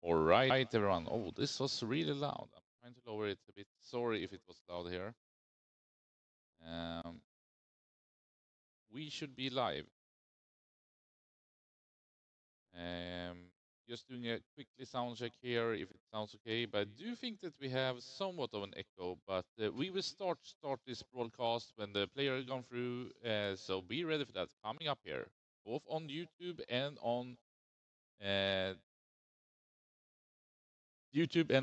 All right, everyone. Oh, this was really loud. I'm trying to lower it a bit. Sorry if it was loud here. We should be live. Just doing a quickly sound check here if it sounds okay. But I do think that we have somewhat of an echo. But we will start this broadcast when the player has gone through. So be ready for that coming up here, both on YouTube and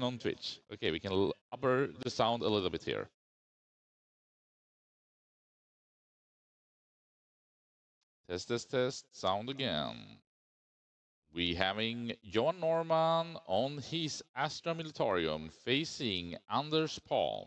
on Twitch. Okay, we can upper the sound a little bit here. Test, test, test. Sound again. We having John Norman on his Astra Militarium facing Anders Palm.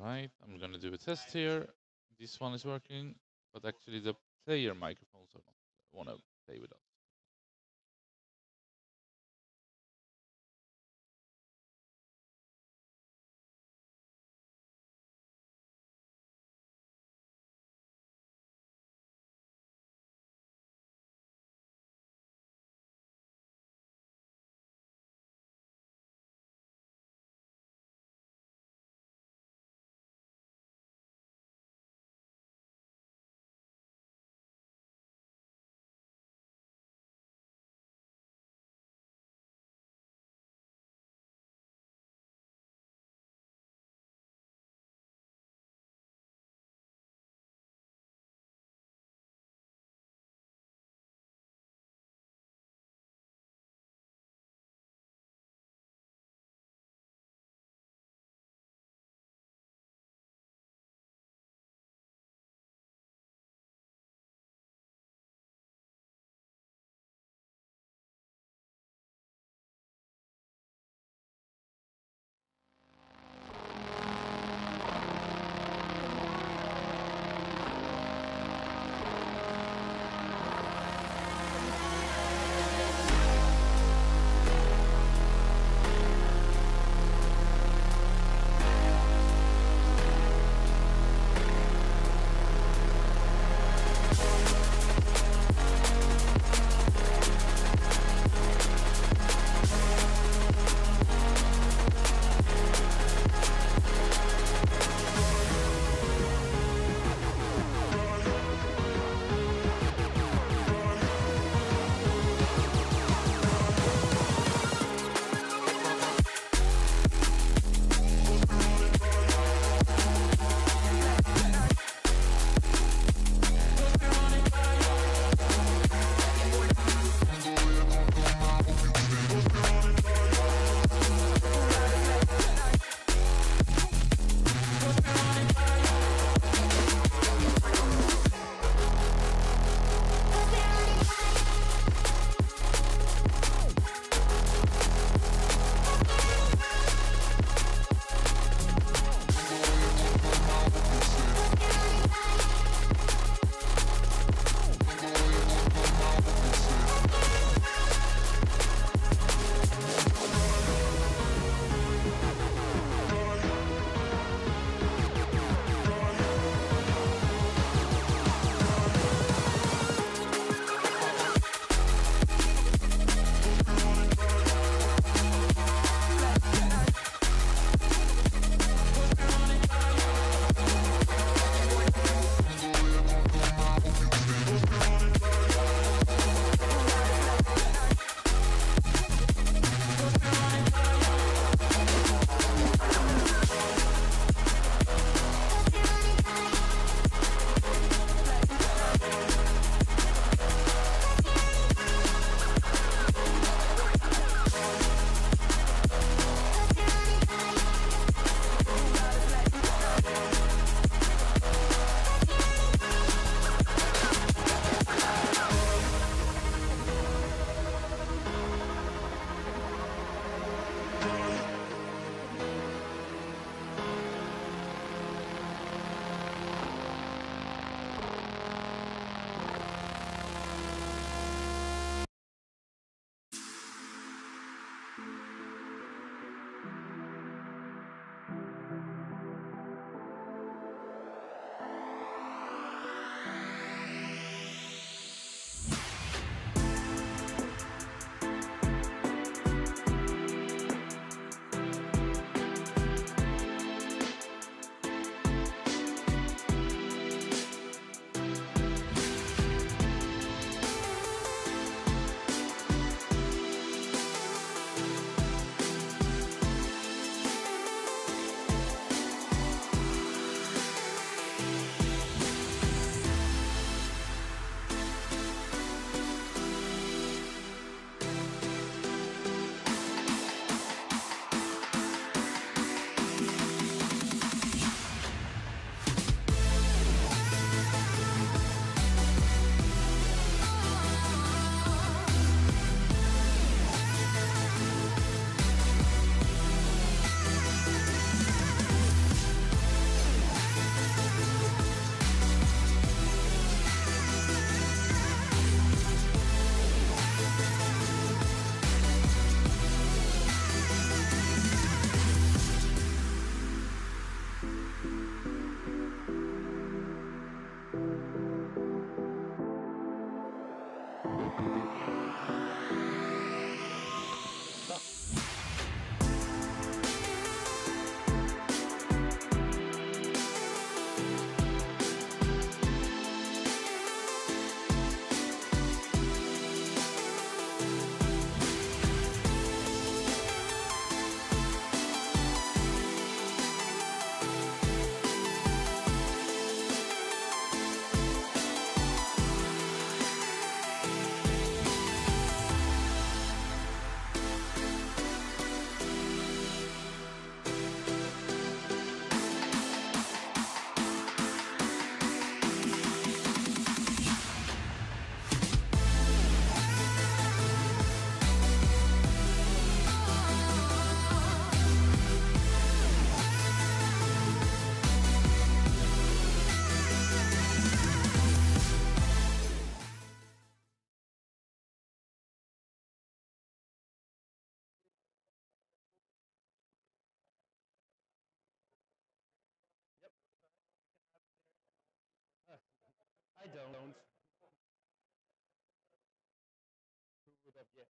Right, I'm gonna do a test here. This one is working, but actually the player microphones are not wanna play with us. don't. Who would have guessed?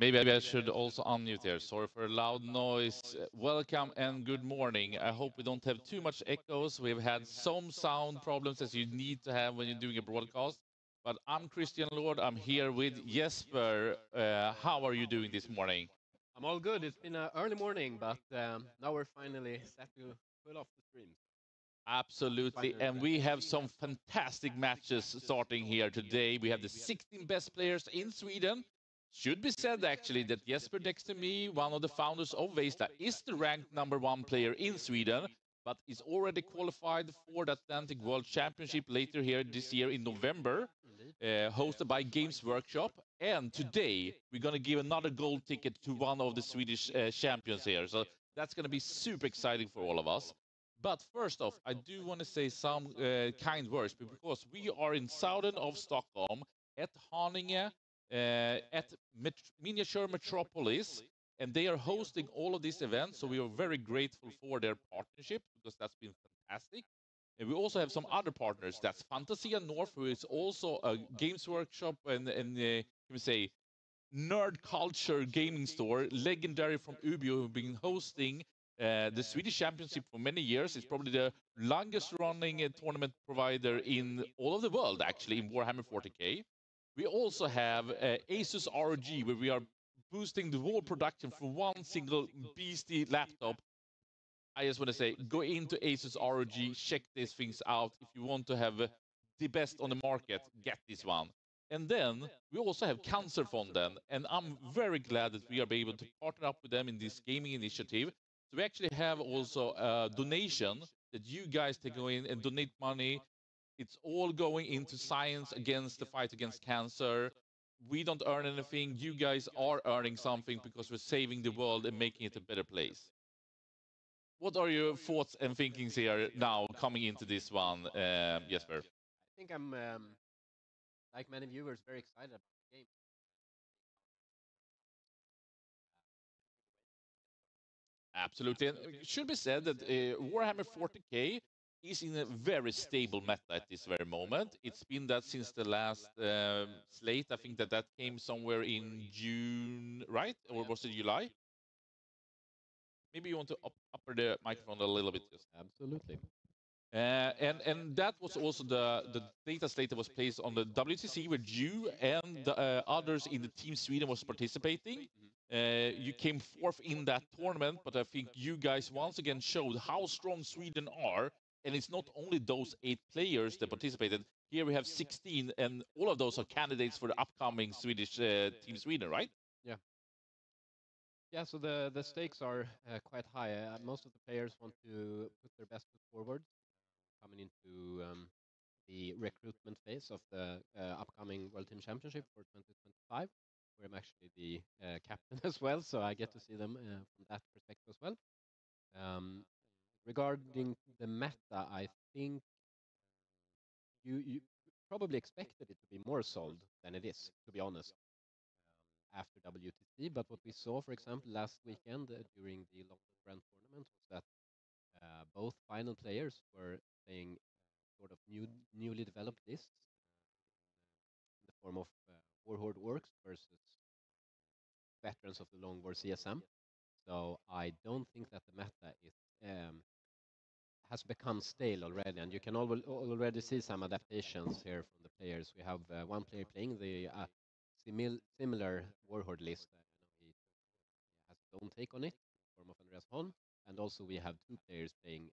Maybe I should also unmute here. Sorry for a loud noise. Welcome and good morning. I hope we don't have too much echoes. We've had some sound problems as you need to have when you're doing a broadcast. But I'm Christian Lord. I'm here with Jesper. How are you doing this morning? I'm all good. It's been an early morning, but now we're finally set to pull off the stream. Absolutely. And we have some fantastic matches starting here today. We have the 16 best players in Sweden. Should be said actually that Jesper next to me, one of the founders of Veizla, is the ranked #1 player in Sweden, but is already qualified for the Atlantic World Championship later here this year in November, hosted by Games Workshop. And today we're going to give another gold ticket to one of the Swedish champions here. So that's going to be super exciting for all of us. But first off, I do want to say some kind words because we are in southern of Stockholm at Haninge, at Miniature Metropolis, and they are hosting all of these events. So we are very grateful for their partnership because that's been fantastic. And we also have some other partners. That's Fantasia North, who is also a games workshop and can we say nerd culture gaming store, legendary from Umeå, who've been hosting the Swedish Championship for many years. It's probably the longest running tournament provider in all of the world, actually, in Warhammer 40k. We also have Asus ROG, where we are boosting the whole production for one single beastie laptop. I just want to say, go into Asus ROG, check these things out. If you want to have the best on the market, get this one. And then we also have Cancerfonden, and I'm very glad that we are able to partner up with them in this gaming initiative. So we actually have also a donation that you guys can go in and donate money. It's all going into science against the fight against cancer. We don't earn anything. You guys are earning something because we're saving the world and making it a better place. What are your thoughts and thinkings here now coming into this one, Jesper? I think I'm, like many viewers, very excited about the game. Absolutely. And it should be said that Warhammer 40k is in a very stable meta at this very moment. It's been that since the last slate. I think that came somewhere in June, right? Or was it July? Maybe you want to upper the microphone a little bit. Just. Absolutely. And that was also the data slate that was placed on the WTC where you and the, others in the Team Sweden was participating. You came fourth in that tournament, but I think you guys once again showed how strong Sweden are. And it's not only those 8 players that participated. Here we have 16, and all of those are candidates for the upcoming Swedish Team Sweden, right? Yeah. Yeah, so the stakes are quite high. Most of the players want to put their best foot forward, coming into the recruitment phase of the upcoming World Team Championship for 2025, where I'm actually the captain as well, so I get to see them from that perspective as well. Regarding the meta, I think you probably expected it to be more sold than it is, to be honest, after WTC. But what we saw, for example, last weekend during the London Grand Tournament was that both final players were playing sort of newly developed lists in the form of Warhorde Orcs versus veterans of the Long War CSM. So I don't think that the meta is has become stale already, and you can already see some adaptations here from the players. We have one player playing the similar Warhorde list. He has his own take on it, in the form of Andreas Hon, and also we have 2 players playing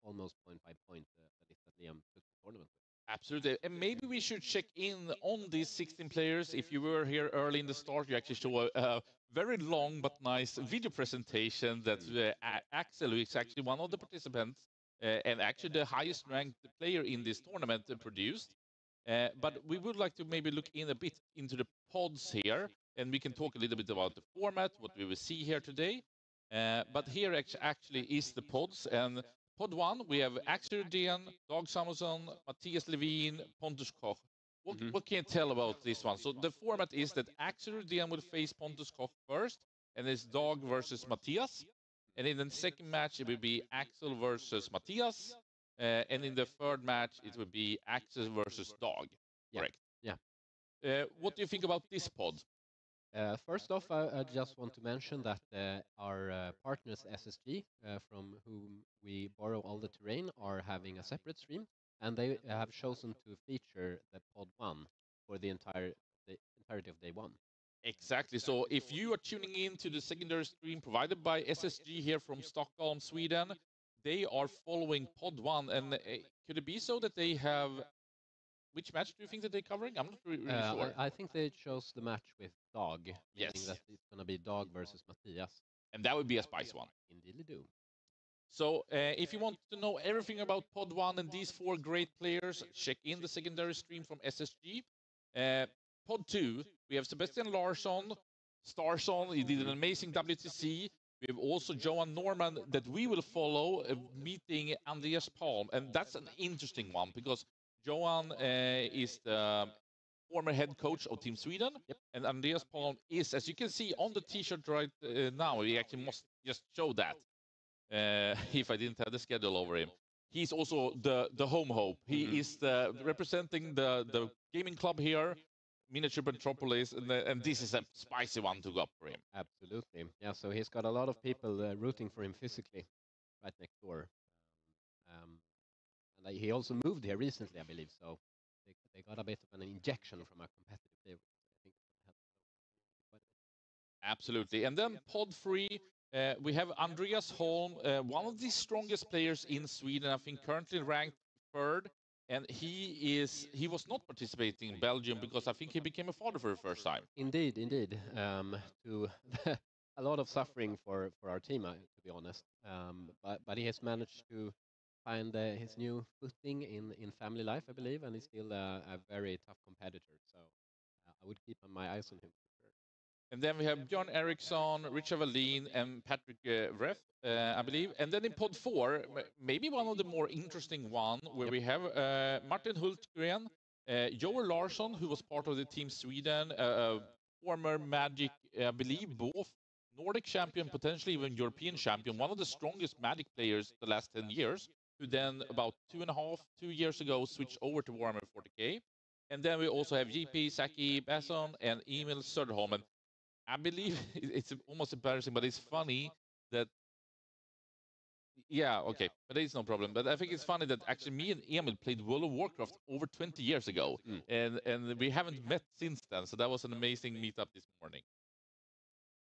almost point by point the list that Liam took the tournament with. Absolutely. And maybe we should check in on these 16 players. If you were here early in the start, you actually saw a very long but nice video presentation that Axel, who is actually one of the participants and actually the highest ranked player in this tournament, produced. But we would like to maybe look in a bit into the pods here, and we can talk a little bit about the format, what we will see here today. But here actually is the pods, and Pod 1, we have Axel Rydén, Dag Samuelsson, Matthias Levin, Pontus Koch. What can you tell about this one? So the format is that Axel Rydén will face Pontus Koch first, and it's Dag versus Matthias. And in the second match, it will be Axel versus Matthias. And in the third match, it will be Axel versus Dag. Yeah. Correct? Yeah. What do you think about this pod? First off, I just want to mention that our partners SSG, from whom we borrow all the terrain, are having a separate stream, and they have chosen to feature the Pod 1 for the entirety of day one. Exactly. So if you are tuning in to the secondary stream provided by SSG here from Stockholm, Sweden, they are following Pod 1. And could it be so that they have... Which match do you think that they're covering? I'm not really sure. I think they chose the match with Dog, meaning Yes. that it's going to be Dog versus Matthias. And that would be a spicy one. Indeed, they do. So if you want to know everything about Pod 1 and these four great players, check in the secondary stream from SSG. Pod 2, we have Sebastian Larsson, Starson, he did an amazing WTC. We have also Johan Norman that we will follow, meeting Andreas Palm. And that's an interesting one because Johan is the former head coach of Team Sweden. Yep. And Andreas Palm is, as you can see on the t-shirt right now, we actually must just show that. If I didn't have the schedule over him. He's also the home hope. He is representing the gaming club here, Miniature Metropolis, and this is a spicy one to go up for him. Absolutely. Yeah, so he's got a lot of people rooting for him physically right next door. And he also moved here recently, I believe, so they got a bit of an injection from a competitive favorite. I think it's gonna help quite a bit. Absolutely. And then Pod 3, we have Andreas Holm, one of the strongest players in Sweden, I think currently ranked third. And he was not participating in Belgium because I think he became a father for the first time. Indeed, indeed. To a lot of suffering for our team, to be honest. But he has managed to find his new footing in family life, I believe, and he's still a very tough competitor. So I would keep my eyes on him for sure. And then we have Björn Eriksson, Richard Wallin, and Patrick Vref, I believe. And then in Pod 4, maybe one of the more interesting one, where we have Martin Hultgren, Joel Larsson, who was part of the Team Sweden, former Magic, I believe, both Nordic champion, potentially even European champion, one of the strongest Magic players the last 10 years, who then about 2 years ago switched over to Warhammer 40k. And then we also have GP, Saki Basson, and Emil Söderholm. And I believe it's almost embarrassing, but it's funny that... Yeah, okay, but it's no problem. But I think it's funny that actually me and Emil played World of Warcraft over 20 years ago, and we haven't met since then. So that was an amazing meetup this morning.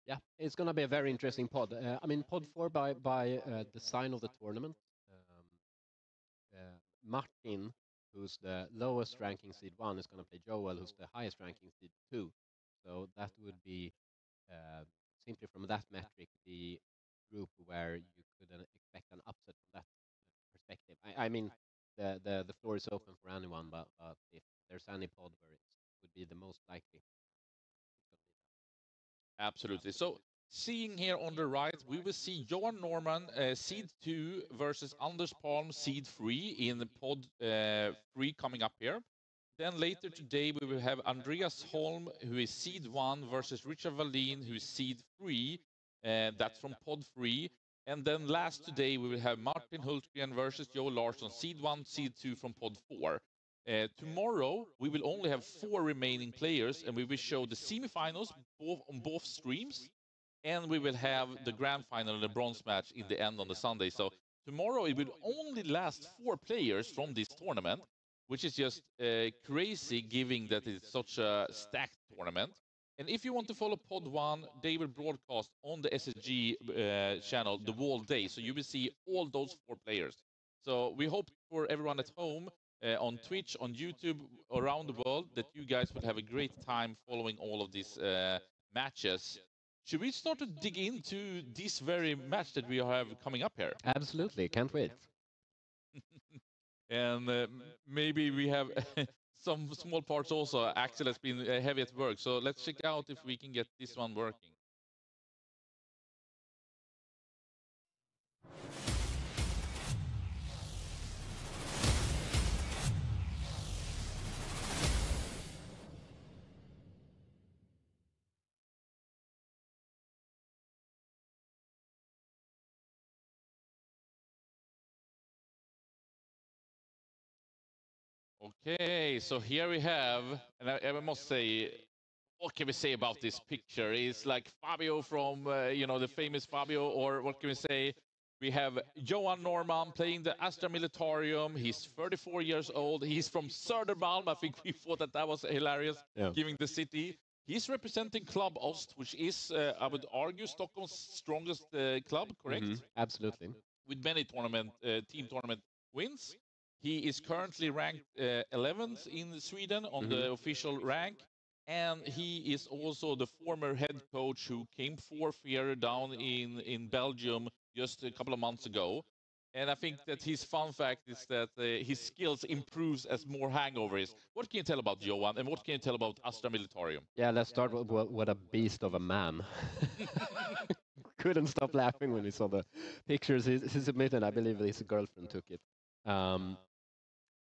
Yeah, it's going to be a very interesting pod. I mean, Pod 4 by design of the tournament. Martin, who's the lowest ranking seed 1, is going to play Joel, who's the highest ranking seed 2. So that would be, simply from that metric, the group where you could expect an upset from that perspective. I mean, the floor is open for anyone, but if there's any pod where it would be the most likely, it's gonna be that. Absolutely. So seeing here on the right, we will see Johan Norman, seed 2 versus Anders Palm, seed 3 in pod 3 coming up here. Then later today, we will have Andreas Holm, who is seed 1, versus Richard Wallin, who is seed 3. That's from pod 3. And then last today, we will have Martin Hultgren versus Joe Larsson, seed 1, seed 2 from pod 4. Tomorrow, we will only have 4 remaining players, and we will show the semifinals on both streams, and we will have the grand final and the bronze match in the end on the Sunday. So tomorrow, it will only last 4 players from this tournament, which is just crazy, given that it's such a stacked tournament. And if you want to follow Pod 1, they will broadcast on the SSG channel the whole day, so you will see all those 4 players. So we hope for everyone at home, on Twitch, on YouTube, around the world, that you guys will have a great time following all of these matches. Should we start to dig into this very match that we have coming up here? Absolutely, can't wait. And maybe we have some small parts also. Axel has been heavy at work, so let's check out if we can get this one working. Okay, so here we have, and I must say, what can we say about this picture? It's like Fabio from, the famous Fabio, or what can we say? We have Johan Norman playing the Astra Militarium. He's 34 years old. He's from Södermalm. I think we thought that was hilarious, Yeah. giving the city. He's representing Club Ost, which is, I would argue, Stockholm's strongest club, correct? Absolutely. With many team tournament wins. He is currently ranked 11th in Sweden on the official rank, and he is also the former head coach who came fourth here down in Belgium just a couple of months ago. And I think that his fun fact is that his skills improves as more hangovers. What can you tell about Johan, and what can you tell about Astra Militarium? Yeah, let's start with what a beast of a man. Couldn't stop laughing when we saw the pictures he submitted. I believe his girlfriend took it.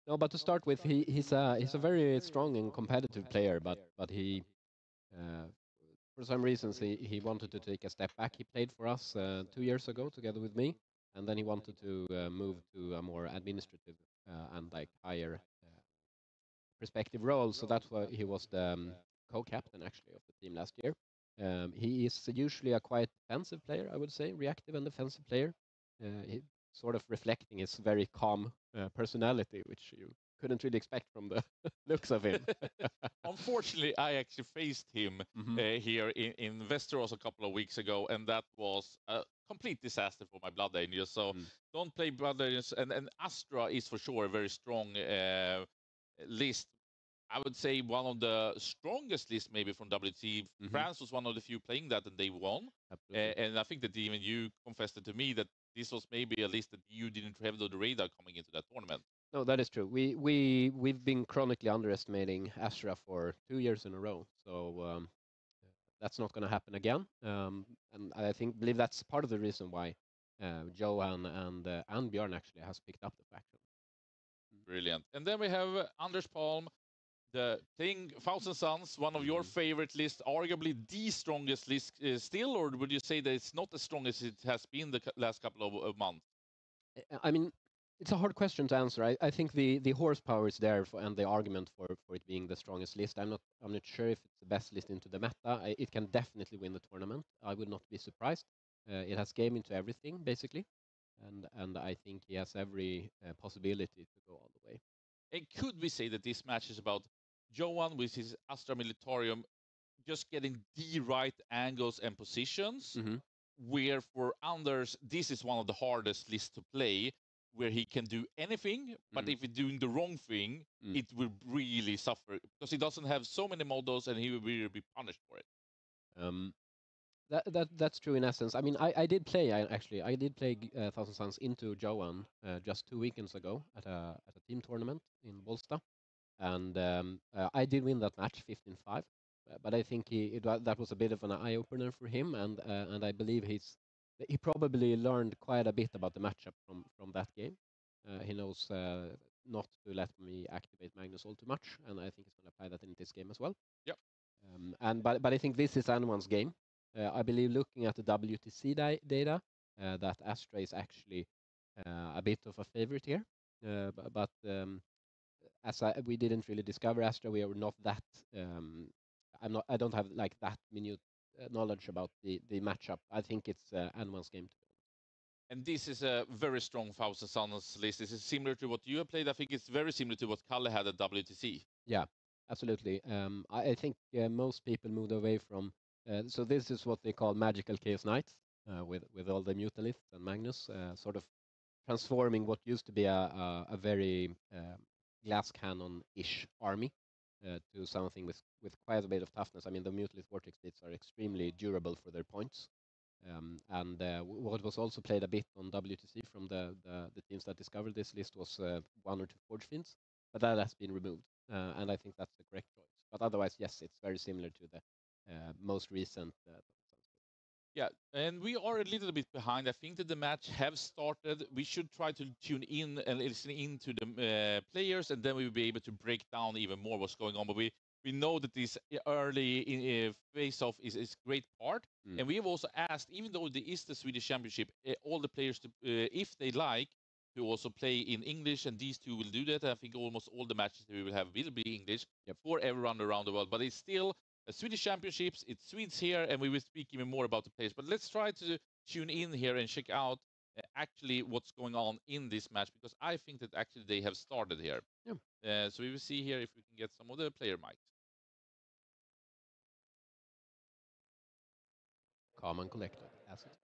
No, but to start with, he's a very strong and competitive player, but he for some reasons he wanted to take a step back. He played for us 2 years ago together with me, and then he wanted to move to a more administrative and like higher perspective role. So that's why he was the co-captain actually of the team last year. He is usually a quite defensive player, I would say, reactive and defensive player. He sort of reflecting his very calm personality, which you couldn't really expect from the looks of him. Unfortunately, I actually faced him here in Västerås a couple of weeks ago, and that was a complete disaster for my Blood Angels. So don't play Blood Angels. And Astra is for sure a very strong list. I would say one of the strongest lists maybe from WT. France was one of the few playing that, and they won. And I think that even you confessed it to me that this was maybe a list that you didn't have on the radar coming into that tournament. No, that is true. We've been chronically underestimating Astra for 2 years in a row. So that's not going to happen again. And I believe that's part of the reason why Johan and Björn actually has picked up the faction. Brilliant. And then we have Anders Palm, the playing Thousand Suns, one of your favorite lists, arguably the strongest list still, or would you say that it's not as strong as it has been the last couple of months? I mean, it's a hard question to answer. I think the horsepower is there and the argument for it being the strongest list. I'm not sure if it's the best list into the meta. It can definitely win the tournament. I would not be surprised. It has game into everything basically, and I think he has every possibility to go all the way. And could we say that this match is about Johan with his Astra Militarium just getting the right angles and positions, where for Anders, this is one of the hardest lists to play, where he can do anything, but if he's doing the wrong thing, it will really suffer, because he doesn't have so many models and he will really be punished for it. That's true in essence. I mean, I did play, I did play Thousand Suns into Johan just 2 weekends ago at a team tournament in Bolsta. And I did win that match 15-5, but I think that was a bit of an eye opener for him, and I believe he probably learned quite a bit about the matchup from that game. He knows not to let me activate Magnus all too much, and I think he's going to apply that in this game as well. Yep. But I think this is anyone's game. I believe looking at the WTC data, that Astra is actually a bit of a favorite here, but as we didn't really discover Astra, we are not that. I don't have like that minute knowledge about the matchup. I think it's anyone's game. And this is a very strong Thousand Suns list. This is similar to what you have played. I think it's very similar to what Kalle had at WTC. Yeah, absolutely. I think most people moved away from. So this is what they call magical chaos knights, with all the mutalisks and Magnus, sort of transforming what used to be a very glass cannon-ish army to something with quite a bit of toughness. I mean, the Mutalist Vortex Beats are extremely durable for their points. And what was also played a bit on WTC from the teams that discovered this list was 1 or 2 Forge Fiends, but that has been removed. And I think that's the correct choice. But otherwise, yes, it's very similar to the most recent. Yeah, and we are a little bit behind. I think that the match have started. We should try to tune in and listen in to the players, and then we will be able to break down even more what's going on. But we know that this early face-off is a great part. And we have also asked, even though there is the Swedish Championship, all the players, to, if they like, to also play in English, and these two will do that. I think almost all the matches that we will have will be English for everyone around the world. But it's still Swedish Championships. It's Swedes here, and we will speak even more about the players. But let's try to tune in here and check out actually what's going on in this match, because I think that actually they have started here. Yeah. So we will see here if we can get some of the player mics. Calm and collected, as expected.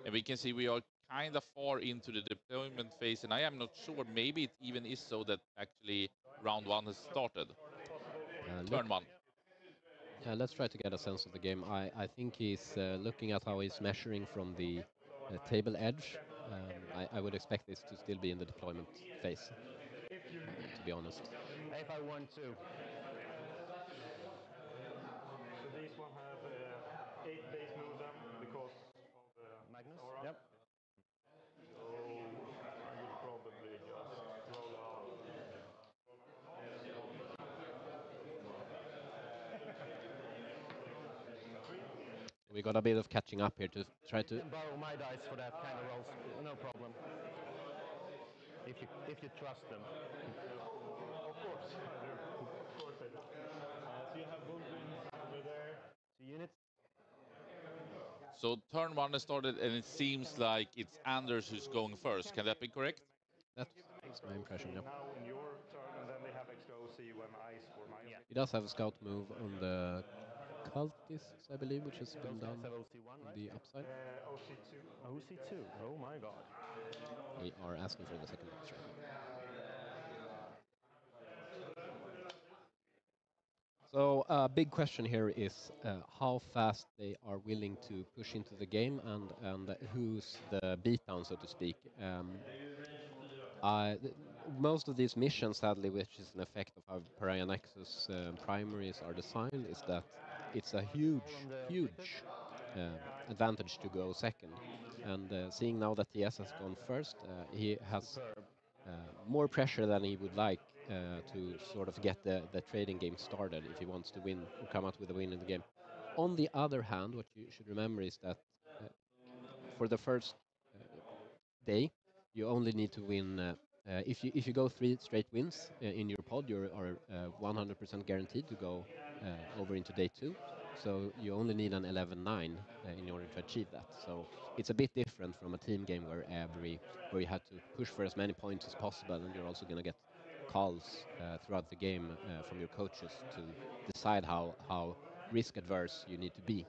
And we can see we are kind of far into the deployment phase, and I am not sure. Maybe it even is so that actually round one has started. Turn one. Let's try to get a sense of the game. I think he's looking at how he's measuring from the table edge. I would expect this to still be in the deployment phase, to be honest. If I want to. So these one have 8 base move them because of Magnus. Aura. Yep. So I would probably just roll out. We got a bit of catching up here to try to. You can borrow my dice for that kind of rolls, no problem. If you trust them. Of course I do. Of course I do. So you have Bullwings over there. 2 units. So turn one has started, and it seems like it's Anders who's going first. Can that be correct? That's my impression. Yep. Now in your turn, and then they have extra OC when I score my. Yeah. He does have a scout move on the cultists, I believe, which has been done Have OC1, on right? the upside. OC2. OC2. Oh my god. We are asking for the second box right now. So a big question here is how fast they are willing to push into the game, and who's the beatdown, so to speak. Most of these missions, sadly, which is an effect of how Pariah Nexus primaries are designed, is that it's a huge advantage to go second. And seeing now that TS has gone first, he has more pressure than he would like to sort of get the trading game started if he wants to win or come out with a win in the game. On the other hand, what you should remember is that for the first day, you only need to win. If you go 3 straight wins in your pod, you are 100% guaranteed to go over into day 2. So you only need an 11-9 in order to achieve that. So it's a bit different from a team game where you have to push for as many points as possible, and you're also going to get calls throughout the game from your coaches to decide how risk adverse you need to be.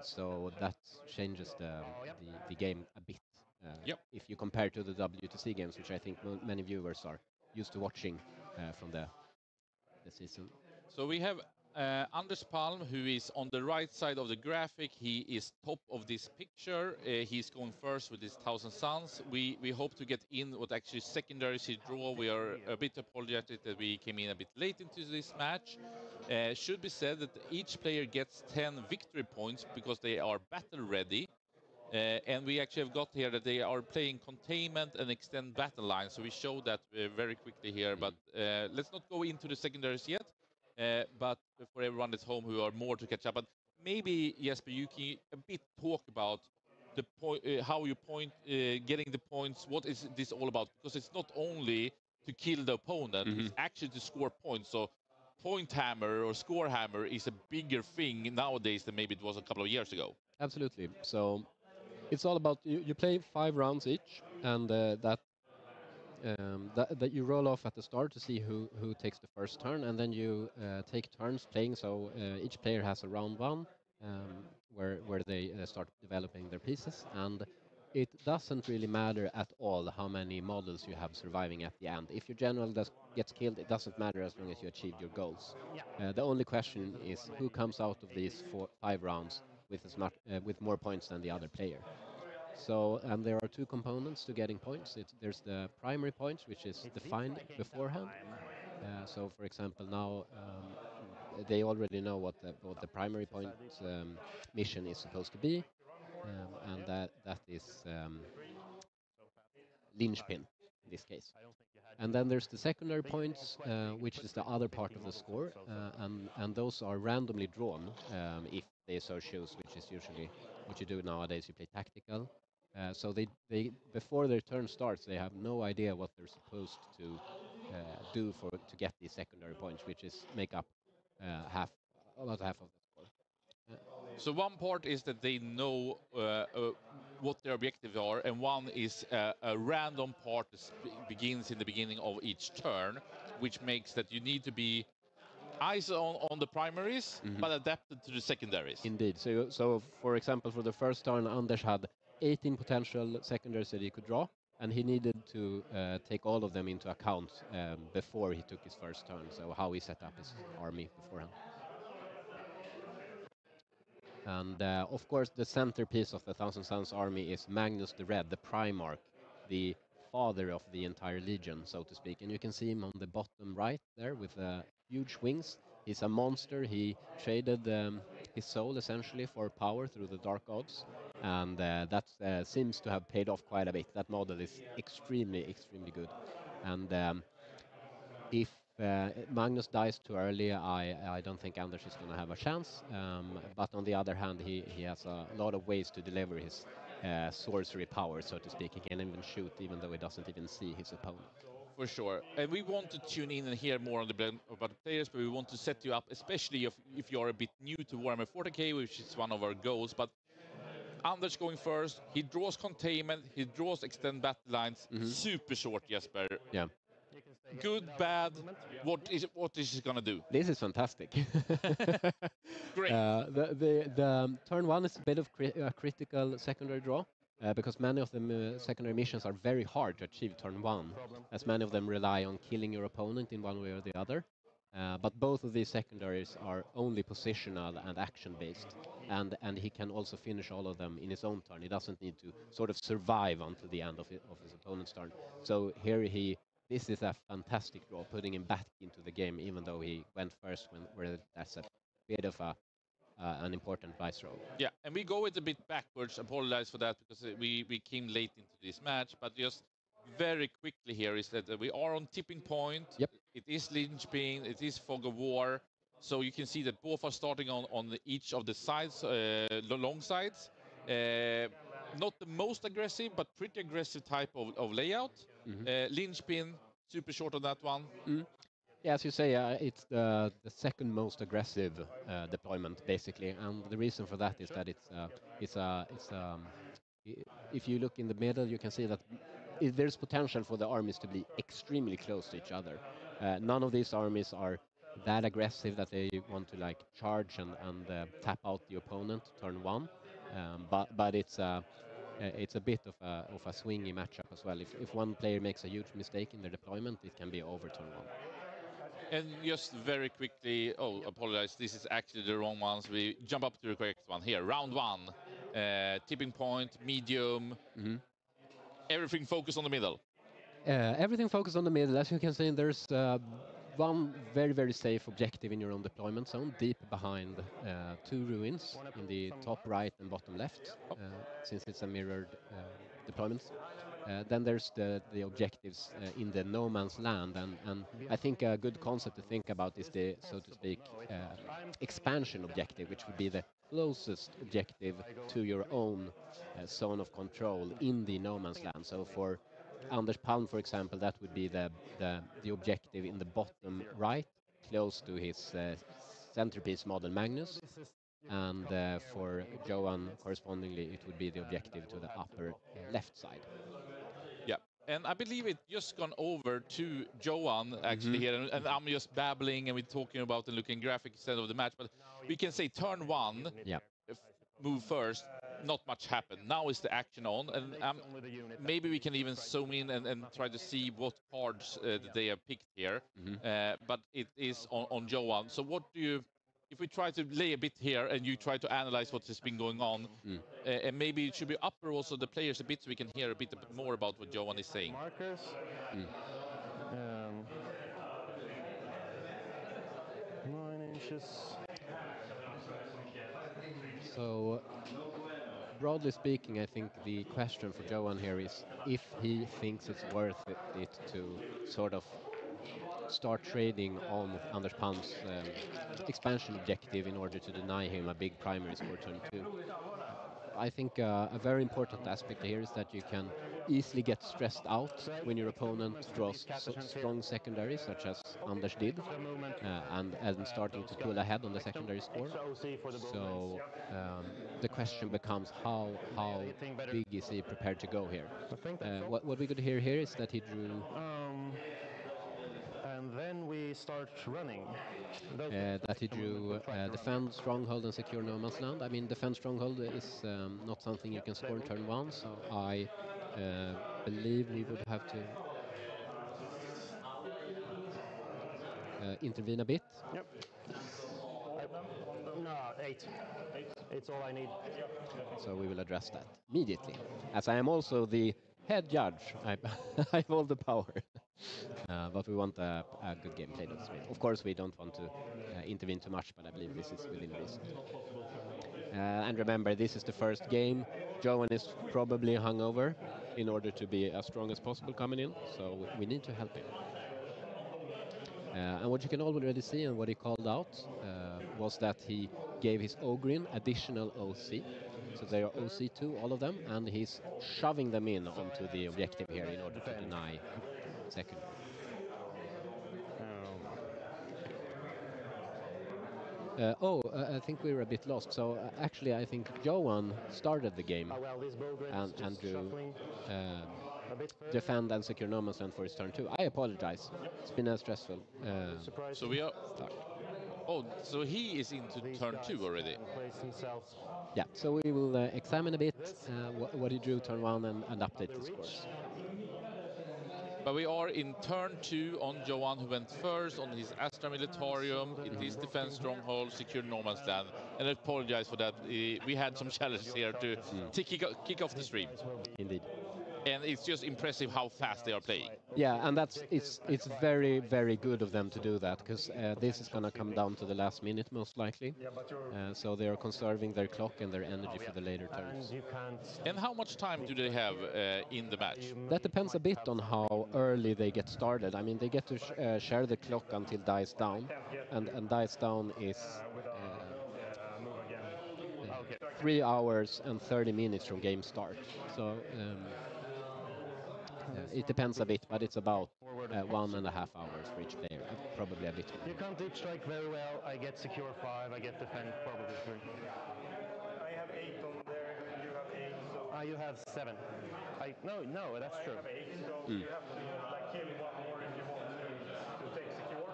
So that changes the game a bit. Yep. If you compare to the WTC games, which I think many viewers are used to watching from the season. So we have Anders Palm, who is on the right side of the graphic. He is top of this picture. He's going first with his 1,000 Suns. We hope to get in what actually secondary he draw. We are a bit apologetic that we came in a bit late into this match. Should be said that each player gets 10 victory points because they are battle ready. And we actually have got here that they are playing containment and extend battle lines. So we show that very quickly here. But let's not go into the secondaries yet. But for everyone at home who are more to catch up, but maybe Jesper, you can a bit talk about the point, how you point, getting the points. What is this all about? Because it's not only to kill the opponent; it's actually to score points. So point hammer or score hammer is a bigger thing nowadays than maybe it was a couple of years ago. Absolutely. So it's all about you play 5 rounds each, and that you roll off at the start to see who takes the first turn, and then you take turns playing. So each player has a round 1 where they start developing their pieces, and it doesn't really matter at all how many models you have surviving at the end. If your general gets killed, it doesn't matter as long as you achieved your goals. The only question is who comes out of these 5 rounds with with more points than the other player. So, and there are 2 components to getting points. There's the primary points, which is defined beforehand. So, for example, now they already know what the primary point mission is supposed to be, and that is linchpin in this case. And then there's the secondary points, which is the other part of the score, and those are randomly drawn if they so choose, which is usually what you do nowadays. You play tactical. So they before their turn starts, they have no idea what they're supposed to do to get these secondary points, which is make up about half of the score. So one part is that they know what their objectives are, and one is a random part that begins in the beginning of each turn, which makes that you need to be eyes on the primaries, but adapted to the secondaries. Indeed. So for example, for the first turn, Anders had 18 potential secondaries that he could draw, and he needed to take all of them into account before he took his first turn. So how he set up his army beforehand. And of course, the centerpiece of the Thousand Suns army is Magnus the Red, the Primarch, the father of the entire legion, so to speak. And you can see him on the bottom right there with huge wings. He's a monster. He traded his soul essentially for power through the Dark Gods, and that seems to have paid off quite a bit. That model is extremely, extremely good. And if Magnus dies too early, I don't think Anders is going to have a chance. But on the other hand, he has a lot of ways to deliver his sorcery power, so to speak. He can even shoot, even though he doesn't even see his opponent. For sure. And we want to tune in and hear more on about the players, but we want to set you up, especially if you're a bit new to Warhammer 40k, which is one of our goals. But Anders going first, he draws containment, he draws extend battle lines, super short, Jesper. Yeah. Good, bad, what is he gonna do? This is fantastic. Great. The turn one is a bit of critical secondary draw. Because many of the secondary missions are very hard to achieve turn one, as many of them rely on killing your opponent in one way or the other. But both of these secondaries are only positional and action-based, and he can also finish all of them in his own turn. He doesn't need to sort of survive until the end of his opponent's turn. So here this is a fantastic draw, putting him back into the game, even though he went first, where that's a bit of an important vice roll. Yeah, and we go it a bit backwards. Apologize for that because we came late into this match, but just very quickly here is that we are on tipping point. Yep. It is Lynchpin, it is Fog of War, so you can see that both are starting on each of the sides, the long sides. Not the most aggressive, but pretty aggressive type of layout. Lynchpin, super short on that one. Yeah, as you say, it's the second most aggressive deployment, basically, and the reason for that is that if you look in the middle, you can see that there's potential for the armies to be extremely close to each other. None of these armies are that aggressive that they want to like charge and tap out the opponent turn one, but it's a bit of a swingy matchup as well. If one player makes a huge mistake in their deployment, it can be over turn one. And just very quickly, apologize, this is actually the wrong ones. We jump up to the correct one here. Round one, tipping point, medium, everything focused on the middle. Everything focused on the middle. As you can see, there's one very, very safe objective in your own deployment zone, deep behind two ruins in the top right and bottom left, since it's a mirrored deployment. Then there's the objectives in the no man's land, and I think a good concept to think about is the, so to speak, expansion objective, which would be the closest objective to your own zone of control in the no man's land. So for Anders Palm, for example, that would be the objective in the bottom right, close to his centerpiece model Magnus. And for Johan, correspondingly, it would be the objective to the upper left side. Yeah, and I believe it just gone over to Johan actually here, and I'm just babbling and we're talking about the looking graphic instead of the match. But we can say turn one, move first, not much happened. Now is the action on, and maybe we can even zoom in and try to see what cards that they have picked here. But it is on Johan. So what do you? If we try to lay a bit here and you try to analyze what has been going on, and maybe it should be upper also the players a bit so we can hear a bit more about what Johan is saying. Markers. 9 inches. So, broadly speaking, I think the question for Johan here is if he thinks it's worth it to sort of start trading on Anders Palm's expansion objective in order to deny him a big primary score turn two. I think a very important aspect here is that you can easily get stressed out when your opponent draws strong secondaries, such as Anders did, and starting to pull ahead on the secondary score. So the question becomes how big is he prepared to go here? What we could hear here is that he drew. And then we start running. That he drew defend stronghold and secure no man's land. I mean, defend stronghold is not something you can score in turn one, so I believe we would have to intervene a bit. Yep. No, 8. 8's all I need. So we will address that immediately. As I am also the head judge, I have all the power. But we want a good gameplay. Of course, we don't want to intervene too much, but I believe this is within reason. And remember, this is the first game. Johan is probably hungover in order to be as strong as possible coming in, so we need to help him. And what you can already see and what he called out was that he gave his Ogrin additional OC. So they are OC2, all of them, and he's shoving them in onto the objective here in order to deny secondary. I think we were a bit lost. So actually, I think Johan started the game and drew defend and secure no man's land for his turn 2. I apologize. It's been a stressful So we are. start. Oh, so he is into turn 2 already. Yeah, so we will examine a bit what he drew turn 1 and update the scores. But we are in turn 2 on Johan, who went first on his Astra Militarium. It is defense stronghold, secure no man's land. And I apologize for that. We had some challenges here to kick off the stream. Indeed. And it's just impressive how fast they are playing. Yeah, and it's very, very good of them to do that, because this is going to come down to the last minute most likely. So they are conserving their clock and their energy for the later turns. And how much time do they have in the match? That depends a bit on how early they get started. I mean, they get to share the clock until dies down, and dies down is 3 hours and 30 minutes from game start. So it depends a bit, but it's about 1.5 hours for each player, probably a bit more. You can't deep strike very well. I get secure 5. I get defend probably 3. I have 8 on there. You have 8. So you have 7. No, that's true. I have 8, so you have to kill one more if you want to take secure.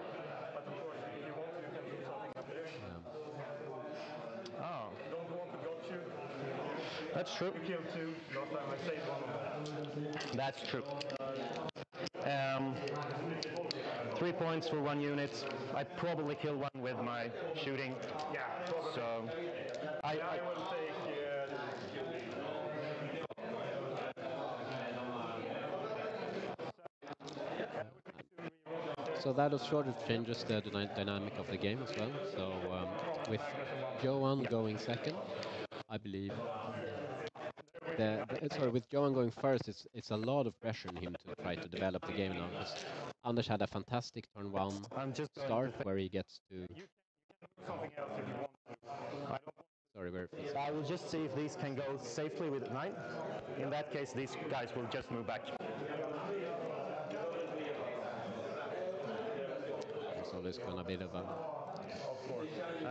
But of course, if you want, you can do something up there. Oh. Don't want to block you. That's true. You kill 2. Last time I saved one of them. That's true. 3 points for 1 unit. I probably kill 1 with my shooting. Yeah, probably. So I will take. So that sort of changes the dynamic of the game as well. So with Johan going second, I believe. With Johan going first, it's a lot of pressure on him to try to develop the game now, because Anders had a fantastic turn 1 start where he gets to. Something else if you want. Sorry, very fast. I will just see if these can go safely with 9. In that case, these guys will just move back. There's always going to be a bit of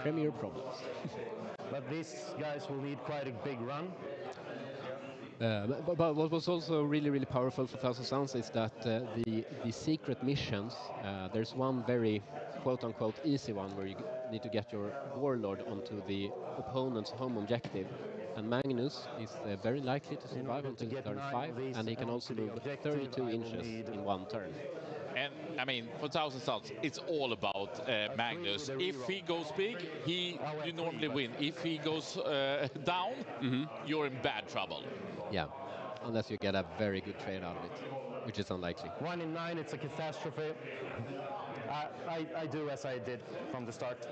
premier problems. But these guys will need quite a big run. But what was also really, really powerful for Thousand Suns is that the secret missions, there's one very quote-unquote easy one where you need to get your warlord onto the opponent's home objective. And Magnus is very likely to survive until turn 5, and he can also move 32 inches in 1 turn. And I mean, for Thousand Suns, it's all about Magnus. If he goes big, you normally win. If he goes down, you're in bad trouble. Yeah, unless you get a very good trade out of it, which is unlikely. 1 in 9, it's a catastrophe. I do as I did from the start.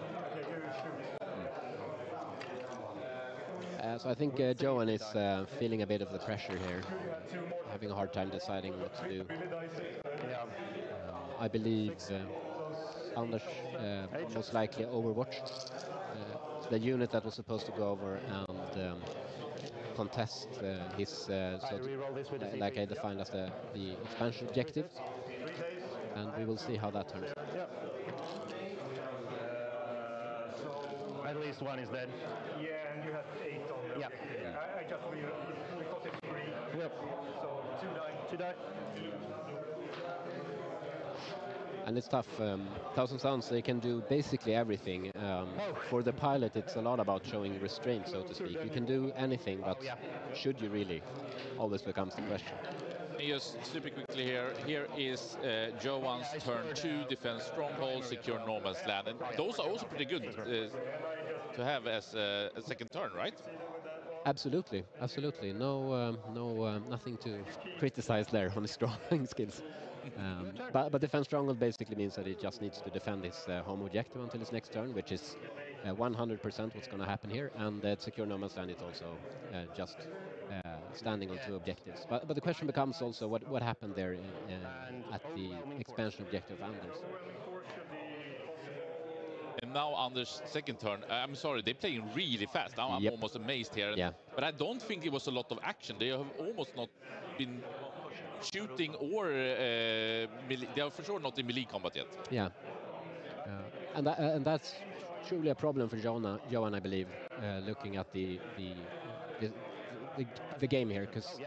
So I think Johan is feeling a bit of the pressure here, having a hard time deciding what to do. I believe Anders most likely overwatched the unit that was supposed to go over, and contest his, like I defined as the expansion objectives, and we will see how that turns out. Yep. So at least one is dead. Yeah, and you had 8 on them. Yeah. I just because it's 3. Yep. So 2 die. 2 die. And it's tough. Thousand Suns, they can do basically everything. For the pilot, it's a lot about showing restraint, so to speak. You can do anything, but should you really? Always becomes the question. And just super quickly here is Johan's turn 2, defend stronghold, secure no man's land. And those are also pretty good to have as a second turn, right? Absolutely, absolutely. Nothing to criticize there on his drawing skills. But defend stronghold basically means that he just needs to defend his home objective until his next turn, which is 100% what's going to happen here. And secure no man's land is also just standing on 2 objectives. But the question becomes also what happened there at the expansion objective of Anders. And now Anders' second turn. I'm sorry, they're playing really fast. Now I'm almost amazed here. Yeah. But I don't think it was a lot of action. They have almost not been shooting or they are for sure not in melee combat yet. Yeah. And that's truly a problem for Johan, I believe, looking at the game here, because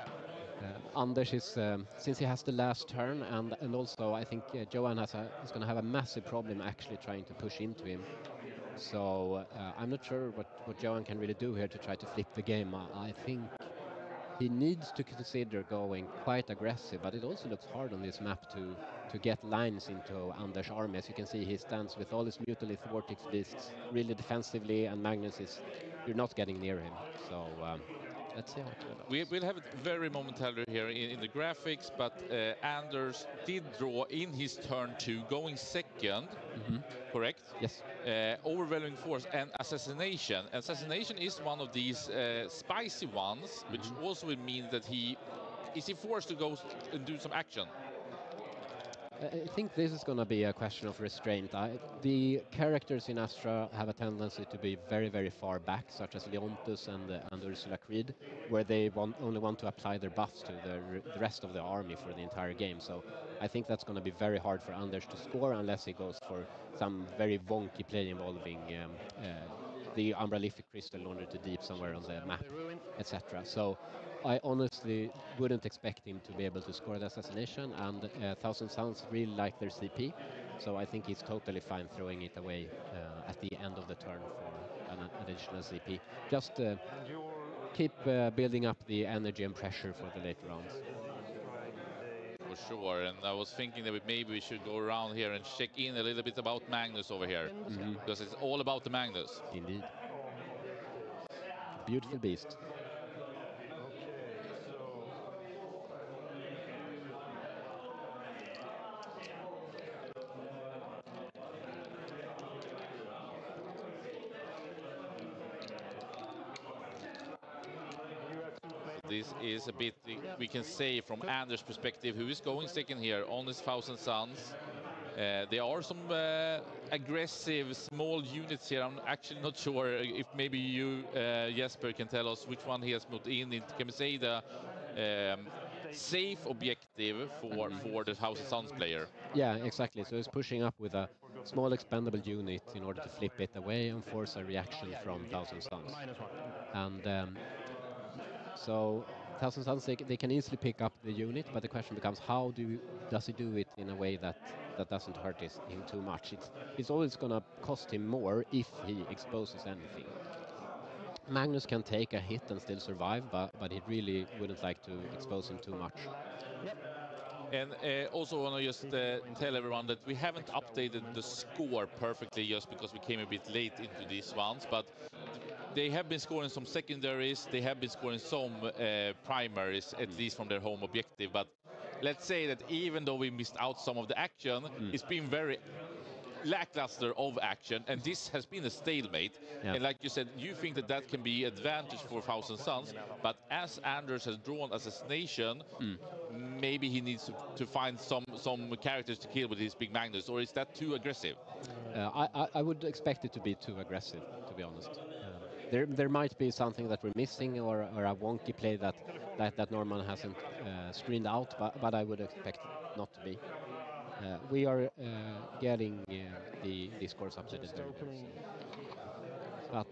Anders is since he has the last turn, and also I think Johan is going to have a massive problem actually trying to push into him. So I'm not sure what Johan can really do here to try to flip the game. I think he needs to consider going quite aggressive, but it also looks hard on this map to get lines into Anders' army. As you can see, he stands with all his Mutalith Vortex Beasts really defensively, and Magnus you're not getting near him. So let's see how it develops. We'll have it very momentarily here in the graphics, but Anders did draw in his turn 2, going second, correct? Yes. Overwhelming force and assassination. Assassination is one of these spicy ones, which also would mean that he forced to go and do some action. I think this is going to be a question of restraint. The characters in Astra have a tendency to be very, very far back, such as Leontus and Ursula Creed, where they only want to apply their buffs to the rest of the army for the entire game. So I think that's going to be very hard for Anders to score unless he goes for some very wonky play involving the Umbralific Crystal laundered to deep somewhere on the map, etc. So I honestly wouldn't expect him to be able to score the assassination, and Thousand Suns really like their CP, so I think he's totally fine throwing it away at the end of the turn for an additional CP. Just keep building up the energy and pressure for the later rounds. For sure, and I was thinking that maybe we should go around here and check in a little bit about Magnus over here, because it's all about the Magnus. Indeed. Beautiful beast. This is a bit, we can say, from Anders' perspective, who is going second here on his Thousand Suns. There are some aggressive small units here. I'm actually not sure if maybe you, Jesper, can tell us which one he has put in. Can we say the safe objective for the Thousand Suns player? Yeah, exactly. So he's pushing up with a small expendable unit in order to flip it away and force a reaction from Thousand Suns. And so Thousand Suns, they can easily pick up the unit, but the question becomes does he do it in a way that doesn't hurt him too much? It's always going to cost him more if he exposes anything. Magnus can take a hit and still survive, but he really wouldn't like to expose him too much. And also want to just tell everyone that we haven't updated the score perfectly just because we came a bit late into these ones, but they have been scoring some secondaries, they have been scoring some primaries, at least from their home objective. But let's say that even though we missed out some of the action, it's been very lackluster of action, and this has been a stalemate. And like you said, you think that can be advantage for Thousand Suns, but as Anders has drawn Assassination, maybe he needs to find some characters to kill with his big Magnus, or is that too aggressive? I would expect it to be too aggressive, to be honest. there might be something that we're missing or a wonky play that Norman hasn't screened out, but I would expect it not to be. We are getting the scores updated very soon. But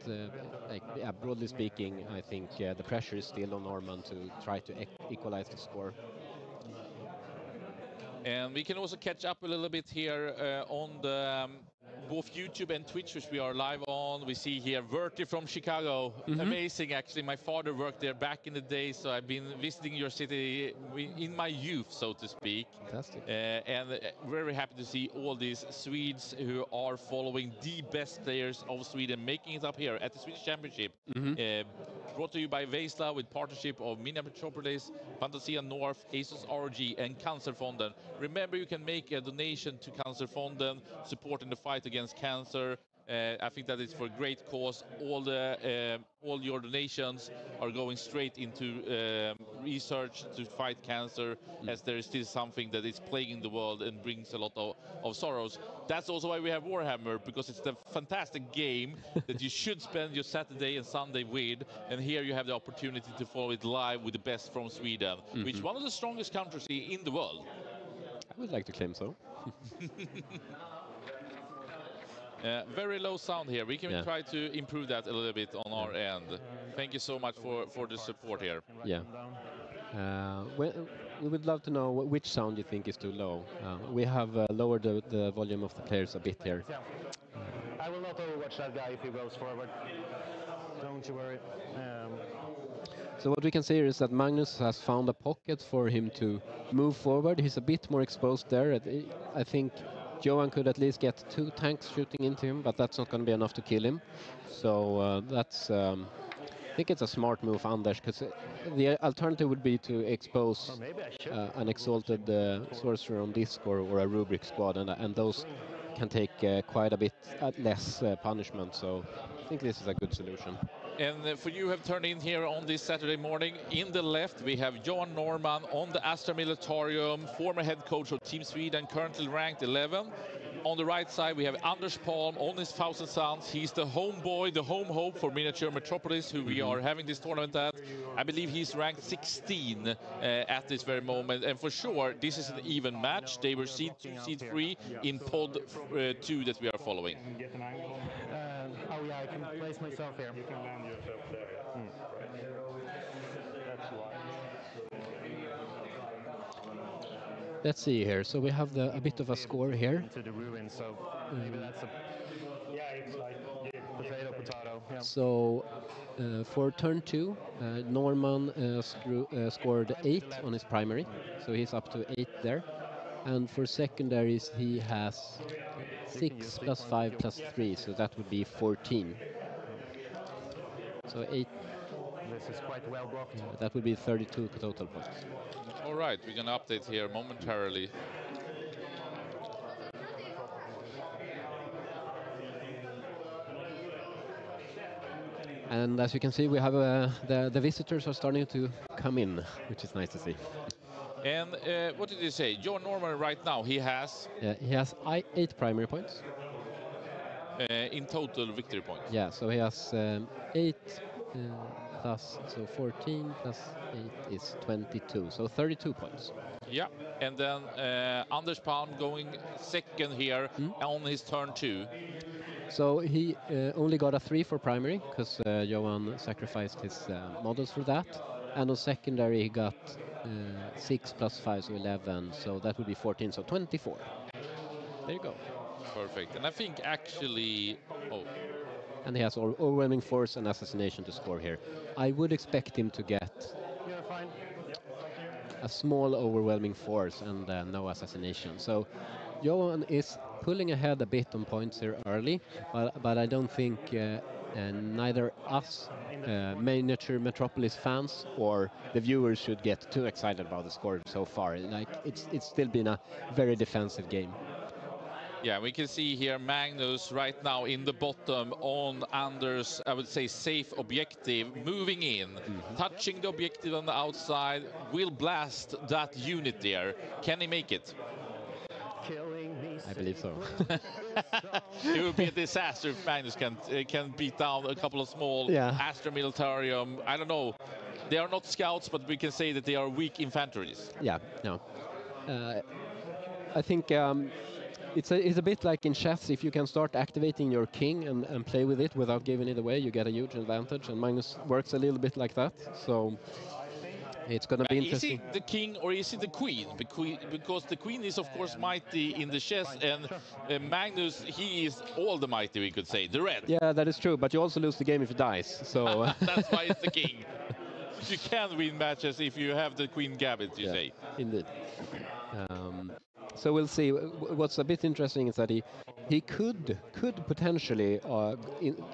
broadly speaking, I think the pressure is still on Norman to try to equalize the score. And we can also catch up a little bit here on the both YouTube and Twitch, which we are live on. We see here Verti from Chicago. Amazing, actually. My father worked there back in the day, so I've been visiting your city in my youth, so to speak. Fantastic. And very happy to see all these Swedes who are following the best players of Sweden making it up here at the Swedish Championship. Brought to you by Veizla with partnership of Mina Metropolis, Fantasia North, ASUS ROG, and Cancerfonden. Remember, you can make a donation to Cancerfonden, supporting the fight against cancer. I think that is for a great cause. All your donations are going straight into research to fight cancer, as there is still something that is plaguing the world and brings a lot of sorrows. That's also why we have Warhammer, because it's the fantastic game that you should spend your Saturday and Sunday with. And here you have the opportunity to follow it live with the best from Sweden, which is one of the strongest countries in the world. I would like to claim so. Very low sound here. We can try to improve that a little bit on our end. Thank you so much for the support here. Yeah. We would love to know which sound you think is too low. We have lowered the volume of the players a bit here. I will not overwatch that guy if he goes forward. Don't you worry. So what we can see here is that Magnus has found a pocket for him to move forward. He's a bit more exposed there. I think Johan could at least get 2 tanks shooting into him, but that's not going to be enough to kill him. So that's... I think it's a smart move, Anders, because the alternative would be to expose an Exalted Sorcerer on Disc or a Rubric squad, and those can take quite a bit less punishment, so I think this is a good solution. And for you who have turned in here on this Saturday morning, in the left we have Johan Norman on the Astra Militarium, former head coach of Team Sweden, currently ranked 11. On the right side we have Anders Palm on his Thousand Suns. He's the homeboy, the home hope for Miniature Metropolis, who we are having this tournament at. I believe he's ranked 16 at this very moment, and for sure this is an even match. They were seed 2, seed 3 in pod 2 that we are following. Oh yeah, I can place myself here. You can land yourself there. That's why. Let's see here. So we have a bit of a score here. Into the ruins, so maybe that's a It's like potato. Yeah. So for turn 2, Norman scored 8 on his primary, so he's up to 8 there. And for secondaries, he has 6 plus 5 plus 3, so that would be 14. So 8. This is quite well blocked. That would be 32 total points. All right, we're going to update here momentarily. And as you can see, we have the visitors are starting to come in, which is nice to see. And what did you say? Johan Norman right now, he has? He has 8 primary points. In total victory points? Yeah, so he has 8 plus, so 14 plus 8 is 22, so 32 points. Yeah, and then Anders Palm going second here on his turn 2. So he only got a 3 for primary, because Johan sacrificed his models for that. And on secondary he got 6 plus 5, so 11, so that would be 14, so 24. There you go. Perfect, and I think actually... And he has overwhelming force and assassination to score here. I would expect him to get a small overwhelming force and no assassination. So Johan is pulling ahead a bit on points here early, but I don't think neither us Miniature Metropolis fans or the viewers should get too excited about the score so far. Like it's still been a very defensive game. Yeah, we can see here Magnus right now in the bottom on Anders, I would say, safe objective, moving in, touching the objective on the outside, will blast that unit there. Can he make it? Killing me I believe so. It would be a disaster if Magnus can beat down a couple of small Astra Militarium. I don't know. They are not scouts, but we can say that they are weak infanteries. Yeah, no. I think it's a bit like in chess. If you can start activating your king and play with it without giving it away, you get a huge advantage. And Magnus works a little bit like that. So it's going to be interesting. Is it the king or is it the queen? Because the queen is, of course, mighty in the chess, and Magnus, he is all the mighty, we could say, the red. Yeah, that is true. But you also lose the game if it dies. So that's why it's the king. You can win matches if you have the queen gambit, you say. Indeed. So we'll see. What's a bit interesting is that he could potentially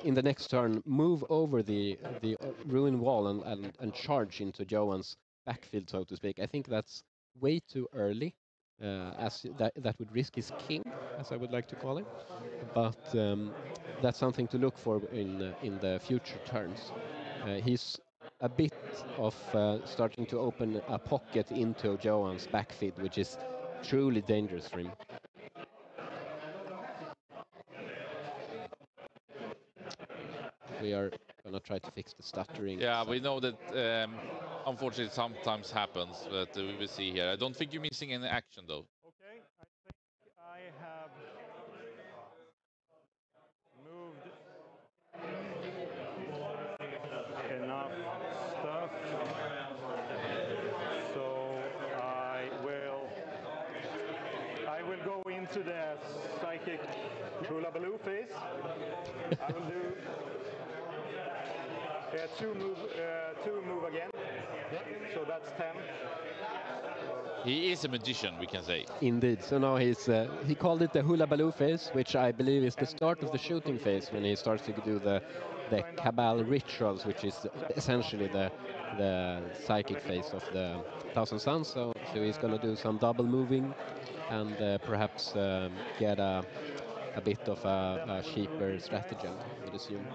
in the next turn move over the ruin wall and charge into Johan's backfield, so to speak. I think that's way too early, as that would risk his king, as I would like to call him. But that's something to look for in the future turns. He's a bit of starting to open a pocket into Johan's backfield, which is truly dangerous for him. We are going to try to fix the stuttering. Yeah, we know that unfortunately it sometimes happens, but we will see here. I don't think you're missing any action, though. Okay, I think I have moved enough stuff, so I will go into the psychic hula baloo phase. I will do two move again. So that's 10. He is a magician, we can say. Indeed. So now he called it the hula baloo phase, which I believe is the start of the shooting phase, when he starts to do the cabal rituals, which is essentially the psychic phase of the Thousand Suns. So he's going to do some double moving and perhaps get a bit of a cheaper stratagem, I would assume.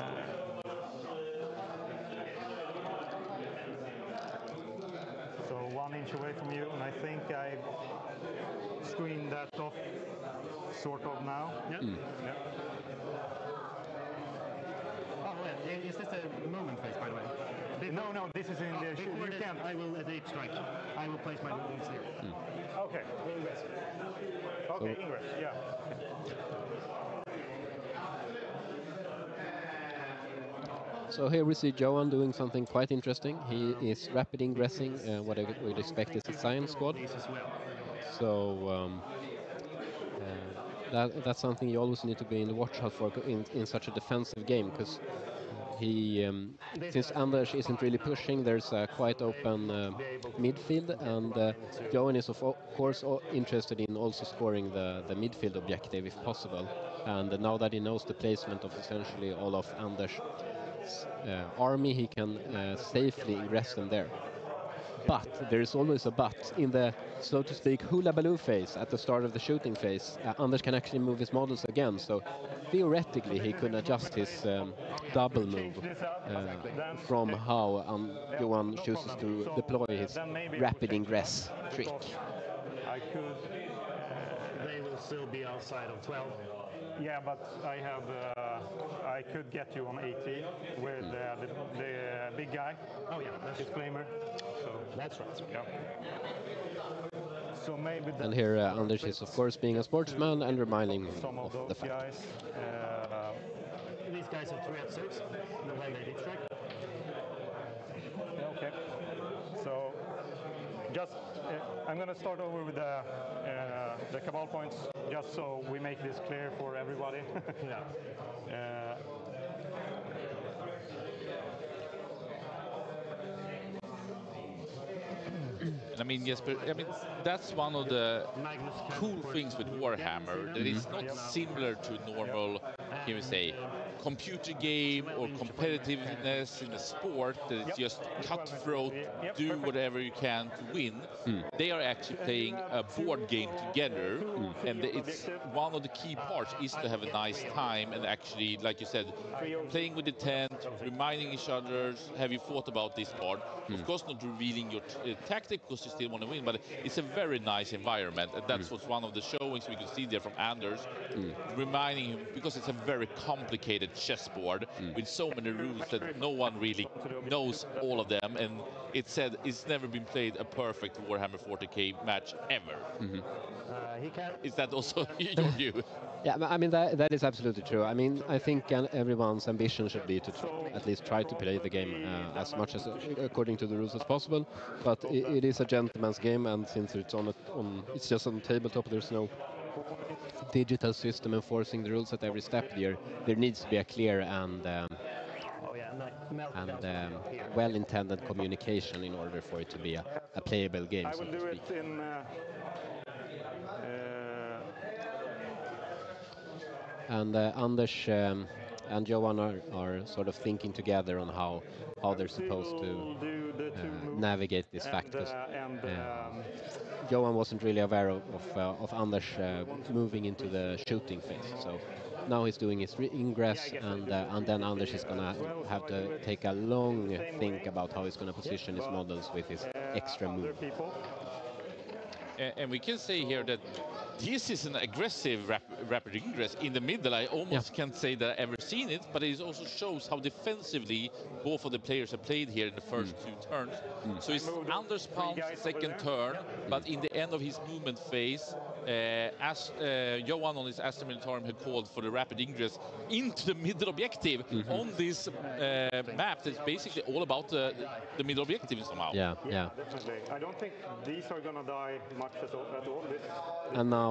So 1 inch away from you, and I think I screened that off sort of now. Yeah. Yeah. Oh, wait. Is this a movement phase, by the way? No, this is in the... You can't... I will at 8 strike. I will place my movements here. Okay. Ingress. Okay, ingress, yeah. So here we see Johan doing something quite interesting. He is rapid ingressing what I would expect is a science squad. So that's something you always need to be in the watch out for in such a defensive game, because since Anders isn't really pushing, there's a quite open midfield, and Johan is of course interested in also scoring the midfield objective if possible. And now that he knows the placement of essentially all of Anders' army, he can safely ingress them there. But there is always a but. In the, so to speak, hula baloo phase, at the start of the shooting phase, Anders can actually move his models again. So theoretically, he could adjust his double move from how Johan chooses to deploy his rapid ingress trick. I could... They will still be outside of 12. Yeah, but I could get you on 18 with the big guy. Oh yeah, that's his flamer. So that's right. Yeah. So maybe. And here Anders is of course being a sportsman and reminding him of the fact. Guys, these guys have 3 at 6. No way they deep strike. Okay. So just I'm going to start over with the cabal points, just so we make this clear for everybody. Yeah. And I mean, Jesper, that's one of the cool things with Warhammer, that it's not similar to normal, can we say, computer game or competitiveness in a sport, that it's just cutthroat, do whatever you can to win. They are actually playing a board game together, and it's one of the key parts is to have a nice time and actually, like you said, playing with the tent, reminding each other, have you thought about this part? Of course, not revealing your tactic, because you still want to win. But it's a very nice environment, and that's what's one of the showings we could see there from Anders, reminding him, because it's a very complicated chessboard with so many rules that no one really knows all of them, and it said it's never been played a perfect Warhammer 40k match ever. Is that also your view? Yeah, I mean that is absolutely true. I mean, I think everyone's ambition should be to at least try to play the game as much as according to the rules as possible. But it is a gentleman's game, and since it's it's just on tabletop, there's no digital system enforcing the rules at every step. There needs to be a clear and well-intended communication in order for it to be a playable game, so to speak. And Anders and Johan are sort of thinking together on how they're supposed to navigate this fact, because Johan wasn't really aware of Anders moving into the shooting phase. So now he's doing his ingress, and then Anders is going to have to take a long think about how he's going to position his models with his extra move. And we can say here that this is an aggressive rapid ingress in the middle. I almost can't say that I've ever seen it, but it also shows how defensively both of the players have played here in the first two turns. So it's Anders Pound's second turn, but in the end of his movement phase, as Johan on his Astra Militarum had called for the rapid ingress into the middle objective on this map that's basically all about the middle objective somehow. Yeah. Definitely. I don't think these are going to die much at all. And now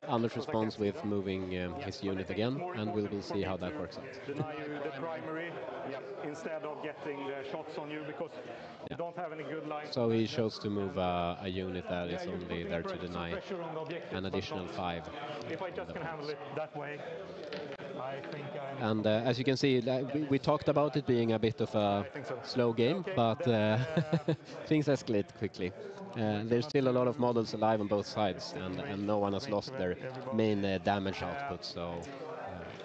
Anders responds with moving his unit again, and we will see how that works out. Deny you the primary instead of getting the shots on you, because you don't have any good lines. So he chose to move a unit that is only there to deny an additional 5. If I just can handle it that way, I think And as you can see, we talked about it being a bit of a slow game, but things escalate quickly. There's still a lot of models alive on both sides, and no one has lost their main damage output, so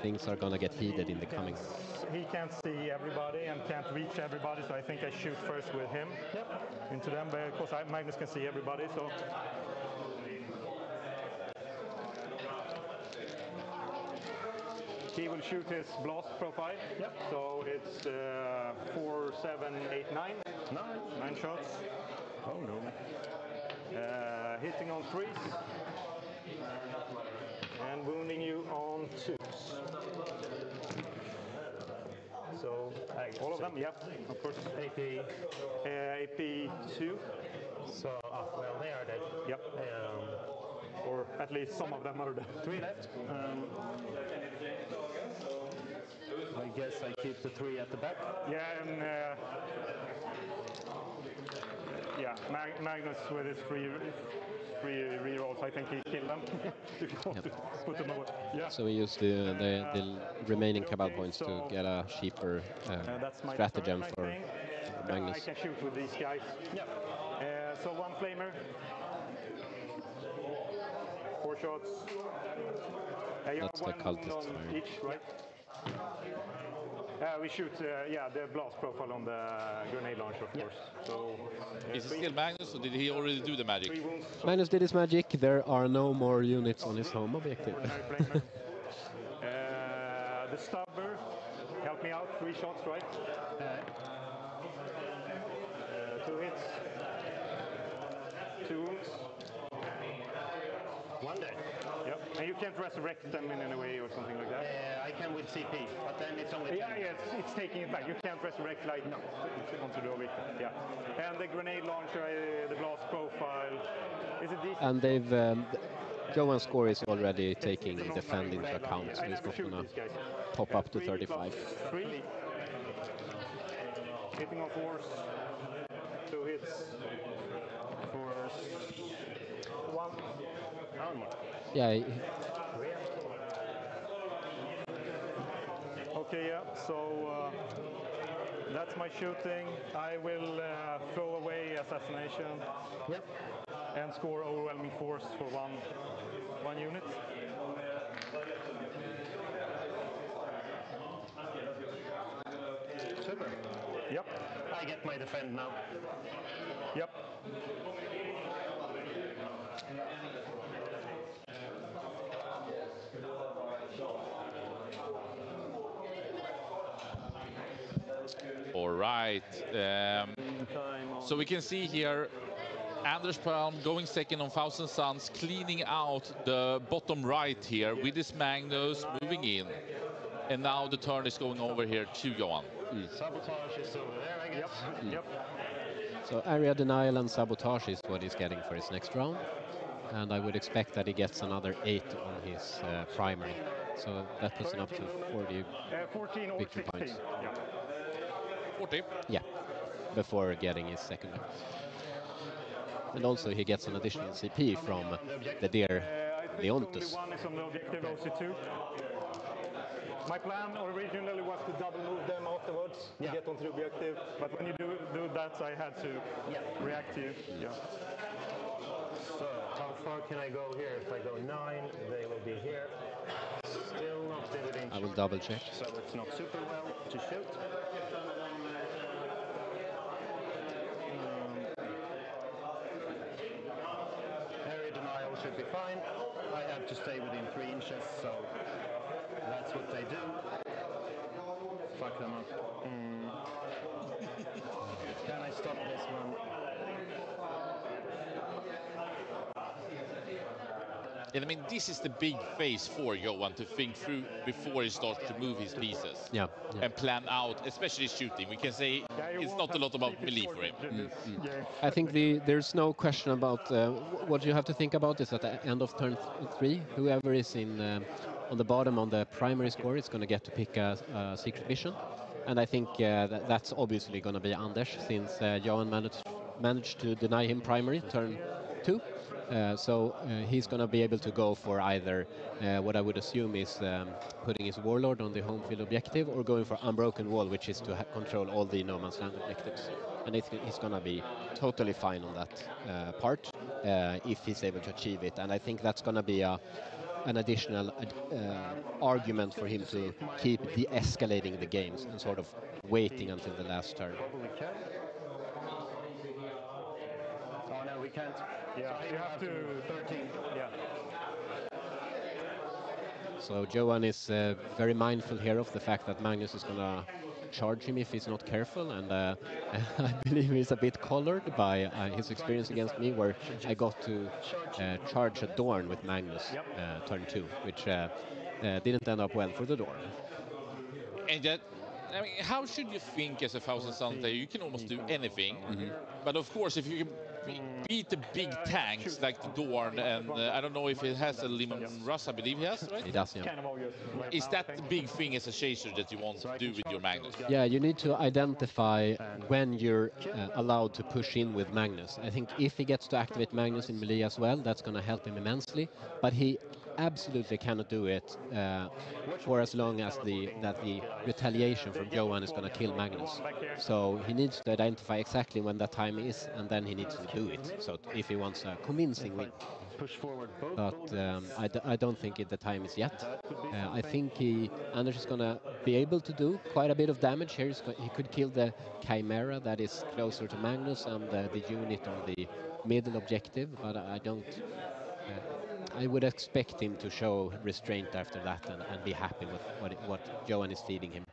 things are going to get heated in the coming round. He can't see everybody and can't reach everybody, so I think I shoot first with him into them, because Magnus can see everybody. So he will shoot his blast profile. So it's 4, 7, 8, 9. 9 shots. Oh no. Hitting on 3s and wounding you on 2s. So all of them, of course. AP 2. So, well, they are dead. Yep. Or at least some of them are dead. 3 left. I guess I keep the 3 at the back. Yeah, and Magnus with his free rerolls, I think he killed them. Put them away. Yeah. So we used the remaining Cabal points to get a cheaper stratagem for Magnus. I can shoot with these guys. So 1 flamer. 4 shots. That's the cultist fire. Each, right? We shoot, the blast profile on the grenade launcher, of course. So, is it still Magnus, or did he already do the magic? Magnus did his magic. There are no more units on his home objective. The stubber, help me out. 3 shots, right? 2 hits. 2 wounds. 1 dead. Yep. And you can't resurrect them in any way or something like that? I can with CP, but then it's only 10. It's taking it back. You can't resurrect like onto the objective. Yeah. And the grenade launcher, the blast profile, is it decent? And they've Johan's score is already taking defend into account, so he's not gonna pop up to 35. 3. Hitting on 4s. 2 hits. 4s. 1. Yeah. Okay, so that's my shooting. I will throw away assassination. And score overwhelming force for one unit. Super. Yep. I get my defend now. Yep. right. So we can see here Anders Palm going second on Thousand Suns, cleaning out the bottom right here with his Magnus moving in. And now the turn is going over here to Johan. Sabotage is over there, I guess. Yep. So area denial and sabotage is what he's getting for his next round. And I would expect that he gets another 8 on his primary. So that puts him up to 40 14 or victory 16. points. Yeah. 40. Yeah, before getting his secondary. And also he gets an additional CP from the dear I think Leontus. only one is on the objective, OC2. My plan originally was to double move them afterwards to get onto the objective, but when you do that, I had to react to you. Yeah. So, how far can I go here? If I go 9, they will be here. Still not within I will shot. double check. So it's not super well to shoot. Area denial should be fine. I have to stay within 3 inches, so that's what they do. Fuck them up. Can I stop this one? And I mean, this is the big phase for Johan to think through before he starts to move his pieces. Yeah. And plan out, especially shooting. We can say it's not a lot about melee for him. I think there's no question about what you have to think about is at the end of turn 3, whoever is in on the bottom on the primary score is going to get to pick a secret mission. And I think that's obviously going to be Anders, since Johan managed to deny him primary turn 2. So he's going to be able to go for either what I would assume is putting his Warlord on the home field objective or going for Unbroken Wall, which is to control all the No Man's Land objectives. And he's going to be totally fine on that part if he's able to achieve it. And I think that's going to be an additional argument for him to keep de-escalating the games and sort of waiting until the last turn. Probably can. Oh no, we can't. Yeah, So you have to 13. Yeah. So Johan is very mindful here of the fact that Magnus is going to charge him if he's not careful, and I believe he's a bit colored by his experience against me, where I got to charge a Dorn with Magnus turn 2, which didn't end up well for the Dorn. And that, I mean, how should you think as a Thousand Sun player? You can almost do anything. But of course, if you can beat the big tanks like the Dorn, and I don't know if it has a Limon Russ, I believe he has, right? He does, yeah. Kind of obvious. Is that the big thing as a chaser that you want to do with your Magnus? Yeah, you need to identify when you're allowed to push in with Magnus. I think if he gets to activate Magnus in melee as well, that's going to help him immensely. But he absolutely cannot do it for as long as the retaliation from Johan is going to kill Magnus. So he needs to identify exactly when that time is, and then he needs to do it. So if he wants a convincing win. Push forward both. But I don't think the time is yet. I think Anders is going to be able to do quite a bit of damage here. He could kill the Chimera that is closer to Magnus and the unit on the middle objective, but I don't. I would expect him to show restraint after that and be happy with what Johan is feeding him,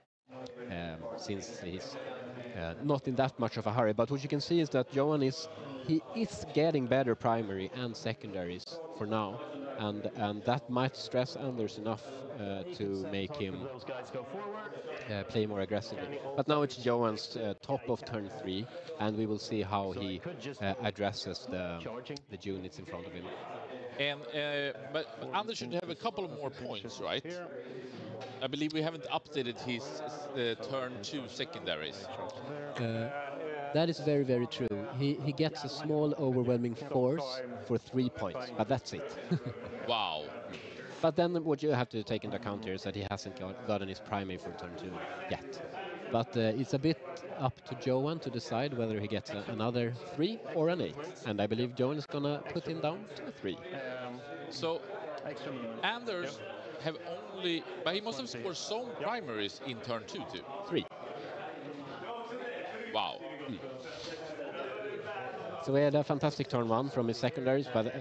since he's not in that much of a hurry. But what you can see is that Johan is getting better primary and secondaries for now, and that might stress Anders enough to make him play more aggressively. But now it's Johan's top of turn 3, and we will see how he addresses the units in front of him. And but Anders should have a couple of more points, right? I believe we haven't updated his turn 2 secondaries. That is very, very true. He gets a small overwhelming force for 3 points, but that's it. Wow. But then what you have to take into account here is that he hasn't gotten his primary for turn 2 yet. But it's a bit up to Johan to decide whether he gets another 3 or an 8. And I believe Johan is going to put him down to a 3. So Anders have only, but he must have scored some primaries in turn 2 too. 3. Wow. So we had a fantastic turn one from his secondaries, but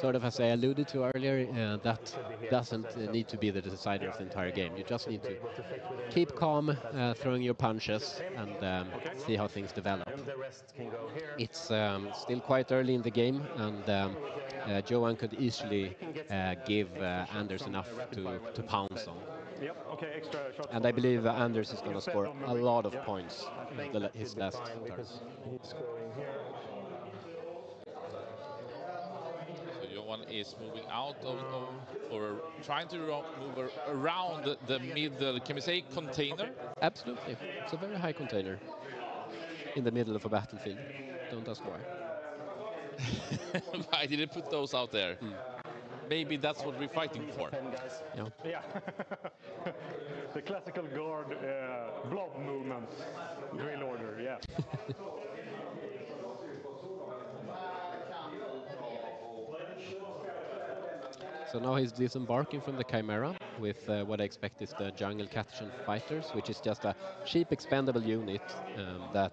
sort of as I alluded to earlier, that doesn't need to be the decider of the entire game. You just need to keep calm, throwing your punches, and see how things develop. It's still quite early in the game, and Johan could easily give Anders enough to pounce on. And I believe Anders is going to score a lot of points his last turn. So Johan is moving out of or trying to move around the middle, can we say container? Absolutely. It's a very high container in the middle of a battlefield. Don't ask why. I didn't put those out there. Maybe that's what we're fighting for. Yeah. The classical guard blob movement, drill order, yeah. So now he's disembarking from the Chimera with what I expect is the Jungle Catchen Fighters, which is just a cheap expendable unit that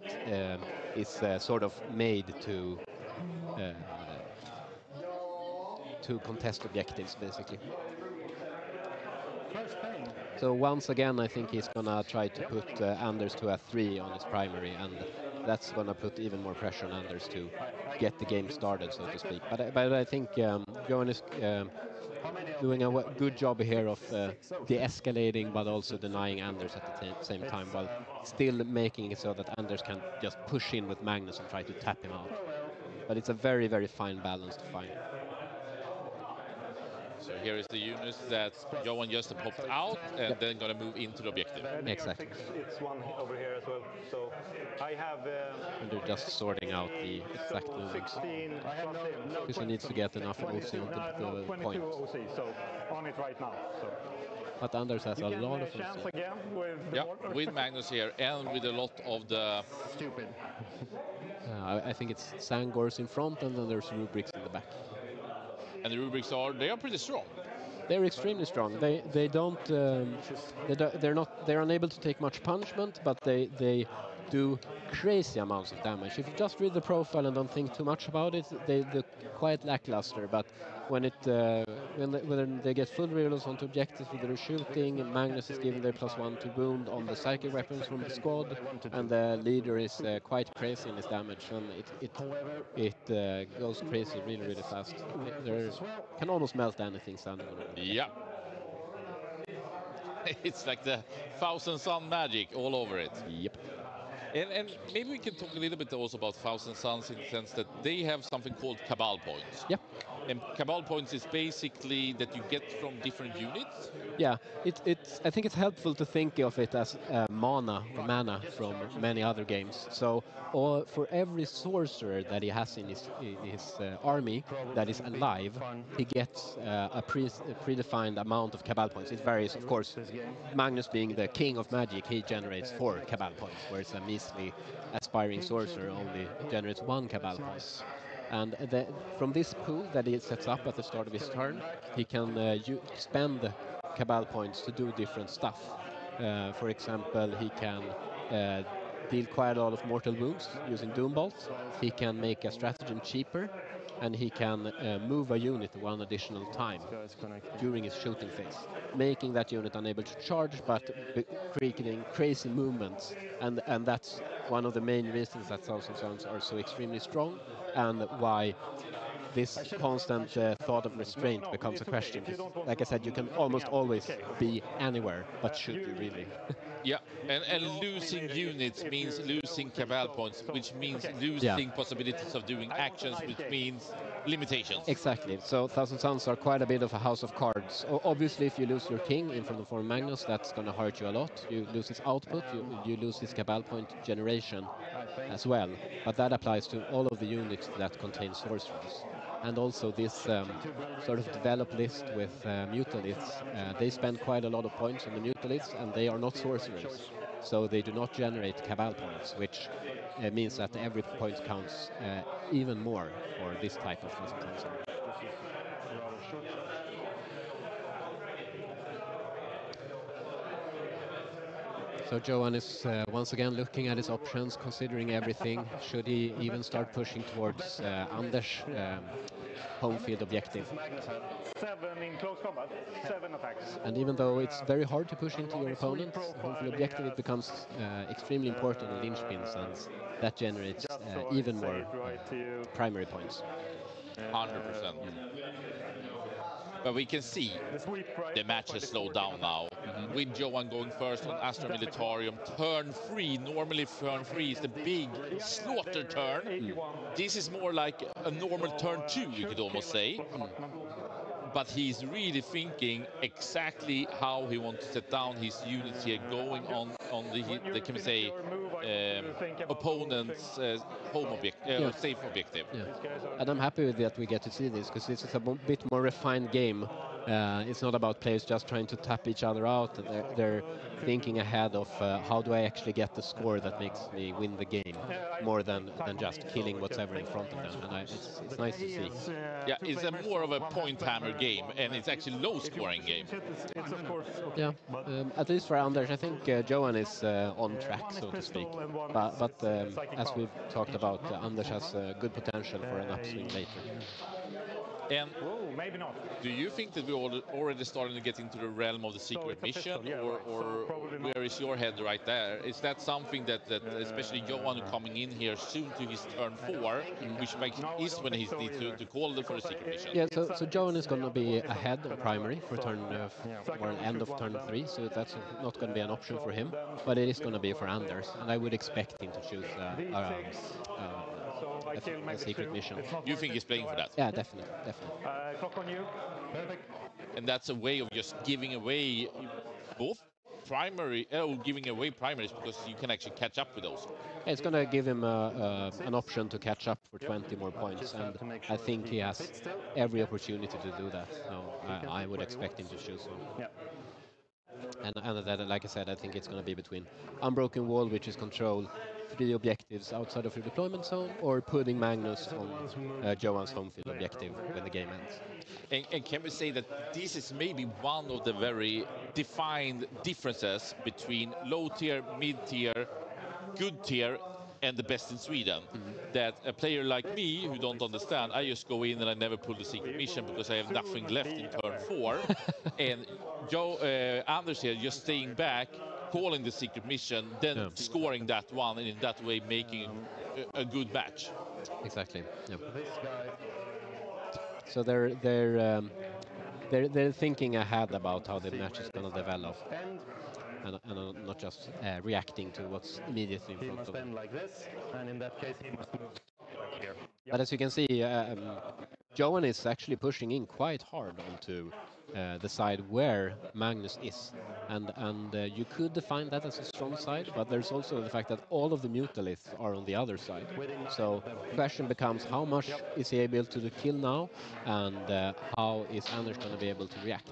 is sort of made to contest objectives, basically. So once again, I think he's gonna try to put Anders to a 3 on his primary, and that's gonna put even more pressure on Anders to get the game started, so to speak. But I think Johan is doing a good job here of de-escalating, but also denying Anders at the same time, while still making it so that Anders can just push in with Magnus and try to tap him out. But it's a very, very fine balance to find. So here is the unit that Johan just popped out and then going to move into the objective. Exactly. It's one over here as well. So I have. And they're just sorting out the exact movements. Because he needs to get enough OC on the point. OC, so on it right now. So. But Anders has a lot of OC. Again with with Magnus here and with a lot of the... Stupid. I think it's Sangors in front, and then there's Rubrics in the back. And the Rubrics they are pretty strong. They're extremely strong. They don't they're unable to take much punishment, but they do crazy amounts of damage. If you just read the profile and don't think too much about it, they look quite lackluster. But when they get full reloads onto objectives with their shooting, Magnus is giving their +1 to wound on the psychic weapons from the squad, and the leader is quite crazy in his damage, and it goes crazy really fast. They can almost melt anything standing on it. Yeah. It's like the Thousand Sun magic all over it. Yep. And maybe we can talk a little bit also about Thousand Suns in the sense that they have something called Cabal points. Yep. And Cabal points is basically that you get from different units. Yeah, I think it's helpful to think of it as mana from many other games. So for every sorcerer that he has in his army that is alive, he gets a predefined amount of Cabal points. It varies, of course. Magnus being the king of magic, he generates 4 Cabal points, whereas a measly aspiring sorcerer only generates 1 Cabal point. And from this pool that he sets up at the start of his turn, he can spend Cabal points to do different stuff. For example, he can deal quite a lot of mortal wounds using Doom Bolts. He can make a stratagem cheaper, and he can move a unit 1 additional time during his shooting phase, making that unit unable to charge, but creating crazy movements. And that's one of the main reasons that Thousand Suns are so extremely strong, and why this constant thought of restraint becomes a question. Like I said, you can almost always be anywhere, but should you really? Yeah, and losing units means losing Cabal points, which means losing possibilities of doing actions, which means limitations. Exactly. So Thousand Suns are quite a bit of a house of cards. Obviously, if you lose your king in front of form Magnus, that's going to hurt you a lot. You lose his output, you lose his Cabal point generation as well. But that applies to all of the units that contain sorcerers. And also this sort of developed list with Mutaliths, they spend quite a lot of points on the Mutaliths, and they are not sorcerers. So they do not generate Cabal points, which means that every point counts even more for this type of Thousand Suns. So Johan is once again looking at his options, considering everything. Should he even start pushing towards Anders' home field objective? 7 in close combat, 7 attacks. And even though it's very hard to push into your opponent's home field objective, it becomes extremely important in linchpins, and that generates even more primary points. 100%. But we can see the match has slowed down now. With Johan going first on Astra Militarium. Turn 3, normally turn 3 is the big slaughter turn. This is more like a normal turn 2, we could almost say. But he's really thinking exactly how he wants to set down his units here, going on the can we say, opponent's home objective, safe objective. Yeah. And I'm happy with that we get to see this, because this is a bit more refined game. It's not about players just trying to tap each other out. They're thinking ahead of how do I actually get the score that makes me win the game, more than just killing whatever in front of them. And it's nice to see. Yeah, it's a more of a point hammer game, and it's actually low scoring game. Yeah, at least for Anders, I think Johan is on track, so to speak. But as we've talked about, Anders has good potential for an upswing later. And maybe not. Do you think that we're already starting to get into the realm of the secret mission, or where is your head right there? Is that something that especially Johan coming in here soon to his turn 4, which makes is when he needs to call for a secret mission? Yeah, so Johan is going to be ahead on primary for turn or end of turn 3, so that's not going to be an option for him, but it is going to be for Anders, and I would expect him to choose a secret mission. You think he's playing for that? Yeah, definitely. Clock on you. Perfect. And that's a way of just giving away both giving away primaries, because you can actually catch up with those. It's going to give him an option to catch up for 20 more points, and I think he has every opportunity to do that. So I would expect him to choose one. Yeah. And that, like I said, I think it's going to be between Unbroken Wall, which is control 3 objectives outside of your deployment zone, or putting Magnus on Johan's home field objective when the game ends. And can we say that this is maybe one of the very defined differences between low tier, mid tier, good tier, and the best in Sweden? That a player like me, who don't understand, I just go in and I never pull the secret mission because I have nothing left in turn 4. And Anders here just staying back, calling the secret mission, then scoring that one, and in that way making a good match. Exactly. Yeah. So they're thinking ahead about how the match is going to develop, and not just reacting to what's immediately in front of them. Like this, and in that case, he must move here. But as you can see, Johan is actually pushing in quite hard onto the side where Magnus is, and you could define that as a strong side, but there's also the fact that all of the Mutaliths are on the other side. So the question becomes, how much is he able to kill now, and how is Anders going to be able to react?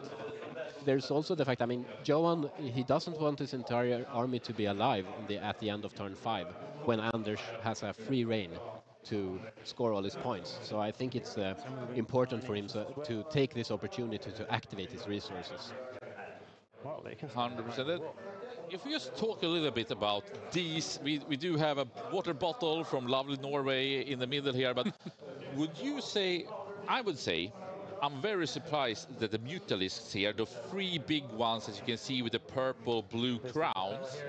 There's also the fact, I mean, Johan, he doesn't want his entire army to be alive at the end of turn 5, when Anders has a free reign to score all his points. So I think it's important for him to take this opportunity to activate his resources. 100%. If we just talk a little bit about these, we do have a water bottle from lovely Norway in the middle here, but would you say, I would say, I'm very surprised that the Mutalisks here, the 3 big ones as you can see with the purple blue crowns,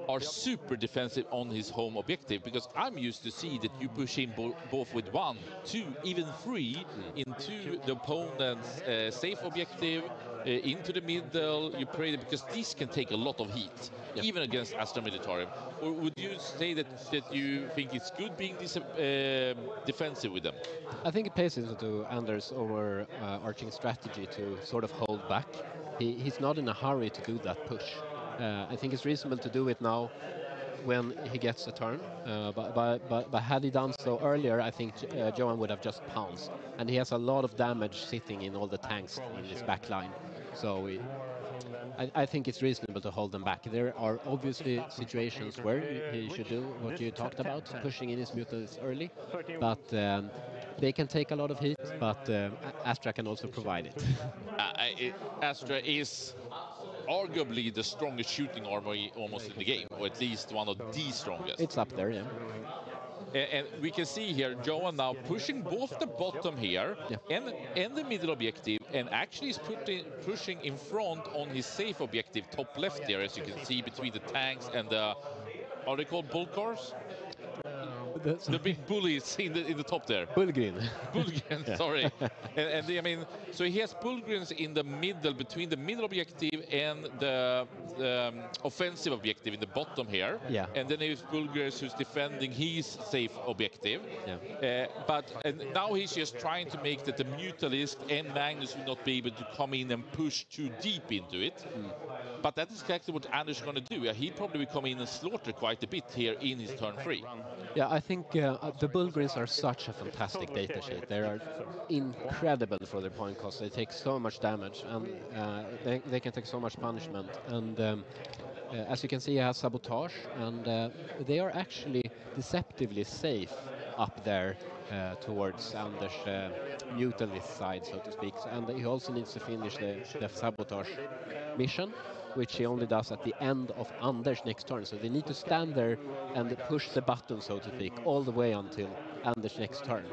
are super defensive on his home objective, because I'm used to see that you push in both with 1, 2, even 3 into the opponent's safe objective, into the middle, you pray, because these can take a lot of heat, even against Astra Militarium. Or would you say that you think it's good being defensive with them? I think it plays into Anders' overarching strategy to sort of hold back. He's not in a hurry to do that push. I think it's reasonable to do it now when he gets a turn, but had he done so earlier, I think Johan would have just pounced, and he has a lot of damage sitting in all the tanks in his back line. So I think it's reasonable to hold them back. There are obviously situations where he should do what you talked about, pushing in his mutants early, but they can take a lot of heat, but Astra can also provide it. Astra is arguably the strongest shooting army almost in the game, or at least one of the strongest. It's up there, yeah. And we can see here Johan now pushing both the bottom here and the middle objective, and actually is pushing in front on his safe objective top left here, as you can see, between the tanks and the, are they called bull cars? The big bullies in the top there. Bullgrin. Bullgren, sorry. And I mean, so he has Bullgrens in the middle, between the middle objective and the offensive objective in the bottom here. Yeah. And then there's Bullgrens who's defending his safe objective. Yeah. And now he's just trying to make that the Mutalist and Magnus will not be able to come in and push too deep into it. But that is exactly what Anders is going to do. He probably will come in and slaughter quite a bit here in his turn 3. Yeah, I think the Bullgrins are such a fantastic data sheet. They are incredible for their point cost. They take so much damage, and they can take so much punishment. And as you can see, he has Sabotage, and they are actually deceptively safe up there towards Anders' Mutalist side, so to speak. And he also needs to finish the Sabotage mission, which he only does at the end of Anders' next turn. So they need to stand there and push the button, so to speak, all the way until Anders' next turn.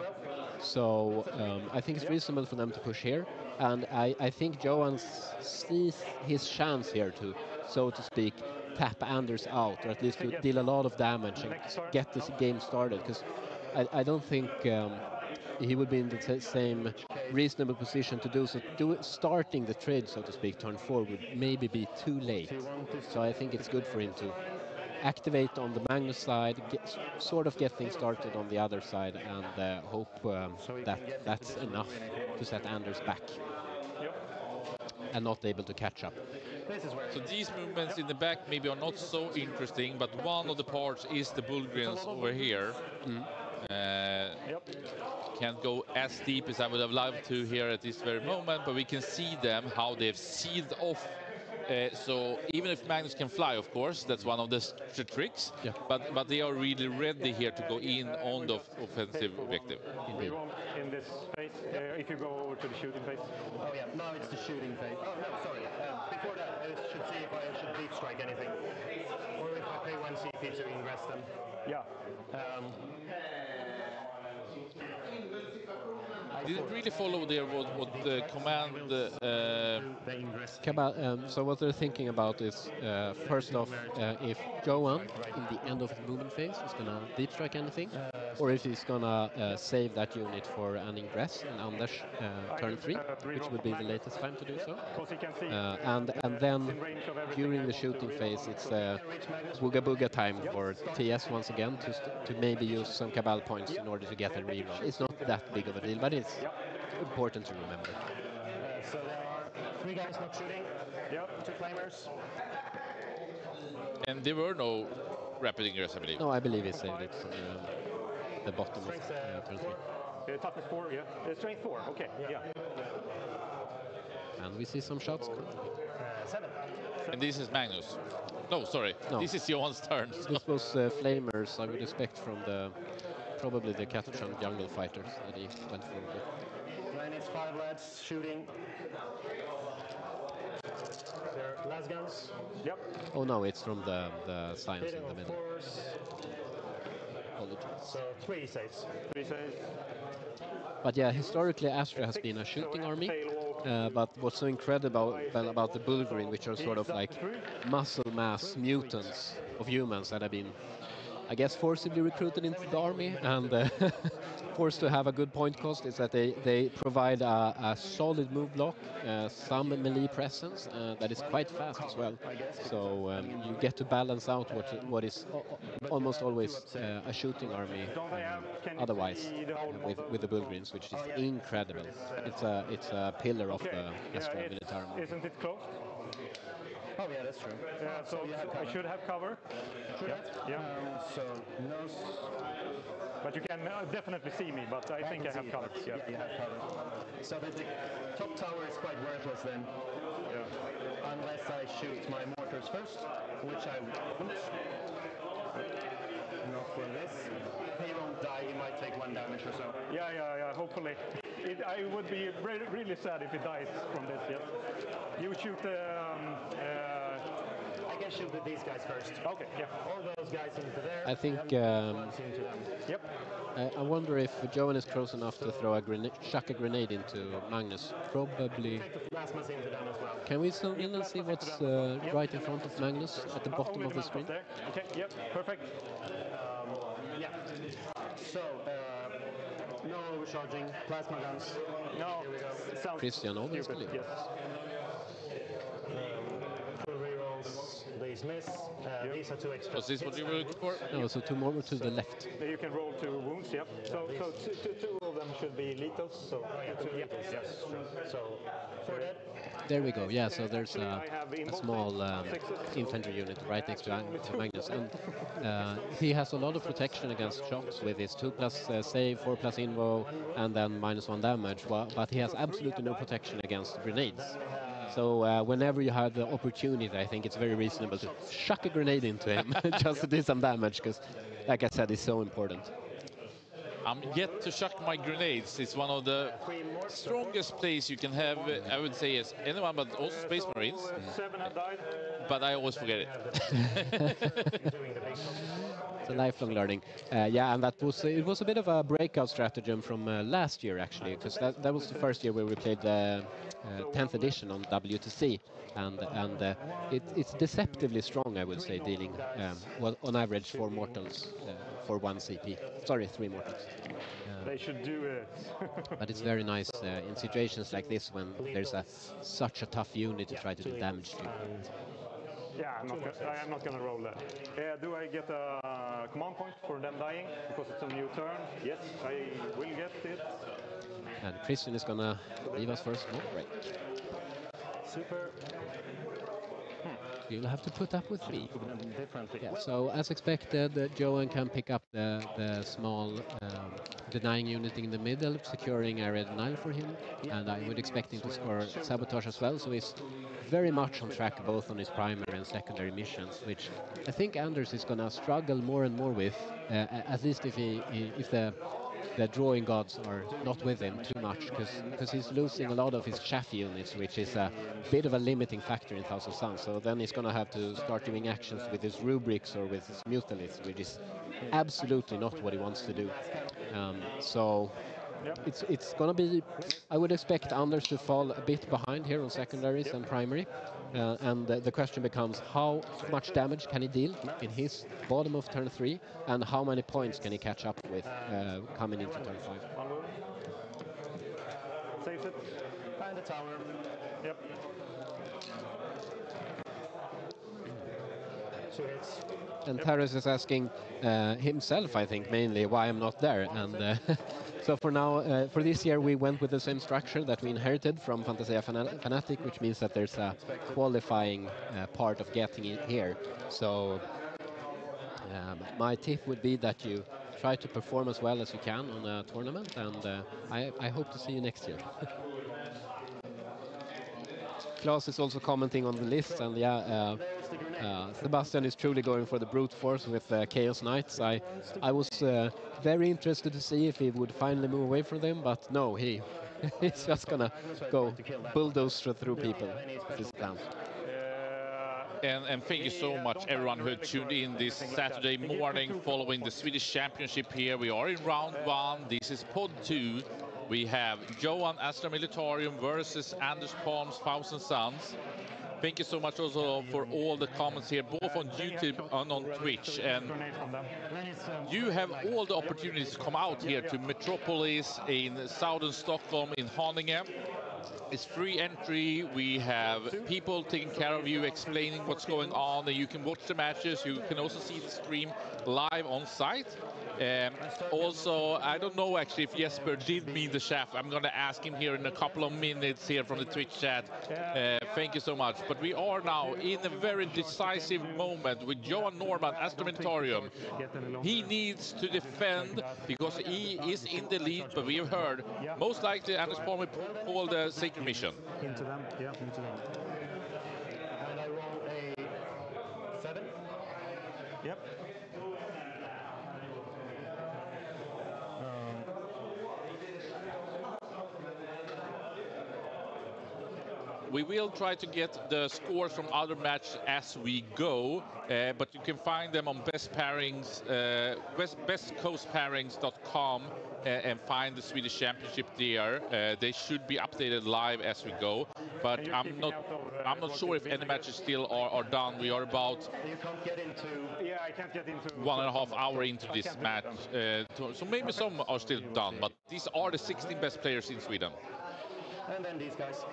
So I think it's reasonable for them to push here. And I think Johan sees his chance here to, so to speak, tap Anders out, or at least to deal a lot of damage and get this game started. Because I don't think he would be in the same reasonable position to do so. Starting the trade, so to speak, turn 4 would maybe be too late. So I think it's good for him to activate on the Magnus side, sort of get things started on the other side, and hope that's enough to set Anders back and not able to catch up. So these movements in the back maybe are not so interesting, but one of the parts is the Bullgrens over here. Can't go as deep as I would have loved to here at this very moment, but we can see them, how they've sealed off. So even if Magnus can fly, of course, that's one of the tricks, but they are really ready here to go in on the offensive objective. We won't in this phase, if you go over to the shooting phase. Oh yeah, now it's the shooting phase. Oh no, sorry. Before that, I should see if I should deep strike anything, or if I pay 1 CP to ingress them. Yeah. Didn't really follow there what the command. So what they're thinking about is, first off, if Johan, in the end of his movement phase, is going to deep strike anything, or if he's going to save that unit for an ingress in Anders' turn 3, which would be the latest time to do so. And then during the shooting phase, it's Booga Booga time for TS once again to maybe use some Cabal points in order to get a reroll. It's not that big of a deal, but it's important to remember. So there are 3 guys not shooting. 2 flamers. And there were no rapid ingress, I believe. No, I believe he saved it from the bottom of turn 3. Toughness 4, yeah. Strength 4, okay, yeah. And we see some shots. 7. And this is Magnus. No, sorry. No. This is Johan's turn. So. This was Flamers, I would expect, from probably the Catachan jungle fighters that he went for. Mine is 5 lads shooting. They're lasguns. Yep. Oh no, it's from the science in the middle. Apologies. So 3 saves. 3 saves. But yeah, historically Astra has been a shooting army. But what's so incredible about the Bullgrin, which are sort of like muscle mass mutants of humans that have been, I guess, forcibly recruited into the army and forced to have a good point cost, is that they provide a solid move block, some melee presence that is quite fast as well. So you get to balance out what is almost always a shooting army otherwise with the Bullgrins, which is incredible. It's a pillar of the Astra military. Isn't it closed? Oh yeah, that's true. So I should have cover. Yeah. So no. But you can definitely see me, but I think I have cover. Yeah, you have cover. So the top tower is quite worthless then. Yeah. Unless I shoot my mortars first, which I won't. Not for this. He won't die, he might take 1 damage or so. Yeah, hopefully. I would be really sad if he dies from this, yes. You shoot shoot with these guys first. Okay, yeah. All those guys into there. I think Into them. Yep. I wonder if Johan is close enough to throw a grenade, chuck a grenade into Magnus. Probably. Take the plasmas into them as well. Can we zoom in and see what's right in front of Magnus at the bottom of the screen? There. Okay, yep, perfect. Yeah. So, no overcharging, plasma guns. No, Here we go. sounds Christian obviously. Yes. Full rerolls, these miss. These are two extra. Was this what you were looking for? No, so two more to the left. You can roll 2 wounds, yep. So two of them should be lethals. So two lethals, yes. So, 4 dead. There we go. Yeah, so there's a small infantry unit right next to Magnus, and he has a lot of protection against shots with his 2+ save, 4+ invo, and then -1 damage. But he has absolutely no protection against grenades. So whenever you have the opportunity, I think it's very reasonable to chuck a grenade into him just to do some damage, because, like I said, it's so important. I'm yet to chuck my grenades. It's one of the strongest plays you can have, I would say, as anyone, but also Space Marines. 7 have died. But I always forget it. It's a lifelong learning. Yeah, and it was a bit of a breakout stratagem from last year, actually, because that was the first year where we played the 10th edition on WTC, and it's deceptively strong, I would say, dealing well, on average 4 mortals for 1 CP. Sorry, 3 mortals. They should do it. But it's very nice in situations like this when there's such a tough unit to try to do damage to. Yeah, I am not going to roll that. Do I get a command point for them dying? Because it's a new turn. Yes, I will get it. And Christian is going to leave us for a small break. Super. You'll have to put up with me. Yeah, so as expected, Johan can pick up the small denying unit in the middle, securing area denial for him, and I would expect him to score sabotage as well, so he's very much on track both on his primary and secondary missions, which I think Anders is going to struggle more and more with, at least if the drawing gods are not with him too much, because he's losing a lot of his chaff units, which is a bit of a limiting factor in Thousand Suns. So then he's going to have to start doing actions with his rubrics or with his mutaliths, which is absolutely not what he wants to do. So it's going to be, I would expect Anders to fall a bit behind here on secondaries and primary. And the question becomes, how much damage can he deal in his bottom of turn 3, and how many points can he catch up with coming into turn 5? Saves it. And the tower. Yep. 2 hits. And Taras is asking himself, I think, mainly why I'm not there. And so for now, for this year, we went with the same structure that we inherited from Fantasia Fanatic, which means that there's a qualifying part of getting it here. So my tip would be that you try to perform as well as you can on a tournament, and I hope to see you next year. Klaus is also commenting on the list, and yeah, Sebastian is truly going for the brute force with Chaos Knights. I was very interested to see if he would finally move away from them, but no, he's just gonna go bulldoze through people. This is plans. And thank you so much, everyone who tuned in this Saturday morning following the Swedish Championship here. We are in round 1. This is pod 2. We have Johan Astra Militarium versus Anders Palm's Thousand Suns. Thank you so much also for all the comments here, both on YouTube and on Twitch. And you have all the opportunities to come out here to Metropolis in southern Stockholm, in Haninge. It's free entry. We have people taking care of you, explaining what's going on, and you can watch the matches. You can also see the stream live on site. Also, I don't know actually if Jesper did mean the chef. I'm going to ask him here in a couple of minutes here from the Twitch chat. Thank you so much. But we are now in a very decisive moment with Johan Norman, Astra Militarium. He needs to defend because he is in the lead, but we have heard most likely Anders Palm will call the Sacred Mission. Into them, yeah, into them. And I roll a 7. Yep. We will try to get the scores from other matches as we go, but you can find them on best pairings, bestcoastpairings.com, and find the Swedish Championship there. They should be updated live as we go, but I'm not sure if any matches still are done. We are about You can't get into. Yeah, I can't get into. 1.5 hours into this match, so maybe some are still done, but these are the 16 best players in Sweden. And then these guys.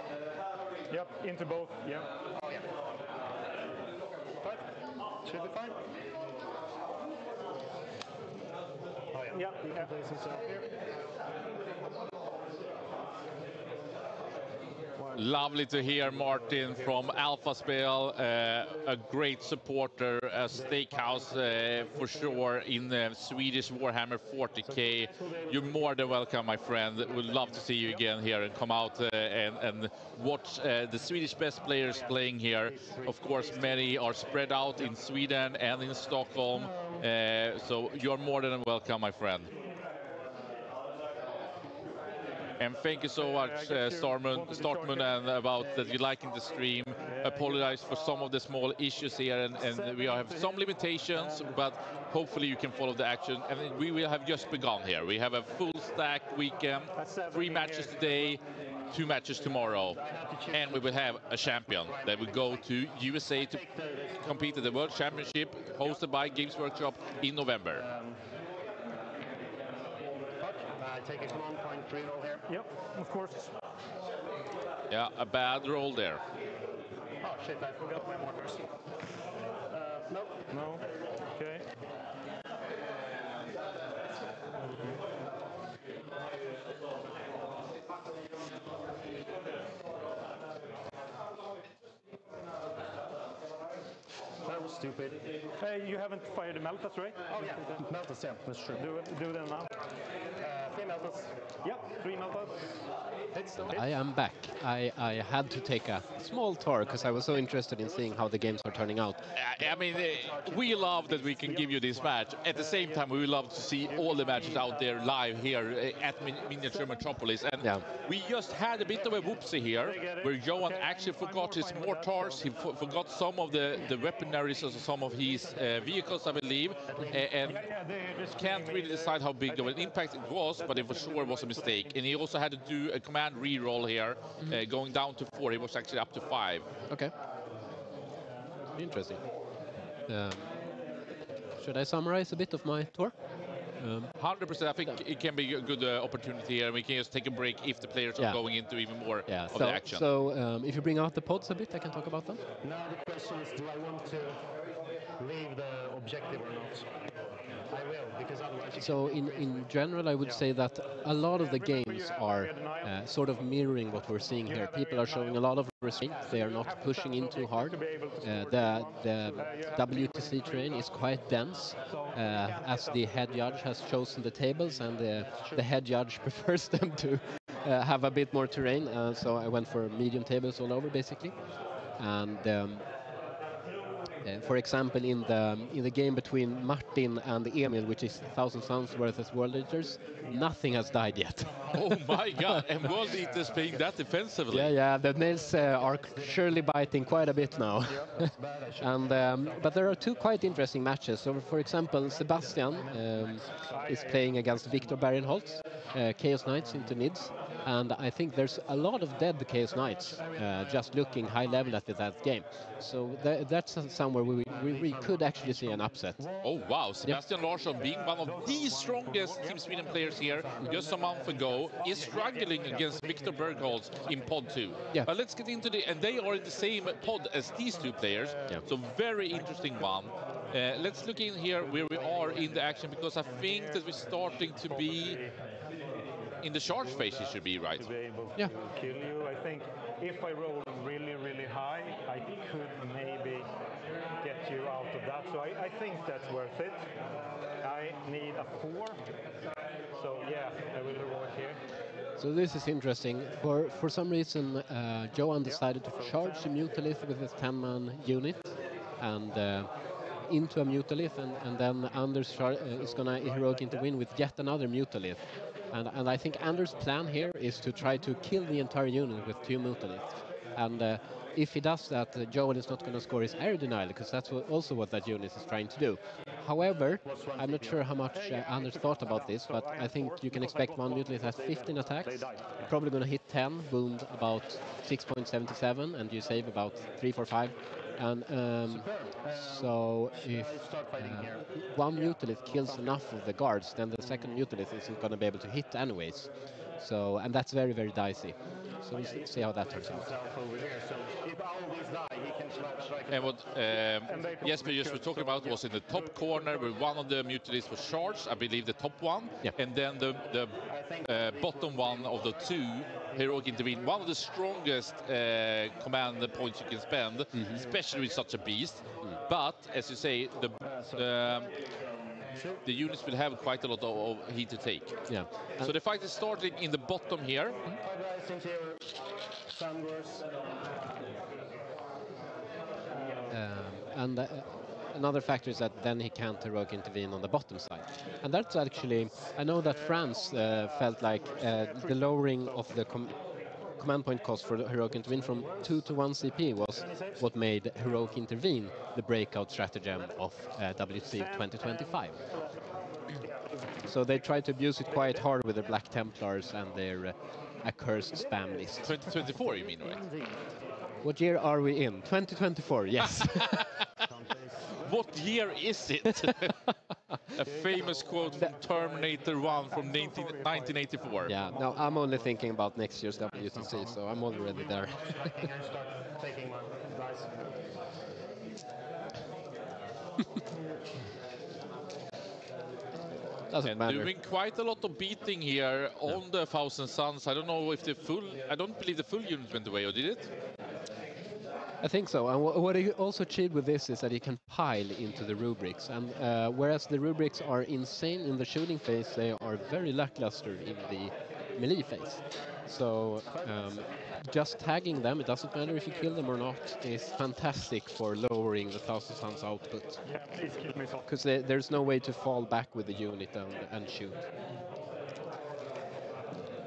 Yep, into both. Yeah. Oh yeah. Fine. Should be fine. Oh yeah. Yeah. You can place yourself here. Lovely to hear Martin from Alpha Spel, a great supporter, a steakhouse for sure in Swedish Warhammer 40k. You're more than welcome, my friend. We'd love to see you again here and come out and watch the Swedish best players playing here. Of course, many are spread out in Sweden and in Stockholm, so you're more than welcome, my friend. And thank you so much, Startman, and about that you're liking the stream. Apologize for some of the small issues here, and we have some limitations, but hopefully you can follow the action. And we will have just begun here. We have a full stack weekend, 3 matches today, 2 matches tomorrow, and we will have a champion that will go to USA to compete at the World Championship hosted by Games Workshop in November. I take a command point 3 roll here. Yep, of course. Yeah, a bad roll there. Oh shit, I forgot my markers. No. No. Okay. That was stupid. Hey, you haven't fired the Meltas, right? Oh yeah, Meltas, yeah, that's true. Do them now. 3 Meltas. Yep, 3 Meltas. I am back. I had to take a small tour because I was so interested in seeing how the games are turning out. I mean, we love that we can give you this match. At the same time, we would love to see all the matches out there live here at Miniature Metropolis. And we just had a bit of a whoopsie here, where Johan actually forgot his mortars. He forgot some of the weaponaries of some of his vehicles, I believe, and can't really decide how big of an impact it was, but it for sure was a mistake. And he also had to do a command re-roll here, going down to 4. He was actually up to 5. Okay. Interesting. Should I summarize a bit of my tour? 100%. I think it can be a good opportunity here. We can just take a break if the players are going into even more of the action. So if you bring out the pods a bit, I can talk about them. Now the question is, do I want to leave the objective or not? I will, because otherwise... So in general, I would say that a lot of the games are sort of mirroring what we're seeing here. People are showing a lot of restraint. They are not pushing in too hard. The WTC terrain is quite dense, as the head judge has chosen the tables, and the head judge prefers them to have a bit more terrain. So I went for medium tables all over, basically. And for example, in the game between Martin and Emil, which is 1,000 Suns worth as World Eaters, nothing has died yet. Oh my god, and World Eaters playing that defensively. Yeah, the nails are surely biting quite a bit now. And but there are 2 quite interesting matches. So, for example, Sebastian is playing against Victor Bergenholtz, Chaos Knights into Nids. And I think there's a lot of dead Chaos Knights just looking high level at that game. So that's somewhere we could actually see an upset. Oh wow, Sebastian Larsson, being one of the strongest Team Sweden players here just a month ago, is struggling against Victor Bergholz in pod 2. Yeah. But let's get into and they are in the same pod as these 2 players. So very interesting one. Let's look in here where we are in the action, because I think that we're starting to be in the charge phase. It should be right. To be able to kill you. I think if I roll really, really high, I could maybe get you out of that. So I think that's worth it. I need a 4. So yeah, I will reward here. So this is interesting. For some reason, Johan decided to charge a Mutalith with his 10-man unit and into a Mutalith, and then Anders is going to heroic intervene with yet another Mutalith. And I think Anders' plan here is to try to kill the entire unit with 2 Mutaliths. And if he does that, Joel is not going to score his air denial, because that's also what that unit is trying to do. However, I'm not sure how much Anders thought about this, but I think you can expect one unit that has 15 attacks. You're probably going to hit 10, wound about 6.77, and you save about 3, 4, 5. And so if one Mutilith kills enough of the guards, then the second Mutilith isn't going to be able to hit anyways. So, and that's very, very dicey. So we'll see how that turns out. And what Jesper just was talking about was in the top corner where one of the Mutiliths was charged, I believe the top one, and then the bottom one of the two, Heroic Intervene, one of the strongest command points you can spend, especially with such a beast. But, as you say, the units will have quite a lot of heat to take. Yeah. So the fight is starting in the bottom here. And another factor is that then he can't Heroic Intervene on the bottom side. And that's actually, I know that France felt like the lowering of the command point cost for the Heroic Intervene from 2 to 1 CP was what made Heroic Intervene the breakout stratagem of WTC 2025. So they tried to abuse it quite hard with their Black Templars and their accursed spam list. 2024, you mean, right? What year are we in? 2024, yes. What year is it? A famous quote from Terminator 1 from 1984. Yeah, no, I'm only thinking about next year's WTC, so I'm already there. Doesn't matter. Doing quite a lot of beating here on the Thousand Suns. I don't know if I don't believe the full unit went away, or did it? I think so. And what he also achieved with this is that he can pile into the rubrics. And whereas the rubrics are insane in the shooting phase, they are very lackluster in the melee phase. So just tagging them, it doesn't matter if you kill them or not, is fantastic for lowering the Thousand Suns output. Yeah, please kill me. Because there's no way to fall back with the unit and shoot.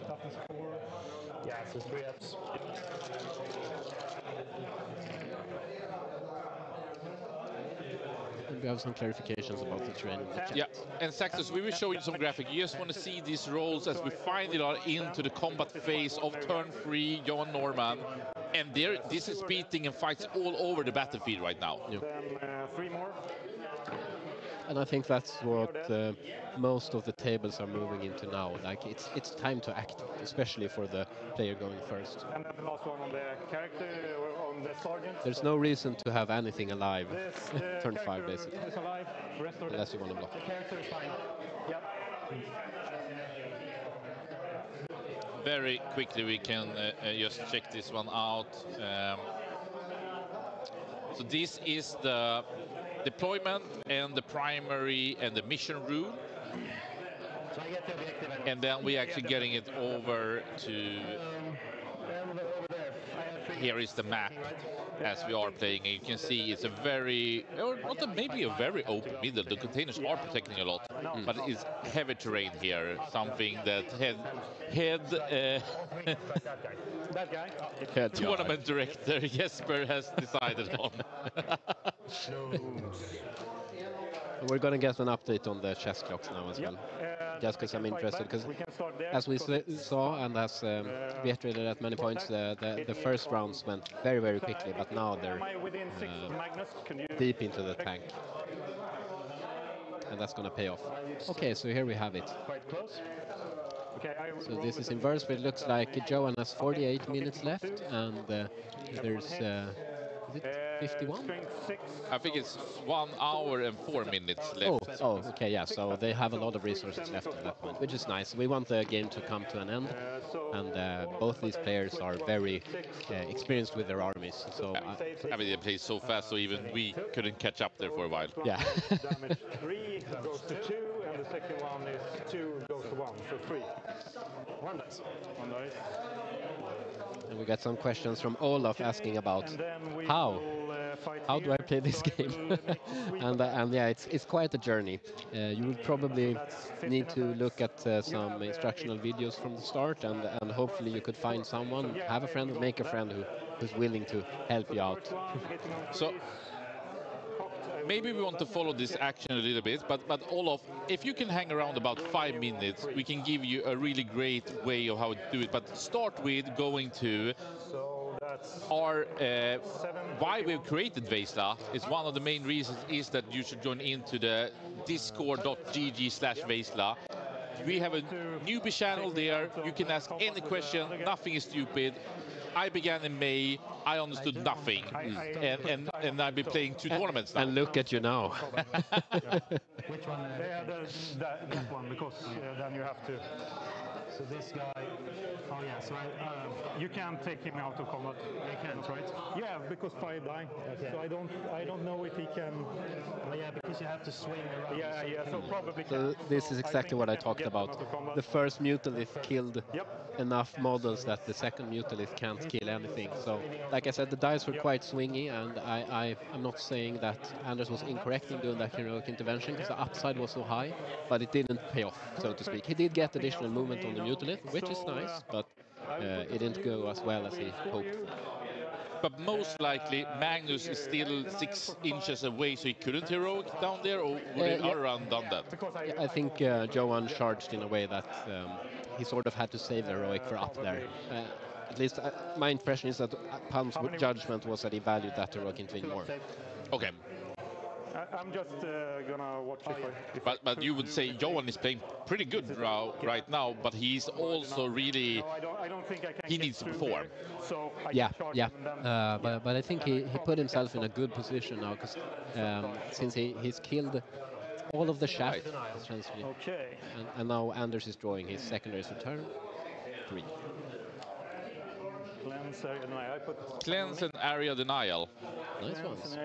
Toughness 4. Yeah, so 3 ups. And we have some clarifications about the terrain in the chat. Yeah, and Saxus, we will show you some graphic. You just want to see these rolls as we finally are into the combat phase of turn 3, Johan Norman. And this is beating and fights all over the battlefield right now. Yeah. Then 3 more. And I think that's what most of the tables are moving into now. Like it's time to act, especially for the player going first. And then the last one on the character, or on the sergeant. There's no reason to have anything alive. This Turn 5, basically. is alive. Unless you want to block. The character is fine. Yep. Very quickly we can just check this one out. So this is the deployment and the primary and the mission rule. And then we're actually getting it over to... Here is the map as we are playing. And you can see it's a very, or not a, maybe a very open middle. The containers are protecting a lot, but it's heavy terrain here. Something that head tournament director Jesper has decided on. We're going to get an update on the chess clocks now as well. Just because I'm interested, because as we saw and as reiterated at many points, the first rounds went very, very quickly, but now they're deep into the tank. And that's going to pay off. Okay, so here we have it. So this is inverse, but it looks like Johan has 48 minutes left, and there's... is it 51? I think it's 1 hour and 4 minutes left. Oh, okay, yeah. So they have a lot of resources left at that point, which is nice. We want the game to come to an end, and both these players are very experienced with their armies. So I mean, they play so fast, so even we couldn't catch up there for a while. Yeah. Damage 3 goes to 2, and the second one is 2 goes to 1, so 3. 1 dice. 1 dice. And we got some questions from Olaf asking about how do I play this game? and yeah, it's quite a journey. You will probably need to look at some instructional videos from the start, and hopefully you could find someone, have a friend, or make a friend who who's willing to help you out. So maybe we want to follow this action a little bit, but Olof, if you can hang around about 5 minutes, we can give you a really great way of how to do it. But start with going to our why we've created Veizla. Is one of the main reasons is that you should join into the discord.gg/Veizla. We have a newbie channel there. You can ask any question. Nothing is stupid. I began in May. I understood nothing, and I've been playing 2 tournaments now. And look at you now. Which one? That one, because then you have to. So this guy, oh yeah, so You can't take him out of combat. I can't, right? Yeah, because 5 die. Okay. So I don't know if he can. Well, yeah, because you have to swing around. Yeah. So probably. So this is exactly what I talked about. The first Mutalith killed enough models that the second Mutalith can't kill anything. So, like I said, the dice were quite swingy, and I'm not saying that Anders was incorrect in doing that heroic intervention, because the upside was so high, but it didn't pay off, so to speak. He did get additional movement on the Mutalith, which is nice, but it didn't go as well as he hoped for. But most likely, Magnus is still 6 inches away, so he couldn't heroic down there, or would it yeah. Aran done that? Yeah, I think Johan charged in a way that he sort of had to save the heroic for up there. At least my impression is that Palm's judgment was that he valued that heroic intervene more. Okay. I'm just gonna watch if But you would say Johan is playing pretty good right now, but he's also really. No, I don't think I can. He needs to perform. So Yeah. But I think he put himself in a good position now, because since he's killed all of the shaft, essentially. Okay. And now Anders is drawing his secondary return. 3. Cleanse and area denial. Nice ones.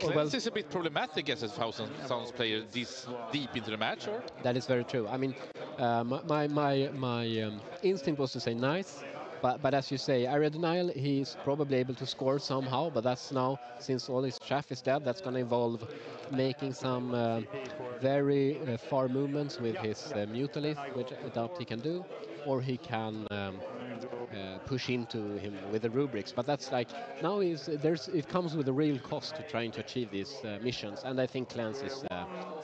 Cleanse is a bit problematic as a Thousand Sons player this deep into the match, or? That is very true. I mean, my instinct was to say nice, but as you say, area denial, he's probably able to score somehow, but that's now, since all his chaff is dead, that's going to involve making some very far movements with his Mutalith, which I doubt he can do, or he can push into him with the rubrics. But that's like, now it comes with a real cost to trying to achieve these missions, and I think Cleanse is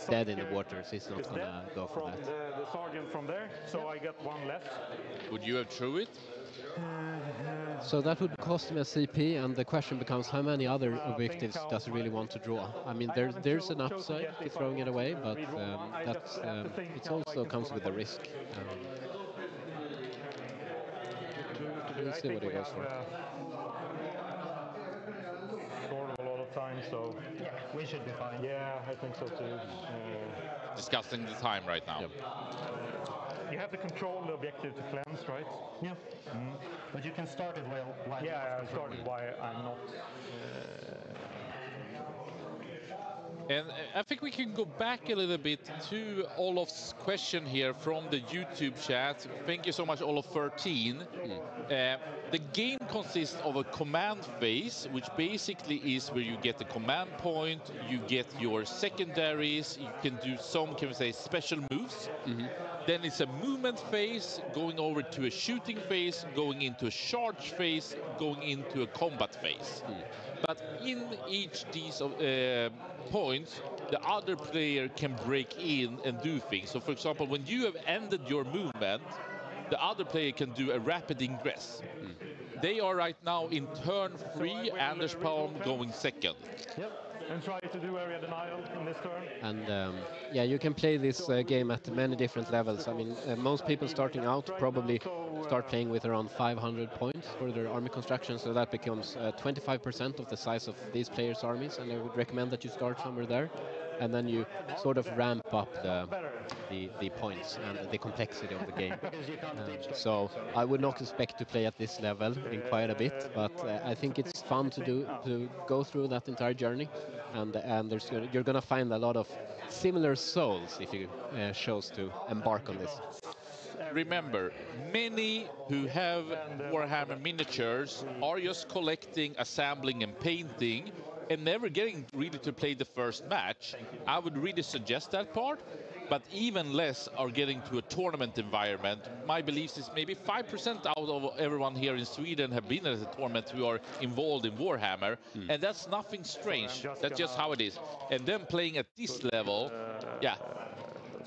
dead in the waters. He's not going to go for that. The sergeant from there, so I got 1 left. Would you have threw it? So that would cost him a CP, and the question becomes, how many other objectives does he really want to draw? I mean, there's an upside to throwing it away, but it also comes with a risk. We'll see what he goes for. Scored a lot of time, so Yeah, we should be fine. yeah, I think so too. Discussing the time right now. Yep. You have to control the objective to cleanse, right? Yeah. But you can start it while Yeah, I started why I'm not. And I think we can go back a little bit to Olof's question here from the YouTube chat. Thank you so much, Olof13. The game consists of a command phase, which basically is where you get the command point, you get your secondaries, you can do some, can we say, special moves. Then it's a movement phase, going over to a shooting phase, going into a charge phase, going into a combat phase. But in each these points, the other player can break in and do things. So, for example, when you have ended your movement, the other player can do a rapid ingress. They are right now in turn 3, Anders Palm going second. Yep, and try to do area denial in this turn. And yeah, you can play this game at many different levels. I mean, most people starting out probably start playing with around 500 points for their army construction, so that becomes 25% of the size of these players' armies, and I would recommend that you start somewhere there, and then you sort of ramp up the points and the complexity of the game. So I would not expect to play at this level in quite a bit, but I think it's fun to go through that entire journey, and you're gonna find a lot of similar souls if you chose to embark on this. Remember, many who have Warhammer miniatures are just collecting, assembling and painting. and never getting really to play the first match, I would really suggest that part. But even less are getting to a tournament environment. My belief is maybe 5% out of everyone here in Sweden have been at a tournament who are involved in Warhammer, and that's nothing strange. That's just how it is. And then playing at this level, yeah,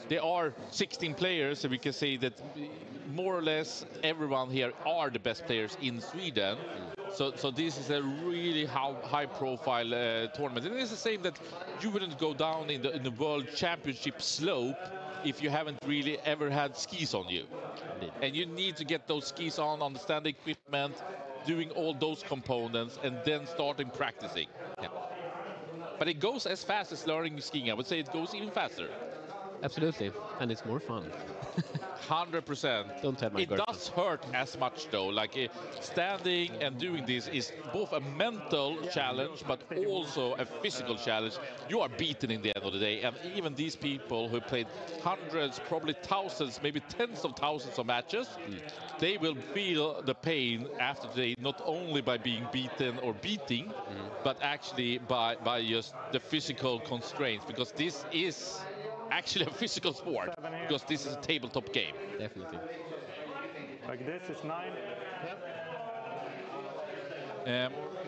there are 16 players, and we can say that more or less everyone here are the best players in Sweden. So this is a really high-profile tournament. And it's the same that you wouldn't go down in the World Championship slope if you haven't really ever had skis on you. And you need to get those skis on, understand the equipment, doing all those components, and then starting practicing. Yeah. But it goes as fast as learning skiing. I would say it goes even faster. Absolutely, and it's more fun. 100%. Don't tell my It girlfriend. does hurt as much though. Like standing and doing this is both a mental challenge, but also a physical challenge. You are beaten in the end of the day, and even these people who played hundreds, probably thousands, maybe tens of thousands of matches, they will feel the pain after today, not only by being beaten or beating, but actually by just the physical constraints, because this is actually a physical sport, because this is a tabletop game. Definitely. Like this is 9.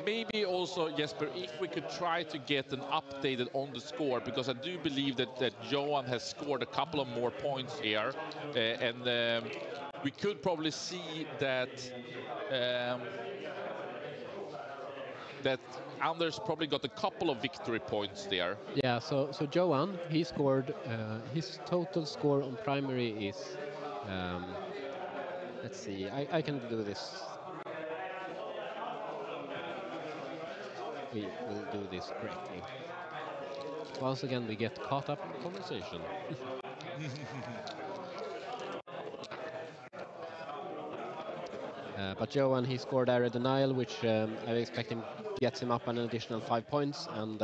Maybe also, Jesper, if we could try to get an updated on the score, because I do believe that Johan has scored a couple of more points here, and we could probably see that that Anders probably got a couple of victory points there. Yeah, so Johan, he scored, his total score on primary is, let's see, I can do this. We will do this correctly. Once again, we get caught up in conversation. But Johan, he scored area denial, which I expect him gets him up an additional 5 points, and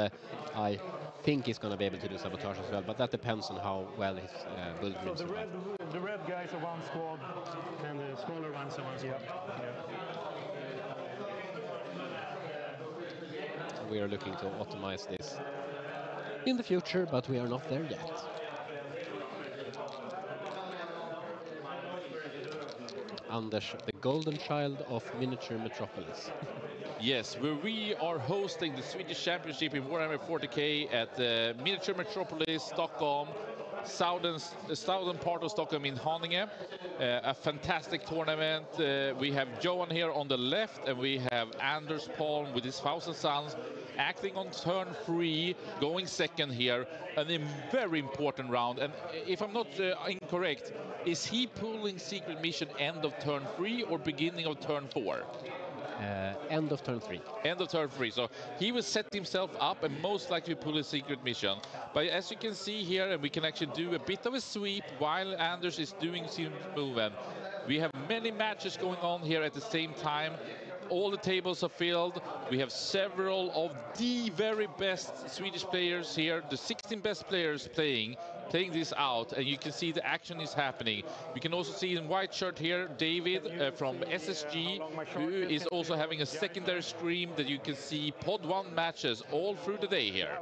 I think he's going to be able to do sabotage as well, but that depends on how well his build So dreams survive. the red guys are one squad, and the smaller ones are one squad. We are looking to optimize this in the future, but we are not there yet. Anders, the golden child of miniature metropolis. Yes, where we are hosting the Swedish Championship in Warhammer 40k at the Miniature Metropolis, Stockholm, southern part of Stockholm in Haninge. A fantastic tournament. We have Johan here on the left, and we have Anders Palm with his Thousand Sons acting on turn 3, going second here, and a very important round. And if I'm not incorrect, is he pulling secret mission end of turn 3 or beginning of turn 4? End of turn 3. End of turn 3. So he will set himself up and most likely pull a secret mission. But as you can see here, and we can actually do a bit of a sweep while Anders is doing his move. And we have many matches going on here at the same time. All the tables are filled. We have several of the very best Swedish players here, the 16 best players playing this out, and you can see the action is happening. We can also see in white shirt here David from SSG, who is also having a secondary stream that you can see Pod 1 matches all through the day here.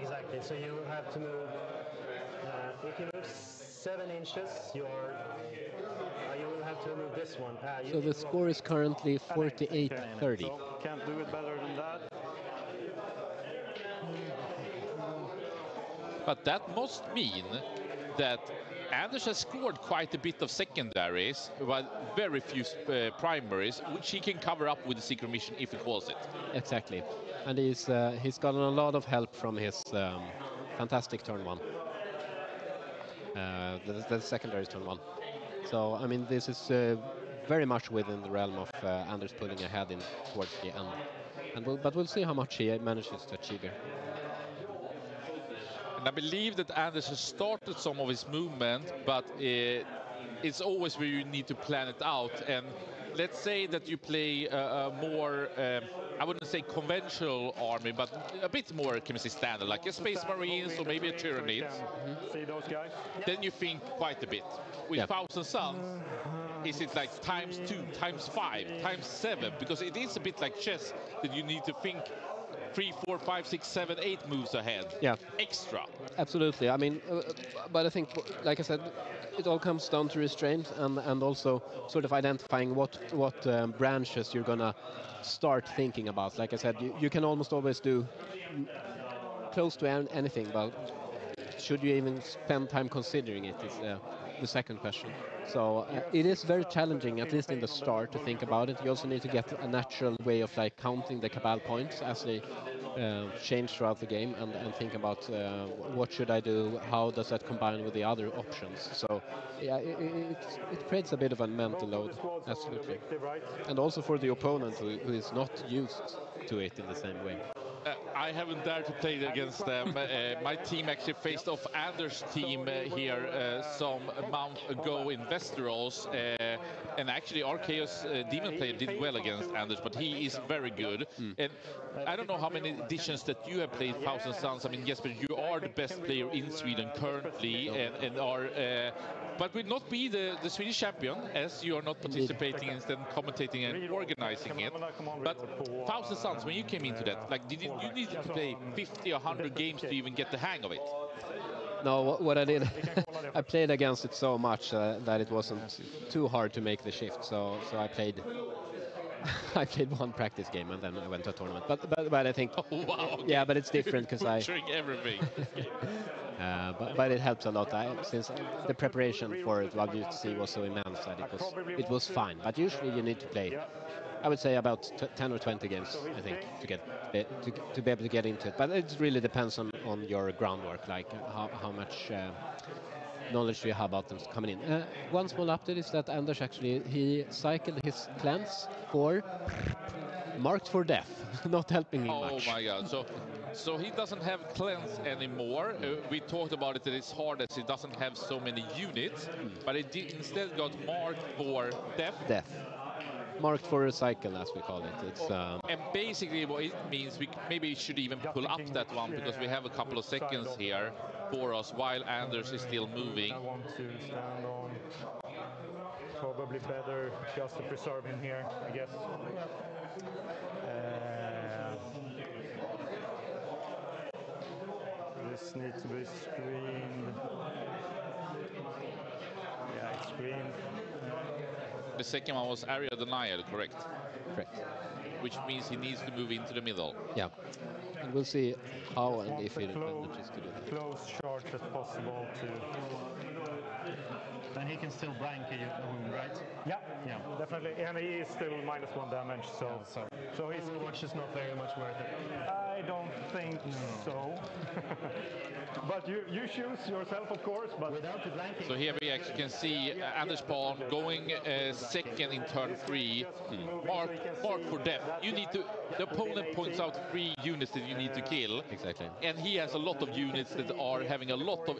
Exactly, so you have to move, if you move 7 inches, you will have to move this one. So the score is currently 48-30. So can't do it better than that. But that must mean that Anders has scored quite a bit of secondaries, but very few primaries, which he can cover up with the secret mission if he calls it. Exactly, and he's gotten a lot of help from his fantastic turn 1. The secondary is turn 1. So I mean, this is very much within the realm of Anders pulling ahead towards the end, but we'll see how much he manages to achieve here. And I believe that Anders has started some of his movement, but it's always where you need to plan it out. And let's say that you play a more, I wouldn't say conventional army, but a bit more, can we say, standard, like a Space Marines or maybe a Tyranids. See those guys? Then you think quite a bit. With Thousand Sons, is it like times 2, times 5, times 7? Because it is a bit like chess that you need to think 3, 4, 5, 6, 7, 8 moves ahead. Yeah. Extra. Absolutely. I mean, but I think, like I said, it all comes down to restraint and also sort of identifying what branches you're gonna start thinking about. Like I said, you can almost always do close to anything, but should you even spend time considering it is the second question. So it is very challenging, at least in the start, to think about it. You also need to get a natural way of like counting the cabal points as they change throughout the game, and think about what should I do, how does that combine with the other options. So yeah, it creates a bit of a mental load, absolutely, and also for the opponent who is not used to it in the same way. I haven't dared to play against them. My team actually faced off Anders' team here some month ago in Westeros. And actually, our Chaos Demon player did well against Anders, but he is very good. And I don't know how many editions that you have played Thousand Suns. I mean, Jesper, you are the best player in Sweden currently, and are... but will not be the Swedish champion, as you are not participating instead commentating and organizing it. But Thousand Suns, when you came into that, like, did you needed to play 50 or 100 games to even get the hang of it? No, what I did, I played against it so much that it wasn't too hard to make the shift. So I played, I played one practice game and then I went to a tournament. But I think, oh, wow, okay. Yeah, but it's different because I everything. but it helps a lot since the preparation for WTC was so immense that it was fine. But usually you need to play, I would say, about 10 or 20 games, I think, to be able to get into it. But it really depends on your groundwork, like how much knowledge do you have about them coming in. One small update is that Anders actually, he cycled his cleanse for marked for death, not helping him much. Oh my god, so he doesn't have cleanse anymore. We talked about it, that it's hard as he doesn't have so many units, but it instead got marked for death. Marked for recycle, as we call it. It's and basically what it means, we maybe should even pull up that one, because we have a couple of seconds here for us while Anders is still moving. I want to stand on. Probably better just to preserve him here, I guess. This needs to be screened. Yeah, it's screened. The second one was area denial, correct? Correct. Which means he needs to move into the middle. Yeah. And we'll see how and if he manages to do that. Close charge as possible to... And he can still blank a wound, right? Yeah, definitely. And he is still -1 damage, so his Overwatch is not very much worth it. I don't think so. But you choose yourself, of course. But without the blanking. So here we actually can see Anders Palm going second in turn 3. Mark for death. You need to. The opponent points out 3 units that you need to kill. Exactly. And he has a lot of units that are having a lot of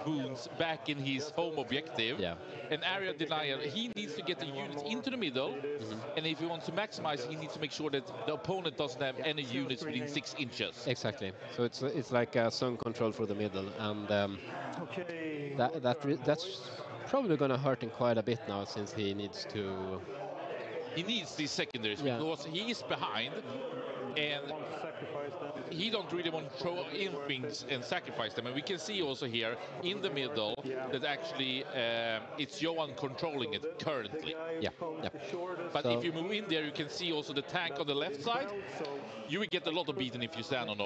wounds back in his home objective. Yeah. An area denial. He needs to get the units into the middle. And if he wants to maximize, he needs to make sure that the opponent doesn't have any units within 6 inches. Exactly. So it's like a zone control for the middle, and that's probably going to hurt him quite a bit now, since he needs to. He needs these secondaries because he is behind, and he don't really want to throw in things and sacrifice them. And we can see also here in the middle that actually it's Johan controlling it currently. Yeah. But if you move in there, you can see also the tank on the left side. You will get a lot of beaten if you stand on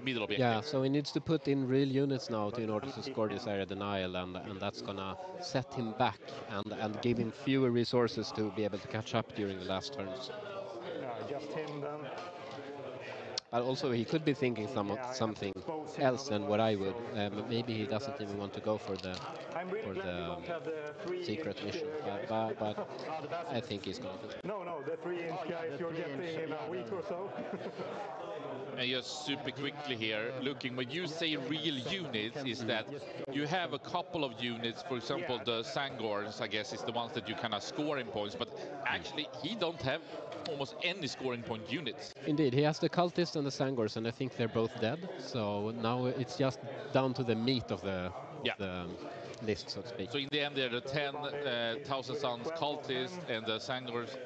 middle objective. Yeah, so he needs to put in real units now in order to score this area denial, and that's gonna set him back and give him fewer resources to be able to catch up during the last turns. Just him then. But also he could be thinking something else than what I would. Maybe he doesn't even want to go for the secret mission. But I think he's going to do it. No, the 3-inch guys you're getting in a week or so. And just super quickly here, looking, when you say real units, is that you have a couple of units, for example, the Sangors, I guess, is the ones that you kind of score in points, but actually he don't have almost any scoring point units. Indeed, he has the Cultists and the Sangors, and I think they're both dead, so now it's just down to the meat of the list, so to speak. So in the end, they're the 10,000 Suns Cultists and the Sangors.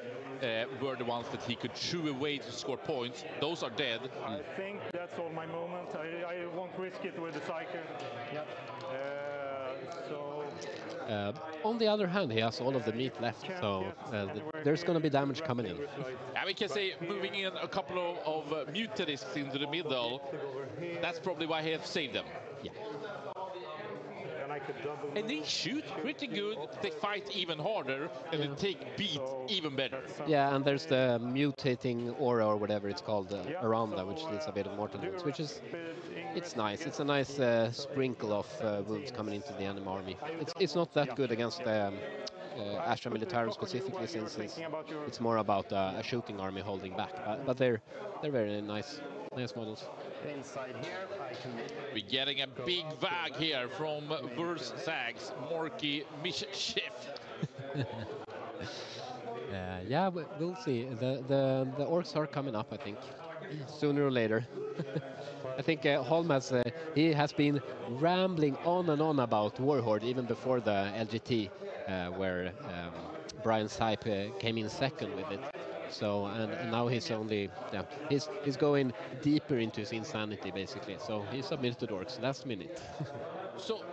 were the ones that he could chew away to score points. Those are dead. I think that's all my moment. I won't risk it with the cycle. Yep. So On the other hand, he has all of the meat left, so there's going to be damage coming in. Yeah, we can say moving in a couple of mutalisks into the middle. That's probably why he has saved them. Yeah. And they shoot pretty good, they fight even harder, and they take beat even better. Yeah, and there's the mutating aura or whatever it's called around that, which leads a bit of mortal wounds, which is it's nice. It's a nice sprinkle of wounds coming into the enemy army. It's not that good against Astra Militarum specifically, since it's more about a shooting army holding back. But they're very nice models. Inside here, I can... We're getting a big vag here from Versags, Morky Mischief. Yeah, we'll see. The orcs are coming up, I think, sooner or later. I think Holmas, he has been rambling on and on about Warhorde even before the LGT, where Brian Sipe came in second with it. So and now he's only he's going deeper into his insanity basically. So he submitted to orcs last minute. So,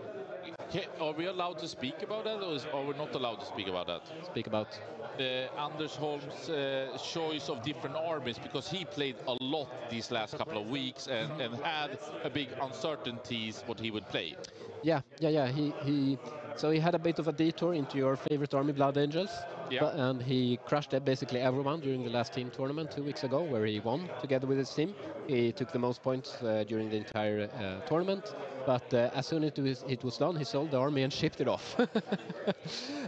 are we allowed to speak about that, or are we not allowed to speak about that? Speak about Anders Holm's choice of different armies, because he played a lot these last couple of weeks and had a big uncertainties what he would play. Yeah. So he had a bit of a detour into your favorite army, Blood Angels. Yeah. And he crushed basically everyone during the last team tournament 2 weeks ago, where he won together with his team. He took the most points during the entire tournament. But as soon as it was done, he sold the army and shipped it off.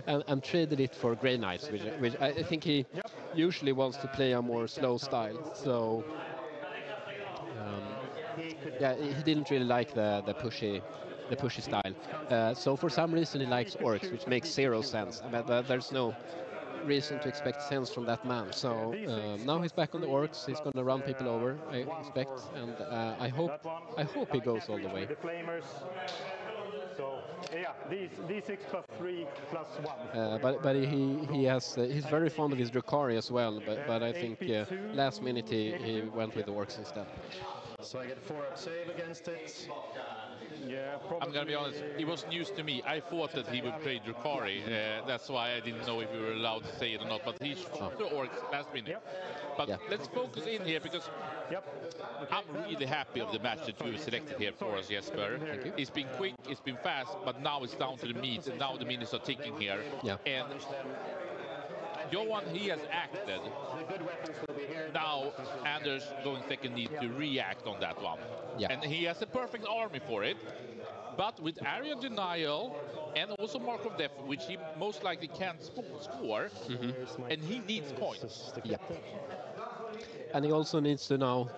and traded it for Grey Knights, which I think he usually wants to play a more slow style. So yeah, he didn't really like the pushy style. So for some reason he likes orcs, which makes zero sense. I mean, there's no reason to expect sense from that man. So now he's back on the orcs. He's going to run people over, I expect, and I hope he goes all the way. So yeah, D6 plus 3 plus 1. But he's very fond of his Drukari as well. But I think last minute he went with the orcs instead. So I get a 4-up save against it. Yeah, probably. I'm gonna be honest, it was news to me. I thought that he would play Drukari. That's why I didn't know if we were allowed to say it or not. But he's the orcs last minute. But let's focus in here, because I'm really happy of the match that you have selected here for us, Jesper. It's been quick, it's been fast, but now it's down to the meat, and now the minutes are ticking here. Yeah. And Johan, he has acted. Now Anders going second needs to react on that one. Yeah. And he has a perfect army for it. But with area denial and also mark of death, which he most likely can't score, and he needs points. Yeah. And he also needs to now,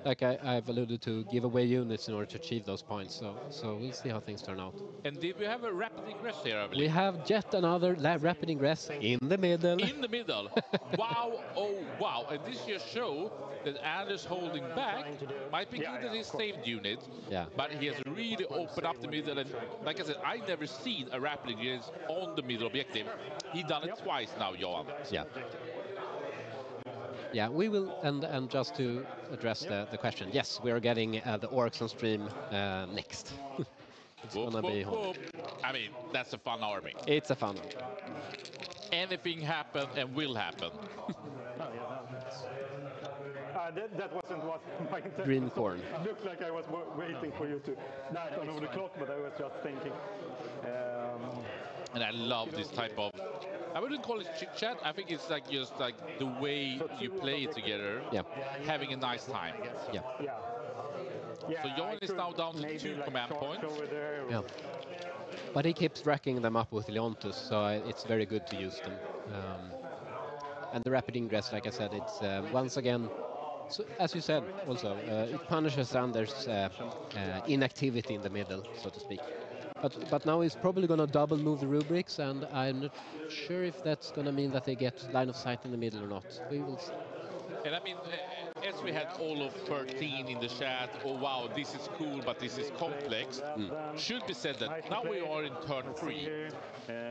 like I've alluded to, give away units in order to achieve those points. So we'll see how things turn out. And did we have a rapid ingress here, I believe? We have yet another rapid ingress in the middle. In the middle. Wow, oh wow. And this just shows that Anders holding back might be good at his saved unit. Yeah. But he has really opened up the middle. And like I said, I've never seen a rapid ingress on the middle objective. He done it twice now, Johan. Yeah. Yeah, we will, and just to address the question, yes, we are getting the orcs on stream next. It's gonna be home. I mean, that's a fun army. It's a fun one. Anything happen and will happen. That wasn't what my intention. Green corn. It looked like I was waiting for you to turn over the clock, but I was just thinking. And I love this type of, I wouldn't call it chit chat. I think it's like just like the way you play it together. Yeah. Having a nice time. Yeah. So Johan is now down to 2 command points. Yeah. But he keeps racking them up with Leontus, so it's very good to use them. And the rapid ingress, like I said, it's once again, so as you said, also it punishes Anders' inactivity in the middle, so to speak. But now he's probably going to double move the rubrics, and I'm not sure if that's going to mean that they get line of sight in the middle or not. We will see. And I mean, as we had all of 13 in the chat, oh wow, this is cool, but this is complex, should be said that now we are in turn 3.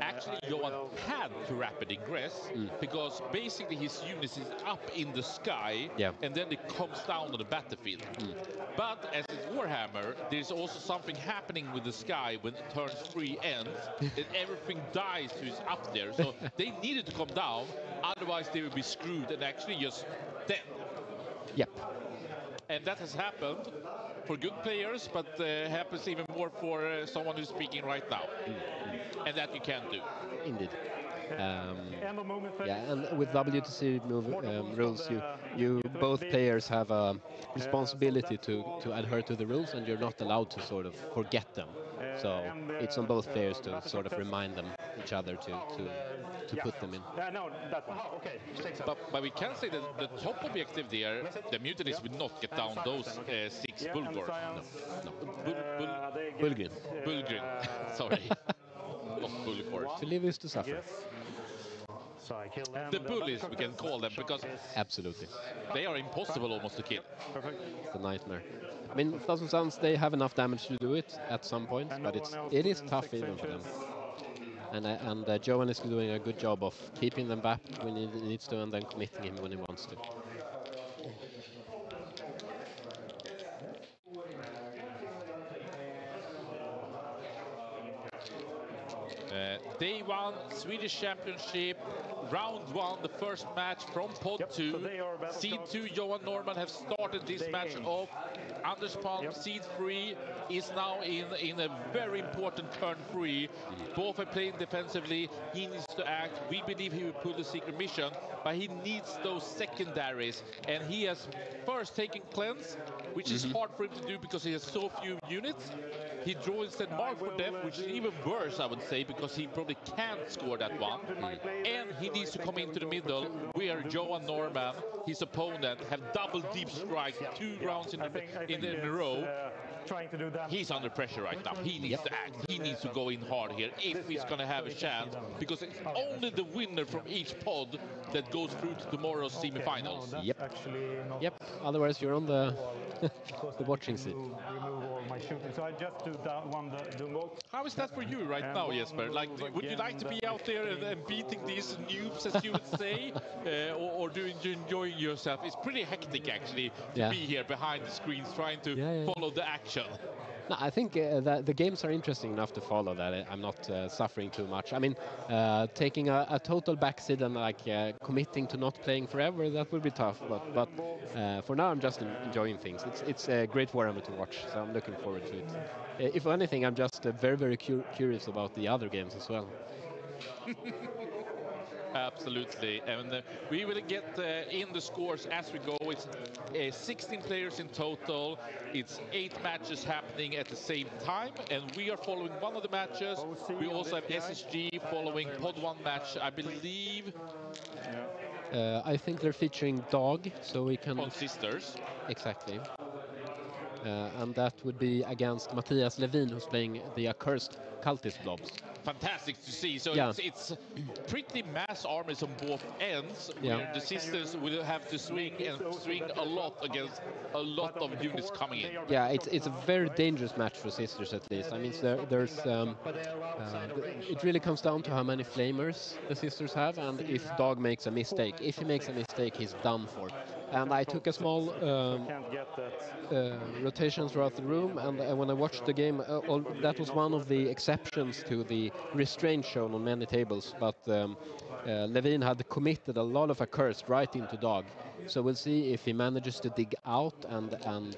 Actually, Johan had to rapid ingress because basically his unit is up in the sky and then it comes down on the battlefield. But as it's Warhammer, there's also something happening with the sky when turn 3 ends, and everything dies who's up there. So they needed to come down, otherwise they would be screwed and actually just dead. Yep. And that has happened for good players, but happens even more for someone who's speaking right now. And that you can't do. Indeed. Yeah, and with WTC rules, you both players have a responsibility to adhere to the rules, and you're not allowed to sort of forget them. So it's on both players to sort of remind them each other to put them in. No, that one. Oh, okay. But we can say that the top objective there, the mutinies will not get down those 6 Bulgors. Bulgrin. Bulgrin. Sorry. Not Bulgors. To live is to suffer. So I killed them. The bullies, we can call them, because Absolutely. they are impossible almost to kill. It's a nightmare. I mean, Thousand Suns, they have enough damage to do it at some point, but it is tough even for them. And Johan is doing a good job of keeping them back when he needs to and then committing him when he wants to. Day 1, Swedish Championship, round 1, the first match from Pod 2. Seed 2, Johan Norman have started this match off. Anders Palm, Seed 3, is now in a very important turn 3. Both are playing defensively. He needs to act. We believe he will pull the secret mission, but he needs those secondaries. And he has first taken Cleanse, which is hard for him to do because he has so few units. He draws instead Mark for Death, which is even worse, I would say, because he probably can't score that one. And he needs to come into the middle, where Johan Norman, his opponent, have double deep strike 2 rounds in a row. He's under pressure right now. He needs to act. He needs to go in hard here if he's going to have a chance, because it's only the winner from each pod that goes through to tomorrow's semifinals. Yep. Otherwise, you're on the the watching seat. So I just do that one, do both. How is that for you right now, Jesper? Like, would you like to be out there and beating these noobs, as you would say, or doing enjoying yourself? It's pretty hectic, actually, to be here behind the screens trying to follow the action. No, I think that the games are interesting enough to follow that I'm not suffering too much. I mean, taking a total backseat and like committing to not playing forever, that would be tough. But for now, I'm just enjoying things. It's a great Warhammer to watch, so I'm looking forward to it. If anything, I'm just very, very curious about the other games as well. Absolutely, and we will get in the scores as we go. It's 16 players in total. It's 8 matches happening at the same time, and we are following one of the matches. We also have SSG following Pod 1 match, I believe. I think they're featuring Dog, so we can... On Sisters. Exactly. And that would be against Matthias Levin, who's playing the Accursed Cultist Blobs. Fantastic to see. So it's pretty mass armies on both ends. The Sisters will have to swing a lot against a lot of units coming in. Yeah, it's a very dangerous match for Sisters, at least. I mean, there's it really comes down to how many flamers the Sisters have, and if Dog makes a mistake. If he makes a mistake, he's done for. And I took a small rotation throughout the room, and when I watched the game, that was one of the exceptions to the restraint shown on many tables, but Levin had committed a lot of Accursed right into Dog. So we'll see if he manages to dig out and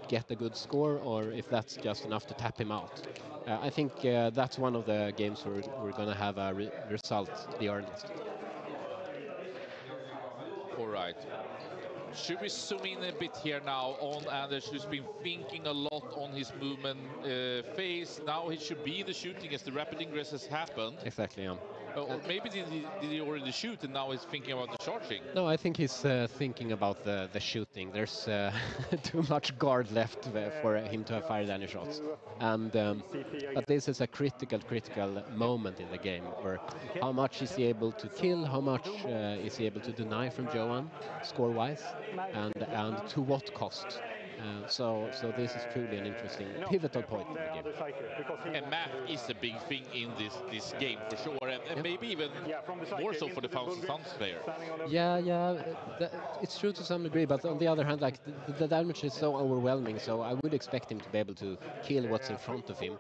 get a good score, or if that's just enough to tap him out. I think that's one of the games where we're going to have a result the earliest. All right. Should we zoom in a bit here now on Anders, who's been thinking a lot on his movement phase? Now he should be in the shooting as the rapid ingress has happened. Exactly, yeah. Or maybe did he already shoot and now he's thinking about the charging? No, I think he's thinking about the shooting. There's too much guard left for him to have fired any shots. And but this is a critical moment in the game where how much is he able to kill, how much is he able to deny from Johan score-wise, and to what cost. So this is truly an interesting pivotal point in the game. And map is a big thing in this game for sure, and maybe even more so for the Thousand Suns player. Yeah, it's true to some degree, but on the other hand, like the damage is so overwhelming, so I would expect him to be able to kill what's in front of him.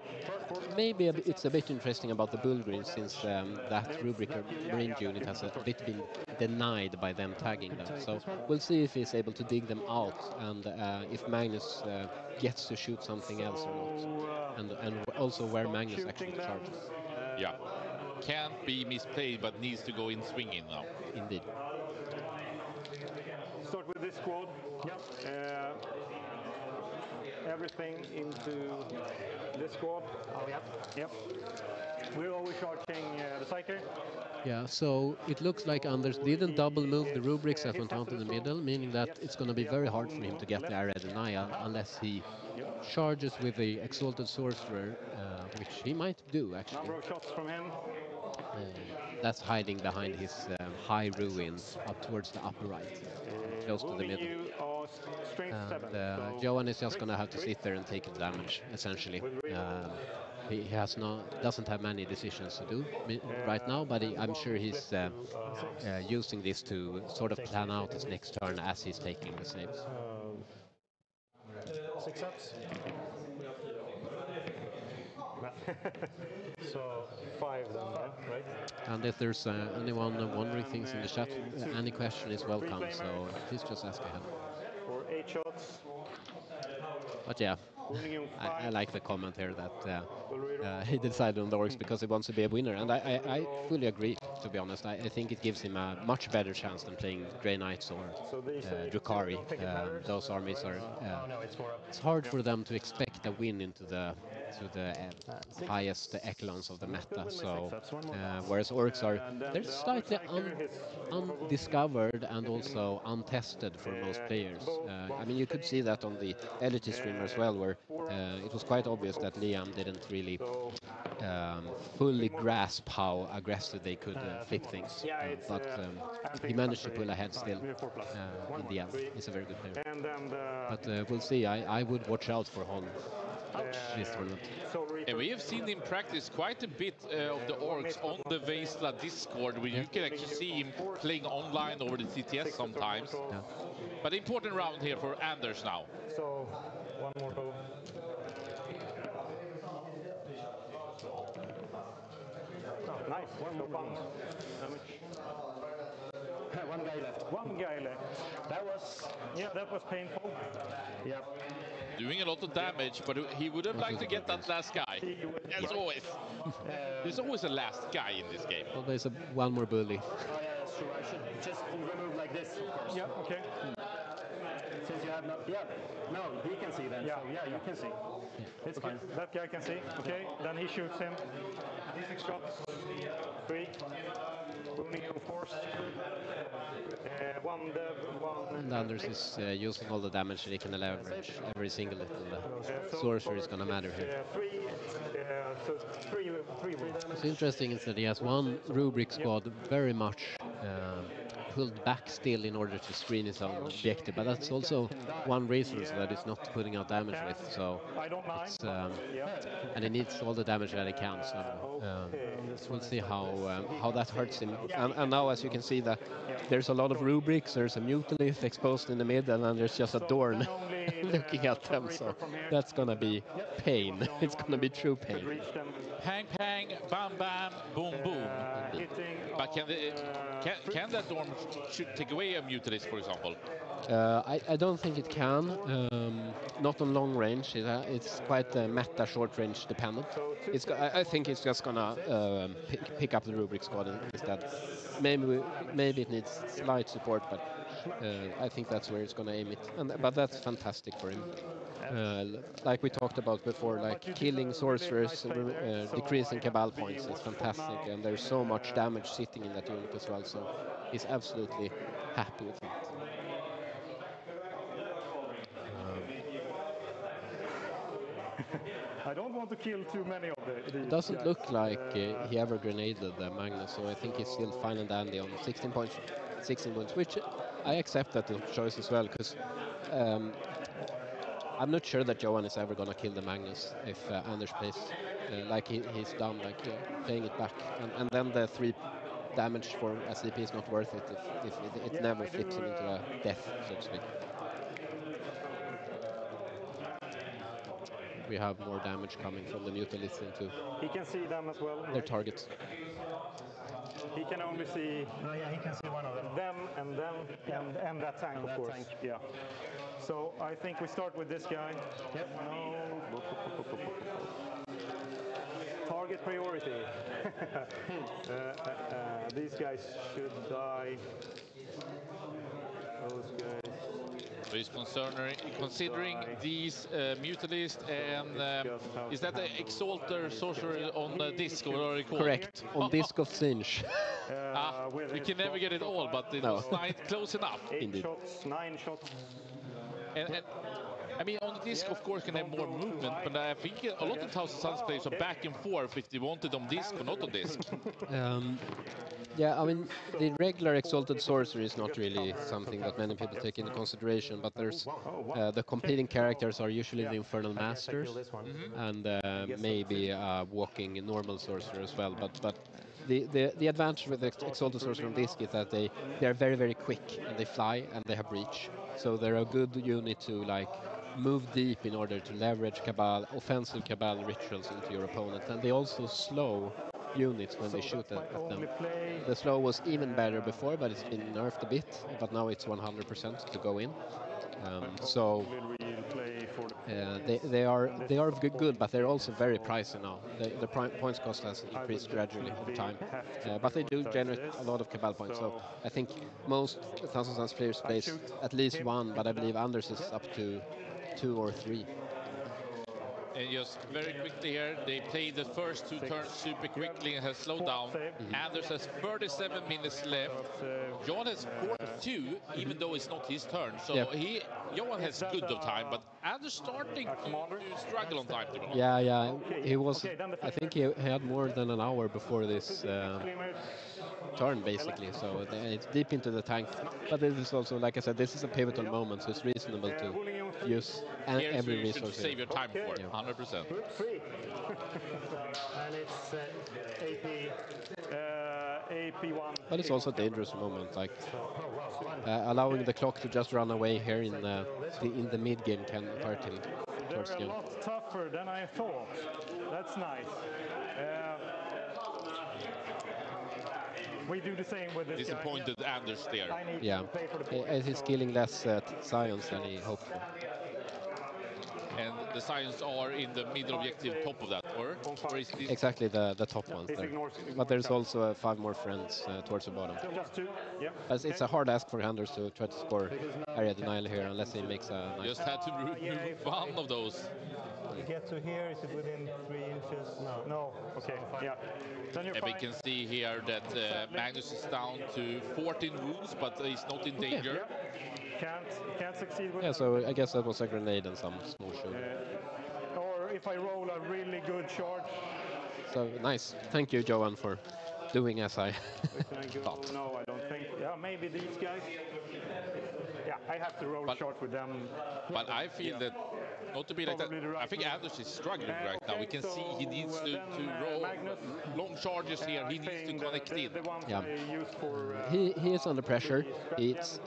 Maybe it's a bit interesting about the Bullgreen, since that rubric or range unit has a bit been denied by them tagging them. So we'll see if he's able to dig them out, and if Magnus gets to shoot something else or not, and also where Magnus actually charges. Yeah, can't be misplayed, but needs to go in swinging now. Indeed. Start with this squad. Everything into this squad. Oh, yeah. Yep. We're always charging the Psyker. Yeah, so it looks like Anders didn't double move the rubrics that went out in the middle, meaning that it's going to be very hard for him to get the area denial unless he charges with the Exalted Sorcerer, which he might do actually. Number of shots from him. That's hiding behind his high ruin up towards the upper right, close to the middle. And Johan is just going to have to sit there and take the damage, essentially. He doesn't have many decisions to do right now, but I'm sure he's using this to sort of plan out his next turn as he's taking the saves. 6 ups. So 5 then, right? And if there's anyone wondering things in the chat, any question is welcome, so please just ask ahead. For 8 shots. But yeah, I like the comment here that he decided on the orcs because he wants to be a winner, and I fully agree, to be honest. I think it gives him a much better chance than playing Grey Knights or Drukhari. Those armies are... it's hard for them to expect a win into the highest echelons of the meta, so whereas orcs they're slightly undiscovered and also untested for most players. I mean, you could see that on the Elite streamer as well, where it was quite obvious that Liam didn't really fully grasp how aggressive they could flip things, but he managed to pull ahead still in the end. He's a very good player. But we'll see. I would watch out for Holm this tournament. And we have seen him practice quite a bit of the orcs on the Veizla Discord, where you can actually see him playing online over the TTS sometimes. Yeah. But important round here for Anders now. So, one more go. Oh, nice. One more damage. One guy left. One guy left. That was painful. Yeah. Doing a lot of damage, but he would have liked to get that last guy. As always. There's always a last guy in this game. Well, there's one more bully. Oh yeah, that's true. I should just remove like this, of course. Yeah, okay. Since you have no... Yeah, no, he can see then. Yeah, so yeah, you can see. It's fine. That guy can see. Okay, then he shoots him. 6 shots. 3. Wounding force. One dev, one... And Anders is using all the damage that he can leverage. Every single little sorcerer is going to matter here. 3. So 3 wounds. What's interesting is that he has one rubric squad very much pulled back still in order to screen his own objective, but that's also one resource that he's not putting out damage with, so it's, and he needs all the damage that he can, so we'll see how that hurts him. And now, as you can see, that there's a lot of rubrics, there's a mutilith exposed in the middle, and there's just a Dorn looking at them, so that's gonna be pain. It's gonna be true pain. Pang, pang, bam, bam, boom, boom. But can that Dorm take away a Mutilist, for example? I don't think it can. Not on long range. It's quite meta short range dependent. I think it's just gonna pick up the rubric squad instead. Maybe it needs slight support, but I think that's where it's gonna aim it. But that's fantastic for him. Like we talked about before, like killing sorcerers, decreasing cabal points is fantastic, and there's so much damage sitting in that unit as well. So he's absolutely happy with that. I don't want to kill too many of these It doesn't guys. look like he ever grenaded the Magnus, so I think he's still fine and dandy on 16 points, 16 wounds, which I accept that choice as well, because I'm not sure that Johan is ever gonna kill the Magnus if Anders plays like he's done, like playing it back, and then the 3 damage for SCP is not worth it if it never flips him into a death, so to speak. We have more damage coming from the Mutalisks into He can see them as well. their targets. He can only see. Oh yeah, he can see one of them. Them and them and that tank, And of that course. tank. Yeah. So I think we start with this guy. Yep. No. Target priority. These guys should die. Those guys. So he's considering these Mutalist, and is that the Exalter Sorcerer on the disc, or what are they called? Correct, on Disc of Singe. We can never get it all, but it was close enough. 8 shots, 9 shots. And I mean, on the disc, of course, can have more movement, but I think a lot of Thousand Suns players are back and forth if they want it on disc or not on disc. Yeah, I mean, the regular Exalted Sorcery is not really something that many people take into consideration, but there's the competing characters are usually the Infernal Masters, and maybe walking normal Sorcerer as well, but the advantage with the Exalted Sorcerer on disc is that they are very, very quick, and they fly, and they have reach, so they're a good unit to like move deep in order to leverage Cabal, offensive Cabal rituals into your opponent, and they also slow units when they shoot at them. The slow was even better before, but it's been nerfed a bit, but now it's 100% to go in. So they are good, but they're also very pricey now. The points cost has increased gradually over time, but they do generate a lot of Cabal points. So I think most Thousand Suns players plays at least 1, but I believe Anders is up to 2 or 3. And just very quickly here, they played the first 2 turns super quickly and has slowed down. Anders has 37 minutes left. Johan has 42, even though it's not his turn. So Johan has good of time, but Anders starting to struggle on time. Yeah, he was. I think he had more than an hour before this turn, basically. So it's deep into the tank. But this is also, like I said, this is a pivotal moment, so it's reasonable to use every resource. Save your time for it, 100%. And it's AP1. But it's also a dangerous moment, like allowing the clock to just run away here in the mid game can hurt him towards the They're end. a lot tougher than I thought. That's nice. We do the same with this Disappointed guy. Anders there. Yeah, he's killing less scions than he hoped for. And the Scions are in the middle objective, top of that, or is this... Exactly, the top ones there. But there's also 5 more friends towards the bottom. Just 2, yeah. But it's a hard ask for Anders to try to score area denial here, unless he makes a nice... Just had to remove one of those. You get to here, is it within 3 inches? No. Okay. Yeah. Then you're And we can see here that Magnus is down to 14 wounds, but he's not in danger. Can't succeed with Yeah, so I guess that was a grenade and some small shooting. or if I roll a really good charge. So nice. Thank you, Johan, for doing as I thought. No, I don't think. Yeah, maybe these guys. Yeah, I have to roll a charge with them. But I feel that, not to be like that, I think Anders is struggling right now. We can see he needs to roll long charges here. He needs to connect in. Yeah. He is under pressure. It's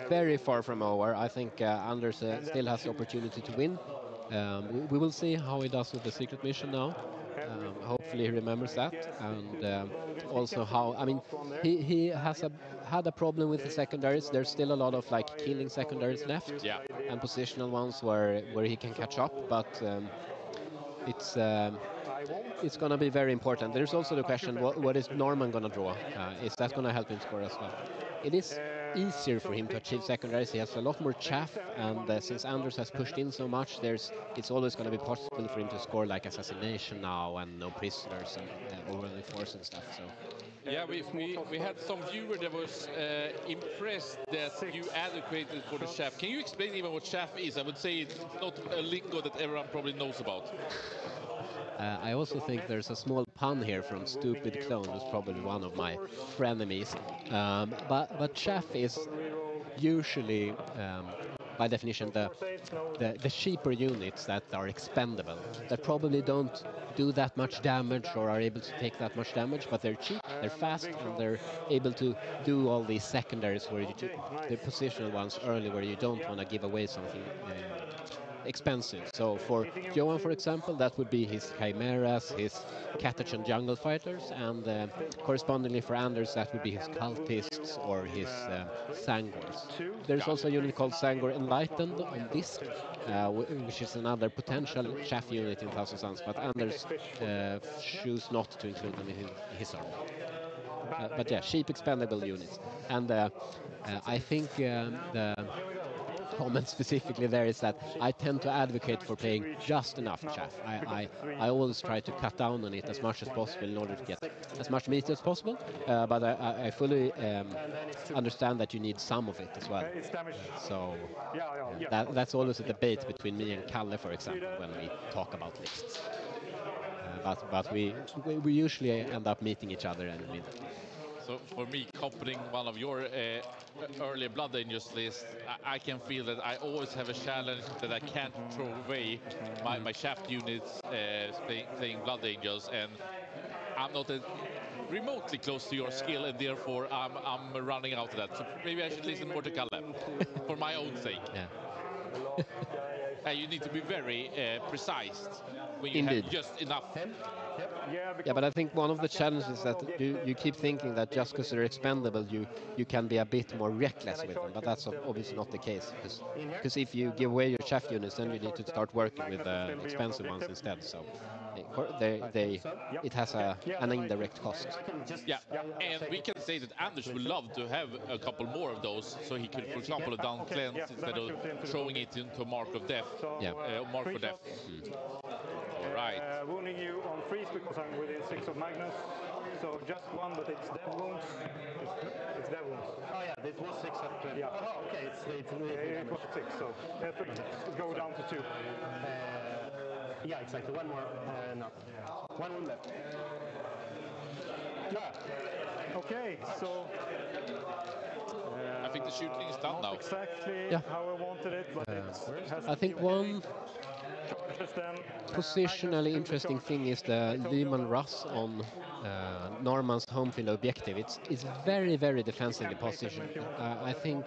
very far from over. I think Anders still has the opportunity to win. We will see how he does with the secret mission now. Hopefully he remembers that, and also how, I mean, he has had a problem with the secondaries. There's still a lot of like killing secondaries left, and positional ones where he can catch up, but it's going to be very important. There's also the question, what is Norman going to draw? Is that going to help him score as well? It is easier for him to achieve secondaries. He has a lot more chaff, and since Anders has pushed in so much, it's always going to be possible for him to score like assassination now and no prisoners and overwhelming force and stuff. So Yeah, we had some viewer that was impressed that you advocated for the chaff. Can you explain even what chaff is? I would say it's not a lingo that everyone probably knows about. I also think there's a small pun here from Stupid Clone, who's probably one of my frenemies. But chaff is usually, by definition, the cheaper units that are expendable, that probably don't do that much damage or are able to take that much damage, but they're cheap, they're fast, and they're able to do all these secondaries where the positional ones early, where you don't want to give away something expensive. So for Johan, for example, that would be his Chimeras, his Catachan jungle fighters, and correspondingly for Anders, that would be his cultists or his Sangors. There's also a unit called Sangor Enlightened on disc, which is another potential chaff unit in Thousand Suns, but Anders choose not to include them in his army. But yeah, cheap expendable units. And I think the comment specifically there is that I tend to advocate for playing just enough chaff. I always try to cut down on it as much as possible in order to get as much meat as possible, but I fully understand that you need some of it as well. So that's always a debate between me and Kalle, for example, when we talk about lists. But we usually end up meeting each other in the middle. So for me, copying one of your earlier Blood Angels list, I can feel that I always have a challenge that I can't throw away my shaft units playing Blood Angels, and I'm not remotely close to your skill, and therefore I'm running out of that. So maybe I should listen more to Kalle for my own sake. Yeah. You need to be very precise when you Indeed. have just enough. Yeah, but I think one of the challenges is that you keep thinking that just because they're expendable, you can be a bit more reckless with them, but that's obviously not the case, because if you give away your chaff units, then you need to start working with expensive ones instead. So it has an indirect cost. Yeah, and we can say that Anders would love to have a couple more of those, so he could, for example, have done cleanse instead of throwing it into Mark of Death. Yeah. Mark for Death. All right. Wounding you on freeze because I'm within 6 of Magnus. So just one, but it's dev wounds. It's dev wounds. Oh yeah, this was 6 up to... Yeah. Oh, okay, it was 6, so go down to 2. Yeah, exactly. One more. No. One wound left. Yeah. Okay, so... I think the shooting is done now. Exactly how I wanted it, but I think one positionally interesting thing is the Lehman Russ on Norman's home field objective. It's very, very defensively positioned. I think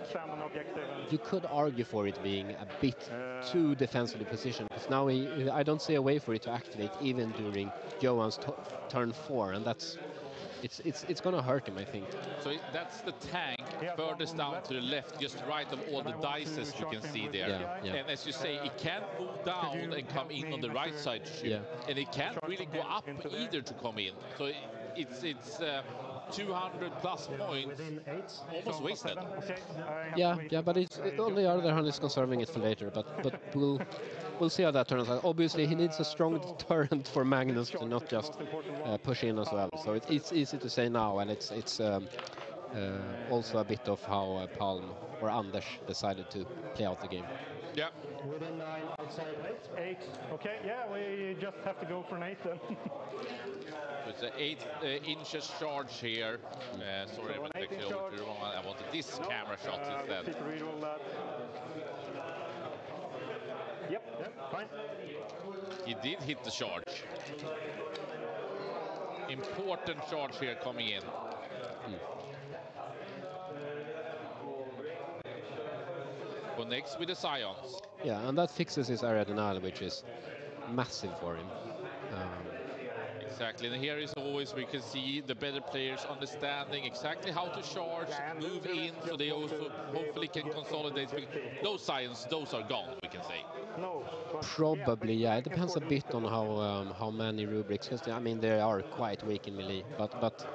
you could argue for it being a bit too defensively positioned, because now I don't see a way for it to activate even during Johan's turn 4, and it's going to hurt him, I think. So that's the tank furthest down to the left, just right of all the dices you can see there. Yeah. And as you say, it can't move down and come in on the right side to shoot. And it can't really go up either to come in. So it's 200 plus points, almost wasted. Yeah, but on the other hand, it's conserving it for later. But we'll see how that turns out. Obviously, he needs a strong deterrent for Magnus to not just push in as well. So it's easy to say now, and it's also a bit of how Palm or Anders decided to play out the game. Yeah. Within 9, outside 8. 8. Okay, yeah, we just have to go for an 8 then. It's an 8 inches charge here. Sorry, I went actually over to the wrong one. I wanted this camera shot instead. People read all that. Yep, fine. He did hit the charge. Important charge here coming in. Connects with the Scions. Yeah, and that fixes his area denial, which is massive for him. Exactly, and here is always we can see the better players understanding exactly how to charge, move in, so they also hopefully can consolidate. Those Scions, those are gone, we can say. Probably, yeah. It depends a bit on how many rubrics, because I mean they are quite weak in melee. But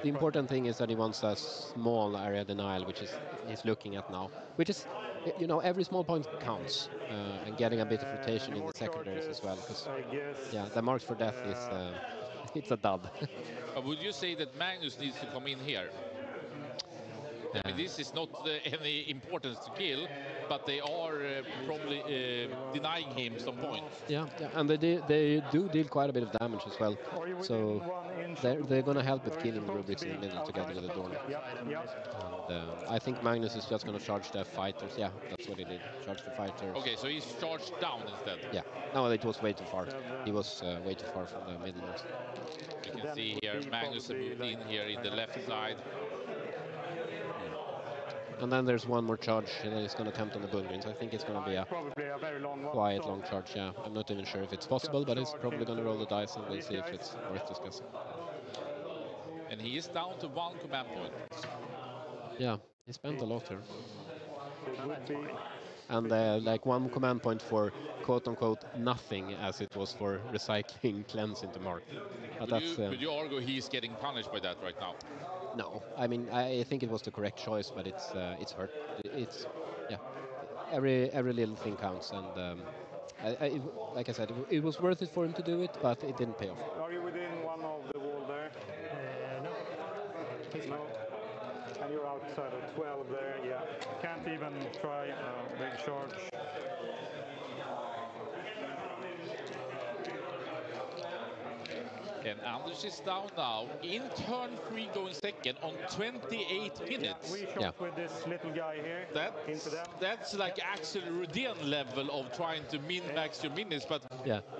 The important thing is that he wants a small area denial, which is he's looking at now, which is, you know, every small point counts, and getting a bit of rotation in the secondaries as well, because yeah, the marks for death is it's a dud. Would you say that Magnus needs to come in here? I mean, this is not any importance to kill, but they are probably denying him some points. Yeah, yeah, and they do deal quite a bit of damage as well. So they're gonna help with killing the rubrics in the middle together with the Dorn. And I think Magnus is just gonna charge the fighters. Yeah, that's what he did. Charge the fighters. Okay, so he's charged down instead. Yeah. No, it was way too far. He was way too far from the middlemost. You can see here Magnus moved in here in the left side. And then there's one more charge that he's going to attempt on the Bullgrins. I think it's going to be a very quiet long charge, yeah. I'm not even sure if it's possible, but he's probably going to roll the dice and we'll see if it's worth discussing. And he is down to 1 command point. Yeah, he spent a lot here. And like 1 command point for quote-unquote nothing, as it was for recycling cleanse into mark. But would you argue he's getting punished by that right now? No, I mean, I think it was the correct choice, but it's hurt. It's, yeah, every little thing counts, and like I said, it was worth it for him to do it, but it didn't pay off. Are you within one of the wall there? No. No. And you're outside of 12 there, yeah. Can't even try a big charge. And Anders is down now in turn 3 going second on 28 minutes. We shot with this little guy here into them. That's like Axel Rudén level of trying to min-max your minutes, but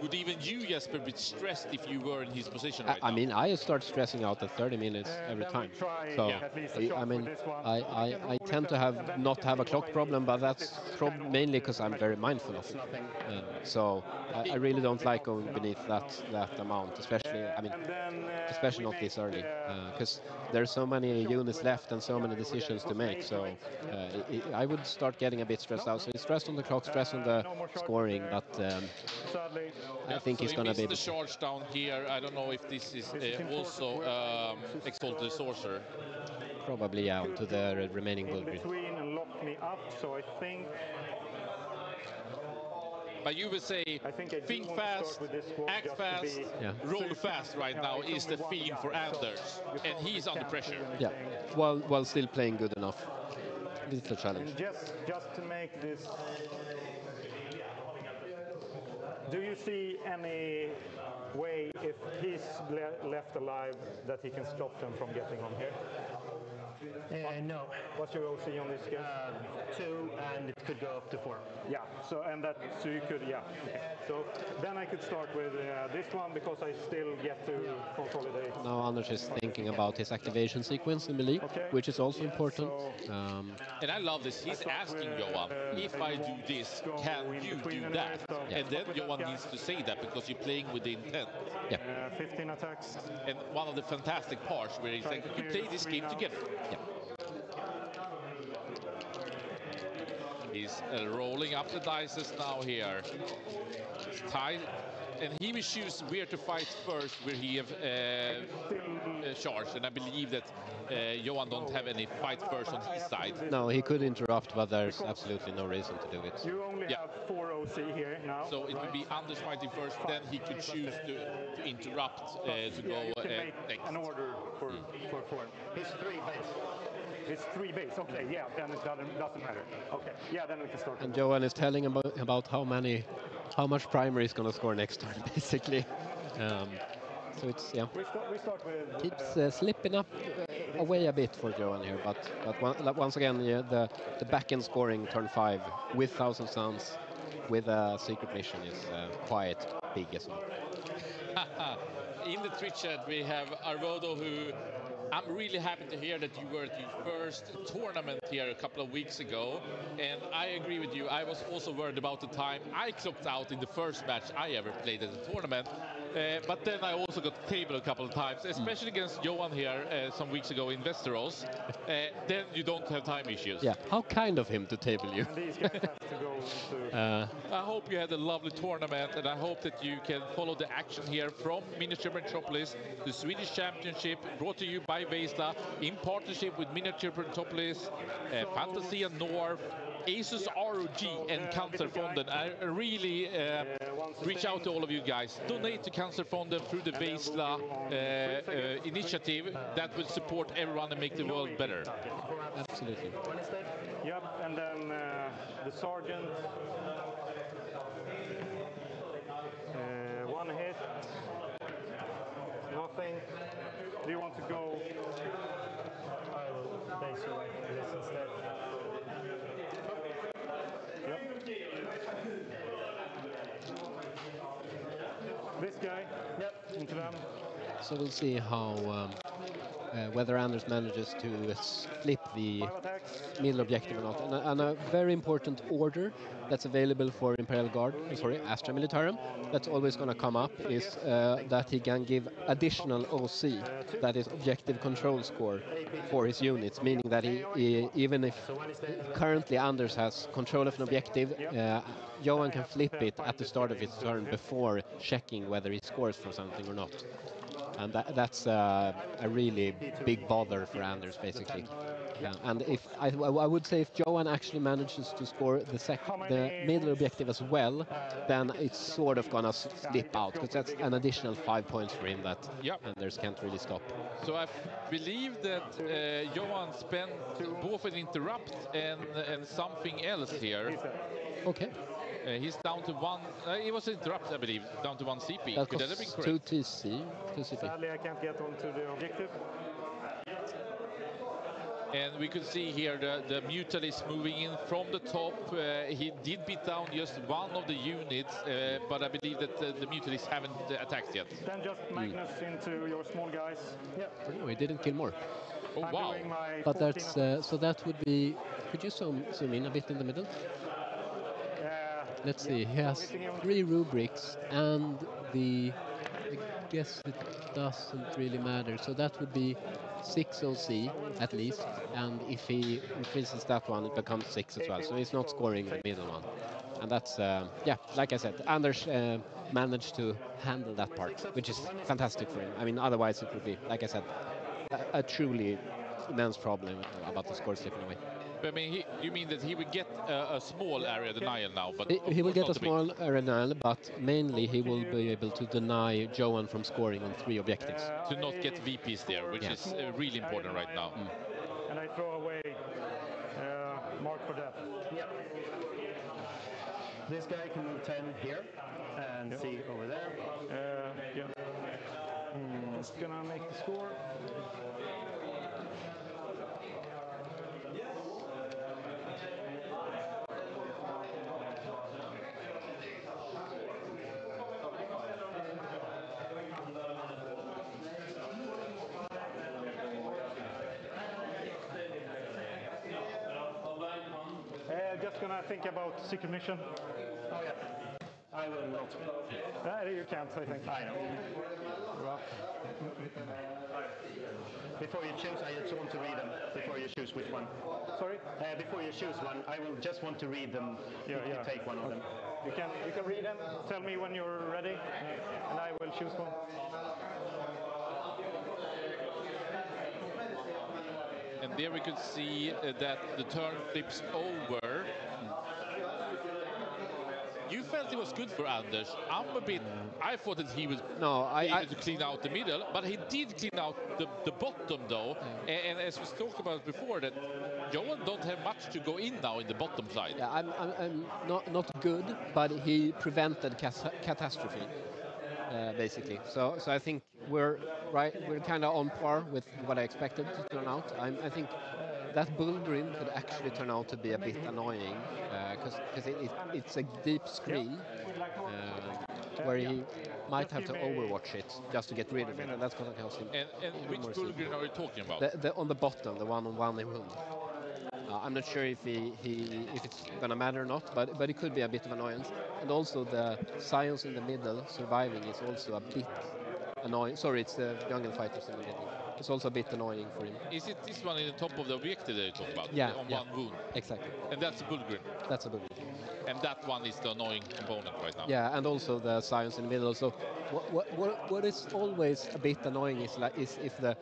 would even you, Jesper, be stressed if you were in his position right now? I mean, I start stressing out at 30 minutes every time. So, I mean, I tend to not have a clock problem, but that's mainly because I'm very mindful of it. So, I really don't like going beneath that amount, especially, I mean, especially not this early, because there's so many units left and so many decisions to make. So I would start getting a bit stressed out. So he's stressed on the clock, stressed on the scoring, but I think he's going to be able to charge down here. I don't know if this is also Exalted Sorcerer. Probably, yeah, onto the remaining Bull Grid. Between and lock me up, so I think. But you would say, think fast, act fast, roll fast right now is the feeling for Anders. And he's under pressure. Yeah, while still playing good enough. This is the challenge. And just to make this... Do you see any way, if he's left alive, that he can stop them from getting on here? No. What's your OC on this guy? 2, and it could go up to 4. Yeah. So you could, yeah. Okay. So then I could start with this one because I still get to consolidate. Now Anders is thinking about his activation sequence in Melee, which is also important. And I love this. He's asking Johan, if I do this, can you do that? And then Johan needs to say that because you're playing with the intent. Yeah. 15 attacks. And one of the fantastic parts where he's like, you play this game together. Yeah. He's rolling up the dices now here. It's tied, and he will choose where to fight first, where he have charged. And I believe that Johan don't have any fight first on his side. No, he could interrupt, but there's absolutely no reason to do it. You only have 4 OC here now. So it will be Anders fighting first, then he could choose to interrupt to go next. An order for 4. He's 3 base. It's 3 base. Okay, yeah, then it doesn't matter. Okay, yeah, then we can start. And Johan is telling about how much primer he's going to score next turn, basically. So it's We start with keeps slipping up away a bit for Johan here, but once again, the back end scoring turn 5 with 1,000 Suns with a secret mission is quite big as well. In the Twitch chat, we have Arvodo, who I'm really happy to hear that you were at your first tournament here a couple of weeks ago. And I agree with you. I was also worried about the time I clocked out in the first match I ever played at the tournament. But then I also got tabled a couple of times, especially against Johan here some weeks ago in Westeros. Then you don't have time issues. Yeah, how kind of him to table you. these guys have to go into... I hope you had a lovely tournament, and I hope that you can follow the action here from Miniature Metropolis, the Swedish Championship, brought to you by by Veizla in partnership with Miniature Printopolis, Fantasy and North, Asus ROG, and Cancerfonden. I really reach out to all of you guys. Donate to Cancerfonden through the Veizla initiative. That will support everyone and make the world better. Absolutely. Yep, and then the sergeant. One hit. Nothing. Do you want to go? I will base you like this instead. Yep. This guy. Yep. Into them. So we'll see how whether Anders manages to flip the middle objective or not. And a very important order that's available for Imperial Guard, sorry, Astra Militarum, that's always going to come up is that he can give additional OC, that is objective control score, for his units, meaning that he even if currently Anders has control of an objective, Johan can flip it at the start of his turn before checking whether he scores for something or not. And that's a really big bother for Anders, basically. And if I would say if Johan actually manages to score the middle objective as well, then it's sort of gonna slip out, because that's an additional 5 points for him that Anders can't really stop. So I believe that Johan spent both an interrupt and something else here. Okay. He's down to one. It was an interrupt, I believe, down to one CP. That Could that have been correct? 2 TC, 2 CP. Sadly, I can't get onto the objective. And we could see here the Mutalist moving in from the top. He did beat down just one of the units, but I believe that the Mutalists haven't attacked yet. Then just Magnus into your small guys. Yeah. No, he didn't kill more. Oh, wow. But that's so that would be. Could you zoom in a bit in the middle? Let's see. He has 3 rubrics, and I guess it doesn't really matter. So that would be 6 OC at least, and if he increases that one, it becomes 6 as well. So he's not scoring the middle one, and that's like I said, Anders managed to handle that part, which is fantastic for him. I mean, otherwise it would be, like I said, a truly immense problem about the score slipping away. But I mean, you mean that he would get a small area denial now, but he will get a small area denial, but mainly he will be able to deny Johan from scoring on 3 objectives. To not get VPs there, which is really important right now. And I throw away mark for death. Yep. This guy can move 10 here and see over there. Just gonna make the score. Just gonna think about secret mission. Oh yeah. I will not. You can't, I think. I know. Before you choose, I just want to read them. Before you choose which one. Sorry? Before you choose one, I will just want to read them. You take one of them. You can read them. Tell me when you're ready, and I will choose one. And there we could see that the turn flips over. You felt it was good for Anders. I thought that he was able to clean out the middle, but he did clean out the bottom though. And as we talked about before, that Johan don't have much to go in now in the bottom side. Yeah, I'm not good, but he prevented catastrophe, basically. So I think we're kind of on par with what I expected to turn out. I think that Bullgrin could actually turn out to be a bit annoying, because it's a deep screen where he might have to overwatch it just to get rid of it, and that's going to cost him. And which Bullgrin are you talking about? On the bottom, the one in wound. I'm not sure if it's going to matter or not, but it could be a bit of annoyance. And also the science in the middle surviving is also a bit annoying. Sorry, it's the jungle fighters in the middle. It's also a bit annoying for him. Is it this one in the top of the objective that you talked about? Yeah. On one wound? Exactly. And that's a Bullgrin? That's a Bullgrin. And that one is the annoying component right now? Yeah, and also the science in the middle. So what is always a bit annoying is if the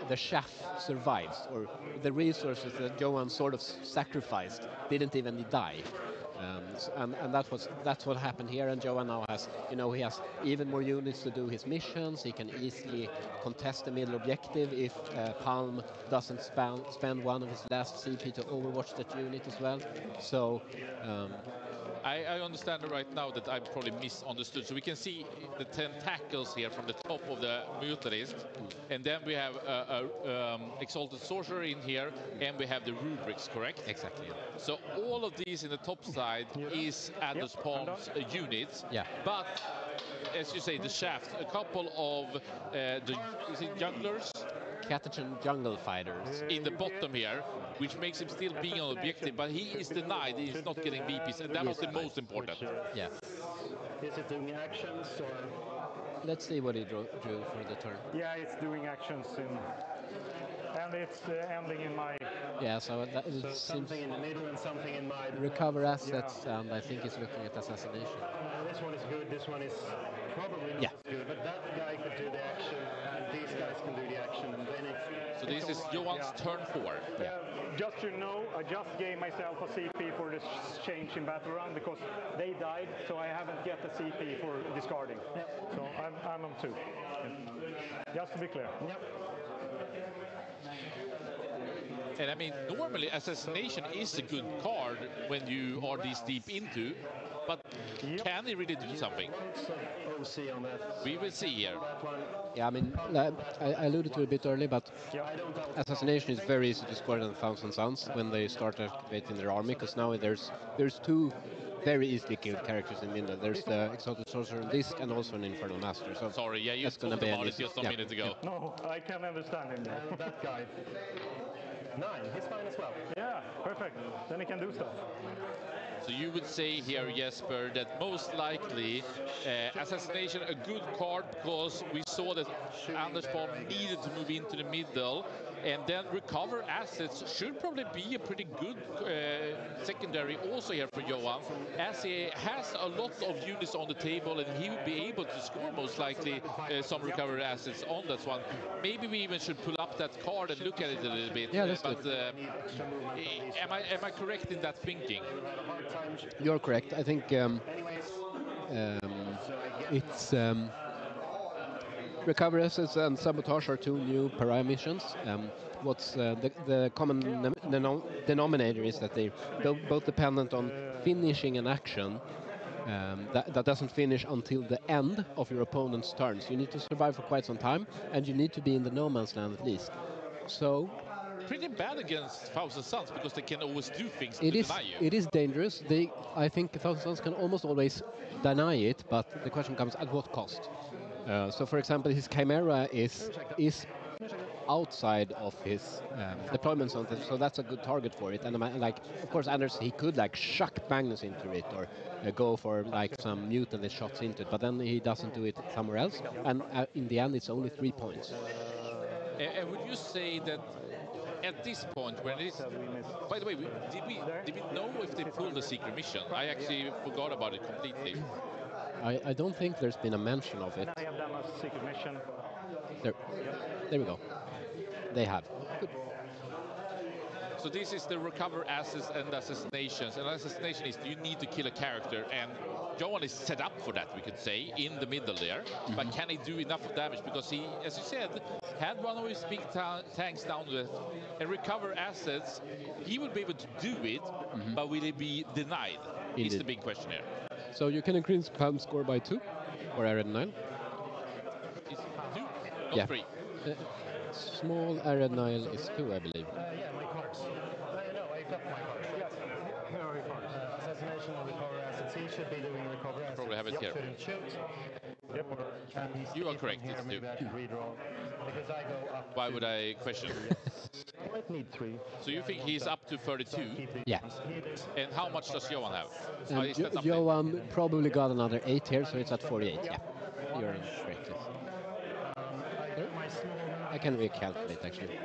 the chaff survives, or the resources that Johan sort of sacrificed didn't even die. And that's what happened here. And Johan now has, he has even more units to do his missions. He can easily contest the middle objective if Palm doesn't spend one of his last CP to overwatch that unit as well. So. I understand right now that I probably misunderstood. So we can see the tentacles here from the top of the Mutalist, and then we have Exalted Sorcerer in here, and we have the Rubrics, correct? Exactly. So all of these in the top side is Anders Palm's units. Yeah. But as you say, the shaft, a couple of is it junglers? Catachan jungle fighters In the bottom here, which makes him still being on objective, but he is denied. He's not getting VPs, and that was the most important. Yeah. Is it doing actions or? Let's see what he drew for the turn. Yeah, it's doing actions and it's ending in my. Yeah, so that So something in the middle and something in my. Recover assets, and I think he's looking at assassination. This one is good. This one is probably not as good, but that guy could do the action, and these guys can do the action, and then it's. So this is Johan's turn 4. Yeah. Just to know, I just gave myself a CP for this change in battle round because they died, so I haven't get a CP for discarding. So I'm on 2. Just to be clear. And I mean, normally Assassination is a good card when you are this deep into, but can he really do something? We will see here. Yeah, I mean, I alluded to it a bit early, but Assassination is very easy to score than Thousand Suns when they start activating their army, because now there's 2 very easily killed characters in middle. There's the Exalted Sorcerer on Disc and also an Infernal Master. So sorry, yeah, you talked about it just a minute ago. No, I can understand him. And that guy. 9, he's fine as well. Yeah, perfect. Then he can do stuff. So you would say here, Jesper, that most likely Assassination a good card because we saw that Anders Palm needed to move into the middle, and then Recover Assets should probably be a pretty good secondary also here for Johan, as he has a lot of units on the table and he will be able to score most likely some Recover Assets on that one. Maybe we even should pull up that card and look at it a little bit. Yeah, let's but am I correct in that thinking? You're correct. I think it's Recover Assets and Sabotage are 2 new pariah missions. What's the common denominator is that they're both dependent on finishing an action that doesn't finish until the end of your opponent's turn. So you need to survive for quite some time, and you need to be in the no man's land at least. So pretty bad against Thousand Suns because they can always do things to deny you. It is dangerous. I think Thousand Suns can almost always deny it, but the question comes at what cost? So, for example, his Chimera is outside of his deployment zone, so that's a good target for it. And like, of course, Anders, he could like shuck Magnus into it or go for like some mutant shots into it, but then he doesn't do it somewhere else. And in the end, it's only 3 points. And would you say that at this point, when it is, by the way, did we know if they pulled the secret mission? I actually forgot about it completely. I don't think there's been a mention of it. I have done a secret mission. There we go. They have. Good. So this is the Recover Assets and Assassinations. And Assassination is you need to kill a character, and Johan is set up for that, we could say, in the middle there. But can he do enough of damage? Because he, as you said, had one of his big tanks down with, and Recover Assets, he would be able to do it, but will he be denied? Indeed. Is the big question here. So you can increase Palm score by 2 or Arid 9. Is 2, not 3. Small Arid Nile is 2, I believe. Yeah, my cards. No, I got my cards. Yes. Where are your cards? Assassination and Recover Assets. He should be doing Recover Assets. Probably have it here. Shouldn't shoot. Yep. You are correct, Here, it's 2. maybe I should redraw. Because I go up. Why would I question? I might need 3. So you think he's up to 32? Yeah. And how much does Johan have? Is that something? Johan probably got another 8 here, so it's at 48. Yeah, you're correct. Yes. I can recalculate actually.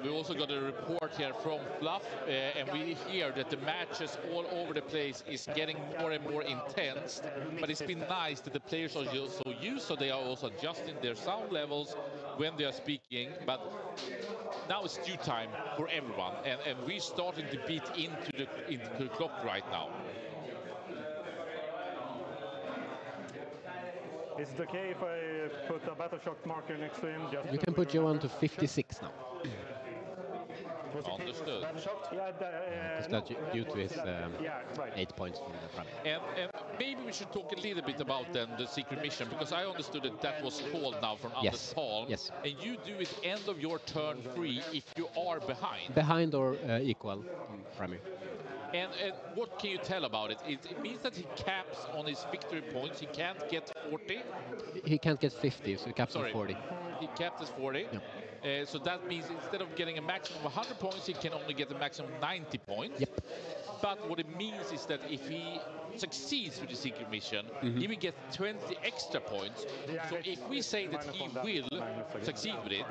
We also got a report here from Fluff, and we hear that the matches all over the place is getting more and more intense. But it's been nice that the players are so used, so they are also adjusting their sound levels when they are speaking. But now it's due time for everyone, and we're starting to beat into the clock right now. Is it okay if I put a battle shock marker next to him? Just You can put Johan to 56 now. Understood. Yeah, Because that's due to his right. 8 points from the front. And maybe we should talk a little bit about then the secret mission, because I understood that that was called now from Anders Palm. Yes. And you do it end of your turn 3 if you are behind. Behind or equal in primary. And what can you tell about it? It means that he caps on his victory points. He can't get 40. He can't get 50, so he caps on 40. He capped as 40. Yep. So that means instead of getting a maximum of 100 points, he can only get a maximum of 90 points. Yep. But what it means is that if he succeeds with the secret mission, he will get 20 extra points. So if we say that he will succeed with it,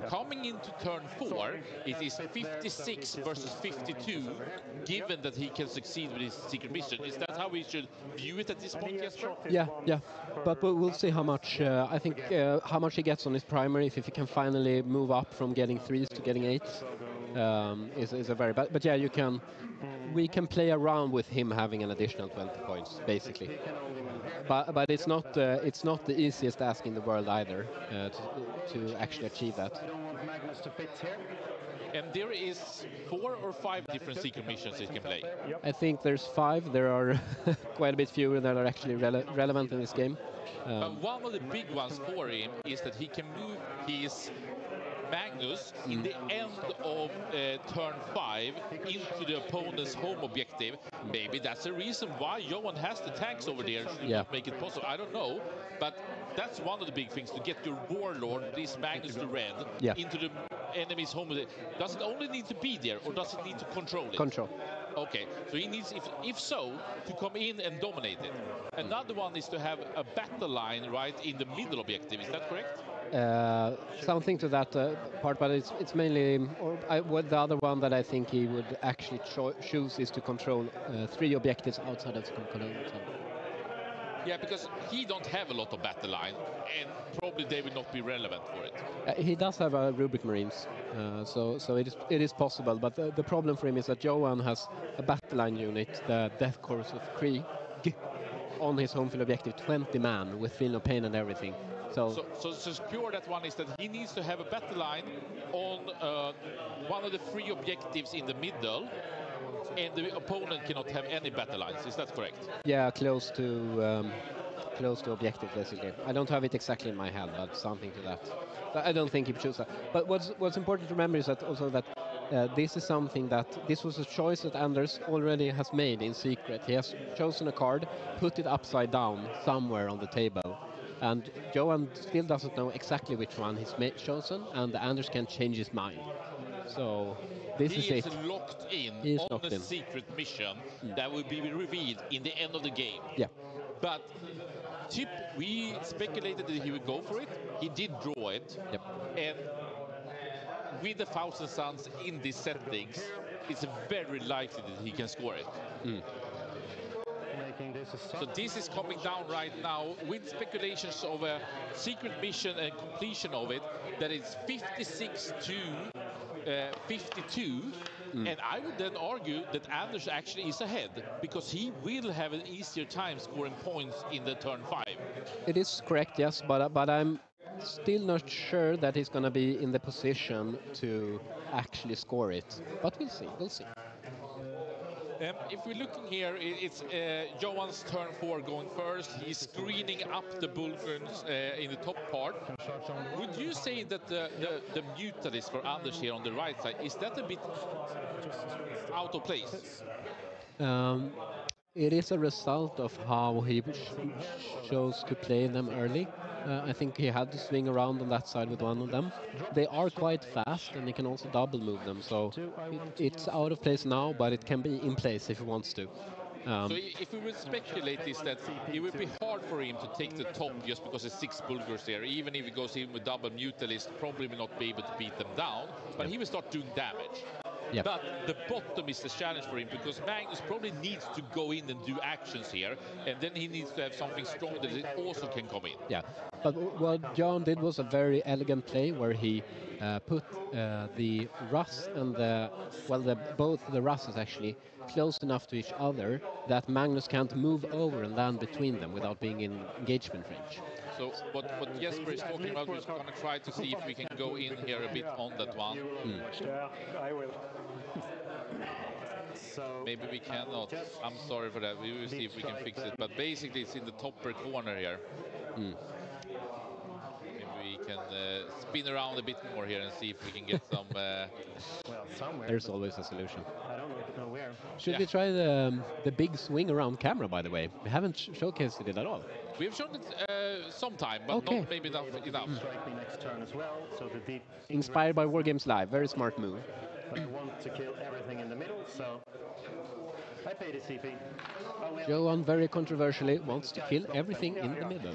coming into turn 4, it is 56 versus 52, given that he can succeed with his secret mission. Is that how we should view it at this point, Jesper? Yeah. But we'll see how much, I think, how much he gets on his primary, if he can finally move up from getting 3s to getting 8s, is a very bad. But yeah, we can play around with him having an additional 20 points, basically. But it's not the easiest task in the world either to actually achieve that. I don't want Magnus to fit here. And there is 4 or 5 different secret missions he can play. I think there's 5. There are quite a bit fewer that are actually relevant in this game. But one of the big ones for him is that he can move his Magnus in the end of turn 5 into the opponent's home objective. Maybe that's the reason why Johan has the tanks over there to not make it possible. I don't know, but that's one of the big things, to get your warlord, this Magnus the Red, into the enemy's home. Does it only need to be there, or does it need to control it? Control. Okay, so he needs, if so, to come in and dominate it. Another one is to have a battle line right in the middle objective. Is that correct? Something to that part, but it's mainly, the other one that I think he would actually choose is to control 3 objectives outside of the control zone. Yeah, because he don't have a lot of battle line, and probably they will not be relevant for it. He does have a Rubik Marines, so it is possible, but the problem for him is that Johan has a battle line unit, the Death Corps of Krieg, on his home field objective, 20 man with Feel No Pain and everything. So to secure that one is that he needs to have a battle line on one of the 3 objectives in the middle, and the opponent cannot have any battle lines. Is that correct? Yeah, close to objective, basically. I don't have it exactly in my head, but something to that. So I don't think he chose that. But what's important to remember is that also that this is something this was a choice that Anders already has made in secret. He has chosen a card, put it upside down somewhere on the table. And Johan still doesn't know exactly which one he's chosen, and Anders can change his mind. So this is it. He is locked in on the secret mission that will be revealed in the end of the game. Yeah. But we speculated that he would go for it. He did draw it. Yep. And with the Thousand Suns in these settings, it's very likely that he can score it. So this is coming down right now with speculations of a secret mission and completion of it, that it's 56 to 52. And I would then argue that Anders actually is ahead, because he will have an easier time scoring points in the turn 5. It is correct, yes, but I'm still not sure that he's going to be in the position to actually score it. But we'll see. If we're looking here, it's Johan's turn 4 going first. He's screening up the Bulgars in the top part. Would you say that the Mutalist for Anders here on the right side, is that a bit out of place? It is a result of how he chose to play them early. I think he had to swing around on that side with one of them. They are quite fast, and he can also double move them, so it's out of place now, but it can be in place if he wants to. So if we would speculate this, that it would be hard for him to take the top just because there's 6 Bulgars there. Even if he goes in with double Mutalist, probably will not be able to beat them down, but he will start doing damage. Yep. But the bottom is the challenge for him, because Magnus probably needs to go in and do actions here, and then he needs to have something strong that it also can come in. Yeah, but what John did was a very elegant play where he put the Russ and both the Russes actually close enough to each other that Magnus can't move over and land between them without being in engagement range. So what Jesper is talking about, we're going to try to see if we can go in here a bit on that one. Yeah, I will. Maybe we cannot. I'm sorry for that. We will see if we can fix it. But basically, it's in the topper corner here. Maybe we can spin around a bit more here and see if we can get some... Well, somewhere. There's always a solution. I don't know where. Should we try the big swing around camera, by the way? We haven't showcased it at all. We've shown it sometime, but not maybe enough. Strike me next turn as well. So the deep. Inspired by Wargames Live. Very smart move. But I want to kill everything in the middle, so I paid a CP. Johan very controversially wants to kill everything in the middle.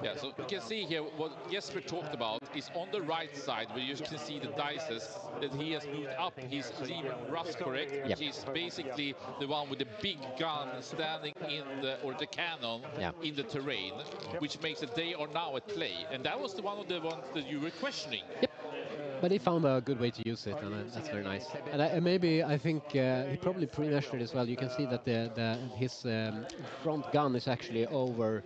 Yeah, so you can see here what Jesper talked about is on the right side where you can see the dices that he has moved up his Demon Rust, correct? Which is basically the one with the big gun standing in the cannon in the terrain, which makes it they are now at play. And that was one of the ones that you were questioning. Yep. But he found a good way to use it, and that's very nice. And I think he probably pre-measured as well. You can see that his front gun is actually over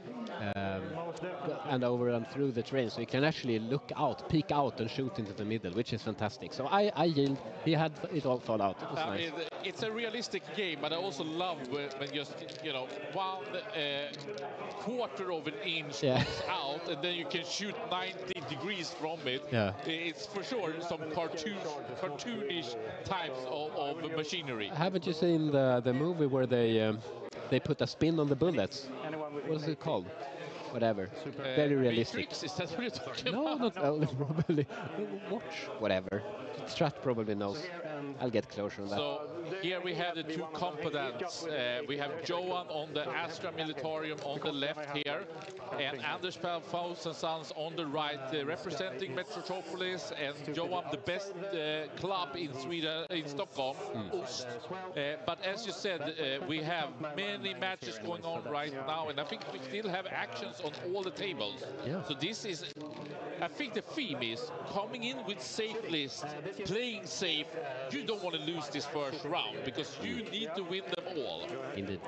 and through the terrain, so he can actually look out, peek out, and shoot into the middle, which is fantastic. So I yield. He had it all thought out. It was nice. It's a realistic game, but I also love when just 1 quarter of an inch comes out, and then you can shoot 90 degrees from it. Yeah. It's for sure some cartoonish types of machinery. Haven't you seen the movie where they put a spin on the bullets? What is it called? Whatever. Very realistic. Matrix, is that what you're talking about? No, not probably. Watch. Whatever. Strat probably knows. I'll get closer on that. So here we have the two combatants. We have Johan on the Astra Militarium on the left here, and Anders Faust and Sons on the right, representing Metropolis, and Johan, the best club in Sweden, in Stockholm, Ost. But as you said, we have many matches going on right now, and I think we still have actions on all the tables. Yeah. So this is, I think the theme is coming in with safe list, playing safe. You don't want to lose this first round because you need to win them all. Indeed.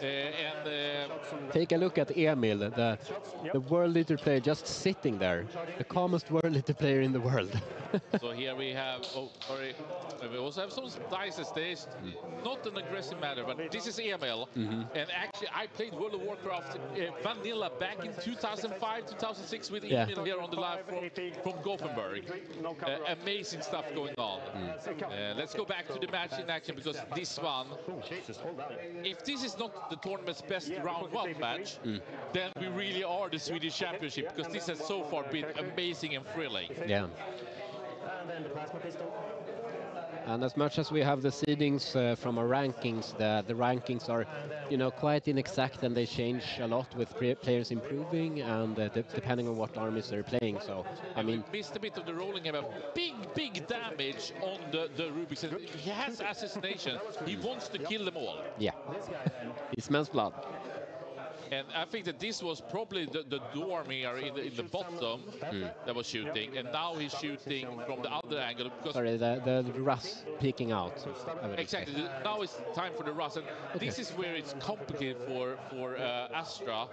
And take a look at Emil, the world leader player, just sitting there, the calmest world leader player in the world. So here we have, we also have some dices. There's not an aggressive matter, but this is Emil. And actually, I played World of Warcraft vanilla back in 2005, 2006 with Emil here on the live from Gothenburg. Amazing stuff going on. Let's go back to the match in action, because this one, if this is not the tournament's best round 1 match, then we really are the Swedish Championship, because this has so far been amazing and thrilling. Yeah. And then the plasma pistol. And as much as we have the seedings from our rankings, the rankings are, quite inexact, and they change a lot with players improving and depending on what armies they're playing. So, I mean, we missed a bit of the rolling about big damage on the Rubik's. He has assassination. He wants to kill them all. Yeah. He smells blood. And I think that this was probably the Dorm here in the bottom that was shooting, and now he's shooting from the other angle. Because sorry, the Russ peeking out. Exactly. Now it's time for the Russ, and this is where it's complicated for Astra,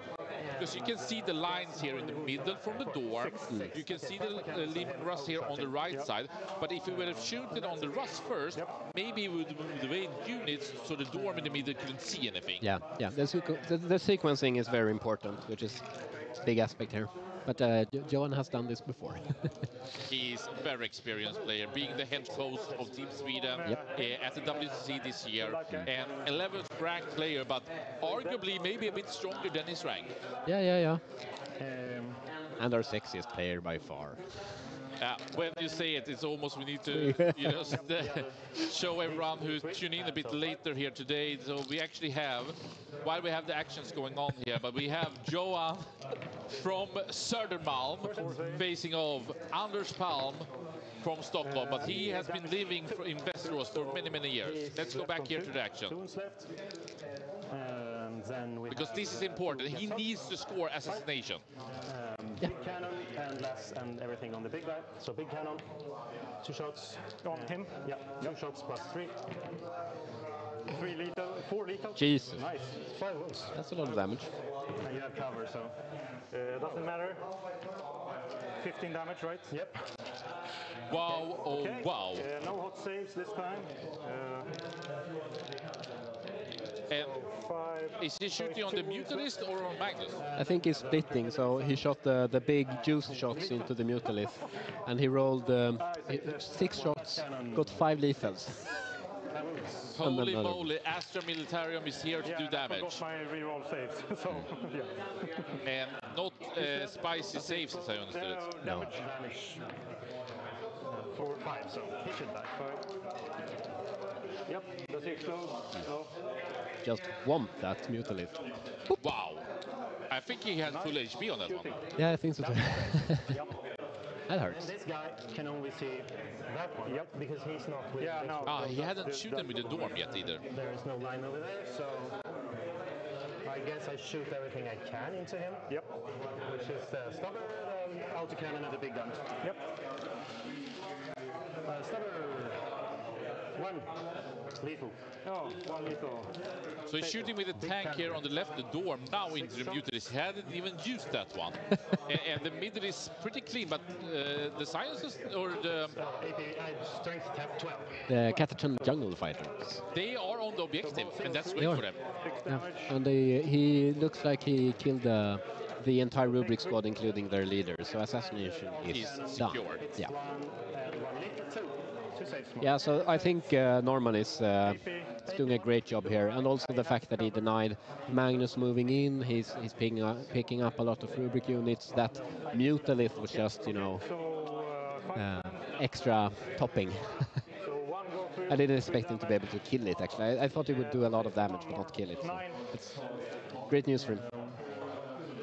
because you can see the lines here in the middle from the Dorm. You can see the Lehman Russ here on the right side, but if we would have shooted on the Russ first, maybe we would move the way units so the Dorm in the middle couldn't see anything. Yeah. The sequencing is very important, which is a big aspect here. But Johan has done this before. He's a very experienced player, being the head coach of Team Sweden at the WTC this year, and 11th ranked player, but arguably maybe a bit stronger than his rank. Yeah. And our sexiest player by far. When you say it, it's almost we need to just show everyone who's tuning in a bit later here today. So we actually have, while we have the actions going on here, but we have Johan from Södermalm facing off Anders Palm from Stockholm, but he has been living in Västerås for many, many years. Let's go back here to the action. Because this is important. He needs to score assassination. Big cannon and less and everything on the big guy. So big cannon, 2 shots. On him? Yeah, 2 shots plus 3. 3 lethal, 4 lethal. Jesus. Nice. 5 wounds. That's a lot of damage. And you have cover, so. Doesn't matter. 15 damage, right? Yep. Wow, oh Okay. wow. No hot saves this time. And 5. is he shooting on the Mutalist or on Magnus? I think he's splitting, so he shot the big juice shots into the Mutalith, and he rolled 6 shots, got 5 lethals. Holy moly, Astra Militarium is here to do damage. I forgot my reroll saves, so yeah. And not spicy saves, as I understood it. No. Damage. 4, 5, so he should die. 5. Yep, does he explode? No. Just want that Mutalith. Wow. I think he had full HP on that one. Yeah, I think so too. Yep. That hurts. And this guy can only see that one, yep, because he's not with Yeah, no. He hadn't shooten with the Dorm yet either. There is no line over there, so I guess I shoot everything I can into him. Yep. Which is the stubber, autocannon, and the big gun. Yep. Stubber. 1 lethal. Oh, 1 lethal. So he's shooting with the tank here on the left, the Dorm, now into the Mutalist. He hadn't even used that one. and the middle is pretty clean, but the sciences, or the... Strength tap 12. The Catachan Jungle Fighters. They are on the objective, and that's great for them. 6 Yeah. damage. And he looks like he killed the entire Rubric squad, including their leader. So assassination is He's done. secured. Yeah. 1 and 1 lethal. 2 saves more. Yeah, so I think Norman is doing a great job here, and also the fact that he denied Magnus moving in. He's picking up a lot of Rubric units. That Mutalith was just, you know, So, 5. extra topping. So 1 go through. I didn't expect him to be able to kill it, actually. I thought he would do a lot of damage, but not kill it. So 9. it's great news for him.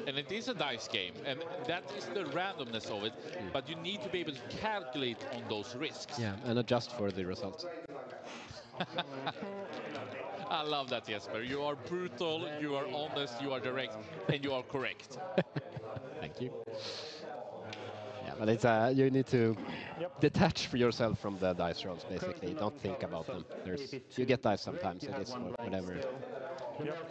And it is a dice game, and that is the randomness of it, but you need to be able to calculate on those risks. Yeah, and adjust for the results. I love that, Jesper. You are brutal, you are honest, you are direct, and you are correct. Thank you. Yeah, but it's you need to detach for yourself from the dice rolls, basically. Don't think about them. You get dice sometimes, it is whatever.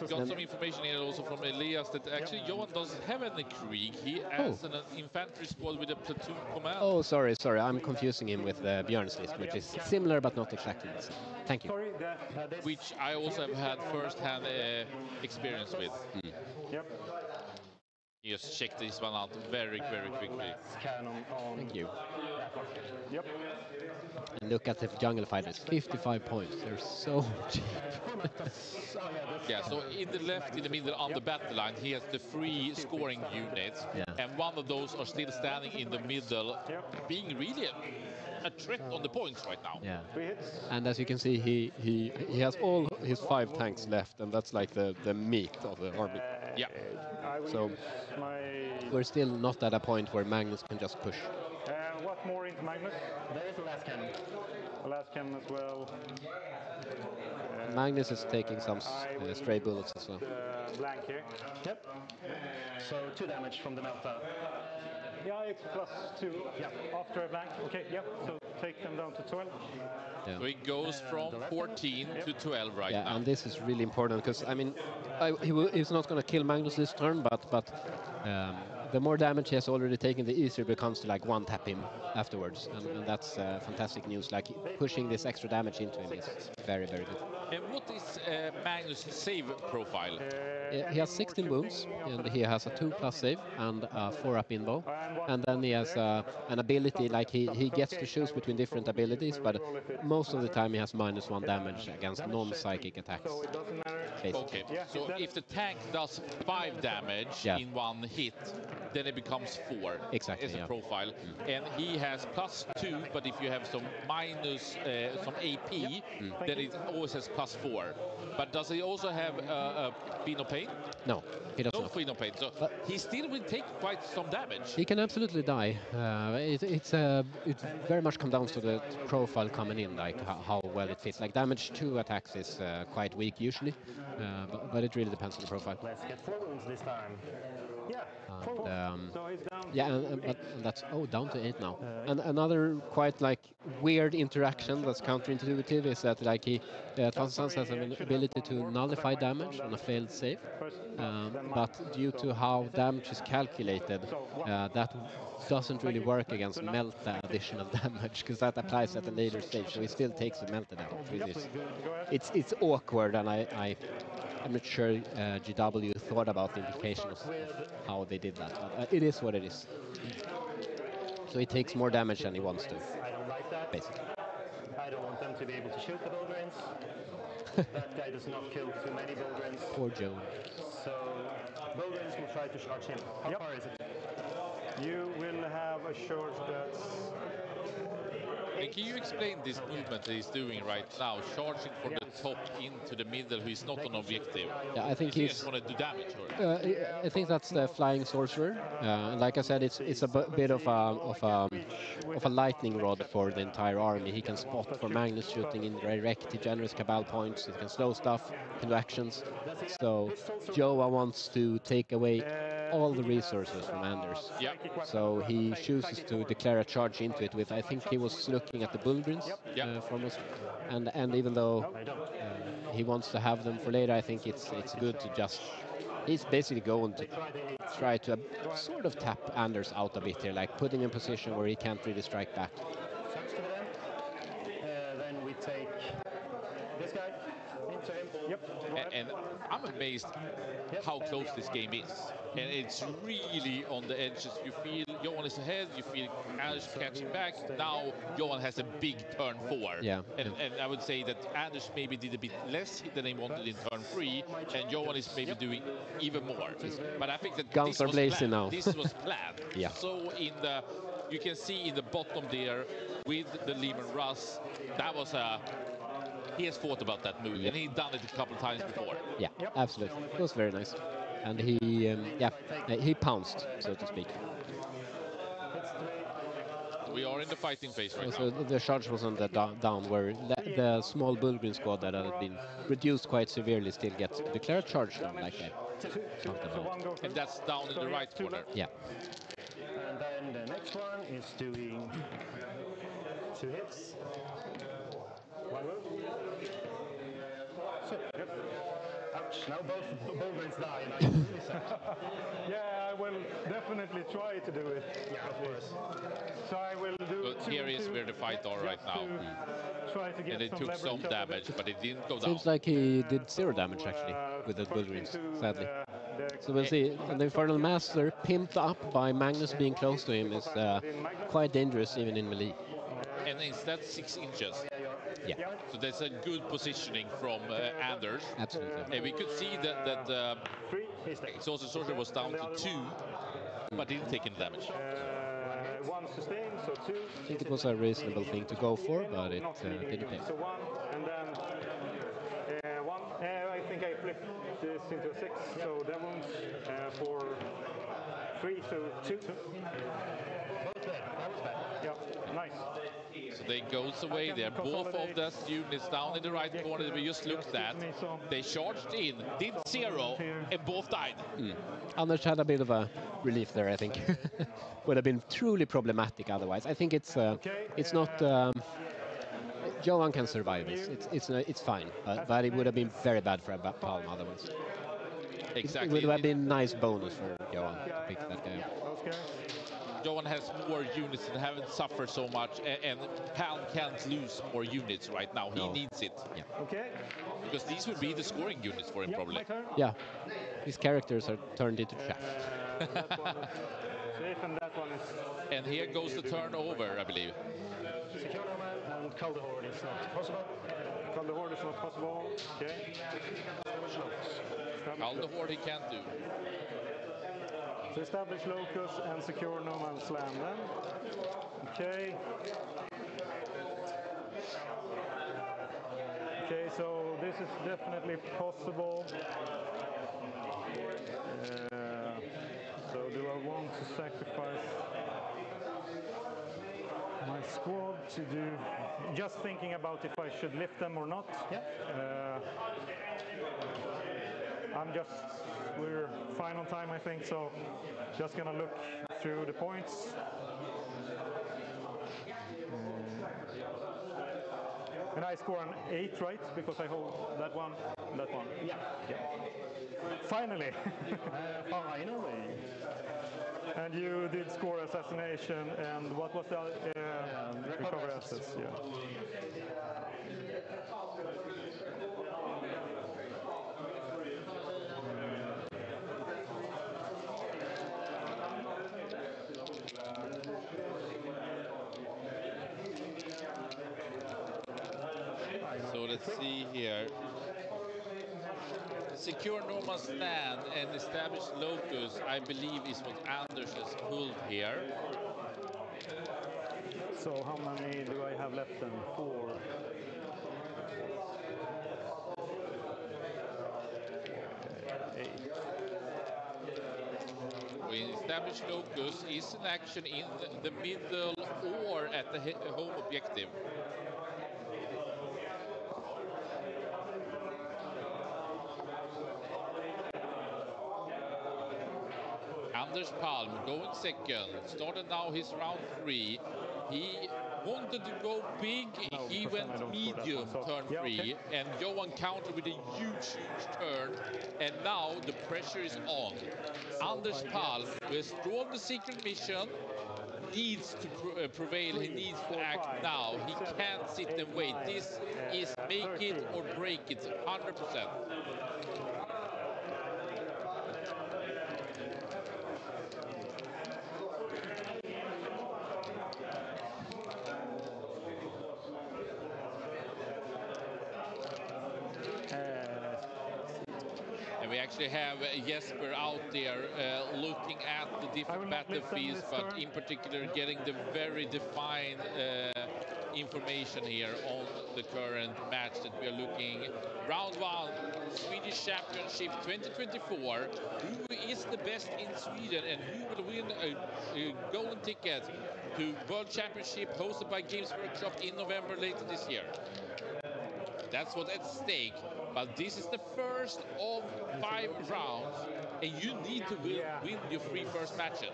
Got some information here also from Elias that actually Johan doesn't have any Krieg. He has an infantry squad with a platoon command. Oh, sorry. I'm confusing him with Björn's list, which is similar but not exactly the same. Thank you. Which I also have had first-hand experience with. Yep. Just check this one out very, very quickly. Cannon on. Thank you. Yep. And look at the jungle fighters, 55 points. They're so cheap. Yeah, so in the left, in the middle, on the battle line, he has the 3 scoring units, and one of those are still standing in the middle, being really a threat on the points right now. Yeah. 3 hits. And as you can see, he has all his 5 tanks left, and that's like the meat of the army. Yeah. I will So use my... we're still not at a point where Magnus can just push. what more into Magnus? There is the last cannon. The last cannon as well. Magnus is taking some stray bullets as well. Blank here. Yep. So 2 damage from the Melta. Yeah, it's +2. Yeah. After a blank. Okay, yep. So take them down to 12. So it goes from 14 to 12 right Yeah, now. and this is really important because I mean, he's not going to kill Magnus this turn, but the more damage he has already taken, the easier it becomes to like one-tap him afterwards, and that's fantastic news. Like pushing this extra damage into him is very, very good. And what is Magnus' save profile? He has 16 wounds, and he has a 2+ save and a 4-up in bow, and then he has an ability like he gets to choose between different abilities, but most of the time he has -1 damage against non-psychic attacks. So it doesn't matter. basically. Okay, Yeah, so that- if the tank does 5 damage Yeah. in one hit, then it becomes 4 Exactly, as a yeah. profile. And he has +2, but if you have some minus some AP, then it always has +4. But does he also have a Feel No Pain? No, he does No not. Feel No Pain, so But- he still will take quite some damage. He can absolutely die. It's very much come down to the profile coming in, like how well it fits. Like damage 2 attacks is quite weak usually, but it really depends on the profile. Let's get 4 wounds this time. Yeah, 4 wounds. So he's down. Yeah, and that's down to 8 now. And another quite like weird interaction that's counterintuitive is that like Tansans has an ability to nullify damage on a failed save, but due to how damage is calculated, that doesn't really work against Melta additional damage because that applies at a later stage, so he still takes the Melta damage, which is it's awkward, and I'm not sure GW thought about the implications of how they did that, but it is what it is. So he takes more damage than he wants to, I don't like that. basically. I don't want them to be able to shoot the Bulgarins. That guy does not kill too many Bulgarins. Poor Joe. So Bulgarins will try to charge him. How far is it? You will have a charge that's And can you explain this movement that he's doing right now, charging from the top into the middle, who is not on objective? Yeah, I think Is he he's. just going to do damage? Or? I think that's the flying sorcerer. Like I said, it's a bit of a lightning rod for the entire army. He can spot for Magnus shooting in direct. He generates cabal points. He can slow stuff, can do actions. So Joa wants to take away all the resources from Anders. Yeah. So he chooses to declare a charge into it with, I think he was looking at the Bulgrins Yep. foremost. And even though he wants to have them for later, I think it's good to just... He's basically going to try to sort of tap Anders out a bit here, like put him in a position where he can't really strike back. Charge to them. Then we take this guy into him. Yep. And I'm amazed how close this game is. And it's really on the edges. You feel Johan is ahead, you feel Anders catching back. Now Johan has a big turn 4. Yeah. And I would say that Anders maybe did a bit less than he wanted in turn 3, and Johan is maybe doing even more. But I think that Guns this are was blazing planned. now. This was planned. Yeah. So you can see in the bottom there with the Lehman Russ, that was he has thought about that move, and he'd done it a couple of times before. Yeah, absolutely. It was very nice. And he pounced, so to speak. We are in the fighting phase right So now. the charge was on the down, where the small Bulgrin squad that had been reduced quite severely still gets to declare charge down, like I talked about. And that's down in the right corner. Yeah. And then the next one is doing 2 hits. 1 wound. So, ouch. Now both Bulgarins die, and I'm really sad. Yeah, I will definitely try to do it. Yeah, of course. So I will do. But here is where the fight are right now. Try to get And it some took some leverage out of damage, it. but it didn't go down. Seems like he did 0 damage actually with the Bulgrins, sadly. So we'll see. And the Infernal Master, pimped up by Magnus being close to him, is quite dangerous even in melee. And instead 6 inches. Yeah, So there's a good positioning from Anders. absolutely. And we could see that Exhausted Sorcerer was down to 2, but didn't take any damage. 1 sustain, so 2. I think it was a reasonable thing to go for, but it didn't pay. So 1, and then 1. I think I flipped this into a 6, so that one's for 3, so 2. Both dead. That was bad. Yeah, nice. So they goes away there. Both of the units down in the right corner that we just looked at. They charged in, did 0, and both died. Anders had a bit of a relief there, I think. Would have been truly problematic otherwise. I think it's not... Johan can survive this. It's fine, but it would have been very bad for Palm otherwise. Exactly. It would have been nice bonus for Johan to pick that guy up. Okay. Johan has more units and haven't suffered so much, and Palm can't lose more units right now. He No. needs it. Yeah. Okay. Because these would be the scoring units for him, probably. My turn. Yeah, his characters are turned into chaff. That one is safe, and that one is. And here goes the turnover, I believe. Secure Norman and Cold Horde is not possible. Call the horde is not possible. Okay. Call the horde he can't do. So establish locus and secure no man's land then. Okay. Okay, so this is definitely possible. So do I want to sacrifice my squad to do... Just thinking about if I should lift them or not. Yeah. We're fine on time, I think, so just gonna look through the points. And I score an 8, right? Because I hold that one, that one. Yeah. Finally! Finally. And you did score assassination, and what was the recover assets? Yeah. So let's see here. Secure no man's land and establish locus, I believe, is what Anders has pulled here. So how many do I have left then? 4. Establish locus is an action in the middle or at the home objective. Anders Palm going second. Started now his round 3. He wanted to go big. He went medium turn 3. And Johan countered with a huge turn. And now the pressure is on. Anders Palm, who has drawn the secret mission, needs to prevail. He needs to act now. He can't sit and wait. This is make it or break it, 100%. And we actually have Jesper out there looking at the different battlefields, but in particular getting the very defined information here on the current match that we are looking. Round 1, Swedish Championship 2024. Who is the best in Sweden and who will win a golden ticket to World Championship hosted by Games Workshop in November later this year? That's what's at stake. But this is the first of 5 rounds, and you need to win your 3 first matches.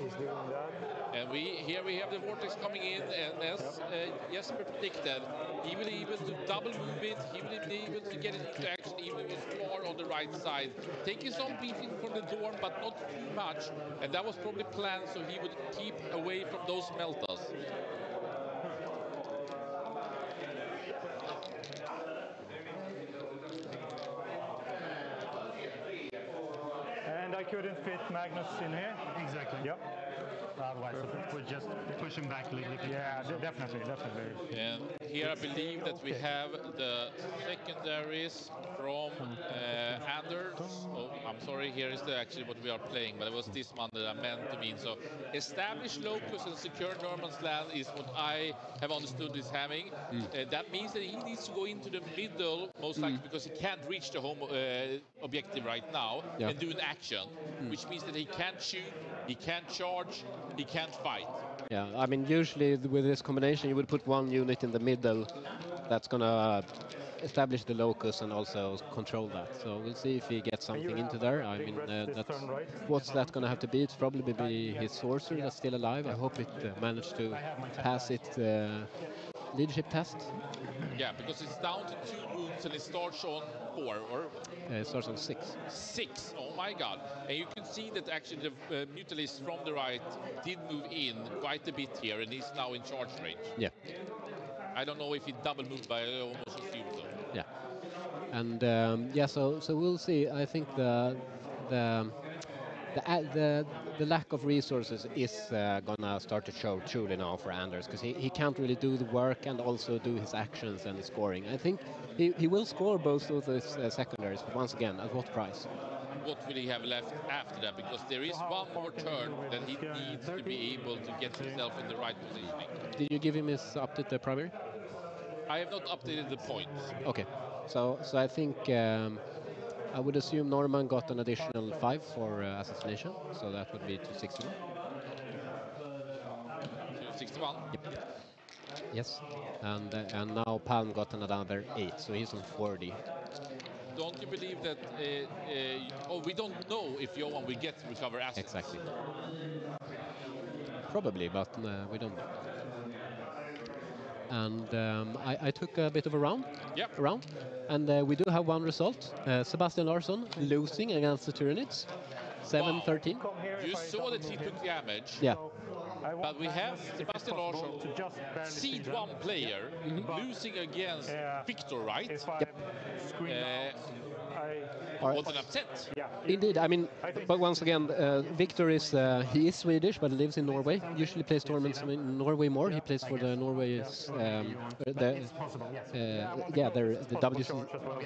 He's doing that. And here we have the vortex coming in, and as Jesper predicted, he will be able to double move it. He will be able to get it into action even with Flar on the right side, taking some beating from the Dorm, but not too much. And that was probably planned, so he would keep away from those meltas. And I couldn't fit Magnus in here. Exactly. Yep. Otherwise, we'll just push him back a little bit. Yeah, definitely. And here I believe that we have the secondaries from Anders. Oh, I'm sorry, here is actually what we are playing, but it was this one that I meant to mean. So establish locus and secure Norman's land is what I have understood is having. That means that he needs to go into the middle, most likely because he can't reach the home objective right now and do an action, which means that he can't shoot, he can't charge, he can't fight. Yeah, I mean, usually with this combination, you would put one unit in the middle that's going to establish the locus and also control that. So we'll see if he gets something into there. I mean, what's that going to have to be? It's probably be his sorcerer that's still alive. I hope it managed to pass its leadership test. Yeah, because it's down to 2 wounds and it starts on 4, or? It starts on 6. 6, oh my god. And you can see that actually the Mutalist from the right did move in quite a bit here and he's now in charge range. Yeah. I don't know if he double moved, but I almost assume so. Yeah. And so we'll see. I think the the lack of resources is gonna start to show truly now for Anders, because he can't really do the work and also do his actions and his scoring. I think he will score both of those secondaries, but once again, at what price? What will he have left after that? Because there is one more turn that he needs to be able to get himself in the right positioning. Did you give him his updated primary? I have not updated the points. Okay, so I think I would assume Norman got an additional 5 for assassination, so that would be 261. 261? Yep. Yes, and now Palm got another 8, so he's on 40. Don't you believe that? We don't know if Johan will get recover assets. Exactly. Probably, but we don't know. And I took a bit of a round. Yep. And we do have one result. Sebastian Larsson losing against the Tyranids. 7-13. You saw that he took damage. Yeah. But we have Sebastian Larsson, seed 1 player, losing against Victor, right? Yep. What an upset. Indeed, I mean, but once again, Victor is he is Swedish, but lives in Norway. Usually plays tournaments in Norway more. He plays for the Norway's the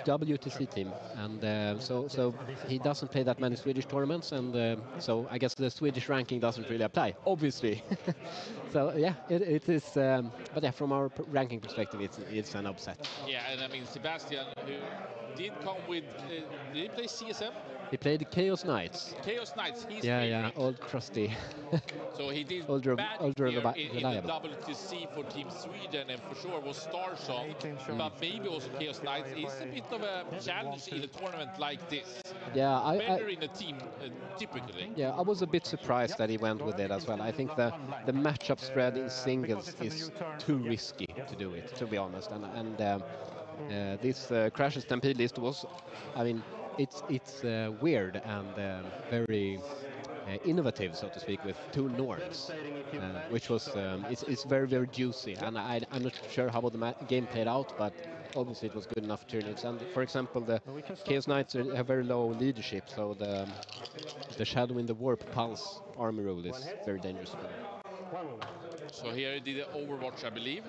WTC team, and so he doesn't play that many Swedish tournaments, and so I guess the Swedish ranking doesn't really apply, obviously. So yeah, it is. But yeah, from our ranking perspective, it's an upset. Yeah, and I mean Sebastian, who did come with. Did he play CSM? He played Chaos Knights. Chaos Knights. He's yeah, old crusty. So he did older magic in the reliable. WTC for Team Sweden, and for sure was Starsong. But maybe also Chaos Knights is a bit of a challenge in a tournament like this. Yeah, better in a team typically. Yeah, I was a bit surprised that he went with it as well. I think the matchup spread in singles is too risky to do it, to be honest. And this Crash Stampede list was, I mean, it's weird and very innovative, so to speak, with 2 norms, which was it's very juicy. And I'm not sure how the game played out, but obviously it was good enough for Tyranids. And for example, the Chaos Knights have very low leadership, so the Shadow in the Warp Pulse armor rule is very dangerous. So here he did Overwatch, I believe.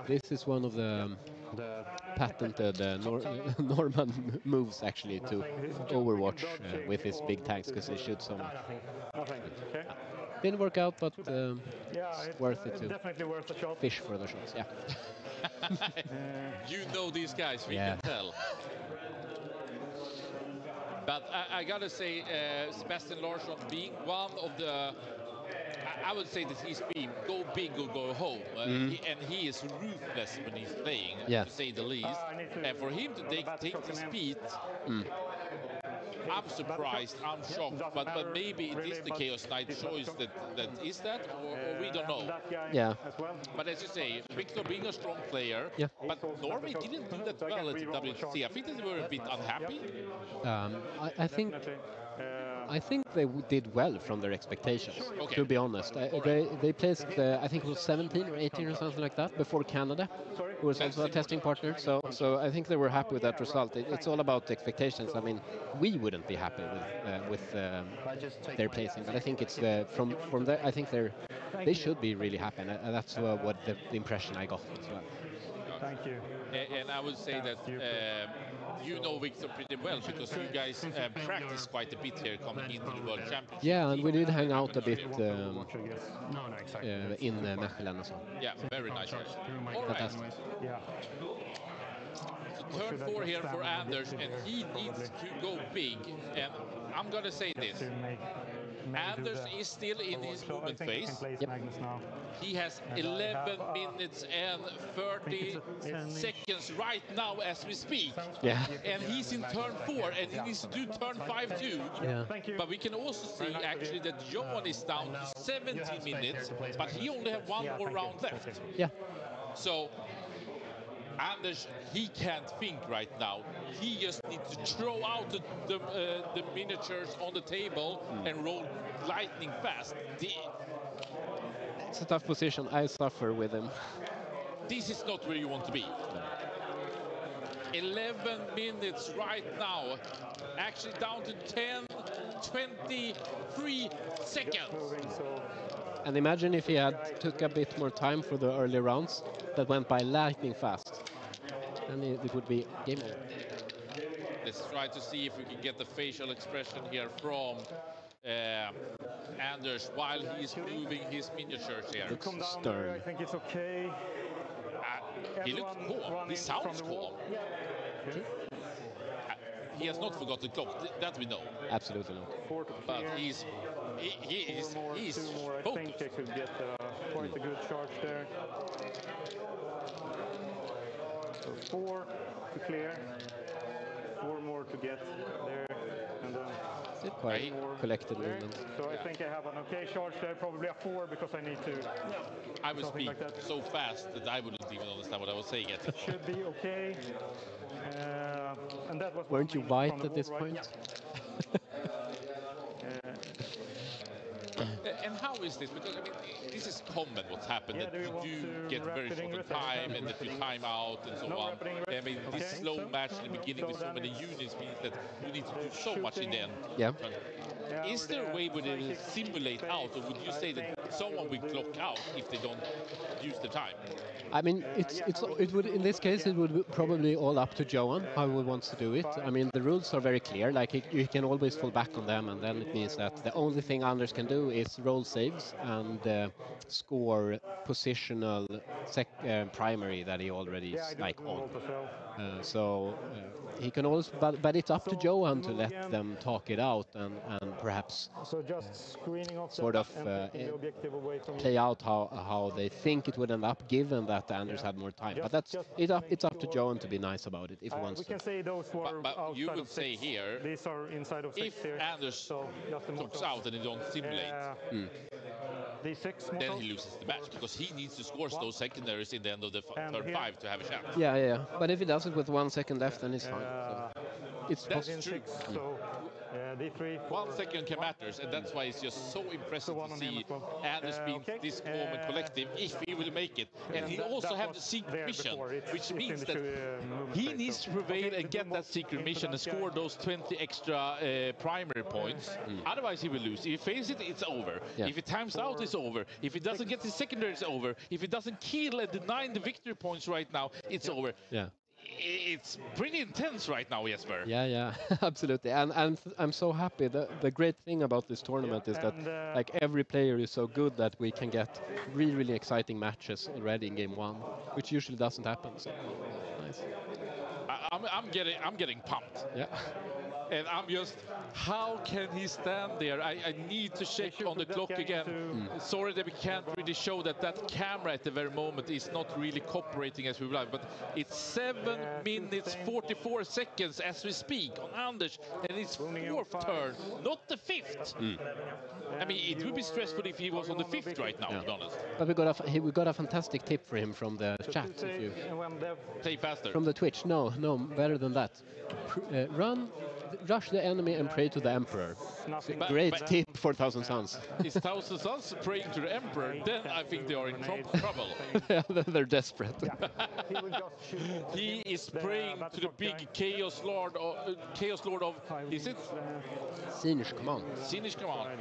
This is one of the patented Norman moves, actually, to Overwatch with his big tanks, because they shoot so much. Didn't work out, but it's worth it to fish for the shots. Yeah. You know these guys, we can tell. But I gotta say, Sebastian Larsson being one of the, I would say that he's been go big or go home, and he is ruthless when he's playing, to say the least. And for him to take the speed, I'm surprised, I'm shocked, but maybe it is the Chaos Knight choice that is that, or we don't know. Yeah. But as you say, Victor being a strong player, but Norway didn't do that well at the WTC. I think they were a bit unhappy. I think they did well from their expectations, to be honest. They placed, I think it was 17 or 18 or something like that, before Canada, who was also a testing partner. So I think they were happy with that result. It's all about expectations. I mean, we wouldn't be happy with their placing, but I think it's from there. I think they should be really happy, and that's what the impression I got as well. Thank you. And I would say that you know Victor pretty well, because you guys practice quite a bit here coming into the World Championship. Yeah, and we did hang out a bit in Mechelen as well. Yeah, very nice. All right. Yeah. So turn 4 here for Anders, and he needs to go big. And I'm gonna say this. Anders is still in his movement phase. He has 11 minutes and 30 seconds right now as we speak. Yeah. And he's in turn 4, and he needs to do turn 5 too. Yeah. But we can also see actually that Johan is down to 17 minutes, but he only has 1 more round left. Yeah. So Anders, he can't think right now. He just needs to throw out the miniatures on the table and roll lightning fast. It's a tough position. I suffer with him. This is not where you want to be. 11 minutes right now. Actually down to 10, 23 seconds. Moving, so And imagine if he had took a bit more time for the early rounds that went by lightning fast. And it would be game over. Let's try to see if we can get the facial expression here from Anders while he's moving his miniatures here. Looks come down stern. there, I think it's okay. He looks calm. He sounds calm. He has not forgotten the clock. That we know. Absolutely not. 4 to But clear. he's Two more. I think I focused. could get quite a good charge there. So 4 to clear. 4 more to get there, and then It's quite collected there. movement. So I think I have an okay charge there, probably a 4 because I need to. I would speak like that. so fast that I wouldn't even understand what I was saying. Should be okay. And that was. Weren't you white at this point? And how is this? Because I mean, this is common. What's happened Yeah, that do you you want do to get wrap very it in short on reset? time and that you time out and so No on. wrapping in I mean, reset. this Okay. slow So- match in the beginning with so then many it's units means that you need to do so much in the end. Yeah. Is there a way where they will simulate out, or would you say that someone will clock out if they don't use the time? I mean, it would in this case it would be probably all up to Johan how he wants to do it. I mean, the rules are very clear. Like you can always fall back on them, and then it means that the only thing Anders can do is roll saves and score positional primary that he already is like on. So he can always, but it's up to Johan to let them talk it out and perhaps So just screening off sort that of and taking the objective away from play out how they think it would end up, given that Anders had more time. But that's it's up to Johan to be nice about it if he wants we to. can say those who are But you outside would of say 6. here, These are inside of 6 if here. Anders So just the clocks motors. out and they don't simulate, These 6 then motors. he loses the match because he needs to score those secondaries in the end of the And turn here. 5 to have a chance. Yeah. But if he does it with 1 second left, then it's fine. So it's That's possible. true. 6, so D3. 1 second can matter, and that's why it's just so impressive one to on him see as well. Anders being Okay. this calm and collective if he will make it. And he that- also that have the was secret there mission, before. which It's means in the that movement he phase, needs so- to prevail Okay, and the get that boombox secret into mission that and score guy. those 20 extra primary points. Otherwise, he will lose. If he fails it, it's over. Yeah. If he times out, it's over. If he doesn't get his secondary, it's over. If he doesn't kill and deny the victory points right now, it's over. Yeah. It's pretty intense right now, Jesper. Yeah, absolutely. And I'm so happy. The great thing about this tournament is that and, like every player is so good that we can get really exciting matches already in game 1, which usually doesn't happen. So nice. I'm getting pumped. Yeah. And I'm just, how can he stand there? I need to check on the clock again. Sorry that we can't really show that camera at the very moment is not really cooperating as we would like. But it's 7 minutes 44 seconds as we speak on Anders, and it's 4th turn, not the 5th. I mean, it would be stressful if he was on the 5th right now, to be honest. But we got a fantastic tip for him from the chat. If you Play faster. from the Twitch. No, better than that. Rush the enemy and pray to the Emperor. Great tip for Thousand Suns. Is Thousand Suns praying to the Emperor? Then I think they are in trouble. They're desperate. He is praying to the big Chaos Lord of is it? Swedish command. Swedish command.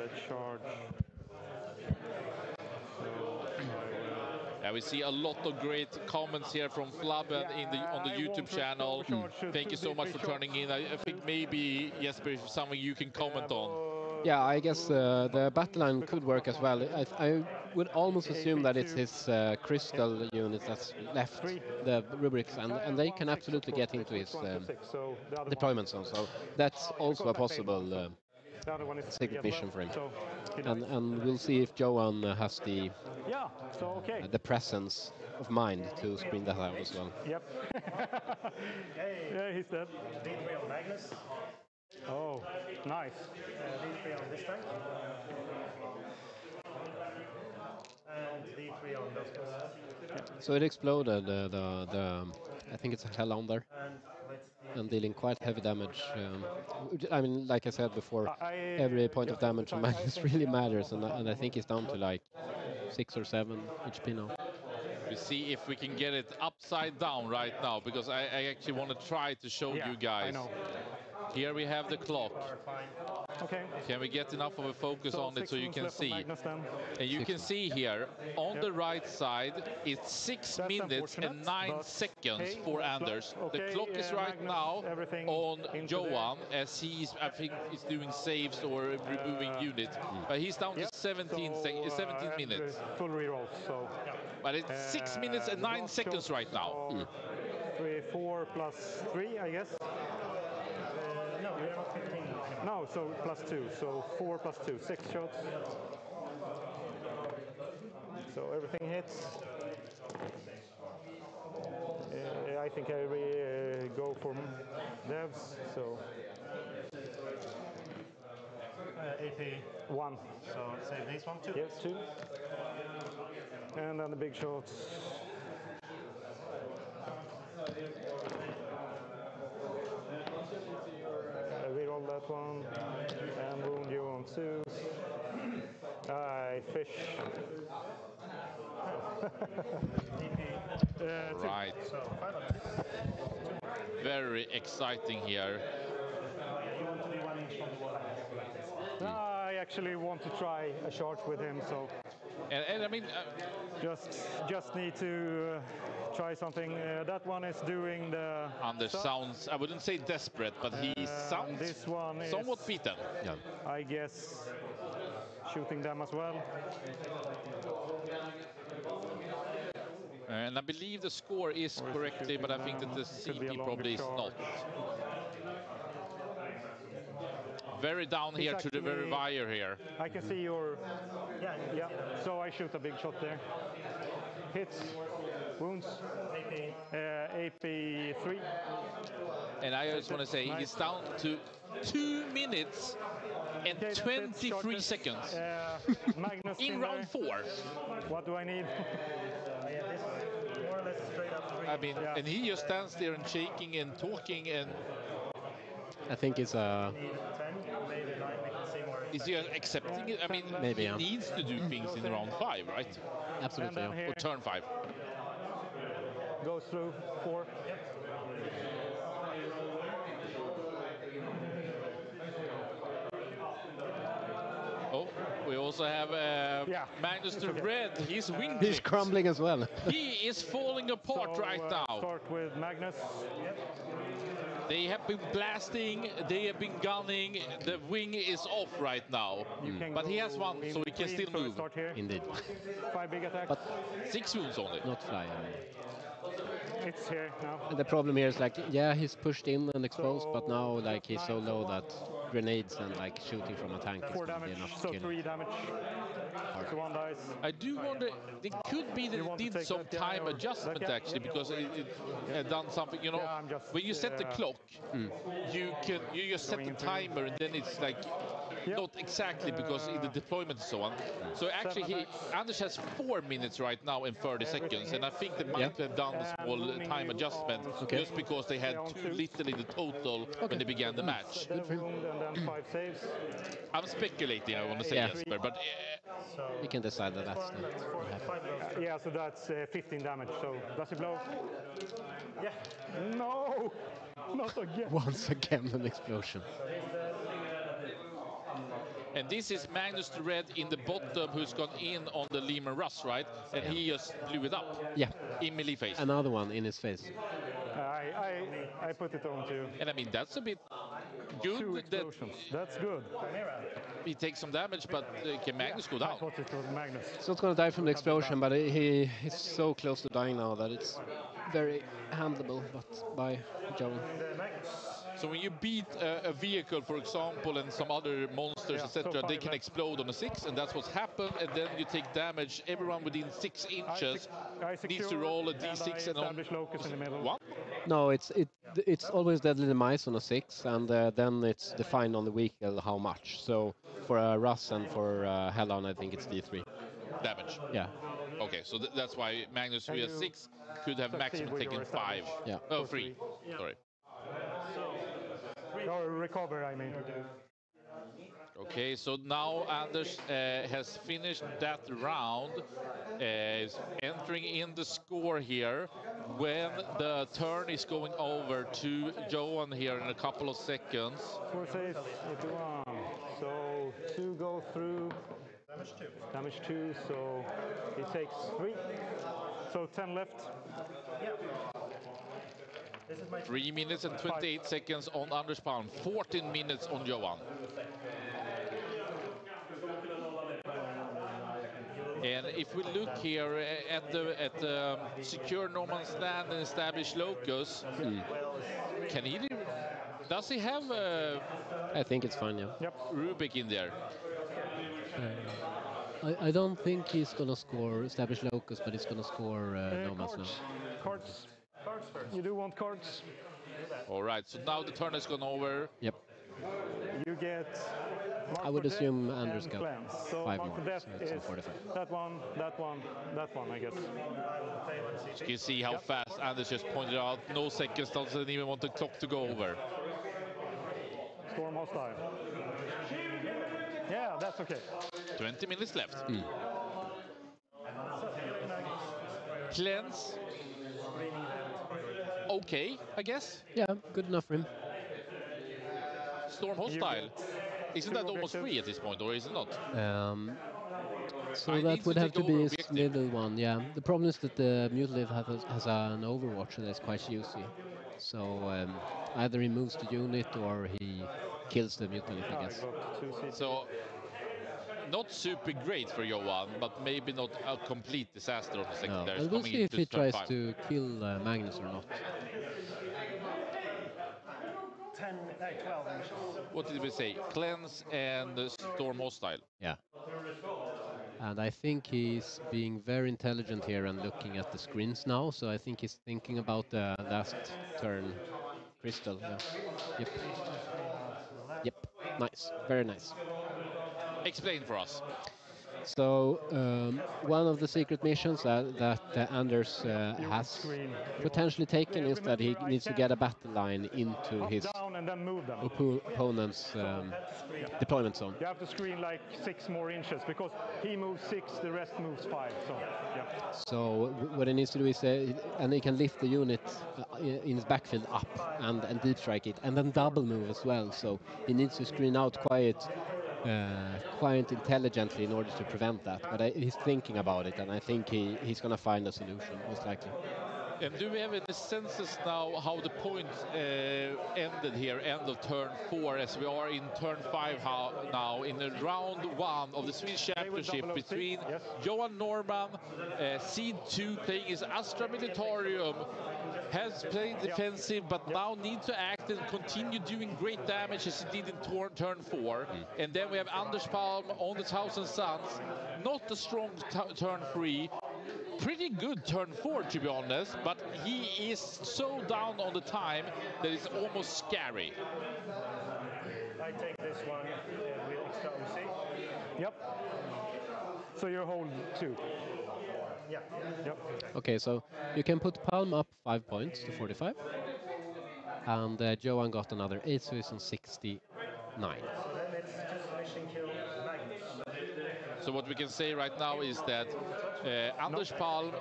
Yeah, we see a lot of great comments here from Flabben on the YouTube channel. Thank you so much for turning in. I think maybe, Jesper, if something you can comment on. Yeah, I guess the battle line could work as well. I would almost assume that it's his crystal units that's left, the rubrics, and they can absolutely get into his deployment zone. So that's also a possible secret mission for him. And we'll see if Johan has the presence of mind to screen that out as well. Yep. Yeah, he's dead. D3 on Magnus. Oh, nice. D3 on this tank. And D3 on those. So it exploded. I think it's a Hellonder, and dealing quite heavy damage. I mean, like I said before, every point of damage on Magnus really matters, and I think he's down to like 6 or 7 HP now. We see if we can get it upside down right now, because I actually want to try to show you guys. I know. Here we have the clock. Okay. Can we get enough of a focus on it so you can see? And you can see here on the right side, it's 6 minutes and 9 seconds for Anders. The clock is right now on Johan, as he's, I think, is doing saves or removing units. But he's down to 17 minutes. Full reroll, so. But it's 6 minutes and 9 seconds right now. 4 plus 3, I guess. No, we're not 15. No, so plus 2, so 4 plus 2, 6 shots. So everything hits. I think I go for devs, so. AP 1. So save this one too. Yes, 2. And then the big shots. I reroll that one and wound you on 2. I fish. Right. So 5 Very exciting here. You want to be 1 inch from the wall like this. I actually want to try a charge with him, so. And I mean, just need to try something. That one is doing the. Anders sounds, I wouldn't say desperate, but he sounds this one is, somewhat beaten. Yeah. I guess, shooting them as well. And I believe the score is correctly, but I think that the CP probably is not. Very down here to the very wire here. I can see your. Yeah. So I shoot a big shot there. Hits, wounds. AP 3. And I just want to say he's down to 2 minutes and 23 seconds Magnus in round 4. What do I need? More or less straight up 3. I mean, and he just stands there and shaking and talking, and I think it's a. 10, maybe 9, we can see more. is he accepting it? I mean, Maybe, he yeah. needs to do things in round 5, right? Absolutely. And then Yeah. Or turn 5. Goes through 4. Oh, we also have Magnus the Red. He's wing He's crumbling as well. He is falling apart right now. Start with Magnus. They have been blasting, they have been gunning, the wing is off right now. But he has one, so he can still move. Start here. Indeed. 5 big attacks. But 6 wounds only. not fly. It's here now. And the problem here is like, yeah, he's pushed in and exposed, but now like he's so low that grenades and like shooting from a tank is 4 going to be damage, enough to so kill 3 him. damage. So 1 dice. I do wonder, it could be that You it want to did take some that guy time or adjustment that guy? actually, because it had done something, you know, Yeah, I'm just, when you set the clock, you just set the into- timer and then it's like, not exactly because in the deployment and so on. So actually Anders has 4 minutes right now and 30 seconds, and I think they might have done a small time adjustment just because they had too little in the total when they began the match. Good for him. And then 5 saves. I'm speculating, I want to say Jesper, but We can decide that that's not what happened. Yeah, so that's 15 damage. So does it blow? Yeah. No! Not again. Once again, an explosion. and this is Magnus the Red in the bottom who's gone in on the Lehman Russ, right? And he just blew it up Yeah, in melee phase. another one in his face. I put it on too. And I mean, that's a bit 2 good that explosions. That's good. he takes some damage, but can Magnus go I down? put it on Magnus. He's not going to die from the explosion, but he is so close to dying now that it's very handleable, but by Joel. So when you beat a vehicle, for example, and some other monsters, Yeah, etc., so they 5 can left. explode on a 6, and that's what's happened. And then you take damage. Everyone within 6 inches needs to roll a d6 and on establish locus in the middle. 1. No, it's always deadly demise on a 6, and then it's defined on the vehicle how much. So for Russ and for Helon, I think it's D3. damage. Yeah, Okay, so that's why Magnus, who has 6, could have maximum with taken your 5. Yeah. Oh, 3. Sorry. Or recover, I mean. Okay, so now Anders has finished that round, is entering in the score here when the turn is going over to Johan here in a couple of seconds. Score says 81. So 2 go through. Damage 2, so it takes 3. So 10 left. 3 minutes and 28 seconds on Anders Palm, 14 minutes on Johan. And if we look here at the secure no man's land and established locus, can he? Does he have I think it's fine, yeah. Yep. Rubik in there? I don't think he's gonna score established locus, but he's gonna score no man's land. Cards. Cards first. You do want cards? All right, so now the turn has gone over. Yep. You get. I would assume Anders got cleanse. So 5 mark more, for death so it's is 45. that one, that one, that one, I guess. You can see how fast Anders just pointed out. No seconds, doesn't even want the clock to go over. Storm hostile. Yeah, that's okay. 20 minutes left. Cleanse. Okay, I guess. Yeah, good enough for him. Storm hostile. Isn't that almost free at this point, or is it not? So I that need would to have take to be over his objective. middle one, yeah. The problem is that the Mutalive has an Overwatch that is quite juicy. So either he moves the unit or he kills the Mutalive, I guess. So, not super great for Johan, but maybe not a complete disaster of the No, secondaries and we'll coming see if into he turn tries 5. to kill Magnus or not. 10, no, 12 inches. What did we say? Cleanse and Storm hostile. Yeah. And I think he's being very intelligent here and looking at the screens now. So I think he's thinking about the last turn. Crystal, yeah. Yep. Yep. Nice. Very nice. Explain for us. So one of the secret missions that Anders has potentially taken is that he needs to get a battle line into his opponent's deployment zone. You have to screen like 6 more inches because he moves 6, the rest moves 5. So, yeah. So what he needs to do is, and he can lift the unit in his backfield up and deep strike it, and then double move as well. So he needs to screen out quite intelligently in order to prevent that. But he's thinking about it, and I think he's going to find a solution, most likely. And do we have any senses now how the points ended here, end of turn 4, as we are in turn 5 now, in the round 1 of the Swedish Championship between Johan Norman, Seed 2, playing his Astra Militarium, has played defensive, but now needs to act and continue doing great damage as he did in turn 4. And then we have Anders Palm on the Thousand Suns, not a strong turn 3. Pretty good turn 4, to be honest, but he is so down on the time that it's almost scary. I take this one with extra OC. Yep. So you hold 2. Yeah. Yep. Okay, so you can put Palm up 5 points to 45. And Johan got another 8, so he's on 69. So then it's just mission kill Magnus. So what we can say right now is that Anders Palm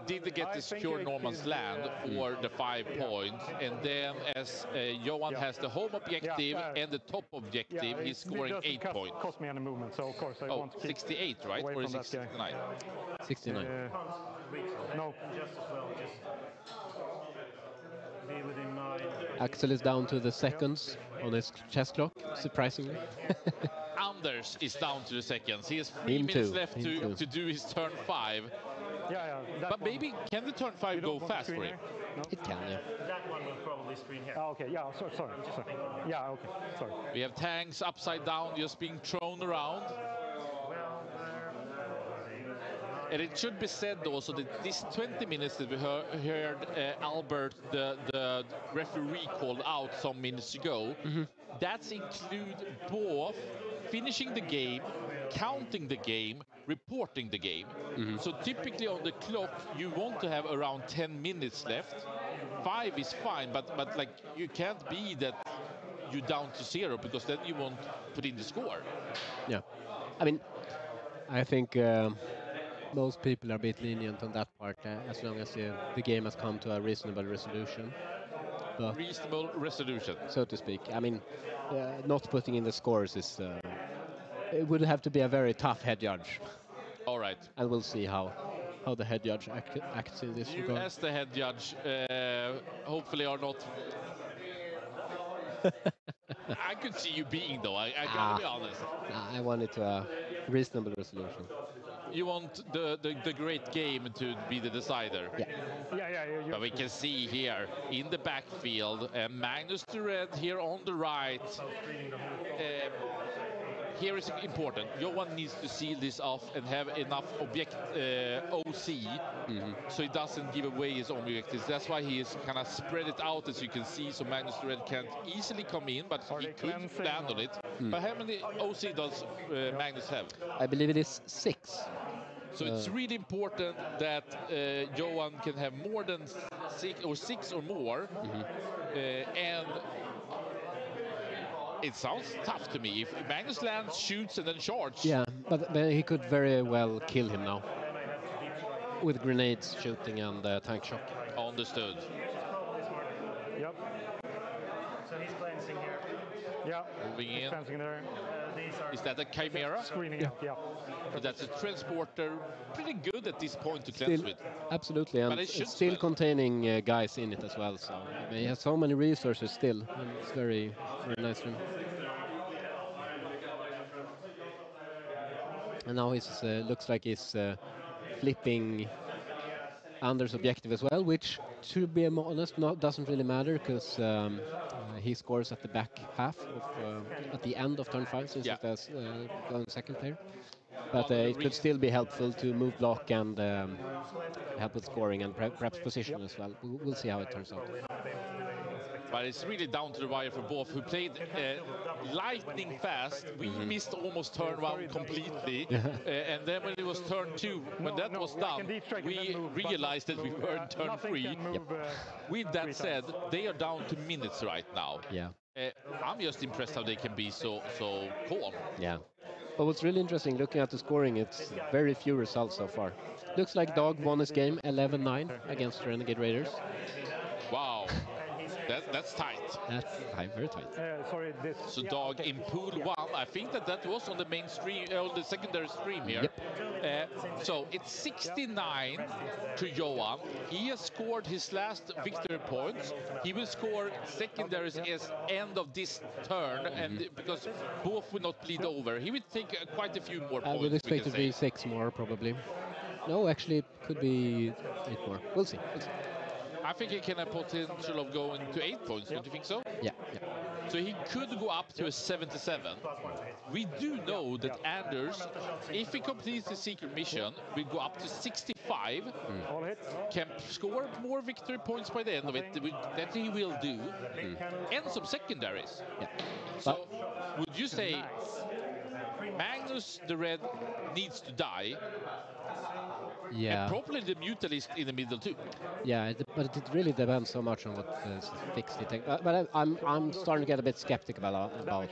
did get the secure Norman's land for the 5 points, and then as Johan has the home objective and the top objective, he's scoring 8 points. Cost me any movement, so of course I want to keep 68, right? Or is it 69? 69. No. Just as well, just be within 9. Axel is down to the seconds on his chess clock, surprisingly. Anders is down to the seconds. He has 3 minutes left to do his turn 5. But maybe, can the turn 5 go fast for him? No? It can, yeah. That one will probably screen here. Okay, yeah, sorry. Yeah, okay, sorry. We have tanks upside down just being thrown around. And it should be said also that this 20 minutes that we heard Albert, the referee, called out some minutes ago, that's include both finishing the game, counting the game, reporting the game. So typically on the clock, you want to have around 10 minutes left. 5 is fine, but like you can't be that you down to 0, because then you won't put in the score. Yeah, I mean, I think most people are a bit lenient on that part as long as the game has come to a reasonable resolution. But, Reasonable resolution, so to speak. I mean, not putting in the scores is it would have to be a very tough head judge. All right. And we'll see how the head judge acts in this You, regard. as the head judge, hopefully are not. I could see you being, though. I gotta be honest. I want it to a reasonable resolution. You want the great game to be the decider. Yeah. But we can see here in the backfield, Magnus the Red here on the right. Here is important. Johan needs to seal this off and have enough object OC, so he doesn't give away his own objectives. That's why he is kind of spread it out, as you can see, so Magnus the Red can't easily come in, but he could land on it. But how many OC does Magnus have? I believe it is 6. So it's really important that Johan can have more than 6 or more, and it sounds tough to me. If Magnus lands, shoots, and then charge. Yeah, but he could very well kill him now. With grenades shooting and tank shock. Understood. Yep. So he's cleansing here. Yeah. Moving in. Cleansing there. Is that a Chimera? Screening up, yeah. So that's a transporter. Pretty good at this point to cleanse with. Absolutely, and it's still containing guys in it as well. So I mean, he has so many resources still, and it's very, very nice for him. And now he looks like he's flipping Anders' objective as well, which, to be honest, doesn't really matter, because he scores at the back half of at the end of turn 5, since it has gone second player. But it could still be helpful to move block and help with scoring and perhaps position as well. We'll see how it turns out. But it's really down to the wire for both, who played lightning fast. We missed almost turn 1 completely. And then when it was turn 2, when that was done, we realized that we were in turn 3. With that said, they are down to minutes right now. Yeah. I'm just impressed how they can be so calm. Yeah. But what's really interesting, looking at the scoring, it's very few results so far. Looks like Dog won his game 11-9 against Renegade Raiders. Wow. That's tight. That's tight, very tight. Sorry, so Dog in pool 1, I think that was on the main stream, the secondary stream here. Yep. So it's 69 to Johan. He has scored his last victory points. He will score secondaries as end of this turn, and because both will not bleed over, he will take quite a few more points. I would expect it to be 6 more, probably. No, actually, it could be 8 more. We'll see. I think he can have potential of going to 8 points, don't you think so? Yeah. So he could go up to a 77. We do know that Anders, if he completes the secret mission, will go up to 65. Can score more victory points by the end of it, that he will do. And some secondaries. Yeah. So would you say Magnus the Red needs to die? Yeah. And probably the Mutalisk in the middle too. Yeah, but it really depends so much on what fixed he takes. But I'm starting to get a bit skeptical about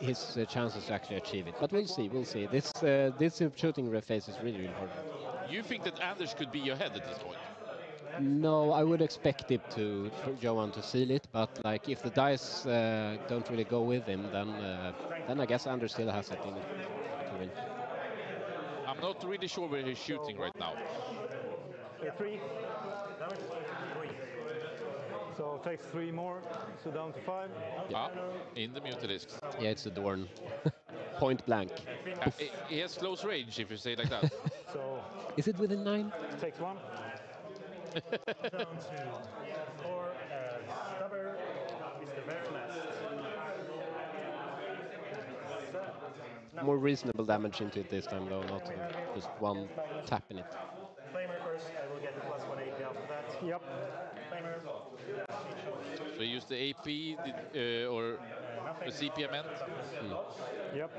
his chances to actually achieve it. But we'll see. This shooting phase is really important. You think that Anders could be ahead at this point? No, I would expect it for Johan to seal it. But like, if the dice don't really go with him, then I guess Anders still has it in it to win. I'm not really sure where he's shooting right now. 3. So it takes 3 more, so down to 5. Yeah, in the Mutalisks. Yeah, it's the Dorn. Point blank. He has close range, if you say it like that. So is it within 9? Takes 1. Down to 4. Stubber is the very last. More reasonable damage into it this time, though, not just one tap in it. Flamer first, I will get the +1 AP after that. Yep. Flamer. So he used the AP or the CPMN? Yep.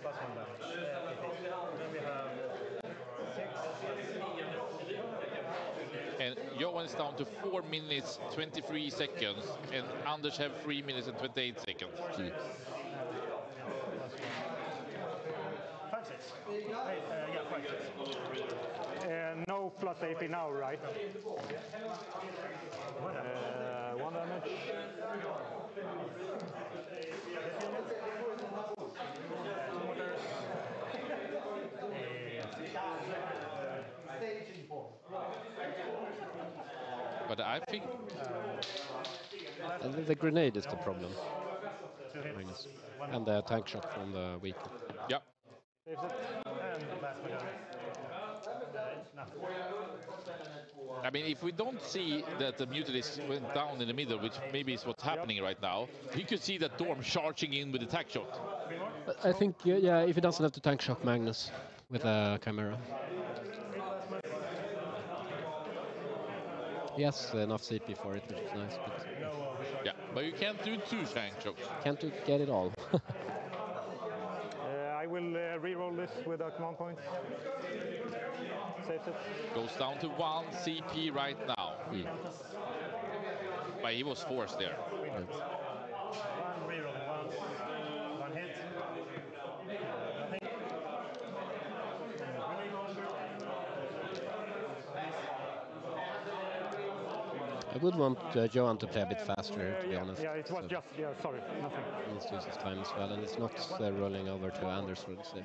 +1 damage. Then we have 6. And Johan is down to 4 minutes 23 seconds, and Anders have 3 minutes and 28 seconds. 5-6. Yeah, 5-6. No plus AP now, right? One damage. But I think The grenade is the problem, Magnus. And the tank shot from the weaker. yeah. I mean, if we don't see that the Mutilisk went down in the middle, which maybe is what's happening right now, you could see that Dorm charging in with the tack shot. But I think, yeah, if he doesn't have to tank shot Magnus with a Chimera. He has enough CP for it, which is nice, but Yeah, but you can't do 2 tank shots. can't get it all. I will re-roll this with a command point. Saves it. Goes down to 1 CP right now. But he was forced there. One re-roll. One hit. Nothing. I would want Johan to play a bit faster, to be honest. Yeah, it was just, sorry, nothing. He needs to use his time as well, and it's not rolling over to Anders for the save.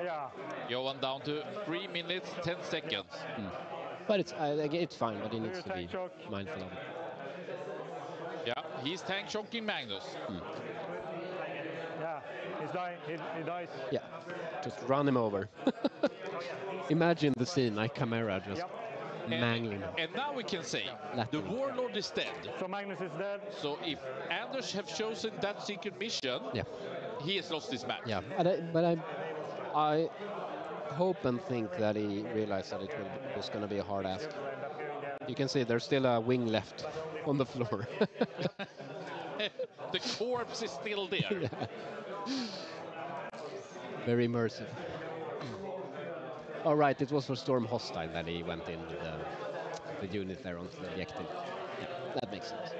Yeah. Johan down to 3 minutes, 10 seconds. But it's fine, but he needs to be mindful of it. Yeah, he's tank shocking Magnus. Yeah, he's dying. He dies. Yeah, just run him over. Imagine the scene, like Chimera just mangling him. And now we can say the Warlord is dead. So Magnus is dead. So if Anders have chosen that secret mission, he has lost his match. Yeah, but I hope and think that he realized that it was going to be a hard ask. You can see there's still a wing left on the floor. The corpse is still there. Very immersive. All right, it was for Storm Hostile that he went in with the unit there onto the objective. Yeah, that makes sense.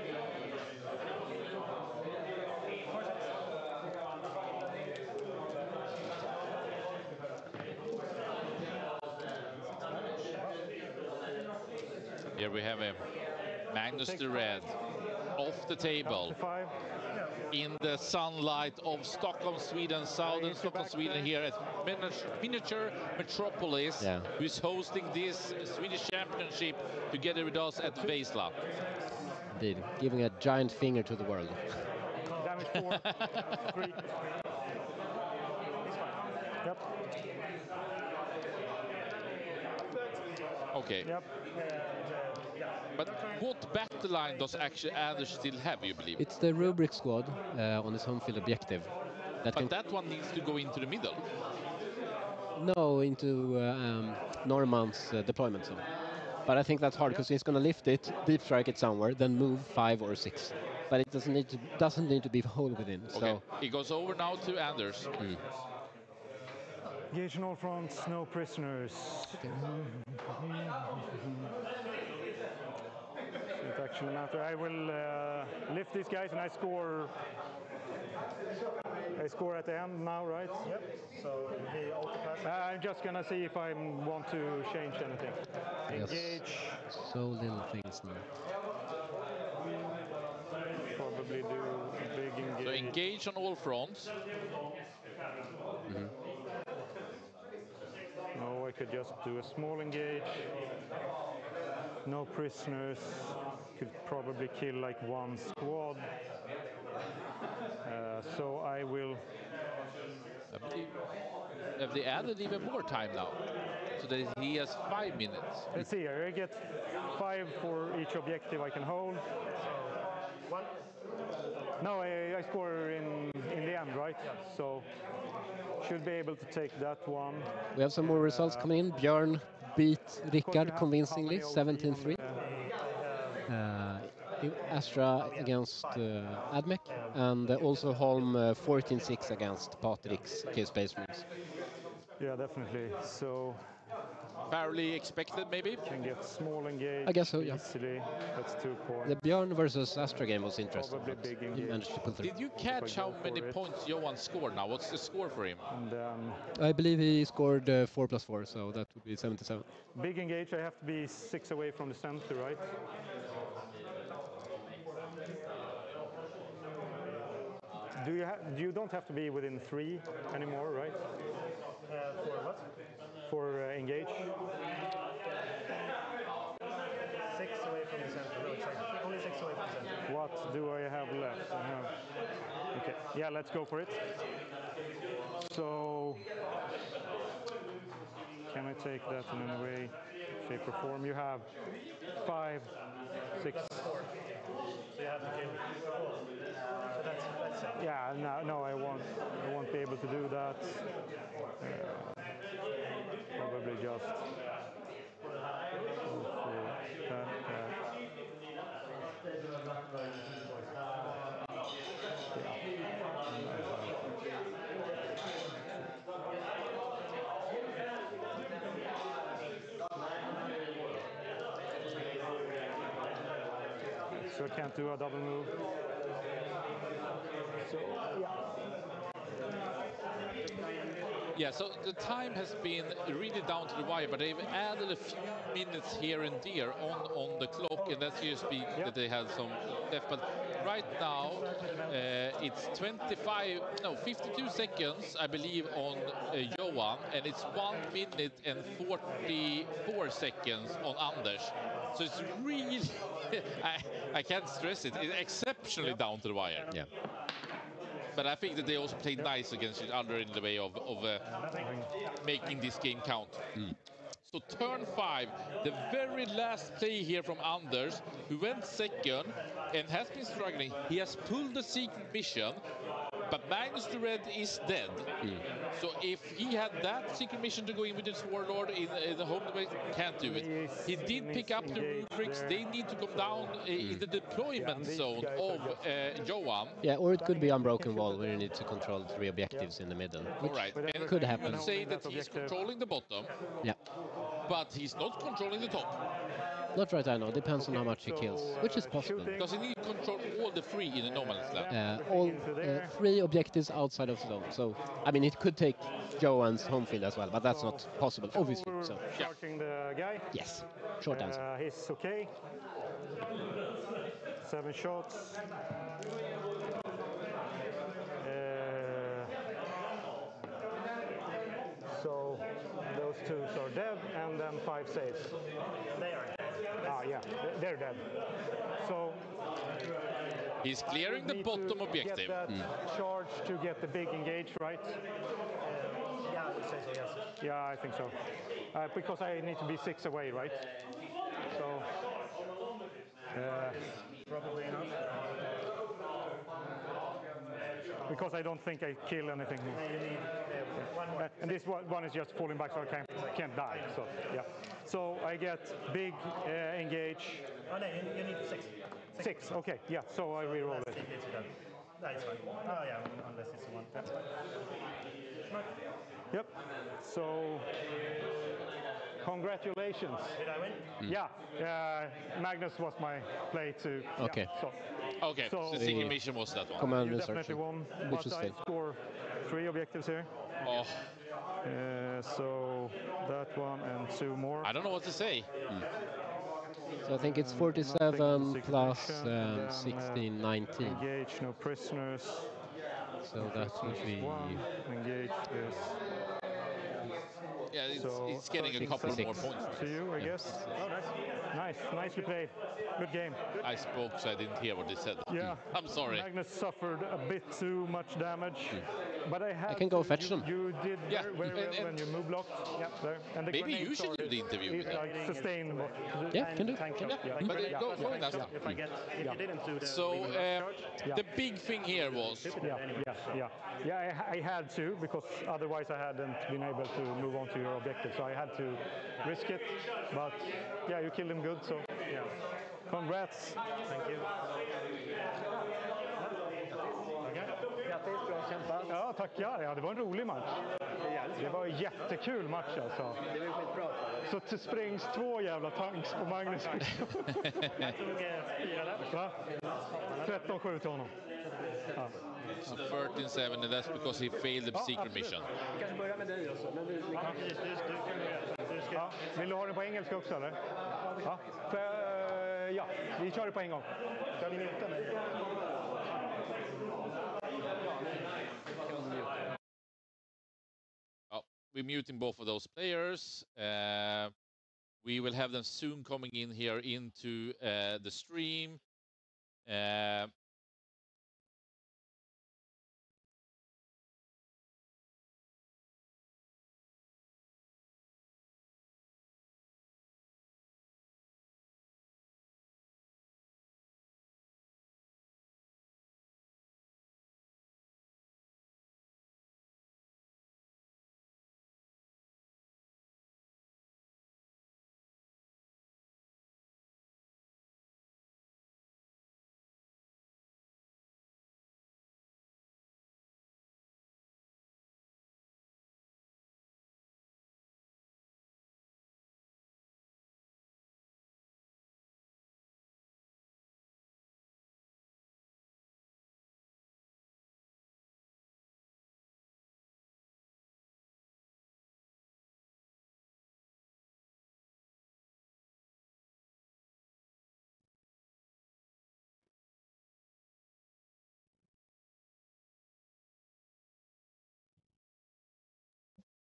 Here we have him, Magnus the Red, off the table, in the sunlight of Stockholm, Sweden, southern Stockholm, Sweden, here at Miniature Metropolis, who is hosting this Swedish championship together with us at Veizla. Indeed, giving a giant finger to the world. Damage 4, 3. Yep. Okay. Yep. But what battle line does actually Anders still have, you believe? It's the Rubric squad on his home field objective. That one needs to go into the middle. No, into Norman's deployment zone. But I think that's hard because he's going to lift it, deep strike it somewhere, then move 5 or 6. But it doesn't need to be whole within. Okay. So It goes over now to Anders. Engage on all fronts, no prisoners. It actually matter. I will lift these guys and I score at the end now, right? Yep. So he I'm just gonna see if I want to change anything. Engage. So little things now. Probably do a big engage. So engage on all fronts. No, I could just do a small engage. No prisoners. Could probably kill like 1 squad. So I will. Have they added even more time now? So that he has 5 minutes. Let's see here. I get 5 for each objective I can hold. One. No, I score in the end, right? Yeah. So should be able to take that one. We have some more results coming in. Björn beat Rickard convincingly, 17-3. Astra against Admec, and also Holm 14-6 against Patrick's K-Space Marines. Yeah, definitely. So fairly expected, maybe. Can get small engage. I guess so, yeah. Easily. That's 2 points. The Björn versus Astra game was interesting. Probably big He engage. managed to pull through. Did you catch how many points Johan scored now? What's the score for him? And then I believe he scored 4 + 4, so that would be 77. big engage, I have to be 6 away from the center, right? You don't have to be within 3 anymore, right? For what? For engage. 6 away from the center. No, exactly. Only 6 away from the center. What do I have left? Okay, yeah, let's go for it. So, can I take that in any way, shape, or form? You have 5, 6. 4. So you have to kill. So that's safe. Yeah, no, I won't be able to do that. Probably just go for that. So I can't do a double move. So yeah. Yeah, so the time has been really down to the wire, but they've added a few minutes here and there on the clock, and that's just be that they had some left. But right now, it's 52 seconds, I believe, on Johan, and it's 1 minute and 44 seconds on Anders. So it's really, I can't stress it, it's exceptionally down to the wire. Yeah. But I think that they also played nice against each other in the way of making this game count. So turn 5, the very last play here from Anders, who went second and has been struggling. He has pulled the secret mission, but Magnus the Red is dead. So if he had that secret mission to go in with his Warlord in the home domain, can't do it. He did pick up the rubrics. They need to come down in the deployment zone of Johan. Yeah, or it could be Unbroken Wall, where you need to control 3 objectives in the middle, which And could happen. I'm saying that he's controlling the bottom, Yeah. but he's not controlling the top. Not right now, depends on how much he kills, which is possible. Because he needs to control all the 3 in the no man's land. All 3 objectives outside of zone. So, I mean, it could take Johan's home field as well, but that's not possible, obviously. So, Charging the guy. yes, short answer. He's okay. 7 shots. So those 2 are dead, and then 5 saves. They are dead. Ah, yeah, they're dead. So he's clearing the bottom objective. Get that charge to get the big engage, right? Yeah, I would say so, yes. Yeah, I think so. Because I need to be 6 away, right? So Probably enough. because I don't think I kill anything. You need one more. And this one is just falling back, so I can't die. So yeah. So I get big engage. Oh no, you need 6. 6. Okay. Yeah. So I reroll it. That's fine. Oh yeah, unless it's the one. Yep. So congratulations. Did I win? Yeah. Magnus was my play too. Okay. Yeah, so. Okay, so the secret mission was that one. Command You insertion, definitely won, which is but I fair. score 3 objectives here. Oh, So that one and 2 more. I don't know what to say. So I think it's 47 plus 16, 19. Engage, no prisoners. So that would be 1. Engage is Yeah, it's getting a couple more 66. points. to you, I guess. Oh, nice. Nicely played. Good game. I spoke, so I didn't hear what they said. Yeah. I'm sorry. Magnus suffered a bit too much damage, but I can go fetch them. You did Yeah, very well and when you move blocked. Yeah, there. And the Maybe grenade you should do charge the interview with is them. like sustainable. Yeah, can do. Tank Yeah, shot. but go next time. If you didn't do the So Yeah. the big thing here was Yeah, I had to, because otherwise I hadn't been able to move on to your objective. So I had to risk it. But yeah, you killed him good. So yeah. congrats. Thank you. Okay. Yeah. Grattis, bra kämpat. Ja, tackar. Ja, det var en rolig match. Det var en jättekul match alltså. Det var skitbra. Så sprängs 2 jävla tanks på Magnus också. Jag tog 4 där. Va? 13-7 till honom. Ja. So 13-7, and that's because he failed the secret mission. Vi kanske börjar med dig också. Men du kan Ja. Vill du ha den på engelska också eller? Ja. Ja, vi kör det på en gång. Ska ni muta mig? Oh, we're muting both of those players. We will have them soon coming in here into the stream.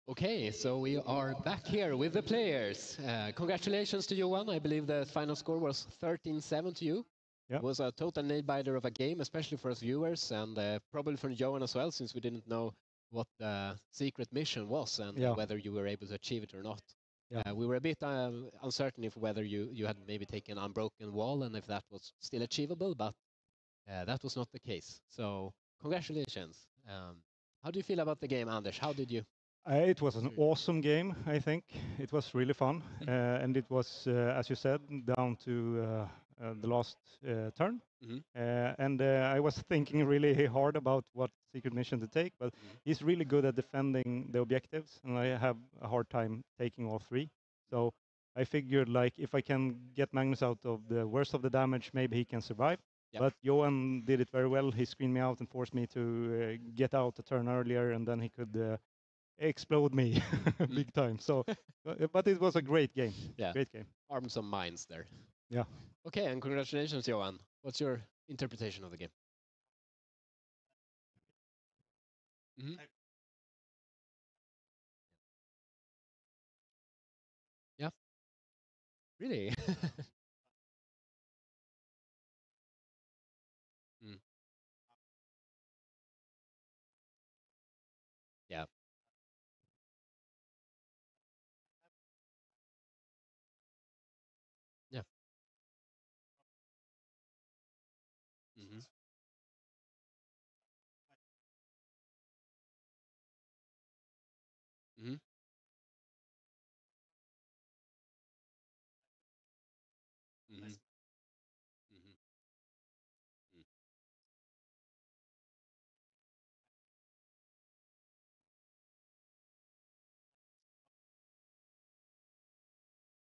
Okay, so we are back here with the players. Congratulations to Johan. I believe the final score was 13-7 to you. Yep. It was a total nail-biter of a game, especially for us viewers, and probably for Johan as well, since we didn't know what the secret mission was and whether you were able to achieve it or not. Yeah. We were a bit uncertain if whether you had maybe taken an unbroken wall and if that was still achievable, but that was not the case. So congratulations. How do you feel about the game, Anders? How did you? It was an awesome game, I think. It was really fun. And it was, as you said, down to the last turn. And I was thinking really hard about what secret mission to take, but he's really good at defending the objectives, and I have a hard time taking all 3. So I figured, like, if I can get Magnus out of the worst of the damage, maybe he can survive. Yep. But Johan did it very well. He screened me out and forced me to get out a turn earlier, and then he could explode me big time. So, but it was a great game. Yeah, great game. Armed some minds there. Yeah. Okay, and congratulations, Johan. What's your interpretation of the game? Yeah. Really? Yeah.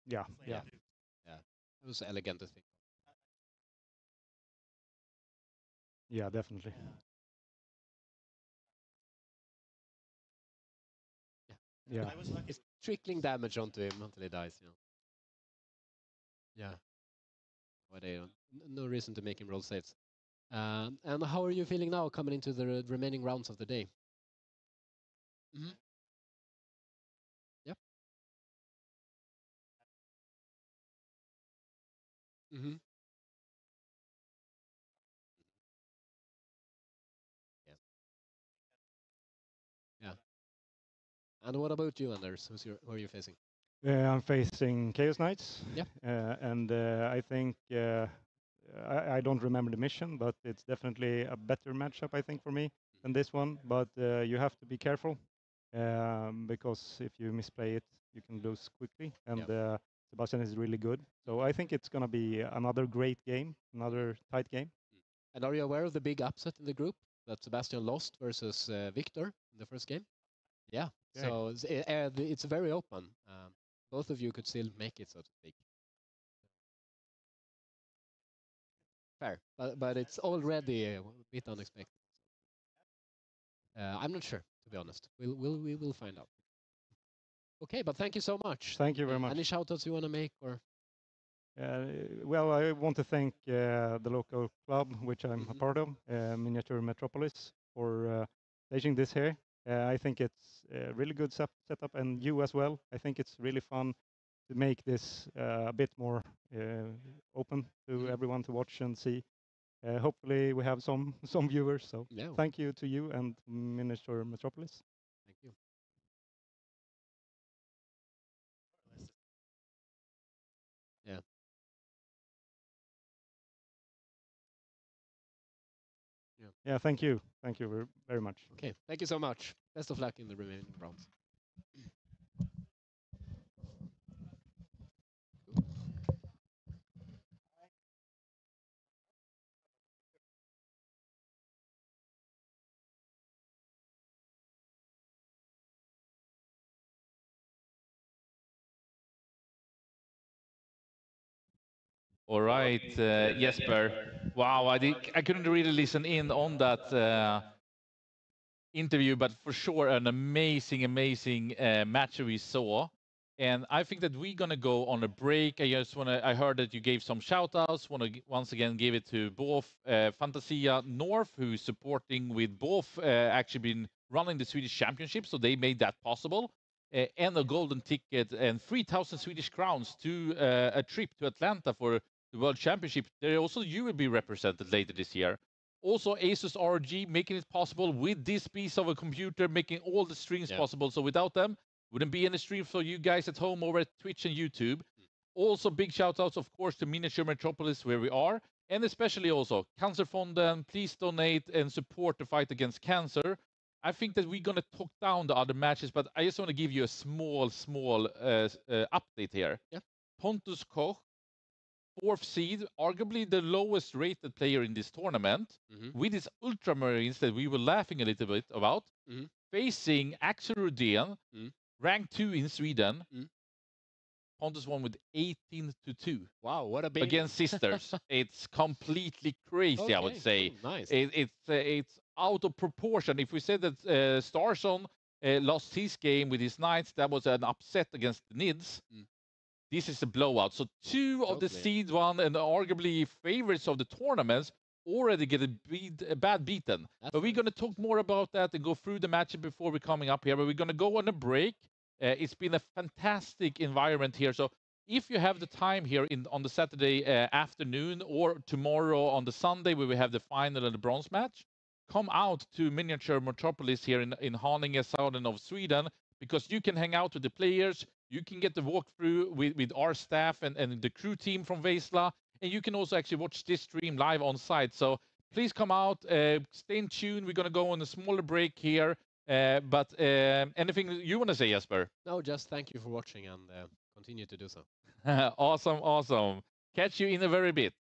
Yeah. Yeah. Yeah. It was elegant, I think. Yeah, definitely. Yeah. It's trickling damage onto him until he dies, you know. Yeah. But no reason to make him roll saves. And how are you feeling now coming into the remaining rounds of the day? Yep. Yeah. Yeah. And what about you, Anders? Who are you facing? I'm facing Chaos Knights. Yeah. And I think I don't remember the mission, but it's definitely a better matchup, I think, for me than this one. But you have to be careful because if you misplay it, you can lose quickly. And Sebastian is really good. So I think it's going to be another great game, another tight game. And are you aware of the big upset in the group? that Sebastian lost versus Victor in the first game. Yeah, Okay. so it's very open. Both of you could still make it, so to speak. Fair, but it's already a bit unexpected. I'm not sure, to be honest. We will find out. Okay, but thank you so much. Thank you very much. Any shout-outs you want to make, or? Well, I want to thank the local club, which I'm a part of, Miniature Metropolis, for staging this here. I think it's a really good setup, and you as well. I think it's really fun to make this a bit more open to everyone to watch and see. Hopefully, we have some viewers. So thank you to you and Miniature Metropolis. Thank you. Yeah. Yeah, thank you. Thank you very much. Okay, thank you so much. Best of luck in the remaining rounds. All right, Jesper. Wow, I couldn't really listen in on that interview, but for sure an amazing match we saw. And I think that we're gonna go on a break. I heard that you gave some shout outs. Want to once again give it to both Fantasia North, who's supporting with both actually been running the Swedish Championship, so they made that possible. And a golden ticket and 3,000 Swedish crowns to a trip to Atlanta for the World Championship. There also you will be represented later this year. Also, Asus RG making it possible with this piece of a computer, making all the streams possible. So without them, wouldn't be any stream for you guys at home over at Twitch and YouTube. Also, big shout outs, of course, to Miniature Metropolis, where we are. And especially also, Cancerfonden, please donate and support the fight against cancer. I think that we're going to talk down the other matches, but I just want to give you a small update here. Yeah. Pontus Koch, 4th seed, arguably the lowest rated player in this tournament, with his Ultramarines that we were laughing a little bit about, facing Axel Rudén, ranked 2 in Sweden. Pontus won with 18-2. Wow, what a big against Sisters. It's completely crazy, okay, I would say. Cool, nice. It's out of proportion. If we said that Starson lost his game with his Knights, that was an upset against the Nids. This is a blowout. So 2 of the seed 1 and arguably favorites of the tournaments already get a bad beaten. But we're going to talk more about that and go through the match before we're coming up here. But we're going to go on a break. It's been a fantastic environment here. So if you have the time here on the Saturday afternoon or tomorrow on the Sunday where we have the final and the bronze match, come out to Miniature Metropolis here in Haninge, southern of Sweden, because you can hang out with the players. You can get the walkthrough with our staff and the crew team from Veizla. And you can also actually watch this stream live on site. So please come out, stay in tune. We're going to go on a smaller break here. But anything you want to say, Jesper? No, just thank you for watching and continue to do so. Awesome. Catch you in a very bit.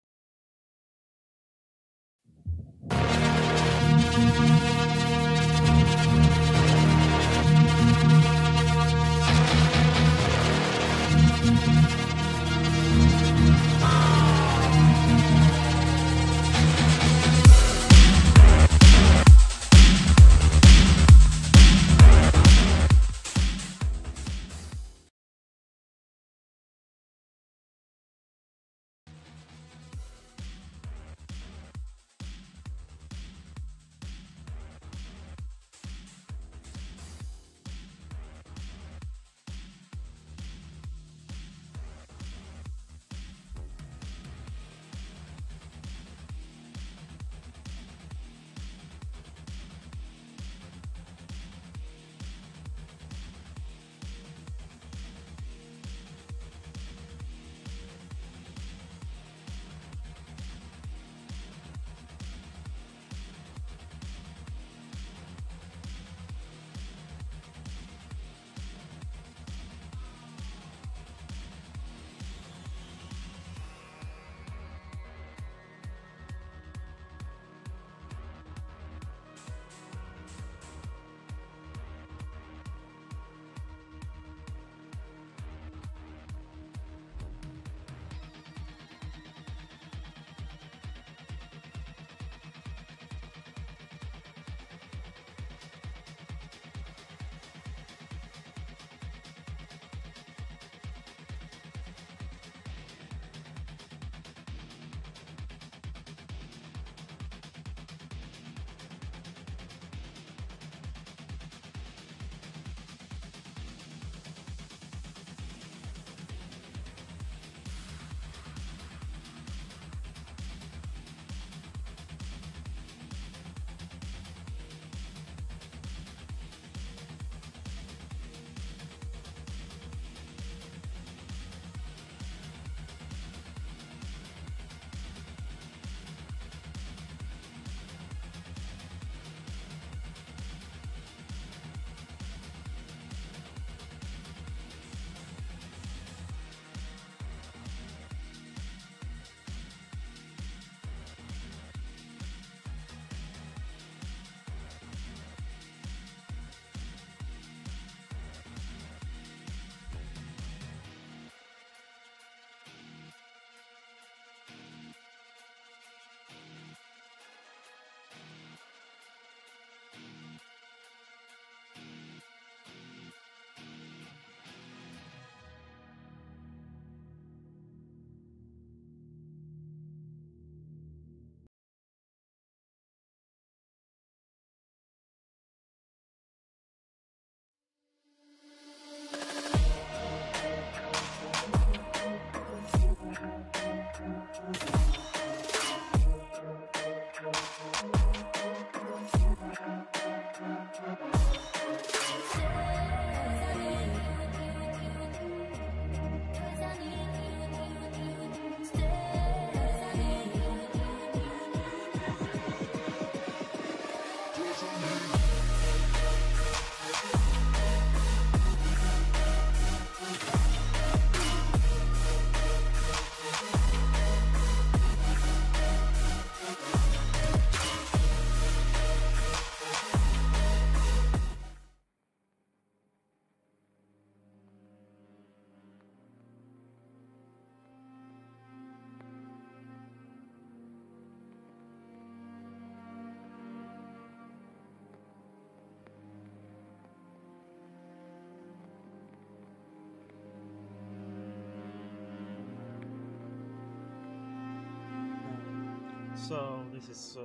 So this is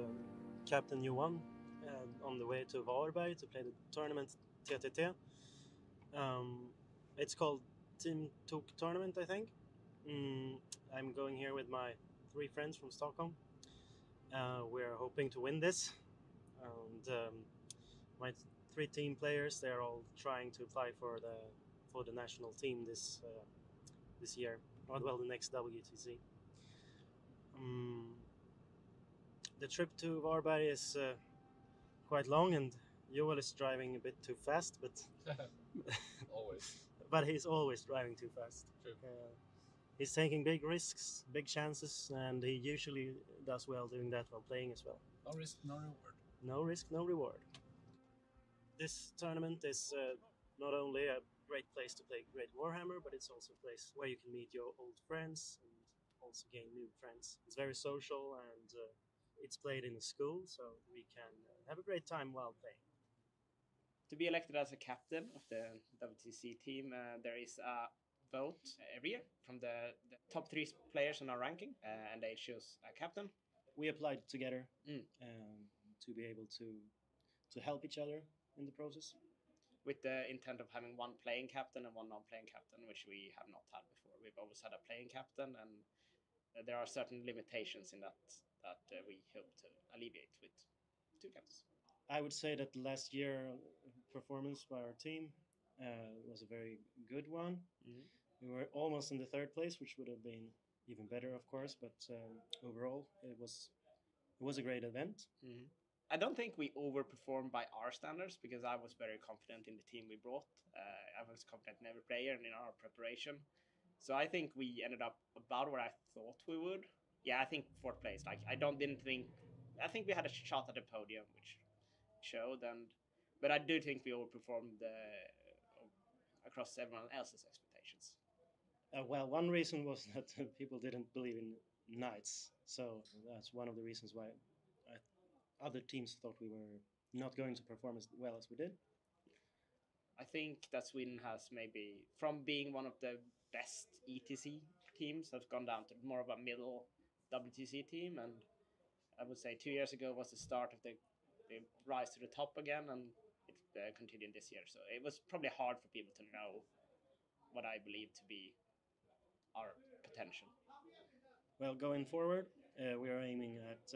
Captain Johan on the way to Varberg to play the tournament TTT. It's called Team Tok Tournament, I think. I'm going here with my 3 friends from Stockholm. We're hoping to win this, and my 3 team players, they're all trying to apply for the national team this year, or well, the next WTC. The trip to Varberg is quite long, and Joel is driving a bit too fast, but Always. but he's always driving too fast. True. He's taking big risks, big chances, and he usually does well doing that while playing as well. No risk, no reward. No risk, no reward. This tournament is not only a great place to play great Warhammer, but it's also a place where you can meet your old friends and also gain new friends. It's very social, and it's played in a school, so we can have a great time while playing. To be elected as a captain of the WTC team, there is a vote every year from the top 3 players in our ranking, and they choose a captain. We applied together to be able to help each other in the process, with the intent of having one playing captain and one non-playing captain, which we have not had before. We've always had a playing captain, and there are certain limitations in that we hope to alleviate with 2 captains. I would say that last year performance by our team was a very good one. Mm-hmm. We were almost in the 3rd place, which would have been even better, of course. But overall, it was a great event. Mm-hmm. I don't think we overperformed by our standards, because I was very confident in the team we brought. I was confident in every player and in our preparation. So I think we ended up about where I thought we would. Yeah, I think 4th place. I think we had a shot at the podium, which showed, but I do think we overperformed across everyone else's expectations. Well, one reason was that people didn't believe in knights, so that's one of the reasons why other teams thought we were not going to perform as well as we did. I think that Sweden has maybe, from being one of the best ETC teams, has gone down to more of a middle WTC team, and I would say 2 years ago was the start of the rise to the top again, and it continued this year. So it was probably hard for people to know what I believe to be our potential. Well, going forward, we are aiming at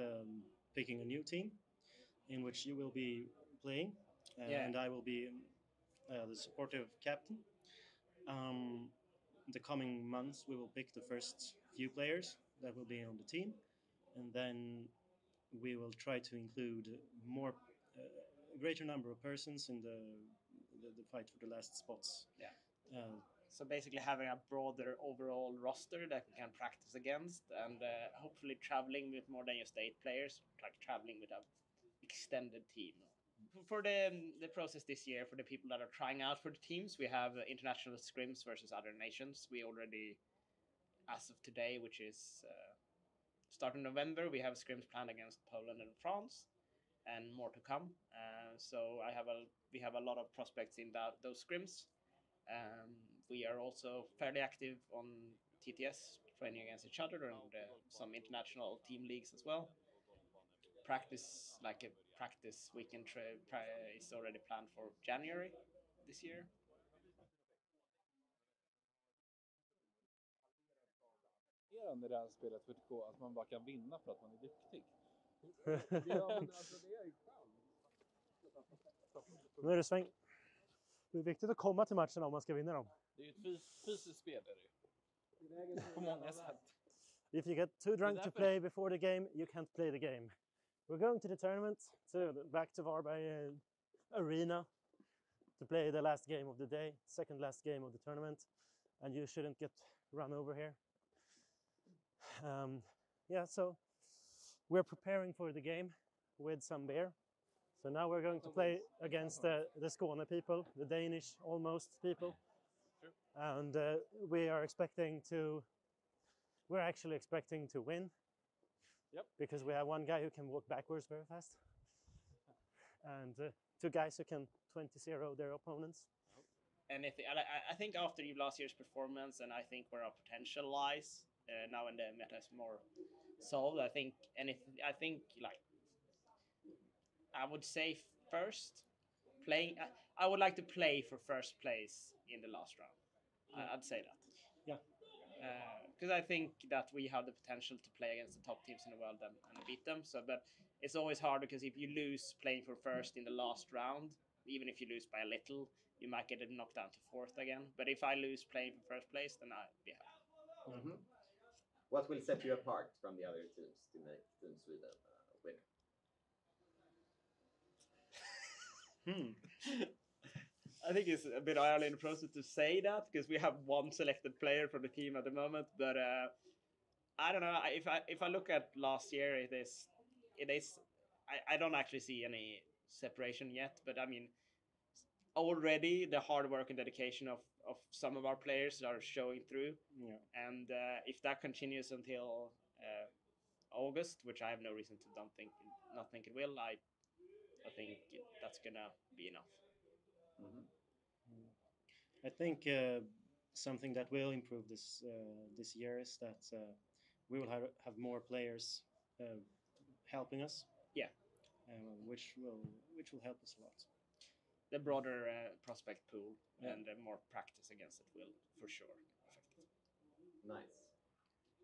picking a new team in which you will be playing, and I will be the supportive captain. The coming months, we will pick the first few players that will be on the team, and then we will try to include a greater number of persons in the fight for the last spots. Yeah. So basically having a broader overall roster that we can practice against, and hopefully traveling with more than just 8 players, like traveling with an extended team. For the process this year, for the people that are trying out for the teams, we have international scrims versus other nations. We already, as of today, which is starting November, we have scrims planned against Poland and France, and more to come. So we have a lot of prospects in those scrims. We are also fairly active on TTS, training against each other, and some international team leagues as well. Practice, like a practice weekend is already planned for January this year. När det här spelet 40K, att man bara kan vinna för att man är duktig. Nu är det sväng. Det är viktigt att komma till matcherna om man ska vinna dem. Det är ju ett fysiskt spel, är det. På många sätt. If you get too drunk to play before the game, you can't play the game. We're going to the tournament, back to Varberg arena to play the last game of the day, second last game of the tournament, and you shouldn't get run over here. So we're preparing for the game with some beer. So now we're going to play against the Skåne people, the Danish almost people. And we're actually expecting to win. Yep. Because we have one guy who can walk backwards very fast. And 2 guys who can 20-0 their opponents. And I think after last year's performance, and I think where our potential lies, now when the meta is more solved. I think like I would say first playing. I would like to play for first place in the last round. I'd say that. Yeah. Because I think that we have the potential to play against the top teams in the world and beat them. So, but it's always hard because if you lose playing for first in the last round, even if you lose by a little, you might get it knocked down to fourth again. But if I lose playing for first place, then I'd be happy. Mm-hmm. What will set you apart from the other teams to make Team Sweden winner? I think it's a bit early in the process to say that because we have one selected player from the team at the moment. But I don't know. If I look at last year, it is. I don't actually see any separation yet. But I mean, already the hard work and dedication of some of our players are showing through. Yeah. And if that continues until August, which I have no reason to not think it will, I think that's gonna be enough. Mm-hmm. I think something that will improve this year is that we will have more players helping us. Yeah. Which will help us a lot. The broader prospect pool and more practice against it will for sure affect it. Nice.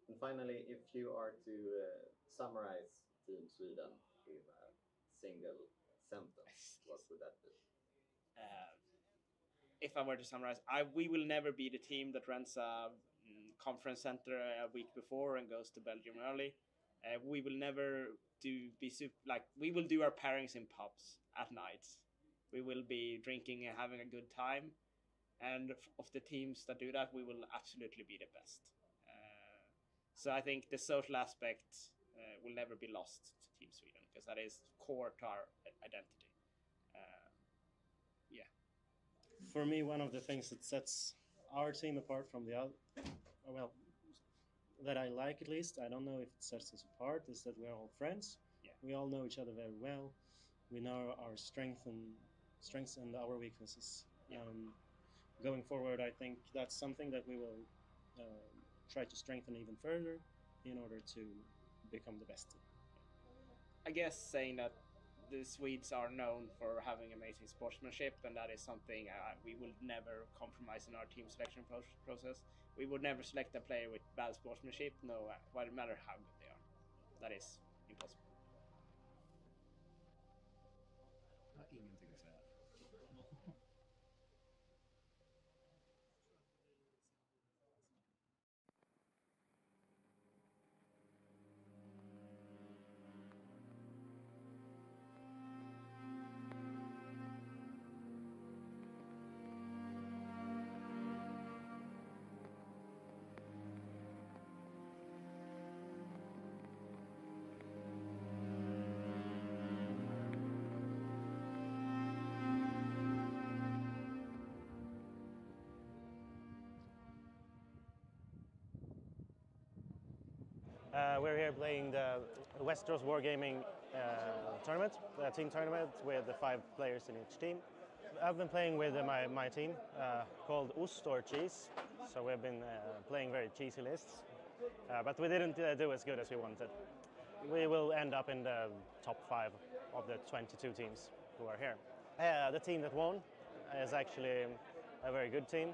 And finally, if you are to summarize Team Sweden in a single sentence, what would that be? If I were to summarize, we will never be the team that rents a conference center a week before and goes to Belgium early. We will never we will do our pairings in pubs at night. We will be drinking and having a good time. And of the teams that do that, we will absolutely be the best. So I think the social aspect will never be lost to Team Sweden because that is core to our identity. Yeah. For me, one of the things that sets our team apart from the other, well, that I like at least, I don't know if it sets us apart, is that we're all friends. Yeah. We all know each other very well. We know our strengths and our weaknesses. Yeah. Going forward, I think that's something that we will try to strengthen even further in order to become the best team. I guess saying that the Swedes are known for having amazing sportsmanship, and that is something we will never compromise in our team selection process. We would never select a player with bad sportsmanship, no matter how good they are. That is impossible. Ingenting att säga. We're here playing the Westeros Wargaming tournament, the team tournament with the 5 players in each team. I've been playing with my team called Ost or Cheese, so we've been playing very cheesy lists, but we didn't do as good as we wanted. We will end up in the top 5 of the 22 teams who are here. The team that won is actually a very good team,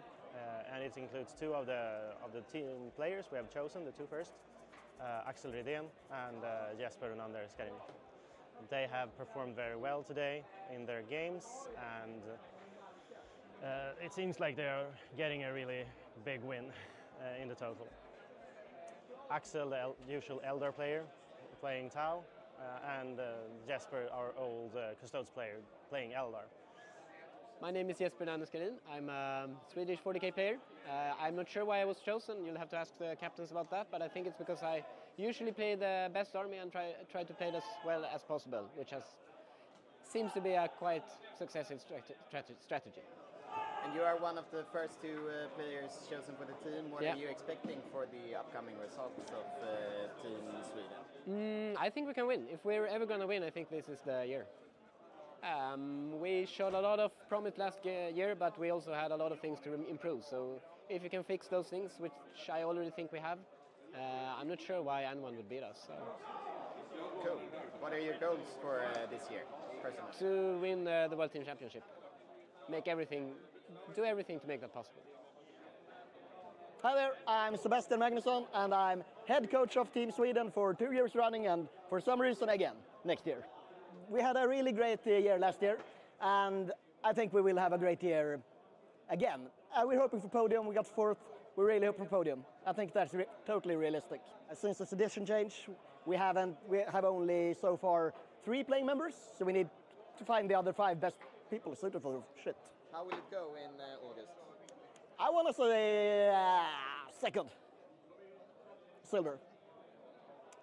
and it includes 2 of the team players we have chosen, the 2 first. Axel Rydén and Jesper Runander Skarin. They have performed very well today in their games, and it seems like they are getting a really big win in the total. Axel, the usual Eldar player, playing Tau, and Jesper, our old Custodes player, playing Eldar. My name is Jesper Nanneskarin. I'm a Swedish 40k player. I'm not sure why I was chosen. You'll have to ask the captains about that, but I think it's because I usually play the best army and try to play it as well as possible, which seems to be a quite successful strategy. And you are one of the first 2 players chosen for the team. What are you expecting for the upcoming results of Team Sweden? I think we can win. If we're ever going to win, I think this is the year. We showed a lot of promise last year, but we also had a lot of things to improve. So if you can fix those things, which I already think we have, I'm not sure why anyone would beat us. So. Cool. What are your goals for this year, personally? To win the World Team Championship. Do everything to make that possible. Hi there, I'm Sebastian Magnusson and I'm head coach of Team Sweden for 2 years running and for some reason again next year. We had a really great year last year and I think we will have a great year again. We're hoping for podium, we got 4th, we really hope for podium. I think that's totally realistic. Since the edition change, we have only so far 3 playing members, so we need to find the other 5 best people suited for shit. How will it go in August? I want to say 2nd. Silver.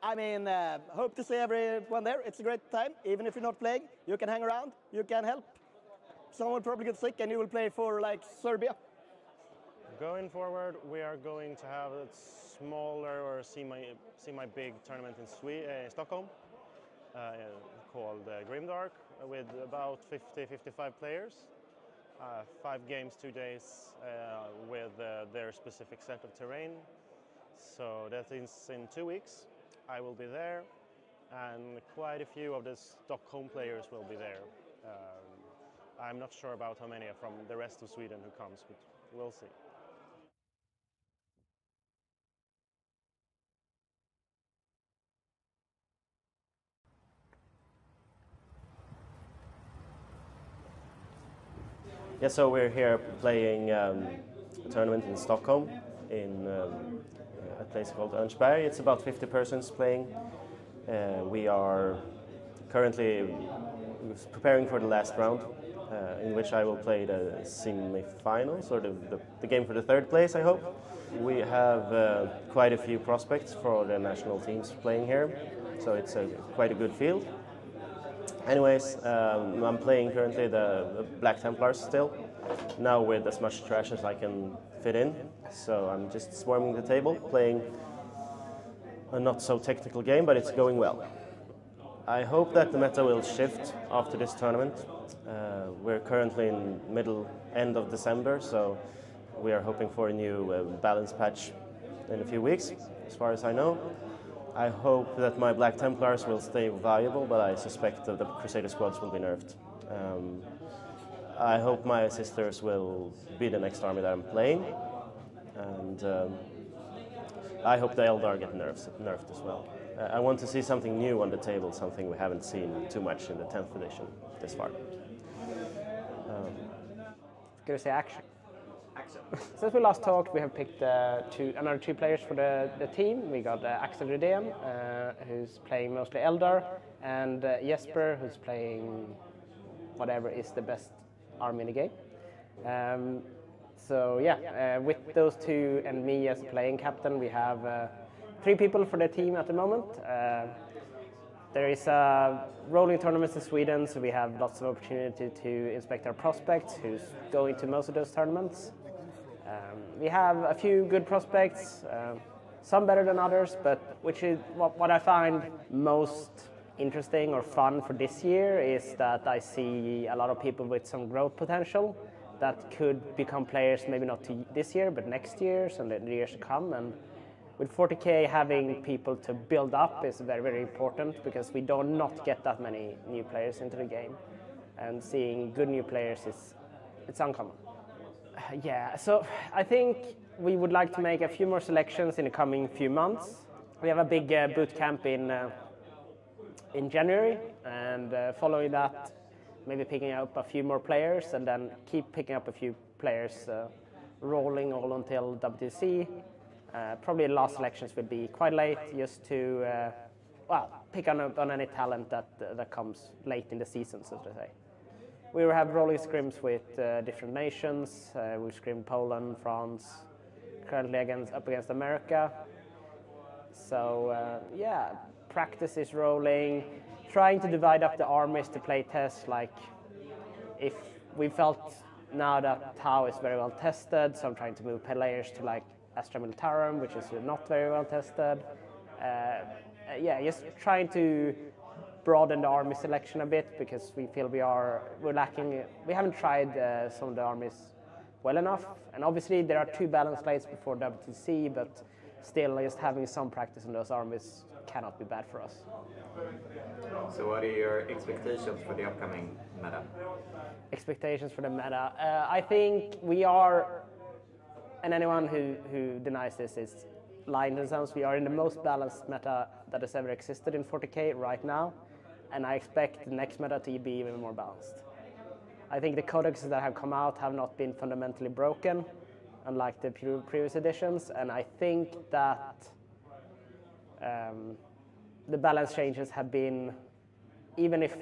I mean, hope to see everyone there. It's a great time. Even if you're not playing, you can hang around, you can help. Someone probably gets sick and you will play for like Serbia. Going forward, we are going to have a smaller or semi-big tournament in Stockholm called Grimdark with about 50-55 players. 5 games, 2 days with their specific set of terrain. So that is in 2 weeks. I will be there and quite a few of the Stockholm players will be there. I'm not sure about how many from the rest of Sweden who comes, but we'll see. Yeah, so we're here playing a tournament in Stockholm in a place called Örnsberg. It's about 50 persons playing. We are currently preparing for the last round, in which I will play the semi-finals, or the game for the 3rd place, I hope. We have quite a few prospects for the national teams playing here, so it's quite a good field. Anyways, I'm playing currently the Black Templars still, now with as much trash as I can fit in. So I'm just swarming the table, playing a not so technical game, but it's going well. I hope that the meta will shift after this tournament. We're currently in end of December, so we are hoping for a new balance patch in a few weeks, as far as I know. I hope that my Black Templars will stay viable, but I suspect that the Crusader squads will be nerfed. I hope my sisters will be the next army that I'm playing, and I hope the Eldar get nerfed as well. I want to see something new on the table, something we haven't seen too much in the 10th edition this far. Gonna say action. Since we last talked, we have picked another 2 players for the team. We got Axel Rydén, who's playing mostly Eldar, and Jesper, who's playing whatever is the best army in the game. So yeah, with those 2 and me as playing captain, we have 3 people for the team at the moment. There is rolling tournaments in Sweden, so we have lots of opportunity to inspect our prospects, who's going to most of those tournaments. We have a few good prospects, some better than others, but which is what I find most interesting or fun for this year is that I see a lot of people with some growth potential that could become players, maybe not this year, but next year and the years to come. And with 40K, having people to build up is very, very important because we do not get that many new players into the game. And seeing good new players it's uncommon. Yeah, so I think we would like to make a few more selections in the coming few months. We have a big boot camp in January, and following that, maybe picking up a few more players, and then keep picking up a few players, rolling all until WTC. Probably the last selections will be quite late, just to pick on any talent that comes late in the season, so to say. We will have rolling scrims with different nations. We scrim Poland, France, currently up against America. So yeah, practice is rolling. Trying to divide up the armies to play tests. Like if we felt now that Tau is very well tested, so I'm trying to move players to like Astra Militarum, which is not very well tested. Yeah, just trying to broaden the army selection a bit because we feel we're lacking. We haven't tried some of the armies well enough, and obviously there are 2 balance slates before WTC, but still just having some practice on those armies cannot be bad for us. So what are your expectations for the upcoming meta? Expectations for the meta? I think we are, and anyone who denies this is lying to themselves. We are in the most balanced meta that has ever existed in 40k right now, and I expect the next meta to be even more balanced. I think the codexes that have come out have not been fundamentally broken, unlike the previous editions, and I think that the balance changes have been, even if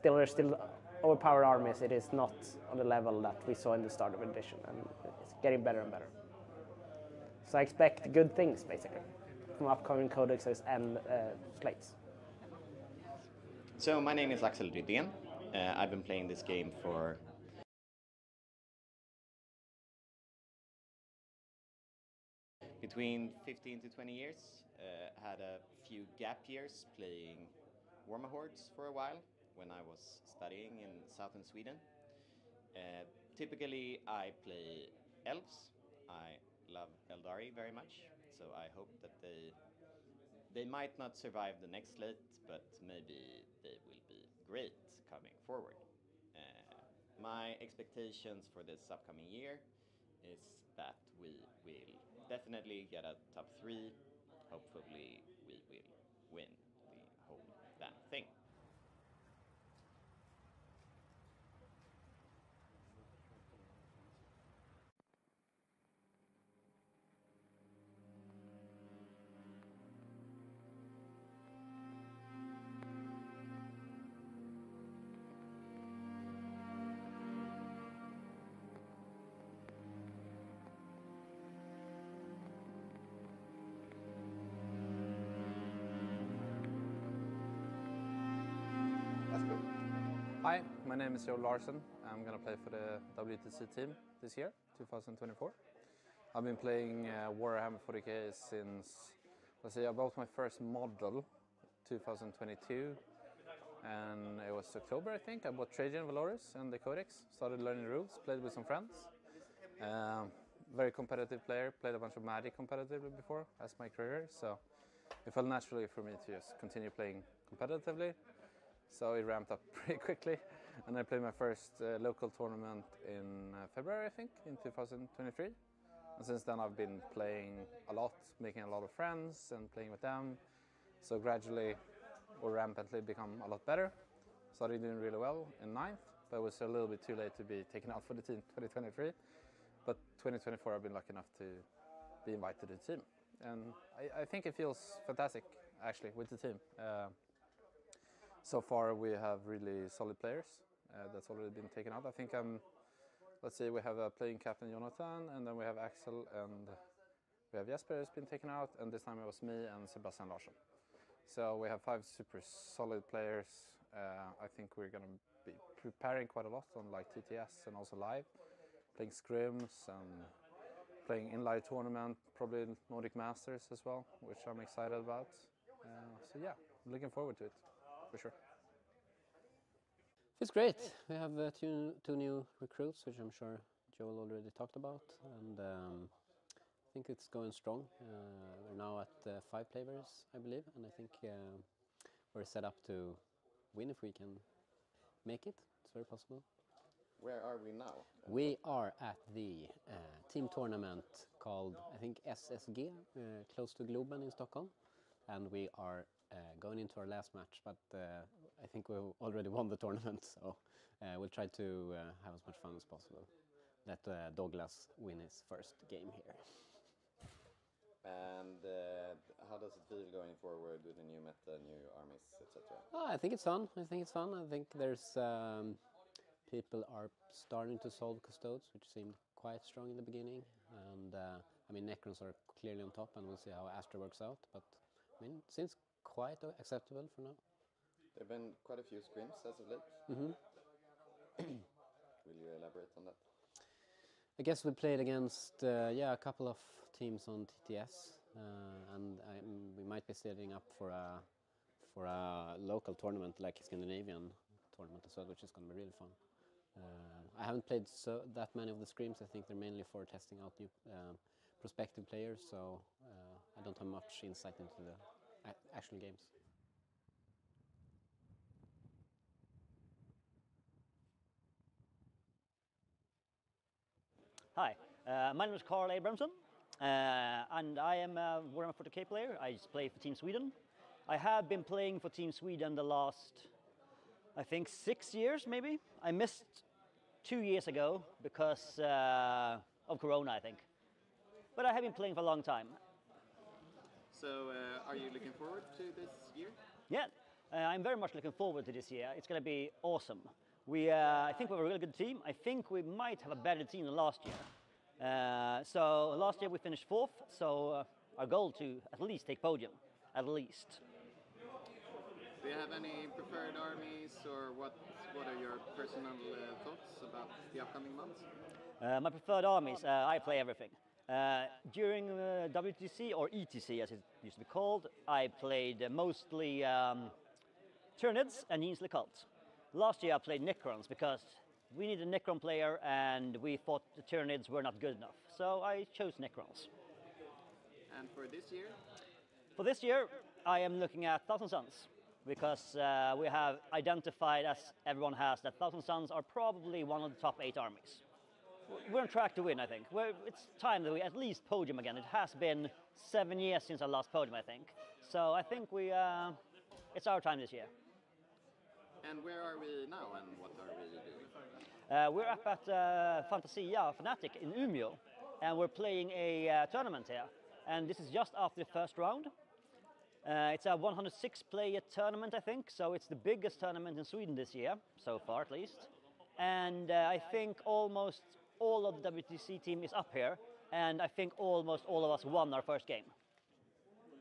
there's still overpowered armies, it is not on the level that we saw in the start of edition, and it's getting better and better. So I expect good things, basically, from upcoming codexes and slates. So my name is Axel Rydén. I've been playing this game for between 15 to 20 years. Had a few gap years playing Warhammer for a while when I was studying in southern Sweden. Typically I play elves. I love Eldari very much, so I hope that they might not survive the next slate, but maybe they will be great coming forward. My expectations for this upcoming year is that we will definitely get a top 3. Hopefully we will win the whole damn thing. Hi, my name is Joe Larson. I'm going to play for the WTC team this year, 2024. I've been playing Warhammer 40k since, let's see, I bought my first model 2022, and it was October, I think. I bought Trajan Valoris and the Codex, started learning rules, played with some friends. Very competitive player, played a bunch of Magic competitively before as my career, so it felt naturally for me to just continue playing competitively. So it ramped up pretty quickly, and I played my first local tournament in February, I think, in 2023. And since then I've been playing a lot, making a lot of friends and playing with them. So gradually or rampantly become a lot better. Started doing really well in 9th, but it was a little bit too late to be taken out for the team 2023. But 2024 I've been lucky enough to be invited to the team. And I think it feels fantastic, actually, with the team. So far we have really solid players that's already been taken out. I think let's see, we have a playing captain Jonathan, and then we have Axel, and we have Jesper has been taken out, and this time it was me and Sebastian Larsson. So we have 5 super solid players. I think we're going to be preparing quite a lot on like TTS and also live, playing scrims and playing in live tournament, probably Nordic Masters as well, which I'm excited about. So yeah, I'm looking forward to it. For sure. It's great. We have two new recruits, which I'm sure Joel already talked about, and I think it's going strong. We're now at 5 players, I believe, and I think we're set up to win if we can make it. It's very possible. Where are we now? We are at the team tournament called, I think, SSG, close to Globen in Stockholm, and we are going into our last match, but I think we already won the tournament, so we'll try to have as much fun as possible. Let Douglas win his first game here. And how does it feel going forward with the new meta, new armies, etc.? Oh, I think it's fun. I think there's people are starting to solve custodes, which seemed quite strong in the beginning, and I mean Necrons are clearly on top, and we'll see how Astra works out, but I mean it seems quite acceptable for now. There have been quite a few scrims as of late. Mm-hmm. Will you elaborate on that? I guess we played against a couple of teams on TTS, and we might be setting up for a local tournament like a Scandinavian tournament as well, which is going to be really fun. I haven't played that many of the scrims. I think they're mainly for testing out new prospective players, so I don't have much insight into the actual games. Hi, my name is Carl Abramson, and I am a Warhammer 40k player. I play for Team Sweden. I have been playing for Team Sweden the last, I think, 6 years maybe. I missed 2 years ago because of Corona, I think. But I have been playing for a long time. So, are you looking forward to this year? Yeah, I'm very much looking forward to this year. It's going to be awesome. I think we have a really good team. I think we might have a better team than last year. So last year we finished 4th, so our goal to at least take podium, at least. Do you have any preferred armies, or what are your personal thoughts about the upcoming months? My preferred armies, I play everything. During WTC, or ETC as it used to be called, I played mostly Tyranids and Yinzli Cult. Last year I played Necrons because we needed a Necron player and we thought the Tyranids were not good enough. So I chose Necrons. And for this year? For this year, I am looking at Thousand Suns because we have identified, as everyone has, that Thousand Suns are probably one of the top 8 armies. We're on track to win, I think. It's time that we at least podium again. It has been 7 years since our last podium, I think. So I think it's our time this year. And where are we now, and what are we doing? We're up at Fantasia Fnatic in Umeå, and we're playing a tournament here. And this is just after the first round. It's a 106-player tournament, I think, so it's the biggest tournament in Sweden this year, so far at least. And I think almost all of the WTC team is up here, and I think almost all of us won our first game.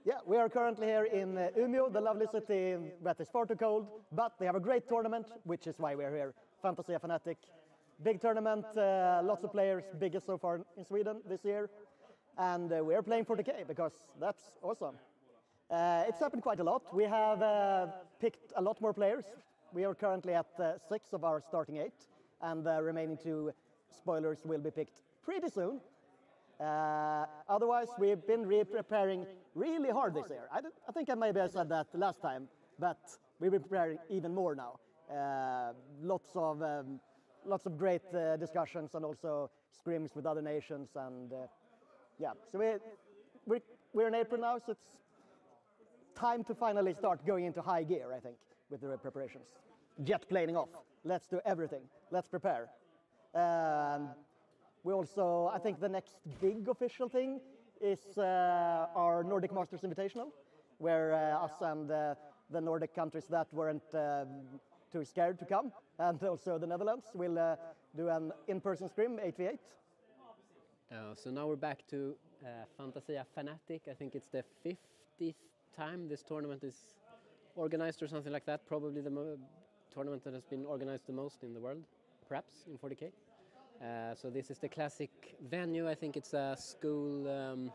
Yeah, we are currently here in Umeå, the lovely city that is far too cold, but they have a great tournament, which is why we're here. Fantasia Fnatic. Big tournament, lots of players, biggest so far in Sweden this year. And we're playing 40k because that's awesome. It's happened quite a lot. We have picked a lot more players. We are currently at 6 of our starting 8, and the remaining 2 spoilers will be picked pretty soon. Otherwise, we've been preparing really hard this year. I think maybe I said that last time, but we've been preparing even more now. Lots of great discussions and also scrims with other nations, and yeah. So we're in April now, so it's time to finally start going into high gear, I think, with the preparations. Jet planing off. Let's do everything. Let's prepare. We also, I think the next big official thing is our Nordic Masters Invitational, where us and the Nordic countries that weren't too scared to come, and also the Netherlands, will do an in-person scrim, 8v8. So now we're back to Fantasia Fnatic. I think it's the 50th time this tournament is organized or something like that. Probably the tournament that has been organized the most in the world, perhaps, in 40k. So this is the classic venue. I think it's a school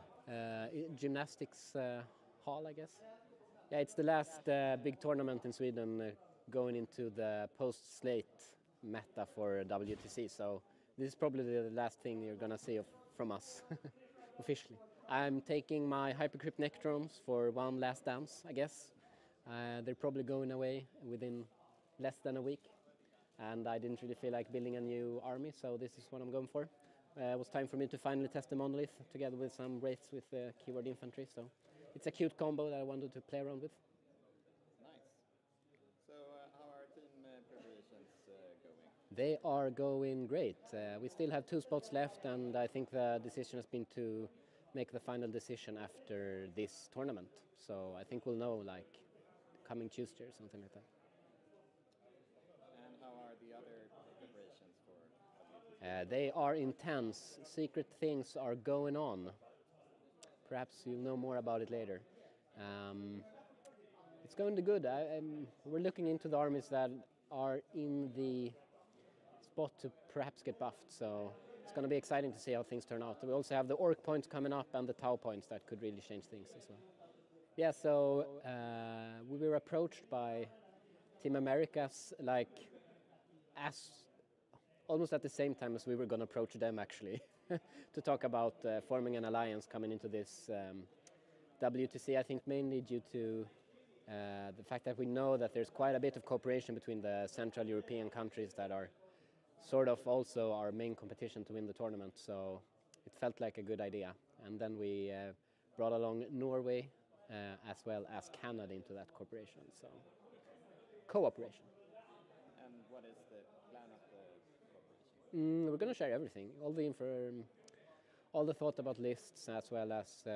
gymnastics hall, I guess. Yeah, it's the last big tournament in Sweden going into the post-slate meta for WTC. So this is probably the last thing you're gonna see from us officially. I'm taking my Hypercrypt Nectrons for one last dance, I guess. They're probably going away within less than a week. And I didn't really feel like building a new army, so this is what I'm going for. It was time for me to finally test the monolith together with some wraiths with keyword infantry, so it's a cute combo that I wanted to play around with. Nice. So how are team preparations going? They are going great. We still have 2 spots left, and I think the decision has been to make the final decision after this tournament. So I think we'll know like coming Tuesday or something like that. They are intense. Secret things are going on. Perhaps you'll know more about it later. It's going good. We're looking into the armies that are in the spot to perhaps get buffed, so it's going to be exciting to see how things turn out. We also have the Orc points coming up and the Tau points that could really change things as well. Yeah, so we were approached by Team Americas almost at the same time as we were going to approach them, actually, to talk about forming an alliance coming into this WTC, I think mainly due to the fact that we know that there's quite a bit of cooperation between the Central European countries that are sort of also our main competition to win the tournament. So it felt like a good idea. And then we brought along Norway as well as Canada into that cooperation. So cooperation. And what is the plan of the cooperation? We're going to share everything, all the all the thought about lists, as well as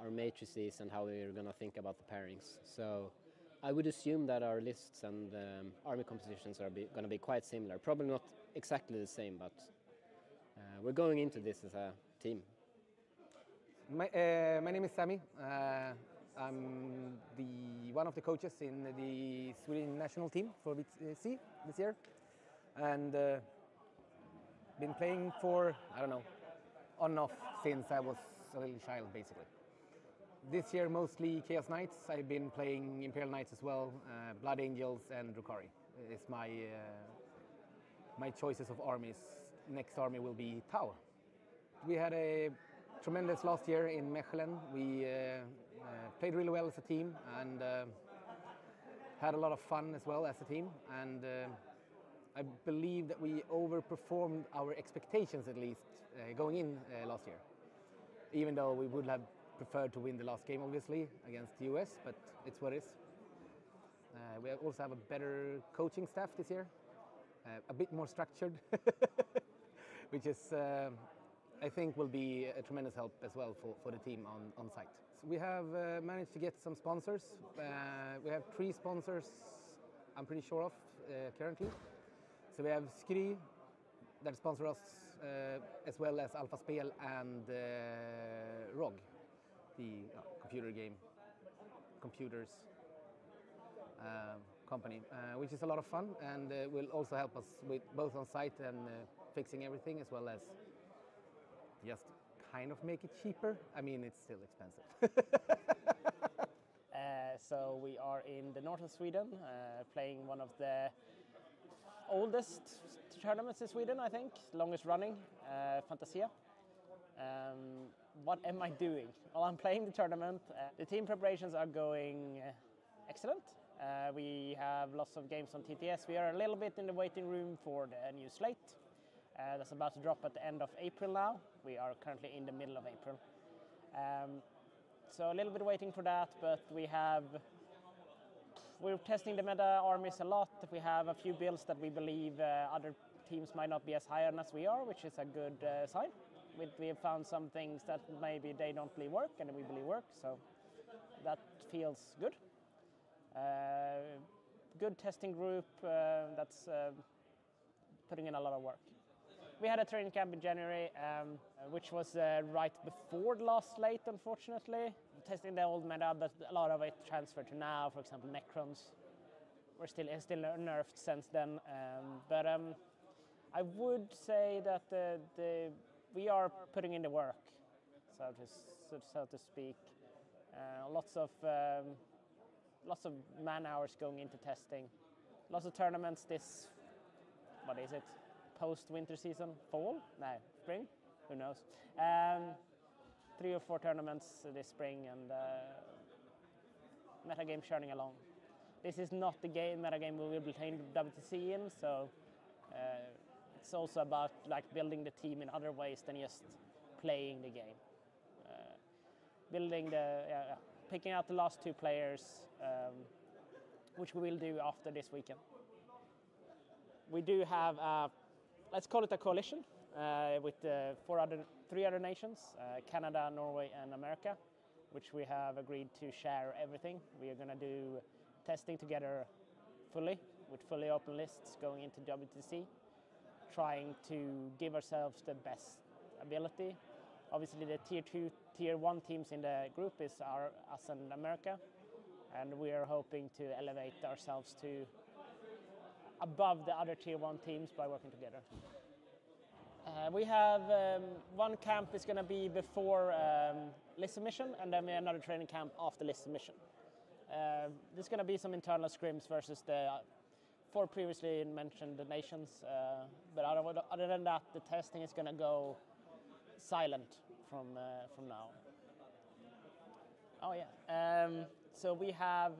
our matrices and how we're going to think about the pairings. So I would assume that our lists and army compositions are going to be quite similar. Probably not exactly the same, but we're going into this as a team. My name is Sami. I'm one of the coaches in the Swedish national team for VTC this year, and been playing for, I don't know, on and off since I was a little child, basically. This year mostly Chaos Knights. I've been playing Imperial Knights as well, Blood Angels and Drukhari. It's my choices of armies. Next army will be Tau. We had a tremendous last year in Mechelen. We played really well as a team and had a lot of fun as well as a team. And I believe that we overperformed our expectations, at least going in last year. Even though we would have preferred to win the last game, obviously, against the US, but it's what it is. We also have a better coaching staff this year, a bit more structured, which is, I think, will be a tremendous help as well for the team on site. So we have managed to get some sponsors. We have 3 sponsors, I'm pretty sure of, currently. So we have Skry that sponsor us, as well as Alpha Spel and ROG, the computers company, which is a lot of fun and will also help us with both on site and fixing everything, as well as just kind of make it cheaper. I mean, it's still expensive. So we are in the north of Sweden, playing one of the oldest tournaments in Sweden, I think, longest running, Fantasia. What am I doing? Well, I'm playing the tournament. The team preparations are going excellent. We have lots of games on TTS. We are a little bit in the waiting room for the new slate. That's about to drop at the end of April now. We are currently in the middle of April. So a little bit waiting for that, but we're testing the meta armies a lot. We have a few builds that we believe other teams might not be as high on as we are, which is a good sign. We have found some things that maybe they don't believe work, and we believe work, so that feels good. Good testing group that's putting in a lot of work. We had a training camp in January, which was right before the last slate, unfortunately. Testing the old meta, but a lot of it transferred to now. For example, Necrons were still nerfed since then. But I would say that we are putting in the work, so to speak. Lots of man hours going into testing. Lots of tournaments this, what is it? Post-winter season, fall? No, spring? Who knows? 3 or 4 tournaments this spring, and metagame churning along. This is not the metagame we will be playing WTC in, so it's also about like building the team in other ways than just playing the game. Picking out the last 2 players, which we will do after this weekend. We do have let's call it a coalition with 3 other nations, Canada, Norway, and America, which we have agreed to share everything. We are going to do testing together fully, with fully open lists going into WTC, trying to give ourselves the best ability. Obviously, the tier 2, tier 1 teams in the group is us and America, and we are hoping to elevate ourselves to above the other tier 1 teams by working together. We have one camp is going to be before list submission, and then another training camp after list submission. There's going to be some internal scrims versus the 4 previously mentioned nations, but other than that, the testing is going to go silent from now. Oh yeah. So we have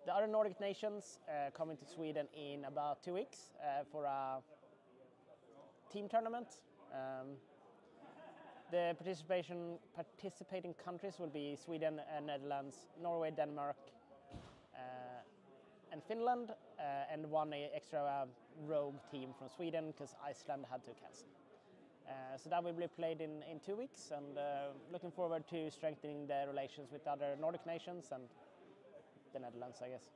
the other Nordic nations coming to Sweden in about 2 weeks for a team tournament. The participating countries will be Sweden, Netherlands, Norway, Denmark, and Finland, and one extra rogue team from Sweden because Iceland had to cancel. So that will be played in 2 weeks, and looking forward to strengthening the relations with other Nordic nations and the Netherlands, I guess.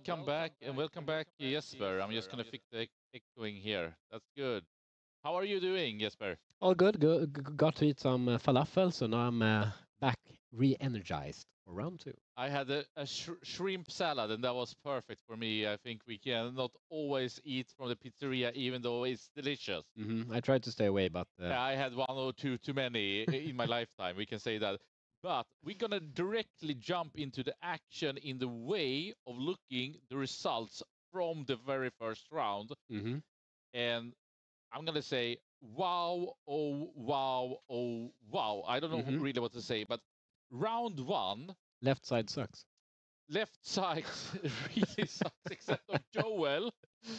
welcome back, Jesper. I'm just gonna fix the echoing here. That's good. How are you doing, Jesper? All good. Got to eat some falafel, so now I'm back re-energized for round 2. I had a shrimp salad, and that was perfect for me. I think we can not always eat from the pizzeria, even though it's delicious. I tried to stay away, but I had one or two too many in my lifetime. We can say that. But we're gonna directly jump into the action in the way of looking the results from the very first round. And I'm gonna say, wow, oh, wow, oh, wow. I don't know really what to say, but round 1. Left side sucks. Left side really sucks, except of Joel.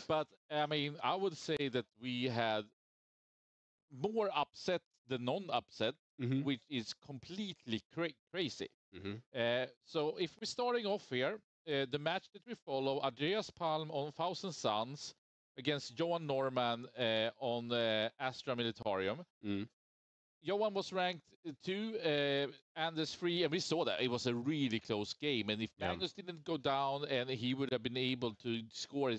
But I mean, I would say that we had more upset than non-upset, which is completely crazy. So if we're starting off here, the match that we follow, Andreas Palm on Thousand Suns against Johan Norman on Astra Militarium. Johan was ranked 2, Anders 3, and we saw that it was a really close game. And if Magnus didn't go down and he would have been able to score a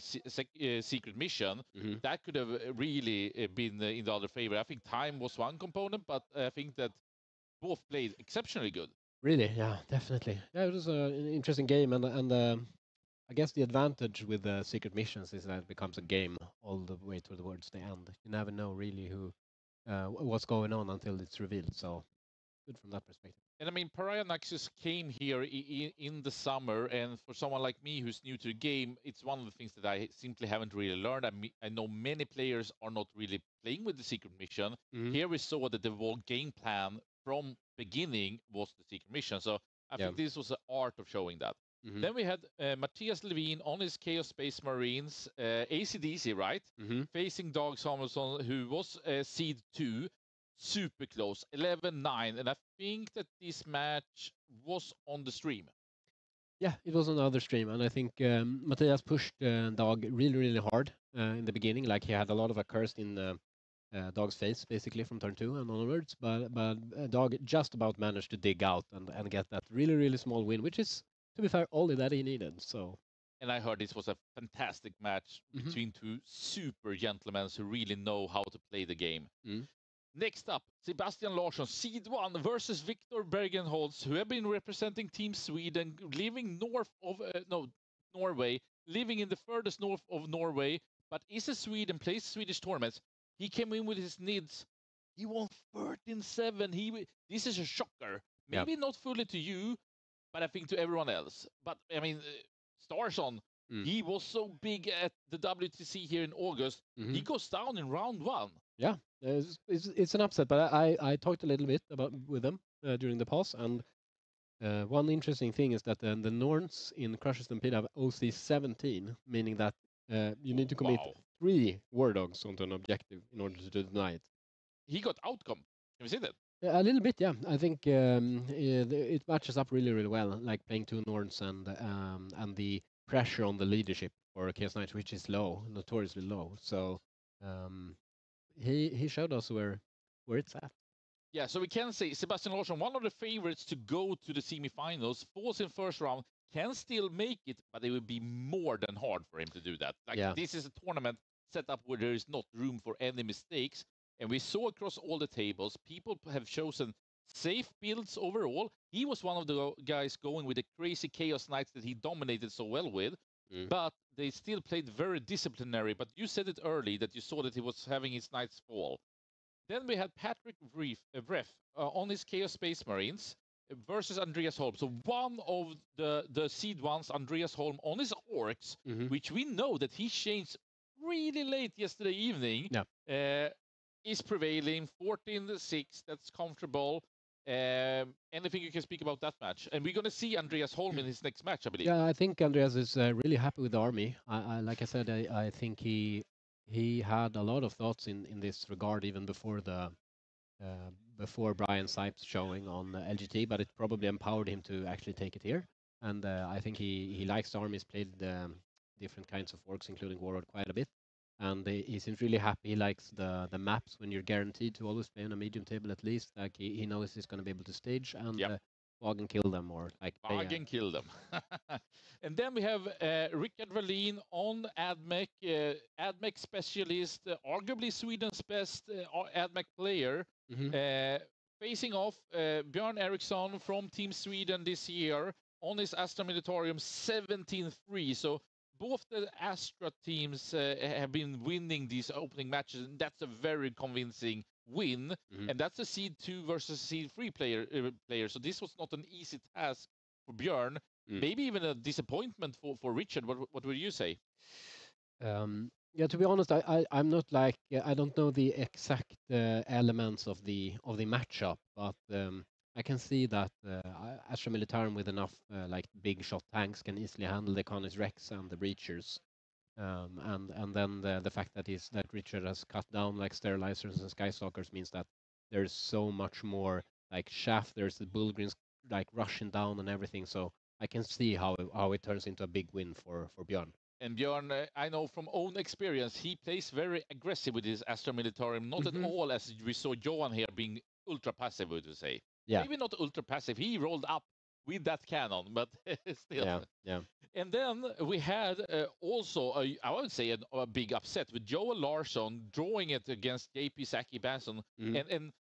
secret mission, that could have really been in the other favor. I think time was one component, but I think that both played exceptionally good. Really, yeah, definitely. Yeah, it was an interesting game, and I guess the advantage with the secret missions is that it becomes a game all the way towards the end. You never know really what's going on until it's revealed. So good from that perspective. And I mean, Pariah Naxxus came here in the summer, and for someone like me who's new to the game, it's one of the things that I simply haven't really learned. I know many players are not really playing with the secret mission. Here we saw that the whole game plan from beginning was the secret mission. So I think this was the art of showing that. Then we had Matthias Levin on his Chaos Space Marines, ACDC, right? Facing Dag Samuelsson, who was seed 2. Super close, 11-9, and I think that this match was on the stream. Yeah, it was on the other stream, and I think Matthias pushed Dag really, really hard in the beginning. Like he had a lot of accursed in Dag's face, basically from turn 2 and onwards. But Dag just about managed to dig out and get that really, really small win, which is, to be fair, all that he needed. So. And I heard this was a fantastic match between two super gentlemen who really know how to play the game. Next up, Sebastian Larsson, Seed 1 versus Victor Bergenholtz, who have been representing Team Sweden, living north of Norway, living in the furthest north of Norway, but is a Swede and plays Swedish tournaments. He came in with his NIDS. He won 13-7. This is a shocker. Maybe not fully to you, but I think to everyone else. But I mean, Starson, he was so big at the WTC here in August. He goes down in round 1. Yeah, it's an upset, but I talked a little bit with them during the pause, and one interesting thing is that the Norns in Crusher Stampede have OC 17, meaning that you need to commit 3 War Dogs onto an objective in order to deny it. He got outcome. Have you seen that? A little bit, yeah. I think it matches up really, really well, like playing 2 Norns and the pressure on the leadership for Chaos Knights, which is low, notoriously low. So he showed us where it's at. Yeah, so we can say Sebastian Larsson, one of the favorites to go to the semifinals, falls in first round, can still make it, but it would be more than hard for him to do that. This is a tournament set up where there is not room for any mistakes. And we saw across all the tables, people have chosen safe builds overall. He was one of the guys going with the crazy Chaos Knights that he dominated so well with. But they still played very disciplinary. But you said it early that you saw that he was having his Knights fall. Then we had Patrick Vreff on his Chaos Space Marines versus Andreas Holm. So one of the seed ones, Andreas Holm, on his Orcs, which we know that he changed really late yesterday evening, is prevailing. 14-6, that's comfortable. Anything you can speak about that match? And we're going to see Andreas Holm in his next match, I believe. Yeah, I think Andreas is really happy with the army. Like I said, I think he had a lot of thoughts in this regard even before before Brian Sipes showing on LGT, but it probably empowered him to actually take it here. And I think he likes the armies, played different kinds of orcs, including Warlord, quite a bit. And he seems really happy. He likes the maps when you're guaranteed to always play on a medium table at least. Like he knows he's going to be able to stage. And bog and kill them or like bog and kill them. And then we have Rickard Wallin on AdMech, AdMech specialist, arguably Sweden's best AdMech player, facing off Björn Eriksson from Team Sweden this year on his Astra Militarium 17-3. So both the Astra teams have been winning these opening matches, and that's a very convincing win. And that's a seed 2 versus seed 3 player. So this was not an easy task for Björn. Maybe even a disappointment for Richard. What would you say? Yeah, to be honest, I'm not like I don't know the exact elements of the matchup, but I can see that Astra Militarum with enough like big shot tanks can easily handle the Canis Rex and the Breachers. And then the fact that Richard has cut down like sterilizers and skystalkers means that there's so much more like shaft. There's the Bullgreens like rushing down and everything. So I can see how it turns into a big win for Björn. And Björn, I know from own experience, he plays very aggressive with his Astra Militarum. Not at all as we saw Johan here being ultra passive, would you say? Yeah. Maybe not ultra passive. He rolled up with that cannon, but still. Yeah. And then we had also, I would say, a big upset with Joel Larsson drawing it against JP Saki Basson. And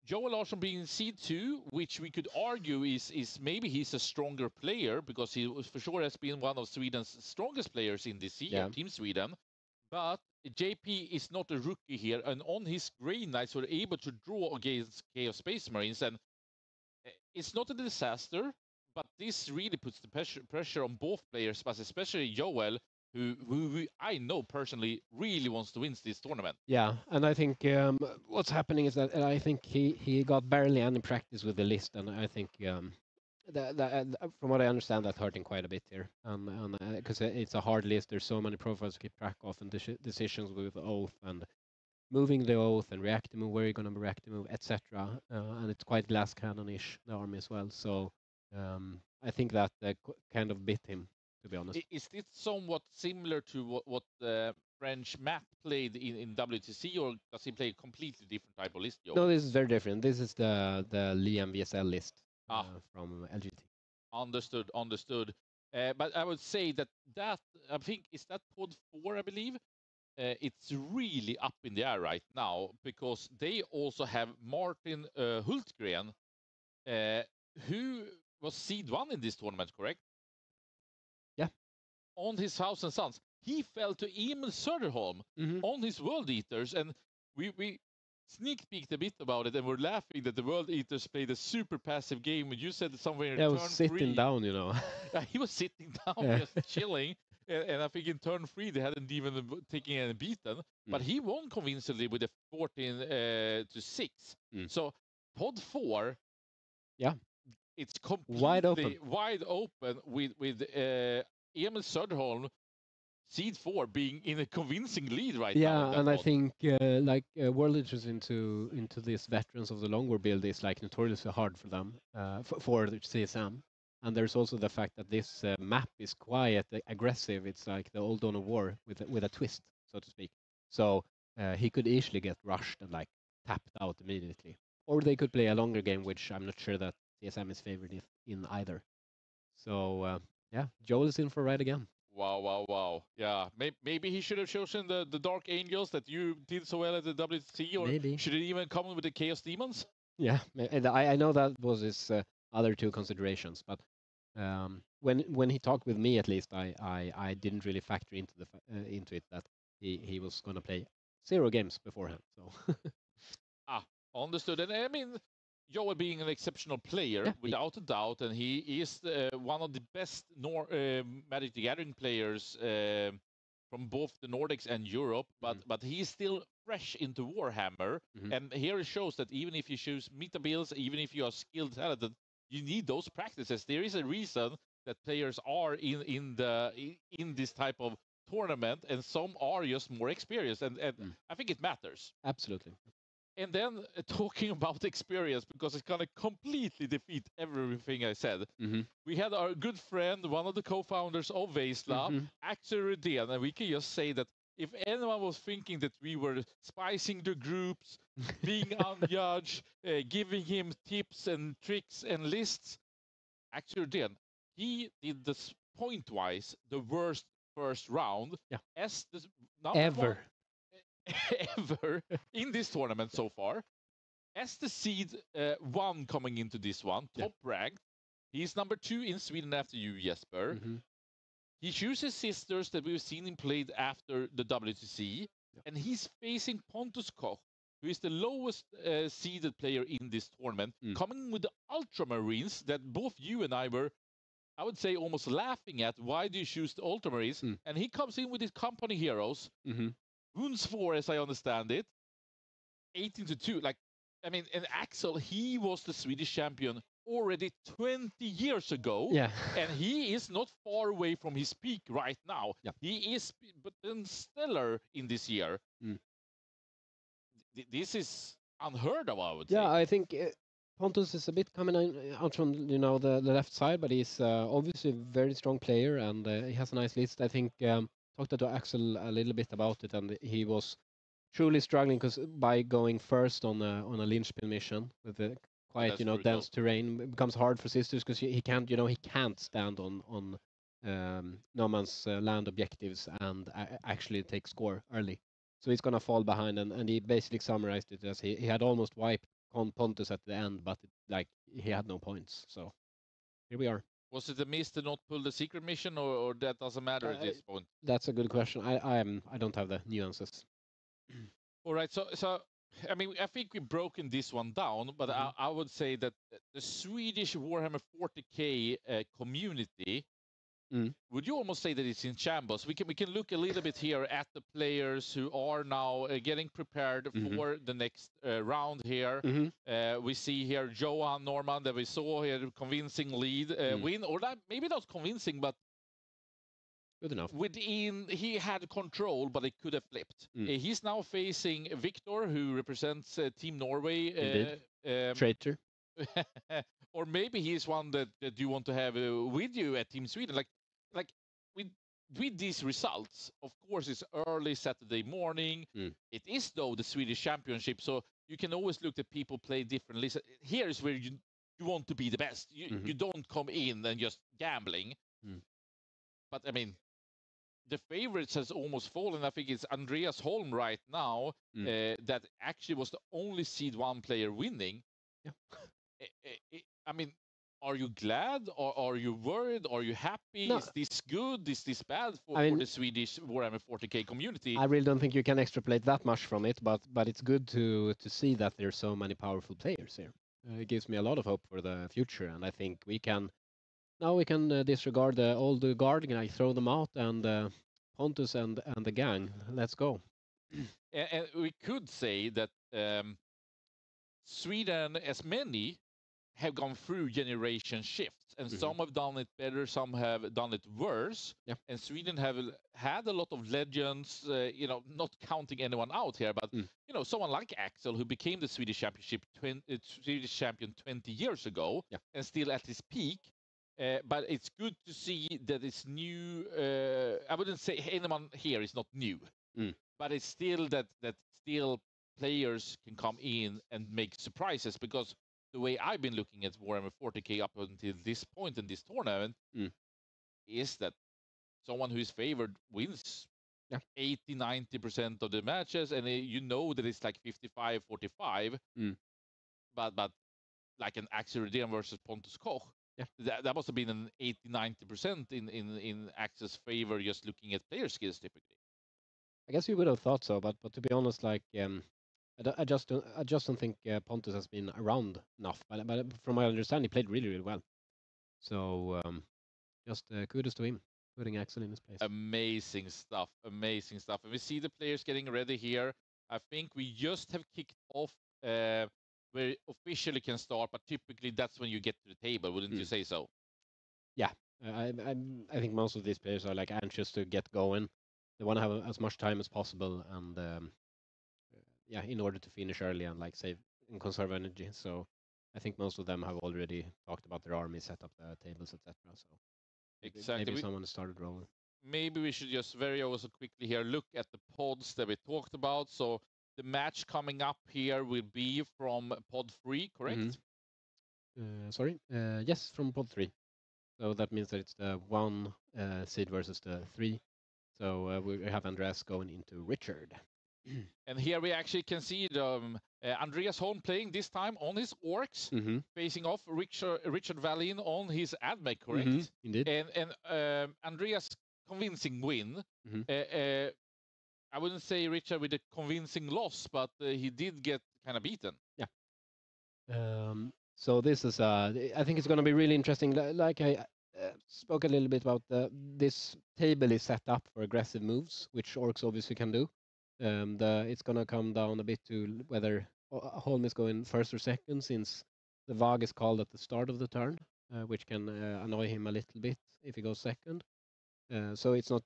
Joel Larsson being seed 2, which we could argue is maybe he's a stronger player because he for sure has been one of Sweden's strongest players in this year, Team Sweden. But JP is not a rookie here, and on his Grey Knights were able to draw against Chaos Space Marines, and it's not a disaster, but this really puts the pressure on both players, but especially Joel, who I know personally really wants to win this tournament. Yeah, and I think what's happening is that I think he got barely any practice with the list, and I think from what I understand, that hurt him quite a bit here, and because it's a hard list. There's so many profiles to keep track of, and decisions with oath and moving the oath and react to move, where you're going to react to move, etc. And it's quite glass cannon-ish, the army as well. So I think that kind of bit him, to be honest. Is this somewhat similar to what French Matt played in WTC, or does he play a completely different type of list, Joe? No, this is very different. This is the Liam VSL list from LGT. Understood. But I would say that I think, is that pod 4, I believe? It's really up in the air right now because they also have Martin Hultgren, who was seed 1 in this tournament, correct? Yeah. On his Thousand Sons. He fell to Emil Söderholm on his World Eaters, and we sneak peeked a bit about it, and we're laughing that the World Eaters played a super passive game. You said somewhere in turn 3. Yeah, was sitting down, you know. He was sitting down, just chilling. And I think in turn 3 they hadn't even taken any beaten, but he won convincingly with a 14-6. So pod 4, it's completely wide open with Emil Söderholm seed 4 being in a convincing lead right now. Yeah, and I think World Eaters into these veterans of the long war build is like notoriously hard for them for the CSM. And there's also the fact that this map is quite aggressive. It's like the old Dawn of War with a twist, so to speak. So he could easily get rushed and like tapped out immediately. Or they could play a longer game, which I'm not sure that CSM is favored in either. So yeah, Joel is in for a ride again. Wow. Yeah, maybe he should have chosen the Dark Angels that you did so well at the WTC, or maybe. Should it even come with the Chaos Demons? Yeah, and I know that was his other two considerations, but when he talked with me, at least I didn't really factor into it that he was going to play 0 games beforehand. So Understood. And I mean, Joel being an exceptional player, without a doubt, and he is one of the best Magic the Gathering players from both the Nordics and Europe, but he is still fresh into Warhammer, and here it shows that even if you choose meta builds, even if you are skilled, talented, you need those practices. There is a reason that players are in this type of tournament, and some are just more experienced, and I think it matters. Absolutely. And then talking about experience, because it's going to completely defeat everything I said. We had our good friend, one of the co-founders of Veizla, Axel Redén, and we can just say that if anyone was thinking that we were spicing the groups, being unjudged, giving him tips and tricks and lists, Axel Redén, he did this point-wise the worst first round as the Ever. ever in this tournament so far. As the seed 1 coming into this one, top ranked, he's number 2 in Sweden after you, Jesper. He chooses sisters that we've seen him played after the WTC, and he's facing Pontus Koch, who is the lowest seeded player in this tournament, coming with the Ultramarines that both you and I were, I would say, almost laughing at. Why do you choose the Ultramarines? And he comes in with his company heroes. Wounds 4, as I understand it, 18-2. Like, I mean, and Axel, he was the Swedish champion already 20 years ago. Yeah. And he is not far away from his peak right now. He is but then stellar in this year. This is unheard of, I would say. Yeah, I think Pontus is a bit coming out from the left side, but he's obviously a very strong player, and he has a nice list. I think talked to Axel a little bit about it, and he was truly struggling by going first on a linchpin mission with the quite dense terrain. It becomes hard for sisters because he can't stand on no man's land objectives and actually take score early. So he's gonna fall behind, and he basically summarized it as he had almost wiped Pontus at the end, but he had no points. So here we are. Was it a miss to not pull the secret mission, or that doesn't matter at this point? That's a good question. I don't have the nuances. All right, so I mean, I think we've broken this one down, but I would say that the Swedish Warhammer 40K community, would you almost say that it's in shambles? We can look a little bit here at the players who are now getting prepared for the next round here. We see here Johan Norman that we saw here, convincing lead win, or that maybe not convincing, but good enough. He had control, but it could have flipped. He's now facing Victor, who represents Team Norway. Traitor. Or maybe he's one that you want to have with you at Team Sweden. Like with these results, of course, it's early Saturday morning. It is, though, the Swedish Championship, so you can always look at people play differently. So here is where you want to be the best. You don't come in and just gambling. But, I mean, the favorites has almost fallen. I think it's Andreas Holm right now that actually was the only seed 1 player winning. I mean, are you glad, or are you worried? Are you happy? No. Is this good? Is this bad for the Swedish Warhammer 40K community? I really don't think you can extrapolate that much from it, but it's good to see that there's so many powerful players here. It gives me a lot of hope for the future, and I think we can disregard the old guard and throw them out, and Pontus and the gang, let's go. And we could say that Sweden, as many, have gone through generation shifts, and some have done it better, some have done it worse. And Sweden have had a lot of legends, not counting anyone out here, but someone like Axel, who became the Swedish Swedish champion 20 years ago, and still at his peak. But it's good to see that it's new. I wouldn't say anyone here is not new, but it's still that still players can come in and make surprises, because the way I've been looking at Warhammer 40K up until this point in this tournament is that someone who is favored wins 80-90% of the matches, and that it's like 55-45. But like an Axel Redén versus Pontus Koch, that must have been an 80-90% in Axel's favor, just looking at player skills typically. I guess you would have thought so, but to be honest, I just don't think Pontus has been around enough. But from my understanding, he played really, really well. So just kudos to him, putting Axel in his place. Amazing stuff, amazing stuff. And we see the players getting ready here. I think we just have kicked off where officially can start, but typically that's when you get to the table, wouldn't you say so? Yeah, I think most of these players are anxious to get going. They want to have as much time as possible, and in order to finish early and save and conserve energy. So I think most of them have already talked about their army, set up the tables, etc. So exactly, maybe someone started rolling. Maybe we should just very also quickly here look at the pods that we talked about. So the match coming up here will be from pod 3, correct? Sorry. Yes, from pod 3. So that means that it's the 1 seed versus the 3. So we have Andreas going into Richard. And here we actually can see Andreas Holm playing this time on his orcs, facing off Richard Wallin on his AdMech, correct? Indeed. And Andreas' convincing win. I wouldn't say Richard with a convincing loss, but he did get kind of beaten. Yeah. So this is, I think it's going to be really interesting. Like I spoke a little bit about, this table is set up for aggressive moves, which orcs obviously can do. It's going to come down a bit to whether Holm is going first or second, since the Vag is called at the start of the turn, which can annoy him a little bit if he goes second. So it's not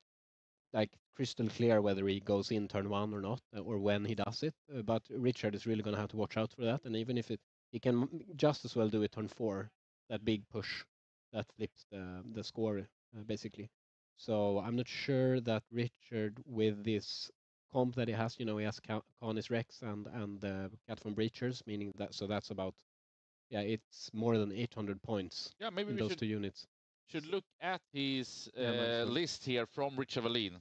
like crystal clear whether he goes in turn 1 or not, or when he does it. But Richard is really going to have to watch out for that. And even if he can just as well do it turn 4, that big push that flips the score basically. So I'm not sure that Richard, with this comp that he has, he has Canis Rex and Cat from Breachers, meaning that, so that's about, it's more than 800 points maybe in those 2 units. Should look at his list here from Richard Wallin.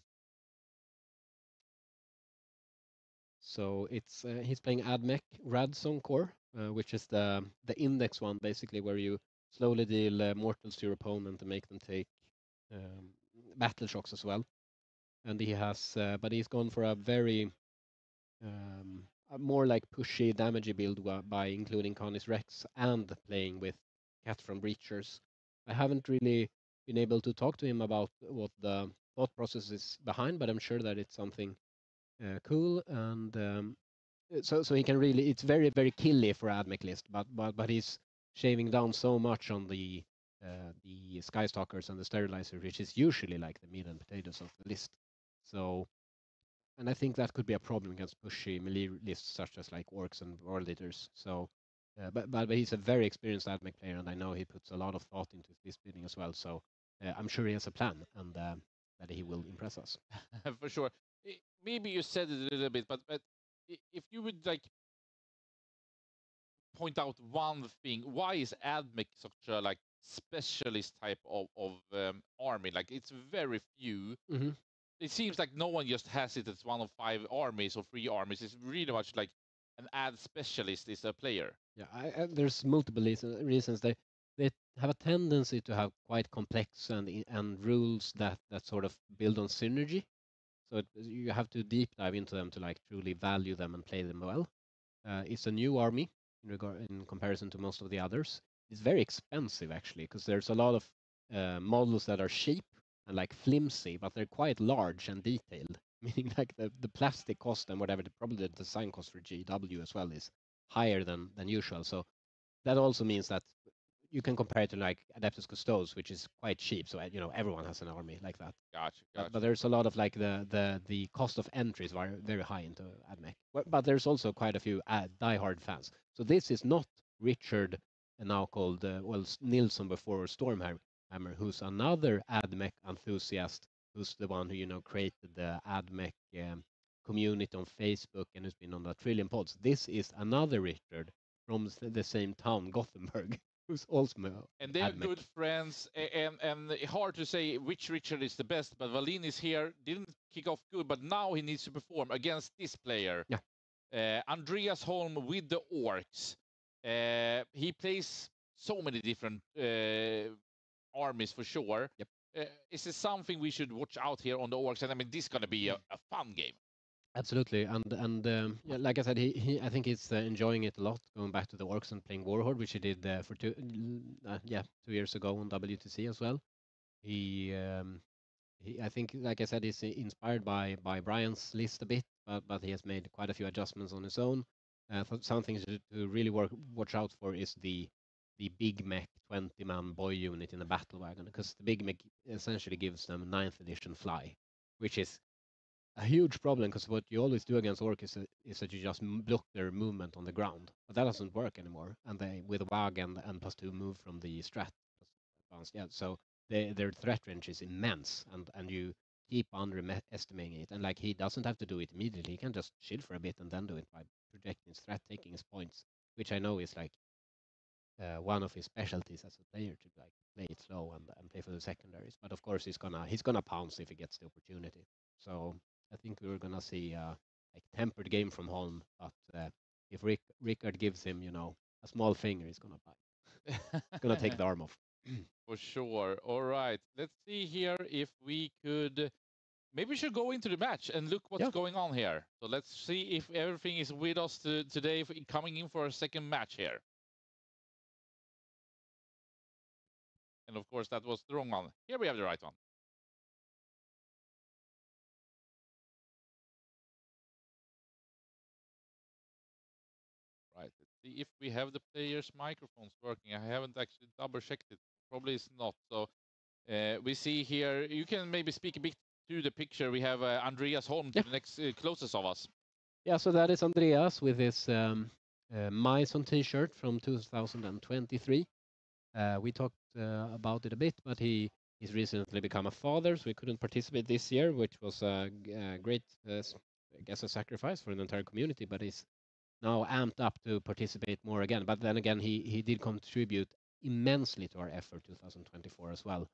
So it's he's playing AdMech Radson Core, which is the index one, basically, where you slowly deal mortals to your opponent and make them take battle shocks as well. And he has, but he's gone for a very a more like pushy, damagey build by including Canis Rex and playing with Cat from Breachers. I haven't really been able to talk to him about what the thought process is behind, but I'm sure that it's something cool, and so he can really, it's very, very killy for AdMech list, but he's shaving down so much on the Skystalkers and the Sterilizer, which is usually like the meat and potatoes of the list. So, and I think that could be a problem against pushy melee lists such as like Orcs and World Eaters. So, but he's a very experienced AdMech player, and I know he puts a lot of thought into his building as well. So I'm sure he has a plan, and that he will impress us. For sure. Maybe you said it a little bit, but if you would like point out one thing, why is AdMech such a like specialist type of army? Like it's very few. It seems like no one just has it as one of 5 armies or 3 armies. It's really much like an ad specialist is a player. Yeah, there's multiple reasons. They have a tendency to have quite complex and rules that sort of build on synergy. So you have to deep dive into them to like truly value them and play them well. It's a new army in comparison to most of the others. It's very expensive actually, because there's a lot of models that are cheap and like flimsy, but they're quite large and detailed. Meaning like the plastic cost and whatever, probably the design cost for GW as well is higher than usual. So that also means that you can compare it to like Adeptus Custodes, which is quite cheap. So everyone has an army like that. Gotcha. But there's a lot of like the cost of entry is very, very high into AdMech. But there's also quite a few diehard fans. So this is not Richard, now called Nilsson before, or Stormhammer, who's another AdMech enthusiast, who's the one who created the AdMech community on Facebook and who's been on the Trillion Pods. This is another Richard from the same town, Gothenburg, who's also and they're AdMech. good friends, and hard to say which Richard is the best, but Wallin is here, didn't kick off good, but now he needs to perform against this player. Andreas Holm with the Orcs. He plays so many different armies for sure. Is this something we should watch out here on the Orcs? And I mean, this is going to be a fun game. Absolutely, and like I said, I think he's enjoying it a lot, going back to the Orcs and playing Warhorde, which he did for 2 years ago on WTC as well. I think, like I said, he's inspired by Brian's list a bit, but he has made quite a few adjustments on his own. Something to really watch out for is the Big Mech 20-man boy unit in the battle wagon, because the Big Mech essentially gives them 9th edition fly, which is a huge problem, because what you always do against Orc is that you just block their movement on the ground, but that doesn't work anymore. And they, with WAG and +2 move from the strat, so their threat range is immense, and you keep underestimating it. And like, he doesn't have to do it immediately; he can just chill for a bit and then do it by projecting his threat, taking his points, which I know is like one of his specialties as a player to like play it slow and play for the secondaries. But of course, he's gonna pounce if he gets the opportunity. So I think we're gonna see like tempered game from Holm. But if Rickard gives him, a small finger, he's gonna bite. He's gonna take the arm off. For sure. All right. Let's see here if we could. Maybe we should go into the match and look what's going on here. So let's see if everything is with us today, coming in for a second match here. And of course, that was the wrong one. Here we have the right one. Right. Let's see if we have the players' microphones working. I haven't actually double checked it. Probably it's not. So we see here. You can maybe speak a bit to the picture. We have Andreas Holm, to the next closest of us. Yeah, so that is Andreas with his Maison t-shirt from 2023. We talked about it a bit, but he's recently become a father, so he couldn't participate this year, which was a great, I guess, a sacrifice for an entire community. But he's now amped up to participate more again. But then again, he did contribute immensely to our effort 2024 as well,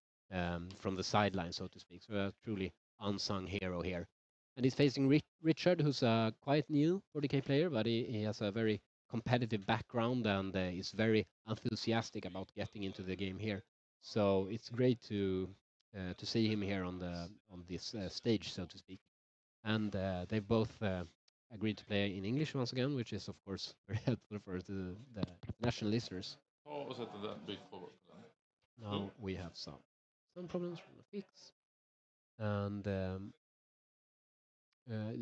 from the sidelines, so to speak. So a truly unsung hero here. And he's facing Richard, who's a quite new 40k player, but he has a very competitive background and is very enthusiastic about getting into the game here. So it's great to see him here on this stage, so to speak. And they've both agreed to play in English once again, which is of course very helpful for the international listeners. Now we have some problems from the fix, and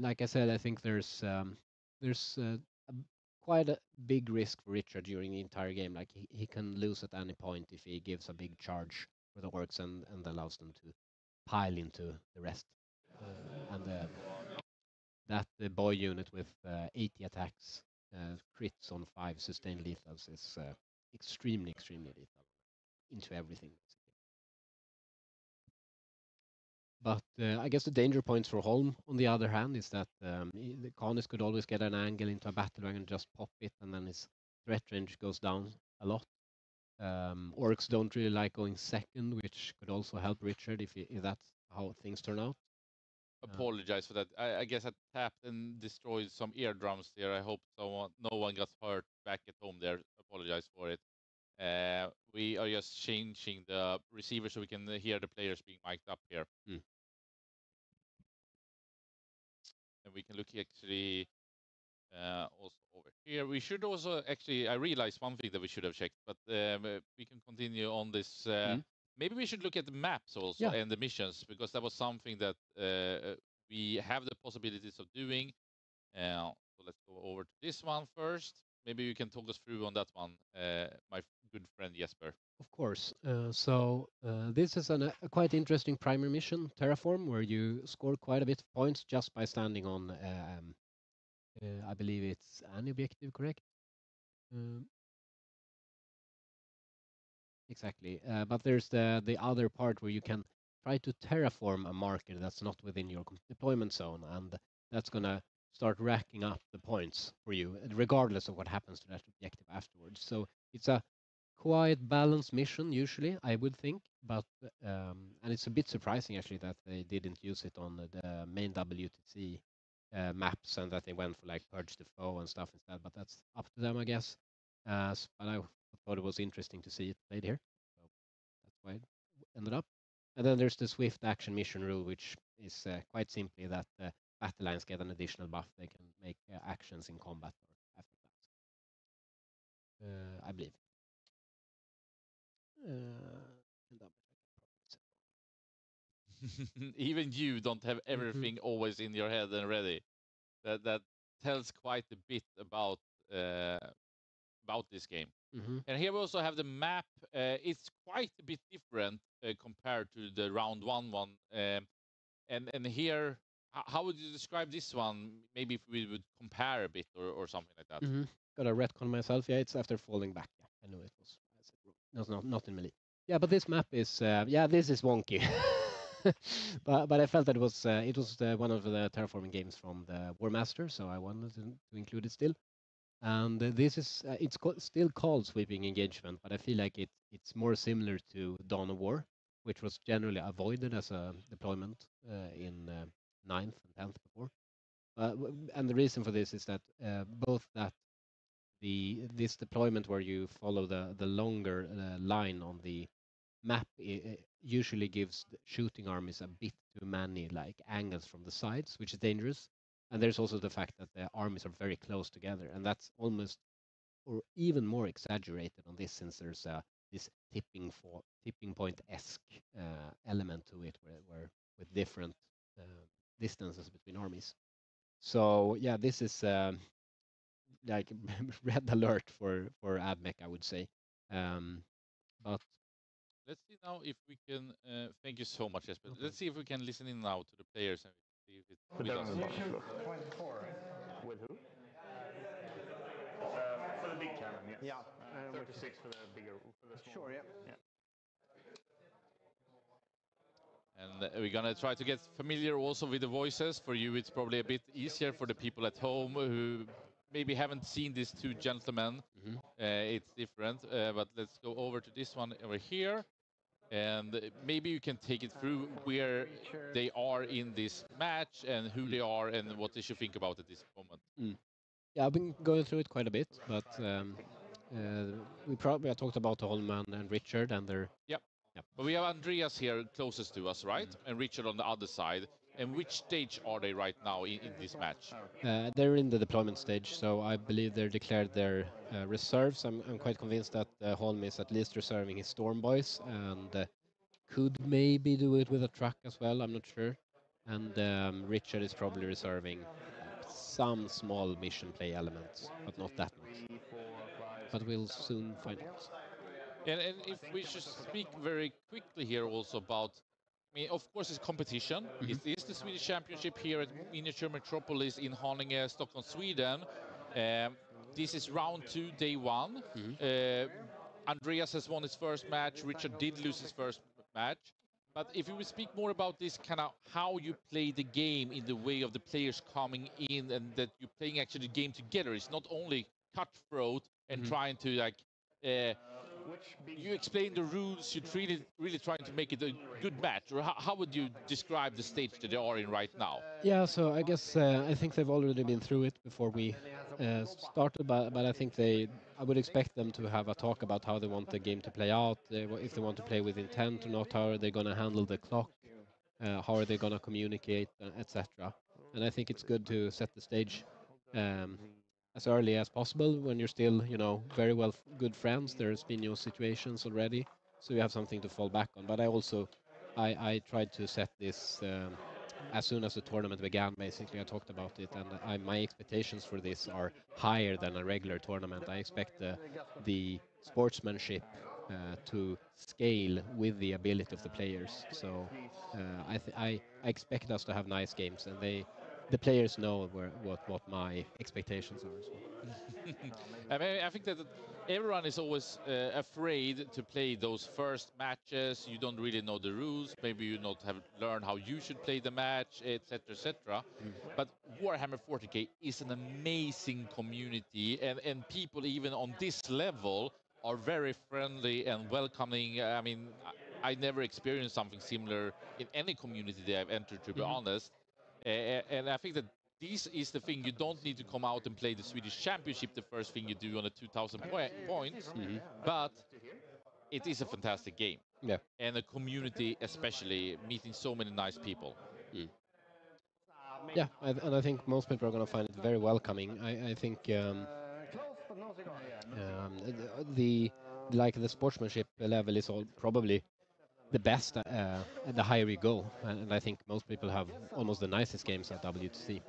like I said, I think there's quite a big risk for Richard during the entire game. Like he can lose at any point if he gives a big charge for the orcs and allows them to pile into the rest. And that boy unit with 80 attacks, crits on 5 sustained lethals is extremely lethal into everything. But I guess the danger points for Holm, on the other hand, is that the Canis could always get an angle into a battle wagon and just pop it, and then his threat range goes down a lot. Orcs don't really like going second, which could also help Richard if that's how things turn out. Apologize for that. I guess I tapped and destroyed some eardrums there. I hope no one got hurt back at home there. Apologize for it. We are just changing the receiver so we can hear the players being mic'd up here. And we can look actually also over here. We should also actually, I realized one thing that we should have checked, but we can continue on this. Maybe we should look at the maps also and the missions, because that was something that we have the possibilities of doing. So let's go over to this one first. Maybe you can talk us through on that one, my good friend Jesper. Of course. So this is a quite interesting primary mission, Terraform, where you score quite a bit of points just by standing on, I believe it's an objective, correct? Exactly. But there's the other part where you can try to terraform a marker that's not within your deployment zone, and that's going to start racking up the points for you, regardless of what happens to that objective afterwards. So it's a quite balanced mission, usually, I would think, but and it's a bit surprising, actually, that they didn't use it on the main WTC maps, and that they went for, like, Purge the Foe and stuff instead, but that's up to them, I guess. But I thought it was interesting to see it played here. So that's why it ended up. And then there's the swift action mission rule, which is quite simply that battle lines get an additional buff. They can make actions in combat or after that. I believe. Even you don't have everything always in your head and ready. That tells quite a bit about this game. And here we also have the map. It's quite a bit different compared to the round one. And here, how would you describe this one? Maybe if we would compare a bit or something like that. Got to retcon myself. Yeah, it's after falling back. Yeah, I know it was. No, not in melee. Yeah, but this map is this is wonky. but I felt that it was one of the terraforming games from the War Master, so I wanted to include it still. And this is still called sweeping engagement, but I feel like it's more similar to Dawn of War, which was generally avoided as a deployment in ninth and 10th before. And the reason for this is that both that this deployment where you follow the longer line on the map usually gives shooting armies a bit too many like angles from the sides, which is dangerous. And there's also the fact that the armies are very close together, and that's almost or even more exaggerated on this, since there's this tipping point-esque element to it, where with different distances between armies. So yeah, this is like red alert for AdMech, I would say. But let's see now if we can. Thank you so much, Jesper. Let's see if we can listen in now to the players and see if it's with us. 24 with who? For the big cannon, yes. Yeah. 36 for the bigger, for the small. Sure, yeah. And we're gonna try to get familiar also with the voices. For you, it's probably a bit easier. For the people at home who maybe haven't seen these two gentlemen, it's different. But let's go over to this one over here. And maybe you can take it through where they are in this match and who they are and what they should think about at this moment. Yeah, I've been going through it quite a bit, but we probably talked about Holman and Richard and their... Yep. But we have Andreas here closest to us, right? And Richard on the other side. And which stage are they right now in this match? They're in the deployment stage, so I believe they're declared their reserves. I'm quite convinced that Holm is at least reserving his Storm Boys, and could maybe do it with a truck as well, I'm not sure. And Richard is probably reserving some small mission play elements, but not that much. But we'll soon find out. And if we should speak very quickly here also about, I mean, of course, it's competition. It is the Swedish Championship here at Miniature Metropolis in Haninge, Stockholm, Sweden. This is round 2, day 1. Andreas has won his first match. Richard did lose his first match. But if you will speak more about this, kind of how you play the game in the way of the players coming in and that you're playing actually the game together. It's not only cutthroat and trying to like... you explain the rules, you're really trying to make it a good match, or how would you describe the stage that they are in right now? Yeah, so I guess I think they've already been through it before we started, but I think I would expect them to have a talk about how they want the game to play out, if they want to play with intent or not, how are they going to handle the clock, how are they going to communicate, etc. And I think it's good to set the stage as early as possible when you're still, very well good friends. There's been situations already, so you have something to fall back on. But I tried to set this as soon as the tournament began. Basically, I talked about it, and my expectations for this are higher than a regular tournament. I expect the sportsmanship to scale with the ability of the players. So I expect us to have nice games, and the players know what my expectations are as well. I think that everyone is always afraid to play those first matches. You don't really know the rules. Maybe you not have learned how you should play the match, etc., etc. But Warhammer 40K is an amazing community, and people even on this level are very friendly and welcoming. I mean, I never experienced something similar in any community that I've entered, to be honest. And I think that this is the thing. You don't need to come out and play the Swedish Championship the first thing you do on a 2,000 points, but it is a fantastic game. Yeah. And a community, especially, meeting so many nice people. Yeah, and I think most people are going to find it very welcoming. I think the sportsmanship level is probably the best the higher we go, and I think most people have almost the nicest games at WTC,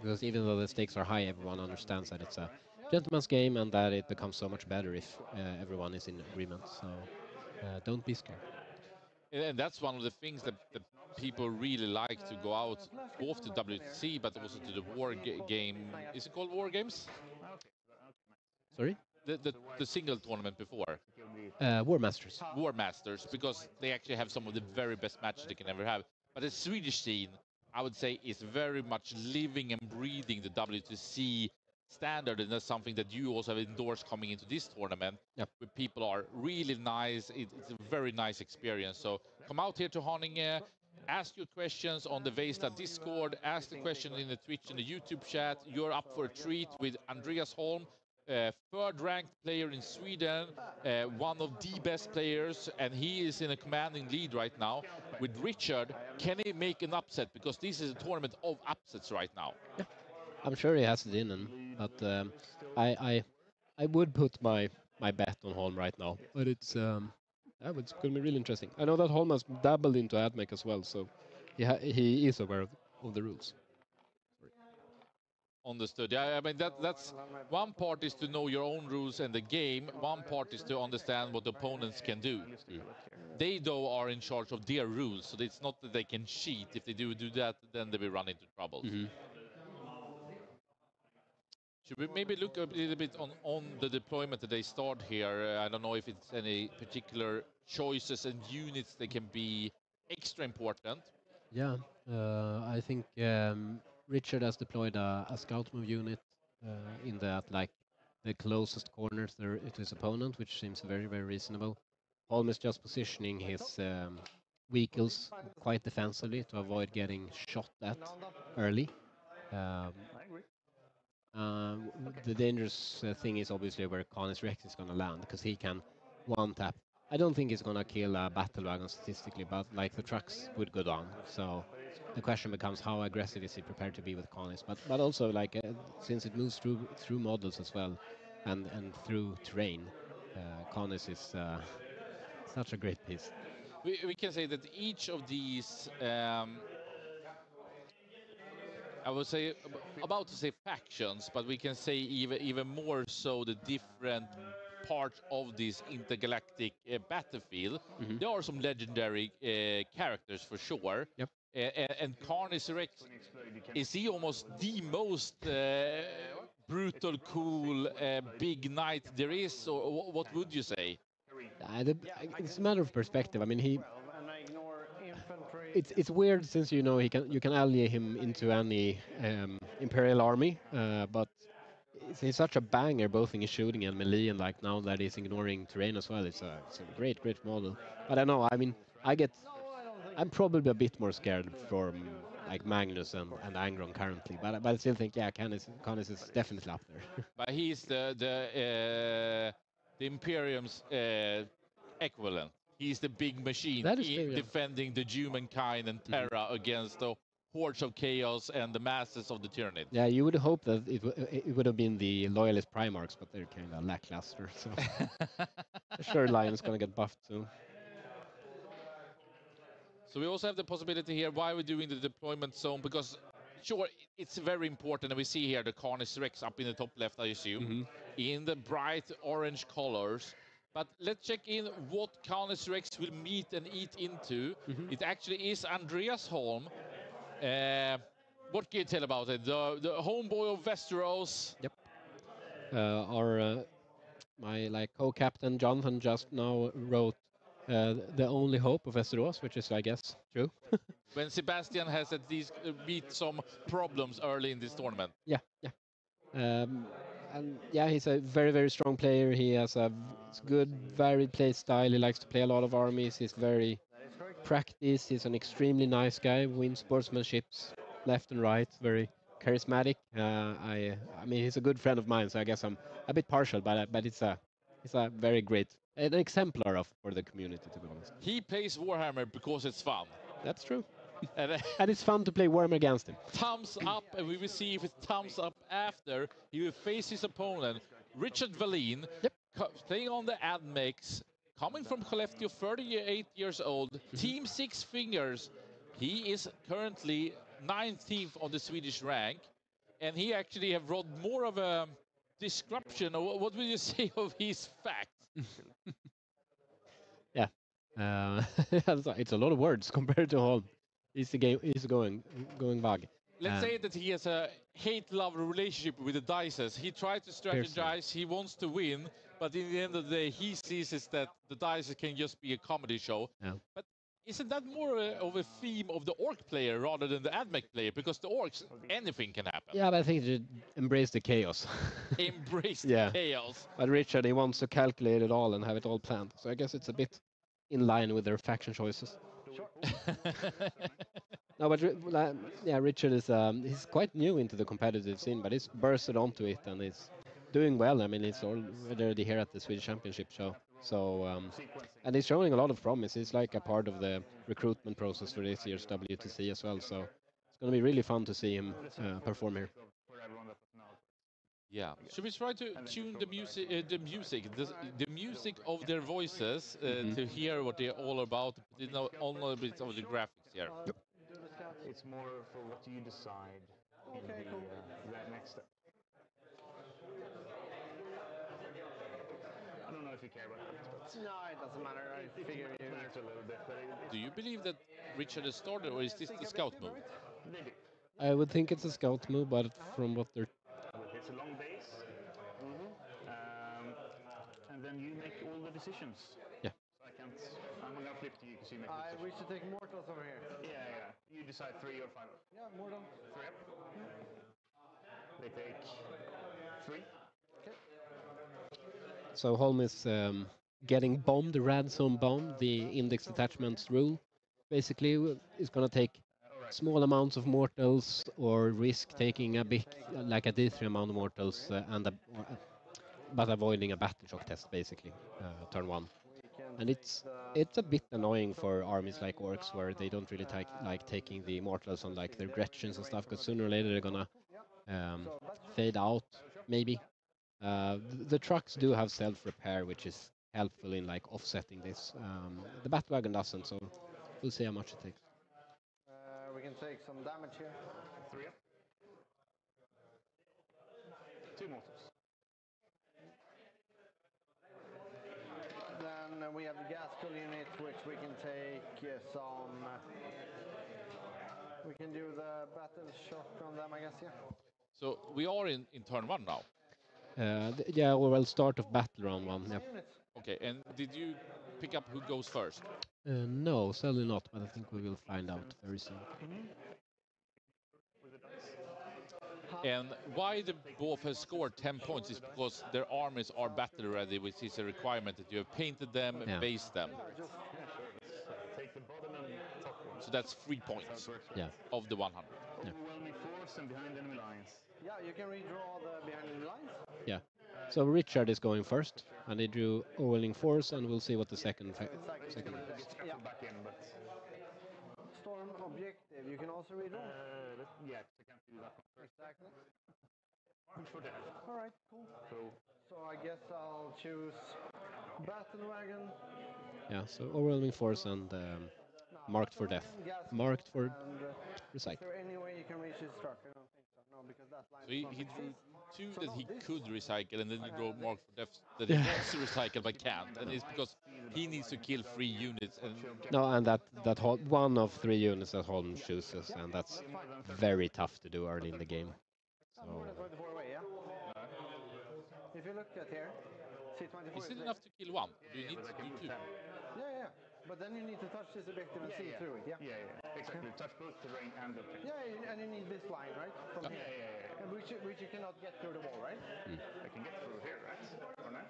because even though the stakes are high, everyone understands that it's a gentleman's game and that it becomes so much better if everyone is in agreement. So don't be scared. And that's one of the things that people really like to go out, both to WTC but also to the war game. Is it called War Games? Sorry? The single tournament before. War Masters. War Masters, because they actually have some of the very best matches they can ever have. But the Swedish scene, I would say, is very much living and breathing the WTC standard, and that's something that you also have endorsed coming into this tournament. Yep. Where people are really nice. It's a very nice experience. So come out here to Haninge, ask your questions on the Veizla Discord, ask the question in the Twitch and the YouTube chat. You're up for a treat with Andreas Holm, third-ranked player in Sweden, one of the best players, and he is in a commanding lead right now. With Richard, can he make an upset? Because this is a tournament of upsets right now. Yeah. I'm sure he has it in, but I would put my bet on Holm right now. But it's going to be really interesting. I know that Holm has dabbled into AdMech as well, so he is aware of the rules. Understood. Yeah, I mean that's one part is to know your own rules and the game. One part is to understand what the opponents can do. They though are in charge of their rules, so it's not that they can cheat. If they do that, then they will run into trouble. Should we maybe look a little bit on the deployment that they start here? I don't know if it's any particular choices and units that can be extra important. Yeah, I think Richard has deployed a scout move unit in the closest corners there to his opponent, which seems very, very reasonable. Holm is just positioning his vehicles quite defensively to avoid getting shot at early. The dangerous thing is obviously where Canis Rex is going to land, because he can one-tap. I don't think he's going to kill a battle wagon statistically, but like the trucks would go down. So the question becomes, how aggressive is he prepared to be with Canis? But also, like, since it moves through models as well, and through terrain, Canis is such a great piece. We can say that each of these, I would say, about to say factions, but we can say even more so the different parts of this intergalactic battlefield. There are some legendary characters for sure. Yep. And Canis Rex, is he almost the most brutal, cool, big knight there is, or what would you say? It's a matter of perspective. I mean, it's weird since you can ally him into any Imperial army, but he's such a banger both in his shooting and melee, and like now that he's ignoring terrain as well. It's a great model. But I know, I mean, I'm probably a bit more scared from like Magnus and Angron currently, but I still think, yeah, Canis is definitely up there. But he's the Imperium's equivalent. He's the big machine defending the humankind and Terra against the hordes of chaos and the masses of the Tyranids. Yeah, you would hope that it would have been the Loyalist Primarchs, but they're kind of lackluster. So I'm sure Lion's going to get buffed soon. So we also have the possibility here, why we're doing the deployment zone, because sure, it's very important, and we see here the Canis Rex up in the top left, I assume, in the bright orange colors. But let's check in what Canis Rex will meet and eat into. It actually is Andreas Holm. What can you tell about it? The homeboy of Westeros. Yep. My co-captain Jonathan just now wrote the only hope of Westeros, which is, I guess, true. When Sebastian has at least beat some problems early in this tournament. Yeah. And yeah, he's a very, very strong player. He has a good, varied play style. He likes to play a lot of armies. He's very practiced. He's an extremely nice guy. Wins sportsmanships left and right. Very charismatic. I mean, he's a good friend of mine, so I guess I'm a bit partial, but it's a very great, an exemplar for the community, to be honest. He plays Warhammer because it's fun. That's true. And it's fun to play Warhammer against him. Thumbs up, and we will see if it's thumbs up after. He will face his opponent, Richard Wallin, playing on the AdMech, coming from Skellefteå, 38 years old, Team Six Fingers. He is currently 19th on the Swedish rank, and he actually have wrote more of a description. Or what would you say of his facts? Yeah, it's a lot of words compared to Holm. He's going bug. Let's say that he has a hate-love relationship with the dices. He tries to strategize, he wants to win, but in the end of the day, he sees is that the dice can just be a comedy show. Yeah. But isn't that more of a theme of the orc player rather than the admech player? Because the orcs, anything can happen. Yeah, but I think you embrace the chaos. Embrace Yeah. the chaos. But Richard, he wants to calculate it all and have it all planned. So I guess it's a bit in line with their faction choices. No, but yeah, Richard is he's quite new into the competitive scene, but he's bursted onto it and he's doing well. I mean, he's already here at the Swedish Championship show. So and he's showing a lot of promise. He's like a part of the recruitment process for this year's WTC as well. So it's going to be really fun to see him perform here. Yeah. Should we try to tune the music of their voices to hear what they're all about? You know, all a bit of the graphics here. Yep. It's more for what you decide in the next step. I don't know if you care about that, but No, it doesn't matter. I figure it matters a little bit. Do you believe that Richard has started, or is this the scout move? I would think it's a scout move, but from what they're... It's a long base. And then you make all the decisions. Yeah. So I'm going to flip to you because you make the decisions. We should take mortals over here. Yeah. You decide 3 or 5. Yeah, mortal. 3 up. They take 3. Okay. So Holm is getting bombed, ransom bomb, the index detachments rule. Basically, is going to take small amounts of mortals or risk taking a big, like a D3 amount of mortals, but avoiding a battle shock test, basically, turn 1. And it's a bit annoying for armies like orcs, where they don't really like taking the mortals on like their Gretchens and stuff, because sooner or later they're gonna fade out, maybe. The trucks do have self-repair, which is helpful in like offsetting this. The battle wagon doesn't, so we'll see how much it takes. We can take some damage here. 3 up. 2 mortals. Then we have the gas cool unit, which we can take some... we can do the battle shock on them, I guess, yeah. So we are in turn 1 now? Yeah, well, start of battle round 1, yeah. Okay, and did you pick up who goes first? No, sadly not, but I think we will find out very soon. And why the Both has scored 10 points is because their armies are battle ready, which is a requirement that you have painted them, based them. Take the bottom and top one. So that's 3 points of the 100. Overwhelming force and behind enemy lines. Yeah, you can redraw the behind enemy lines. Yeah. So Richard is going first, and he drew overwhelming force, and we'll see what the second is. Yeah. Back in, but Storm objective, you can also redraw. Yeah, I can't do that one first. Exactly. For that. All right, cool. So I guess I'll choose battle wagon. Yeah, so overwhelming force and marked for death. Marked for recycle. Is there any way you can reach his truck? I don't think so. No, because that line So is he not drew exist. 2 that he could recycle, and then you draw marked for death that he wants to recycle but can't. And it's because he needs to kill 3 units. And no, and that one of 3 units that Holm chooses, and that's very tough to do early in the game. So. If you look at here, C24 is it enough to kill 1? Do you need to do 2? Yeah. But then you need to touch this objective and see through it, yeah? Yeah. Exactly. Touch both terrain and the objective. Yeah, and you need this line, right? From Yeah. Which you cannot get through the wall, right? I can get through here, right? Or not?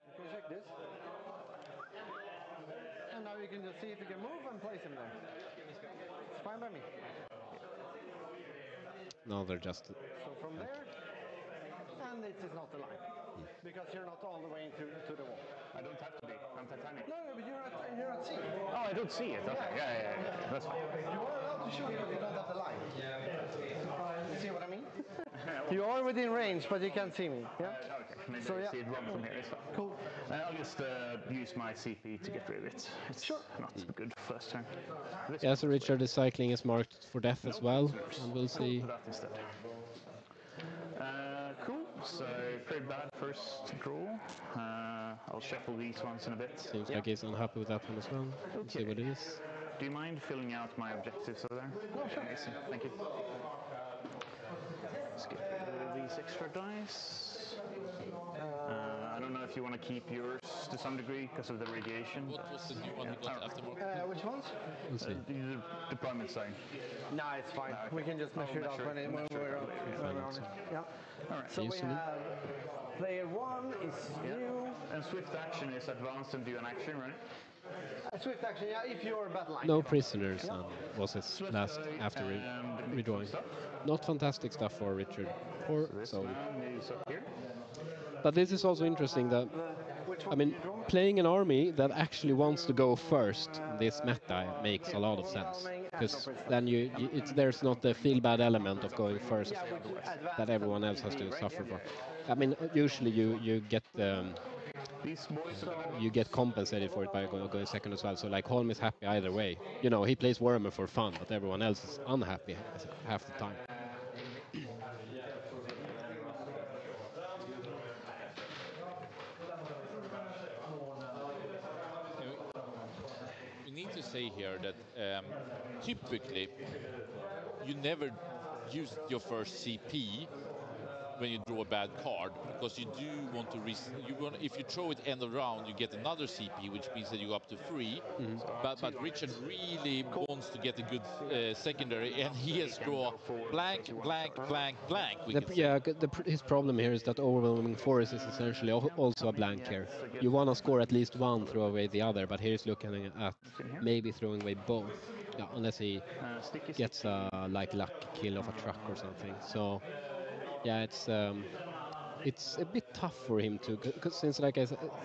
You can check this. And now you can just see if you can move and place him there. It's fine by me. No, they're just... So from there, and this is not the line. Because you're not all the way into the wall. I don't have to be. I'm Titanic. No, but you're at sea. Oh, I don't see it. Okay. Yeah. That's fine. You are allowed to shoot, but you don't have the line. You see what I mean? You are within range, but you can't see me. Yeah. Okay. Maybe I see it wrong from here. It's fine. Cool. I'll just use my CP to get rid of it. It's not good first turn. Yeah, so Richard is cycling is marked for death as well, and we'll see. That instead. Cool. So pretty bad first draw. I'll shuffle these ones in a bit. Seems like he's unhappy with that one as well. We'll see what it is. Do you mind filling out my objectives over there? No, sure. Amazing. Thank you. Let's get rid of these extra dice. I don't know if you want to keep yours to some degree because of the radiation. What was the new one he got aftermarket? Which ones? The deployment sign. No, it's fine. We can just measure it up when we're on it. Yeah. All right. So we have player 1 is new. And swift action is advanced and do an action, right? Swift action, yeah, if you're battling. No prisoners was his last after redrawing. Not fantastic stuff for Richard or Soul. But this is also interesting that, I mean, playing an army that actually wants to go first in this meta makes a lot of sense. Because then there's not the feel bad element of going first that everyone else has to suffer for. I mean, usually you get compensated for it by going second as well. So like Holm is happy either way. You know, he plays Warhammer for fun, but everyone else is unhappy half the time. We need to say here that typically you never use your first CP when you draw a bad card, because you do want to if you throw it end of round, you get another CP, which means that you go up to 3. But Richard really wants to get a good secondary, and he has draw blank, blank, blank, blank. His problem here is that overwhelming force is essentially also a blank here. You want to score at least one, throw away the other, but here's looking at maybe throwing away both. Yeah, unless he gets a like luck kill of a truck or something. So yeah, it's a bit tough for him to, because since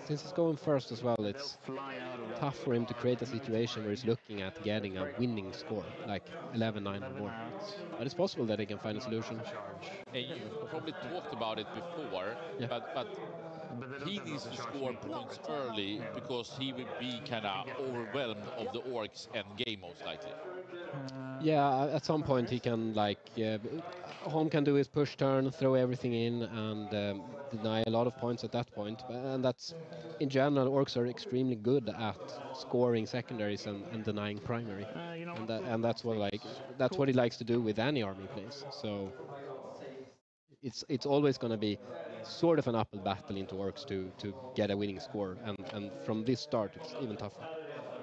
he's going first as well, it's tough for him to create a situation where he's looking at getting a winning score, like 11-9 or more. But it's possible that he can find a solution. And you probably talked about it before, but he needs to score points early because he will be kind of overwhelmed of the orcs end game most likely. Yeah, at some point he can Holm can do his push turn, throw everything in, and deny a lot of points at that point. And that's, in general, orcs are extremely good at scoring secondaries and denying primary, and that's what he likes to do with any army he plays. So it's always going to be sort of an uphill battle into orcs to get a winning score, and from this start it's even tougher.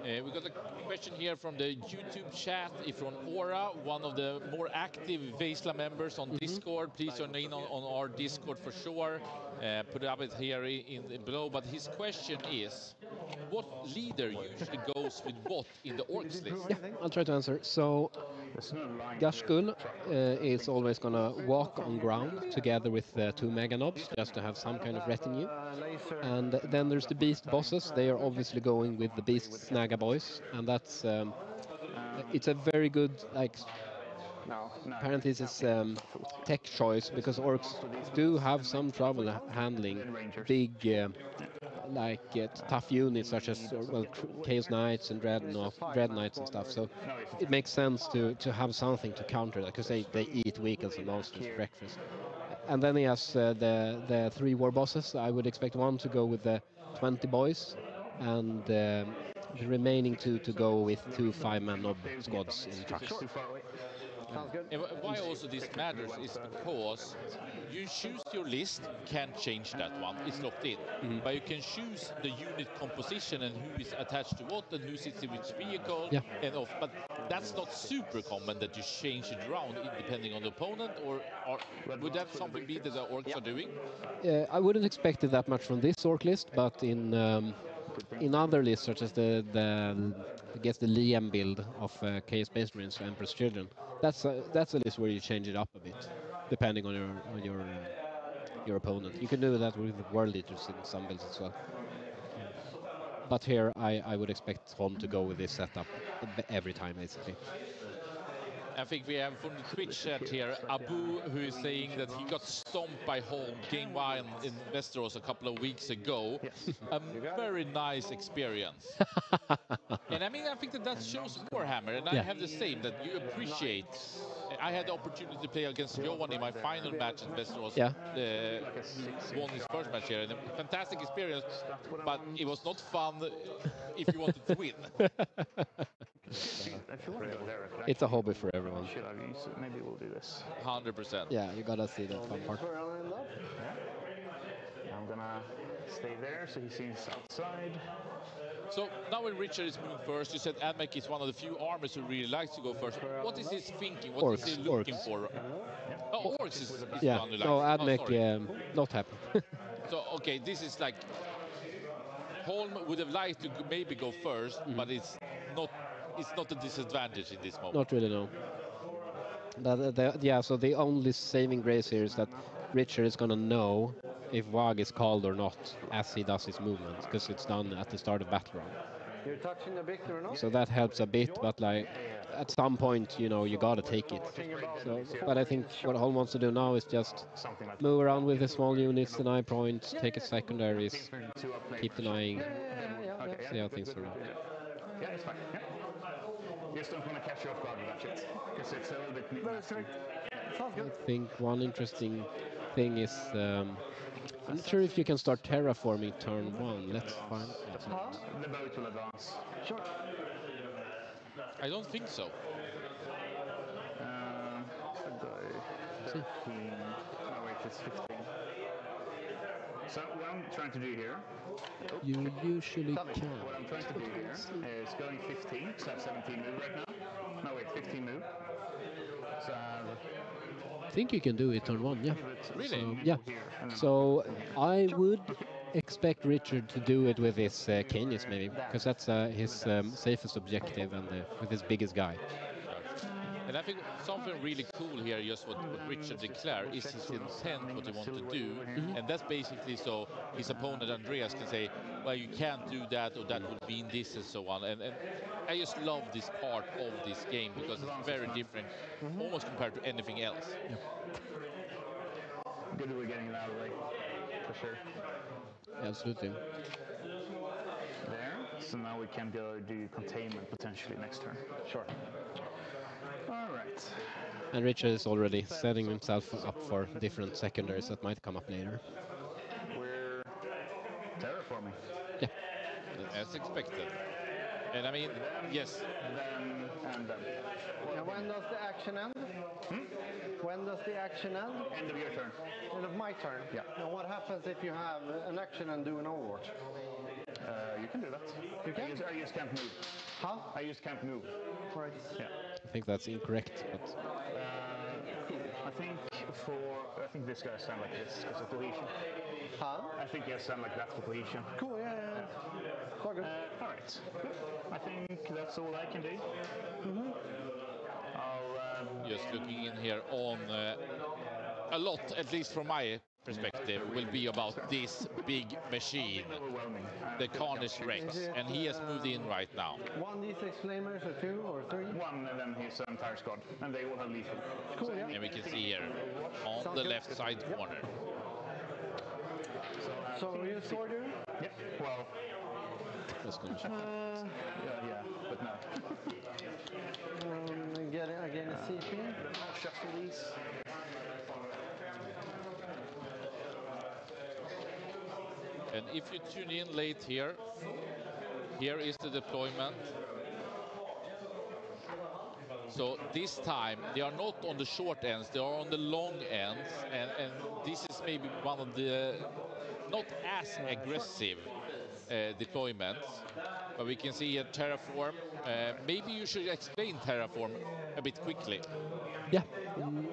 We got a question here from the YouTube chat from Aura, one of the more active Veizla members on Discord. Please join in on our Discord for sure. Put it up here below. But his question is, what leader usually goes with what in the orcs list? Yeah, I'll try to answer. So Gashgul is always going to walk on ground together with 2 Mega Nobs, just to have some kind of retinue. And then there's the beast bosses. They are obviously going with the beast Snaga boys, and that's it's a very good apparently this is tech choice, because orcs do have some trouble handling big tough units such as Chaos Knights and Dread Knights and stuff. So it makes sense to have something to counter that, because they eat vehicles and monsters for breakfast. And then he has the 3 war bosses. I would expect one to go with the 20 boys, and the remaining 2 to go with 2 5-man Nob squads in trucks. And why also this matters is because you choose your list, can't change that one, it's locked in. But you can choose the unit composition and who is attached to what and who sits in which vehicle and off. But that's not super common that you change it around depending on the opponent, or would that something be that the orcs are doing? I wouldn't expect it that much from this orc list, but in other lists, such as the Liam build of Chaos Space Marines and Emperor's Children, that's a list where you change it up a bit, depending on your opponent. You can do that with World Eaters in some builds as well. But here, I would expect Holm to go with this setup every time, basically. I think we have from the Twitch chat here, Abu, who is saying that he got stomped by Holm game 1 in Westeros a couple of weeks ago. A very nice experience. And I mean, I think that shows Warhammer, and I have the same, that you appreciate. I had the opportunity to play against Johan in my final match in Westeros. Won his first match here, and a fantastic experience, but it was not fun if you wanted to win. It's a hobby for everyone. Maybe we'll do this. 100%. Yeah, you gotta see that fun part. I'm gonna stay there, so he sees outside. So now when Richard is moving first, you said Admech is one of the few armies who really likes to go first. What is his thinking? What is he looking for? Oh, Orcs is yeah. the one who likes. No, Admech, sorry. not happy. So, okay, this is like... Holm would have liked to maybe go first, but it's not a disadvantage in this moment. Not really, no. But yeah, so the only saving grace here is that Richard is going to know if Wag is called or not as he does his movement, because it's done at the start of battle round. You're touching the victor or not? So that helps a bit, but like at some point, you know, you gotta take it. So, but I think what Holm wants to do now is just move around with the small units, deny points, take his secondaries, keep denying, see how things turn out. Yeah, it's fine. Yeah. Just don't want to catch you off guard with that shit, because it's a little bit nasty. I think one interesting thing is, I'm not sure if you can start terraforming turn 1. Let's find out. The boat will advance. Sure. I don't think so. 13. No, wait, it's 15. So what I'm trying to do here... You usually can. What I'm trying to do here is going 15, so I have 17 move right now. No, wait, 15 move. So I think you can do it turn 1, yeah. Really? So, yeah. So I would expect Richard to do it with his Canis maybe, because that's his safest objective and with his biggest guy. And I think something really cool here, just what Richard declared, is his intent, what he wants to do. And that's basically so his opponent Andreas can say, well, you can't do that, or that would mean this, and so on. And I just love this part of this game, because it's very different, almost compared to anything else. Yep. Good we're getting it out of the way, for sure. Absolutely. There, so now we can go do containment potentially next turn. Sure. All right. And Richard is already setting himself up for different secondaries that might come up later. We're terraforming. Yeah. As expected. And I mean, yes. And then. And when does the action end? When does the action end? End of your turn. End of my turn? Yeah. And what happens if you have an action and do an overwatch? You can do that. You can? I just can't move. How? I just can't move. Right. Yeah. I think that's incorrect, but... Cool. I think this guy sound like this because of cohesion. Huh? I think he sound like that for cohesion. Cool, yeah. So good. All right. Good. I think that's all I can do. I'll... Just looking in here on a lot, at least from my perspective, will be about this big machine, the Carnage Rex, and he has moved in right now. 1 d6 flamers, or 2 or 3? 1, and then his entire squad, and they all have lethal. Cool, yeah. And we can see here on the left side corner. So are you a sworder? Yeah, well... yeah, but no. Again, a CP. I'll shuffle these. And if you tune in late here, here is the deployment. So this time, they are not on the short ends, they are on the long ends. And this is maybe one of the not as aggressive deployments. But we can see here Terraform. Maybe you should explain Terraform a bit quickly. Yeah.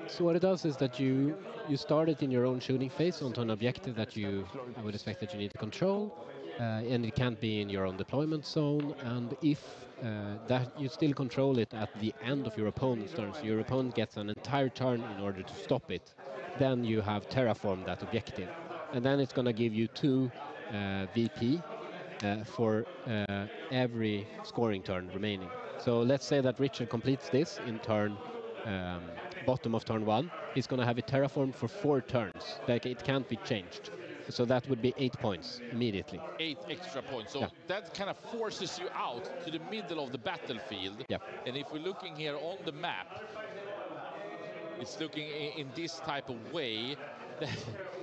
So what it does is that you start it in your own shooting phase onto an objective that I would expect that you need to control. And it can't be in your own deployment zone. And if that you still control it at the end of your opponent's turn, so your opponent gets an entire turn in order to stop it, then you have terraformed that objective. And then it's going to give you 2 VP for every scoring turn remaining. So let's say that Richard completes this in turn bottom of turn 1. He's going to have it terraformed for 4 turns. Like, it can't be changed. So that would be 8 points immediately. 8 extra points. So that kind of forces you out to the middle of the battlefield. Yeah. And if we're looking here on the map, it's looking in this type of way.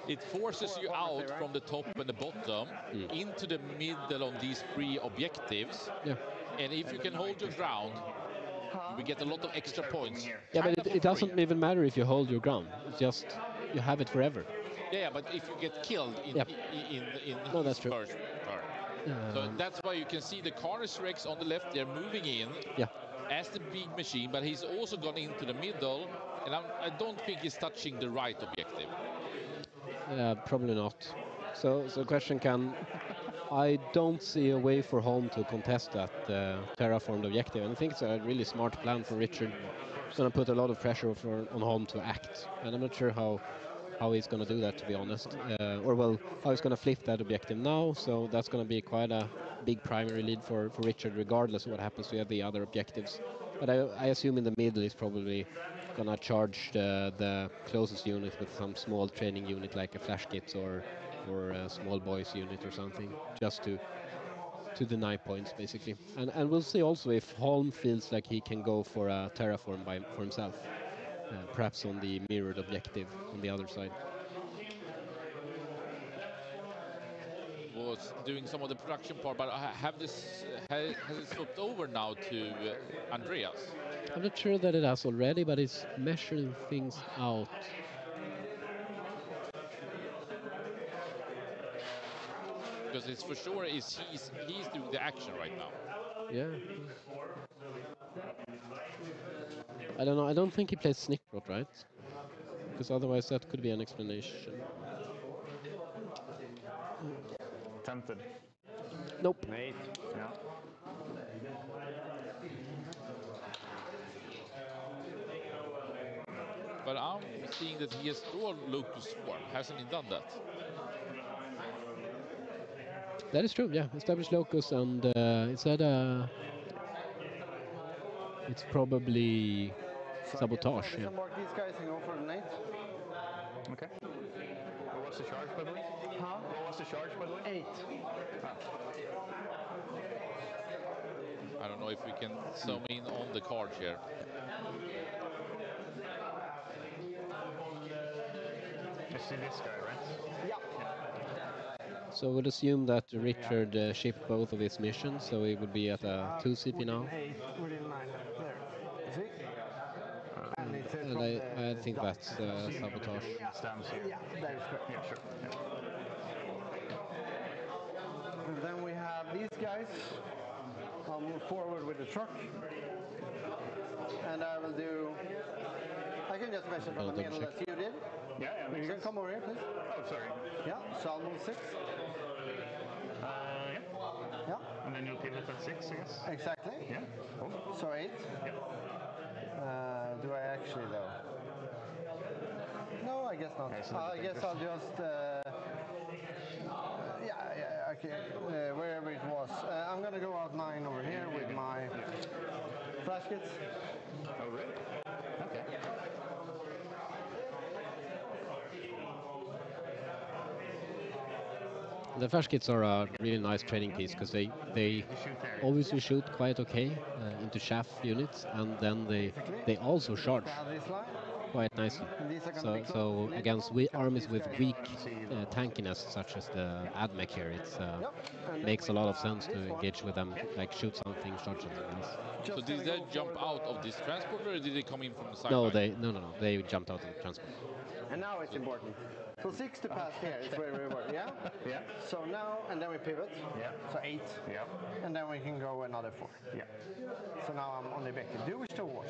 It forces you out from the top and the bottom into the middle on these 3 objectives. Yeah. And if you can hold your ground, you will get a lot of extra points. Yeah, but it doesn't even matter if you hold your ground. It's just, you have it forever. Yeah, but if you get killed in Yeah. in No, his that's true. first turn, so that's why you can see the Carnage Rex on the left. They're moving in Yeah. as the big machine, but he's also gone into the middle, and I don't think he's touching the right objective. Probably not. So question can... I don't see a way for home to contest that terraformed objective, and I think it's a really smart plan for Richard. It's going to put a lot of pressure on home to act, and I'm not sure how he's going to do that, to be honest. Or, well, how he's going to flip that objective now, so that's going to be quite a big primary lead for Richard, regardless of what happens to the other objectives. But I assume in the middle he's probably going to charge the closest unit with some small training unit like a flash kit or a small boys unit or something, just to deny points, basically. And we'll see also if Holm feels like he can go for a terraform for himself, perhaps on the mirrored objective on the other side. Was doing some of the production part, but has it swapped over now to Andreas? I'm not sure that it has already, but it's measuring things out. Because it's for sure he's doing the action right now. Yeah. I don't know. I don't think he plays Snickrot, right? Because otherwise that could be an explanation. Tempted. Nope. Mate. Yeah. But I'm seeing that he has drawn Locust Swarm. Hasn't he done that? That is true, yeah. Established Locus, and it's at it's probably Sabotage, yeah. Mark these guys and go for the night. Okay. What was the charge, by the way? Huh? What was the charge, by the way? 8. I don't know if we can zoom in on the cards here. You see this guy, right? Yeah. So I would assume that Richard shipped both of his missions, so he would be at a 2 CP now. 8, within 9. There. See? And it's And from I think that's Sabotage. Stands here. Yeah, that is correct. Yeah, sure. Yeah. And then we have these guys. I'll move forward with the truck. And I will do... I can just measure from the middle as you did. Yeah, You can come over here, please. Oh, sorry. Yeah, so I'll move 6. Yeah. Yeah. And then you'll pivot at 6, I guess? Exactly. Yeah. Cool. So 8. Yeah. Do I actually, though? No, I guess not. I guess I'll just... yeah, okay. Wherever it was. I'm going to go out 9 over here with my flash kits. Oh, really? Okay. The flash kits are a really nice training piece because they obviously shoot quite okay into chaff units, and then they also charge quite nicely. So against armies with weak tankiness, such as the AdMech here, it makes a lot of sense to engage with them, like shoot something, charge something else. So did they jump out of this transporter, or did they come in from the side? No, they jumped out of the transporter. And now it's important. So 6 to pass here is where we were, yeah? Yeah. So now, and then we pivot. Yeah. So 8. Yeah. And then we can go another 4. Yeah. So now I'm on the objective. Do you wish to watch?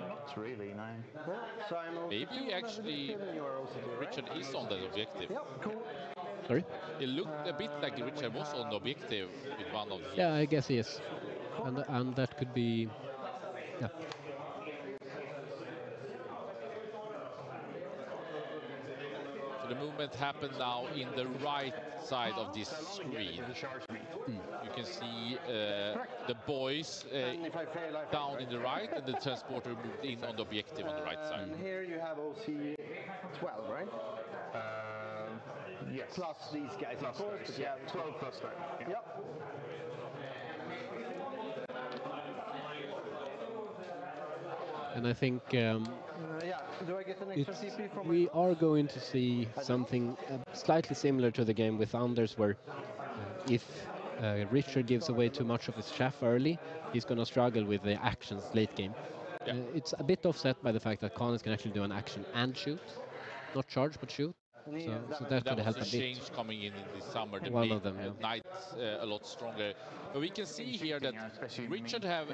Not really, no. No? So I'm Maybe actually Richard is on that objective. Yeah, cool. Sorry? It looked a bit like Richard was on the objective with one of the... Yeah, I guess he is. And that could be... Yeah. So the movement happened now in the right side of this screen. You can see the boys down in the right, and the transporter moved in on the objective on the right side. And here you have OC 12, right? Yes. Plus these guys, plus of course. those, yeah. 12 plus 9. Yeah. Yep. And I think yeah. Do I get an extra CP from we are going to see something slightly similar to the game with Anders, where if Richard gives away too much of his chaff early, he's going to struggle with the actions late game. Yeah. It's a bit offset by the fact that Connors can actually do an action and shoot. not charge but shoot. So that could was help a a bit. change coming in this summer. The One of them, yeah. knights a lot stronger. But we can see here that Richard have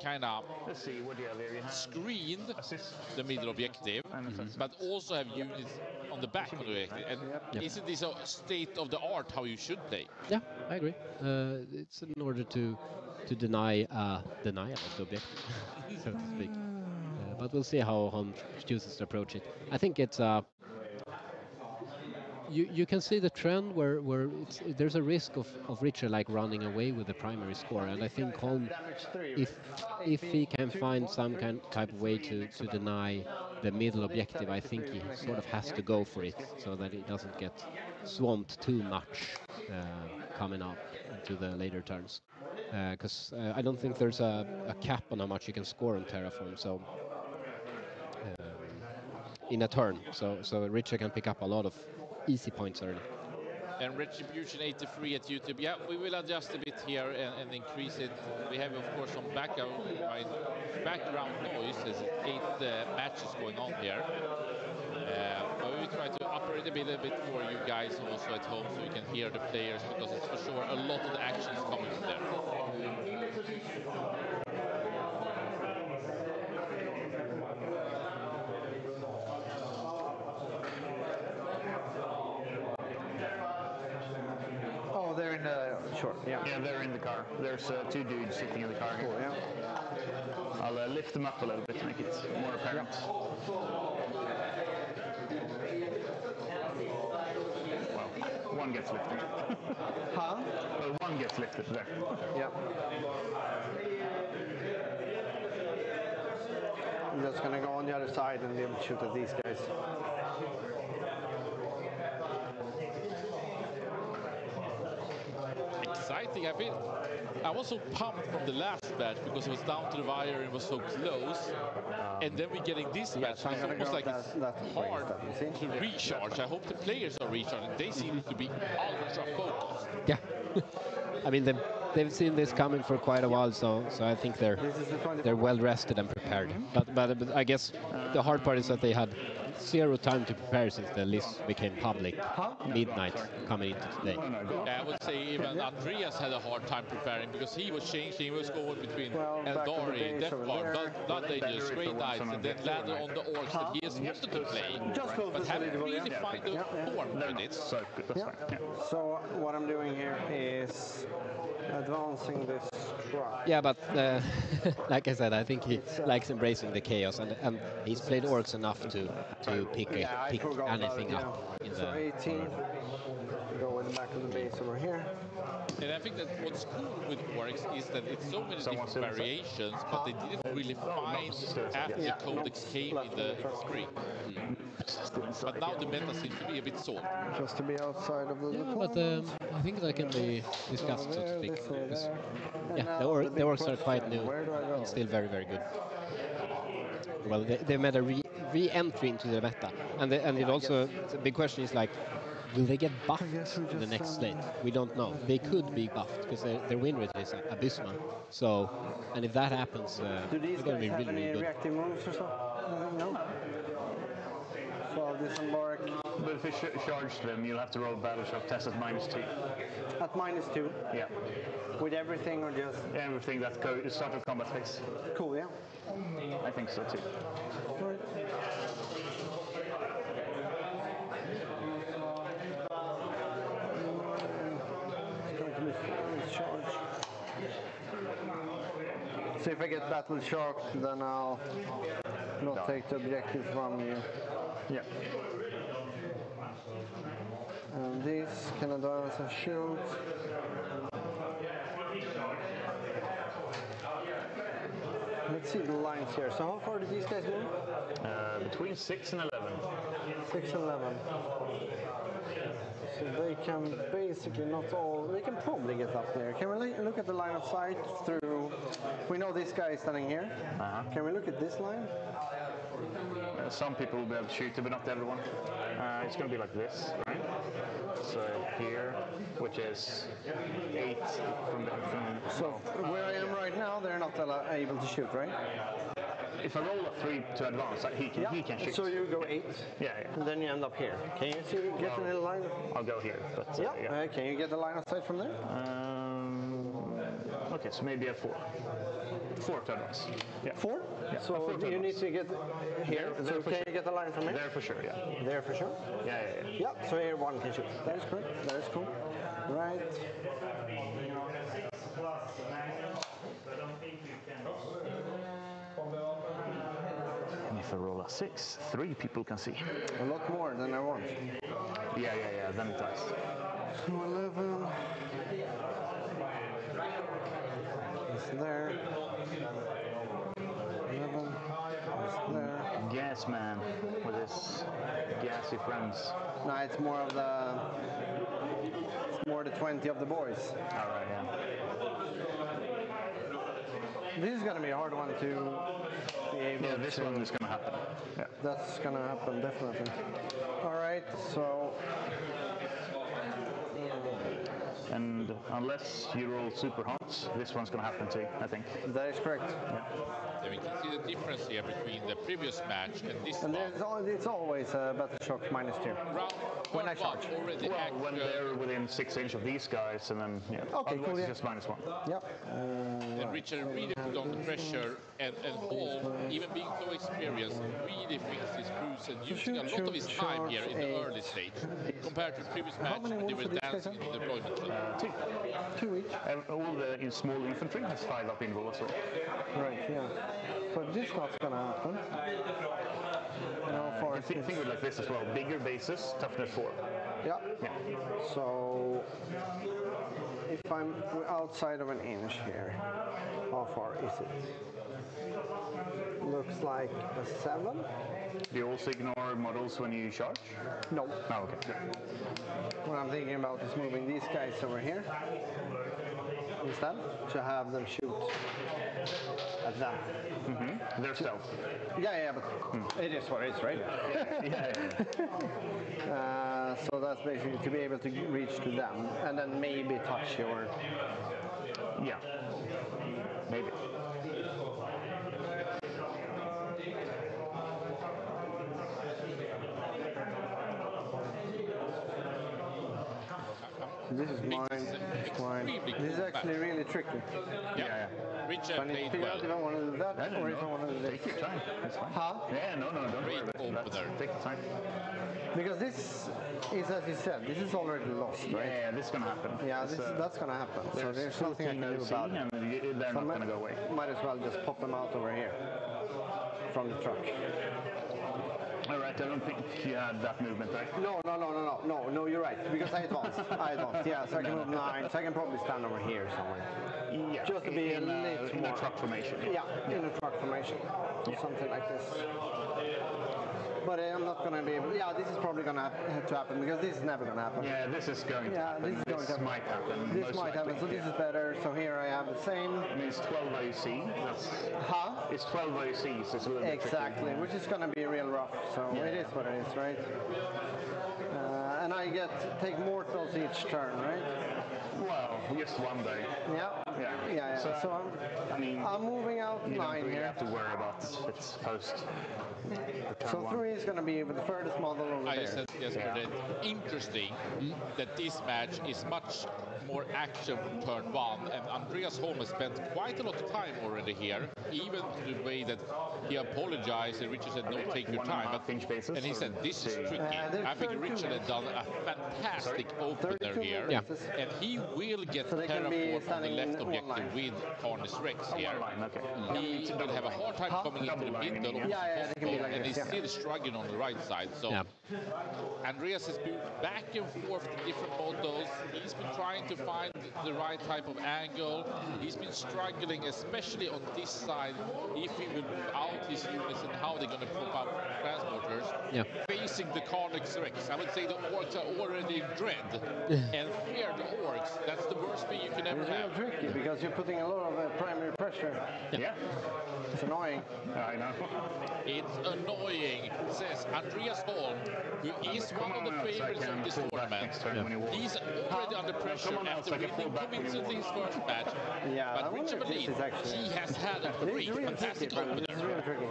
kind of screened the middle objective, but also have units on the back of the objective. And isn't this a state of the art how you should play? Yeah, I agree. It's in order to deny denial of the objective, so to speak. But we'll see how Hon chooses to approach it. I think it's you can see the trend where there's a risk of Richard like running away with the primary score, and I think Holm, if he can find some type of way to deny the middle objective, I think he sort of has to go for it so that he doesn't get swamped too much coming up into the later turns. Because I don't think there's a cap on how much you can score on Terraform. So in a turn, so Richard can pick up a lot of easy points early. And Retribution 83 at YouTube. Yeah, we will adjust a bit here and increase it. We have, of course, some background noise as 8 matches going on here. But we will try to operate a bit for you guys also at home so you can hear the players, because it's for sure a lot of the action is coming from there. They're in the yeah, they're in the car. There's 2 dudes sitting in the car here. Cool, yeah. I'll lift them up a little bit to make it more apparent. Well, one gets lifted. Huh? Well, one gets lifted there. Yeah. I'm just gonna go on the other side and be able to shoot at these guys. Exciting. I was so pumped from the last match because it was down to the wire and was so close. And then we're getting this match. It's almost like it's hard to recharge. I hope the players are recharging. They seem to be ultra focused. Yeah. I mean, they've seen this coming for quite a while, so I think they're well rested and prepared. But I guess the hard part is that they had 0 time to prepare since the list became public midnight coming into today. I would say even Andreas had a hard time preparing because he was changing. He was going between Eldari, Death Guard, Blood Angels, Grey Knights, and then landed on the orcs that he has wanted to play, but haven't really found the form with it. So what I'm doing here is advancing this truck. Yeah, but like I said, I think he likes embracing the chaos, and he's played orcs enough to pick anything up in so 18. Go in the back of the base over here. And I think that what's cool with orcs is that it's so many different variations, but they didn't really find after the codex came in the spring. But now the meta seems to be a bit sold. Just to be outside of the but I think that can be discussed, so to speak. Yeah, the orcs are quite new and still very, very good. Well, they made a re-entry into the meta, and it also, the big question is like, will they get buffed in the next slate? We don't know. They could be buffed because their win rate is abysmal. So, and if that happens, they're going to be really, really good. Reactive moves or something? No. So I'll disembark. But if you charge them, you'll have to roll battle shock test at -2. At -2? Yeah. With everything or just? Everything that start of combat phase. Cool, yeah. I think so too. Right. So if I get battle shocked, then I'll not take the objective from you. Yeah. And this can advance and shoot. Let's see the lines here. So how far did these guys move? Between 6 and 11. 6 and 11. So they can basically not all, they can probably get up there. Can we look at the line of sight through, we know this guy is standing here. Can we look at this line? Some people will be able to shoot it, but not everyone. It's going to be like this, right? So here, which is 8 from So where I am right now, they're not able to shoot, right? if I roll a 3 to advance, he can shoot. So you go 8. Yeah. And then you end up here. Can you see, get a little line? I'll go here. But, Can you get the line of sight from there? Okay, so maybe a 4. 4 to advance. Yeah. 4? Yeah. So you need to get here. There So can you get the line from here? There for sure, yeah. There for sure? Yeah. Yeah, so here one can shoot. That is correct. That is cool. Right. And if I roll a 6, 3 people can see. A lot more than I want. Yeah, then it does. So 11. It's there. 11. It's there. Gas man with his gassy friends. No, it's more of the 20 of the boys. All right, yeah. This is going to be a hard one to be able to... Yeah, this one is going to happen. Yeah. That's going to happen, definitely. All right, so... And unless you roll super hot, this one's going to happen too, I think. That is correct. Yeah, we can see the difference here between the previous match and this And one. it's always a battle shock -2. When I charge. Well, when they're within 6 inches of these guys, and then, Okay, otherwise cool, it's just -1. Yep. And Richard really put on the pressure, and Hall, even being so experienced, really thinks his crews and using a lot of his time here in the early stage compared to the previous match when they were dancing in the deployment. 2. 2 each. All the small infantry has 5 up in roll as well. Right, yeah. But this not gonna happen. How far Think of it like this as well. Bigger bases, toughness 4. Yeah. So if I'm outside of an inch here, how far is it? Looks like a 7. Do you also ignore models when you charge? No. Oh, okay. What I'm thinking about is moving these guys over here instead to have them shoot at them. They're stealth. Yeah, but it is what it is, right? So that's basically to be able to reach to them and then maybe touch your... Yeah. Maybe. This is mine. This is actually really tricky. Yeah. Richard I need to figure out if I want to do that or if I want to do this. Take your time. It's fine. Huh? Yeah, no, don't worry about that. Take your time. Because this is, as you said, this is already lost, right? Yeah, this is going to happen. Yeah, that's going to happen. So there's nothing I can do about it. And they're not going to go away. Might as well just pop them out over here from the truck. All right, I don't think you had that movement, right? No, you're right. Because I advanced. Yeah, so I can move 9. So I can probably stand over here somewhere. Yeah, just to be in a little more... a truck formation. Yeah, in a truck formation. Or something like this. But I'm not going to be able... Yeah, this is probably going to have to happen because this is never going to happen. Yeah, this is going to happen. This is going to happen. Might happen. This might happen, so this is better. So here I have the same. I mean, it's 12 OC. It's 12 OC, so it's a little bit Exactly, which is going to be real rough. So it is what it is, right? And I take mortals each turn, right? Well, just one day. Yeah. So I'm moving out you 9 don't really here. have to worry about its post. So 3 is going to be the furthest model over I there. said yesterday, interesting that this match is much more action from turn 1, and Andreas Holm has spent quite a lot of time already here, even to the way that he apologized and Richard said, no, take your time. And he said, this is tricky. I think Richard had done a fantastic opener here, and he will get terraformed on the left objective with Harness Rex here. He will have a hard time coming into the middle of and he's still struggling on the right side. So Andreas has been back and forth to different models. He's been trying to find the right type of angle. He's been struggling, especially on this side, if he will move out his units and how they're going to prop up transporters. Facing the Carnix Rex, I would say the orcs are already in dread and fear the orcs. That's the worst thing you can never It's have. real tricky because you're putting a lot of primary pressure. Yeah. It's annoying. I know. It's annoying, says Andreas Holm, who is one of the favorites of this tournament. He's already under pressure after winning convincingly his first match. Yeah, but Richard Berlin, he has had a great, fantastic opener. It's really tricky.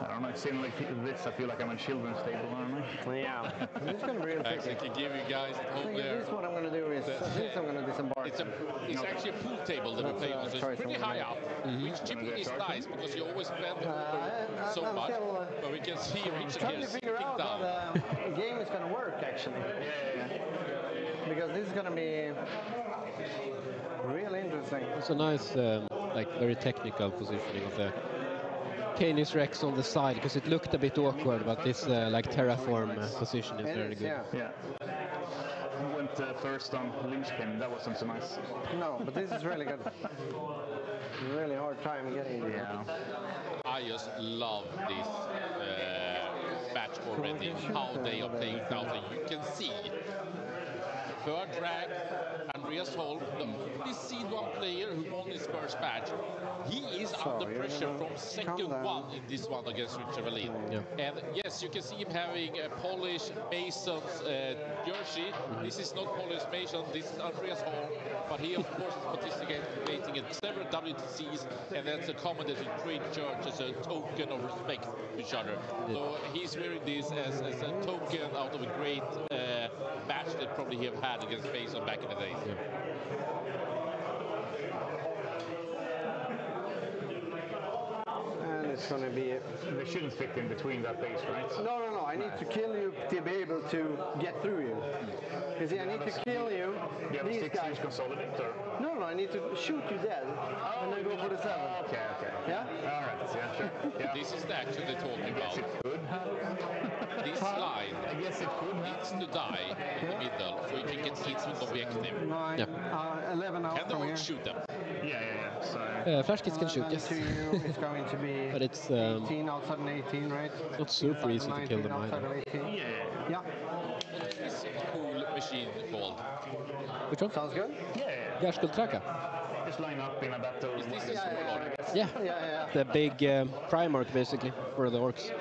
I don't know, seeing like this, I feel like I'm in children's table, aren't I? Yeah. It's going to be real tricky. Actually, I can give you guys at home there. This is what I'm going to do is, this I'm going to disembark. It's actually a pool table that we're playing on, so it's pretty high up, which typically is nice because you always bend over so much, but we can see Richard trying here to figure sitting out down. how the game is going to work, actually. Because this is going to be really interesting. It's a nice, like very technical positioning of the Canis Rex on the side, because it looked a bit awkward, but this like terraform position is very good. Yeah. Went first on linchpin, that wasn't so nice. No, but this is really good. Really hard time getting it. Yeah. I just love this match already, how they are playing it out, and you can see third drag, Andreas Holm, the only seed one player who won his first match. He is under pressure from second one in this one against Richard Berlin. And yes, you can see him having a Polish Mason's jersey. This is not Polish Mason, this is Andreas Holm, but he of course is participating in several WTCs, and that's a common that you trade shirts as a token of respect to each other. So he's wearing this as a token out of a great match that probably he have had against Veizla back in the days. And it's going to be... They shouldn't fit in between that base, right? No. I need to kill you to be able to get through you. You see, I need to kill you. Do you have These 6 guys. inch consolidate, or? No, I need to shoot you dead. And then go for the 7. Okay. Yeah? All right, yeah, sure. Yeah. This is the action they're talking about. This line needs to die in the middle so you can get hits with objective. 9, 11 out Can the from here. orcs shoot them? Yeah. So. Flash kits can shoot, yes. To you is going to be but it's 18 outside an 18, right? not super easy to kill them either. Yeah. What is this cool machine called? Which one? Sounds good. Yeah. Gärdskuldtraka. Just line up in a battle. Is this a sword? Yeah. The big Primarch basically for the orcs.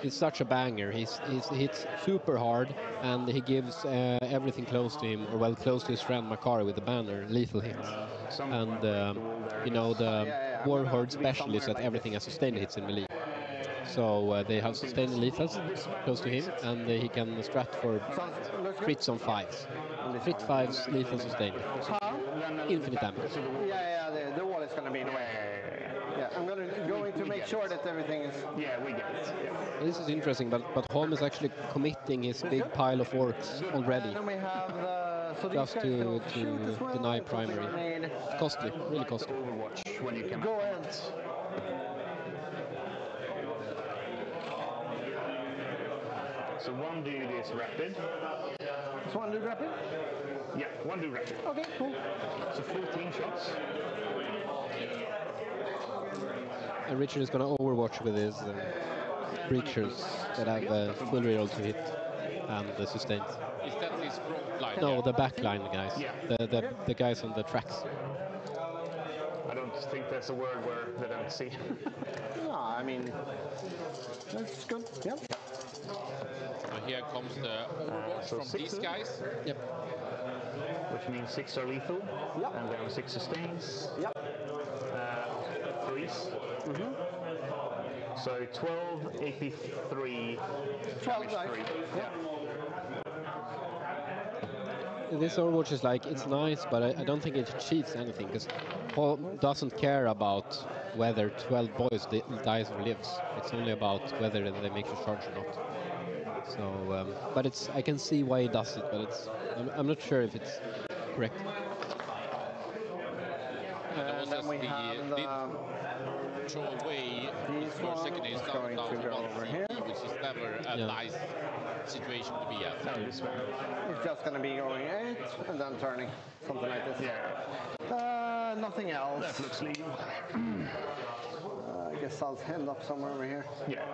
He's such a banger. He hits super hard, and he gives everything close to him, or well, close to his friend Makari with the banner, lethal hits. And the Warhorde specialists that everything has sustained hits in melee. So they have sustained lethals close to him, and he can strat for crits on 5s. Crit 5s, lethal sustained. Infinite damage. Yeah, the wall is going to be in the way. Yeah, I'm going to make sure that everything is... Yeah, we get it. Yeah. This is interesting, but Holm is actually committing his big pile of orcs already. Then we have the... Just to deny primary. Costly, really costly. Overwatch when you can. Go ahead. So one dude is rapid. Is one dude rapid? Yeah, one dude rapid. Okay, cool. So 14 shots. And Richard is going to overwatch with his breachers that have full reroll to hit and the sustains. Is that his front line? No, the back line guys. Yeah. The guys on the tracks. I don't think there's a word where they don't see. No, I mean, that's good. Yeah. So here comes the overwatch from these guys. Yep. Which means 6 are lethal. Yep. And then 6 sustains. Yep. Freeze. So 12, AP3, 12 damage 3. Yeah. This Overwatch is like, it's nice, but I don't think it achieves anything, because Paul doesn't care about whether 12 boys dies or lives. It's only about whether they make you charge or not. So, but I can see why he does it, but I'm not sure if it's correct. And then we have throw away his first second is down to over here, which is never a nice situation to be at. It's just going to be going 8 and then turning, something like this. Yeah. Nothing else. That looks legal. guess I'll end up somewhere over here. Yeah.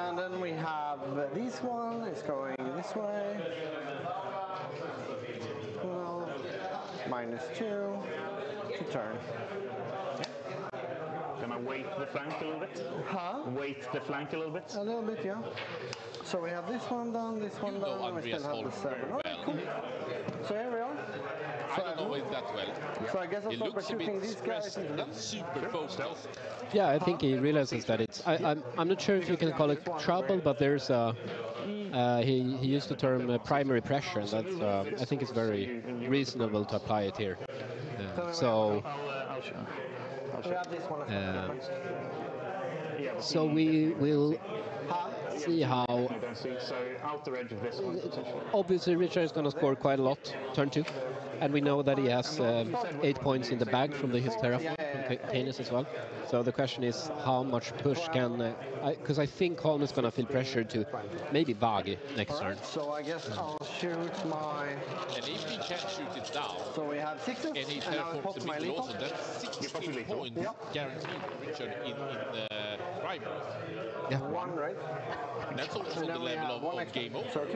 And then we have this one is going this way. Well, -2 to turn. Gonna weight the flank a little bit? Huh? Weight the flank a little bit? A little bit, yeah. So we have this one done, this one done, and we still have the 7. Alright, cool. So here we are. I don't know it that well. So I guess I'll He start by looks a shooting bit these guys stressed into them. and super focused. Yeah, I think he realizes that it's. I'm not sure if you can call it trouble, but there's a. He used the term primary pressure, and that's I think it's very reasonable to apply it here. So. I'll show. We have this one as well. So we will see how. You don't see. So outer edge of this one. Obviously, Richard is going to score quite a lot, turn 2. And we know that he has 8 points in the bag from his terraform, from Canis as well. So the question is how much push can... Because I think Holm is going to feel pressure to maybe Vag next turn. So I guess I'll shoot my... And if he can shoot it down, so we have 6s, and he terraforms the middle also, that's 16 points guaranteed for Richard in the primary. Yeah. One, right? That's also the level of game over.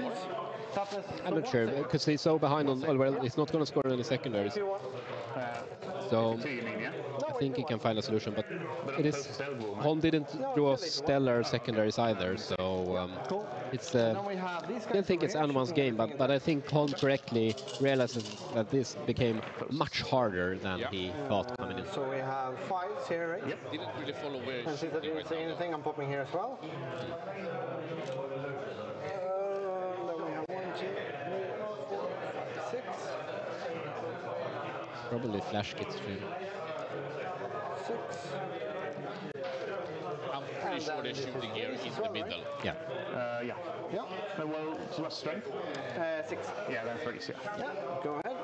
I'm not sure, because he's so behind on... Well, he's not going to score any secondaries. So I think he can find a solution, but it is... Holm didn't draw stellar secondaries either, so it's... I don't think it's anyone's game, but I think Holm correctly realizes that this became much harder than he thought coming in. So we have 5s here, right? Yep. Didn't really follow where And since I didn't say anything, I'm popping here as well. Then we have 1, 2, 3, 4, 5, 6. Probably flash kits too. 6. I'm pretty sure they're shooting here in the middle. Yeah. Yeah. Yeah. Well, so what's strength? 6. Yeah, then 30s, yeah. Yeah, go ahead.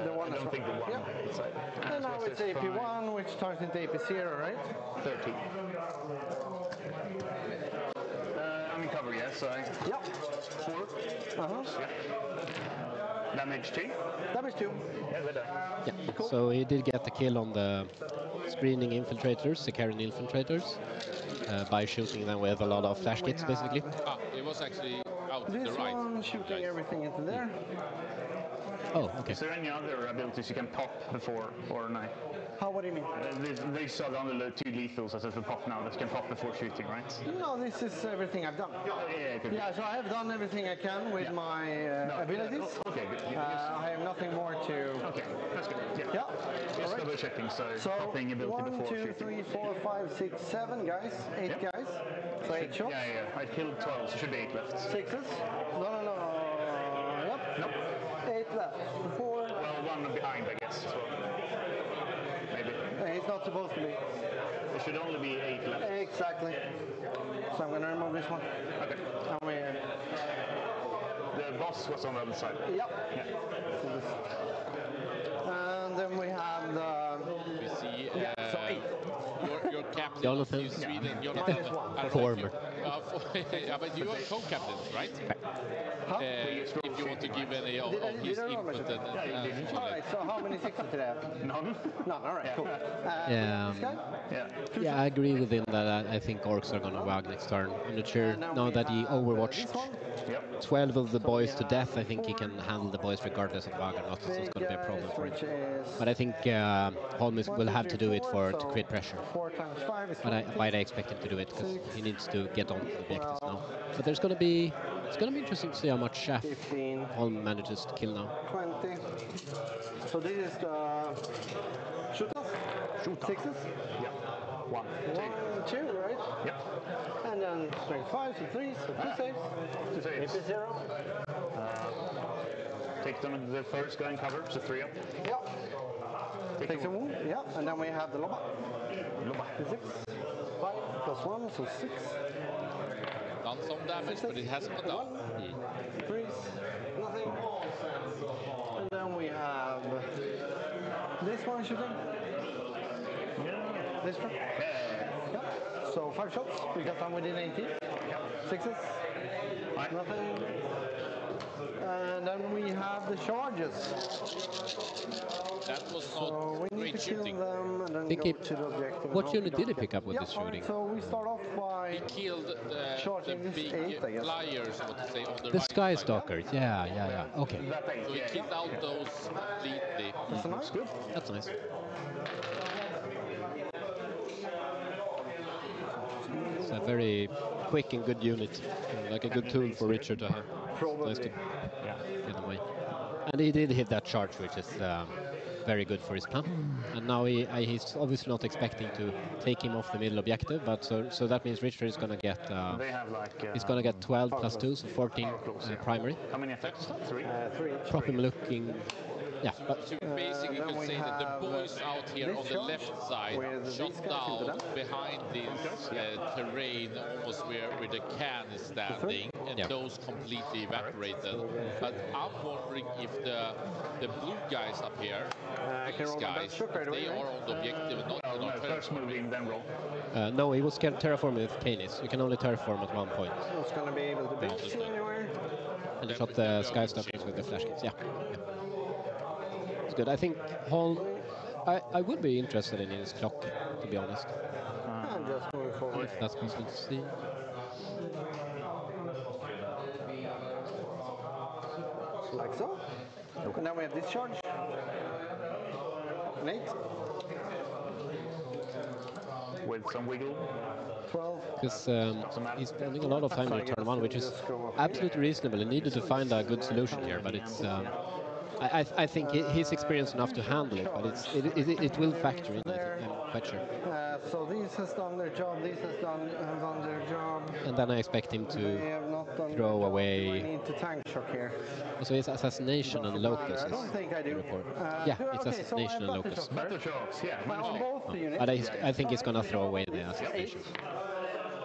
The one I don't think the one. Yeah. And now it's AP1, which turns into AP0, right? 30. I'm in cover, yeah, so... Yep. 4. Uh-huh. Yeah. Damage 2. Damage 2. Yeah, we're done. Yeah, so he did get the kill on the screening infiltrators, Sicarian infiltrators, by shooting them with a lot of flash kits, basically. Ah, it was actually out to the This right. one shooting everything into there. Oh, okay. Is there any other abilities you can pop before or no? How, what do you mean? They saw down the 2 lethals as a pop now that you can pop before shooting, right? No, this is everything I've done. Yeah, so I have done everything I can with my abilities. Okay, good. I have nothing more to... Okay, that's good. Yeah. Just double checking, so popping ability 1, before 2, shooting. 3, 4, 5, 6, 7 guys. 8 guys. So 8 shots. Yeah. I killed 12, so should be 8 left. 6s? No. Yep. Nope. 8 left. 4. Well, 1 behind, I guess. So maybe. It's not supposed to be. There should only be 8 left. Exactly. So I'm going to remove this one. Okay. The boss was on the other side. Yep. Yeah. And then we have the... We see so 8. your captain Jonathan. of Sweden, Minus Jonathan. 1. Former. Yeah, but you are co-captains, right? Huh? If you want to give any of his input. Alright, so how many 6s did I have? None. None, alright, cool. Yeah, This guy? yeah, I agree with him that I think orcs are going to wag next turn. I'm not sure now that he overwatched 12 of the boys to death. I think he can handle the boys regardless of wag or not, so it's going to be a problem for him. But I think Holm will have to do it to create pressure. 4 times 5 is But I expect him to do it because he needs to get on to the objectives now. But it's going to be interesting to see how much Chef Holm manages to kill now. 20. So this is the shooters? 6s? Yeah. 1, 2, right? Yeah. And then strength 5, so 3s, so 2 saves. 2 saves. AP 0. Take them the first guy in cover, so 3 up. Yeah. Takes a wound, yeah. And then we have the Loba. 6. 5 plus 1, so 6. Done some damage, but it hasn't gone down. 3s, nothing. And then we have this one shooting. This one. Yeah. So 5 shots because I'm within 18. 6s. Nothing. And then we have the charges. That was So not we need great to kill shooting. them and then Think go he- to the objective. and What hope we unit don't did he get- pick up with yeah, this all right, shooting? so we start off by He killed the charging this big 8, I guess. flyers, so to say, on the The right Sky side. Stalkers, yeah. Okay. So he killed out those completely. That's nice. Good. That's nice. It's a very quick and good unit, like a good tool for Richard to have. Nice to get away. And he did hit that charge, which is very good for his plan. And now he's obviously not expecting to take him off the middle objective, but so that means Richard is gonna get They have like he's gonna get 12 plus 2, so 14 primary. How many attacks? 3. 3. Prop him looking. Yeah, but So basically, you could say that the boys out here on the left side shot down behind this terrain, almost where the can is standing, and those completely evaporated. But I'm wondering if the blue guys up here, these guys, if they are on the objective and not, First moving, then roll. no, he was terraforming with Canis. You can only terraform at one point. I was going to be able to beat you anywhere. And he shot the Sky Stalkers with the flash kits. Yeah. It's good. I think Hall. I would be interested in his clock, to be honest. I'm just moving forward. If that's possible to see. Like so. And then we have discharge. An 8. With some wiggle. 12. Because he's spending a lot of time in turn 1, which is absolutely reasonable. He needed to find a good solution here, but it's. I think he's experienced enough to handle it, but it will factor in. I'm quite sure. So these has done their job. These has done their job. And then I expect him to They have not done throw I away. need to tank shock here. So it's assassination and locus. I don't think I do. Yeah, it's assassination and locus. Battle shocks, yeah. On both the units. But I think he's gonna throw away the assassination.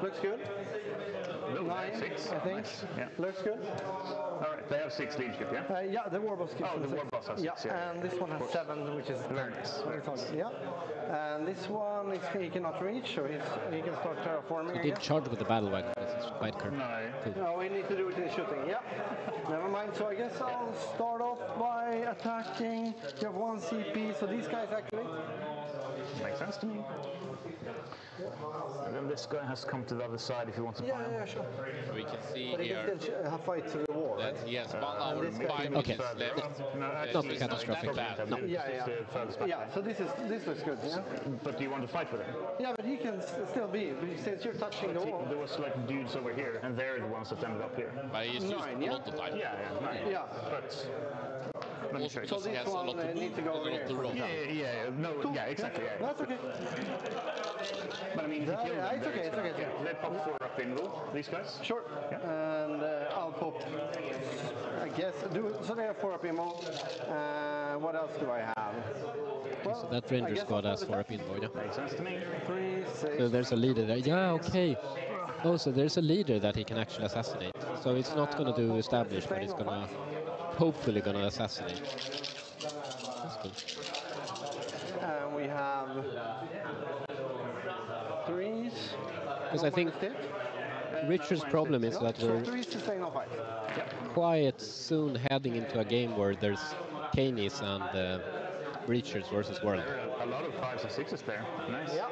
Looks good. 9, 6, I think. nice. Yeah. Looks good. All right, they have 6 leadership, yeah? Yeah, the warboss gives Oh, them the 6. warboss has 6, yeah. And this one has 7, which is Very nice. Yeah. And this one is he cannot reach, so he can start terraforming. He I did guess. charge with the battle wagon. This is quite cool. No, we need to do it in shooting. Yeah. Never mind. So I guess I'll start off by attacking. You have 1 CP, so these guys activate. Makes sense to me. And then this guy has to come to the other side if he wants to fight him. Yeah, sure. We can see But he here can still fight to the war. that he has 1 hour and this guy 5 can- minutes Okay. left. Not catastrophic. Bad. No. Yeah. So this looks good. Yeah. But do you want to fight with him? Yeah, but he can still be since you're touching the wall. There was like dudes over here, and they're the ones that ended up here. But he's used 9, a yeah? lot of time. Yeah, 9. Yeah. But let me Also show you. because he this has a one, lot to move need to go and a over lot to here. roll. Yeah, exactly. Yeah. That's okay. But I mean, if you kill them, It's okay. It's okay. they pop 4 up in roll, these guys. Sure. And I'll pop. I guess so. They have 4 up ammo. What else do I have? So that Ranger squad has 4 up in void. Yeah. Makes sense to me. 3, 6. So there's a leader there. Yeah, okay. Oh, so there's a leader that he can actually assassinate. So it's not gonna do establish, but it's gonna hopefully gonna assassinate. That's cool. And we have 3s. Because I think Richard's problem is that So we're 3s to stay no fight. quite soon heading into a game where there's Canis and Breachers versus World. A lot of 5s and 6s there. Nice. Yeah.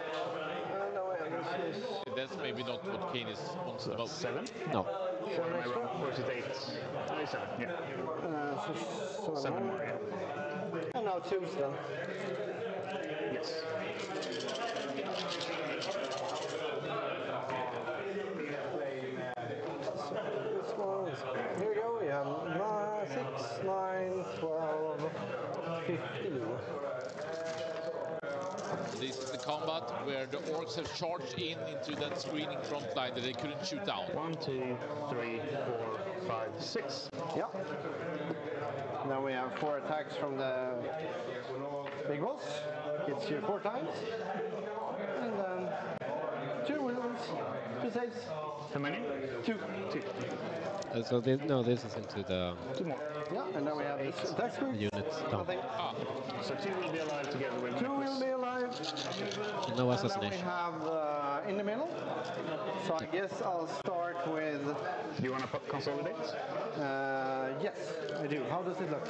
That's maybe not what Kane is wants the most. 7? No. Or is it 8? 7, yeah. So 7 more, yeah. And now 2s then. Yes. This one is, here we go, we have 6, 9, 12, 15. This is the combat where the orcs have charged into that screening front line that they couldn't shoot down. 1, 2, 3, 4, 5, 6. Yeah. Now we have 4 attacks from the big boss. Hits you 4 times. And then 2 wounds, 2 saves. How many? 2. So this, no, this is into the 2 more. Yeah, and then we have this attack script. units down. Nothing. So 2 will be alive together with 2 will be alive. No And then we assassination. have in the middle. So I guess I'll start attack with... Do you want to consolidate? Yes, I do. How does it look?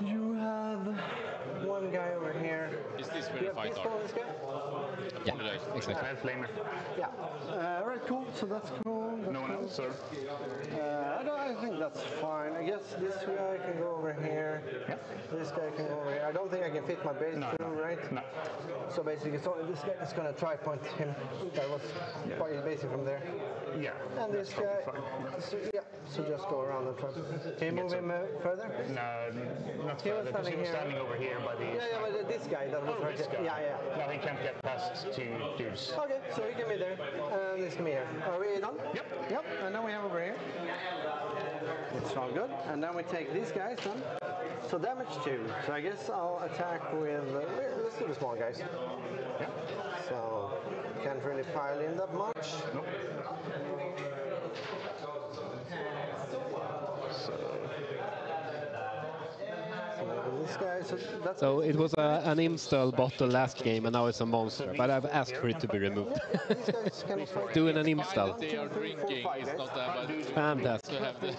You have one guy over here. Is this Do where you the have fight peaceful on are? this guy? Yeah, exactly. I have Flamer. Yeah. Right, cool. So that's cool. That's No one cool. else, or? I think that's fine. I guess this guy can go over here. Yeah. This guy can go over here. I don't think I can fit my base through, right? No. So basically, it's only this guy is going to try point him. That was basically from there. Yeah. And this guy. So just go around and try. Can you move him further? No, not He was further, because he standing was here. standing over here by the... Yeah, but this guy that was right this here. guy. Yeah. No, he can't get past 2 dudes. Okay, so he can be there. And this can be here. Are we done? Yep. And then we have over here. It's all good. And then we take these guys then. So damage 2. So I guess I'll attack with... let's do the small guys. Yeah. So can't really pile in that much. Nope. This guy, that's So it was an install bottle last game, and now it's a monster. But I've asked for it to be removed. these guys can fight. Doing an install. They are drinking. It's not that bad. Fantastic. To have the,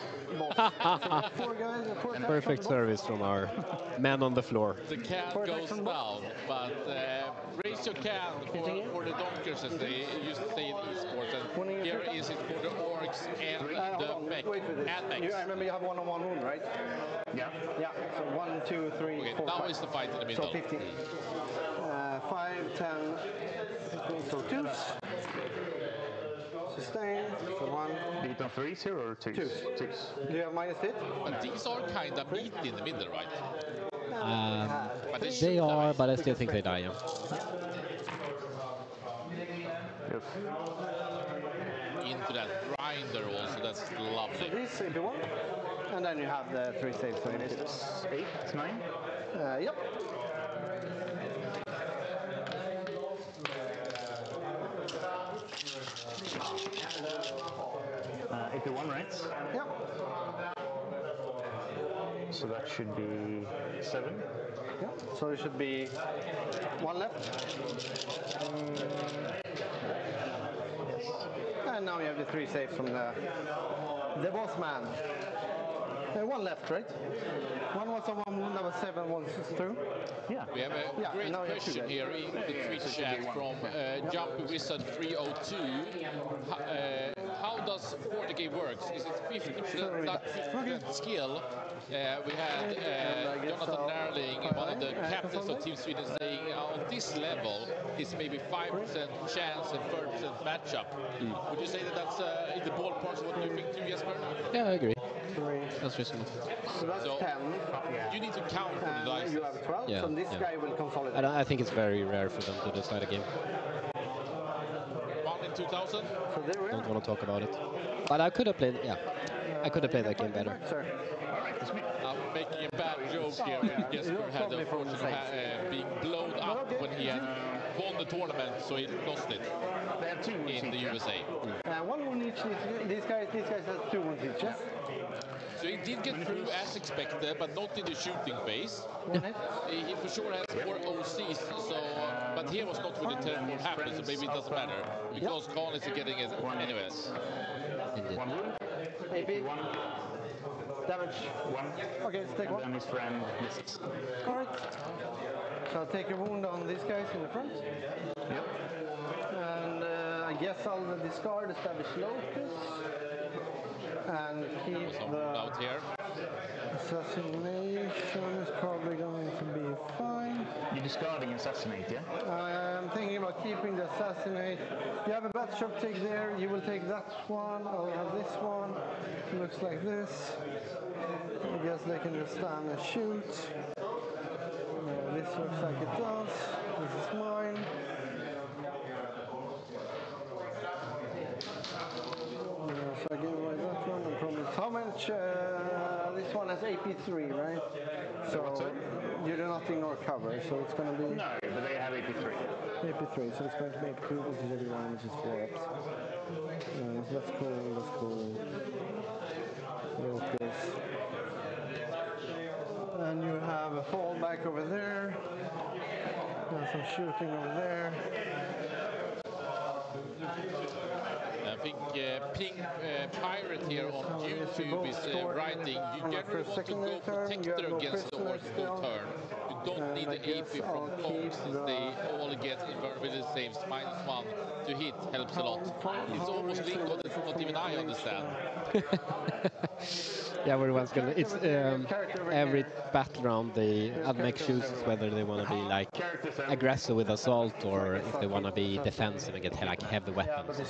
Four guys, four attacks Perfect from the service from our man on the floor. the can goes down, but raise your can for the donkers, as they used to say in esports. And here is it for the orcs and the mech. And mechs. I remember you have one-on-one wound, right? Yeah. Yeah. So 1, 2, 3, Okay, 4, now 5. is the fight in the middle. So 15. 5, 10, so 2s. Sustain. So 1. Do you on 3s here or 2s? 2s. Do you have minus hit? But these are kind of meat in the middle, right? But They are, but I still think they die. Yeah. Into that grinder also, that's lovely. So this if you want. And then you have the 3 saves. So it's 8, 9? Yep. Uh, 81, right? Yep. So that should be 7. Yep. So it should be 1 left. And now you have the 3 saves from the boss man. 1 left, right? One was on 1 wound, that was 7 ones through. Yeah. We have a great question here in the Twitch chat from Jumpy Wizard 302. How does 40k works? Is it 50% skill? We had Jonathan Nerling, one of the captains of Team Sweden, saying on this level it's maybe 5% chance and 30% matchup. Would you say that that's in the ballpark? What do you think too, Jesper? Yeah, I agree. That's reasonable. So that's 10. You need to count for the dice. You have 12, Yeah, so this yeah. guy will consolidate. I think it's very rare for them to decide a game. 1 in 2000? So there we Don't are. want to talk about it. But I could have played. Yeah, I could have played that game better. I'm making a bad joke here. Jesper had the fortune of being blown up when he had won the tournament, so he lost it in the USA. 1 wound each. These guys have 2 wounds each. Yes? So he did get through as expected, but not in the shooting phase. He for sure has 4 OCs, so but here was not with the 10 what happened, so maybe it doesn't matter. Because Khan is getting it anyways. 1 wound. AP. 1. Damage. 1. Okay, let's take and 1. then his friend misses. Alright. So I'll take a wound on these guys in the front. Yep. And I guess I'll discard establish locus. And keep the out here. assassination is probably going to be fine. You're discarding assassinate, yeah? I'm thinking about keeping the assassinate. You have a bat shop take there. You will take that one. I'll have this one. It looks like this. I guess they can just stand and shoot. This looks like it does. This is mine. So I give away that one and promise. How much? This one has AP3, right? So you do not ignore cover, so it's going to be... No, but they have AP3. AP3, so it's going to be AP2, which is everyone, which is 4 ups. So that's cool, that's cool. Locus. And you have a fallback over there. And some shooting over there. Pink Pirate here on YouTube is writing, you generally want to go protector against the orbital turn. You don't need the AP from Kong since they all get invulnerability saves -1 to hit, helps a lot. It's almost lingo that not even I understand. Yeah, everyone's gonna. It's every battle round the admech chooses whether they want to be like aggressive with assault or if they want to be defensive and get like heavy weapons and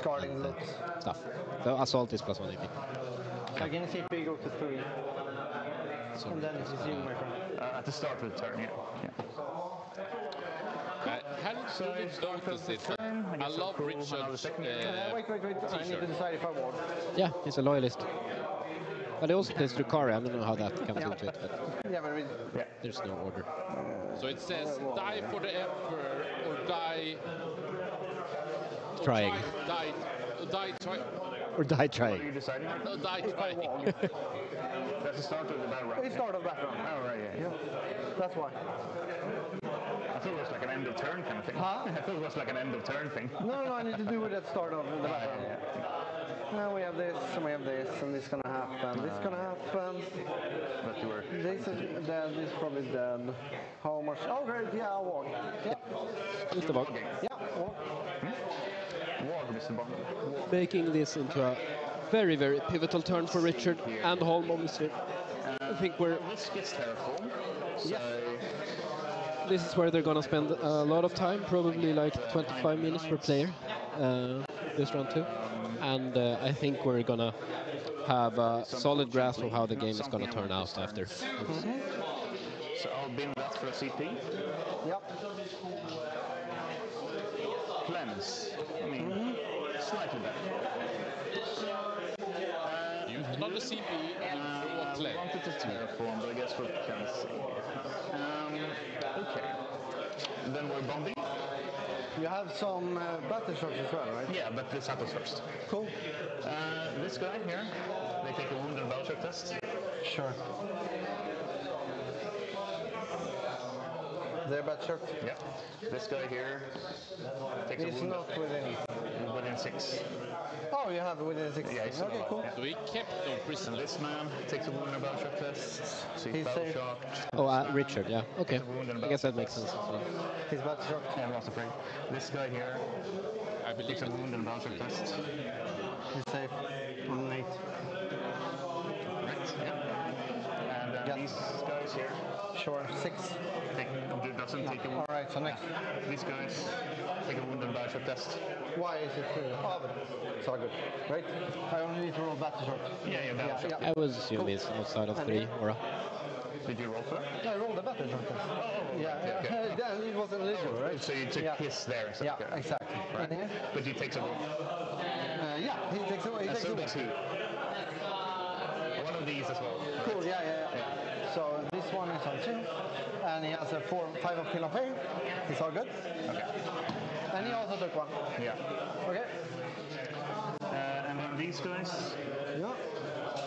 stuff. So assault is +1 AP. So again, CP go to 3. So and then it's you, my friend. At the start of the turn, yeah. I hadn't really noticed it, but I love Richard's... wait. I need to decide if I want. Yeah, he's a loyalist. But he also plays Drukhari. I don't know how that comes into it, but there's no order. So it says, die for the Emperor or die... Trying. Die trying. Or die trying. What are you deciding? No, die trying. That's the start of the battle round. It's start of battle round. Oh, right, yeah. That's why. I thought it was like an end of turn kind of thing. Huh? I thought it was like an end of turn thing. No, I need to do it at start of the battle round. Now we have this, and we have this, and this is gonna happen. This is gonna happen. But you were... This is dead, this is probably dead. How much? Oh, great, yeah, I'll walk. Yeah. Just a walk. Yeah, walk. Walk, Mr. Bond. Making this into a very, very pivotal turn for Richard and Holm, obviously. I think we're... This gets terraform. So... This is where they're gonna spend a lot of time, probably like 25 minutes per player, this round 2. And I think we're gonna have a solid grasp of how the game is gonna turn out after. So I'll bin that for a CP. Yep. Cleanse. I mean, slightly better. Use another CP and throw a I cleanse. wanted to terraform, but I guess we can see. Okay. And then we're bombing. You have some battle shots as well, right? Yeah, but this happens first. Cool. This guy here, they take a wound and battle shock test. Sure. They're battle shock? Yeah. This guy here takes a He's wound. not within. Within 6. Oh, you have within 6. Yeah, he's okay, cool. So he kept no prisoner. And this man takes a wound and battle shock test. So he's He's battle safe. shocked. Oh, Richard, yeah. Okay. I guess that makes sense as well. He's battle shocked. Yeah, I'm not afraid. This guy here I believe takes a wound and battle shock test. He's safe. On an 8. Right, yeah. And these guys here Sure, 6. doesn't take a wound. Alright, so next. These guys take a wound and battle shock test. Why is it 2? Oh, but it's all good. Right? I only need to roll battle shock. Yeah, battle shock. I would assume he's outside of 3, Aura. Did you roll for it? I rolled a battle shock. Yeah, then it wasn't legal, right? So you took his there instead. Yeah, exactly. Right. But he takes a wound. Yeah, he takes away. And so does he. One of these as well. Cool, yeah. So this one is on 2, and he has a 5 of kill of pain. It's all good. Okay. And he also took 1. Yeah. Okay. And then these guys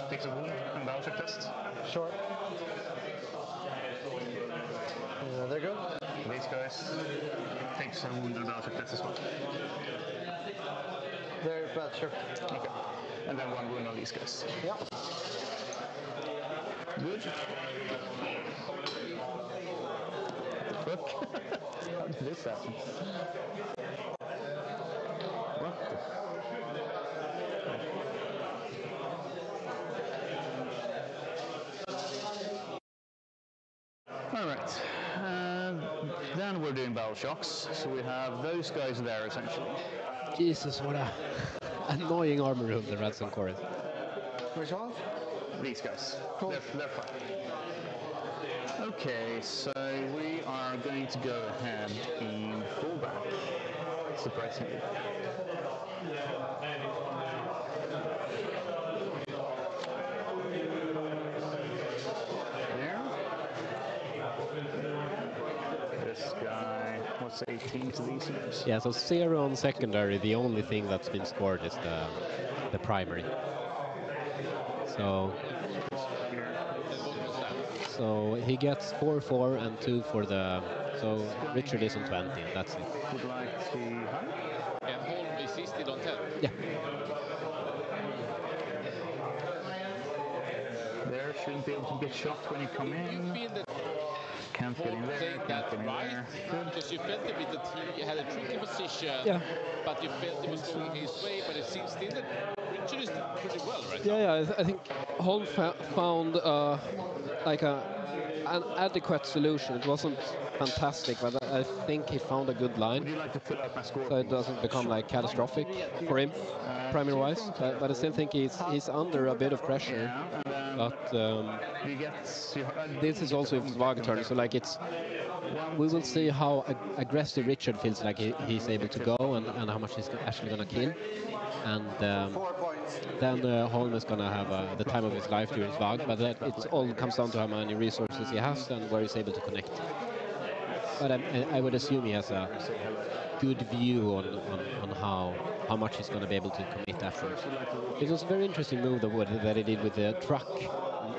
takes a wound and battle shock test. Sure. They're good. These guys takes a wound and battle shock test as well. They're bad, sure. Okay. And then 1 wound on these guys. Yeah. Good. What the fuck? How did this happen? What the Alright. Then we're doing battle shocks. So we have those guys there essentially. Jesus, what a annoying armor room the Rats and Chorus. Which ones? These guys. Cool. They're fine. Okay, so we are going to go ahead in fullback. Surprisingly. There. This guy, what's 18 to these guys? Yeah, so 0 on secondary, the only thing that's been scored is the primary. So he gets 4 and 2 for the... So Richard is on 20, that's it. Would like to... And Holm is still on 10. Yeah. Warhammer shouldn't be able to get shot when you come in. You feel that Can't get in there, played can't that get in right? there. Because you felt a bit that he had a tricky position, Yeah. but you felt it was going his way, but it seems still that Richard is doing pretty well right Yeah, now. yeah. I think Holm found like an adequate solution. It wasn't fantastic, but I think he found a good line. Would you like to fill out my score, So it please? doesn't become like catastrophic for him, primary-wise. But I still think he's under a bit of pressure. But this is also his Vaga turn, so like we will see how aggressive Richard feels like he's able to go and how much he's actually gonna kill. And then Holm is gonna have the time of his life during his Vag, but it all comes down to how many resources he has and where he's able to connect. But I would assume he has a good view on how much he's going to be able to commit afterwards. It was a very interesting move that he did with the truck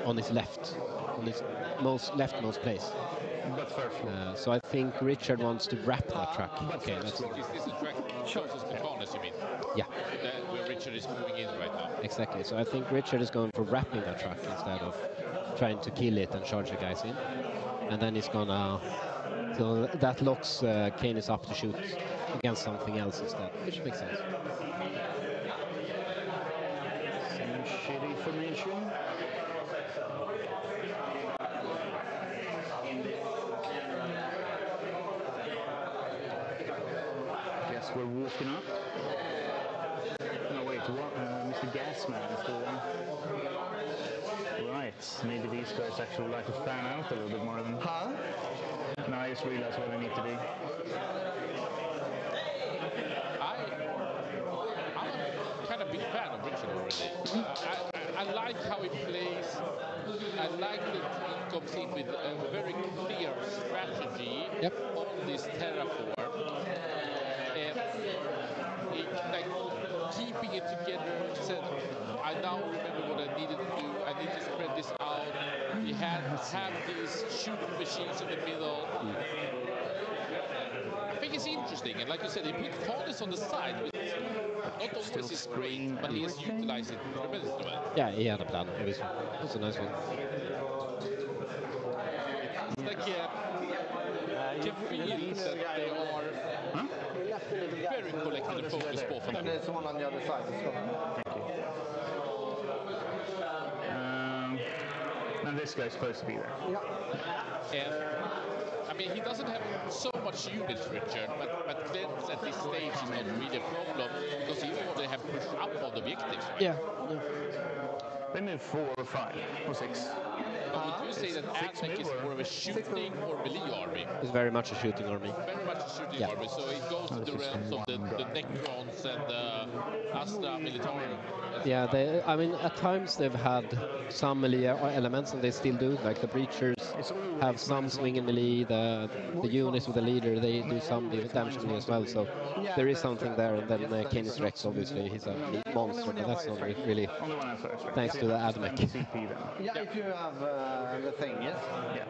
on his left, on his leftmost place. But first floor. So I think Richard wants to wrap that truck. Okay, Is this the track closest to Khan, as you mean? Yeah. Where Richard is moving in right now. Exactly. So I think Richard is going for wrapping that truck instead of trying to kill it and charge the guys in. And then he's gonna... So that locks Canis up to shoot against something else instead, which makes sense. Some shitty formation. Guess we're walking up. No, wait, Mr. Gasman is still there. Right, maybe these guys actually like to fan out a little bit more than... Huh? No, I just realized what I need to do. I'm a kind of big fan of Richard already. I like how he plays. I like that he comes in with a very clear strategy on this terraform. And like keeping it together. He said, I now remember what I needed to do. I need to spread this out. He had have these shooting machines in the middle. I think it's interesting, and like you said, he put Canis on the side, which not always is great, but he has utilized it tremendously well. Yeah, he had a plan, obviously. That's a nice one. It's like you can feel that they are very collected and focused both of them. And there's one on the other side as well. Thank you. And this guy's supposed to be there. Yeah. And I mean, he doesn't have so much units, Richard, but cleanse at this stage is not really a problem because he already have pushed up on the objectives, right? Yeah. They move 4 or 5 or 6. But would you say that Aztec is more of a shooting or melee army? It's very much a shooting army. Very much a shooting army, so it goes to the realms of the Necrons and the Astra Militarum. Yeah, I mean, at times they've had some melee elements, and they still do. Like the Breachers have some swing and melee. The units with the leader, they do some damage melee as well. So there is something there. And then Canis Rex, obviously, he's a monster, but that's not really thanks to the AdMech. Yeah, if you have the thing, yes? Yeah.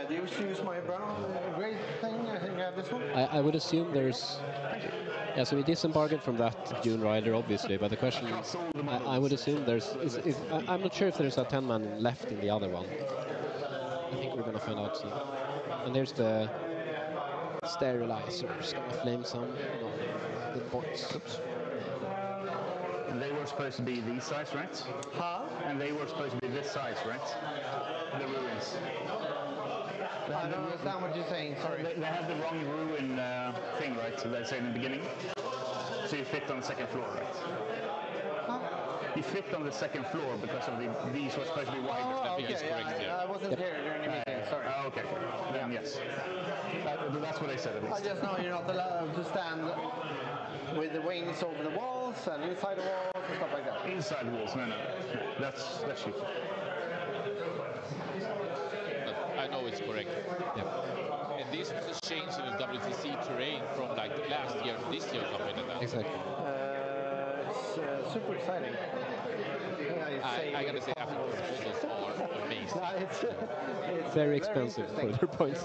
Do you use my brown gray thing? I think I have this one. I would assume there's... Yeah, so we disembarked from that Dune Rider, obviously, but the question is, I would assume there's... I'm not sure if there's a 10-man left in the other one. I think we're going to find out soon. And there's the sterilizer. Just going to flame some. No, the bots. Oops. And they were supposed to be these size, right? Huh? And they were supposed to be this size, right? The ruins. I don't understand what you're saying, sorry. They had the wrong ruin thing, right? So they say in the beginning. So you fit on the second floor, right? Huh? You fit on the second floor because of these were supposed to be wider. Oh, okay, I wasn't here during the meeting, sorry. Okay, then yes. That's what I said at least. I just know you're not allowed to stand with the wings over the walls and inside the walls and stuff like that. Inside the walls, no. That's shit. I know it's correct. Yeah. And this was a change in the WTC terrain from like last year to this year, something like that. Exactly. It's super exciting. I gotta say, I think the models are amazing. amazing. No, it's very expensive for interesting. their points.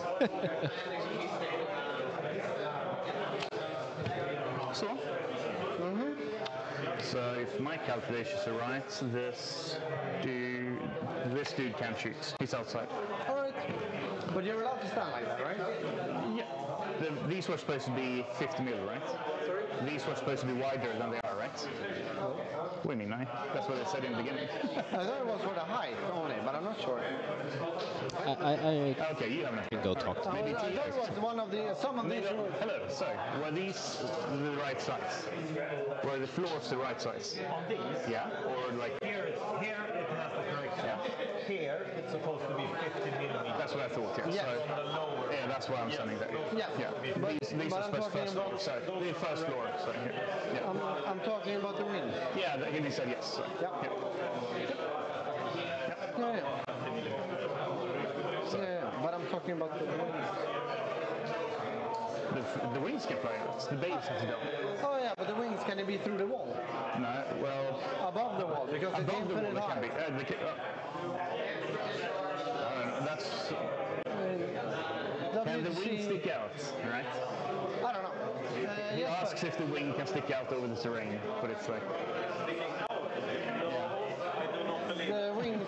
So, so if my calculations are right, this dude can't shoot. He's outside. All right, but you're allowed to stand like that, right? Yeah. These were supposed to be 50 mil, right? Sorry? These were supposed to be wider than they are, right? What do you mean, no? That's what they said in the beginning. I thought it was for the height only, but I'm not sure. Okay, you have nothing. Go talk to Maybe I thought it was one of the some of these. Hello, sorry. Were these the right size? Were the floors the right size? On these? Yeah, or like Here it has the correct size. Here it's supposed to be 50 millimeters. that's what I thought. Yeah. Yes. So, On the lower. yeah, that's why I'm standing there. Yeah. These But are I'm supposed talking first floor. about- So the first floor. So yeah. I'm talking about the wings. Yeah, he said yes. So, Yeah. Yeah, but I'm talking about the wings. The wings can fly out. The base has to go. Oh yeah, but the wings, can it be through the wall? No, well... Above the wall, because it's above the wall infinite it can height. be. That's... Can the wing stick out, right? I don't know. He yes, asks if the wing can stick out over the terrain, but it's like... The wings,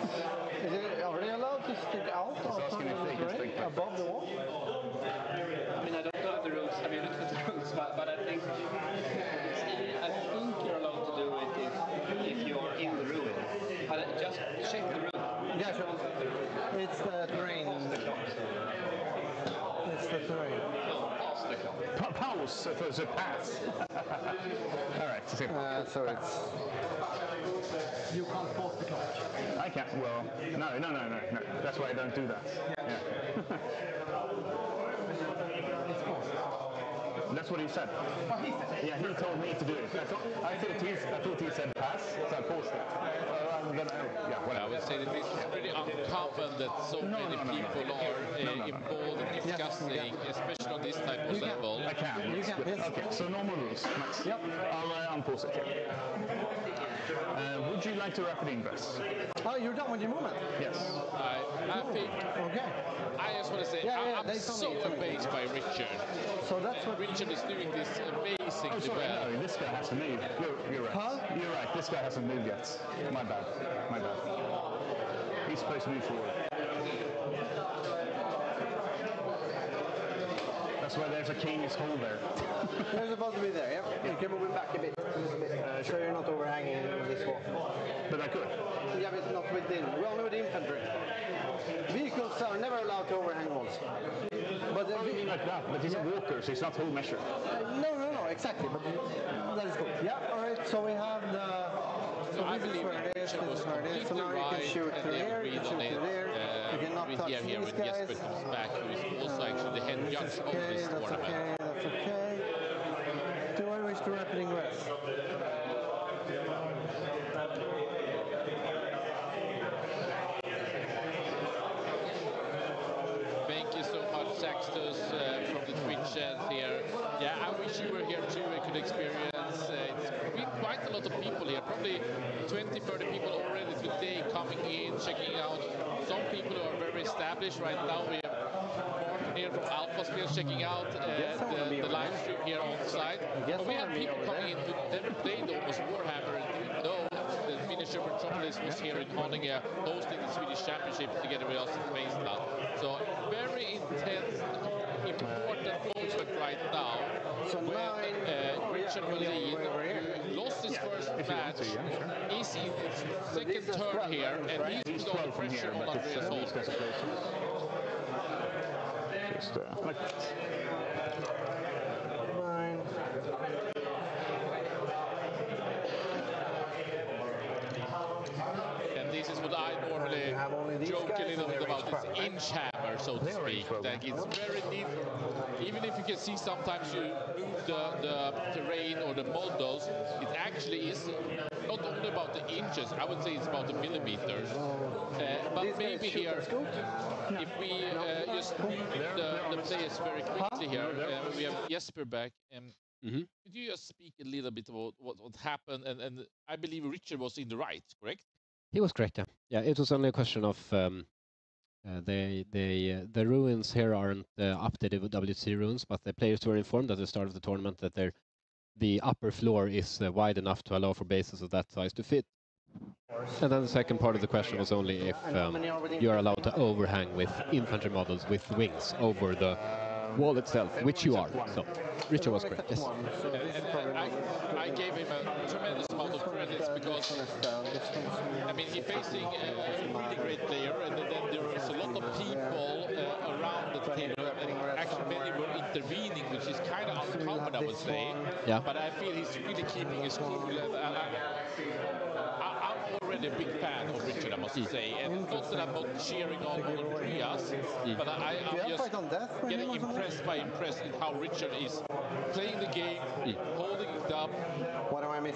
are they allowed to stick out asking if they can stick out. above the wall? I mean, I don't know the rules. I mean, look at the rules, but I think you're allowed to do it if you're in the room. But just check the room. Yeah, sure. It's the terrain. It's the terrain. Pass the clock. Pause, so it's a pass. All right, so it's... You can't pause the clock. I can't, well, no. That's why I don't do that. Yeah. That's what he said. Oh, he said it? Yeah, he told me to do it. I thought he said pass, so I paused it. I would say that this is pretty uncommon that so many people are involved in discussing, especially on this type of level. I can. Yes. Okay, so normal rules. Nice. Yep. I'll unpause it. Would you like to rapid ingress? Oh, you're done with your movement? Yes. I think. Okay. I just want to say, I'm so amazed by Richard. So that's what Richard is doing this amazingly well. No, this guy hasn't moved. You're right. Huh? You're right. This guy hasn't moved yet. My bad. He's supposed to move forward. That's why there's a king's hole there. They're supposed to be there, yeah? You can move it back a bit. So you're not overhanging this wall. But I could. Yeah, but not within. We're only with infantry. Vehicles are never allowed to overhang walls. But you mean like that? But he's a walker, so it's not whole measure. No, exactly. But that is cool. Yeah, all right. So we have the. So I this is believe where it is. This is where it is. So now you can shoot and through they here. You agreed can on shoot it. through there. You cannot touch Here these when guys. Jesper comes back, who is also actually the head judge of this tournament. That's okay. Do I wish to rapid ingress? Thank you so much, Saxtus, from the Twitch chat here. Yeah, I wish you were here too. I could experience. It's been quite a lot of people here. Probably 20, 30 people already today coming in, checking out. Some people who are very established right now. We have Martin here from Alpha Space checking out the live stream here on site. But we have people coming in who never played almost Warhammer and didn't know the finisher Metropolis was here in Haninge hosting the Swedish Championship together with us in Veizla. So very intense, important moment right now when Richard Wallin, who lost his first match, is in his second turn here, and he's put all the pressure on Andreas Holm. Just like that. And this is what I normally joke a little bit about, this inch hammer, so to speak. That it's very neat. Even if you can see sometimes you move the terrain or the models, it actually is not only about the inches, I would say it's about the millimeters. But maybe here, if we just move the players very quickly here, we have Jesper back. Could you just speak a little bit about what happened? And I believe Richard was in the right, correct? He was correct, yeah. Yeah, it was only a question of The ruins here aren't updated WTC runes, but the players were informed at the start of the tournament that the upper floor is wide enough to allow for bases of that size to fit. And then the second part of the question was only if you are allowed to overhang with infantry models with wings over the wall itself, which you are. So Richard was correct. Yes. I gave him a tremendous amount of credits because I mean he's facing a really great player, and then there was a lot of people around the table, and actually many were intervening, which is kind of uncommon, I would say. Yeah. But I feel he's really keeping his cool, and I'm already a big fan of Richard, I must say. And not that I'm not cheering on Andreas, but I'm just getting impressed in how Richard is playing the game, holding it up,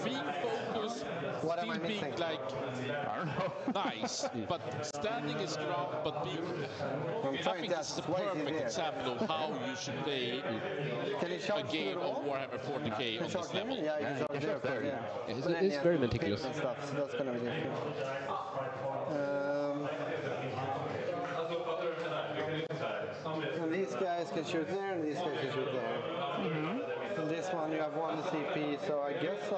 being focused, still being like nice, but standing his ground, but being. I think this is a perfect example of how you should play a game of Warhammer 40k on this level. It's very meticulous. Stuff, so that's gonna be different. And these guys can shoot there, and these guys can shoot there. And this one you have one CP, so I guess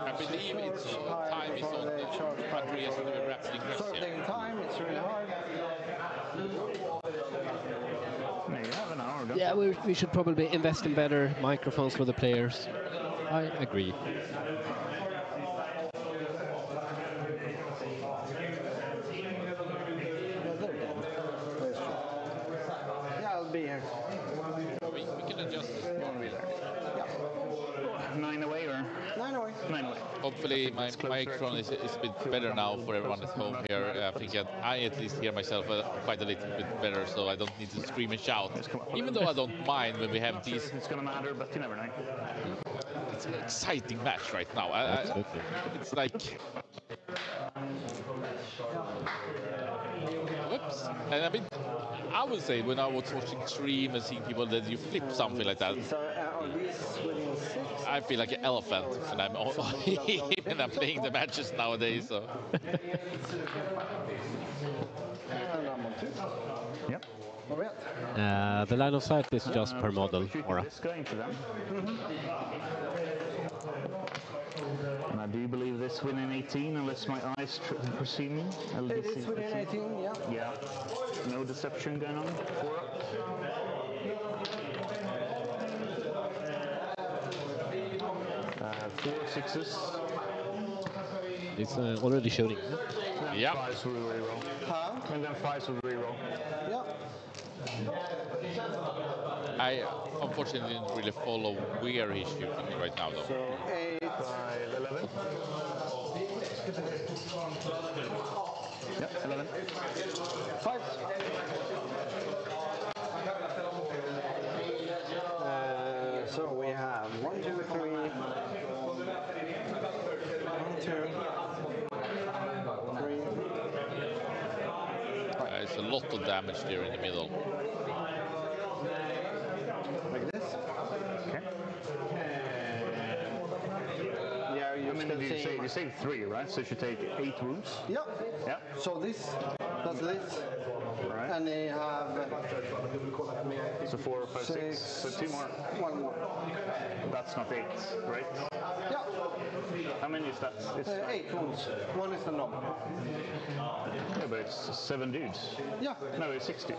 I believe it's time is on Andreas to do a rapid ingress. Sort of taking time, it's really hard. Yeah, we should probably invest in better microphones for the players. I agree. Yeah, I'll be here. We can adjust. You want to be there? Yeah. 9 away or? 9 away. 9 away. Hopefully my microphone is a bit better now for everyone at home here. I think I at least hear myself quite a little bit better, so I don't need to scream and shout. Even though I don't mind when we have these. It's going to matter, but you never know. It's an exciting match right now. It's like. Whoops. And I mean, I would say when I was watching stream and seeing people that you flip something like that, I feel like an elephant when I'm playing the matches nowadays. So. Yep. The line of sight is just per model, Aura. Going to them. And I do believe this win in 18, unless my eyes foresee me. It is within 18, yeah. Yeah. No deception going on. 4 up. Four sixes. It's already shooting. Yeah. 5s will reroll. Huh? And then 5s will reroll. Yeah. I unfortunately didn't really follow where he's shooting right now, though. So 8, 5, 11. Yep, 11. 5. So we have 1, 2, 3. 1, 2, 3. It's a lot of damage there in the middle. Like this. Okay. Yeah, you say 3, right? So you should take 8 wounds. Yeah. Yeah. So this, that's this. Right. And they have. So 4, 5, 6. So 2 more. 1 more. That's not 8, right? Yeah. How many is that? It's 8 wounds. 1 is the knob. Yeah, but it's 7 dudes. Yeah. No, it's 60.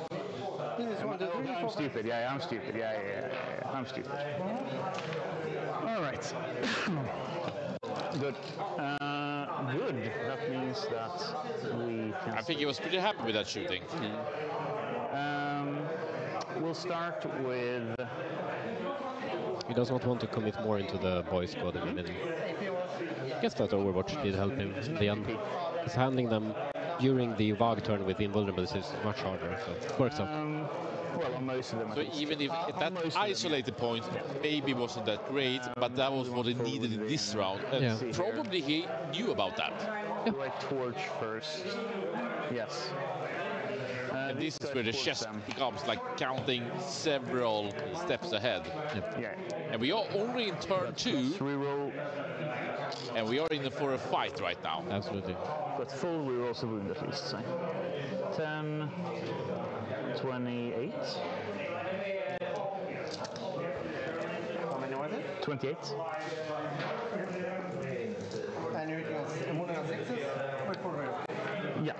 This is 1, 2, 3, I'm 4, stupid. Yeah, I'm stupid. Yeah. I'm stupid. All right. Good. Good. That means that we can. I think he was pretty happy with that shooting. We'll start with. He does not want to commit more into the boys' squad in the middle. I guess that Overwatch did help him in the end. Because handling them during the VAG turn with invulnerables is much harder, so it works out. Well, on most of them. So even if that isolated point maybe wasn't that great, but that was what he needed in this round, and probably he knew about that. Right torch first. Yes. And this is where the chess becomes like counting several steps ahead. Yeah. And we are only in turn 2. Reroll. and we are in for a fight right now. Absolutely. But full rerolls a wound at least. So 10, 28. How many was it? 28. And you're hitting us more than sixes or full reroll? Yeah.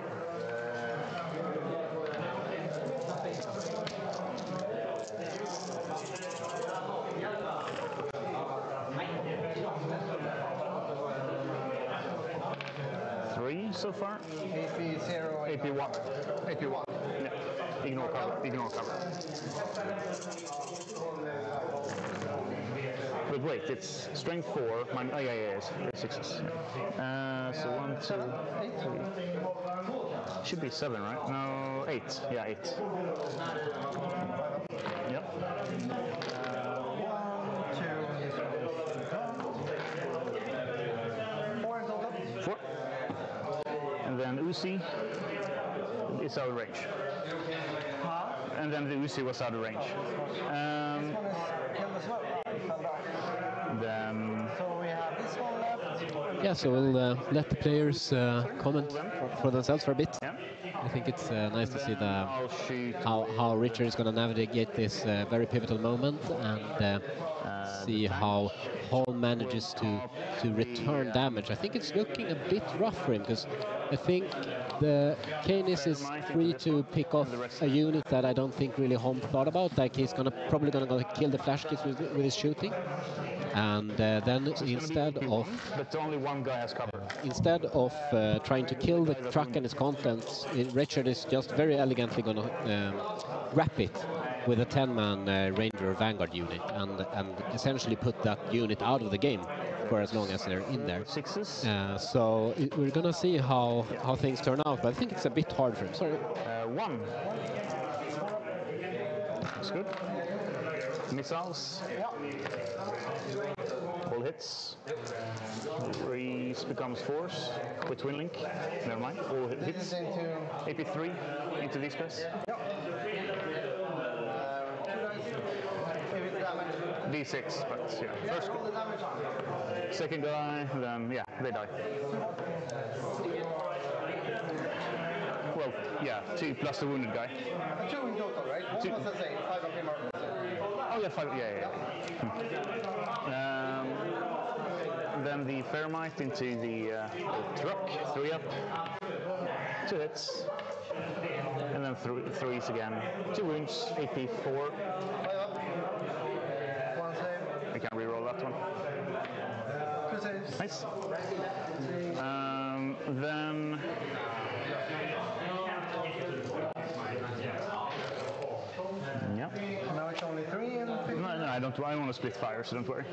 So far? AP 0. AP 1. AP 1. Yeah. Ignore cover. Ignore cover. But wait, it's strength 4. Oh, yeah, it's 6s. Yeah. So 1, 2, 3. Should be 7, right? No, 8. Yeah, 8. Yep. 4 in total? 4. And then Uzi is out of range. Huh? And then the Uzi was out of range. This one is killed as well. Fell down. Then... So we have this one left. Yeah, so we'll let the players comment for themselves for a bit. Yeah. I think it's nice to see how Richard is going to navigate this very pivotal moment and see how Hall manages to return damage. I think it's looking a bit rough for him because I think the Canis is free to pick off a unit that I don't think really Holm thought about. Like he's probably gonna kill the flash kits with his shooting, and then instead of but only one guy has cover. Instead of trying to kill the truck and its contents, Richard is just very elegantly gonna wrap it with a 10-man Ranger Vanguard unit and essentially put that unit out of the game for as long as they're in there. So we're gonna see how things turn out, but I think it's a bit hard for him. Sorry. 1. That's good. Missiles. All hits. 3 becomes 4s with Twin Link. Never mind. All hits. AP3 into these guys. D6, but yeah. First, second guy, then yeah, they die. Well, yeah, 2 plus the wounded guy. 2 in total, right? 1 was a save, 5 up in market. Oh yeah, 5. Yeah. Then the Fairmite into the truck. 3 up. 2 hits. And then 3s again. 2 wounds. AP 4. 5 up. 1 save. I can reroll that one. 2 saves. Nice. Then. Yep. Now it's only 3 and 50. No, I don't want to split fire, so don't worry.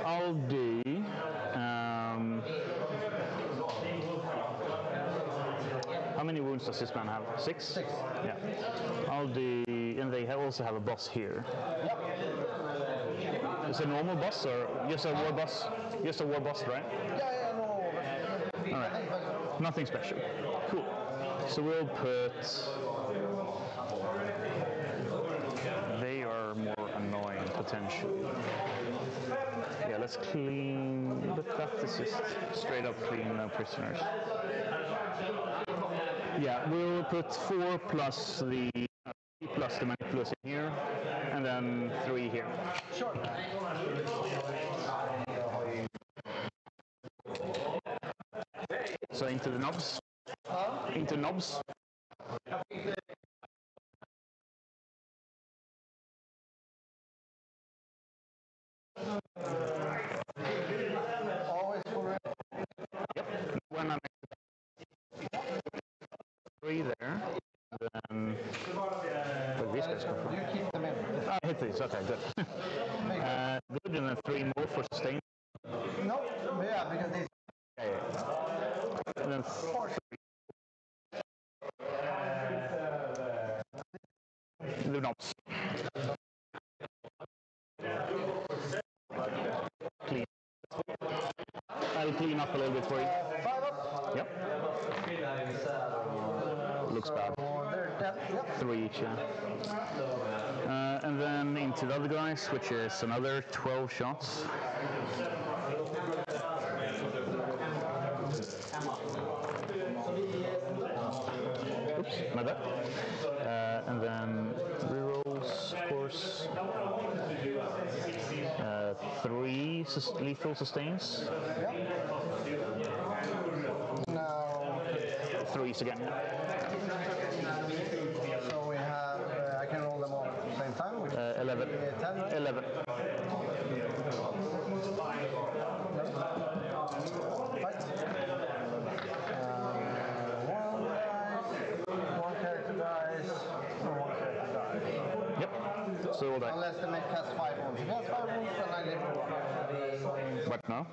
I'll do. How many wounds does this man have? 6? 6. Yeah. I'll do. And they also have a boss here. Yep. Is it a normal boss or just a war boss? Just a war boss, right? Yeah, no. All right. Nothing special. Cool. So we'll put. They are more annoying potentially. Yeah, let's clean. But that is just straight up clean, no prisoners. Yeah, we'll put 4 plus the manipulus in here, and then 3 here. Sure. So into the knobs. Into knobs. Always for Yep. When I'm 3 there, then where these guys come from? You keep them in. I hit these. Okay, good. Good, and then 3 more for sustain. No, yeah, because these. Yeah. And then 4. The knobs. Clean. I'll clean up a little bit for you. 5 up. Yep. Looks bad. 3 each, yeah. And then into the other guys, which is another 12 shots. that. And then rerolls, of course. 3 lethal sustains. Now 3s again. So we have, I can roll them all at the same time. 11. 10. 11. One character dies, one character dies. Yep. So all die. Unless the mech has 5 wounds. If he has 5 wounds, then I live with 1. But no.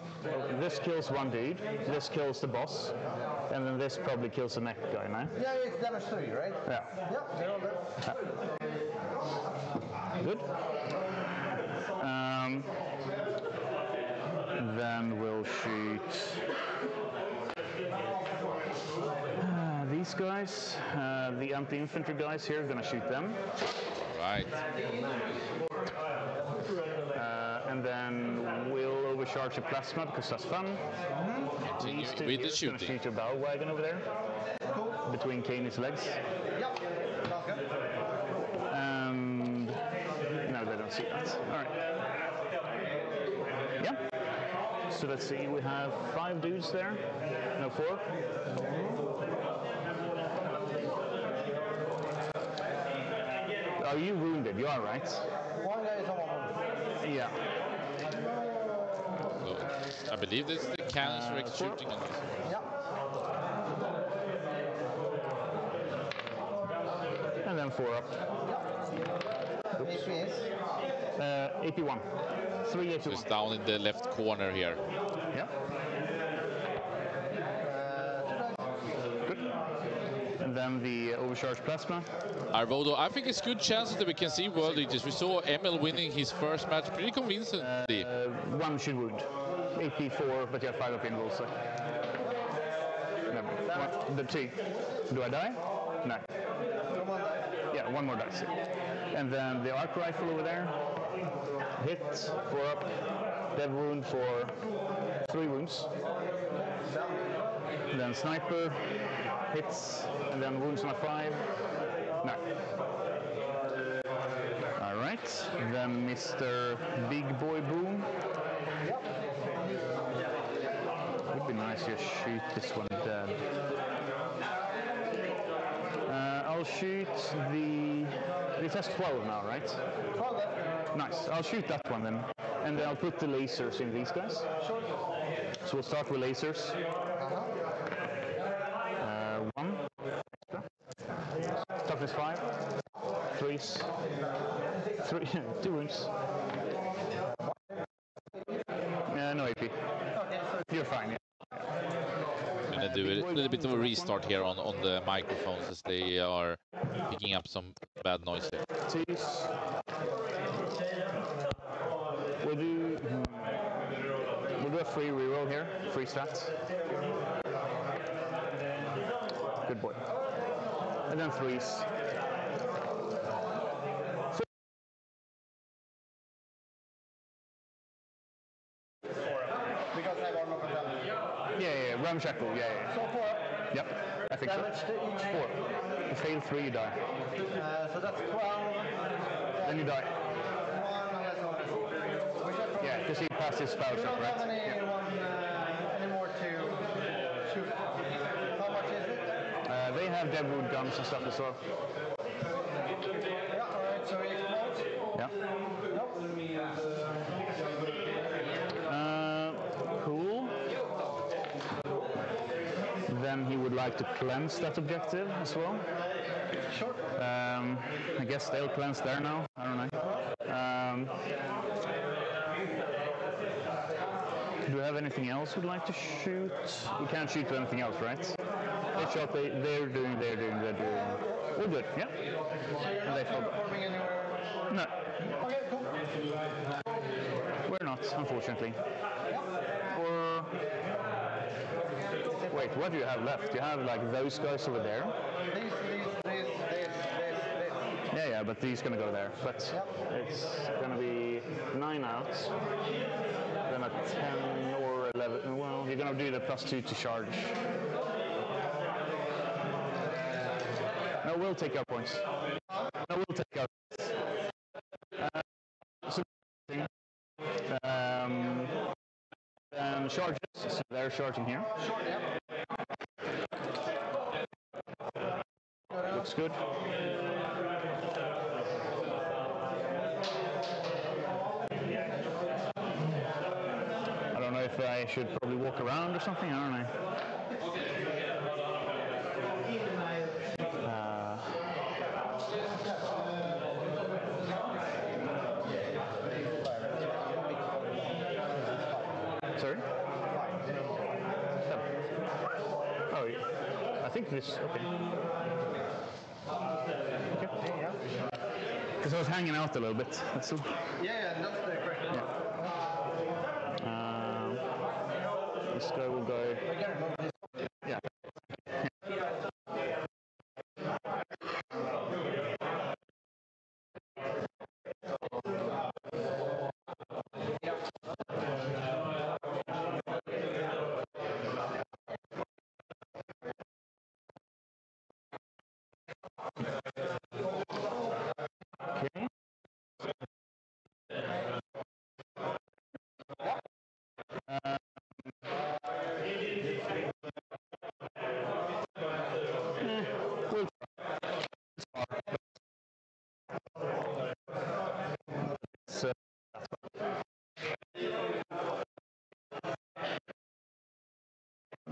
This kills one dude, this kills the boss, and then this probably kills the mech guy, no? Yeah, it's damage 3, right? Yeah. Yeah, they're all dead. Good. Then we'll shoot these guys. The anti-infantry guys here, gonna shoot them. Right. And then we'll overcharge the plasma because that's fun. Continue These two with the gonna shooting. shoot your battle wagon over there. Between Kaney's legs. Yep, sounds good. And no, they don't see that. All right. Yeah. So let's see. We have 5 dudes there. No, 4. Are you wounded? You are, right? One guy is on one. Yeah. So, I believe this is the cannons for shooting on this. Yeah. And then 4 up. Oops. AP 1. 3 AP 1. Just down in the left corner here. Yeah. Good. And then the overcharged plasma. Arvodo, I think it's good chances that we can see World Leaders. We saw Emil winning his first match pretty convincingly. 1 should wound. AP 4, but you have 5 up in rolls. So. No. The 2. Do I die? No. Yeah, 1 more dice. And then the arc rifle over there. Hit, 4 up. Dead wound for 3 wounds. And then sniper, hits, and then wounds on a 5. No. Alright, then Mr. Big Boy Boom. Would be nice to shoot this one dead. I'll shoot the... It has 12 now, right? 12. Nice. I'll shoot that one then. And then I'll put the lasers in these guys. Sure. So we'll start with lasers. 1. Toughness 5. 3s. 3. 2 wounds. No AP. You're fine. I'm gonna do a little bit of a restart here on the microphones as they are picking up some bad noise there. We'll do a free reroll here, free stats. Good boy. And then 3s. Because I have armor protection. Yeah, ramshackle, yeah. So 4 up. Yep, I think Damage so. to each. 4. You fail 3, you die. So that's 12. Then you die. 1 unless one. Yeah, because he passed his spell You shot, don't right? have any more to shoot. How much is it? They have dead wood guns and stuff as well. Yeah, alright, so he explodes. Yeah. Nope. Cool. Then he would like to cleanse that objective as well. Sure. I guess they'll cleanse there now. I don't know. Do we have anything else we'd like to shoot? We can't shoot to anything else, right? They shot, they're doing. All good, yeah? So you're not performing anywhere? No. Okay, cool. We're not, unfortunately. Or... Wait, what do you have left? You have, like, those guys over there? This. Yeah, but these gonna go there. But it's gonna be 9 out. Then a 10 or 11. Well, you're gonna do the +2 to charge. No, we'll take our points. No, we'll take our points. So, and charges, so they're charging here. Looks good. I don't know if I should probably walk around or something, I don't know. Sorry? Oh, I think this, okay. Because I was hanging out a little bit. That's all. Yeah, that's the correct. Yeah. This guy will go. Yeah.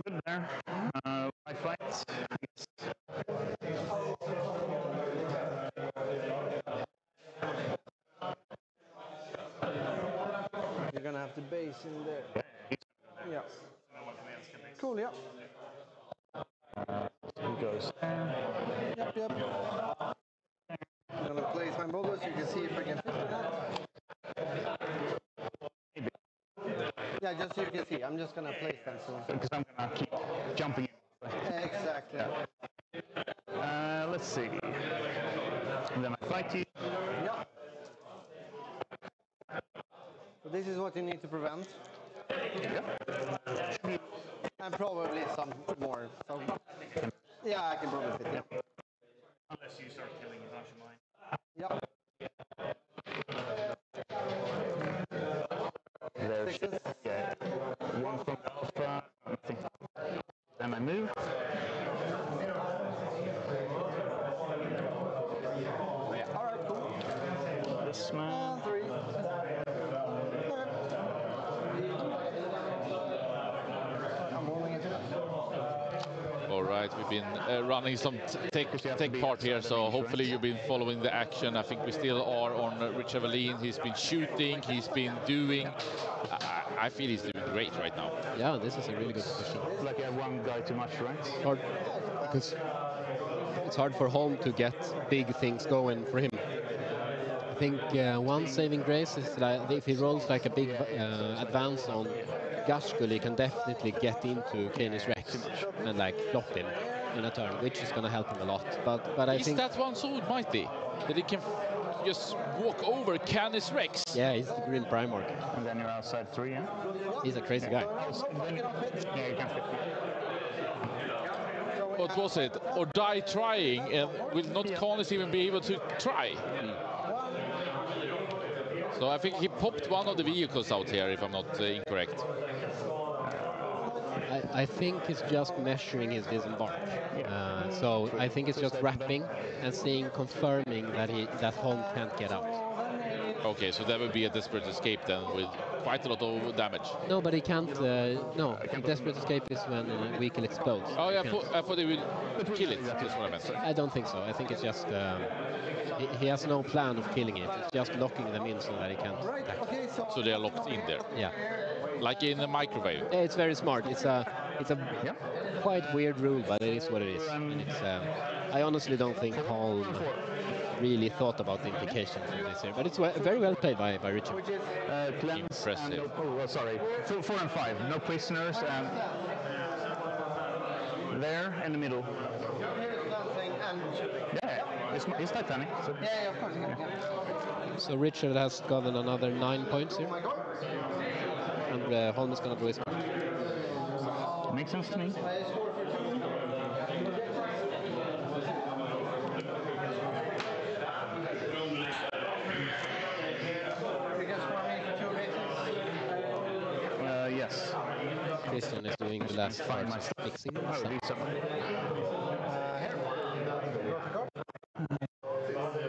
Good there. I fight. You're gonna have to base in there. Yeah. Cool, yeah. He goes. Yep. I'm gonna place my model so you can see if I can fit or not. Yeah, just so you can see. I'm just gonna place them so. Because I'm gonna keep jumping in. Exactly. Yeah. Let's see. And then I fight you. Yeah. So this is what you need to prevent. Yeah. And probably some more. So yeah, I can probably fit. Yeah. Unless you start killing a bunch of mine. Yeah. There's one from Alpha. Then I move. Alright, cool. This man. 3. I'm rolling into it. All right, we've been running some tech part here, so hopefully you've been following the action. I think we still are on Rich Evelyn. He's been shooting, he's been doing. I feel he's doing great right now. Yeah, this is a really good position. Like I have one guy too much, right? Hard, because it's hard for Holm to get big things going for him. I think one saving grace is that if he rolls like a big advance on Gashkul, he can definitely get into Canis Rex and like flop him in a turn, which is going to help him a lot. But I think that one so mighty that he can just walk over Canis Rex? Yeah, he's the Green Primarch. And then you're outside 3, yeah? He's a crazy guy. Yeah, you can fit. What was it? Or die trying, and will not Canis even be able to try? So I think he popped one of the vehicles out here, if I'm not incorrect. I think it's just measuring his disembark. So I think it's just wrapping and confirming that Holm can't get out. Okay, so that would be a desperate escape then with quite a lot of damage. No, but he can't. No, a desperate escape is when a vehicle explodes. Oh yeah, I thought he would kill it. That's what I meant. I don't think so. I think it's just he has no plan of killing it. It's just locking them in so that he can't attack. So they are locked in there. Yeah. Like in a microwave. Yeah, it's very smart. It's a quite weird rule, but it is what it is. And it's I honestly don't think Holm really thought about the implications of this here, but it's very well played by Richard. Impressive. Sorry, 4 and 5, no prisoners, and there in the middle. Yeah, it's Titanic. So. Yeah, of course. Yeah. So Richard has gotten another 9 points here, and Holm is going to draw his card. Makes sense to me. Christian is doing the last parts of fixing the sound. Here.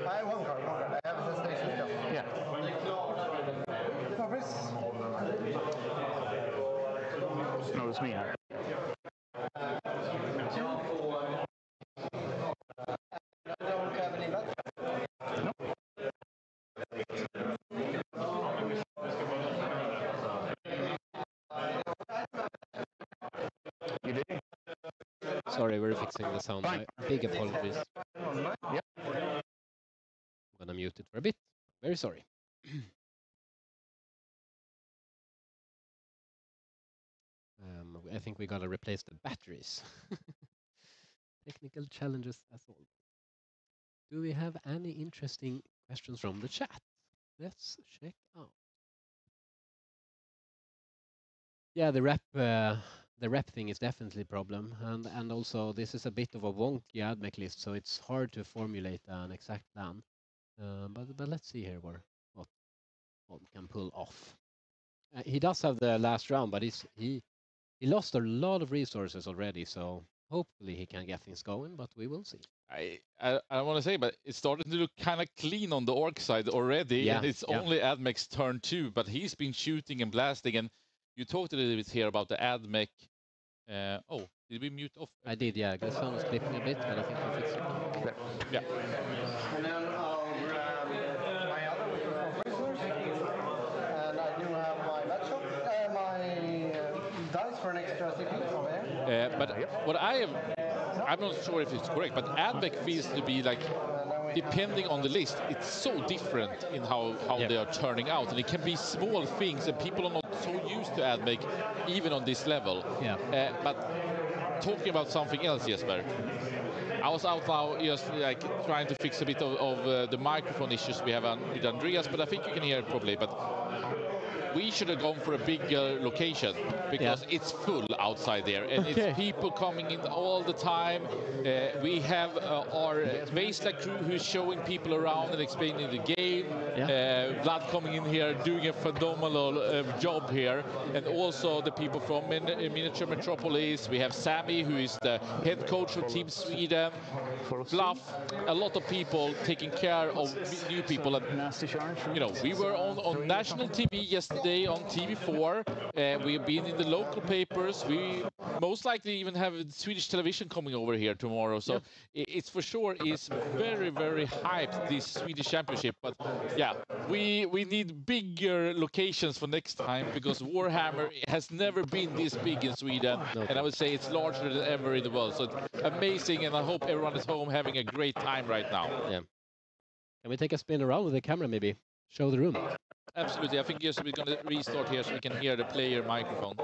I have one card. I have a station still. Yeah. No, it's me here. Don't have any left. You did? Sorry, we're fixing the sound. My big apologies. Yep. I'm gonna mute it for a bit. Very sorry. I think we gotta replace the batteries. Technical challenges as always. Do we have any interesting questions from the chat? Let's check out. Yeah, the rep thing is definitely a problem, and also this is a bit of a wonky admech list, so it's hard to formulate an exact plan. But let's see here what one can pull off. He does have the last round, but he lost a lot of resources already, so hopefully he can get things going, but we will see. I want to say, but it's starting to look kind of clean on the orc side already, and it's only Admech's turn 2, but he's been shooting and blasting, and you talked a little bit here about the Admech. Oh, did we mute off? I did, yeah. The sound was clipping a bit, but I think we fixed it now. Yeah. And then I'll grab my other, which was for prisoners. And I do have my bat shot, my dice for an extra CP over here. But what I'm not sure if it's correct, but Admech feels to be like, depending on the list, it's so different in how they are turning out, and it can be small things, and people are not so used to Admech, even on this level. Yeah. But talking about something else, Jesper, I was out now just like trying to fix a bit of the microphone issues we have with Andreas, but I think you can hear it probably. But we should have gone for a bigger location because it's full outside there, and it's people coming in all the time. We have our Veizla crew who's showing people around and explaining the game. Vlad coming in here doing a phenomenal job here, and also the people from Miniature Metropolis. We have Sammy, who is the head coach of Team Sweden. Bluff, a lot of people taking care of new people. And, you know, we were on national TV yesterday on TV4. We've been in the local papers. We most likely even have Swedish television coming over here tomorrow. So it's for sure is very, very hyped, this Swedish championship. But yeah, we need bigger locations for next time, because Warhammer has never been this big in Sweden. And I would say it's larger than ever in the world. So it's amazing, and I hope everyone is home having a great time right now. Yeah. Can we take a spin around with the camera, maybe? Show the room. Absolutely. I think we're going to restart here so we can hear the player microphone.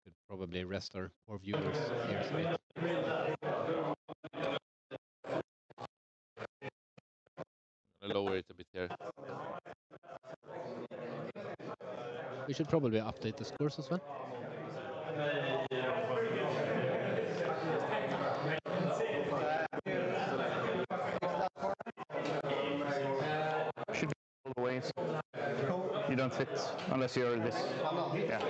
Could probably rest our viewers' ears a bit. I'm going to lower it a bit here. We should probably update the scores as well. Should be all the ways. You don't fit unless you're this. Yeah.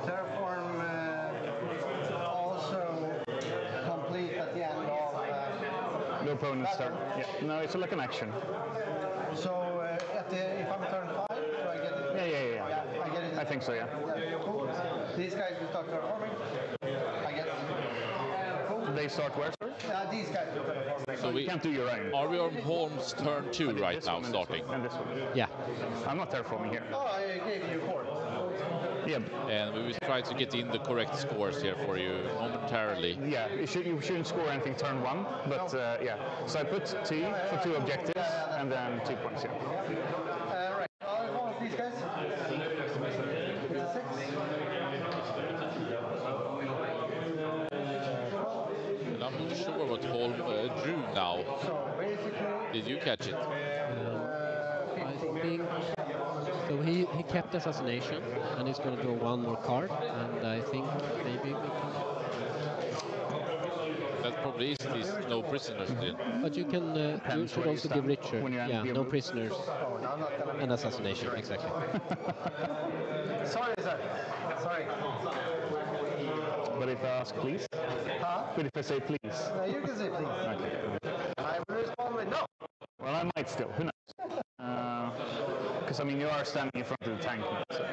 Terraform also complete at the end of The opponent's turn. Yeah. No, it's like an action. So if I'm turn 5, do I get it? Yeah. I get it. I think so, yeah. Cool. These guys will start terraforming. I guess. Cool. They start where, sir? These guys will terraform. So we can't do your own. Are we on Holmes' turn 2 right now, starting? And this one. Yeah. I'm not terraforming here. Oh, I gave you 4. Yeah. And we will try to get in the correct scores here for you momentarily. Yeah, you shouldn't score anything turn 1, but yeah. So I put T for 2 objectives and then 2 points here. Right. All of these guys. It's a 6. And I'm not sure what Holm drew now. So basically, Did you catch it? I think so. He kept assassination, and he's going to draw one more card, and I think maybe we can. That probably is these no prisoners still. But you can. You should also give Richard. Yeah, no prisoners. And assassination, exactly. Sorry, sir. Sorry. But if I ask please? Huh? But if I say please? No, you can say please. Okay. I will respond with no. Well, I might still. Who knows? Because, I mean, you are standing in front of the tank now. So.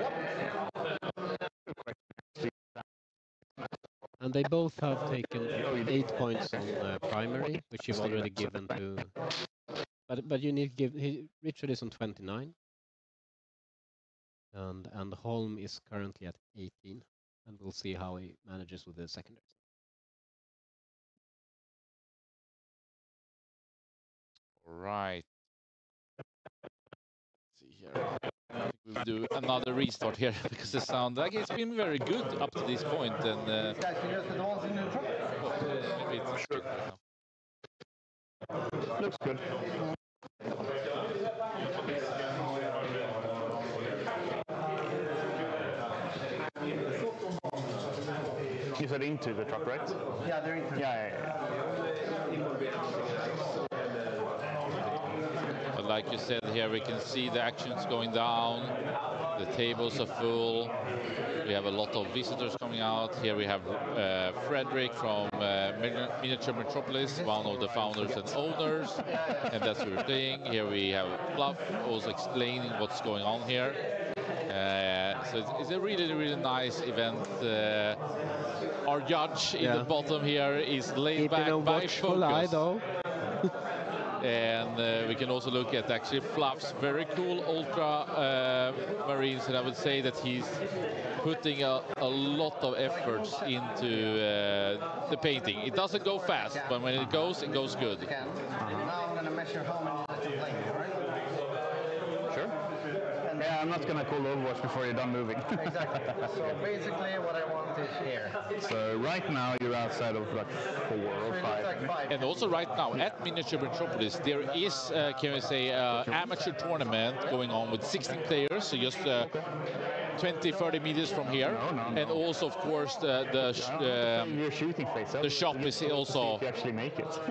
And they both have taken 8 points on primary, which you've already given to. But you need to give. Richard is on 29. And Holm is currently at 18. And we'll see how he manages with the secondaries. Right. Let's see here. I think we'll do another restart here because the sound, like, it's been very good up to this point. And maybe it's short right now. Looks good. You said into the truck, right? Yeah, they're into. Yeah. But like you said here, we can see the actions going down. The tables are full. We have a lot of visitors coming out. Here we have Frederick from Miniature Metropolis, one of the founders and owners. And that's who we're playing. Here we have Fluff also explaining what's going on here. So it's a really, really nice event. Our judge in the bottom here is laid back by focus. And we can also look at actually Fluff's very cool Ultra Marines, and I would say that he's putting a lot of efforts into the painting. It doesn't go fast, but when it goes good. Now I'm going to measure how many that you're playing, right? Sure. Yeah, I'm not going to call Overwatch before you're done moving. Exactly. So basically what I want is here. So right now you're outside of like 4 or 5. And also right now at Miniature Metropolis there is, can we say, amateur tournament going on with 16 players, so just 20-30 meters from here. And also, of course, the shop is also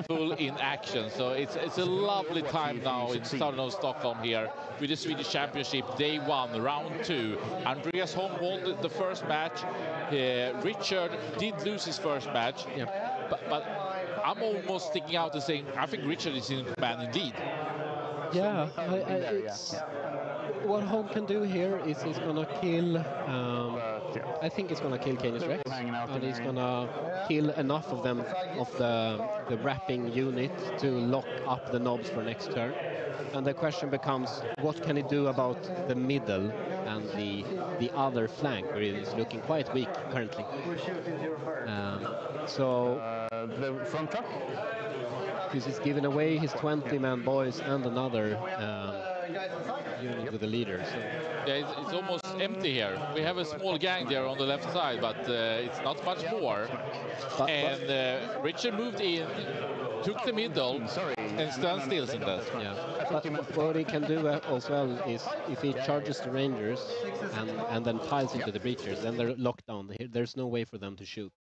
full in action. So it's a lovely time now in southern of Stockholm here with the Swedish Championship Day 1, Round 2. Andreas Holm won the first match. Richard did lose his first match, but I'm almost sticking out and saying I think Richard is in command indeed. Yeah, what Holm can do here is he's gonna kill. I think he's gonna kill Canis Rex, and he's gonna kill enough of them of the wrapping unit to lock up the knobs for next turn. And the question becomes, what can he do about the middle and the other flank, where he is looking quite weak currently. The front truck. Because he's given away his 20-man boys and another unit with the leader. So. Yeah, it's almost empty here. We have a small gang there on the left side, but it's not much more. And Richard moved in, took the middle, and stands still in that. Yeah. But what he can do as well is if he charges the Rangers and then piles into the breachers, then they're locked down. There's no way for them to shoot.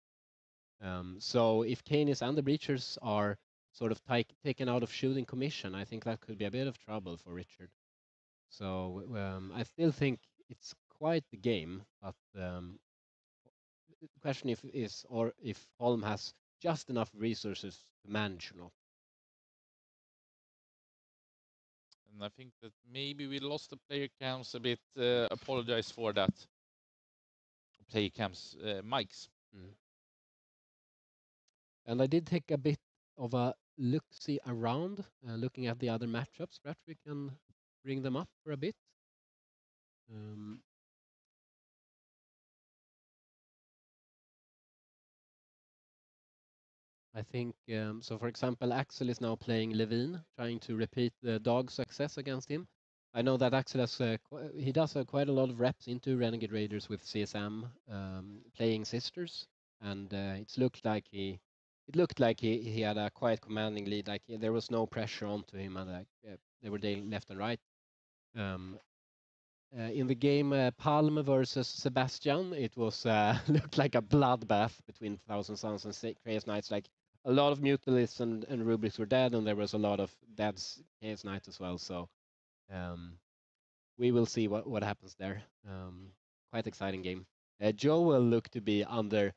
So if Canis and the breachers are sort of taken out of shooting commission, I think that could be a bit of trouble for Richard. So I still think it's quite the game, but the question is if Holm has just enough resources to manage or not. And I think that maybe we lost the player cams a bit. Apologize for that. Player cams mics. And I did take a bit of a look-see around, looking at the other matchups. Perhaps we can bring them up for a bit. I think, so for example, Axel is now playing Levine, trying to repeat the dog success against him. I know that Axel has, he does quite a lot of reps into Renegade Raiders with CSM, playing Sisters, and it's looked like he it looked like he had a quite commanding lead. Like there was no pressure onto him, and they were dealing left and right. In the game Palm versus Sebastian, it was looked like a bloodbath between Thousand Suns and Chaos Knights. Like a lot of Mutalisks and Rubrics were dead, and there was a lot of dead Chaos Knights as well. So we will see what happens there. Quite exciting game. Joe will look to be under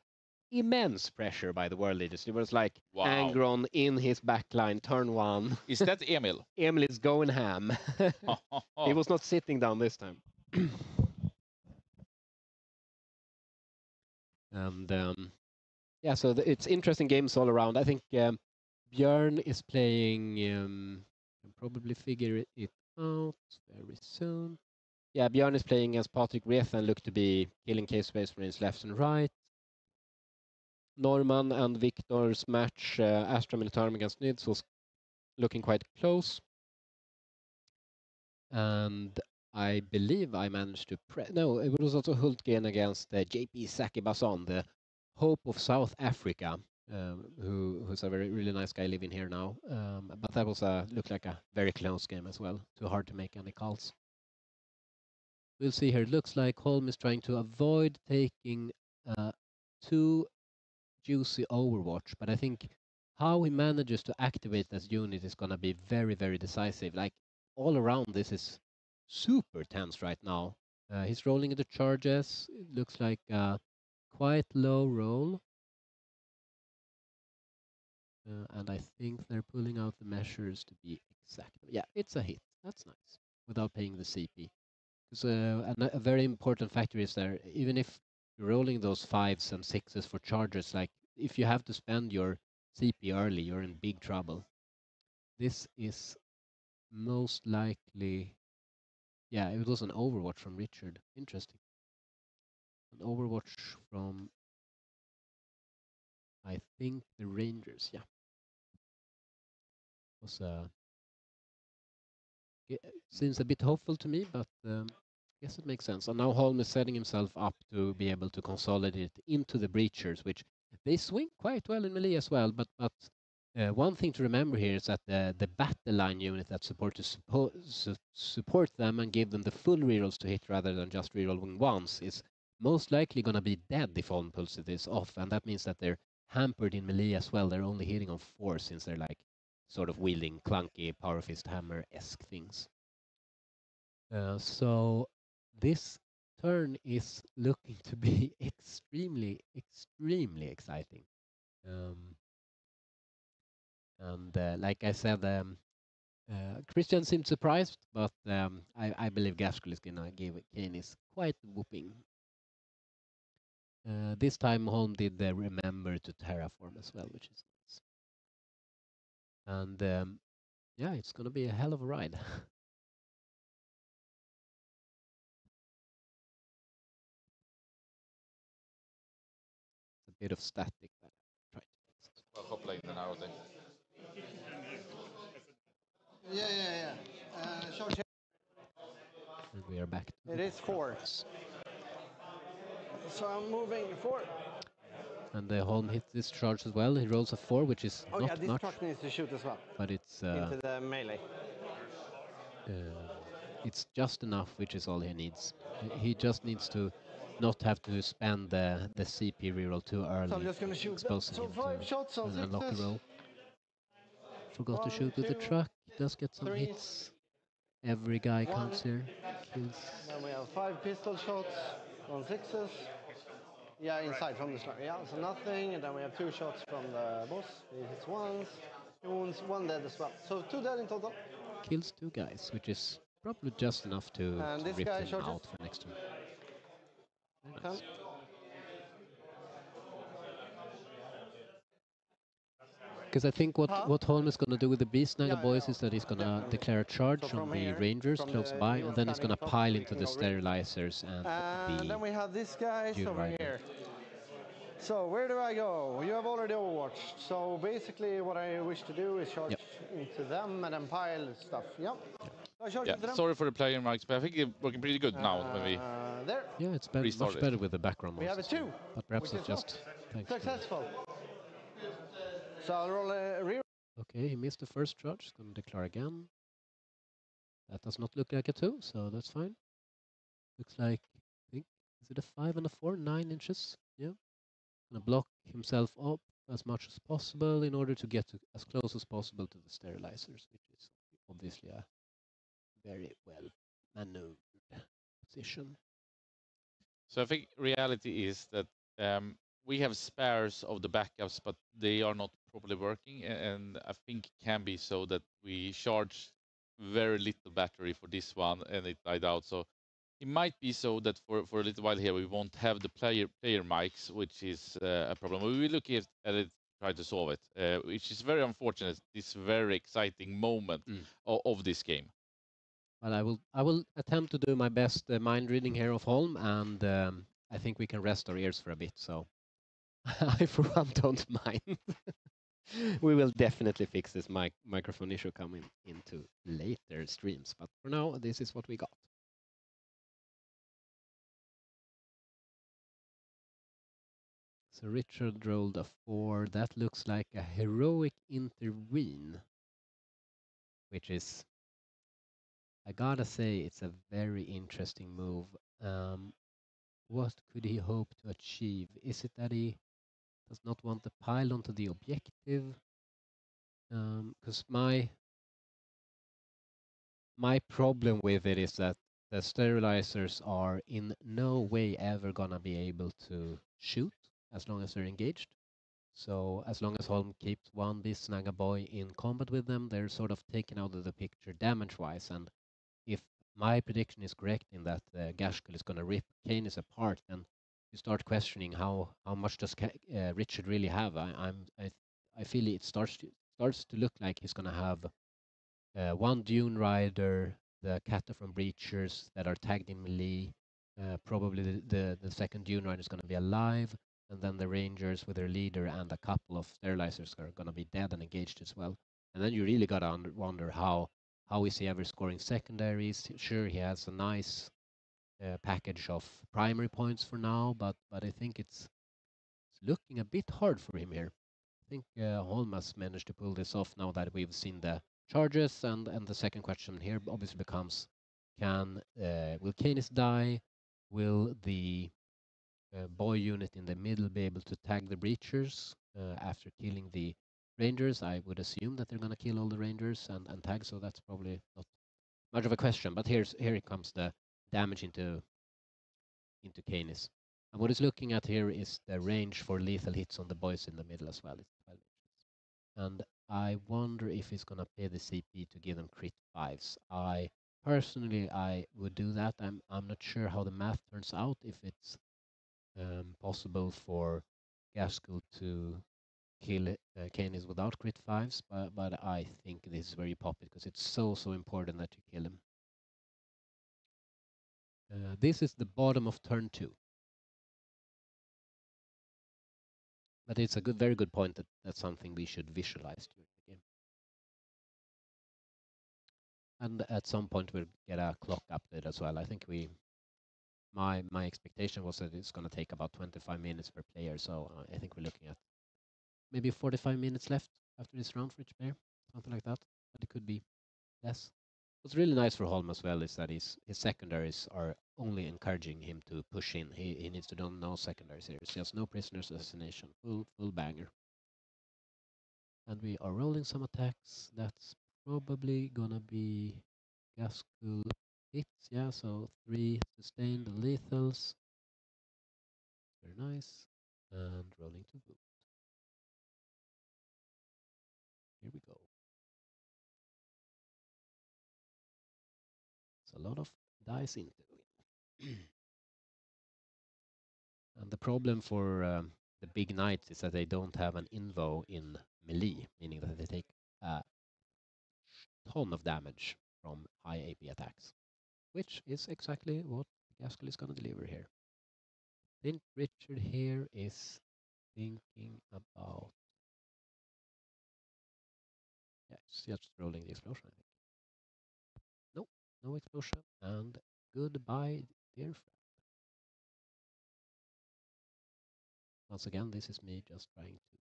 immense pressure by the world leaders. It was like Angron in his backline, turn 1. Is that Emil? Emil is going ham. He was not sitting down this time. And yeah, so it's interesting games all around. I think Björn is playing. Can probably figure it out very soon. Yeah, Björn is playing as Patrick Reeth and look to be killing K-Space Marines left and right. Norman and Victor's match, Astra Militarum against Nids, was looking quite close. And I believe I managed to no, it was also Hultgren against JP Sakibason, the Hope of South Africa, who's a really nice guy living here now. But that was looked like a very close game as well. Too hard to make any calls. We'll see here. It looks like Holm is trying to avoid taking too juicy Overwatch, but I think how he manages to activate this unit is going to be very, very decisive. Like all around, this is super tense right now. He's rolling into charges. It looks like a quite low roll. And I think they're pulling out the measures to be exact. Yeah, it's a hit. That's nice. Without paying the CP. Because a very important factor is there, even if you're rolling those 5s and 6s for charges, like if you have to spend your CP early, you're in big trouble. This is most likely, yeah, it was an Overwatch from Richard. Interesting. An Overwatch from, I think, the Rangers, yeah. Was seems a bit hopeful to me, but yes, it makes sense. And now Holm is setting himself up to be able to consolidate into the breachers, which they swing quite well in melee as well. But one thing to remember here is that the battle line unit that's supposed to support them and give them the full rerolls to hit rather than just rerolling once is most likely going to be dead if Holm pulls this off, and that means that they're hampered in melee as well. They're only hitting on 4 since they're like sort of wielding clunky Power Fist Hammer-esque things. So this turn is looking to be extremely, extremely exciting. And like I said, Christian seemed surprised, but I believe Gaskell is going to give Canis quite whooping. This time Holm did remember to terraform as well, which is nice. And yeah, it's going to be a hell of a ride. A bit of static, but try to fix it. Well, hopla in and out. Yeah. Charge. And we are back. It is 4. So I'm moving 4. And Holm hits this charge as well. He rolls a 4, which is not much. This truck needs to shoot as well. But it's into the melee. It's just enough, which is all he needs. He just needs to not have to spend the CP reroll too early. So I'm just going to shoot exposing him 5 shots on an unlucky 6s. roll. Forgot to shoot with the truck. Does get some hits. Every guy counts here. Kills. Then we have 5 pistol shots on 6s. Yeah, inside from the start. Yeah, so nothing. And then we have 2 shots from the boss. He hits once. He wounds 1 dead as well. So 2 dead in total. Kills 2 guys, which is probably just enough to rip him charges. out for next turn. Very nice. Because I think what Holm is going to do with the Beastnagger boys is that he's going to declare a charge on the Rangers close by, and then he's going to pile into the sterilizers and the then we have this guy over here. So where do I go? You have already overwatched. So basically what I wish to do is charge into them and then pile stuff. Yep. Yeah, sorry for the player marks, but I think it's working pretty good now when we there. Yeah, it's much better with the background We have a 2. But perhaps it's just successful. So I'll roll a reroll. Okay, he missed the first charge. He's going to declare again. That does not look like a 2, so that's fine. Looks like, I think, is it a 5 and a 4? 9 inches? Yeah. Gonna block himself up as much as possible in order to get to as close as possible to the sterilizers, which is obviously a very well maneuvered position. So I think reality is that we have spares of the backups, but they are not properly working, and I think it can be so that we charge very little battery for this one, and it died out. So it might be so that for a little while here we won't have the player mics, which is a problem. We will look at it, try to solve it, which is very unfortunate. This very exciting moment of this game. Well, I will attempt to do my best mind reading here of Holm, and I think we can rest our ears for a bit. So I, for one, don't mind. We will definitely fix this microphone issue coming into later streams. But for now, this is what we got. So Richard rolled a 4. That looks like a heroic intervene, which is, I gotta say, it's a very interesting move. What could he hope to achieve? Is it that he does not want the pile onto the objective? Because my problem with it is that the sterilizers are in no way ever gonna be able to shoot as long as they're engaged. So as long as Holm keeps one Beast Naga boy in combat with them, they're sort of taken out of the picture damage-wise. And if my prediction is correct in that Gashkul is going to rip Canis apart, then you start questioning how much does Richard really have. I feel it starts to look like he's going to have one Dune Rider, the Kata from Breachers that are tagged in melee. Probably the second Dune Rider is going to be alive, and then the Rangers with their leader and a couple of sterilizers are going to be dead and engaged as well. And then you really got to wonder how is he ever scoring secondaries. Sure, he has a nice package of primary points for now, but I think it's looking a bit hard for him here. I think Holm has managed to pull this off now that we've seen the charges, and the second question here obviously becomes, will Canis die? Will the boy unit in the middle be able to tag the breachers after killing the rangers? I would assume that they're going to kill all the rangers and tag, so that's probably not much of a question. But here it comes the damage into Canis. And what it's looking at here is the range for lethal hits on the boys in the middle as well. It's 12 inches. And I wonder if he's going to pay the CP to give them crit 5s. Personally, I would do that. I'm not sure how the math turns out, if it's possible for Gaskell to kill Canis without crit 5s, but I think this is where you pop it because it's so important that you kill him. This is the bottom of turn 2. But it's a very good point that that's something we should visualize during the game. And at some point we'll get a clock update as well. I think my expectation was that it's going to take about 25 minutes per player, so I think we're looking at maybe 45 minutes left after this round for each player, something like that. But it could be less. What's really nice for Holm as well is that his secondaries are only encouraging him to push in. He needs to do no secondaries here. It's just no prisoners assassination, full banger. And we are rolling some attacks. That's probably gonna be Gaskell hits, yeah, so 3 sustained lethals. Very nice. And rolling to boot. Here we go. It's a lot of dice into it. And the problem for the big knights is that they don't have an invo in melee, meaning that they take a ton of damage from high AP attacks, which is exactly what Gaskell is going to deliver here. I think Richard here is thinking about, yeah, it's just rolling the explosion, I think. Nope, no explosion, and goodbye, dear friend. Once again, this is me just trying to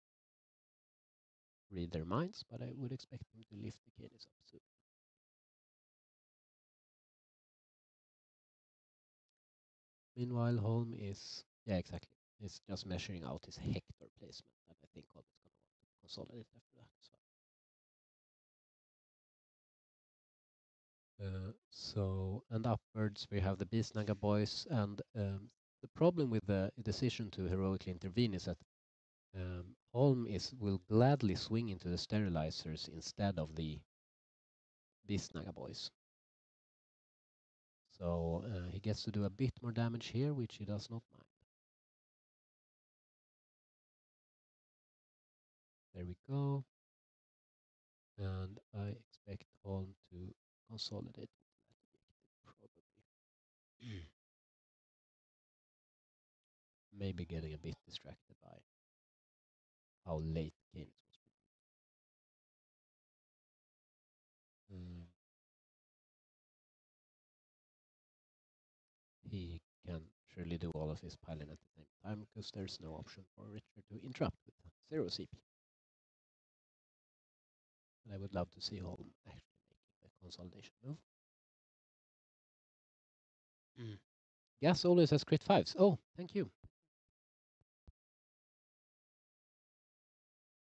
read their minds, but I would expect them to lift the Canis up soon. Meanwhile, Holm is, yeah, exactly. He's just measuring out his Hector placement, and I think Holm is going to want to consolidate after that as well. So, and upwards we have the Beastnaga boys, and the problem with the decision to heroically intervene is that Holm will gladly swing into the sterilizers instead of the Beastnaga boys. So he gets to do a bit more damage here, which he does not mind. There we go. And I expect Holm to consolidate. Probably. Maybe getting a bit distracted by how late the game was. He can surely do all of his piling at the same time because there's no option for Richard to interrupt with 0 CP. And I would love to see Holm actually making the consolidation move. Gas always has crit 5s. Oh, thank you.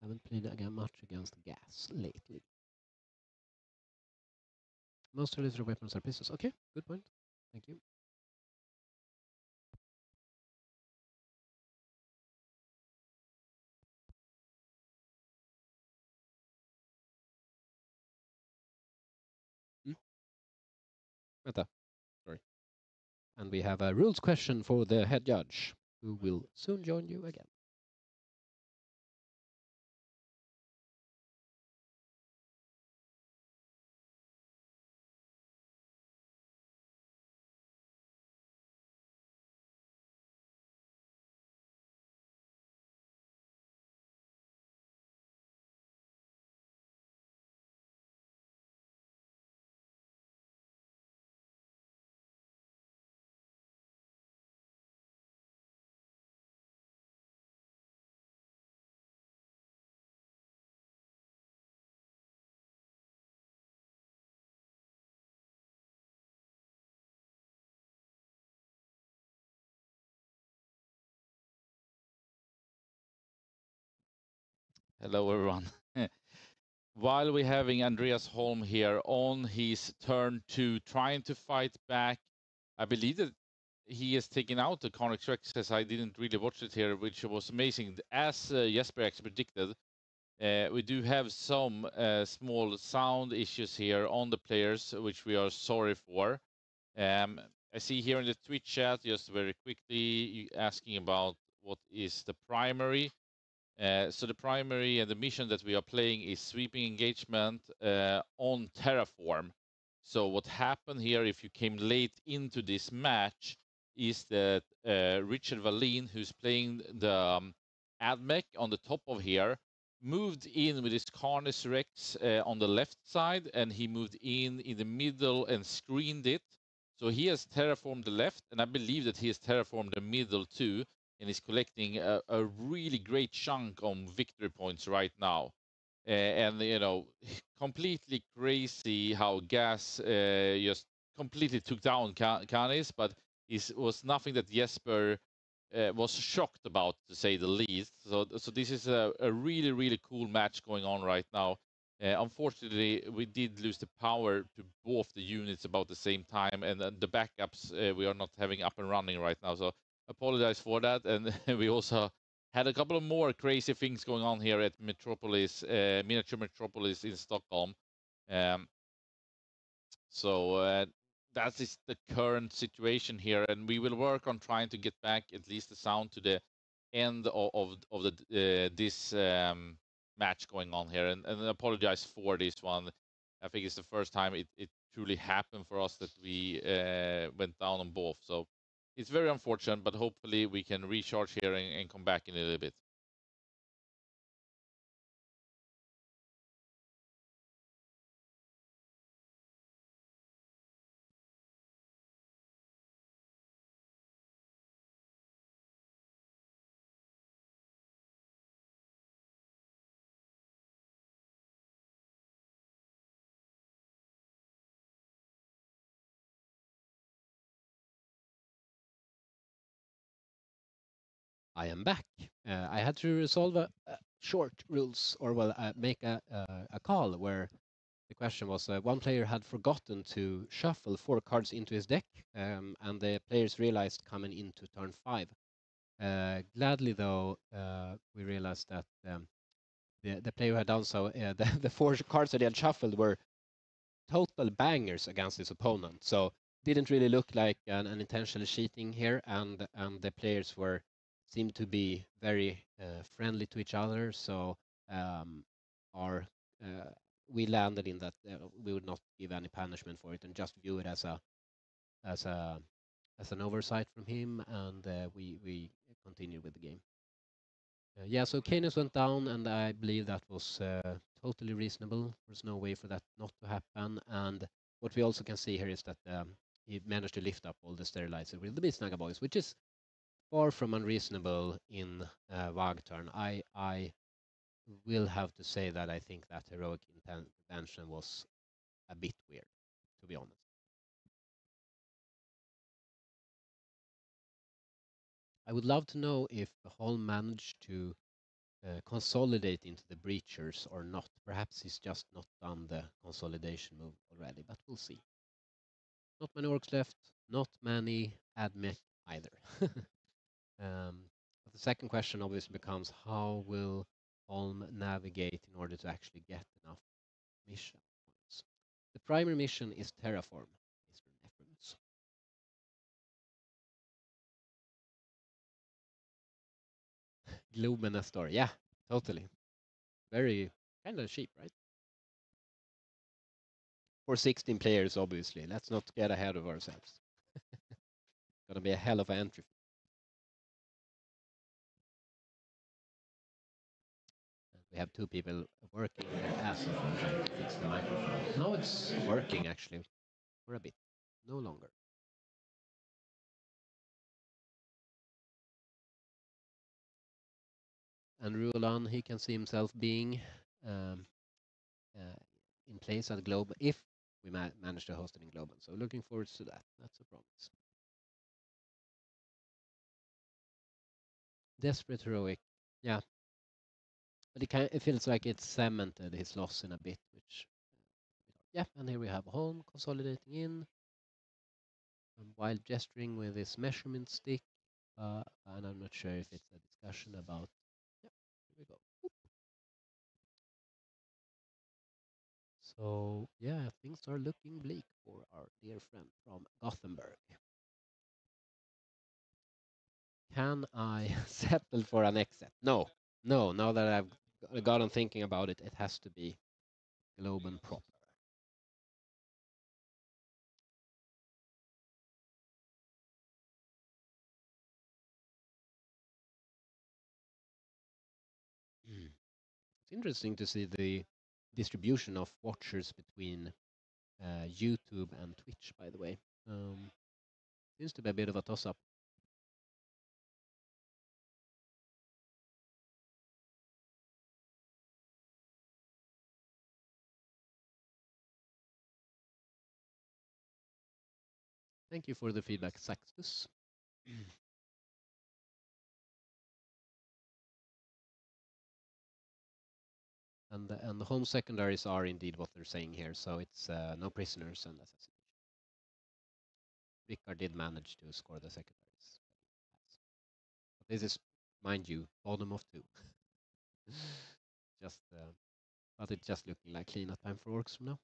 Haven't played again much against Gas lately. Most of his weapons are pistols. Okay, good point. Thank you. Vänta. Sorry. And we have a rules question for the head judge, who will soon join you again. Hello, everyone. While we're having Andreas Holm here on his turn 2, trying to fight back, I believe that he has taken out the Carnix Rex, as I didn't really watch it here, which was amazing. As Jesper actually predicted, we do have some small sound issues here on the players, which we are sorry for. I see here in the Twitch chat, just very quickly, asking about what is the primary. So the primary and the mission that we are playing is sweeping engagement on Terraform. So what happened here, if you came late into this match, is that Richard Wallin, who's playing the AdMech on the top of here, moved in with his Carnus Rex on the left side, and he moved in the middle and screened it. So he has terraformed the left, and I believe that he has terraformed the middle too, and is collecting a really great chunk on victory points right now. And, you know, completely crazy how Gas just completely took down Canis, but it was nothing that Jesper was shocked about, to say the least. So this is a really, really cool match going on right now. Unfortunately, we did lose the power to both the units about the same time, and the backups we are not having up and running right now. So apologize for that. And we also had a couple of more crazy things going on here at Metropolis, Miniature Metropolis in Stockholm. So that is the current situation here, and we will work on trying to get back at least the sound to the end of the this match going on here, and apologize for this one. I think it's the first time it truly happened for us that we went down on both. So it's very unfortunate, but hopefully we can recharge here and come back in a little bit. I am back. I had to resolve a short rules, or well, make a call where the question was one player had forgotten to shuffle 4 cards into his deck, and the players realized coming into turn 5. Gladly, though, we realized that the player who had done so, the 4 cards that he had shuffled were total bangers against his opponent. So didn't really look like an intentional cheating here, and the players seemed to be very friendly to each other. So our we landed in that we would not give any punishment for it and just view it as an oversight from him, and we continued with the game. Yeah, so Canis went down, and I believe that was totally reasonable. There's no way for that not to happen. And what we also can see here is that he managed to lift up all the sterilizer with the Beastnaga boys, which is far from unreasonable in Wag turn. I will have to say that I think that heroic intervention was a bit weird, to be honest. I would love to know if Holm managed to consolidate into the breachers or not. Perhaps he's just not done the consolidation move already, but we'll see. Not many orcs left, not many admech either. But the second question obviously becomes, how will Holm navigate in order to actually get enough mission points? The primary mission is Terraform, Mr. Nefrons. Gloom and Astor, yeah, totally. Very kind of cheap, right? For 16 players, obviously. Let's not get ahead of ourselves. Gonna be a hell of an entry. We have 2 people working their ass off trying to fix the microphone. No, it's working actually for a bit. No longer. And Ruolan, he can see himself being in place at Globe if we manage to host it in Globe. So looking forward to that. That's a promise. Desperate heroic, yeah. But it feels like it's cemented his loss in a bit, which yeah. And here we have Holm consolidating in, and while gesturing with his measurement stick. And I'm not sure if it's a discussion about. Yeah, here we go. So yeah, things are looking bleak for our dear friend from Gothenburg. Can I settle for an exit? No, no. Now that I've gotten thinking about it, it has to be Globen proper. It's interesting to see the distribution of watchers between YouTube and Twitch, by the way. Seems to be a bit of a toss-up. Thank you for the feedback, Saxtus. And the home secondaries are indeed what they're saying here, so it's no prisoners and assassination. Rickard did manage to score the secondaries. But this is, mind you, bottom of 2. Just, but it's just looking like cleanup time for orcs from now.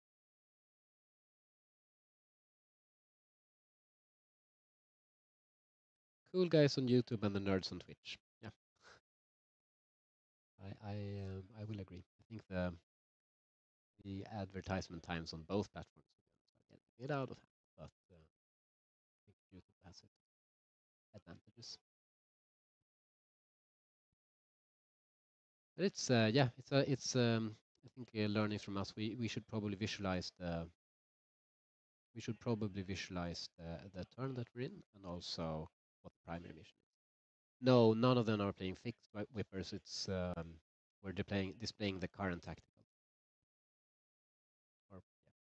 Cool guys on YouTube and the nerds on Twitch. Yeah, I will agree. I think the advertisement times on both platforms are getting a bit out of hand, but I think YouTube has its advantages. But it's yeah, it's I think learning from us. We should probably visualize the the turn that we're in, and also what the primary mission is. No, none of them are playing fixed whippers. It's we're displaying the current tactical. Or, yeah.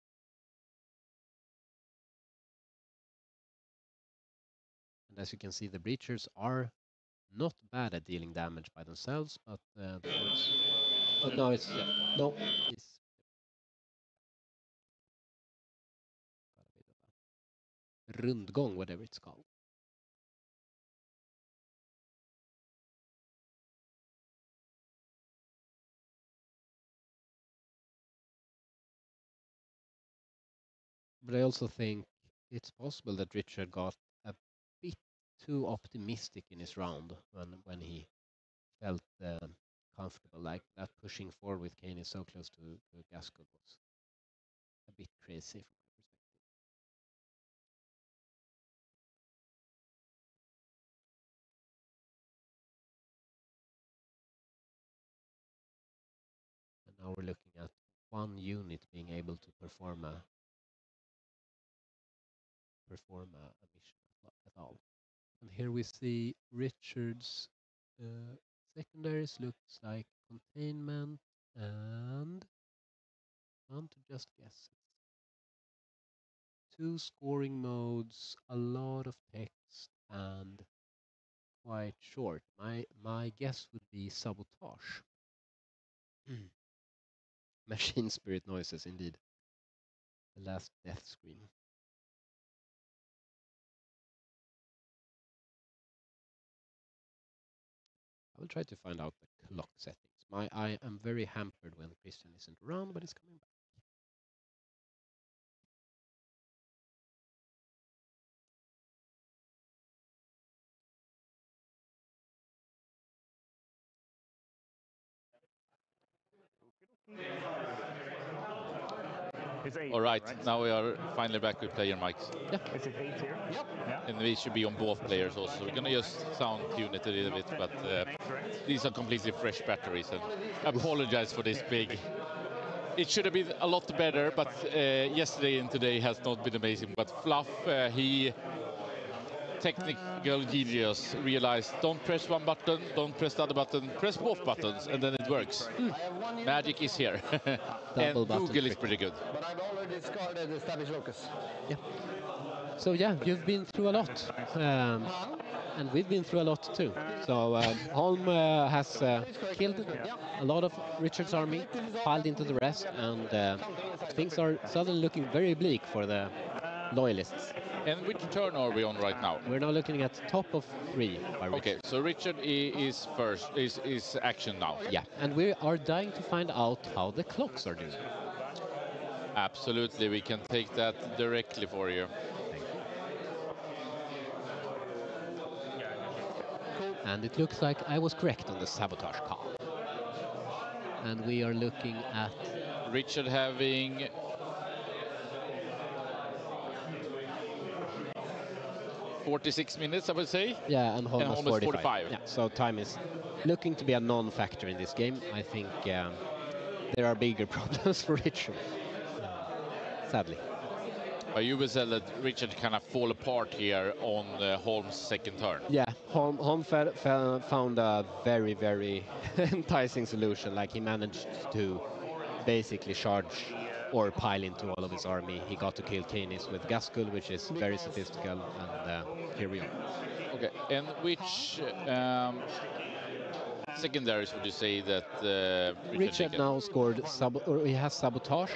And as you can see, the breachers are not bad at dealing damage by themselves, but the hordes. But no, it's no, it's got a bit of a rundgång, whatever it's called. But I also think it's possible that Richard got a bit too optimistic in his round when he felt comfortable. Like that pushing forward with Kane is so close to Gaskell was a bit crazy from my perspective. And now we're looking at one unit being able to perform a mission at all. And here we see Richard's secondaries looks like containment and I want to just guess. Two scoring modes, a lot of text, and quite short. My guess would be sabotage. Machine spirit noises, indeed. The last death screen. I will try to find out the clock settings. I am very hampered when Christian isn't around, but he's coming back. It's 8. All right, now we are finally back with player mics. Yeah. Is it 8 here? Yep. Yeah. And we should be on both players also. We're gonna just sound tune it a little bit, but these are completely fresh batteries. And I apologize for this big. It should have been a lot better, but yesterday and today has not been amazing. But Fluff, he technical genius realized don't press one button, don't press the other button, press both buttons, and then it works. Magic is here. And Google is pretty good. But I've already discarded the established locus. Yeah. So yeah, you've been through a lot. And we've been through a lot too. So Holm has killed a lot of Richard's army, piled into the rest, and things are suddenly looking very bleak for the loyalists. And which turn are we on right now? We're now looking at top of 3 by Richard. Okay, so Richard is first, is action now. Yeah, and we are dying to find out how the clocks are doing. Absolutely, we can take that directly for you. Thank you. And it looks like I was correct on the sabotage call. And we are looking at Richard having 46 minutes, I would say. Yeah, and Holm is 45. Yeah, so time is looking to be a non-factor in this game. I think there are bigger problems for Richard, sadly. But you will say that Richard kind of fall apart here on Holm's second turn. Yeah, Holm found a very, very enticing solution. Like he managed to basically charge or pile into all of his army. He got to kill Canis with Gaskell, which is very sophistical, and here we are. Okay, and which secondaries would you say that Richard now scored, or he has sabotage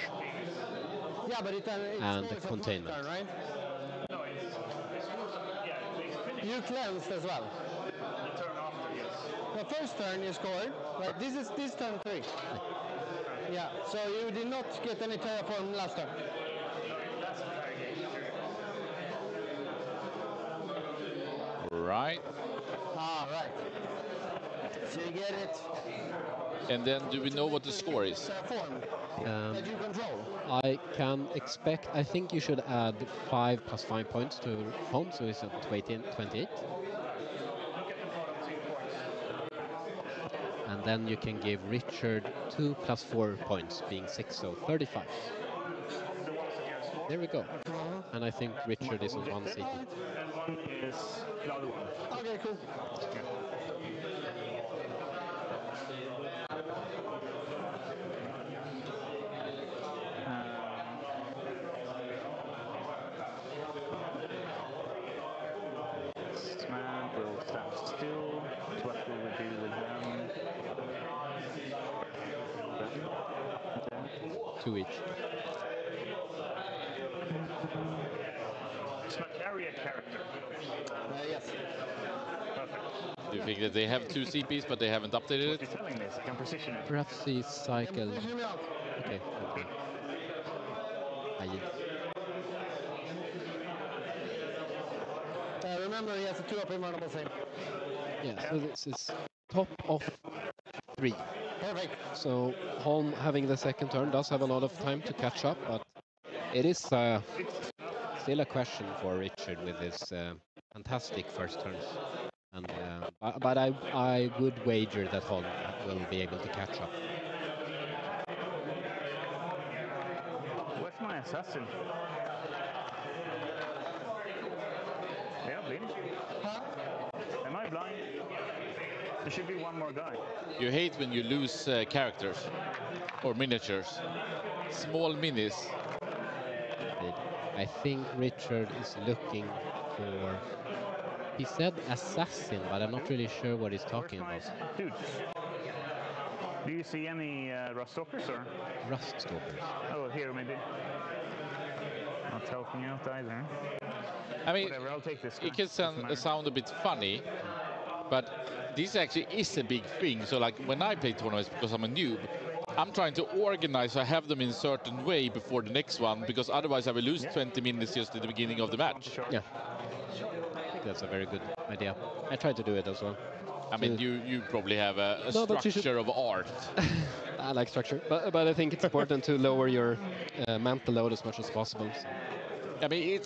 and it's containment. Turn, right? You cleansed as well. The turn after, yes. The first turn you scored, right? This turn 3. Yeah, so you did not get any terraform last turn. That's a fair game. Right. Ah, right. So you get it. And then do we know what the score is? Terraform that you control. I can expect, I think you should add 5 plus 5 points to Holm, so it's at 28. And then you can give Richard 2 plus 4 points, being 6, so 35. There we go. And I think Richard is on 1 CP. And one is the other one. Okay, cool. This man will stand still. 2 each. Carry a character. Yes. Perfect. Do you think that they have 2 CPs, but they haven't updated it? You're telling me, so I can position it. Perhaps he cycled. Okay, never mind. I yield. Remember, he has a 2 up invulnerable save. Yeah, so this is top of 3. Perfect. So Holm having the second turn does have a lot of time to catch up, but it is still a question for Richard with his fantastic first turns. And but I would wager that Holm will be able to catch up. Where's my assassin? Yeah, blind. Am I blind? There should be one more guy. You hate when you lose characters or miniatures. Small minis. I think Richard is looking for... He said assassin, but I'm not really sure what he's talking about. Dude, do you see any rust stalkers or? Rust stalkers. Oh, here maybe. Not helping out either. I mean, whatever, I'll take this guy. it can sound a bit funny, but this actually is a big thing. So like when I play tournaments, because I'm a noob, I'm trying to organize so I have them in a certain way before the next one, because otherwise I will lose 20 minutes just at the beginning of the match. Yeah. I think that's a very good idea. I tried to do it as well. I mean, you probably have a No, structure of art. I like structure, but I think it's important to lower your mental load as much as possible. So. I mean,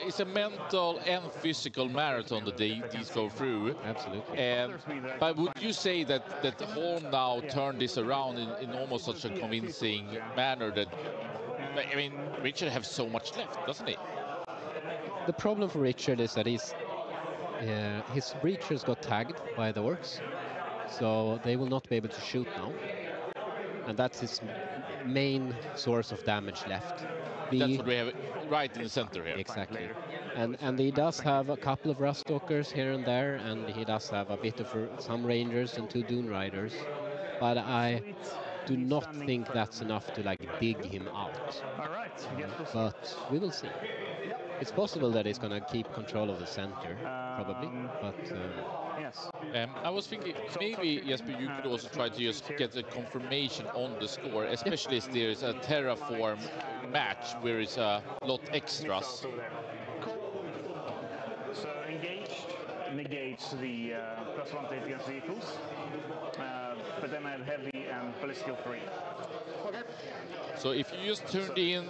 it's a mental and physical marathon that these go through. Absolutely. But would you say that Holm now turned this around in almost such a convincing manner that, I mean, Richard has so much left, doesn't he? The problem for Richard is that his breachers got tagged by the orcs, so they will not be able to shoot now. And that's his main source of damage left. That's what we have right in the center here. Exactly. And he does have a couple of Rust Stalkers here and there, and he does have a bit of some Rangers and 2 Dune Riders. But I do not think that's enough to like dig him out. But we will see. It's possible that he's going to keep control of the center, probably. But yes. I was thinking maybe, Jesper, you could also try to just get a confirmation on the score, especially if there's a Terraform match where it's a lot extras. So engaged negates the +1 to hit against vehicles, but then I have heavy and ballistical 3. Okay. So if you just tuned in,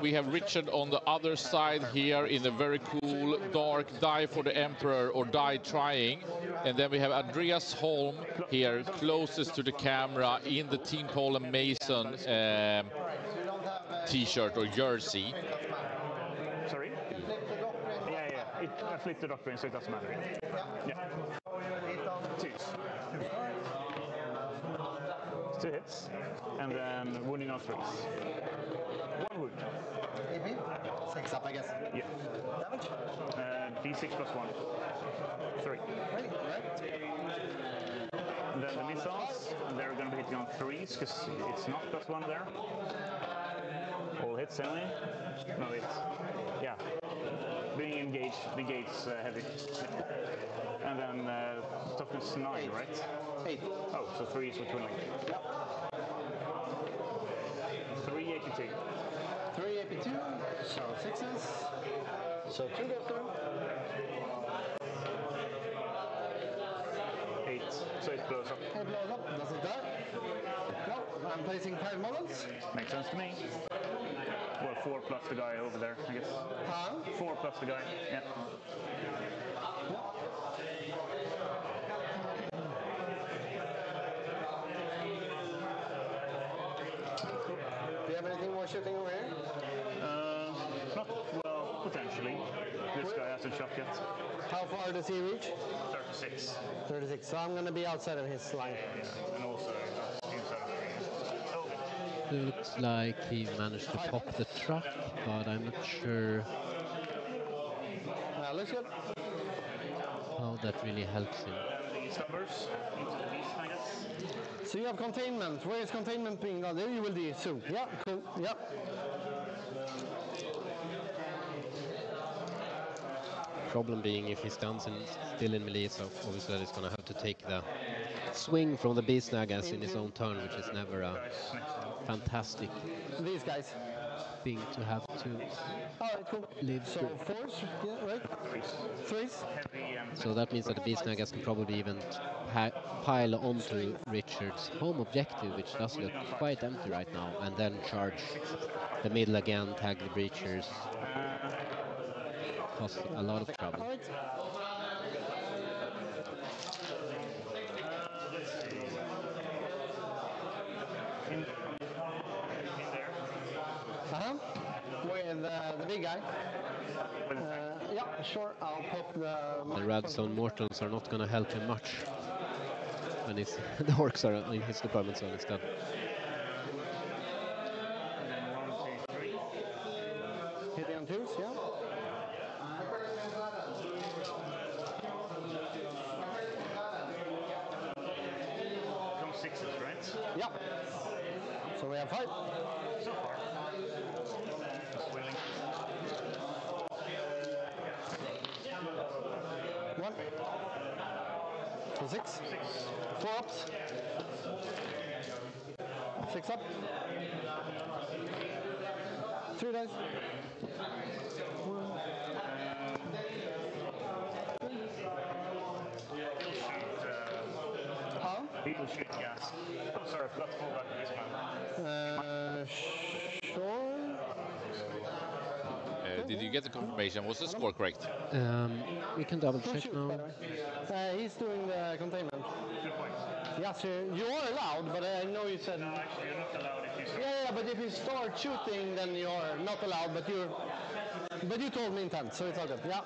we have Richard on the other side here in a very cool dark die for the Emperor or die trying. And then we have Andreas Holm here closest to the camera in the Team Poland Mason t-shirt or jersey. Sorry? Yeah. I flipped the doctrine, so it doesn't matter. Yeah. 2 hits, and then wounding on 3s. 1 wound. AP? 6 up, I guess. Yeah. Damage? D6 +1. 3. Right. And then the missiles, they're going to be hitting on 3s, because it's not +1 there. All hits anyway. No hits. Yeah. Being engaged negates heavy. And then toughness 9, right? 8. Oh, so 3s with twinning. Yep. 3 AP2. 3 AP2, so 6s. So 2 go through. 8, so it blows up. It blows up, does it die? No, I'm placing 5 models. Makes sense to me. Well, 4 plus the guy over there, I guess. 4 plus the guy, yeah. Do you have anything more shooting over here? Not, well, potentially. This guy hasn't shot yet. How far does he reach? 36. 36, so I'm going to be outside of his line. Yeah, and also inside of looks like he managed to pop the truck, but I'm not sure looks good. how that really helps him. the slumbers into the beast, I guess. So you have containment. Where is containment being done? There you will be soon. Yeah, cool. Yeah. Problem being, if he stands still in melee, so obviously he's going to have to take the swing from the beast nagas in his own turn, which is never a fantastic These guys thing to have to live so through. Fours, yeah, right? Threes. So that means that the beast nagas can probably even pile onto Richard's home objective, which does look quite empty right now, and then charge the middle again, tag the breachers, cause a lot of trouble. With the big guy. Yeah, sure. I'll pop The Radstone Mortals are not going to help him much when the orcs are in his deployment zone instead. Hitting on twos, yeah. From sixes, right? Yeah. So we have 5. So far. Just willing. 1. So 6. 4 ups. 6 up. 3 dice. 1. He'll shoot gas. Oh, sorry, let's fall back this time. Sure. Did you get the confirmation? Was the score correct? We can double check now. He's doing the containment. Good point. Yes, you are allowed, but I know you said... No, actually, you're not allowed if you start. Yeah, but if you start shooting, then you are not allowed, but you told me intent, so it's all good. Yeah.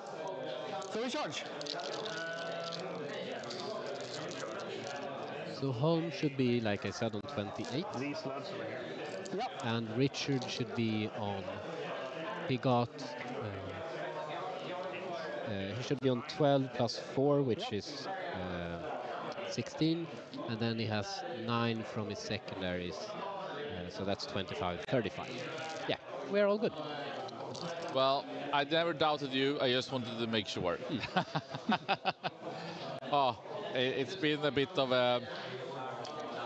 So we charge. So home should be, like I said, on 28. These lads over here. Yep. And Richard should be on... He got... he should be on 12 plus 4, which is 16. And then he has 9 from his secondaries. So that's 25, 35. Yeah, we're all good. Well, I never doubted you. I just wanted to make sure. Oh, it's been a bit of a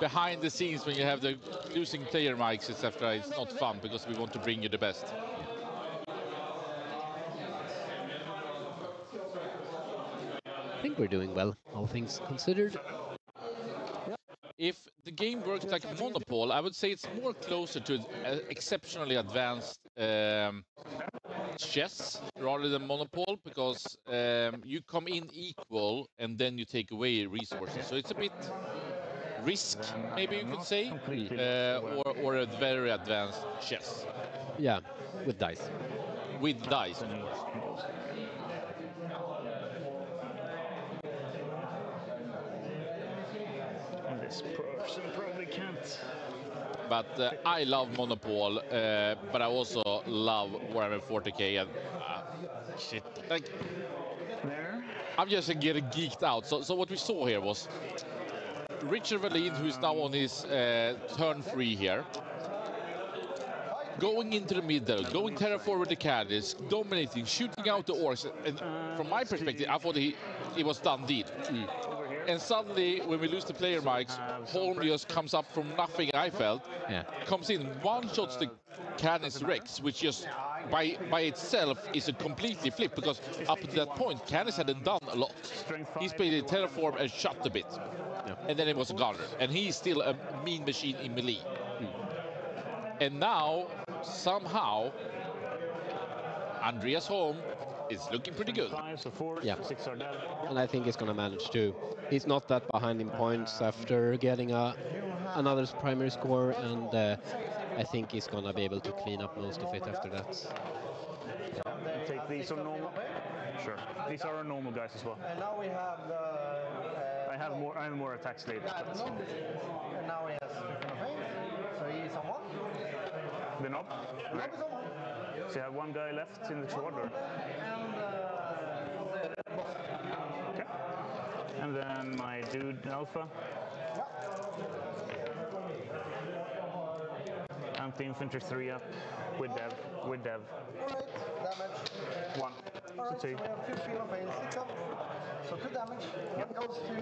behind the scenes when you have the losing player mics, etc. It's not fun because we want to bring you the best. I think we're doing well, all things considered. If the game works like Monopol, I would say it's more closer to exceptionally advanced chess rather than Monopol, because you come in equal and then you take away resources. So it's a bit risk, maybe you could say, or a very advanced chess. Yeah, with dice. With dice, of course. This person probably can't. But I love Monopol, but I also love Warhammer 40k, and shit, like, I'm just getting geeked out. So what we saw here was Richard Wallin, who is now on his turn 3 here, going into the middle, going terra forward the cannons, dominating, shooting out the orcs. And from my perspective, I thought he was done deal. And suddenly, when we lose the player mics, Holm just comes up from nothing, I felt. Yeah. Comes in, one-shots the Canis Rex, which just by itself is a completely flip, because up to that point, Canis hadn't done a lot. He's played a terraform and shot a bit. Yeah. And then it was a gunner. And he's still a mean machine in melee. And now, somehow, Andreas Holm is looking pretty good. Yeah, and I think he's going to manage to. He's not that behind in points after getting another primary score, and I think he's going to be able to clean up most of it after that. Take these on normal. Sure. These are our normal guys as well. And now we have I have more attacks later. And now he has so he's on 1. The knob. Right. So you have one guy left in the squad, or? And Okay. And then my Alpha. Anti-infantry 3 up with dev. Alright, damage. 1. Alright, So 2. so we have 2 speed of pain, 6 up. So 2 damage. One goes to,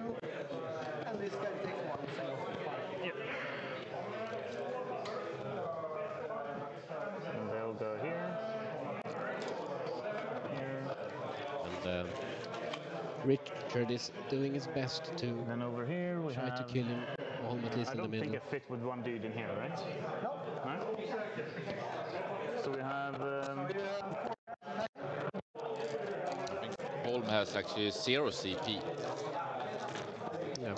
and this guy takes 1. So 5. Yep. And they'll go here. And Richard is doing his best to then over here we try to kill him, Holm at least in the middle. I don't think I fit with one dude in here, right? No. No? So we have... I think Holm has actually 0 CP. Yeah.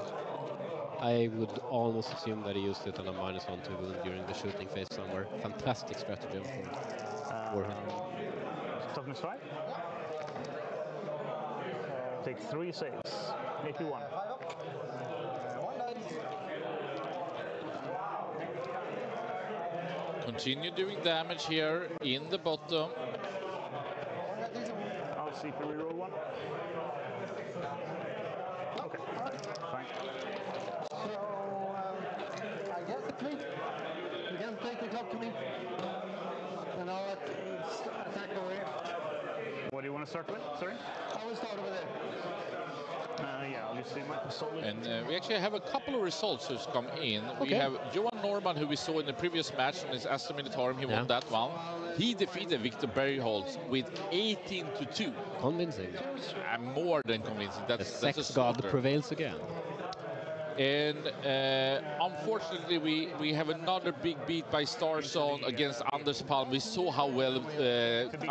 I would almost assume that he used it on a -1 to wound during the shooting phase somewhere. Fantastic stratagem for Warhammer. Toughness 5? Take 3 saves. 81. 5 up. 1 dice. Continue doing damage here in the bottom. I'll see if we reroll 1. Okay, fine. So, I guess it's me. You can take the clock to me. And I'll attack over here. What do you want to start with? Sorry? I will start over there. Yeah, I'll just do my solid. And we actually have a couple of results who's come in. We Okay. have Johan Norman, who we saw in the previous match on his Astra Militarum. He won that one. He defeated Victor Bergholtz with 18-2. Convincing. More than convincing. The That's sex a god slaughter. prevails again. And unfortunately, we have another big beat by Starzone against Anders Palm. We saw how well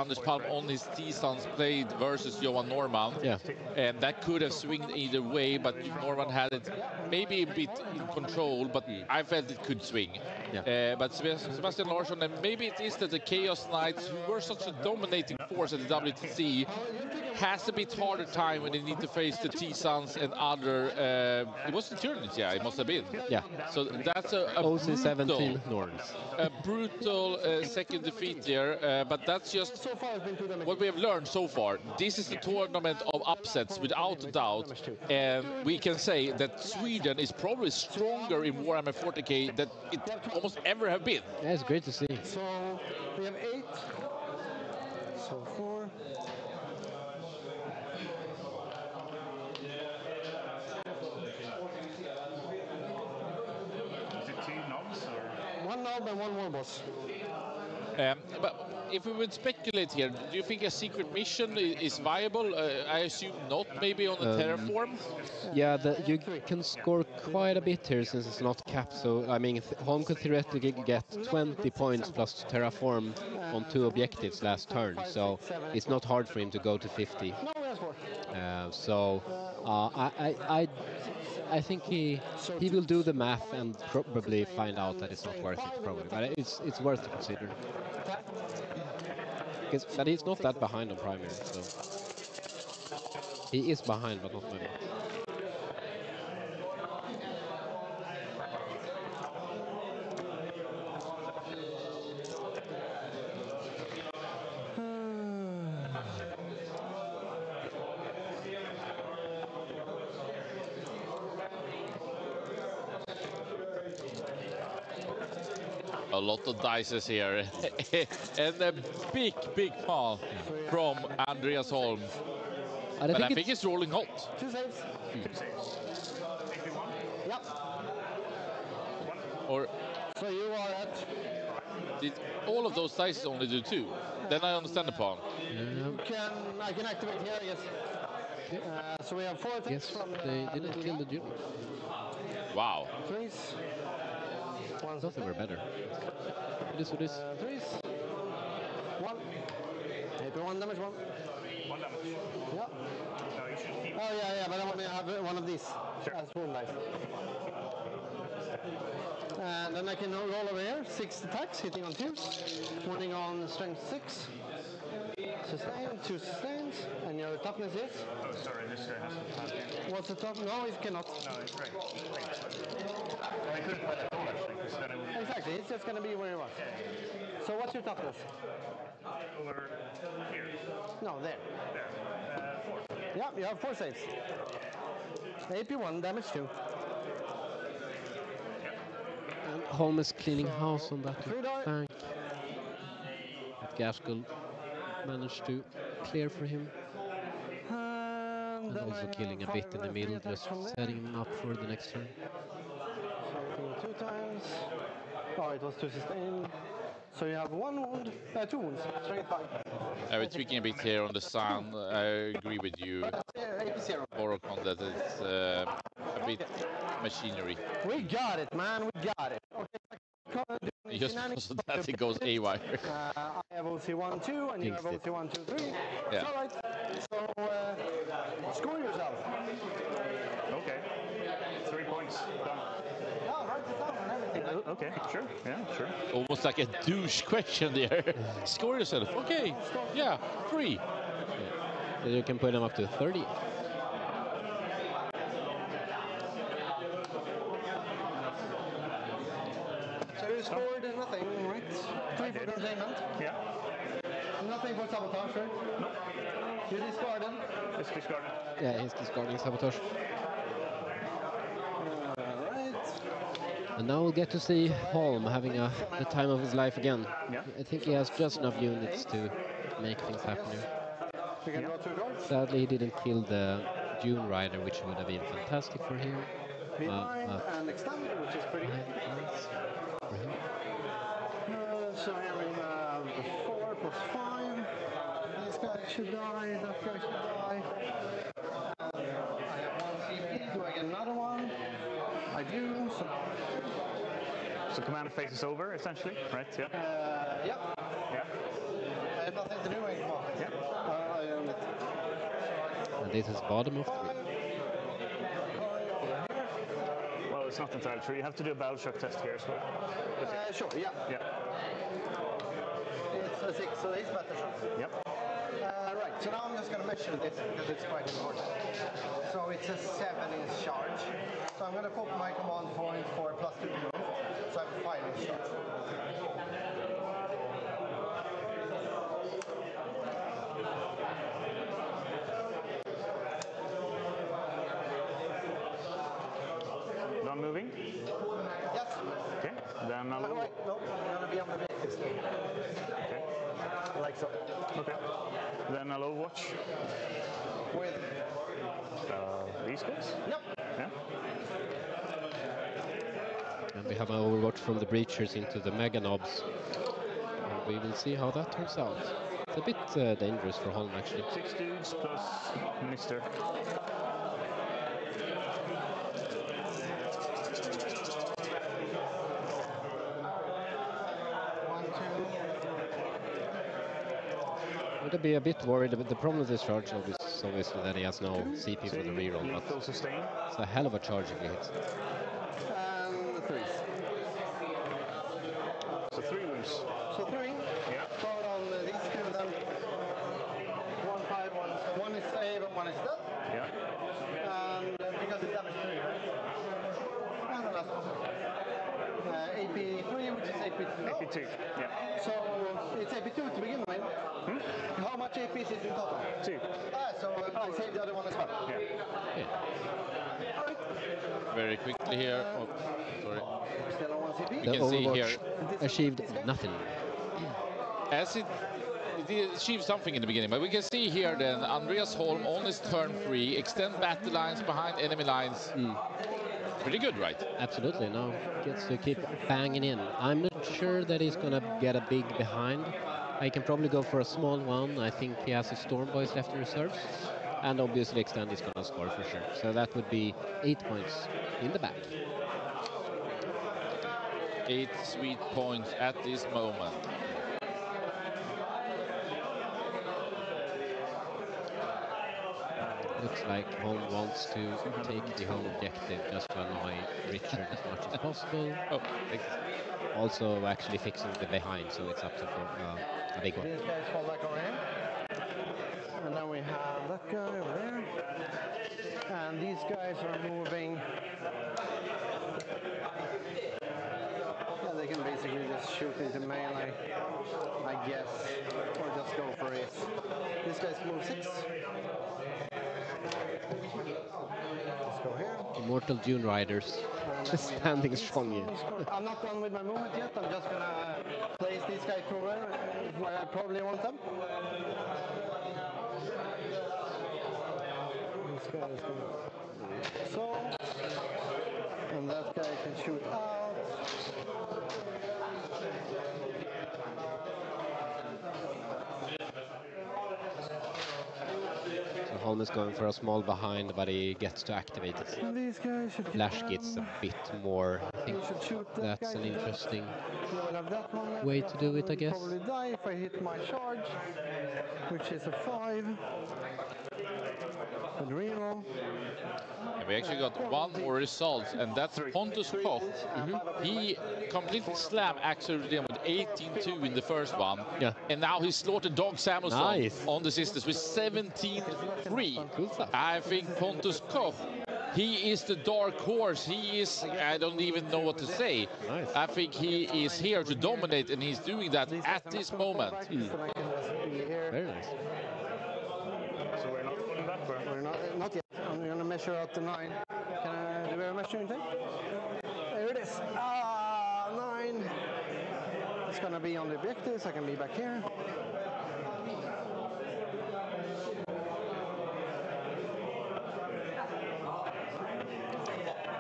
Anders Palm on his T-Sons played versus Johan Norman. Yeah. And that could have swung either way, but Norman had it maybe a bit in control, but I felt it could swing. Yeah. But Sebastian Larsson, and maybe it is that the Chaos Knights, who were such a dominating force at the WTC, has a bit harder time when they need to face the T-Sons and other... it was the Tyranids, yeah, it must have been. Yeah. So that's a OC-17 Norns. A brutal second defeat here, but that's just what we have learned so far. This is the tournament of upsets, without a doubt, and we can say that Sweden is probably stronger in Warhammer 40k than it almost ever have been. Yeah, it's great to see. So we have 8. So 4. Is it 2 knobs or? 1 knob and 1 war boss. But if we would speculate here, do you think a secret mission is viable? I assume not, maybe on the Terraform? Yeah, you can score quite a bit here since it's not capped. So, I mean, Holm could theoretically get 20 points plus Terraform on 2 objectives last turn. So, it's not hard for him to go to 50. I think he will do the math and probably find out that it's not worth it, probably. But it's worth to consider. But he's not that behind on primary, so he is behind, but not very much. A lot of dices here. And a big fall from Andreas Holm. But I think it's rolling hot. 2 saves. 2 saves. 81? Yep. Or so you are at... Did all of those dice only do 2? Then I understand the pawn. I can activate here, yes. So we have 4 attacks from... they didn't kill the Junior. Wow. 3s. I thought they were better. It is what it is. 3s. 1. Maybe 1 damage, 1. 1 damage. Yeah. No, you should keep. Oh, yeah, but I want to have one of these as full dice. And then I can roll over here. 6 attacks, hitting on 2s. Warning on strength 6. Sustain, 2 sustains. And your toughness is? Oh, sorry, this guy has to pass here. What's the toughness? No, it cannot. No, it's right. I couldn't put it at all, actually, because then it would... Exactly, it's just going to be where it was. So what's your toughness? Over here. No, there. There. Yeah, you have 4 saves. AP1, damage 2. And Holm is cleaning house on that tank. But Gaskell managed to clear for him. And also killing a bit in the middle, just setting him up for the next turn. Something 2 times. Oh, it was 2 sustained. So you have 1 wound, 2 wounds, strength 5. We're tweaking a bit here on the sound. I agree with you, Borokon, that it's a bit machinery. We got it, man. We got it. Okay. Just because of that, it goes AY. I have OC 1, 2, and you have OC 1, 2, 3. Yeah. All right. So, score yourself. Okay. 3 points. Done. Yeah, write it down and everything. Okay, sure. Yeah, sure. Almost like a douche question there. Score yourself. Okay. Yeah, 3. So you can put them up to 30. So you scored nothing, right? 3 for containment. Yeah. Nothing for sabotage, right? No. You discarded. It's discarded. Yeah, he's discarding sabotage. And now we'll get to see Holm having the time of his life again. Yeah. I think he has just enough units to make things happen here. You can draw 2 cards. Sadly, he didn't kill the Dune Rider, which would have been fantastic for him. Behind and extend, which is pretty good. For him. So here we have 4 plus 5. This guy should die, that guy should die. I have 1 CP, do I get another one? I do, so... So commander phase is over, essentially, right? Yeah. Yeah. Yeah. I have nothing to do anymore. Yeah. I own it. And this is bottom of 3. Well, it's not entirely true. You have to do a battle shock test here as well. Sure, yeah. Yeah. It's a 6, so it's better shot. Yep. Right, so now I'm just going to measure this because it's quite important. So it's a 7-inch charge. So I'm going to put my command point for plus 2 to move. So I have a 5-inch charge. Done moving? Yes. Okay. Then I'll... Wait, no, I'm going to be on the base. Okay. Like so. Okay. Then I'll overwatch. With? These guys? Yep. Yeah. And we have an overwatch from the Breachers into the Mega Knobs. And we will see how that turns out. It's a bit dangerous for Holm, actually. 6 dudes plus Mr. Would I be a bit worried about the problem with this charge? Obviously that he has no CP for the reroll, but it's a hell of a charge if he hits. And 3. So 3 wounds. So 3. Yeah. Start on these 2 then. 1, 5, 1. 1 is save and 1 is dead. Yeah. And because it's damage 3, right? And the last one. AP3, which is AP2. AP2, yeah. So it's AP2 to begin with. How much AP is it in total? 2. So I saved the other one as well. Yeah. All right. Very quickly here. Oh, sorry. Still on 1 CP. You can see here. Achieved nothing. As it achieved something in the beginning, but we can see here then Andreas Holm on his turn 3, extend battle lines behind enemy lines. Pretty good, right? Absolutely. Now gets to keep banging in. I'm not sure that he's gonna get a big behind. I can probably go for a small one. I think he has a Storm Boys left in reserves. And obviously extend is gonna score for sure. So that would be 8 points in the back. 8 sweet points at this moment. Looks like Holm wants to take the home objective just to annoy Richard as much as possible. Oh, also actually fixing the behind, so it's up to a big one. These guys fall back over here. And then we have that guy over there. And these guys are moving. Yeah, they can basically just shoot into melee, I guess. Or just go for it. This guy's move 6. Let's go here. Immortal Dune Riders. Just standing strong here. I'm not done with my movement yet. I'm just gonna place these guys where I probably want them. This guy is gonna... So, and that guy can shoot out. So Holm is going for a small behind, but he gets to activate it. These guys should Flash gets a bit more. I think that's an interesting way to do it, I guess. Probably die if I hit my charge, which is a 5. And reroll. And we actually got one more result, and that's Pontus Koch. He completely slammed Axel Rudén with 18-2 in the first one. Yeah. And now he slaughtered Dog Samuelson on the sisters with 17-3. I think Pontus Koch, he is the dark horse. He is, I don't even know what to say. Nice. I think he is here to dominate, and he's doing that at this moment. Very nice. So we're not going back, We're not yet. I'm going to measure out the 9. Can I do a measuring tape? There it is. 9. It's going to be on the objectives. I can be back here.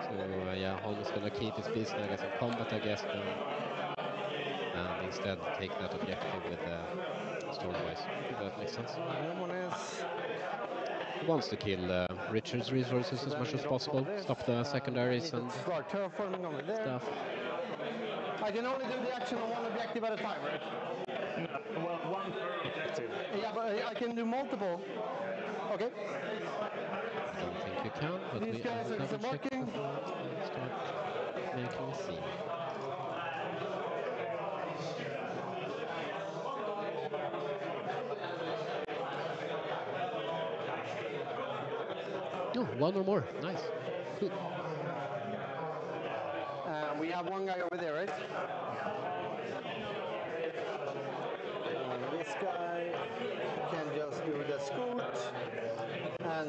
So yeah, Holm is going to keep his business in combat, I guess, and instead take that objective with Stormwise. I think that makes sense. He wants to kill Richard's resources as much as possible, stop the secondaries and stuff. I can only do the action on one objective at a time, right? No, well, one per objective. Yeah, but I can do multiple. Okay. I don't think you can, but we will double check before we start making a scene. Oh, one or more. Nice. Cool. We have one guy over there, right? This guy can just do the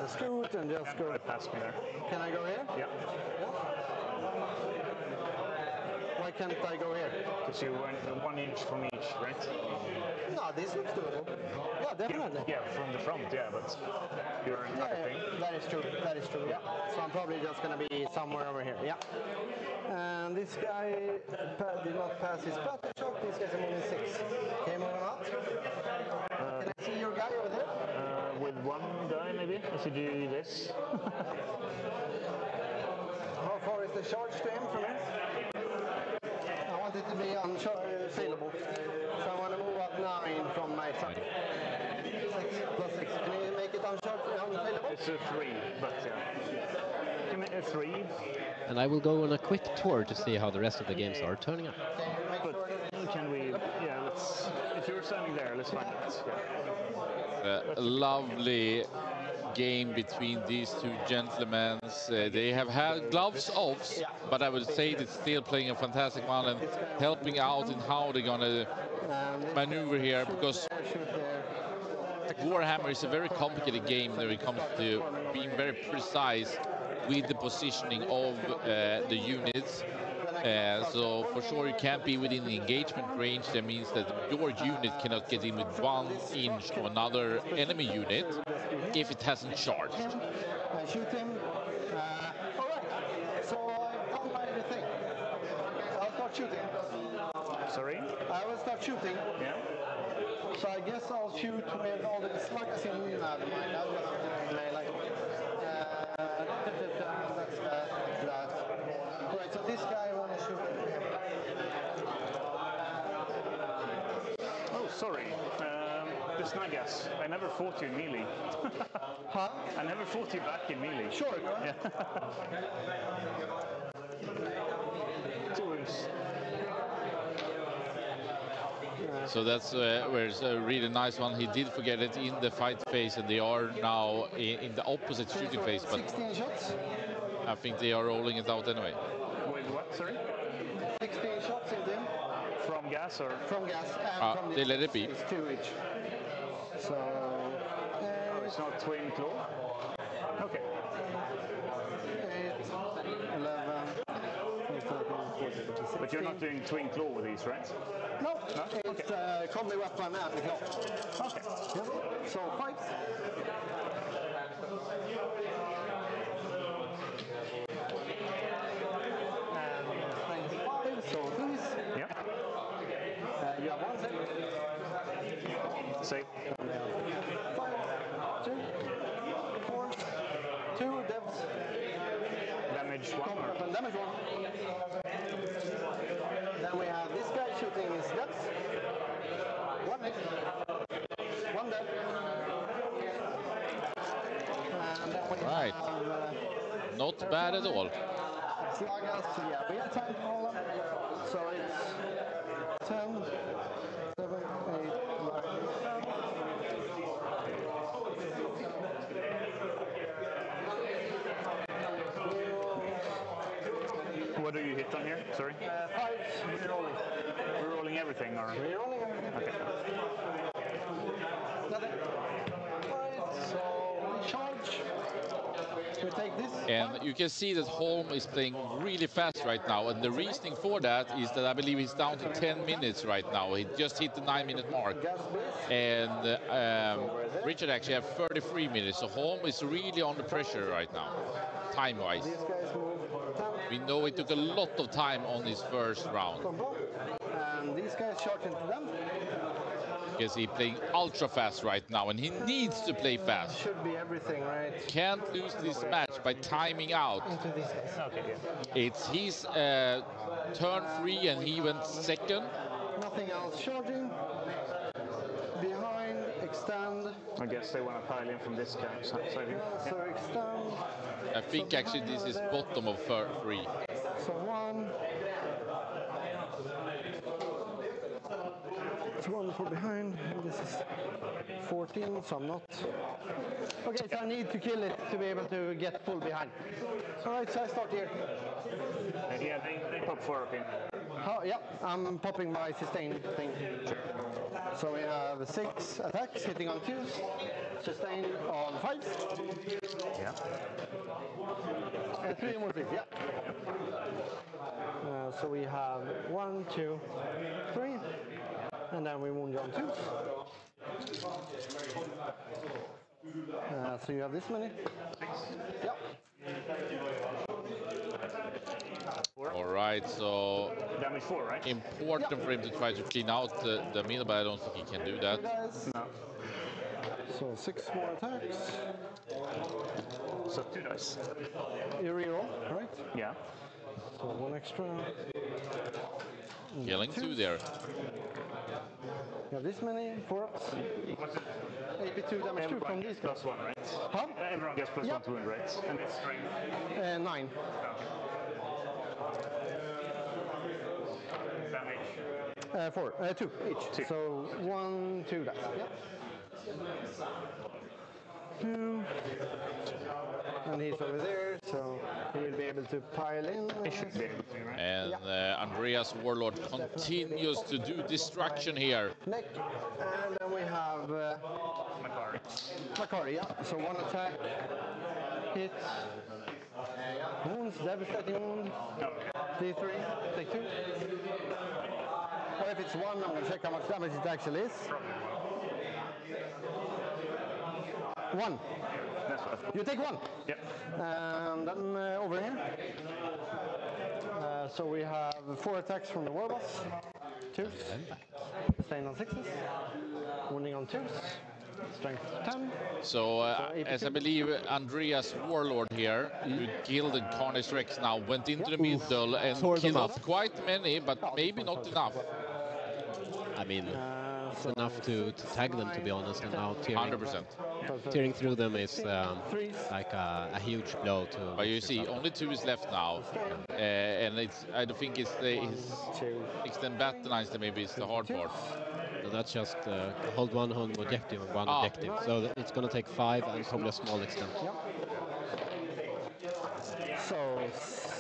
scoot and just go. Pass me there. Can I go here? Yeah. Why can't I go here? Because you went 1 inch from each, right? No, this looks doable. Yeah, definitely. Yeah, from the front, yeah, but your entire thing. That is true. That is true. Yeah. So I'm probably just gonna be somewhere over here. Yeah. And this guy did not pass his battle shot. This guy's a moving 6. Came over out. Can I see your guy over there? With one guy, maybe. I should do this. How far is the charge to him from here? I want it to be saleable. So I want to move up 9 from my side. 6 plus 6. Can you make it unsaleable? It's a 3, but yeah. Can you make a 3? And I will go on a quick tour to see how the rest of the games are turning out. Can we? Yeah, let's. If you're standing there, let's find it. Yeah. A lovely game between these two gentlemen. They have had gloves off, but I would say they're still playing a fantastic one and helping out in how they're gonna maneuver here, because Warhammer is a very complicated game when it comes to being very precise with the positioning of the units. So for sure you can't be within the engagement range. That means that your unit cannot get in with 1 inch to another enemy unit if it hasn't charged. I shoot him. All right. So I've done my thing. I'll start shooting. Sorry? I will start shooting. Yeah. So I guess I'll shoot with all the slugs in. Never mind. I'll just do melee. That's that. Right. So this guy I want to shoot at him. Oh, sorry. The Snagas. I never fought you in melee. Huh? I never fought you back in melee. Sure. Yeah. 2 wounds. So that's where it's a really nice one. He did forget it in the fight phase, and they are now in the opposite shooting phase. But 16 shots. I think they are rolling it out anyway. With what, sorry? 16 shots in them. From gas or? From gas and from they let it be. It's 2 each. So. Oh, it's not twin claw? Okay. 8, 11, 12, 13, 14, 15, 16. But you're not doing twin claw with these, right? No, No? it's combi weapon and the claw. Okay. Yep. So 5. And strength 5, so 3s. Yeah. You have 1 set. Save. 5, 2, 4, 2 devs. Damage 1. Weapon damage 1. Then we have this guy shooting his devs. 1 hit. 1 dev. And then we Right. have, Not bad at all. Slagas, yeah, we have time all of them. So it's 10, 7, 8, 9, 10. What do you hit on here? Sorry? 5, rerolling. Rerolling everything, or? Rerolling everything. Okay. Nothing. Right, so we charge. We take this. And you can see that Holm is playing really fast right now. And the reasoning for that is that I believe he's down to 10 minutes right now. He just hit the 9-minute mark. And Richard actually have 33 minutes. So Holm is really under pressure right now, time-wise. We know it took a lot of time on his first round. And these guys charge into them. Because he's playing ultra fast right now, and he needs to play fast. Should be everything, right? Can't lose this match by timing out. Into these guys. Okay, yeah. It's his turn 3, and he went second. Nothing else charging. Behind, extend. I guess they want to pile in from this guy. So So extend. I think actually this is bottom of 3. So 1. It's 1 for behind. This is 14, so I'm not. Okay, so I need to kill it to be able to get full behind. All right, so I start here. Yeah, they pop 4 up in. Oh, yeah, I'm popping my sustain thing. So we have 6 attacks hitting on 2s, sustain on 5s. Yeah. And 3 more 3s, yeah. So we have 1, 2, 3. And then we wound you on 2s. So you have this many? Yep. All right, so damage 4, right? Important for him to try to clean out the middle, but I don't think he can do that. No. So 6 more attacks. So 2 dice. You reroll, right? Yeah. So 1 extra. Killing 2 there. You have this many 4-ups. 82 damage 2 from these guys. +1, right? Huh? Everyone gets +1 to wound, right? And it's strength. 9. Damage. 4. 2 each. So 1, 2 dice. Yep. 2. And he's over there, so he will be able to pile in. He should be able to, right? And Andreas Warlord continues to do destruction here. Neck. And then we have Makari, yeah. So 1 attack. Hit. Wounds, devastating wound. D3. Take 2. Or if it's 1, I'm going to check how much damage it actually is. 1. You take 1. Yep. And then over here. So we have 4 attacks from the Warboss. 2s. Staying on 6s. Wounding on 2s. Strength 10. So, as I believe Andreas Warlord here, who killed the Carnage Rex now, went into the middle and killed off quite many, but maybe not enough. I mean, it's enough to tag them, to be honest, and now 100%. Tearing through them is like a huge blow to. But you see, only 2 is left now, and I don't think it's his extend battle lines that maybe is the hard part. So that's just hold one home objective and 1 objective. So it's going to take 5 and probably a small extent. So,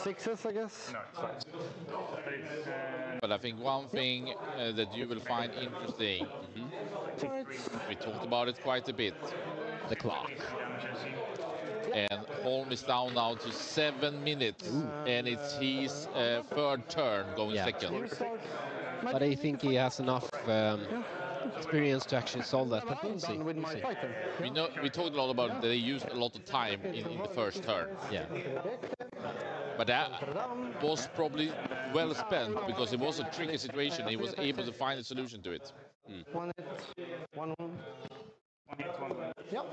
sixes, I guess? No, fives. But I think one thing that you will find interesting, we talked about it quite a bit, the clock. And Holm is down now to 7 minutes, and it's his third turn going second. But I think he has enough experience to actually solve that. But we'll see. We'll see. We talked a lot about it. They used a lot of time in the first turn. Yeah. But that was probably well spent because it was a tricky situation. He was able to find a solution to it. One hit, one. One hit, one. Yep.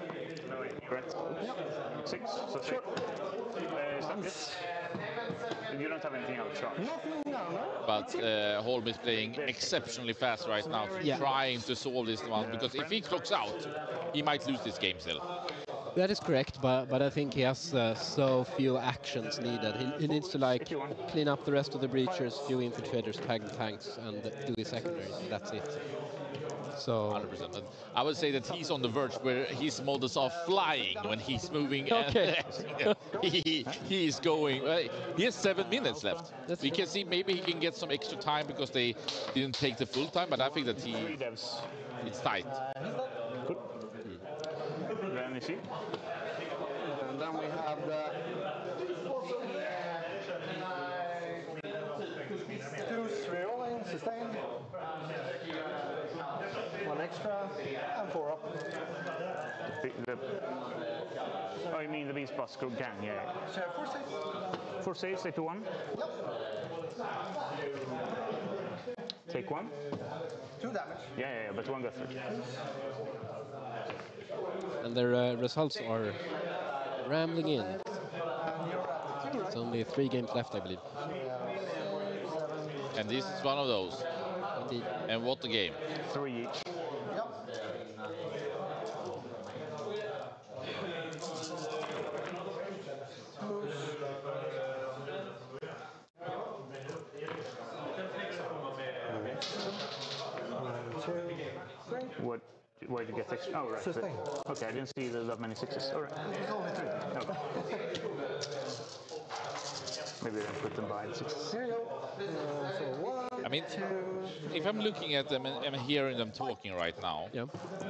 No, correct. Yep. 6. So sure. Is that it? You don't have anything else, right? Nothing, no. But Holm is playing exceptionally fast right now, trying to solve this one. Because if he clocks out, he might lose this game still. That is correct, but I think he has so few actions needed. He needs to like clean up the rest of the breachers, few infiltrators, tag the tanks, and do his secondaries, and that's it. So 100%. But I would say that he's on the verge where his models are flying when he's moving. Okay. He is going. He has 7 minutes left. We can see maybe he can get some extra time because they didn't take the full time. But I think that it's tight. Good. Then you see. And then we have the 2 rolling, sustain. 1 extra, and 4 up. Oh, you mean the Beast Bus gang? Yeah. So 4 saves. 4 saves, 8 to 1. Yep. Take 1. 2 damage. Yeah, but 1 got through. And their results are rambling in. It's only 3 games left, I believe. And this is one of those. Indeed. And what a game. 3 each. Yep. Where did you get extra? Oh, right. Sustain. Okay, I didn't see that many 6s. All right. It's only 3. Okay. Maybe then put them by the 6s. Here you go. So 1, I mean, 2, if I'm looking at them and I'm hearing them talking right now,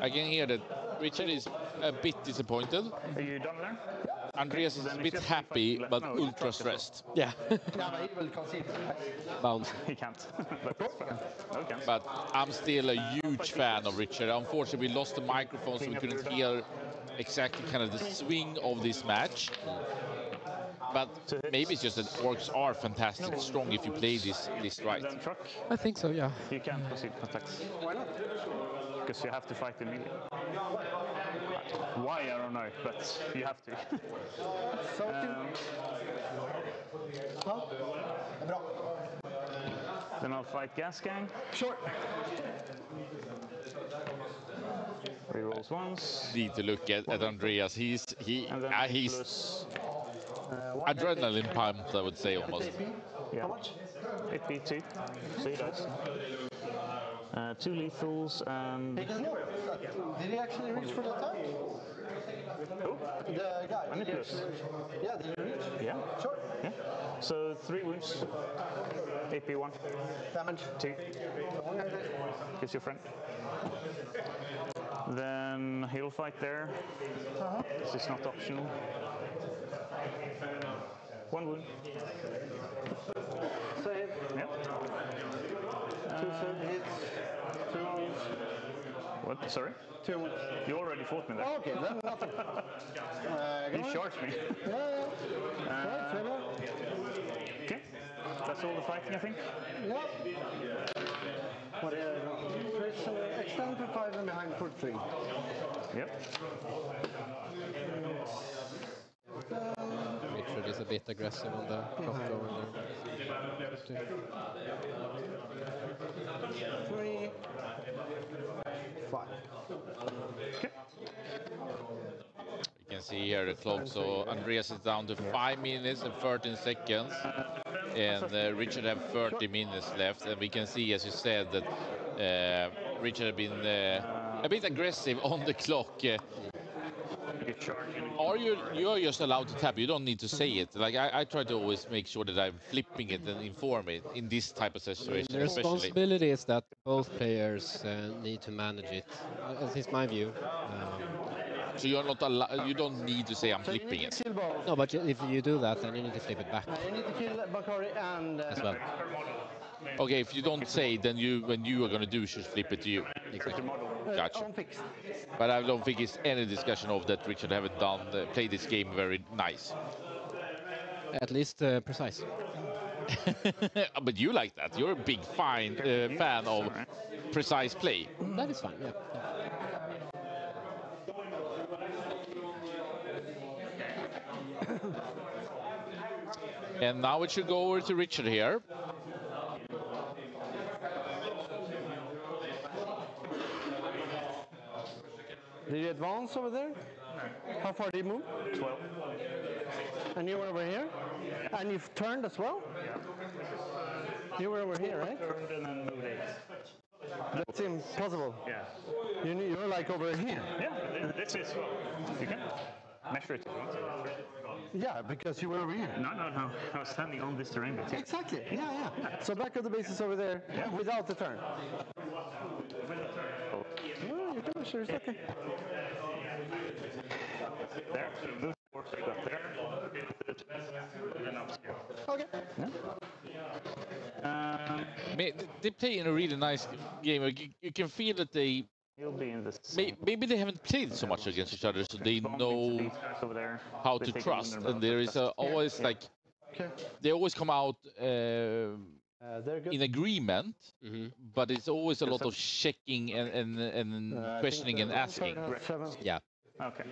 I can hear that Richard is a bit disappointed. Are you done there? Andreas is a bit happy, but ultra stressed. Yeah. he will concede. Bounce. He can't. Okay. But I'm still a huge fan of Richard. Unfortunately, we lost the microphone, so we couldn't hear exactly kind of the swing of this match. But maybe it's just that orcs are fantastic strong if you play this right. I think so, yeah. You can't concede attacks. Why not? Because you have to fight immediately. Why, I don't know, but you have to. Then I'll fight Gas Gang. Sure. Rerolls once. Need to look at Andreas. He's adrenaline pumped, I would say almost. Yeah. How much? 8p2. So he dies. 2 lethals and. He does not. Did he actually reach for the attack? Who? The guy. Manipulus. Yeah, did he reach? Yeah. Sure. Yeah. So 3 wounds. AP1. Damage. 2. Gives your friend. Then he'll fight there. This is not optional. 1 wound. Save. Yep. 2 hits. 2 wounds. What? Sorry? 2 wounds. You already fought me there. Okay, then nothing. You charged me. Okay. That's all the fighting, I think. Yeah. What extend to 5 and behind for 3. Yep. Richard is a bit aggressive on the clock going there. 3, 5. Okay. You can see here the clock. So Andreas is down to 5 minutes and 13 seconds. And Richard have 30 minutes left. And we can see, as you said, that Richard have been a bit aggressive on the clock. Are you're just allowed to tap? You don't need to say it. Like I try to always make sure that I'm flipping it and inform it in this type of situation, The especially. responsibility is that both players need to manage it. At least my view. So you're not allowed. You don't need to say I'm flipping it. No, but if you do that, then you need to flip it back You need to kill Bakari and as well. Okay, if you don't say, then when you are going to do, should flip it to you. Exactly. Gotcha. But I don't think it's any discussion of that Richard haven't played this game very nice. At least precise. But you like that. You're a big fan of precise play. That is fine, yeah. And now it should go over to Richard here. Did you advance over there? How far did you move? 12. And you were over here? And you've turned as well? You were over here, right? Turned and then moved 8. That's impossible. Yeah. You're like over here. Yeah, this is. You can measure it if you want to. Yeah, because you were over here. No. I was standing on this terrain bit here. Exactly. Yeah. So back of the base is over there without the turn. No, you can measure. It's okay. There. Move forward. Got there. And then up here. Okay. They play in a really nice game. You can feel that they. He'll be in this. Maybe they haven't played so much against each other, so they know how to trust. And there is always like they always come out in agreement, but it's always a lot of checking and questioning and asking. Yeah. Okay.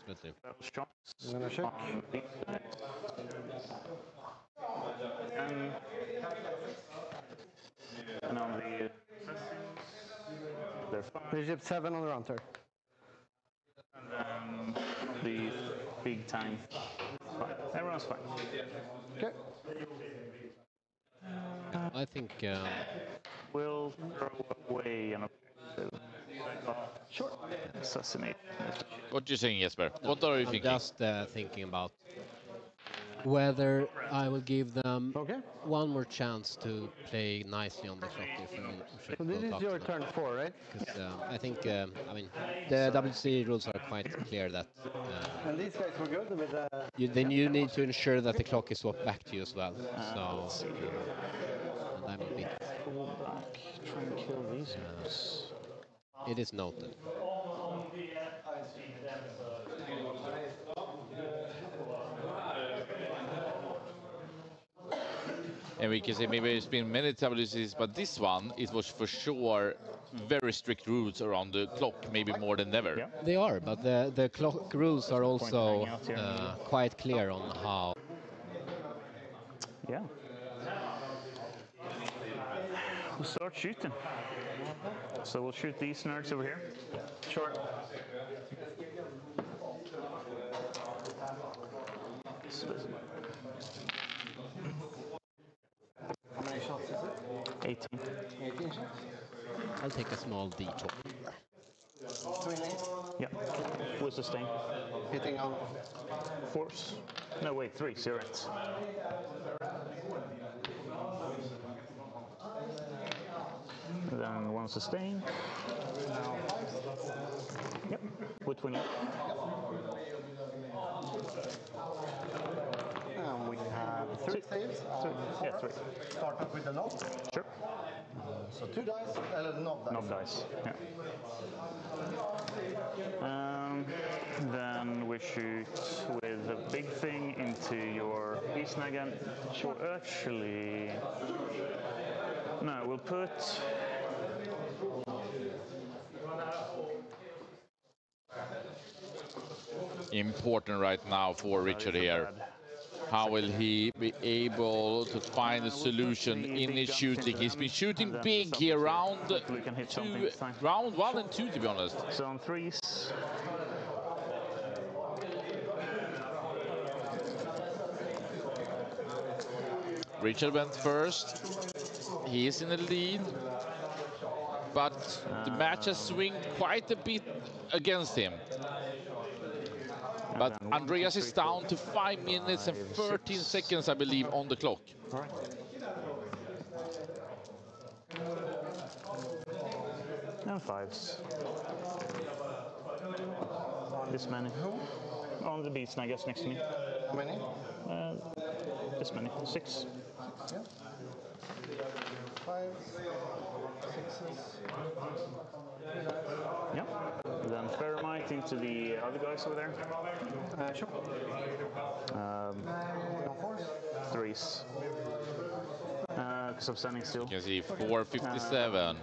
Let's see. Absolutely. I'm gonna check. And on the they're fine. Bishop 7 on the round turn. And the big time. Fine. Everyone's fine. Okay. I think we'll throw away an objective. Sure. Assassinate. What are you saying, Jesper? What are you I'm thinking? just thinking about whether I will give them one more chance to play nicely on the clock if we So this is your turn 4, right? Because I think, I mean, the WC rules are quite clear that and these guys were good with then you need to ensure that the clock is swapped back to you as well. So, and I'm a bit. Try and kill these guys. It is noted. And we can say maybe there's been many WCs, but this one, it was for sure very strict rules around the clock, maybe more than ever. Yeah. They are, but the clock rules are also quite clear on how. Yeah. We'll start shooting. So we'll shoot these nerds over here. Sure. How many shots is it? 18. 18 shots. I'll take a small detour. Twinning. Yeah. With sustain. Hitting on force. No, wait, 3. Zero hits. Then 1 sustain. Yep. With 20. And we have 3 saves. Yeah, 3. Start up with the knob. Sure. So 2 dice, knob dice. Knob dice, yeah. Then we shoot with a big thing into your Beastnagan. Sure. Actually, no, we'll put. Important right now for Richard here. How will he be able to find a solution in his shooting? He's been shooting big here, round 1 and 2, to be honest. So on 3s. Richard went first. He is in the lead. but the match has swung quite a bit against him. But Andreas is down to 5 minutes and 13 seconds, I believe, on the clock. All right. And fives. This many. On the beats, I guess, next to me. How many? This many. 6. Yeah. 5, 6s. Yeah. Then Ferromite into the other guys over there. Sure. 3s. Because I'm standing still. You can see 4:57.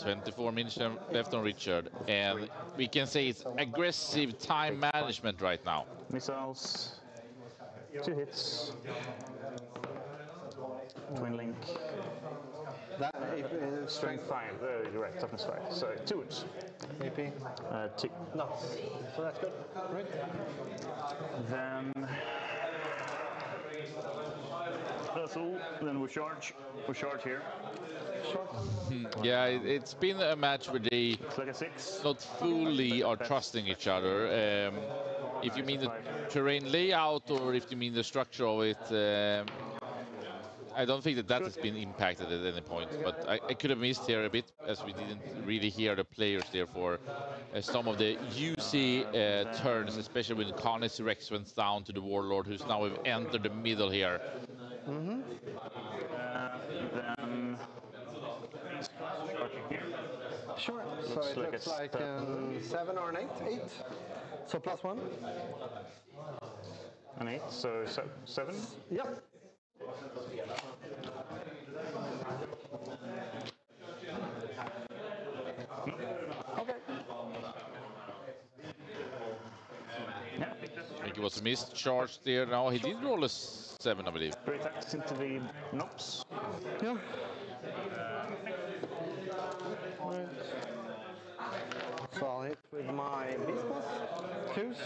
24 minutes left on Richard. And we can say it's aggressive time management right now. Missiles. 2 hits. Twin link. That strength 5. You're right, toughness 5. So 2 wounds. AP? 2. No. So that's good. Right. Then that's all. Then we charge. We charge here. Yeah, it's been a match where they like a 6. not fully are trusting each other. If you mean the terrain layout or if you mean the structure of it, I don't think that has been impacted at any point. But I could have missed here a bit as we didn't really hear the players there for some of the UC turns, especially when Carnage Rex went down to the Warlord, who's now entered the middle here. Mm-hmm. Then sure. So it looks like 7 or an 8. 8. So +1. An 8. So 7. Yep. Okay. I think it was a missed charge there. No, he did roll a 7, I believe. 3 attacks into the knobs. Yeah. So I'll hit with my beast boss. 2s.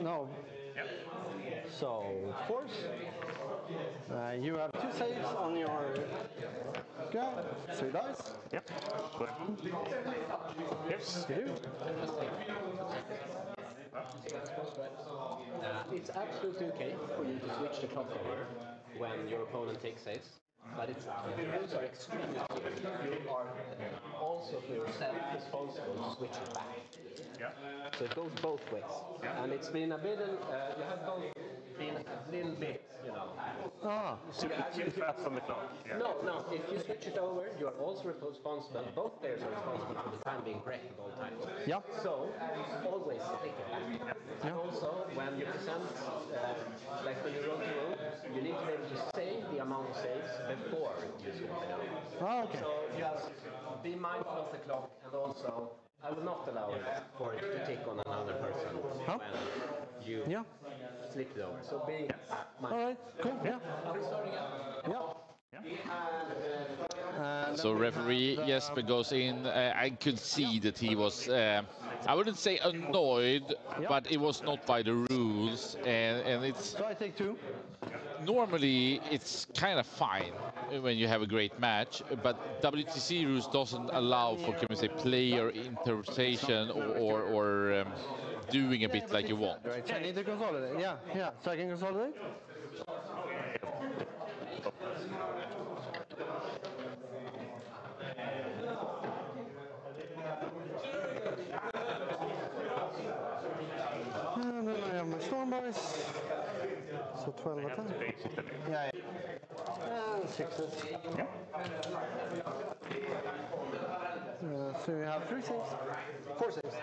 No. Yep. So 4s. You have 2 saves on your guy. 3 dice. Yep. Yes. You do. It's absolutely okay for you to switch the clock over when your opponent takes saves, but the rules are extremely clear. You are also for yourself responsible to switch it back. Yeah. So it goes both ways. Yeah. And it's been a bit, you have both been a little bit, Too fast on the clock. Yeah. No. If you switch it over, you are also responsible. Both players are responsible for the time being correct at all times. Yeah. So always take it back. Yeah. And also, when you present, like when you roll to roll, you need to be able to say the amount of saves before you swap it over. Oh, okay. So just be mindful of the clock, and also I will not allow for it to tick on another person when you flip it over. So be mindful. All right. Cool. Yeah. Are we starting up? Yeah. So referee Jesper goes in. I could see that he was, I wouldn't say annoyed, but it was not by the rules. And it's... So I take 2. Normally, it's kind of fine when you have a great match, but WTC rules doesn't allow for, can we say, player interpretation or doing a bit like you want. Right. So I need to consolidate. Yeah. So I can consolidate. And then I have my storm boys. So 12 attacks. Yeah. And 6s. Yeah. So we have 3 saves. 4 saves.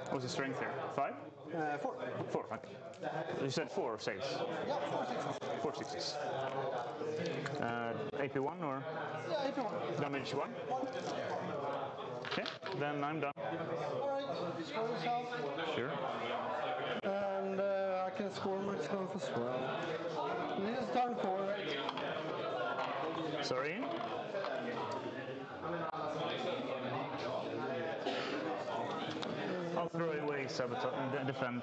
What was the strength here? 5? 4. 4, okay. You said 4 saves? Yeah, 4 6s. 4 6s. AP1 or? Yeah, AP1. Damage 1? Okay, then I'm done. Alright, score yourself. Sure. And I can score myself as well. This is turn 4, right? Sorry? I'll throw away sabotage and defend.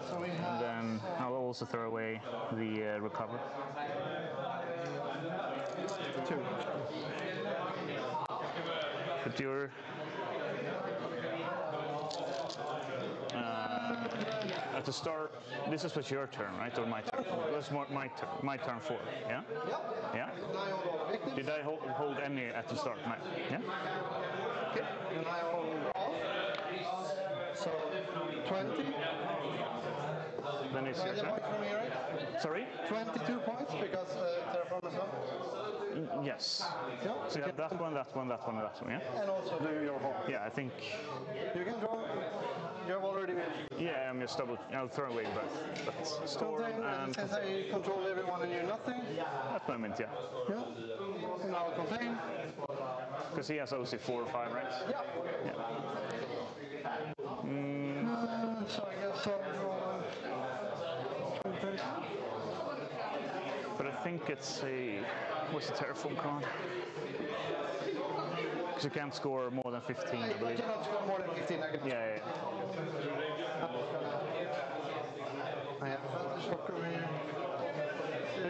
So we have, and then I'll also throw away the recover. 2. But you're... at the start, this is what's your turn, right? Or my turn? That's my turn 4, yeah? Yeah? Did I hold any at the start? Yeah? Okay. And I hold off. So 20. Then it's your 20 turn. points from me, right? Sorry? 22 points because Terraform as well. Yes. Yeah. So you have that one, that one, that one, that one, yeah? And also do your home. Yeah, I think... You can draw. You have already been. Yeah, I'm just I'll throw away but storm and since I control everyone and you nothing. At the moment, yeah. Yeah. And I'll contain. Because he has OC 4 or 5, right? Yeah. So I guess I'll draw. But I think it's a... What's the Terraform card? Because you can't score more than 15, I believe. You cannot score more than 15, I can. Yeah. I have a shock over here.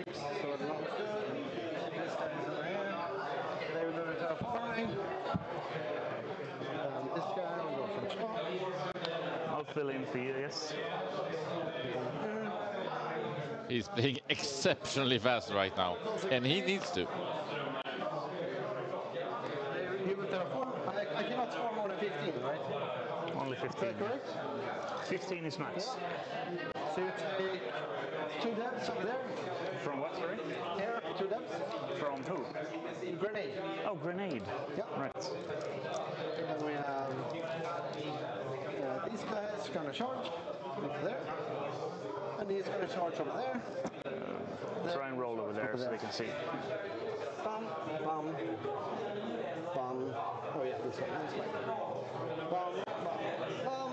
6, so it looks good. This guy's over here. They will do it terraforming. And this guy will go from top. I'll fill in for you, yes. He's playing exceptionally fast right now, and he needs to. He will terraform. I cannot score more than 15, right? Only 15. Is that correct? 15 is max. Yeah. So you take 2 depths over there. From what, sorry? Here, 2 depths. From who? Grenade. Oh, grenade. Yeah. Right. And then we have these guys gonna charge over there. And he's gonna charge over there. Try and roll over there so they can see. Bum, bum, bum. Oh yeah, this one. Bum, bum, bum.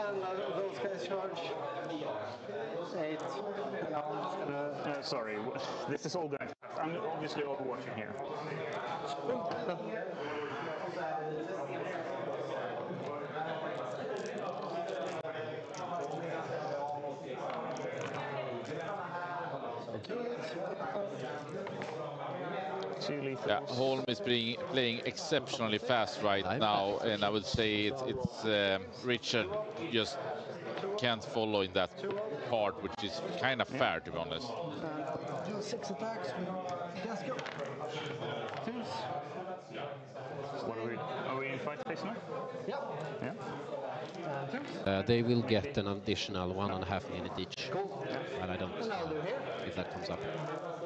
And those guys charge 8. Now I'm just gonna... sorry, this is all going. I'm obviously overwatching here. Yeah, Holm is playing exceptionally fast right now, and I would say it's Richard just can't follow in that part, which is kind of fair, to be honest. Do 6 attacks. Let's go. 2s. What are we in fight phase now? Yeah. Yeah. They will get an additional 1.5 minutes each. Cool. But I don't if that comes up.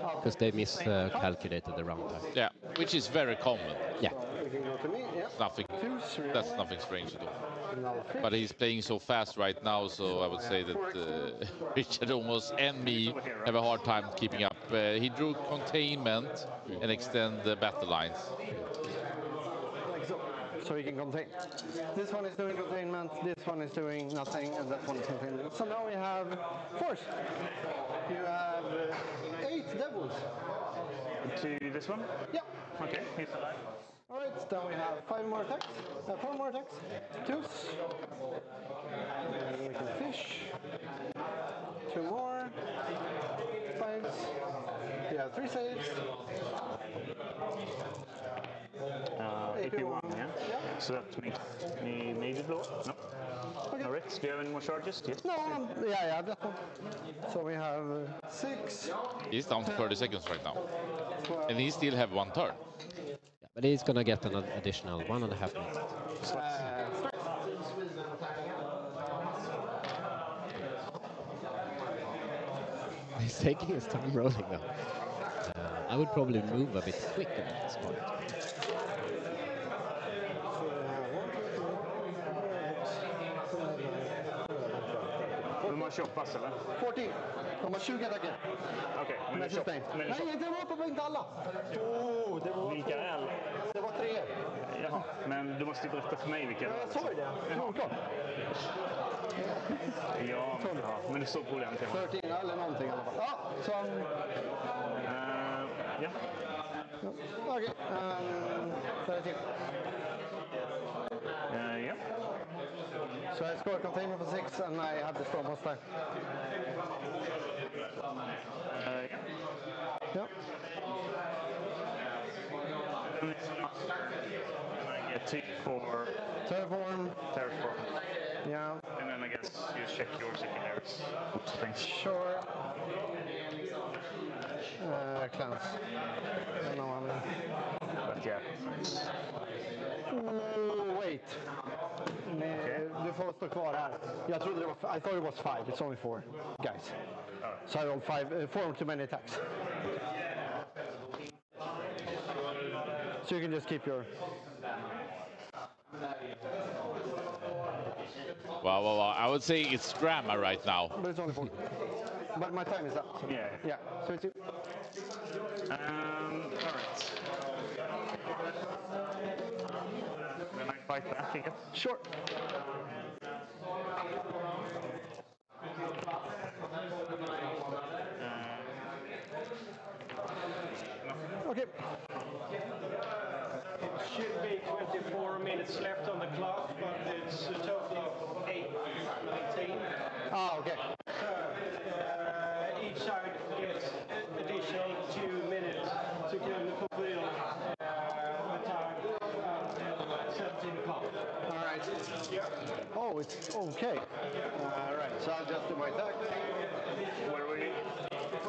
Oh. Because they miscalculated the runtime. Yeah, which is very common. Yeah. You can go to me. Yeah. Nothing. That's nothing strange at all. But he's playing so fast right now, so I would say that Richard almost and me have a hard time keeping up. He drew containment and extend the battle lines. Like so. So he can contain. This one is doing containment, this one is doing nothing, and that one is containment. So now we have force. You have 8 devils. To this one? Yeah. Okay, he's alive. Alright, then we have 5 more attacks. 4 more attacks. 2s. And we can fish. 2 more. 5s. We have 3 saves. 81, yeah? So that makes me major blow. No. Okay. Alright, do you have any more charges? Yes. No, yeah, that one. So we have 6. He's down to 30 seconds right now. And he still have 1 turn. Yeah, but he's gonna get an additional 1.5 minutes. He's taking his time rolling now. I would probably move a bit quicker at this point. De har 28 pass eller? 14. De har 20 attacker. Okej, men Med sustain. Nej, det var inte alla. Oh, det var vilka är alla? Det var 3. Jaha, men du måste berätta för mig vilka. Jag sa ju det. 14. Ja, men det står på den. 13 eller någonting i alla fall. Ja, så han... Ja. Okej, 13. Yeah. So I scored containment for 6 and I have the storm hostile. Yeah. Yep. And I get 2 for Terraform. Yeah. And then I guess you check your secondaries. Thanks. Sure. Clans. I don't know how many. But yeah. Wait. Du får stå kvar här. Jag trodde det var, I thought it was 5. It's only 4 guys. So I rolled 4 too many attacks. So you can just keep your... Well, I would say it's drama right now. But it's only 4. But my time is up. So. Yeah. So it's... All right. Then I fight back again. Sure. Okay. Should be 24 minutes left on the clock, but it's a total of 8:19. Ah, okay. So each side gets additional 2 minutes to can fulfill the time until 17 o'clock. All right. Oh, it's okay. All right. So I'll just do my attack. Where were you?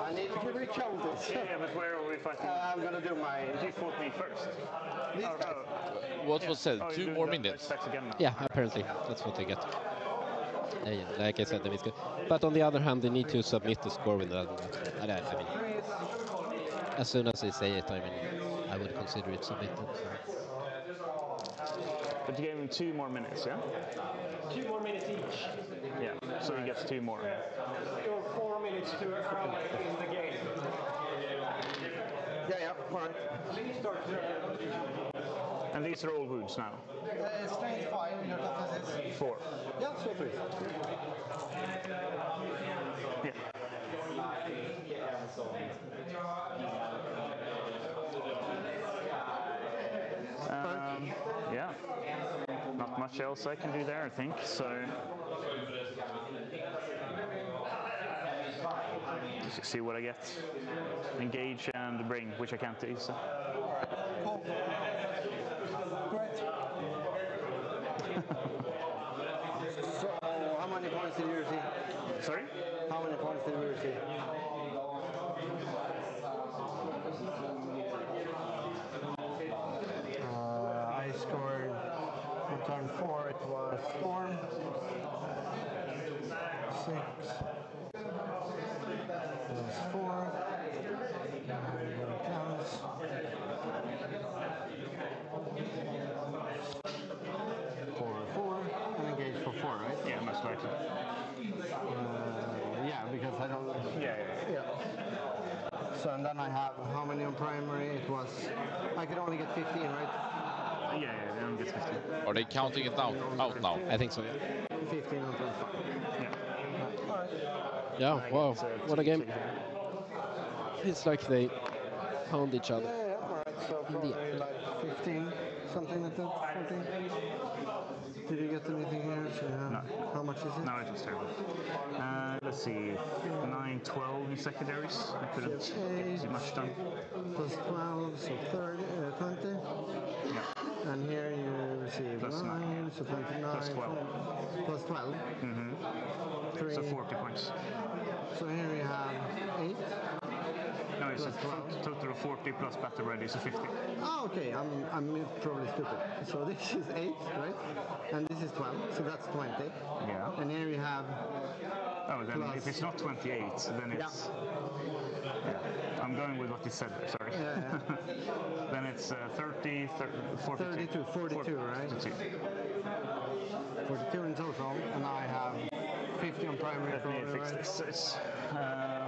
I need to recount this. Yeah, but where are we fighting? I'm gonna do my... You fought me first. What was said? 2 more minutes. Yeah, apparently. That's what they get. Yeah, like I said, it's good. But on the other hand, they need to submit the score with that. I mean, as soon as they say it, I mean, I would consider it submitted. So. But you gave him 2 more minutes, yeah? 2 more minutes each. Yeah, so he gets 2 more. You're 4 minutes too early in the game. Yeah, all right. Please start. And these are all wounds now? Strength 5, your toughness is... 4. Yeah, so 3. Yeah. Yeah. Not much else I can do there, I think, so... Just see what I get. Engage and bring, which I can't do, so... Cool. Great. So, how many points did you receive? Sorry? How many points did you receive? I scored on turn 4, it was Storm. 6. It was 4. Clowns. 4, and engage for 4, right? Yeah, most likely. Yeah, because I don't... Yeah. So, and then I have how many on primary? It was... I could only get 15, right? Yeah, they don't get 15. Are they counting it out now? I think so, yeah. 15 on 25. Yeah. All right. Yeah, wow, what a game. It's like they pound each other. Yeah, all right, so probably like 15, something like that, 14. Did you get anything here? So No. How much is it? No, it was terrible. Let's see, 9, 12 in secondaries. I couldn't get much done. Plus 12, so 20. Yeah. And here you receive plus 9, so 29. Plus 12. Plus 12. Mm-hmm. 3. So 40 points. So here we have 8. No, it's a total of 40 plus battle ready, so 50. Oh, okay. I'm probably stupid. So this is 8, right? And this is 12, so that's 20. Yeah. And here we have... Oh, then plus... if it's not 28, then it's... Yeah. I'm going with what you said there, sorry. Yeah. Then it's 30, 42. 42, right? 42 in total, and I have 50 on primary. Let me fix this. Yeah,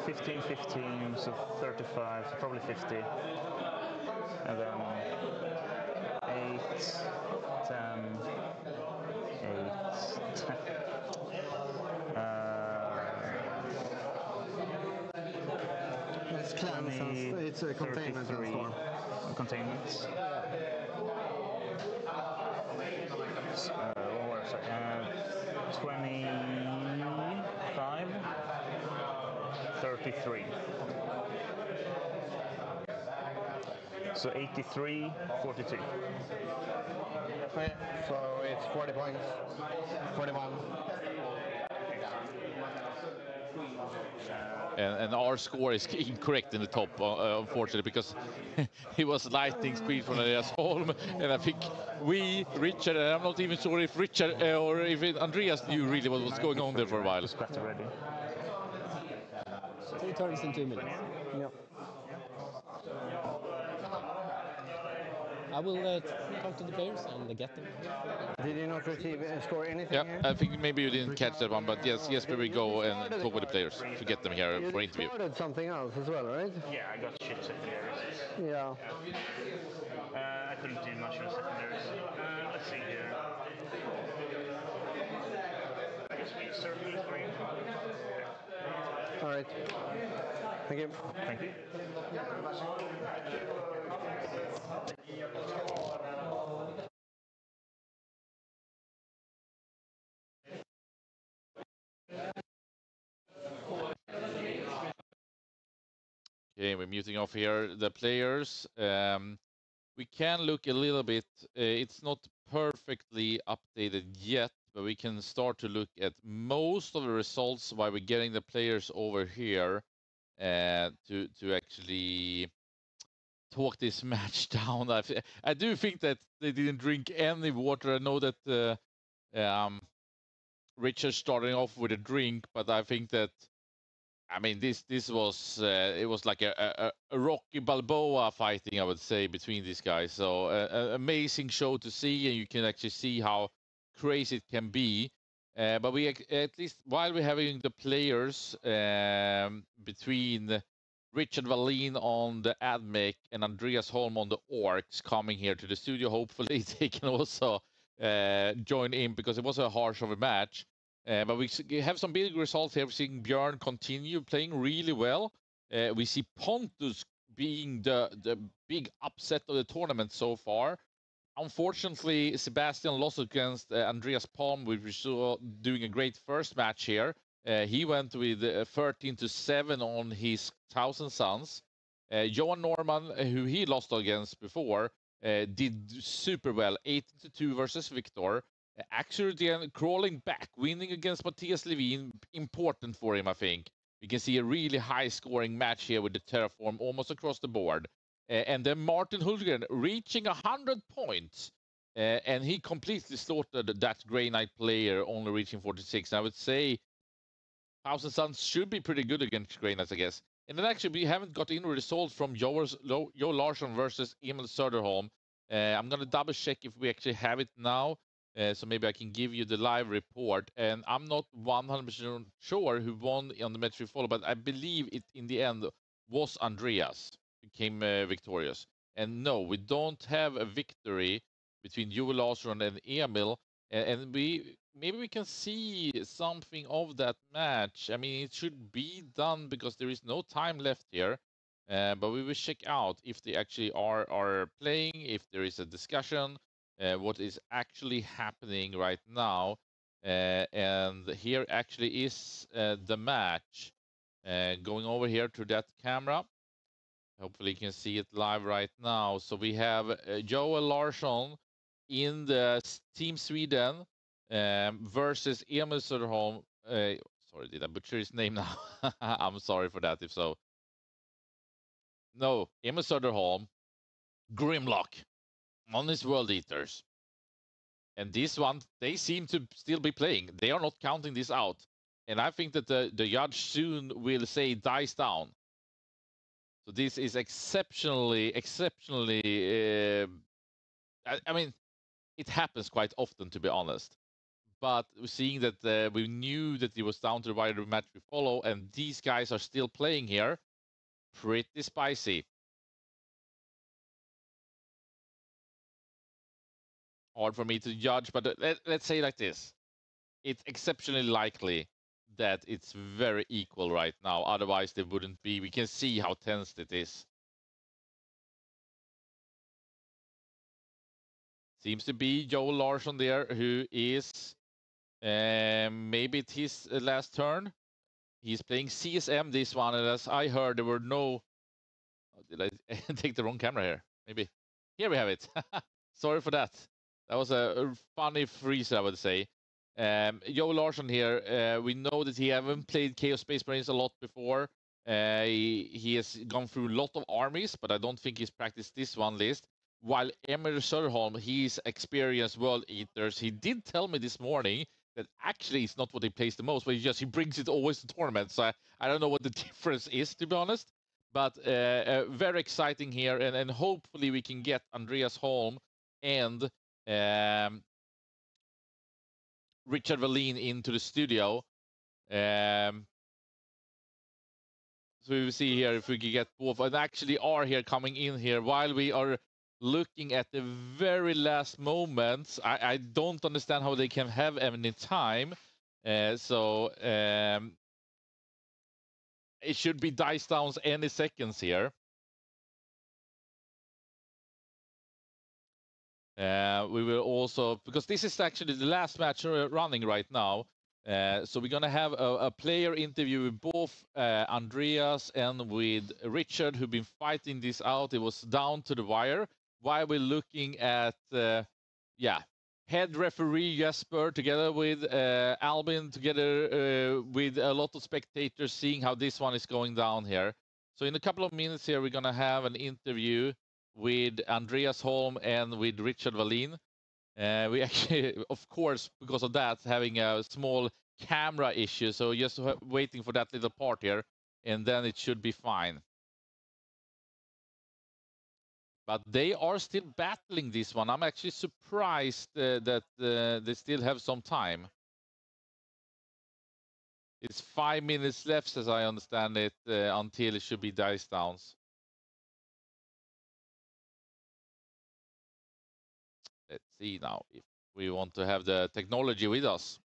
15, 15, so 35, so probably 50. And then 8, 10, 8, 10. It's clans, it's a containment and storm. Containment. 33. So 83, 42. Okay, so it's 40 points. 41. And our score is incorrect in the top, unfortunately, because it was lightning speed from Andreas Holm, and I think Richard, and I'm not even sure if Richard or if Andreas knew really what was going on there for a while. Splatter ready. 2 turns in 2 minutes. Yep. I will talk to the players and get them here. Did you not receive score anything Yeah, here? I think maybe you didn't catch that one, but yes, Jesper will go and talk with the players to get them here for interview. You started something else as well, right? Yeah, I got shit secondaries. Yeah. I couldn't do much in secondaries. Let's see here. I guess we circle it for you. All right. Thank you. Thank you. Okay, we're muting off here the players. We can look a little bit. It's not perfectly updated yet, but we can start to look at most of the results while we're getting the players over here to actually talk this match down. I do think that they didn't drink any water. I know that Richard starting off with a drink, but I think that this was it was like a Rocky Balboa fighting, I would say, between these guys. So an amazing show to see, and you can actually see how crazy it can be. But we at least while we're having the players between Richard Wallin on the AdMech and Andreas Holm on the Orcs coming here to the studio. Hopefully they can also join in, because it was a harsh of a match. But we have some big results here. We're seeing Björn continue playing really well. We see Pontus being the big upset of the tournament so far. Unfortunately, Sebastian lost against Andreas Palm, which we saw doing a great first match here. He went with 13-7 on his Thousand Sons. Johan Norman, who he lost against before, did super well, 8-2 versus Victor. Actually, then crawling back, winning against Matthias Levin, important for him, I think. We can see a really high-scoring match here with the Terraform almost across the board. And then Martin Hultgren reaching 100 points. And he completely slaughtered that Grey Knight player, only reaching 46. I would say Thousand Sons should be pretty good against Grey Knights, I guess. And then actually, we haven't got in results from Joe Larsson versus Emil Söderholm. I'm going to double check if we actually have it now. So maybe I can give you the live report. And I'm not 100% sure who won on the match we follow, but I believe it in the end was Andreas who came victorious. And no, we don't have a victory between Joel Larsson and Emil. And maybe we can see something of that match. I mean, it should be done because there is no time left here. But we will check out if they actually are playing, if there is a discussion, what is actually happening right now. And here actually is the match. Going over here to that camera. Hopefully you can see it live right now. So we have Joel Larsson in the Team Sweden versus Emil Söderholm. Sorry, did I butcher his name now? I'm sorry for that if so. No, Emil Söderholm, Grimlock on his World Eaters. And this one, they seem to still be playing. They are not counting this out. And I think that the judge soon will say dice down. So this is exceptionally, I mean, it happens quite often, to be honest. But seeing that we knew that it was down to the wire match we follow, and these guys are still playing here, pretty spicy. Hard for me to judge, but let's say like this. It's exceptionally likely that it's very equal right now. Otherwise, they wouldn't be. We can see how tense it is. Seems to be Joel Larsson there, who is maybe it's his last turn. He's playing CSM this one, and as I heard, there were no... Oh, did I take the wrong camera here? Maybe. Here we have it. Sorry for that. That was a funny freeze, I would say. Joe Larsson here, we know that he haven't played Chaos Space Marines a lot before. He has gone through a lot of armies, but I don't think he's practiced this one list. While Emil Söderholm, he's experienced World Eaters. He did tell me this morning that actually it's not what he plays the most, but he brings it always to tournaments. So I don't know what the difference is, to be honest. But very exciting here, and hopefully we can get Andreas Holm and Richard Wallin into the studio. So we will see here if we can get both, and actually are here coming in here while we are looking at the very last moments. I don't understand how they can have any time. So it should be dice downs any seconds here. We will also, because this is actually the last match running right now, so we're going to have a player interview with both Andreas and with Richard, who've been fighting this out. It was down to the wire. While we're looking at, head referee Jesper together with Albin, together with a lot of spectators, seeing how this one is going down here. So in a couple of minutes here, we're going to have an interview with Andreas Holm and with Richard Wallin. We actually, of course, because of that, having a small camera issue. So just waiting for that little part here, and then it should be fine. But they are still battling this one. I'm actually surprised that they still have some time. It's 5 minutes left, as I understand it, until it should be dice downs. Let's see now if we want to have the technology with us.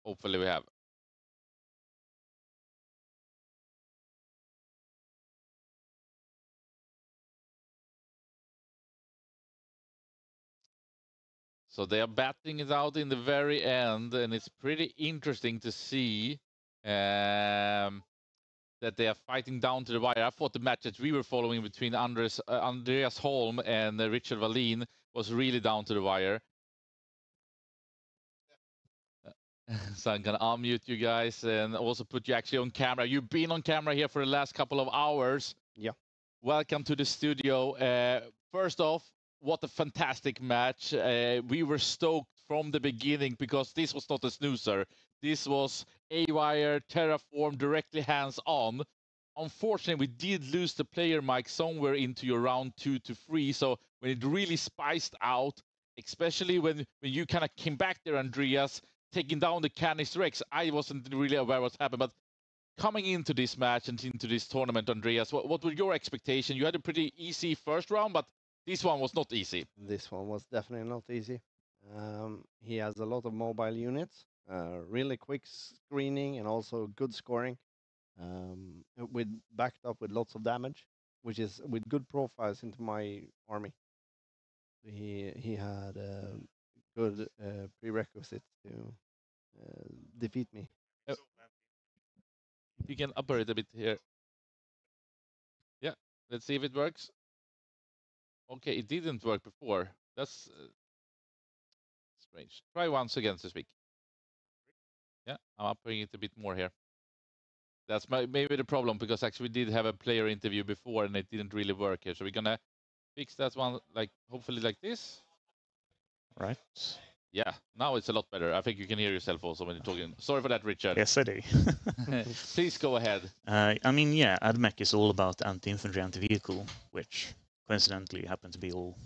Hopefully we have. So they are battling it out in the very end, and it's pretty interesting to see that they are fighting down to the wire. I thought the match that we were following between Andreas Holm and Richard Wallin was really down to the wire. So I'm gonna unmute you guys and also put you actually on camera. You've been on camera here for the last couple of hours. Yeah. Welcome to the studio. First off, what a fantastic match. We were stoked from the beginning because this was not a snoozer. This was A-Wire, Terraform, directly hands-on. Unfortunately, we did lose the player mic somewhere into your round 2 to 3. So when it really spiced out, especially when you kind of came back there, Andreas, taking down the Canis Rex, I wasn't really aware what's happened. But coming into this match and into this tournament, Andreas, what were your expectations? You had a pretty easy first round, but this one was not easy. This one was definitely not easy. He has a lot of mobile units, really quick screening, and also good scoring, with backed up with lots of damage, which is with good profiles into my army. He had good prerequisites to defeat me. You can upper it a bit here. Yeah, let's see if it works. Okay, it didn't work before. That's strange. Try once again to speak. Yeah, I'm upping it a bit more here. That's maybe the problem, because actually we did have a player interview before and it didn't really work here. So we're gonna fix that one, like hopefully like this. Right. Yeah, now it's a lot better. I think you can hear yourself also when you're talking. Sorry for that, Richard. Yes, I do. Please go ahead. I mean, yeah, AdMech is all about anti-infantry, anti-vehicle, which coincidentally happen to be all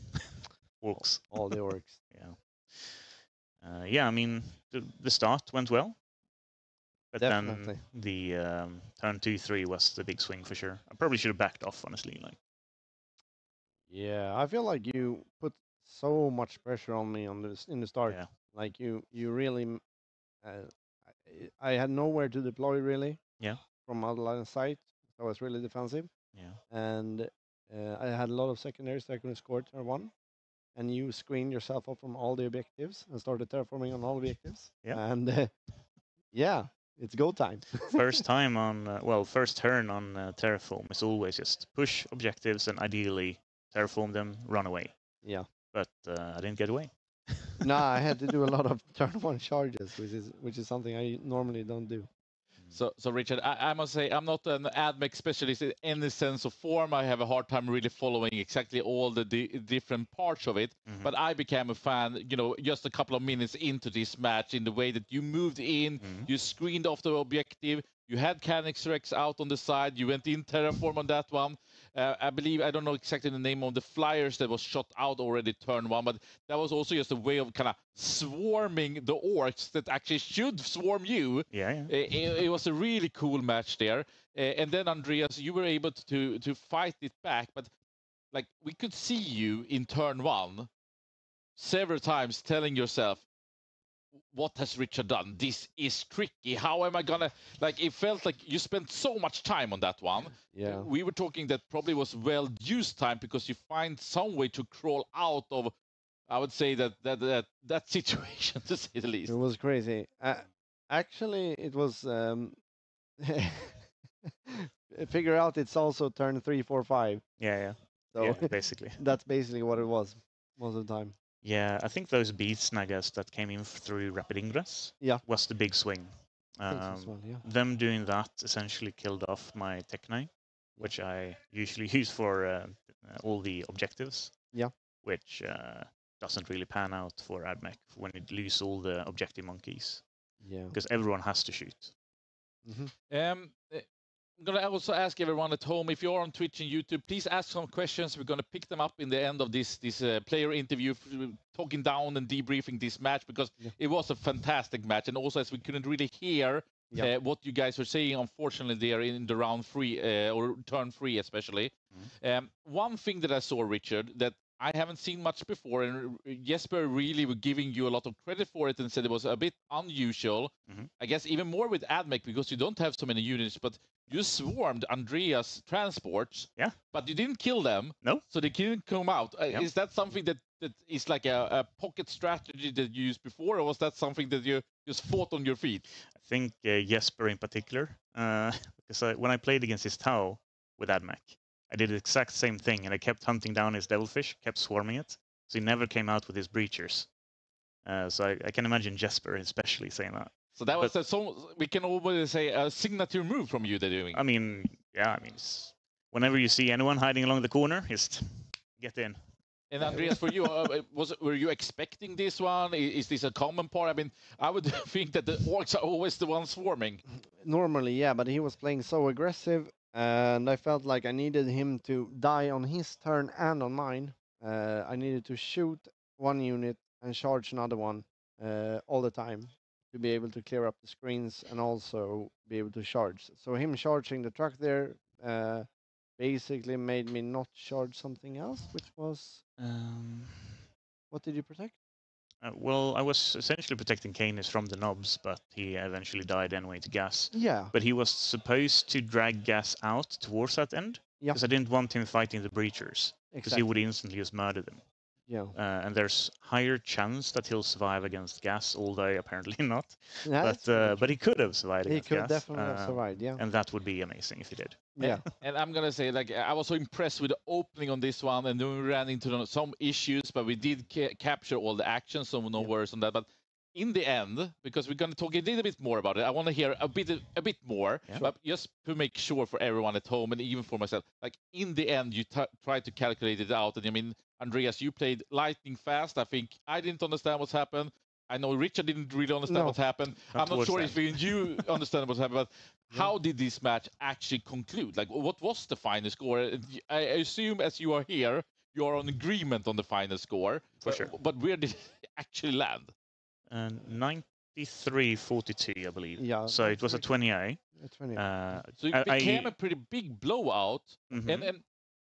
orcs. All the orcs. Yeah. Yeah, I mean, the start went well. But Definitely. then the turn 2-3 was the big swing for sure. I probably should have backed off, honestly. Like. Yeah, I feel like you put so much pressure on me on this in the start. Yeah. Like you really, I had nowhere to deploy really. Yeah. From other line of sight, so I was really defensive. Yeah. And I had a lot of secondaries that I couldn't score turn 1. And you screened yourself up from all the objectives and started terraforming on all objectives. Yeah. And Yeah, it's go time. First time on, first turn on terraform is always just push objectives and ideally terraform them, run away. Yeah. But I didn't get away. No, I had to do a lot of turn one charges, which is something I normally don't do. So Richard, I must say I'm not an AdMech specialist in any sense or form. I have a hard time really following exactly all the different parts of it. But I became a fan, just a couple of minutes into this match in the way that you moved in, you screened off the objective, you had Canex Rex out on the side, you went in terraform on that one. I believe, I don't know exactly the name of the flyers that was shot out already turn one, but that was also just a way of kind of swarming the orcs that actually should swarm you. Yeah. It was a really cool match there. And then Andreas, you were able to fight it back, but like we could see you in turn one several times telling yourself, what has Richard done? This is tricky. How am I gonna, like, it felt like you spent so much time on that one. Yeah. We were talking that probably was well used time because you find some way to crawl out of, I would say that situation, to say the least. It was crazy. Actually, it was figure out it's also turn 3, 4, 5. Yeah. So Yeah, basically. that's basically what it was most of the time. Yeah, I think those beats, I guess, that came in through Rapid Ingress was the big swing. Them doing that essentially killed off my Tech-9, which I usually use for all the objectives. Yeah. Which doesn't really pan out for AdMech when you lose all the objective monkeys. Yeah. Because everyone has to shoot. I'm going to also ask everyone at home, if you're on Twitch and YouTube, please ask some questions. We're going to pick them up in the end of this player interview, talking down and debriefing this match, because it was a fantastic match. And also, as we couldn't really hear what you guys were saying, unfortunately, there in the round 3, or turn 3 especially. One thing that I saw, Richard, that I haven't seen much before, and Jesper really were giving you a lot of credit for it and said it was a bit unusual. I guess even more with AdMech, because you don't have so many units, but you swarmed Andreas transports, but you didn't kill them. No. So they couldn't come out. Is that something that is like a pocket strategy that you used before, or was that something that you just fought on your feet? I think Jesper in particular, because when I played against his Tau with AdMech, I did the exact same thing, and I kept hunting down his Devilfish, kept swarming it, so he never came out with his Breachers. So I can imagine Jesper especially saying that. So that was we can always say a signature move from you they're doing. I mean, whenever you see anyone hiding along the corner, just get in. And Andreas, for you, were you expecting this one? Is this a common part? I mean, I would think that the orcs are always the ones swarming. Normally, yeah, but he was playing so aggressive, and I felt like I needed him to die on his turn and on mine. I needed to shoot one unit and charge another one all the time to be able to clear up the screens and also be able to charge. So him charging the truck there basically made me not charge something else, which was... what did you protect? Well, I was essentially protecting Canis from the knobs, but he eventually died anyway to gas. Yeah. But he was supposed to drag gas out towards that end, because I didn't want him fighting the Breachers, because he would instantly just murder them. Yeah. And there's higher chance that he'll survive against gas, although apparently not. Yeah, but he could have survived against gas. He could definitely have survived, yeah. And that would be amazing if he did. Yeah. And I'm going to say, like, I was so impressed with the opening on this one, and then we ran into some issues, but we did capture all the action, so no worries on that. But in the end, because we're going to talk a little bit more about it, I want to hear a bit more, but just to make sure for everyone at home and even for myself, like in the end, you try to calculate it out. And I mean, Andreas, you played lightning fast. I think I didn't understand what's happened. I know Richard didn't really understand what happened. I'm not sure if you understand what's happened, but how did this match actually conclude? Like, what was the final score? I assume as you are here, you are on agreement on the final score. For sure. But where did it actually land? 93-42, I believe. Yeah. So it was a 20A. So it became a pretty big blowout. And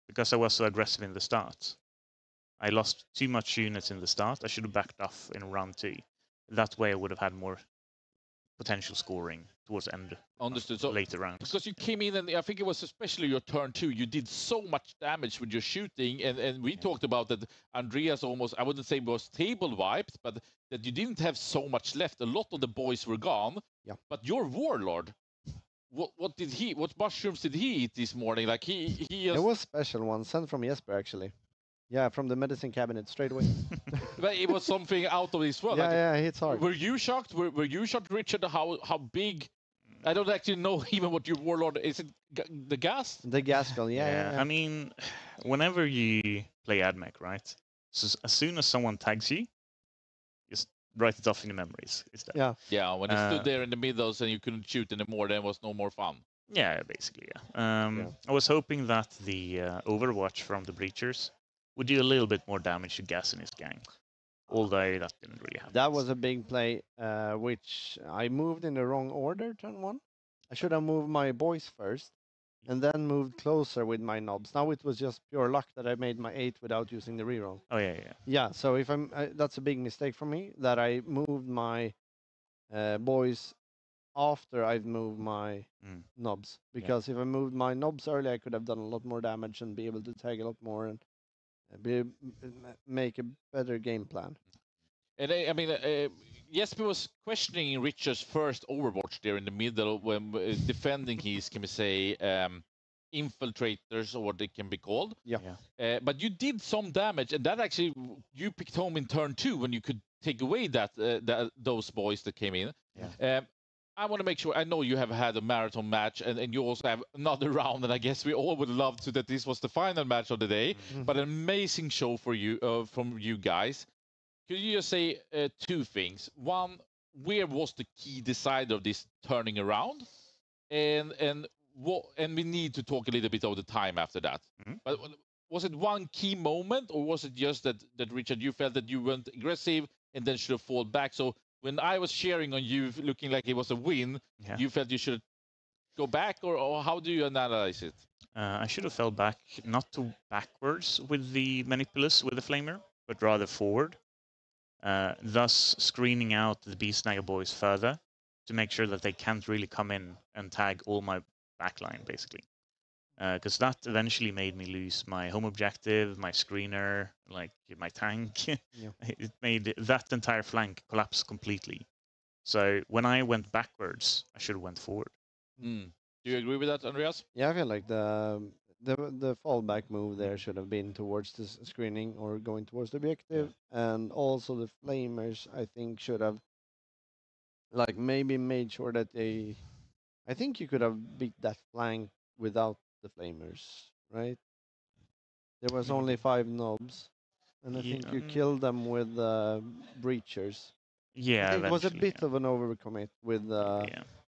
because I was so aggressive in the start. I lost too much units in the start. I should have backed off in round 2. That way I would have had more potential scoring towards the end. Understood. So later rounds. Because you came in, and I think it was especially your turn 2, you did so much damage with your shooting, and we talked about that Andreas almost, I wouldn't say was table wiped, but that you didn't have so much left. A lot of the boys were gone. Yeah. But your warlord, what mushrooms did he eat this morning? Like he It was special one sent from Jesper actually. Yeah, from the medicine cabinet straight away. But it was something out of this world. Yeah, like, yeah, it's hard. Were you shocked? Were you shocked, Richard? How big? I don't actually know even what your warlord is. It the gas? The Gaskell, yeah. I mean, whenever you play AdMech, right? So as soon as someone tags you, just write it off in your memories. Is that? Yeah. Yeah. When you stood there in the middles and you couldn't shoot anymore, then was no more fun. Yeah, basically, yeah. I was hoping that the Overwatch from the Breachers would do a little bit more damage to Gas in his gang. Although that didn't really happen. That was a big play, which I moved in the wrong order, turn 1. I should have moved my boys first, and then moved closer with my knobs. Now it was just pure luck that I made my 8 without using the reroll. Oh, yeah. Yeah, so if that's a big mistake for me, that I moved my boys after I've moved my knobs. Because if I moved my knobs early, I could have done a lot more damage and be able to tag a lot more and make a better game plan. And I mean, Jesper was questioning Richard's first Overwatch there in the middle when defending his, can we say, infiltrators, or what they can be called. Yeah. But you did some damage, and that actually you picked home in turn 2 when you could take away those boys that came in. Yeah. I want to make sure, I know you have had a marathon match, and you also have another round, and I guess we all would love to that this was the final match of the day. But an amazing show for you from you guys. Could you just say 2 things? One, where was the key decider of this turning around? And we need to talk a little bit of the time after that. But was it one key moment, or was it just that Richard, you felt that you went aggressive and then should have fallen back? So when I was cheering on you, looking like it was a win, you felt you should go back, or how do you analyze it? I should have fell back, not to backwards with the Manipulus, with the Flamer, but rather forward. Thus screening out the Beastnagger boys further to make sure that they can't really come in and tag all my backline, basically. Because that eventually made me lose my home objective, my screener, like my tank. It made that entire flank collapse completely. So when I went backwards, I should have went forward. Do you agree with that, Andreas? Yeah, I feel like the fallback move there should have been towards the screening or going towards the objective, and also the flamers I think should have like maybe made sure that they. I think you could have beat that flank without the flamers, right? There was only 5 knobs, and I think you killed them with breachers. Yeah, I think it was a bit of an overcommit with.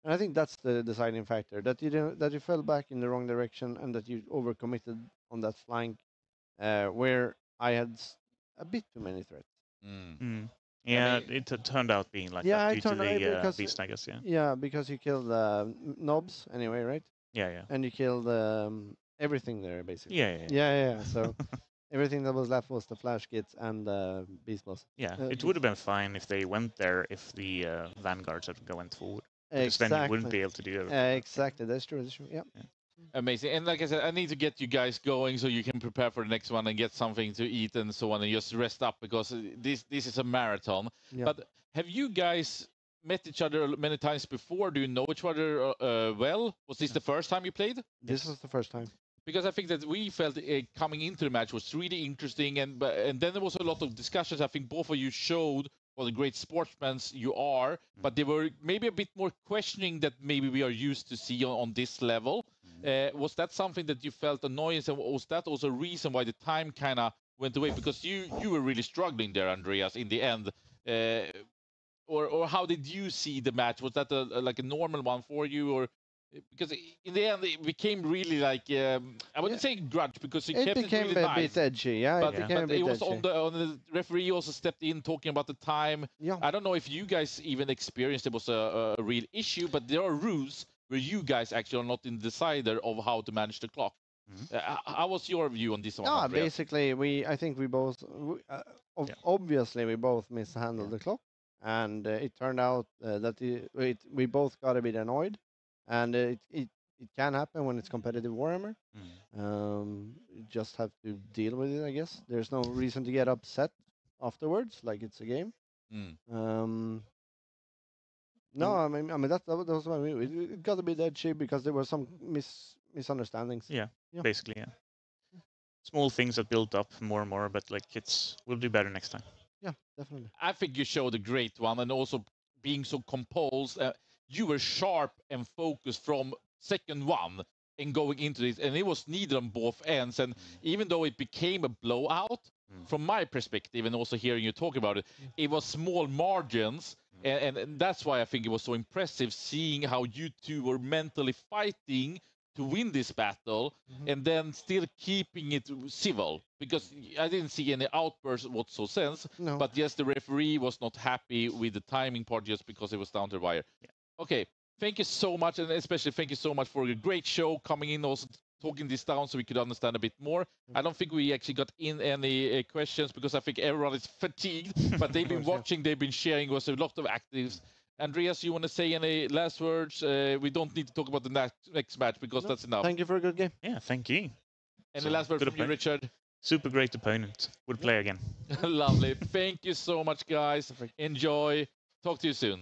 And I think that's the deciding factor, that you fell back in the wrong direction and that you overcommitted on that flank, where I had a bit too many threats. Yeah, it turned out being like that due to the beast, I guess. Yeah, because you killed knobs anyway, right? Yeah. And you killed everything there basically. Yeah. So everything that was left was the flash kits and the beast boss. Yeah, it would have been fine if they went there if the vanguards had went forward. Because Exactly. then you wouldn't be able to do everything. Exactly, that's true. Yeah. Amazing. And like I said, I need to get you guys going so you can prepare for the next one and get something to eat and so on, and just rest up, because this is a marathon. Yeah. But have you guys met each other many times before? Do you know each other well? Was this the first time you played? This was the first time. Because I think that we felt coming into the match was really interesting, and then there was a lot of discussions. I think both of you showed what a great sportsmen you are, but they were maybe a bit more questioning that maybe we are used to see on this level. Was that something that you felt annoyance, and was that also a reason why the time kind of went away? Because you were really struggling there, Andreas, in the end. Or how did you see the match? Was that like a normal one for you, or because in the end it became really like I wouldn't say grudge, because It kept became it really a nice. bit edgy, But it it was edgy. on the referee also stepped in talking about the time. I don't know if you guys even experienced it was a real issue, but there are rules where you guys actually are not in the decider of how to manage the clock. How was your view on this one? No, Andreas? basically I think we both obviously we both mishandled the clock. and it turned out that we both got a bit annoyed, and it can happen when it's competitive Warhammer. You just have to deal with it, I guess. There's no reason to get upset afterwards, like it's a game. No, I mean that was what I mean. It got a bit edgy because there were some misunderstandings. Yeah, basically, yeah. Small things that built up more and more, but like we'll do better next time. Yeah, definitely. I think you showed a great one, and also being so composed. You were sharp and focused from second one and going into this, and it was needed on both ends. And even though it became a blowout, from my perspective, and also hearing you talk about it, it was small margins. And that's why I think it was so impressive seeing how you two were mentally fighting to win this battle and then still keeping it civil, because I didn't see any outbursts whatsoever. No. But yes, the referee was not happy with the timing part just because it was down to the wire. Okay, thank you so much, and especially thank you so much for a great show coming in, also talking this down so we could understand a bit more. I don't think we actually got in any questions because I think everyone is fatigued, but they've been watching, they've been sharing, was a lot of actives. Andreas, you want to say any last words? We don't need to talk about the next match because that's enough. Thank you for a good game. Yeah, thank you. Any last words from you, Richard? Super great opponent. Would play again. Lovely. Thank you so much, guys. Enjoy. Talk to you soon.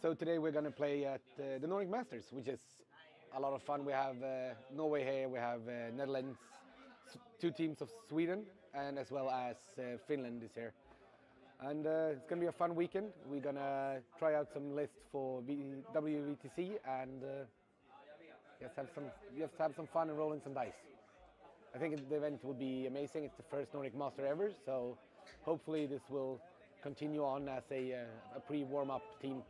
So today we're going to play at the Nordic Masters, which is a lot of fun. We have Norway here, we have Netherlands, 2 teams of Sweden, and as well as Finland is here. And it's going to be a fun weekend. We're going to try out some lists for WVTC and just have some fun and rolling some dice. I think the event will be amazing. It's the first Nordic Master ever, so hopefully this will continue on as a pre-warm-up team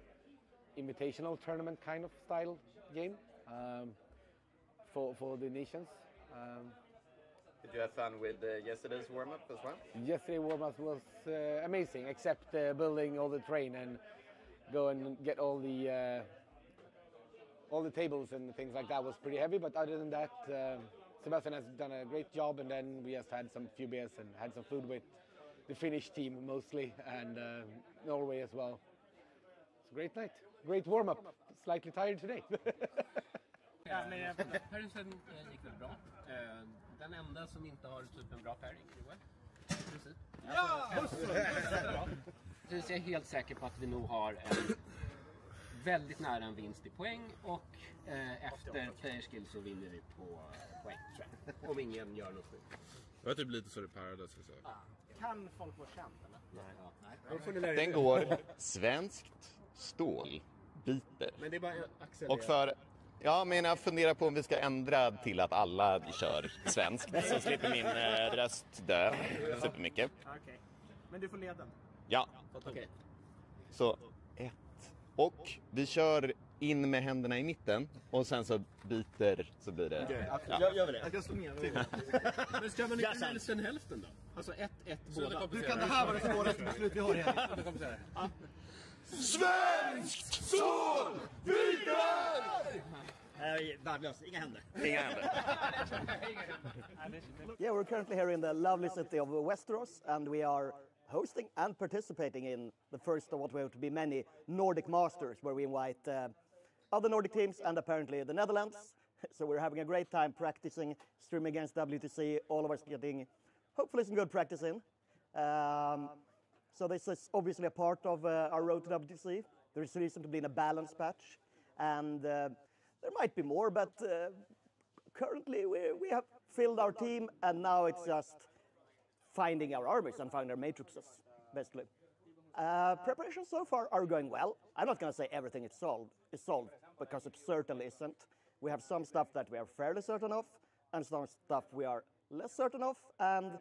invitational tournament kind of style game for the nations. Did you have fun with yesterday's warm-up as well? Yesterday's warm-up was amazing, except building all the terrain and go and get all the tables and things like that was pretty heavy. But other than that, Sebastian has done a great job, and then we just had some few beers and had some food with the Finnish team mostly, and Norway as well. It's a great night, great warm-up. Slightly tired today. Pärsen gick väl bra. Den enda som inte har typ en bra pär är Joel. Precis. Ja! Så jag är helt säker på att vi nog har en väldigt nära en vinst i poäng, och efter player skill så vinner vi på poäng, tror jag. Om ingen gör något sjukt. Det var typ lite så det Paradise. Kan folk vara känt eller? Nej. Den går svenskt stål biter. Men det är bara Axel. Och ja, men jag funderar på om vi ska ändra till att alla kör svenskt. Så slipper min röst dö supermycket. Okej. Men du får leda. Ja. Okej. Så 1. Och vi kör in med händerna i mitten. Och sen så biter så blir det... Okay. Ja. Gör vi det? Jag kan stå med. Men ska man inte hälften då? Alltså 1 båda. Hur kan det här vara det svåraste beslut vi har här? Svenskt stål biter! Värdelöst, inga händer. Yeah, we're currently here in the lovely city of Westeros, and we are hosting and participating in the first of what will to be many Nordic Masters, where we invite other Nordic teams and apparently the Netherlands. So we're having a great time practicing, streaming against WTC, all of us getting hopefully some good practice in. So this is obviously a part of our road to WTC. There's reason to be in a balance patch, and there might be more, but currently we have filled our team, and now it's just finding our armies and finding our matrices, basically. Preparations so far are going well. I'm not going to say everything is solved, because it certainly isn't. We have some stuff that we are fairly certain of, and some stuff we are less certain of, and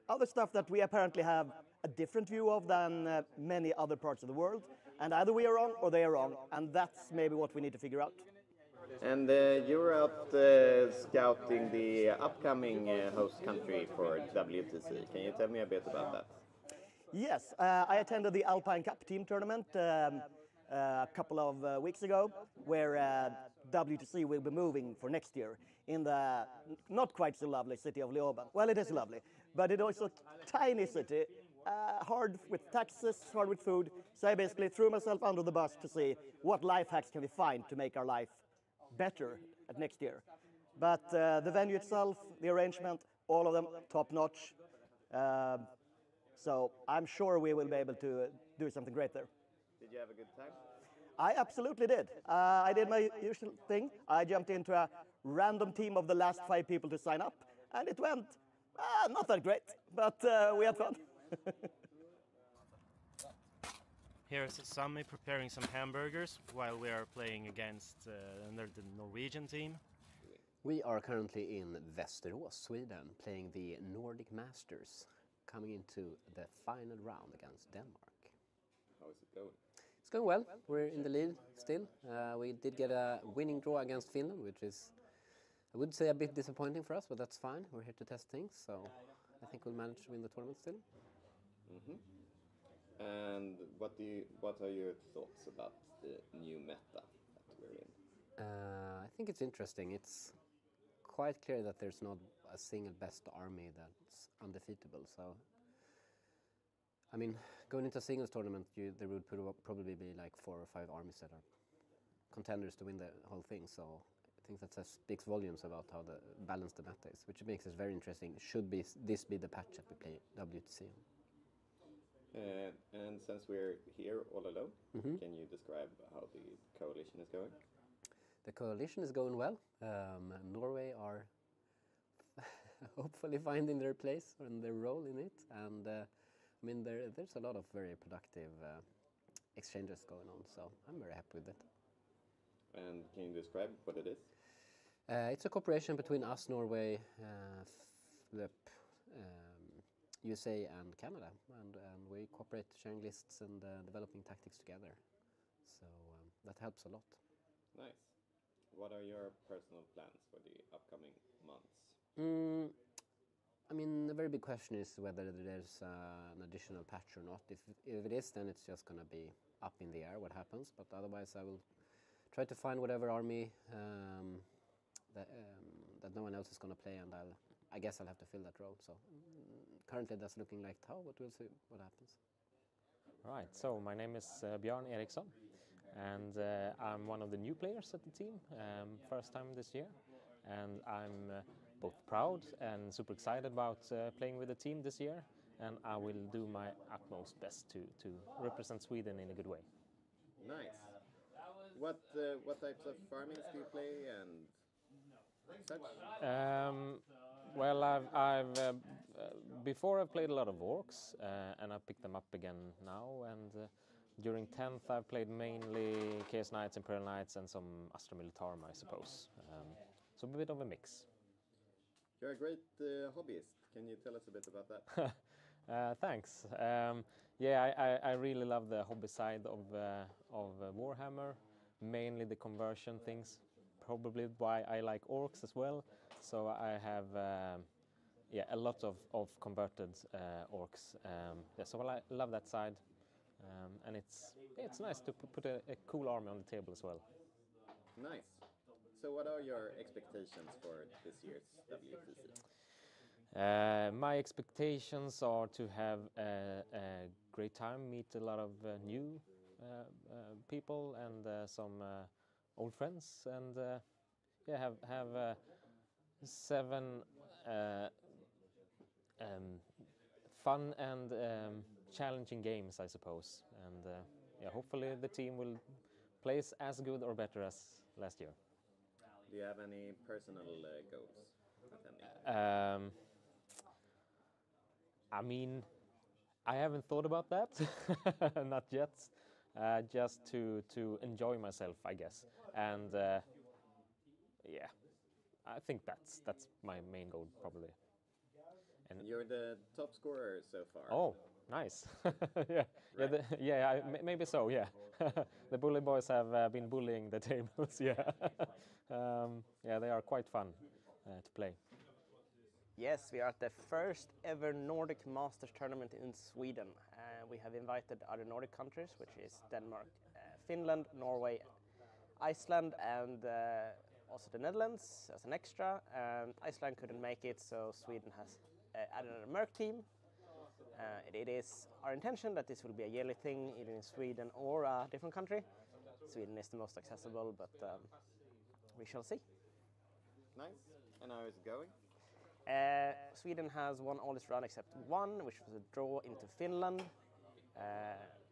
other stuff that we apparently have a different view of than many other parts of the world. And either we are wrong or they are wrong, and that's maybe what we need to figure out. And you're out scouting the upcoming host country for WTC. Can you tell me a bit about that? Yes, I attended the Alpine Cup team tournament a couple of weeks ago, where WTC will be moving for next year in the not quite so lovely city of Leoben. Well, it is lovely, but it is also a tiny city, hard with taxes, hard with food. So I basically threw myself under the bus to see what life hacks can we find to make our life better at next year. But the venue itself, the arrangement, all of them top notch. So I'm sure we will be able to do something great there. Did you have a good time? I absolutely did. I did my usual thing. I jumped into a random team of the last 5 people to sign up, and it went not that great, but we had fun. Here's Sami preparing some hamburgers while we are playing against the Norwegian team. We are currently in Västerås, Sweden, playing the Nordic Masters, coming into the final round against Denmark. How is it going? It's going well. We're in the lead still. We did get a winning draw against Finland, which is, I would say, a bit disappointing for us, but that's fine. We're here to test things, so I think we'll manage to win the tournament still. Mm-hmm. And what are your thoughts about the new meta that we're in? I think it's interesting. It's quite clear that there's not a single best army that's undefeatable. So, I mean, going into a singles tournament, there would probably be like 4 or 5 armies that are contenders to win the whole thing. So I think that speaks volumes about how balanced the meta is, which makes it very interesting. Should this be the patch that we play WTC on? And since we're here all alone, can you describe how the coalition is going? The coalition is going well. Norway are hopefully finding their place and their role in it, and I mean there's a lot of very productive exchanges going on, so I'm very happy with it. And can you describe what it is? It's a cooperation between us, Norway, USA and Canada, and we cooperate sharing lists and developing tactics together, so that helps a lot. Nice. What are your personal plans for the upcoming months? I mean, the very big question is whether there's an additional patch or not. If it is, then it's just going to be up in the air what happens, but otherwise I will try to find whatever army that no one else is going to play, and I guess I'll have to fill that role. So currently that's looking like Tau, but we'll see what happens. Right, so my name is Björn Eriksson, and I'm one of the new players at the team, first time this year, and I'm both proud and super excited about playing with the team this year, and I will do my utmost best to represent Sweden in a good way. Nice. What types of farmings do you play and such? Well, I've before I've played a lot of orcs, and I picked them up again now. And during 10th, I've played mainly Chaos Knights, Imperial Knights, and some Astra Militarum, I suppose. So a bit of a mix. You're a great hobbyist. Can you tell us a bit about that? Thanks. Yeah, I really love the hobby side of Warhammer, mainly the conversion things. Probably why I like orcs as well. So I have a lot of converted orcs. So I love that side, and it's nice to put a cool army on the table as well. Nice. So what are your expectations for this year's WTC? My expectations are to have a great time, meet a lot of new people and some old friends, and have 7 fun and challenging games, I suppose, and hopefully the team will play as good or better as last year. Do you have any personal goals attending? I mean, I haven't thought about that, not yet. Just to enjoy myself, I guess, and I think that's my main goal probably. And you're the top scorer so far. Oh, nice. Maybe so. Yeah, the bully boys have been bullying the tables. They are quite fun to play. Yes, we are at the first ever Nordic Masters tournament in Sweden. We have invited other Nordic countries, which is Denmark, Finland, Norway, Iceland, and also the Netherlands as an extra. Iceland couldn't make it, so Sweden has added a Merc team. It is our intention that this will be a yearly thing, either in Sweden or a different country. Sweden is the most accessible, but we shall see. Nice. And how is it going? Sweden has won all its round except one, which was a draw into Finland.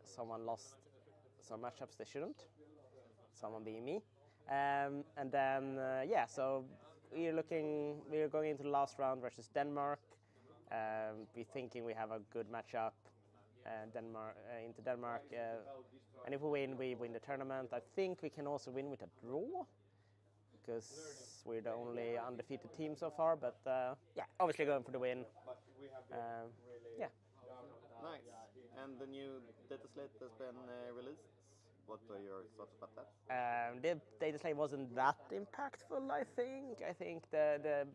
Someone lost some matchups they shouldn't, someone being me. And then, so we're going into the last round versus Denmark. We're thinking we have a good matchup into Denmark. And if we win the tournament. I think we can also win with a draw, because we're the only undefeated team so far, but obviously going for the win. Nice. And the new data slate has been released. What are your thoughts about that? The data slate wasn't that impactful, I think. I think the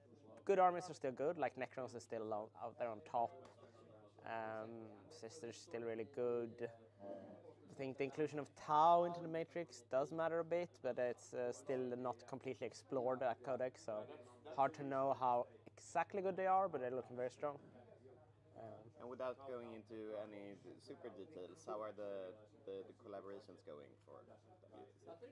good armies are still good, like Necrons is still out there on top. Sister's still really good. I think the inclusion of Tau into the Matrix does matter a bit, but it's still not completely explored at Codex, so hard to know how exactly good they are, but they're looking very strong. And without going into any super details, how are the collaborations going for WTC?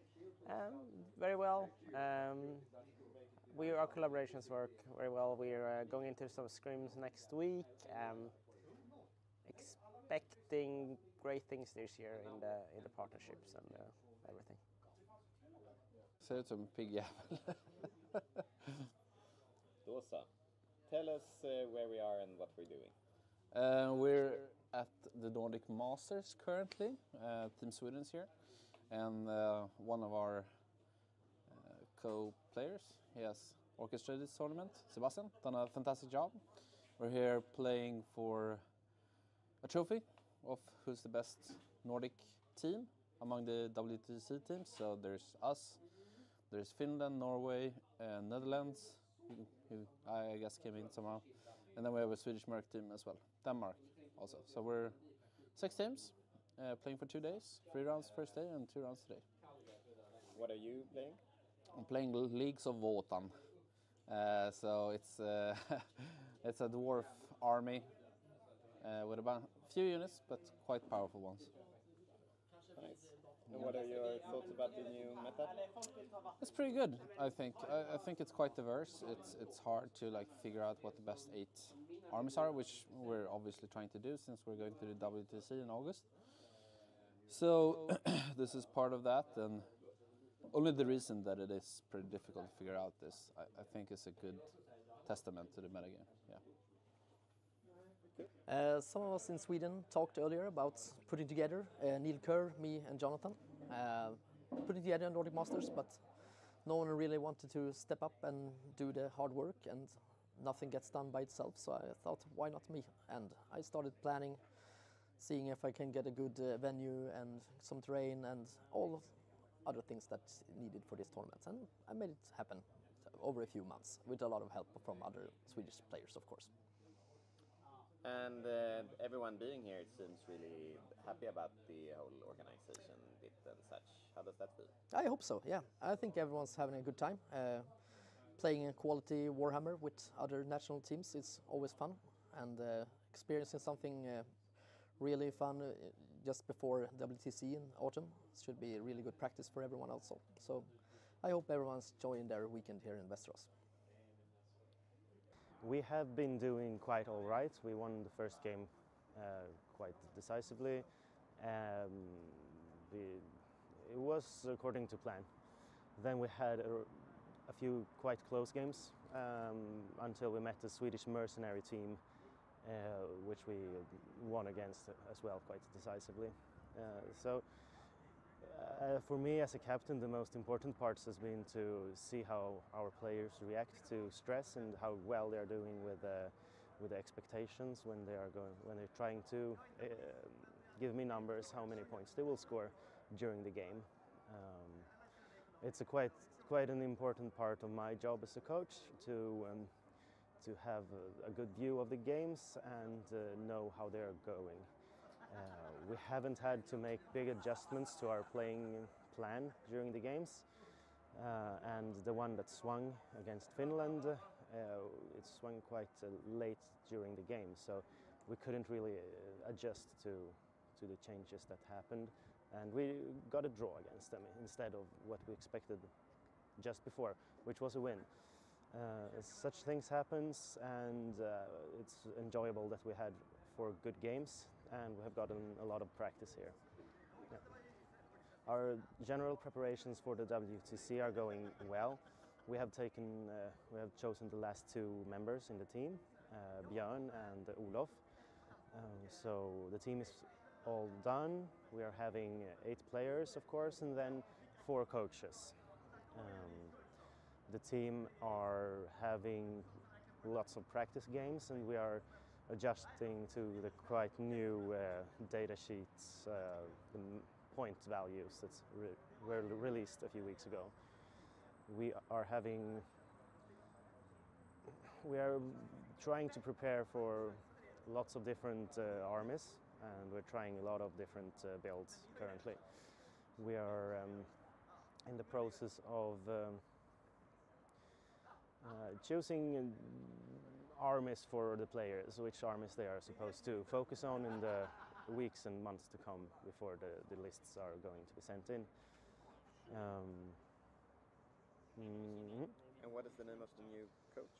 Very well. Our collaborations work very well. We're going into some scrims next week. Expecting great things this year in the partnerships and everything. Ser ut som en piggjävel. Då så. Tell us where we are and what we're doing. We're at the Nordic Masters currently. Team Sweden's here. And one of our co-players, he has orchestrated this tournament, Sebastian, done a fantastic job. We're here playing for a trophy of who's the best Nordic team among the WTC teams. So there's us, there's Finland, Norway, Netherlands, who I guess came in somehow. And then we have a Swedish Merc team as well, Denmark also. So we're 6 teams playing for 2 days, 3 rounds first day and 2 rounds today. What are you playing? I'm playing Leagues of Wotan. So it's it's a dwarf army with about a few units, but quite powerful ones. Nice. And what are your thoughts about the new meta? It's pretty good, I think. I think it's quite diverse. It's hard to like figure out what the best 8 armies are, which we're obviously trying to do since we're going to the WTC in August. So this is part of that, and only the reason that it is pretty difficult to figure out this, I think, is a good testament to the metagame. Yeah. Some of us in Sweden talked earlier about putting together, Neil Kerr, me and Jonathan, putting together a Nordic Masters, but no one really wanted to step up and do the hard work, and nothing gets done by itself, so I thought, why not me? And I started planning, seeing if I can get a good venue and some terrain and all other things that's needed for this tournament, and I made it happen over a few months with a lot of help from other Swedish players, of course. And everyone being here seems really happy about the whole organization bit and such. How does that feel? I hope so, yeah. I think everyone's having a good time. Playing a quality Warhammer with other national teams is always fun, and experiencing something really fun just before WTC in autumn should be really good practice for everyone also. So I hope everyone's enjoying their weekend here in Västerås. We have been doing quite all right. We won the first game quite decisively. It was according to plan. Then we had a few quite close games until we met the Swedish mercenary team, which we won against as well quite decisively. For me as a captain, the most important part has been to see how our players react to stress and how well they're doing with the expectations when they're trying to give me numbers, how many points they will score during the game. It's quite an important part of my job as a coach to have a good view of the games and know how they're going. We haven't had to make big adjustments to our playing plan during the games, and the one that swung against Finland, it swung quite late during the game, so we couldn't really adjust to the changes that happened, and we got a draw against them instead of what we expected just before, which was a win. Such things happens, and it's enjoyable that we had 4 good games, and we have gotten a lot of practice here. Yeah. Our general preparations for the WTC are going well. We have chosen the last 2 members in the team, Björn and Olof. So the team is all done. We are having 8 players, of course, and then 4 coaches. The team are having lots of practice games, and we are adjusting to the quite new data sheets, the point values that were released a few weeks ago. We are trying to prepare for lots of different armies, and we're trying a lot of different builds currently. We are in the process of choosing armies for the players, which armies they are supposed to focus on in the weeks and months to come before the lists are going to be sent in. And what is the name of the new coach?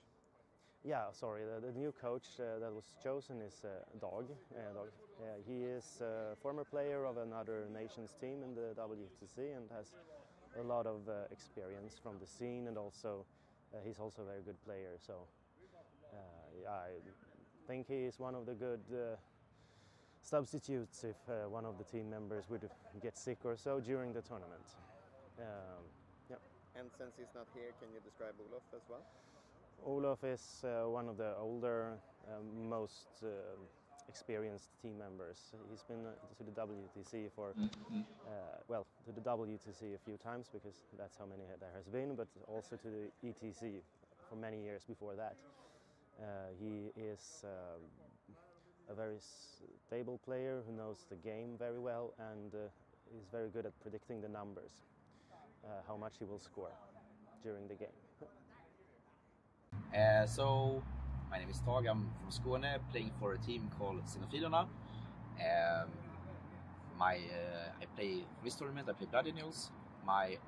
Yeah, sorry, the new coach that was chosen is Dag. He is a former player of another nation's team in the WTC and has a lot of experience from the scene, and also he's also a very good player. So yeah, I think he is one of the good substitutes if one of the team members would get sick or so during the tournament. Yeah. And since he's not here, can you describe Olof as well? Olof is one of the older, most experienced team members. He's been to the WTC for, well, to the WTC a few times because that's how many there has been, but also to the ETC for many years before that. He is a very stable player who knows the game very well and is very good at predicting the numbers, how much he will score during the game. So, my name is Tag, I'm from Skåne, playing for a team called Xenophilona. I play for this tournament, I play Blood Angels. My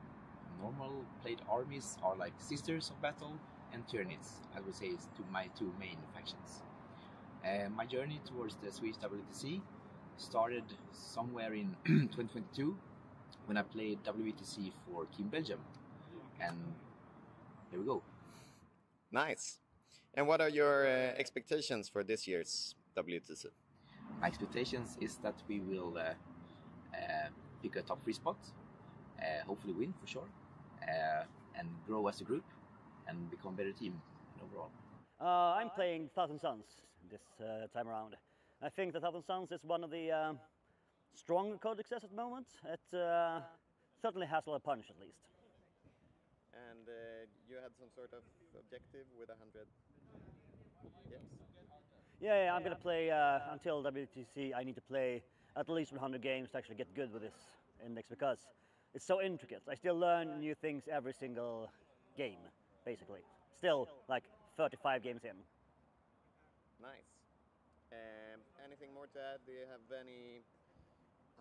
normal played armies are like Sisters of Battle and Tyranids. I would say it's my two main factions. My journey towards the Swedish WTC started somewhere in 2022 when I played WTC for Team Belgium. And here we go. Nice. And what are your expectations for this year's WTC? My expectations is that we will pick a top 3 spot, hopefully win for sure, and grow as a group and become a better team overall. I'm playing Thousand Suns this time around. I think the Thousand Suns is one of the stronger codexes at the moment. It certainly has a lot of punch at least. And you had some sort of objective with 100 games? Yeah, I'm going to play until WTC. I need to play at least 100 games to actually get good with this index because it's so intricate. I still learn new things every single game, basically. Still, like 35 games in. Nice. Anything more to add? Do you have any...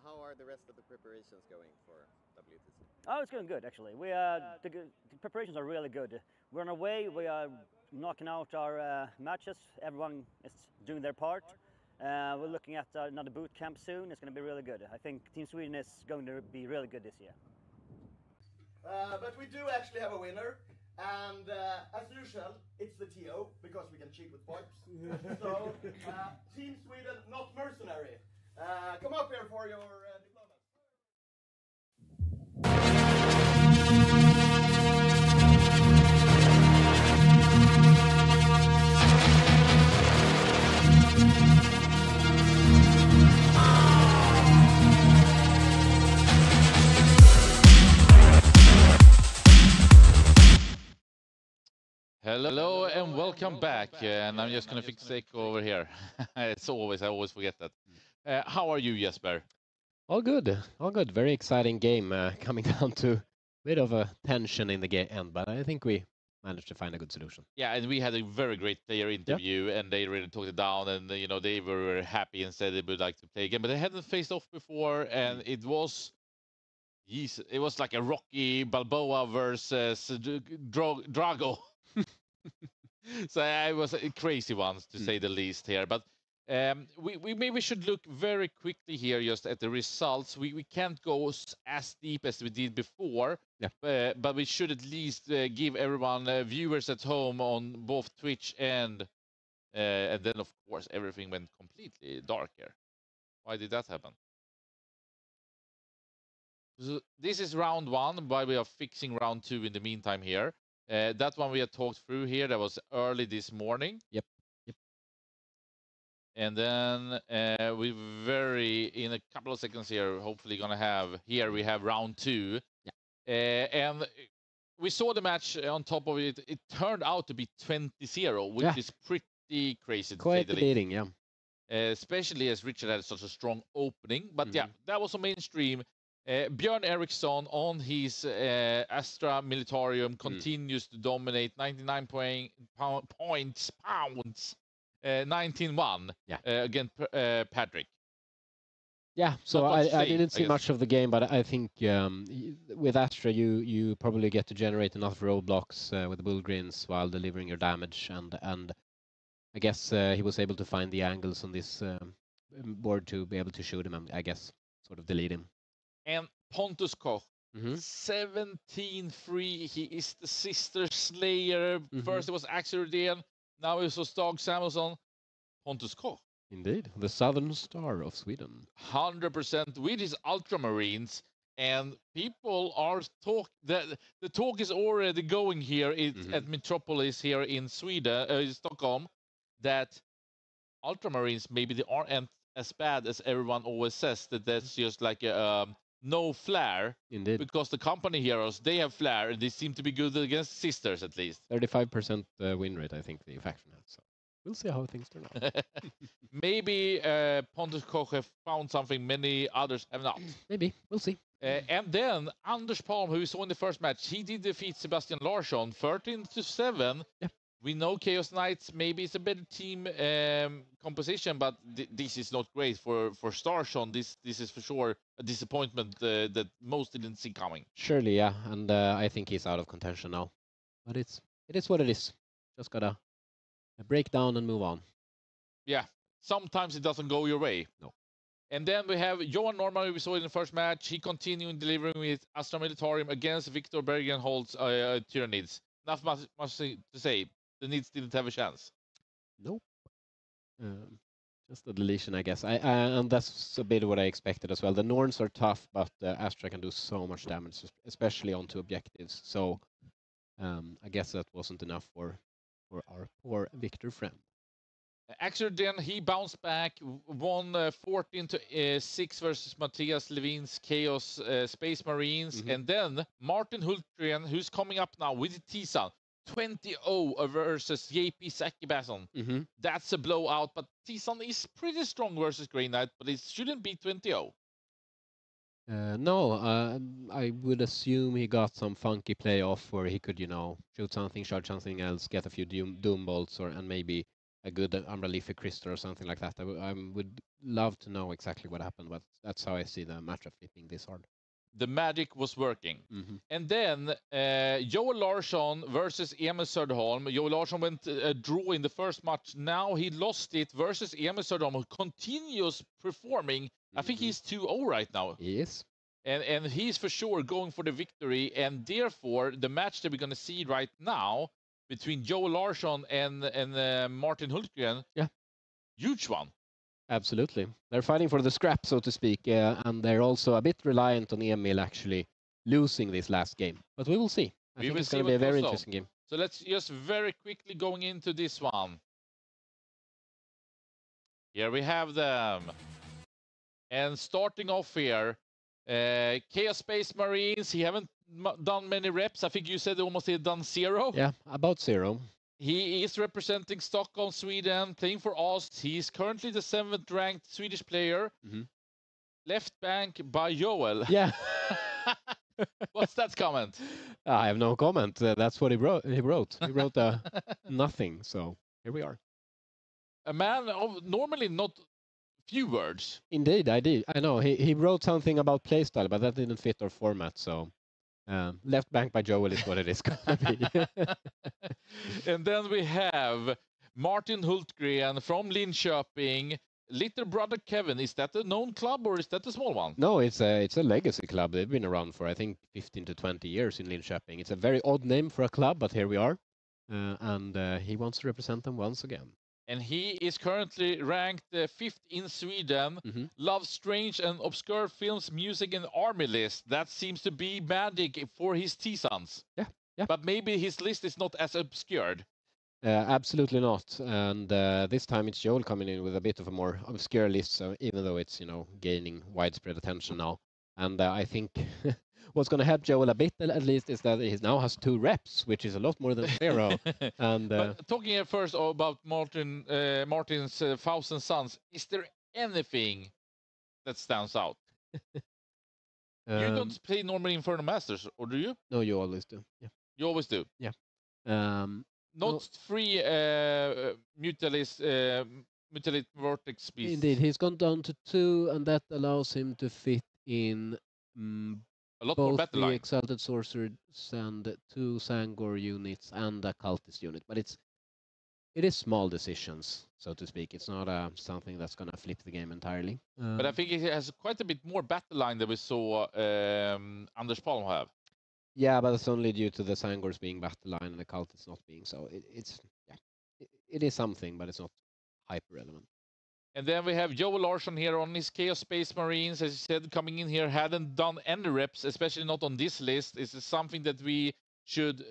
How are the rest of the preparations going for WTC? Oh, it's going good, actually. The preparations are really good. We're on our way. We are knocking out our matches. Everyone is doing their part. We're looking at another boot camp soon. It's going to be really good. I think Team Sweden is going to be really good this year. But we do actually have a winner. And as usual, it's the TO, because we can cheat with points. So, Team Sweden, not mercenary. Come up here for your diploma. Hello and welcome back. And I'm just going to fix the echo over here. It's always, I always forget that. How are you, Jesper? All good, all good. Very exciting game coming down to a bit of a tension in the end, but I think we managed to find a good solution. Yeah, and we had a very great player interview, and they really took it down, and you know they were very happy and said they would like to play again, but they hadn't faced off before, and it was like a Rocky Balboa versus Drago. So it was a crazy ones to say the least here, but we maybe should look very quickly here just at the results. We can't go as deep as we did before, but we should at least give everyone viewers at home on both Twitch and then of course everything went completely dark here. Why did that happen? So this is round 1, while we are fixing round 2 in the meantime here. That one we had talked through here. That was early this morning. Yep. And then in a couple of seconds here, hopefully gonna have, here we have round 2. And we saw the match on top of it. It turned out to be 20-0, which is pretty crazy to say the least. Beating, yeah. Especially as Richard had such a strong opening. But yeah, that was on mainstream. Björn Eriksson on his Astra Militarium continues to dominate 99 points, 19-1 against Patrick. Yeah, so I didn't see much of the game, but I think with Astra you probably get to generate enough roadblocks with the Bullgrins while delivering your damage, and I guess he was able to find the angles on this board to be able to shoot him and I guess sort of delete him. And Pontus Koch 17-3. He is the Sister Slayer. First it was Axel Rudén. Now it's Stag Samuelsson. Pontus Koch. Indeed, the Southern Star of Sweden. 100% with his Ultramarines. And people are the talk is already going here at Metropolis here in Sweden, Stockholm, that Ultramarines maybe they aren't as bad as everyone always says. That's just like a no flair. Indeed. Because the company heroes they have flair and they seem to be good against sisters at least. 35% win rate, I think the faction has. So we'll see how things turn out. Maybe Pontus Koch have found something many others have not. Maybe. We'll see. And then Anders Palm, who we saw in the first match, he did defeat Sebastian Larsson 13-7. Yeah. We know Chaos Knights, maybe it's a better team composition, but this is not great for Starsson. This is for sure a disappointment that most didn't see coming. Surely, yeah. And I think he's out of contention now. But it is what it is. Just gotta break down and move on. Yeah. Sometimes it doesn't go your way. No. And then we have Johan Norman, we saw in the first match. He continued delivering with Astra Militarum against Victor Bergenholtz Tyranids. Not much to say. The Nids didn't have a chance. Nope. Just a deletion, I guess. And that's a bit what I expected as well. The Norns are tough, but Astra can do so much damage, especially onto objectives. So I guess that wasn't enough for our poor Victor friend. Actually, then he bounced back, won 14-6 versus Matthias Levin's Chaos Space Marines. And then Martin Hultgren, who's coming up now with Tisan, 20-0 versus JP Sakibasson. That's a blowout, but Tisan is pretty strong versus Grey Knight, but it shouldn't be 20-0. No, I would assume he got some funky playoff where he could, shoot something, charge something else, get a few doom bolts, and maybe a good Umbralific Crystal or something like that. I would love to know exactly what happened, but that's how I see the matchup flipping this hard. The magic was working. And then Joel Larsson versus Emil Söderholm. Joel Larsson went a draw in the first match. Now he lost it versus Emil Söderholm, who continues performing. I think he's 2-0 right now. He is. And he's for sure going for the victory. And therefore, the match that we're going to see right now between Joel Larsson and Martin Hultgren, huge one. Absolutely. They're fighting for the scrap, so to speak, and they're also a bit reliant on Emil actually losing this last game. But we will see. I think it's going to be a very interesting game. So let's just very quickly going into this one. Here we have them. And starting off here, Chaos Space Marines, he haven't done many reps. I think you said almost he had done 0. Yeah, about 0. He is representing Stockholm, Sweden, playing for Ost. He is currently the 7th ranked Swedish player. Left bank by Joel. Yeah. What's that comment? I have no comment. That's what he wrote. He wrote nothing. So here we are. A man of normally not few words. Indeed, I did. I know. He wrote something about playstyle, but that didn't fit our format. So left bank by Joel is what it is going to be. And then we have Martin Hultgren from Linköping. Little brother Kevin, is that a known club or is that a small one? No, it's a legacy club. They've been around for, I think, 15 to 20 years in Linköping. It's a very odd name for a club, but here we are. And he wants to represent them once again. And he is currently ranked 5th in Sweden. Loves strange and obscure films, music, and army list. That seems to be magic for his T-Sons. Yeah. But maybe his list is not as obscured. Absolutely not. And this time it's Joel coming in with a bit of a more obscure list, so even though it's, gaining widespread attention now. And I think what's going to help Joel a bit, at least, is that he now has 2 reps, which is a lot more than 0. And but talking at first about Martin's Thousand Sons, is there anything that stands out? You don't play normally Inferno Masters, or do you? No, you always do. Yeah. You always do? Yeah. Not 3 Mutilate Vortex beasts. Indeed, he's gone down to 2, and that allows him to fit in a lot more both battle the line. Exalted Sorcerers and 2 Sangor units and a Cultist unit. But it's It is small decisions, so to speak. It's not something that's going to flip the game entirely. But I think it has quite a bit more battle line than we saw Anders Palm have. Yeah, but it's only due to the Sangors being battle line and the Cultists not being. So it is something, but it's not hyper relevant. And then we have Joel Larsson here on his Chaos Space Marines, as you said, coming in here, hadn't done any reps, especially not on this list. Is it something that we should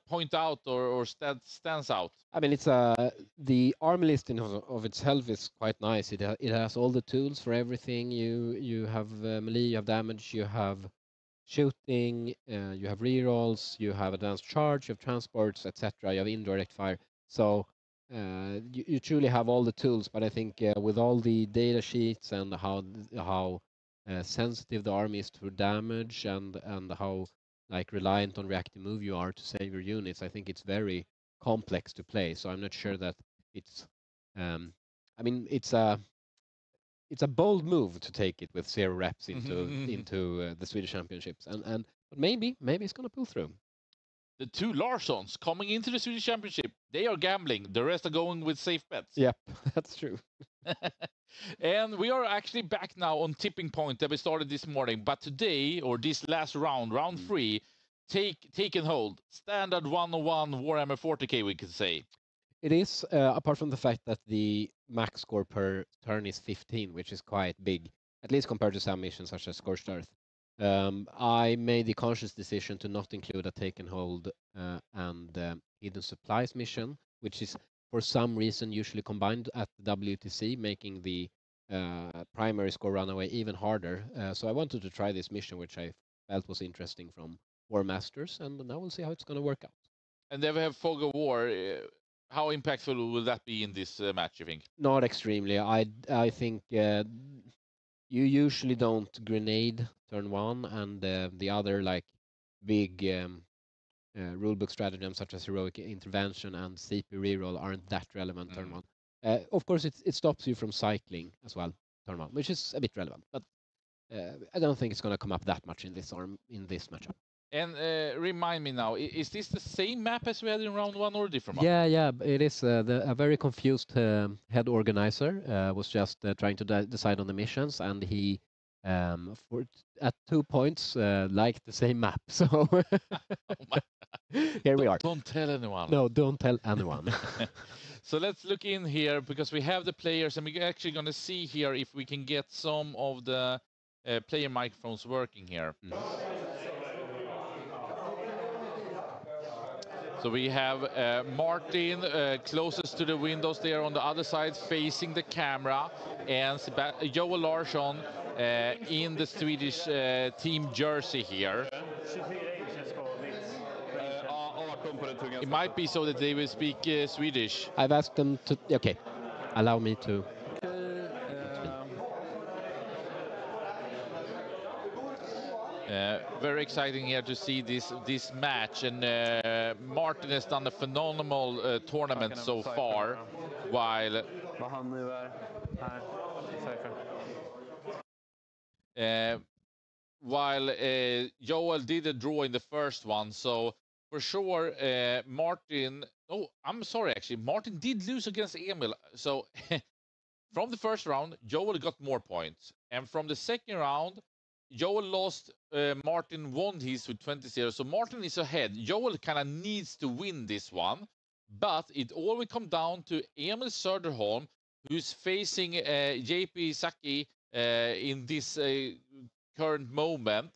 point out or stands out? I mean, it's the army list in of itself is quite nice. It has all the tools for everything. You have melee, you have damage, you have shooting, you have rerolls, you have advanced charge, you have transports, etc. You have indirect fire. So you truly have all the tools. But I think with all the data sheets and how sensitive the army is to damage and how like reliant on reactive move you are to save your units, I think it's very complex to play. So I'm not sure that it's. I mean, it's a bold move to take it with 0 reps into the Swedish Championships, but maybe it's going to pull through. The two Larssons coming into the Swedish Championship, they are gambling. The rest are going with safe bets. Yep, that's true. And we are actually back now on tipping point that we started this morning. But today, or this last round, round 3, take and hold. Standard 101 Warhammer 40k, we could say. It is, apart from the fact that the max score per turn is 15, which is quite big, at least compared to some missions such as Scorched Earth. I made the conscious decision to not include a take and hold and hidden supplies mission, which is for some reason usually combined at the WTC, making the primary score runaway even harder. So I wanted to try this mission, which I felt was interesting from War Masters, and now we'll see how it's going to work out. And then we have Fog of War. How impactful will that be in this match, you think? Not extremely. I think you usually don't grenade turn 1, and the other like big rulebook stratagems such as heroic intervention and CP reroll aren't that relevant turn 1. Of course, it stops you from cycling as well turn 1, which is a bit relevant, but I don't think it's going to come up that much in this matchup. And remind me now, is this the same map as we had in round 1 or a different map? Yeah, it is. A very confused head organizer was just trying to decide on the missions, and he, at 2 points, liked the same map. So here we are. Don't tell anyone. No, don't tell anyone. So let's look in here, because we have the players, and we're actually going to see here if we can get some of the player microphones working here. So we have Martin closest to the windows there on the other side, facing the camera, and Joel Larsson in the Swedish team jersey here. It might be so that they will speak Swedish. I've asked them to. Okay, allow me to. Very exciting here to see this match, and Martin has done a phenomenal tournament so far, while Joel did a draw in the first one. So for sure, Martin. Oh, I'm sorry, actually, Martin did lose against Emil. So from the first round, Joel got more points, and from the second round, Joel lost, Martin won his with 20-0, so Martin is ahead. Joel kind of needs to win this one, but it all will come down to Emil Söderholm, who's facing JP Saki in this current moment,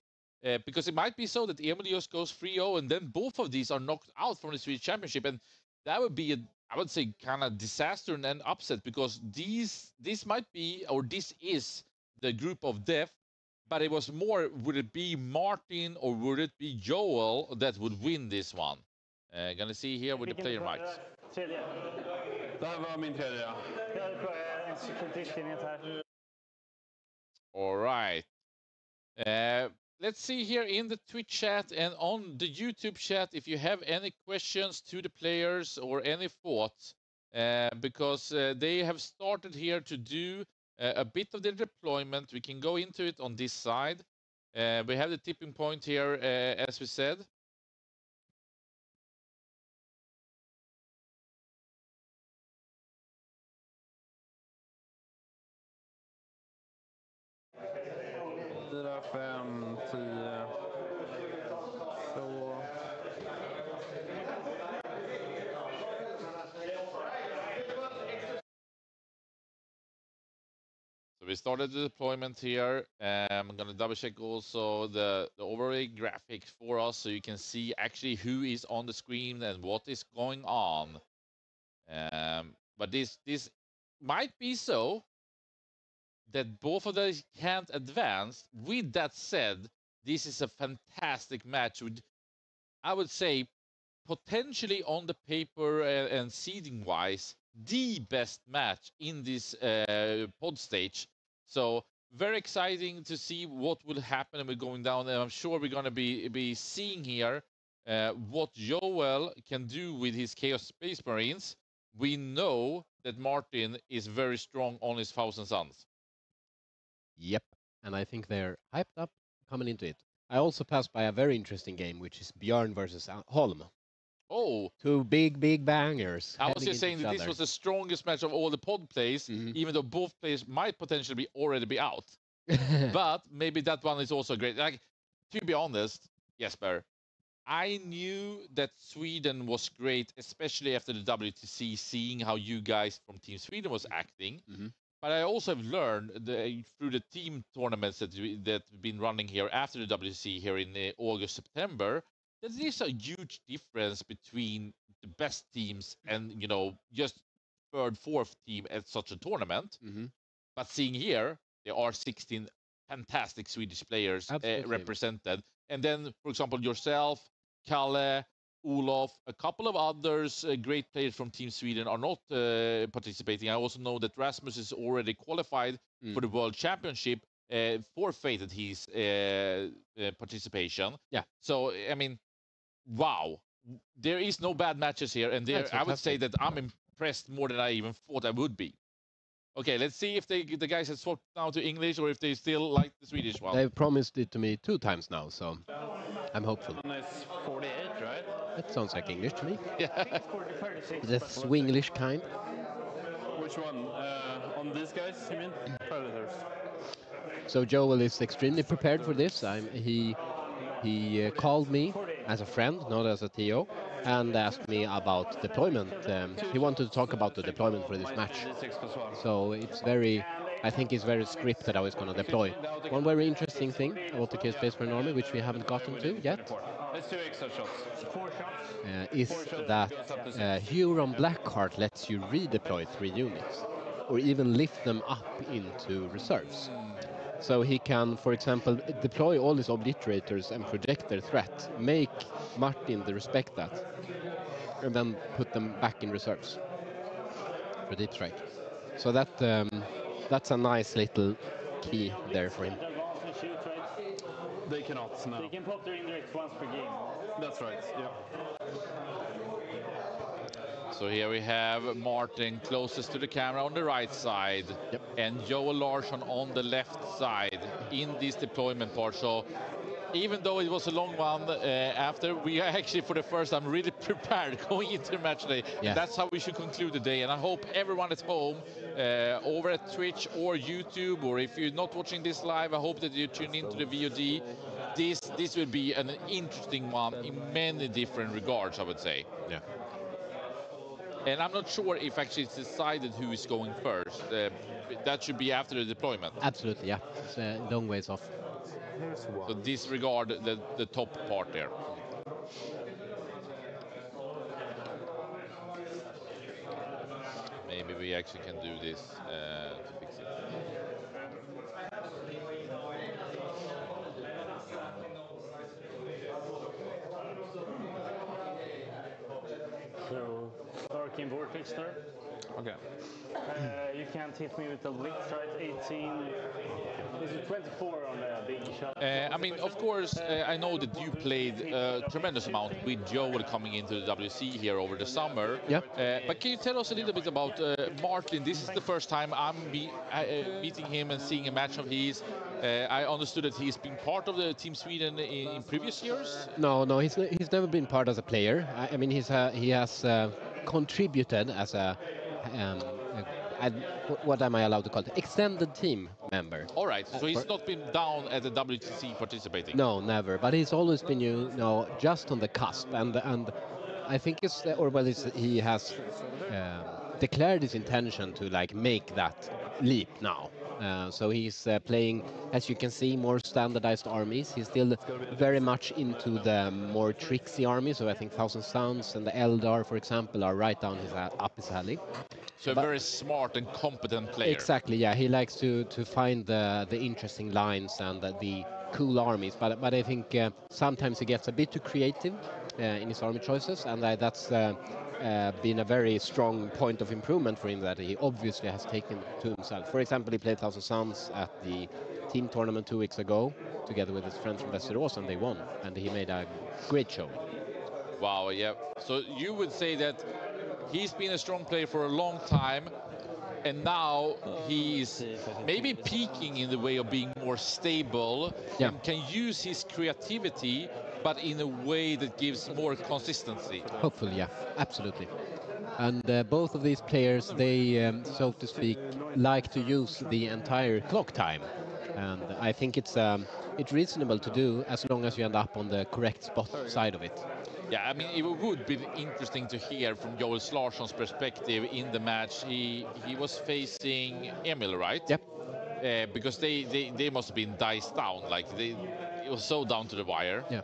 because it might be so that Emil just goes 3-0, and then both of these are knocked out from the Swedish Championship, and that would be, I would say, kind of disaster and an upset, because this might be, or this is the group of death. But it was more, would it be Martin or would it be Joel that would win this one? Gonna see here with the player mics. All right. Let's see here in the Twitch chat and on the YouTube chat if you have any questions to the players or any thoughts, because they have started here to do a bit of the deployment. We can go into it on this side. We have the tipping point here, as we said. 5, 10. Så... So we started the deployment here. I'm going to double check also the overlay graphics for us so you can see actually who is on the screen and what is going on. But this might be so that both of those can't advance. With that said, this is a fantastic match with, I would say, potentially on the paper and seeding wise, the best match in this pod stage. So very exciting to see what will happen and we're going down. And I'm sure we're going to be seeing here what Joel can do with his Chaos Space Marines. We know that Martin is very strong on his Thousand Suns. Yep, and I think they're hyped up coming into it. I also passed by a very interesting game, which is Björn versus Holm. Oh, two big bangers. I was just saying that this was the strongest match of all the pod plays, even though both players might potentially already be out. But maybe that one is also great. Like, to be honest, Jesper, I knew that Sweden was great, especially after the WTC, seeing how you guys from Team Sweden was acting. But I also have learned through the team tournaments that have been running here after the WTC here in August, September, that there's a huge difference between the best teams and, you know, just third, fourth team at such a tournament. But seeing here, there are 16 fantastic Swedish players represented. And then, for example, yourself, Kalle, Olof, a couple of others, great players from Team Sweden are not participating. I also know that Rasmus is already qualified for the World Championship, forfeited his participation. Yeah. So, I mean, wow. There is no bad matches here, and there, I would say that I'm impressed more than I even thought I would be. Okay, let's see if the guys have swapped now to English or if they still like the Swedish one. They've promised it to me 2 times now, so I'm hopeful. It's 48, right? That sounds like English to me. Yeah. The Swinglish kind. Which one? On these guys, you mean? Predators. So Joel is extremely prepared for this. He called me as a friend, not as a TO, and asked me about deployment. He wanted to talk about the deployment for this match. So it's I think it's very scripted how it's going to deploy. One very interesting thing about the Chaos Space Marine Army, which we haven't gotten to yet, It's 2 extra shots. is that Huron Blackheart lets you redeploy 3 units, or even lift them up into reserves. So he can, for example, deploy all his obliterators and project their threat, make Martin respect that, and then put them back in reserves for deep strike. So that's a nice little key there for him. They cannot, no. They can pop their indirects once per game. That's right, yeah. So here we have Martin closest to the camera on the right side, and Joel Larsson on the left side in this deployment part. So even though it was a long one, after we are actually for the first time really prepared going into the match today. Yeah. And that's how we should conclude the day. And I hope everyone at home, over at Twitch or YouTube, or if you're not watching this live, I hope that you tune into the VOD. This will be an interesting one in many different regards, I would say. Yeah. And I'm not sure if actually it's decided who is going first. That should be after the deployment. Absolutely, yeah. It's a long ways off. So disregard the top part there. Maybe we actually can do this to fix it. So, Arcane Vortex there. Okay. You can't hit me with the blitz, right? 18. Is it 24 on the big shot? I mean, of course, I know that you played a tremendous amount with Joel coming into the WC here over the summer. Yeah. But can you tell us a little bit about Martin? This is the first time I'm meeting him and seeing a match of his. I understood that he's been part of the Team Sweden in previous years. No, he's never been part as a player. I mean, he has contributed as a what am I allowed to call it? Extended team member. All right, so he's not been down at the WTC participating. No, never. But he's always been, just on the cusp, and I think he has declared his intention to make that leap now. So he's playing, as you can see, more standardized armies. He's still very much into the more tricksy armies. So I think Thousand Suns and the Eldar, for example, are right down up his alley. So a very smart and competent player. Exactly, yeah. He likes to find the interesting lines and the cool armies. But I think sometimes he gets a bit too creative in his army choices, and that's been a very strong point of improvement for him that he obviously has taken to himself. For example, he played Thousand Suns at the team tournament 2 weeks ago together with his friends from Västerås, and they won, and he made a great show. Wow, yeah. So you would say that he's been a strong player for a long time, and now he's maybe peaking in the way of being more stable and can use his creativity, but in a way that gives more consistency. Hopefully, yeah, absolutely. And both of these players, they, so to speak, like to use the entire clock time. And I think it's reasonable to do as long as you end up on the correct spot side of it. Yeah, I mean, it would be interesting to hear from Joel Larsson's perspective in the match. He was facing Emil, right? Yep. Because they must have been diced down, it was so down to the wire. Yeah.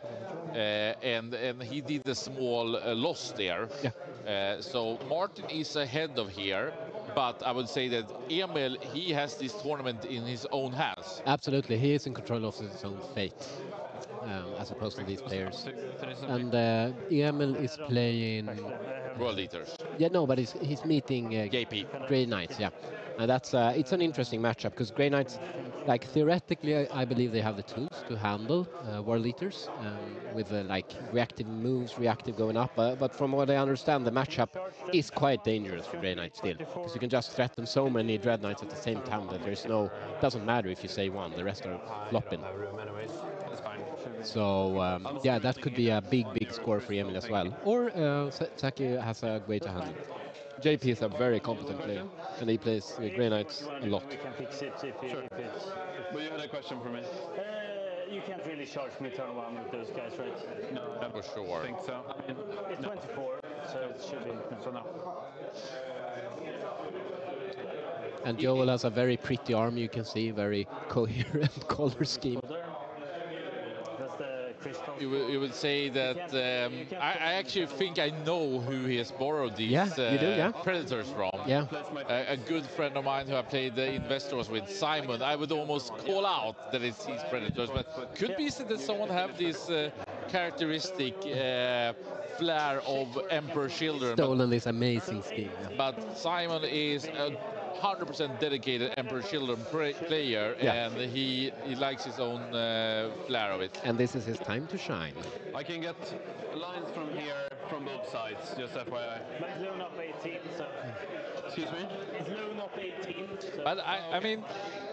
And he did a small loss there. Yeah. So Martin is ahead of here, but I would say that Emil, he has this tournament in his own hands. Absolutely, he is in control of his own fate. As opposed to these players. And Emil is playing World Eaters. Yeah, no, but he's meeting JP. Grey Knights, yeah. And that's it's an interesting matchup because Grey Knights, theoretically, I believe they have the tools to handle World Eaters with reactive moves, reactive going up. But from what I understand, the matchup is quite dangerous for Grey Knights still because you can just threaten so many Dread Knights at the same time that doesn't matter if you say one, the rest are flopping. So yeah, that could be a big score for Emil as well. Or Saki has a way to handle it. JP is a very competent player, and he plays Grey Knights a lot. We can fix it if it's... But you had a question for me? You can't really charge me turn one with those guys, right? No, I for sure. think so. It's 24, so it should be. So no. And Joel has a very pretty army, you can see, very coherent color scheme. You would say that I actually think I know who he has borrowed these Predators from. Yeah. A good friend of mine who I played Investors with, Simon, I would almost call out that it's his Predators, but could be that someone have this characteristic flair of Emperor Children. Stolen this amazing scheme. Yeah. But Simon is a 100% dedicated Emperor Children player, and he likes his own flair of it. And this is his time to shine. I can get lines from here, from both sides, just FYI. But it's loan up 18, so... Excuse me? It's loan up 18, so... But I mean...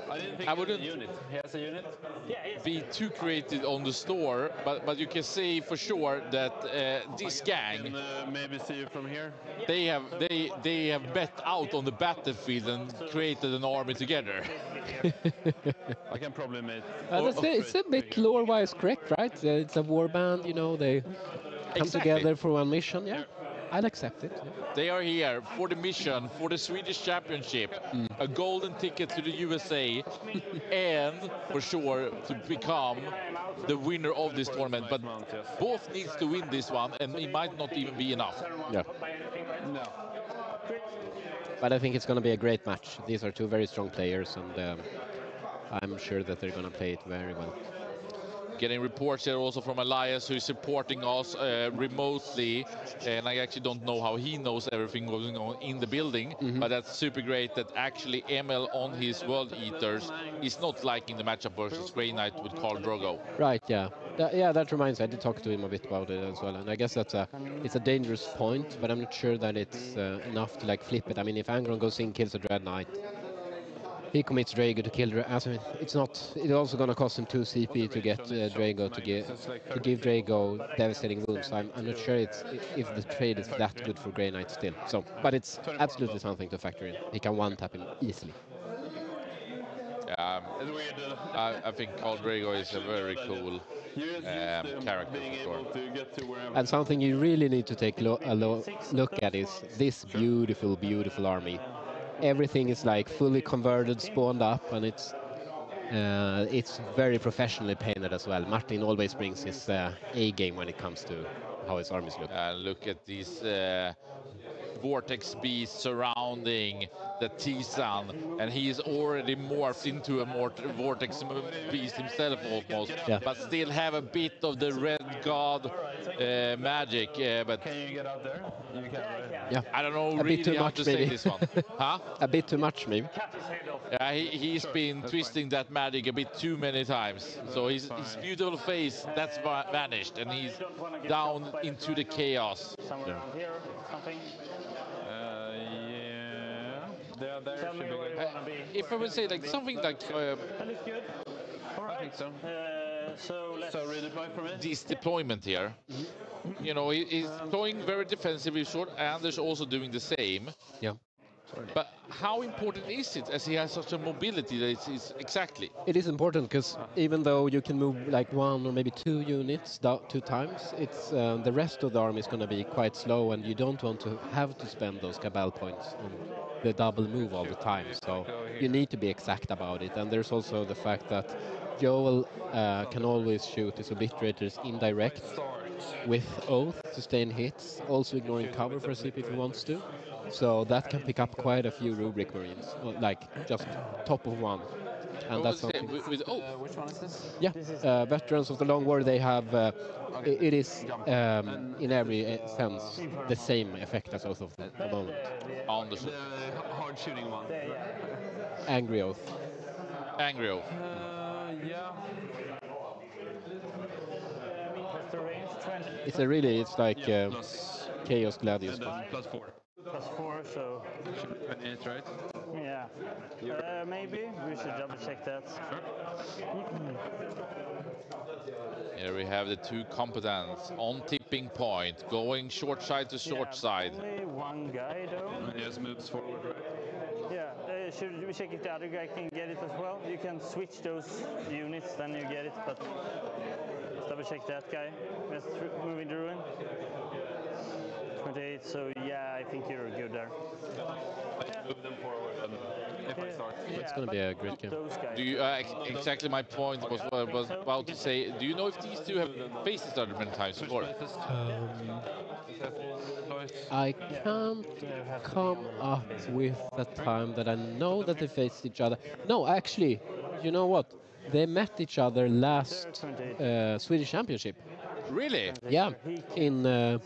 I didn't think I wouldn't he had a unit. He has a unit? Yeah, be too creative on the store, but you can say for sure that this gang... Can maybe see you from here? They have bet out on the battlefield and created an army together. I can probably make... It's a bit lore-wise correct, right? It's a warband, they come together for one mission, yeah. I'll accept it. Yeah. They are here for the mission, for the Swedish Championship, a golden ticket to the USA, and for sure to become the winner of this tournament. But both needs to win this one, and it might not even be enough. Yeah. No. But I think it's going to be a great match. These are two very strong players, and I'm sure that they're going to play it very well. Getting reports here also from Elias, who is supporting us remotely, and I actually don't know how he knows everything going on in the building, but that's super great that actually Emil on his World Eaters is not liking the matchup versus Grey Knight with Khal Drogo. Right, yeah. That reminds me, I did talk to him a bit about it as well, and I guess it's a dangerous point, but I'm not sure that it's enough to flip it. I mean, if Angron goes in, kills a Dread Knight, he commits Drago to kill. It's not. It's also going to cost him 2 CP to get Drago to give Drago devastating wounds. So I'm not sure if the trade is that good for Grey Knight still. So, but it's absolutely something to factor in. He can one tap him easily. I think Khal Drago is a very cool character for sure. And something you really need to take a look at is this beautiful, beautiful army. Everything is like fully converted, spawned up, and it's very professionally painted as well. Martin always brings his A game when it comes to how his armies look. Look at these vortex beasts surrounding the T-Sun, and he is already morphed into a vortex beast himself almost, but still have a bit of the red god magic. But can you get out there? You can, right? Yeah, I don't know a really bit too how much, to maybe. say this one. Huh? A bit too much, maybe. Yeah, he's been twisting that magic a bit too many times. So his beautiful face, that's vanished, and he's down into the chaos. Somewhere around here, something. Yeah, there Tell me should be where good. you want to be. If I would say like something like That looks good. All right. I think so. So let's. So redeploy for me. this deployment here, you know, he's deploying very defensively short, and there's also doing the same. Yeah. But how important is it, as he has such a mobility that it's exactly? It is important because even though you can move like 1 or maybe 2 units 2 times, it's the rest of the army is going to be quite slow, and you don't want to have to spend those cabal points on the double move all the time. So you need to be exact about it. And there's also the fact that Joel can always shoot his obliterators indirect with oath to stay in hits, also ignoring cover for a CP if he wants to. So that can pick up quite a few rubric marines, like just top of one. And that's something. Which one is this? Yeah, veterans of the Long War, they have. It is in every sense the same effect as Oath of the moment. Understood. The hard shooting one. Angry Oath. Angry Oath. Yeah. What's the range? 20. It's like Chaos Gladius. Plus 4. Plus 4, so. 28, right? Yeah. Maybe we should double check that. Here we have the two combatants on tipping point, going short side to short side. Only one guy though. He just moves forward, right? Yeah. Should we check if the other guy can get it as well? You can switch those units, then you get it. But let's double check that guy. Let's move in the ruin. 28. So yeah, I think you're good there. I move them forward if I start. It's going to be a great game. Do you exactly my point was what I was about to say? Do you know if these two have faced each other many times before? I can't come up with a time that I know that they faced each other. No, actually, you know what? They met each other last Swedish Championship. Really? Yeah, in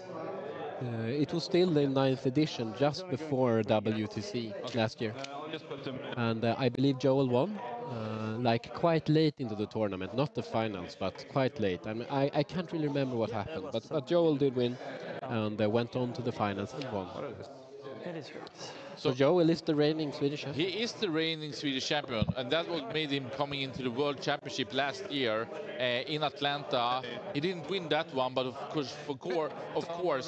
it was still the 9th edition, just before WTC last year. And I believe Joel won, like quite late into the tournament, not the finals, but quite late. I can't really remember what happened, but Joel did win, and went on to the finals and won. That is great. So Joel is the reigning Swedish champion. He is the reigning Swedish champion, and that what made him coming into the World Championship last year in Atlanta. He didn't win that one, but of course,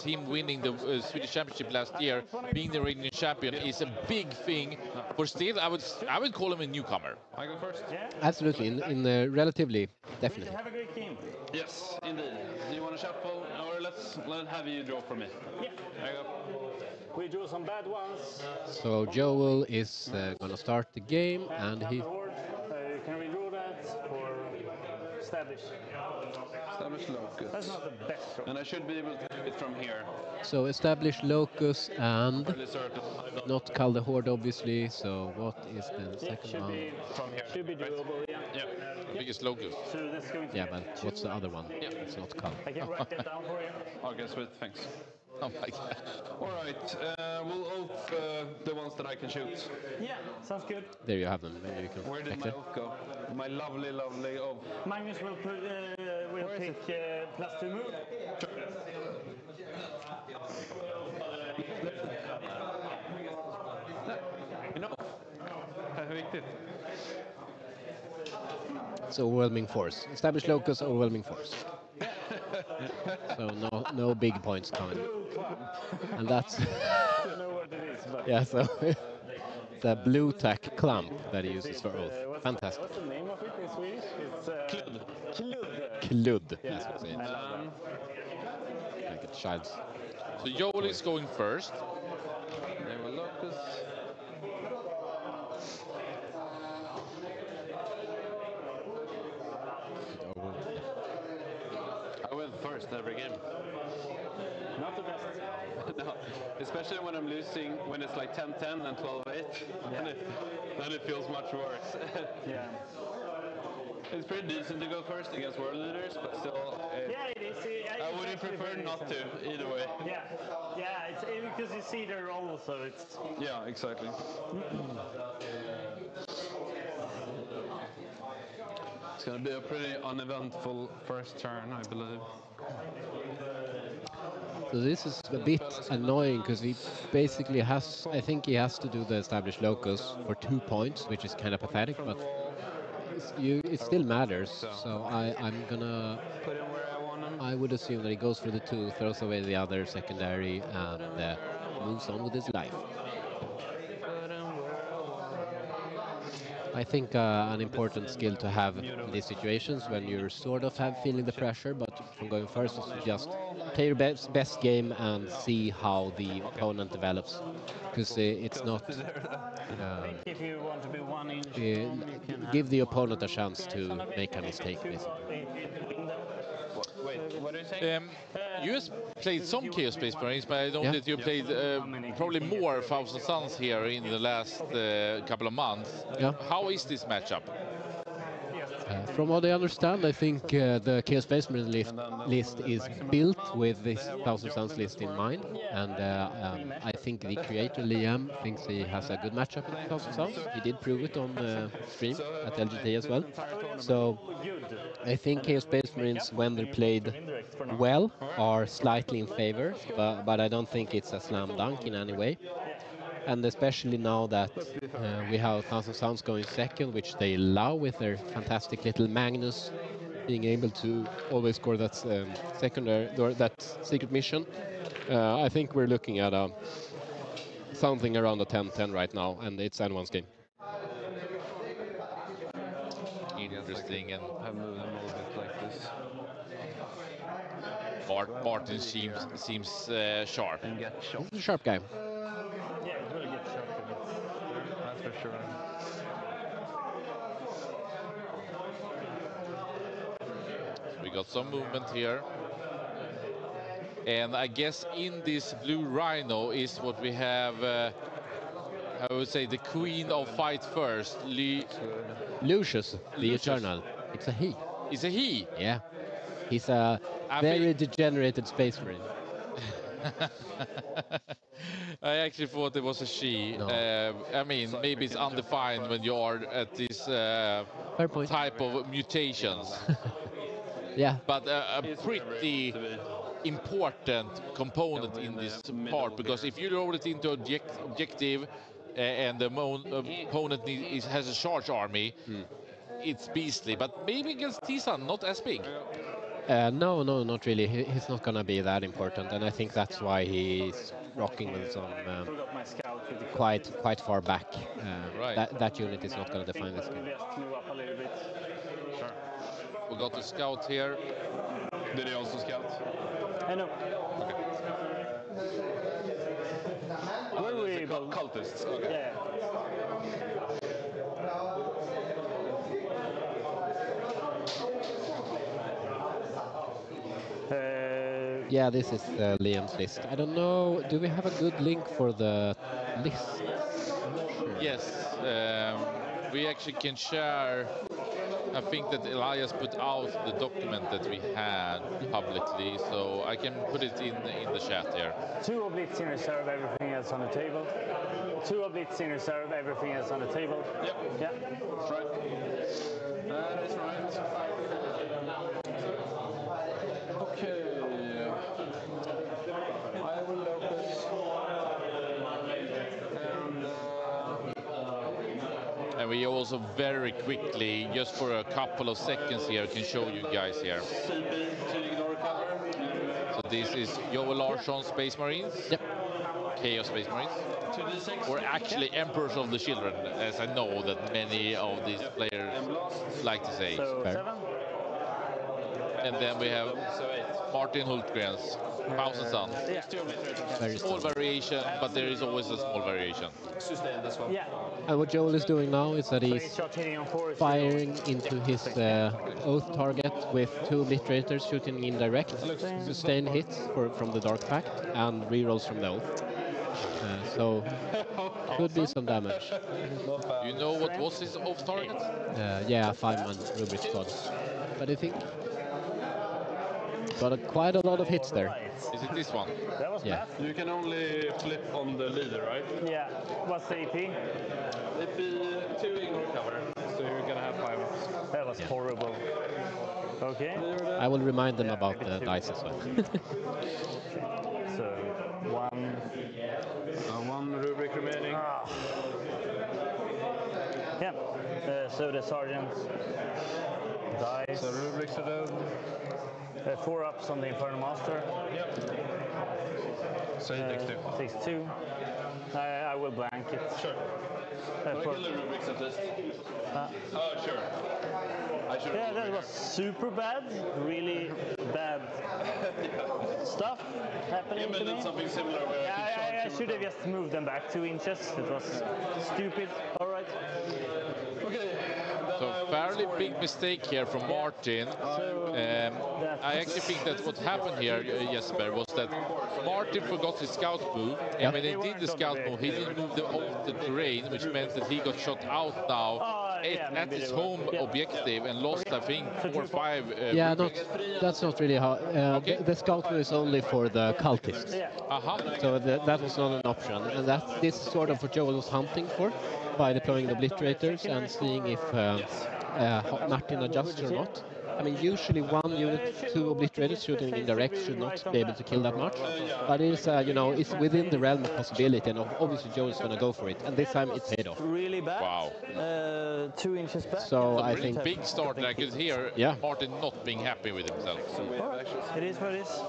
him winning the Swedish Championship last year, being the reigning champion, is a big thing. For still, I would call him a newcomer. I go first. Absolutely, in relatively, definitely. Have a great game. Yes, indeed. Do you want to shuffle, or let's have you draw for me? Yeah. There you go. We drew some bad ones. So Joel is going to start the game, and he. Can we draw that or establish? Establish locus. That's not the best draw. And I should be able to do it from here. So establish locus and not call the horde, obviously. So what is the second one? From here. Should be doable, yeah. Biggest locus. So this is going to Yeah, but what's the other one? It's not call. I can write that down for you. Okay, sweet, thanks. Oh my god. Alright, we'll oath the ones that I can shoot. Yeah, sounds good. There you have them. Maybe you can Where did my oath go? My lovely oath. Magnus will pick +2 move. You know, riktigt. It's overwhelming force. Establish locus, overwhelming force. So no big points coming. And that's I don't know what it is, but yeah. So it's a blue tack clump that he uses for oath. Fantastic. what's the name of it in Swedish? It's Kludd. Kludd. Yeah, That's what it is. I love that. Like a child's. So Joel is going first. They will locus. I went first every game. Not the best. No, especially when I'm losing, when it's like 10-10 and 12-8, then it feels much worse. Yeah. It's pretty decent to go first against world leaders, but still, Yeah, it is. I would prefer not to, either way. Yeah, yeah, it's because you see their role, so it's... Yeah, exactly. It's going to be a pretty uneventful first turn, I believe. So this is a bit annoying because he basically has, I think he has to do the established locus for 2 points, which is kind of pathetic, but it still matters. So I'm gonna, put him where I want him. I would assume that he goes for the 2, throws away the other secondary, and moves on with his life. I think an important skill to have in these situations when you're sort of feeling the pressure, but from going first is to just play your best game and see how the opponent develops, because it's not. If you want to be 1 inch from, you can give the opponent a chance to make a mistake, basically. Wait, what are you saying? You have played some Chaos Space Marines, but I know that you played probably more Thousand Suns here in the last couple of months. Yeah. How is this matchup? From what I understand, I think the Chaos Space Marine list is built with this Thousand Suns list in mind, and I think the creator Liam thinks he has a good matchup in Thousand Suns. He did prove it on stream at LGT as well. So I think Chaos Space Marines, when they're played well, are slightly in favor, but I don't think it's a slam dunk in any way. And especially now that we have Thousand Suns going second, which they allow with their fantastic little Magnus being able to always score that secondary, or that secret mission. I think we're looking at something around a 10-10 right now, and it's anyone's game. Interesting, and I moved them a little bit like this. Martin seems sharp. And get shot. He's a sharp guy. Yeah, it will get shot. That's for sure. We got some movement here. And I guess in this blue rhino is what we have, I would say, the queen of fight first. Lucius, the Eternal. It's a he. It's a he? Yeah. He's a very degenerated space marine. I actually thought it was a she. No. I mean, maybe it's undefined when you are at this type of mutations. Yeah. But a pretty important component in this part, because if you roll it into objective and the opponent has a charge army, it's beastly. But maybe against Tisan, not as big. No, not really. He's not going to be that important, and I think that's why he's rocking with some quite far back. That unit is not going to define this game. We got the scout here. Did he also scout? I know. Okay. Were we cultists? Okay. Yeah. Yeah, this is Liam's list. I don't know, do we have a good link for the list? Sure. Yes, we actually can share. I think that Elias put out the document that we had publicly, so I can put it in the chat here. 2 obliques in reserve, everything else on the table. 2 obliques in reserve, everything else on the table. Yep. Yeah. That's right. That is right. Okay. I will locus. And we we also very quickly, just for a couple of seconds here, can show you guys here. So this is Joel Larsson's Space Marines. Yep. Chaos Space Marines. Or actually Emperors of the Children, as I know that many of these players like to say. So Fair. 7. And then we have Martin Hultgren's Thousand Sun. Very Small variation, but there is always a small variation. Yeah. And what Joel is doing now is that he's firing into his oath target with 2 obliterators, shooting indirect, sustain hits from the Dark Pact, and rerolls from the oath. So could be some damage. Do you know what was his oath target? Yeah, 5-man rubric squad. But I think got quite a lot of hits there. Is it this one? That was Yeah. You can only flip on the leader, right? Yeah. What's the AP? AP 2 ignore cover, so you're gonna have 5 ups. That was horrible. Okay. I will remind them about the dice as well. So 1. 1 rubric remaining. Yeah. So the sergeant dies. So rubrics are dead. 4 ups on the Infernal Master. Yep. So he takes 2. Takes 2. I will blank it. Sure. Can I kill the rubrics at least? Oh, sure. I should. Yeah, that was super bad. Really bad stuff happening to me. Something similar where I should have just moved them back 2 inches. It was stupid. All right. Okay. So fairly big mistake here from Martin. I actually think that what happened here, Jesper, was that Martin forgot his scout move, and when he did the scout move, he didn't move the terrain, which meant that he got shot out now at his home objective and lost, I think, 4 or 5. Yeah, that's not really how. The scout move is only for the cultists. So that was not an option, and this is sort of what Joel was hunting for by deploying the obliterators and seeing if Martin adjusts or not. I mean, usually 1 unit, 2 obliterators shooting indirect should not be able to kill that much. But it is, it's within the realm of possibility, and obviously Joe is going to go for it. And this time it paid off. Really bad. Wow. 2 inches back. So I think big start. I could hear Martin not being happy with himself. It is what it is.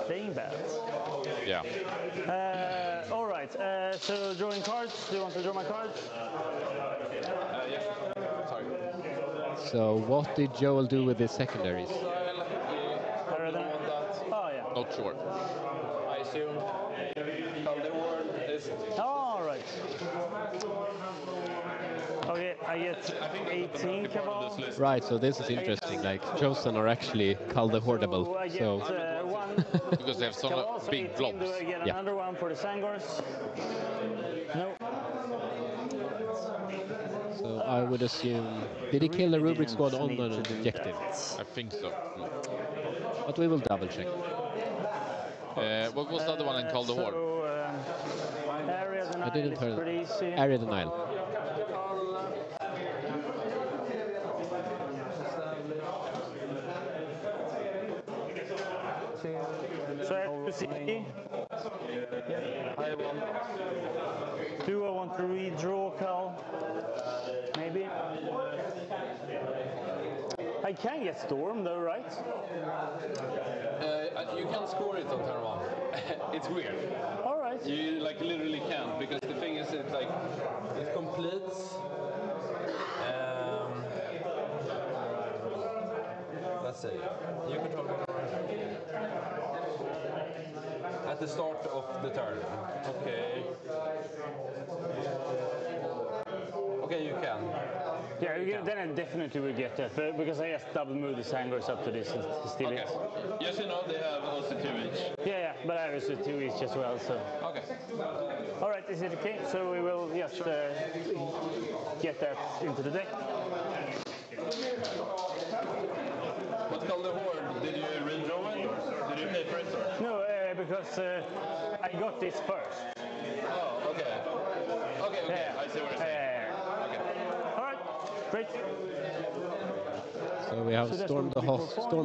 Playing bad. Yeah. All right. So drawing cards. Do you want to draw my cards? Yeah. Sorry. So what did Joel do with his secondaries? Oh yeah. Not sure. I assume. The word is. All right. Okay, I get 18 cabal. Right, so this is interesting. Like, Chosen are actually Kaldehordable. So because they have some big blobs. Do I get another one for the Sangors? No. So I would assume, did he kill the rubric squad on an objective? I think so. But we will double check. What was the other one in Kaldehord? Area denial I didn't is hear pretty easy. Area denial. So I have to see. Do I want to redraw, Cal? Maybe. I can get Storm though, right? You can score it on turn 1. It's weird. All right. You like literally can't, because the thing is, it's like it completes. Let's see. You control at the start of the turn. Okay. Okay, you can. Yeah, then I definitely will get that, but because I just double move the Sangors up to this and steal it. Yes, you know they have also 2 each. Yeah, but I have also 2 each as well, so. Okay. All right, is it okay? So we will just get that into the deck. What's called the Horde? Did you redraw it, or did you pay for it? Or? No, because I got this first. Oh, okay. Okay. I see what you're saying. Okay. All right, great. So we have Storm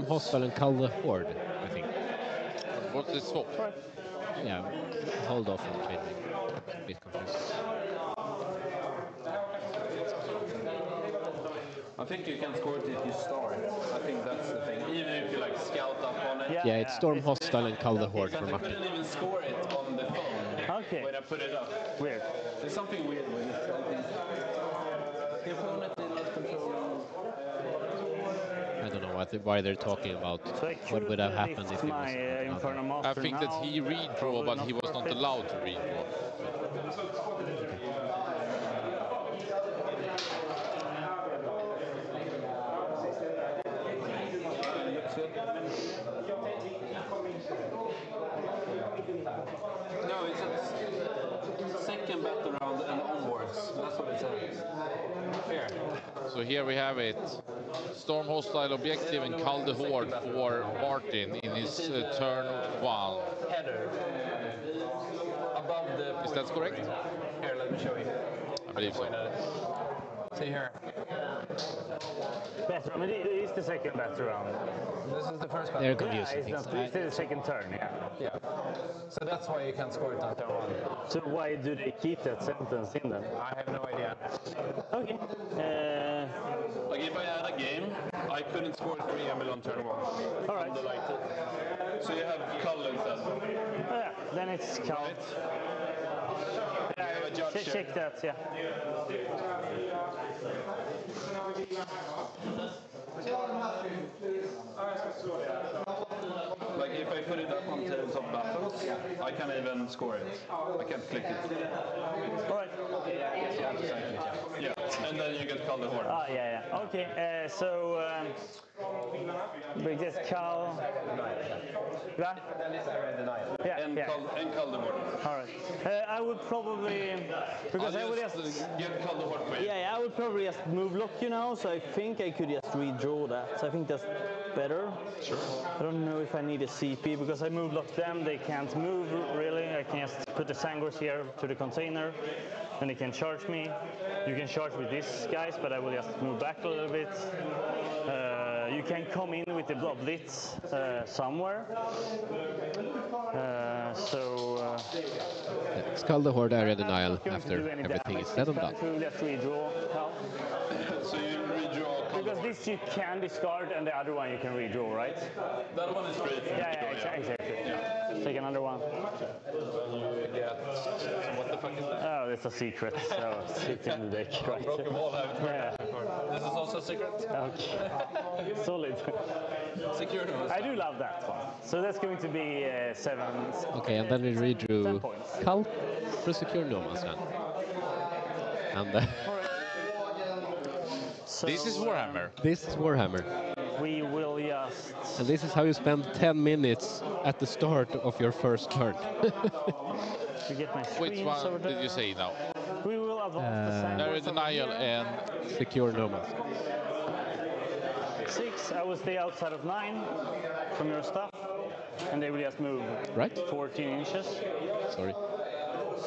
Hostile and Kaldehord, I think. What's this swap? Yeah, hold off on changing. A bit confused. I think you can score it if you start. I think that's the thing. Even if you like scout up on it. Yeah, it's Storm Hostile and Cull the Horde for I Martin. couldn't even score it on the phone. Okay. When I put it up. Weird. There's something weird with it. I think. The opponent did not control. I don't know why they're talking about what would have happened if it was another. I think that he redraw, but he was not allowed to redraw. No, it's second battle round and onwards. That's what it says. Here. So here we have it. Storm Hostile Objective and Cull the Horde for Martin in his turn 1. Header. Above the. Is that correct? Here, let me show you. I believe so. See here. Better, I mean, it is the second battle round. This is the first battle. They're confusing Yeah, it's the second turn, yeah. Yeah. So that's why you can score it on turn 1. So why do they keep that sentence in then? I have no idea. Okay. Like if I had a game, I couldn't score 3 Emil on turn 1. All right. So you have Cull instead. Yeah, then it's Cull. Yeah, check that, yeah. Like if I put it up on tabletop battles, I can even score it. I can't click it. Alright. Yeah, and then you get Cull the Horde. Ah, yeah. Okay, so we get Cull. Yeah. And Cull the Horde. Alright. I would probably because I would just get Cull the Horde for you. Yeah, I would probably just move lock so I think I could just redraw that. So I think that's better. Sure. I don't know if I need a CP because I move lock them, they can't move really. I can just put the Sangors here to the container and they can charge me. You can charge with these guys, but I will just move back a little bit. You can come in with the Blitz somewhere. It's Cull the Horde area denial after everything is said and done. Let's redraw. So you redraw. Because this you can discard and the other one you can redraw, right? That one is free. Yeah, exactly. Yeah. Take another one. You get. What the fuck is that? Oh, it's a secret. So it's in the deck, right? Broken wall, I haven't heard Yeah. before. This is also a secret? Okay. Solid. Secure notes. I do love that one. So that's going to be 7. Okay, and then we redrew Cull for secure nomads then. And this is Warhammer. This is Warhammer. We will just... And this is how you spend 10 minutes at the start of your first turn. You get my Which one did you say now? We will advance the Area denial and secure nomads. 6, I will stay outside of 9 from your stuff, and they will just move 14 inches. Sorry.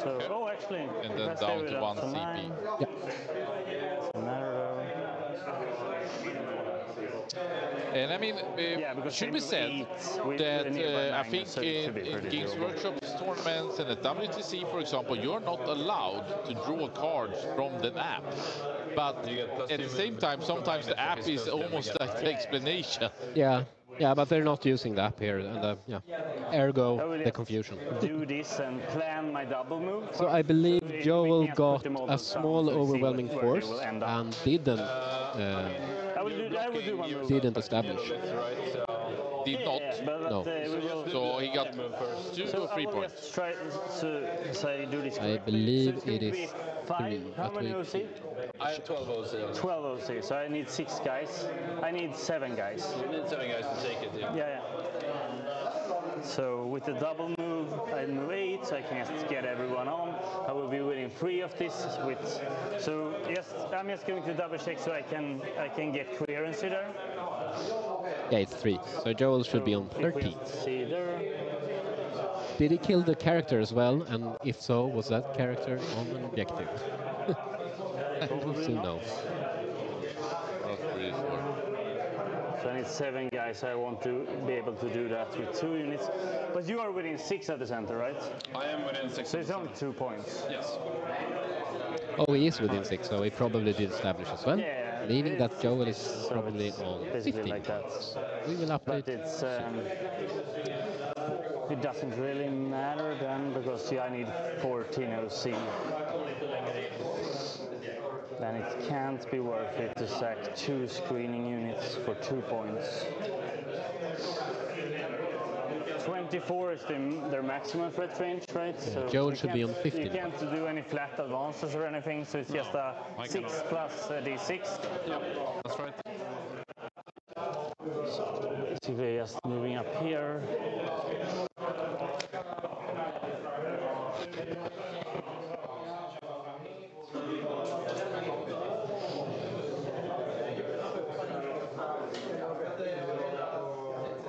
So, oh, actually, and then down to 1 CP. Yeah. And I mean, should be said that I think in Games Workshop tournaments and at WTC, for example, you're not allowed to draw cards from the app. But at the same time, sometimes the app is almost like the explanation. Yeah, but they're not using the app here, and yeah, ergo the confusion. Do this and plan my double move. So I believe Joel got a small overwhelming force and didn't didn't establish. Did not. No. So he got 2 or 3 points. Try to say do this. I believe it is 3. How many OC? I have 12 OC. 12 OC, so I need 6 guys. I need 7 guys. You need 7 guys to take it, Yeah. So with the double move, I move 8, so I can just get everyone on. I will be winning 3 of this so yes, I'm just going to double check so I can get coherency there. Yeah, it's 3. So Joel should be on 13. See there. Did he kill the character as well? And if so, was that character on an objective? We'll soon know. So I need 7 guys, so I want to be able to do that with 2 units. But you are within 6 at the center, right? I am within 6. So it's only 2 points. Yes. Oh, he is within 6, so he probably did establish as well. Yeah, Meaning that Joel is probably on basically 15 like that. points. We will update. But it's it doesn't really matter then because I need 14 OC. Then it can't be worth it to sack 2 screening units for 2 points. 24 is their maximum threat range, right? Yeah, so Joel should be on 15. You can't do any flat advances or anything, so it's just a 6 plus d6. Yeah, that's right. So basically just moving up here.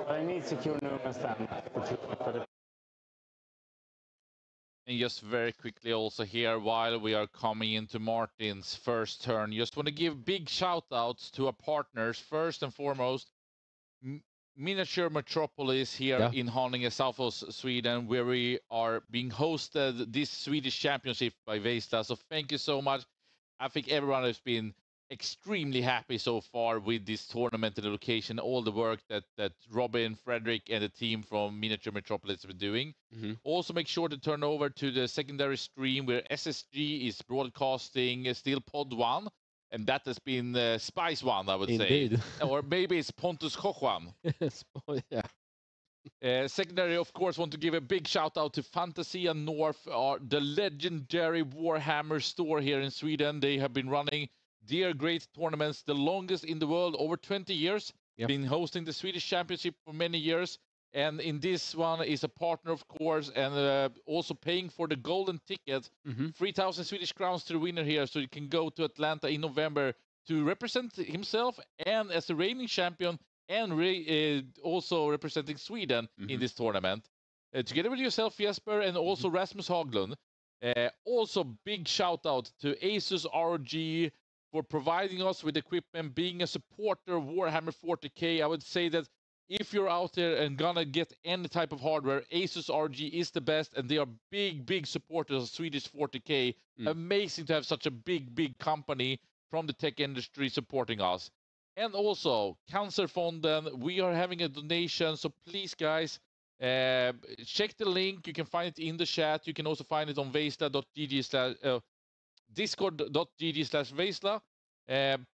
I need secure movement stand. And just very quickly also here, while we are coming into Martin's first turn, just want to give big shout outs to our partners. First and foremost, Miniature Metropolis here in Haninge, south of Sweden, where we are being hosted this Swedish championship by Veizla. So thank you so much. I think everyone has been extremely happy so far with this tournament and the location, all the work that Robin, Frederick, and the team from Miniature Metropolis have been doing. Also, make sure to turn over to the secondary stream where SSG is broadcasting still Pod 1, and that has been Spice 1, I would Indeed. say. Or maybe it's Pontus Koch 1. Yeah. Secondary, of course, want to give a big shout out to Fantasia North, the legendary Warhammer store here in Sweden. They have been running their great tournaments, the longest in the world, over 20 years. Been hosting the Swedish Championship for many years. And in this one is a partner, of course, and also paying for the golden ticket, 3,000 Swedish crowns to the winner here, so you can go to Atlanta in November to represent himself and as a reigning champion and also representing Sweden in this tournament. Together with yourself, Jesper, and also Rasmus Haglund. Also, big shout out to Asus ROG for providing us with equipment, being a supporter of Warhammer 40k. I would say that if you're out there and gonna get any type of hardware, Asus ROG is the best, and they are big supporters of Swedish 40k. Amazing to have such a big company from the tech industry supporting us. And also, Cancerfonden, we are having a donation, so please, guys, check the link. You can find it in the chat. You can also find it on veizla.gg/ discord.gg/Veizla.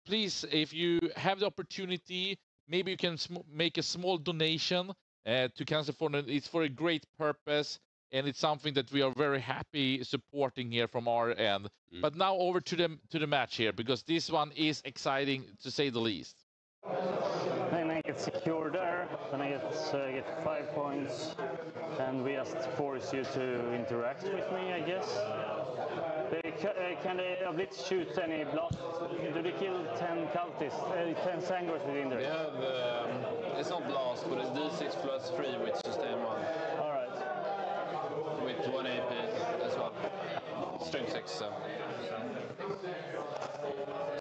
Please, if you have the opportunity, maybe you can make a small donation to Cancerfonden. It's for a great purpose, and it's something that we are very happy supporting here from our end. But now over to the match here, because this one is exciting to say the least. Then I get secure there, then I get 5 points, and we just force you to interact with me, I guess. Can they blitz shoot any blast? Do they kill 10 cultists, 10 Sangors within there? We have, it's not blast, but it's d6 plus 3 with sustain 1. Alright. With 1 AP as well. Strength 6, so.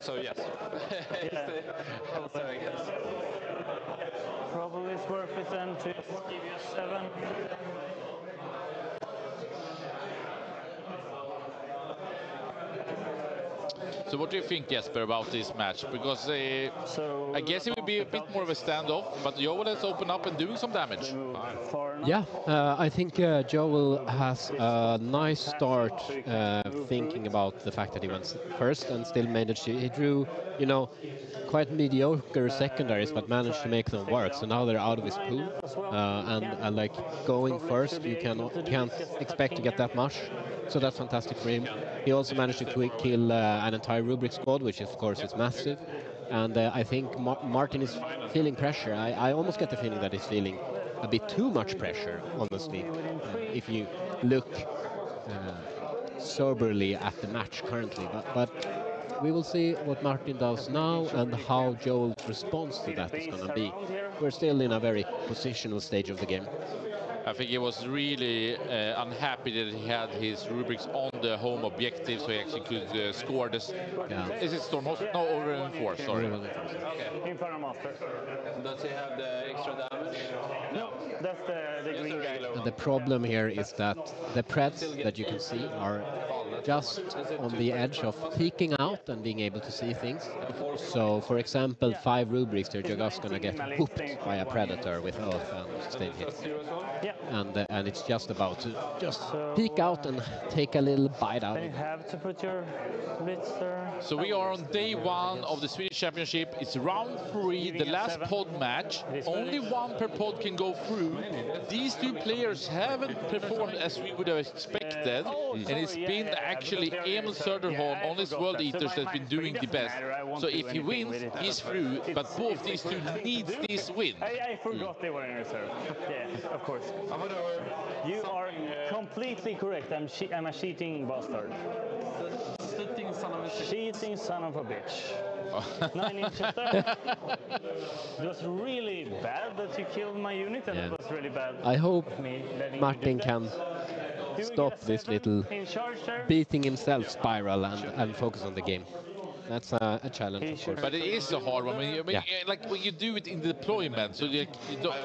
So yes. So I guess. Probably it's worth it then to give you a 7. So what do you think, Jesper, about this match? Because I guess it would be a bit more of a standoff, but Joel has opened up and doing some damage. Yeah, I think Joel has a nice start thinking about the fact that he went first and still managed to, he drew, you know, quite mediocre secondaries, but managed to make them work. So now they're out of his pool, and like going first, you can't expect to get that much. So that's fantastic for him. He also managed to kill an entire rubric squad, which of course is massive. And I think Martin is feeling pressure. I almost get the feeling that he's feeling a bit too much pressure, honestly, if you look soberly at the match currently. But we will see what Martin does now and how Joel's response to that is going to be. We're still in a very positional stage of the game. I think he was really unhappy that he had his rubrics on the home objective, so he actually could score this. Is it Stormhost? No, Over-Enforce, sorry. Okay. Inferno Master. Does he have the extra damage? No, that's the green guy. And the problem here is that the preds that you can see are just on the edge of peeking out and being able to see things. So, for example, 5 rubrics, they're just going to get whooped by a predator with oath and sustained hits. And it's just about to just peek out and take a little bite out of You it. have to put your blitzer. So we are on day 1 of the Swedish Championship. It's round 3, the last pod match. Only 1 per pod can go through. These 2 players haven't performed as we would have expected. And it's been actually Emil Söderholm on his World Eaters that's been doing the best. So if he wins, he's through. But both these 2 needs this win. I forgot they were in reserve. Yeah, of course. You are completely correct. I'm a cheating bastard. Cheating son of a bitch. 9 inches there. It was really bad that you killed my unit, and it was really bad. I hope me letting Martin you do can that. stop this little In charge there. beating himself spiral and focus on the game. That's a challenge, of course. But it is a hard one. Like when you do it in deployment, so you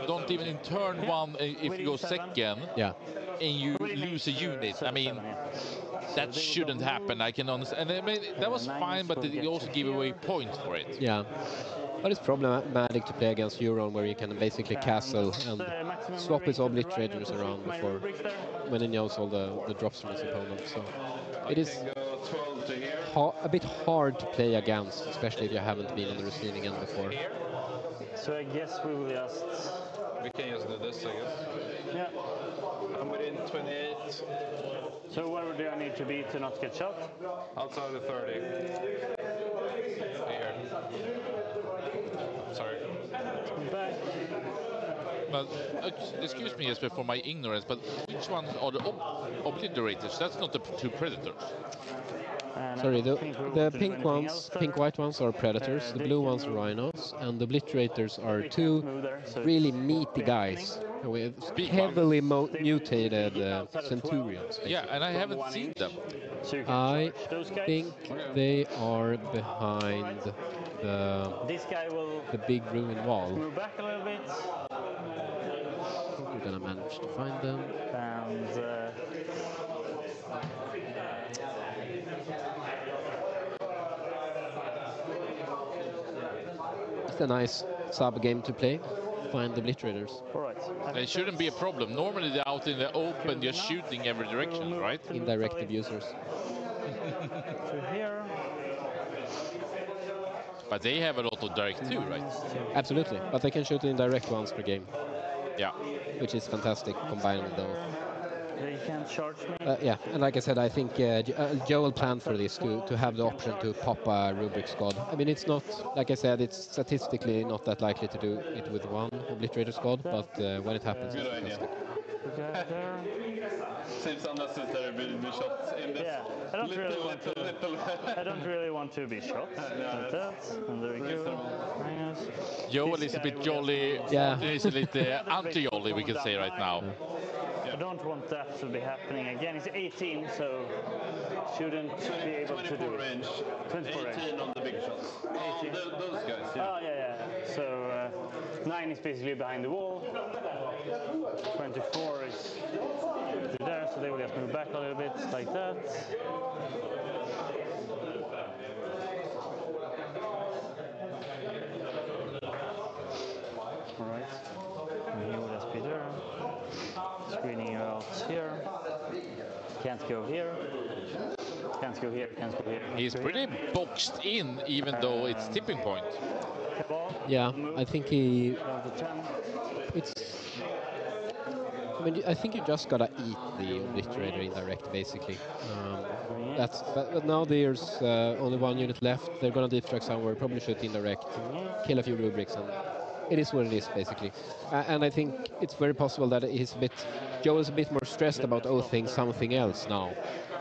don't even in turn 1 if you go second, and you lose a unit. I mean, that shouldn't happen. I can understand. And I mean, that was fine, but you also give away points for it. Yeah. But it's problematic to play against Euron, where you can basically castle and swap his obliterators around before when he knows all the drops from his opponent. So it is a bit hard to play against, especially if you haven't been on the receiving end before. So I guess we will just... We can just do this, I guess. Yeah. I'm within 28. So where do I need to be to not get shot? Outside the 30. Here. Sorry. Back. But excuse me, Jesper, for my ignorance, but which ones are the obliterators? That's not the 2 predators. Sorry, the pink-white ones are predators, the blue ones are rhinos, and the obliterators are 2 really meaty guys with heavily mutated centurions. Basically. Yeah, and I haven't seen them. I think they are behind the big ruined wall. Move back a little bit. We're gonna manage to find them. And it's a nice sub-game to play. Find the obliterators. It shouldn't be a problem. Normally they're out in the open, just shooting every direction, right? Indirect abusers. to here. But they have a lot of direct too, right? Absolutely, but they can shoot in direct once per game. Yeah. Which is fantastic combined with those. They can charge me. Yeah, and like I said, I think Joel planned for this to have the option to pop a Rubric's God. I mean, it's not, like I said, it's statistically not that likely to do it with 1 Obliterator's God, but when it happens, it's fantastic. Seems unnecessary to be shot in this. Yeah, I don't really want to be shot. Like that. And there we go. Joel is a bit jolly. Yeah. He's a little anti-jolly, we can say right now. I don't want that to be happening again. It's 18, so shouldn't be able to do range. 24 range. 18 on the big shots. 18. Those guys, yeah. Oh, yeah. So 9 is basically behind the wall. 24 is there, so they will just move back a little bit, like that. Alright. And he will just be there. Screening you out here. Can't go here. Can't go here, can't go here. He's pretty boxed in, even though it's tipping point. Yeah, I think he... I think you just gotta eat the Obliterator indirect, basically. But now there's only 1 unit left. They're gonna deep strike somewhere, probably shoot indirect, kill a few rubrics, and it is what it is, basically. And I think it's very possible that Joel's a bit more stressed about oathing something else now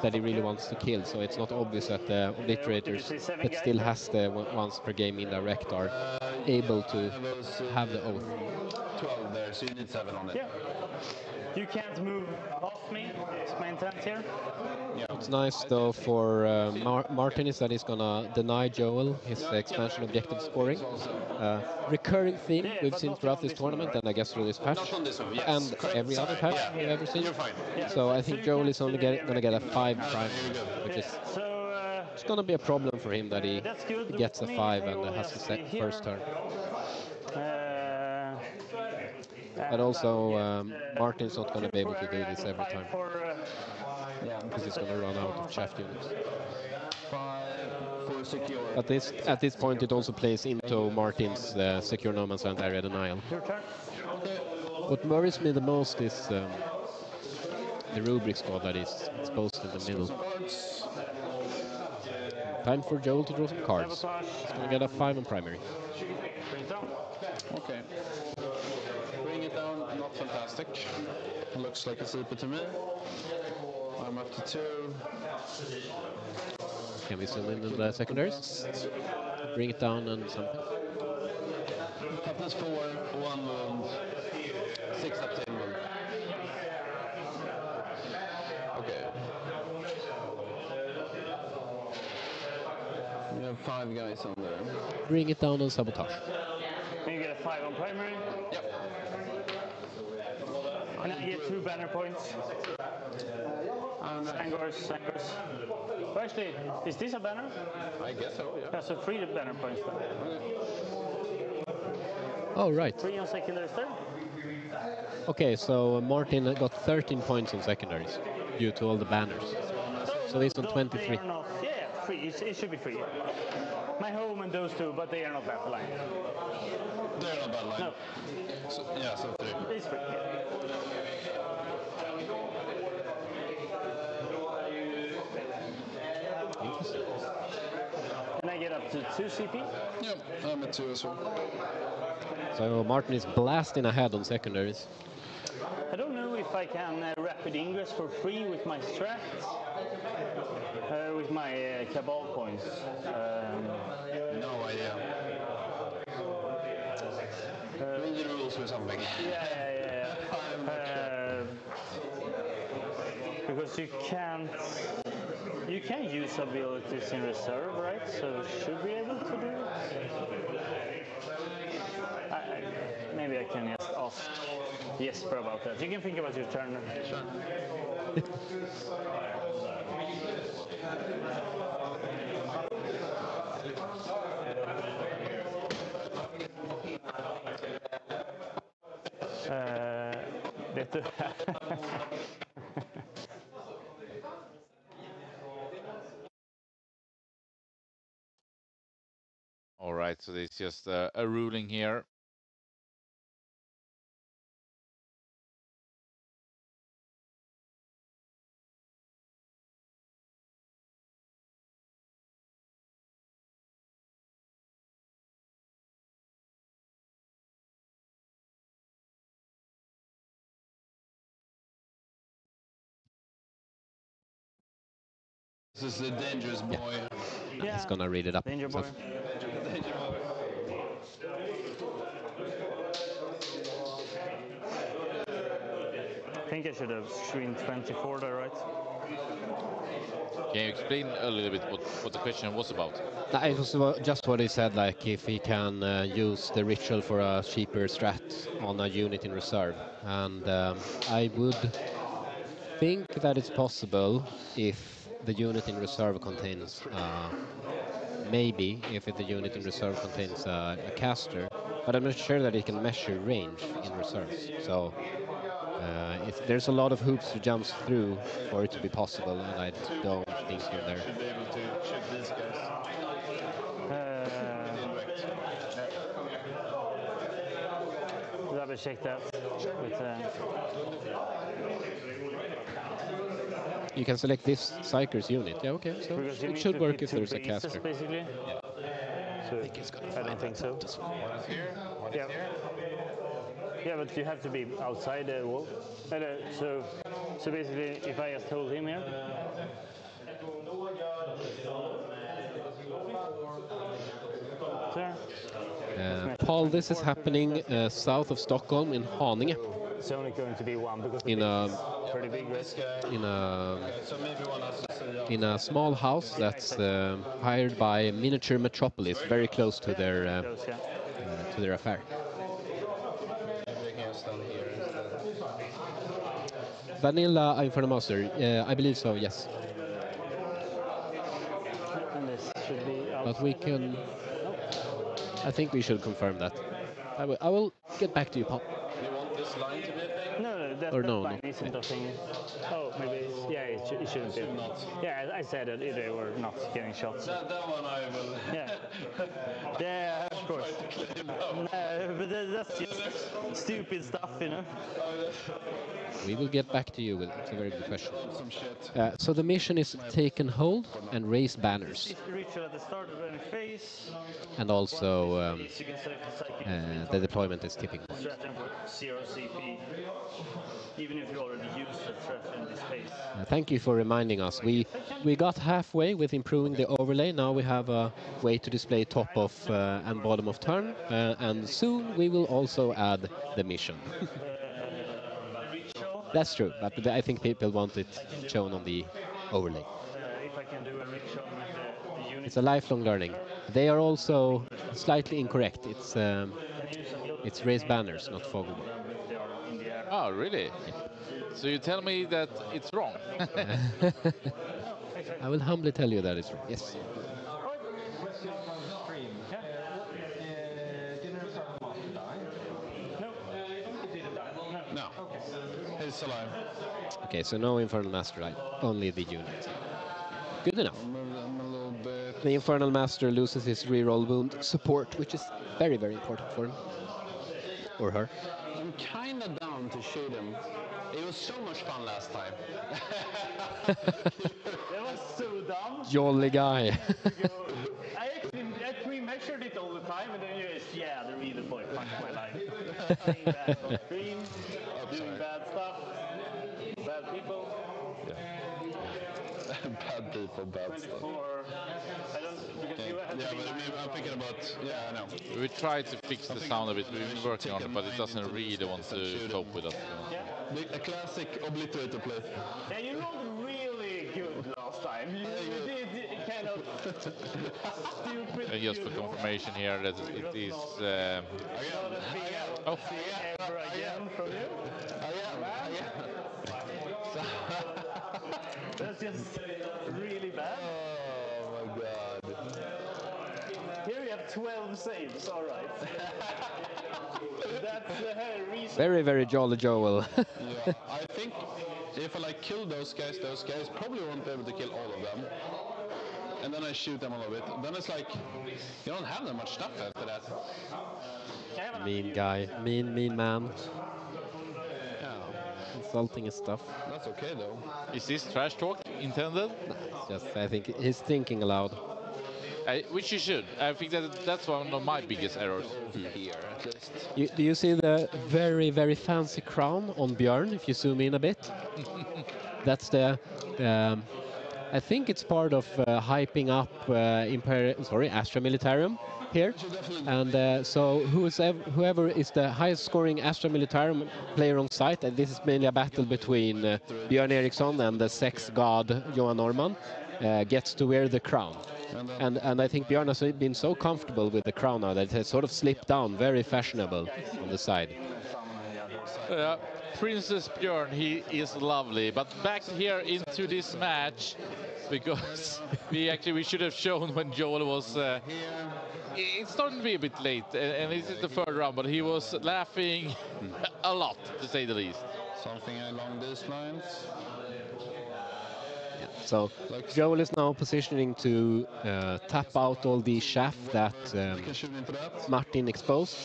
that he really wants to kill, so it's not obvious that the Obliterators that still has the once per game indirect are able to have the oath. 12 there, so you need 7 on it. Yeah. You can't move off me, is my intent here. What's nice though for Martin is that he's gonna deny Joel his expansion objective scoring. Recurring theme we've seen throughout this tournament, and I guess through this patch, and every other patch we've ever seen. So I think Joel is only gonna get a 5 primary, which is it's gonna be a problem for him that he gets a 5 and has the first turn. But also, Martin's not going to be able to do this every time. Because he's going to run out of shaft units. But at this point, it also plays into Martin's secure no man's land area denial. What worries me the most is the rubric squad that is exposed in the middle. Time for Joel to draw some cards. He's going to get a 5 on primary. Okay. Bring it down, not fantastic. Looks like a sleeper to me. I'm up to 2. Can we zoom in on the secondaries? Bring it down and something. Toughness 4, 1 wound, 6 up 10 wound. Okay. We have 5 guys on there. Bring it down on sabotage. You get a 5 on primary. Yep. And I get 2 banner points. Sangors. Well, actually, is this a banner? I guess so, yeah. That's a 3 banner points then. Oh, right. 3 on secondaries there. Okay, so Martin got 13 points on secondaries due to all the banners. So he's on 23. Yeah, 3. It should be 3. My home and those 2, but they are not battle line. They're not battle line? No. So, yeah, so 3. It's 3, yeah. Interesting. And I get up to 2 CP? Yep, I'm at 2 as well. So Martin is blasting ahead on secondaries. I don't know if I can rapid ingress for free with my strats, with my Cabal points. No idea. Read the rules or something. Yeah. Because you can use abilities in reserve, right? So should be able to do it. Maybe I can just ask Jesper about that. You can think about your turn. Sure. Vet du? All right, so there's just a ruling here. This is the dangerous boy. Yeah. He's gonna read it up. Danger boy. Danger boy. I think I should have screened 24 there, right? Can you explain a little bit what the question was about? It was just what he said, like if he can use the ritual for a cheaper strat on a unit in reserve. And I would think that it's possible if the unit in reserve contains, maybe if the unit in reserve contains a caster, but I'm not sure that it can measure range in reserves. So there's a lot of hoops to jump through for it to be possible, and I don't think you're there. Should be able to shoot these guys. Double check that. You can select this Psyker's unit. Yeah, okay. So it should work if there's a caster. Basically. Yeah. So I think it's gonna I don't think so. One is here. One is here. Yeah, but you have to be outside the wall. So basically, if I just hold him here. Paul, this is happening south of Stockholm in Haninge. It's only going to be one because In a pretty big risk. in a small house that's hired by Miniature Metropolis, very close to their affair. Vanilla Inferno Master, I believe so, yes. And this should be But we can. I think we should confirm that. I will get back to you, Paul. You want this line to be a thing? No, that line isn't a thing. Oh, maybe it shouldn't be. Yeah, I said that they were not getting shots. That one I will. Yeah, of course. But that's just stupid stuff, you know. We will get back to you. It's a very good question. So the mission is take and hold and raise banners. Ritual at the start of any phase. And also the deployment is tipping. Zero CP. Even if you already used the threat in this phase. Thank you for reminding us. We got halfway with improving the overlay. Now we have a way to display top of and bottom of turn, and soon we will also add the mission. That's true, but I think people want it shown on the overlay. If I can do a ritual with the unit. It's a lifelong learning. They are also slightly incorrect. It's raised banners, not foggle. Oh, really? Yeah. So you tell me that it's wrong? I will humbly tell you that it's wrong. Yes. No. He's alive. Okay, so no Infernal Master, right? Only the unit. Good enough. I'm a little bit... The Infernal Master loses his reroll wound support, which is very, very important for him. Or her. I'm kind of down to shoot him. It was so much fun last time. That was so dumb. Jolly guy. I actually measured it all the time, and then you just, the reader boy fucked my life. Playing bad on stream, doing bad stuff, bad people. Bad people, bad stuff. 24. I don't, because you had to be I'm thinking about, I know. We tried to fix the sound a bit. We've been working on it, but it doesn't really want to cope with us. A classic obliterator play. Yeah, you rolled really good last time. You did kind of stupid. And just for confirmation here that it is. Oh, ever again from you? That's just really bad. Oh my god. Here we have 12 saves, alright. That's the reason. Very, very jolly Joel. Yeah, I think if I kill those guys probably won't be able to kill all of them. And then I shoot them a little bit. Then it's like, you don't have that much stuff after that. Mean guy. Mean man. Insulting his stuff. That's okay though. Is this trash talk intended? No, it's just I think he's thinking aloud. Which you should. I think that's one of my biggest errors. Here, at least. Do you see the very, very fancy crown on Björn, if you zoom in a bit? That's the... I think it's part of hyping up Astra Militarum here. And so whoever is the highest scoring Astra Militarum player on site, and this is mainly a battle between Björn Eriksson and the sex god Johan Norman, gets to wear the crown. And I think Björn has been so comfortable with the crown now that it has sort of slipped down, very fashionable on the side. Princess Björn, he is lovely. But back here into this match, because we should have shown when Joel was... it started to be a bit late, and this is the third round, but he was laughing a lot, to say the least. Something along these lines. So Joel is now positioning to tap out all the shaft that Martin exposed.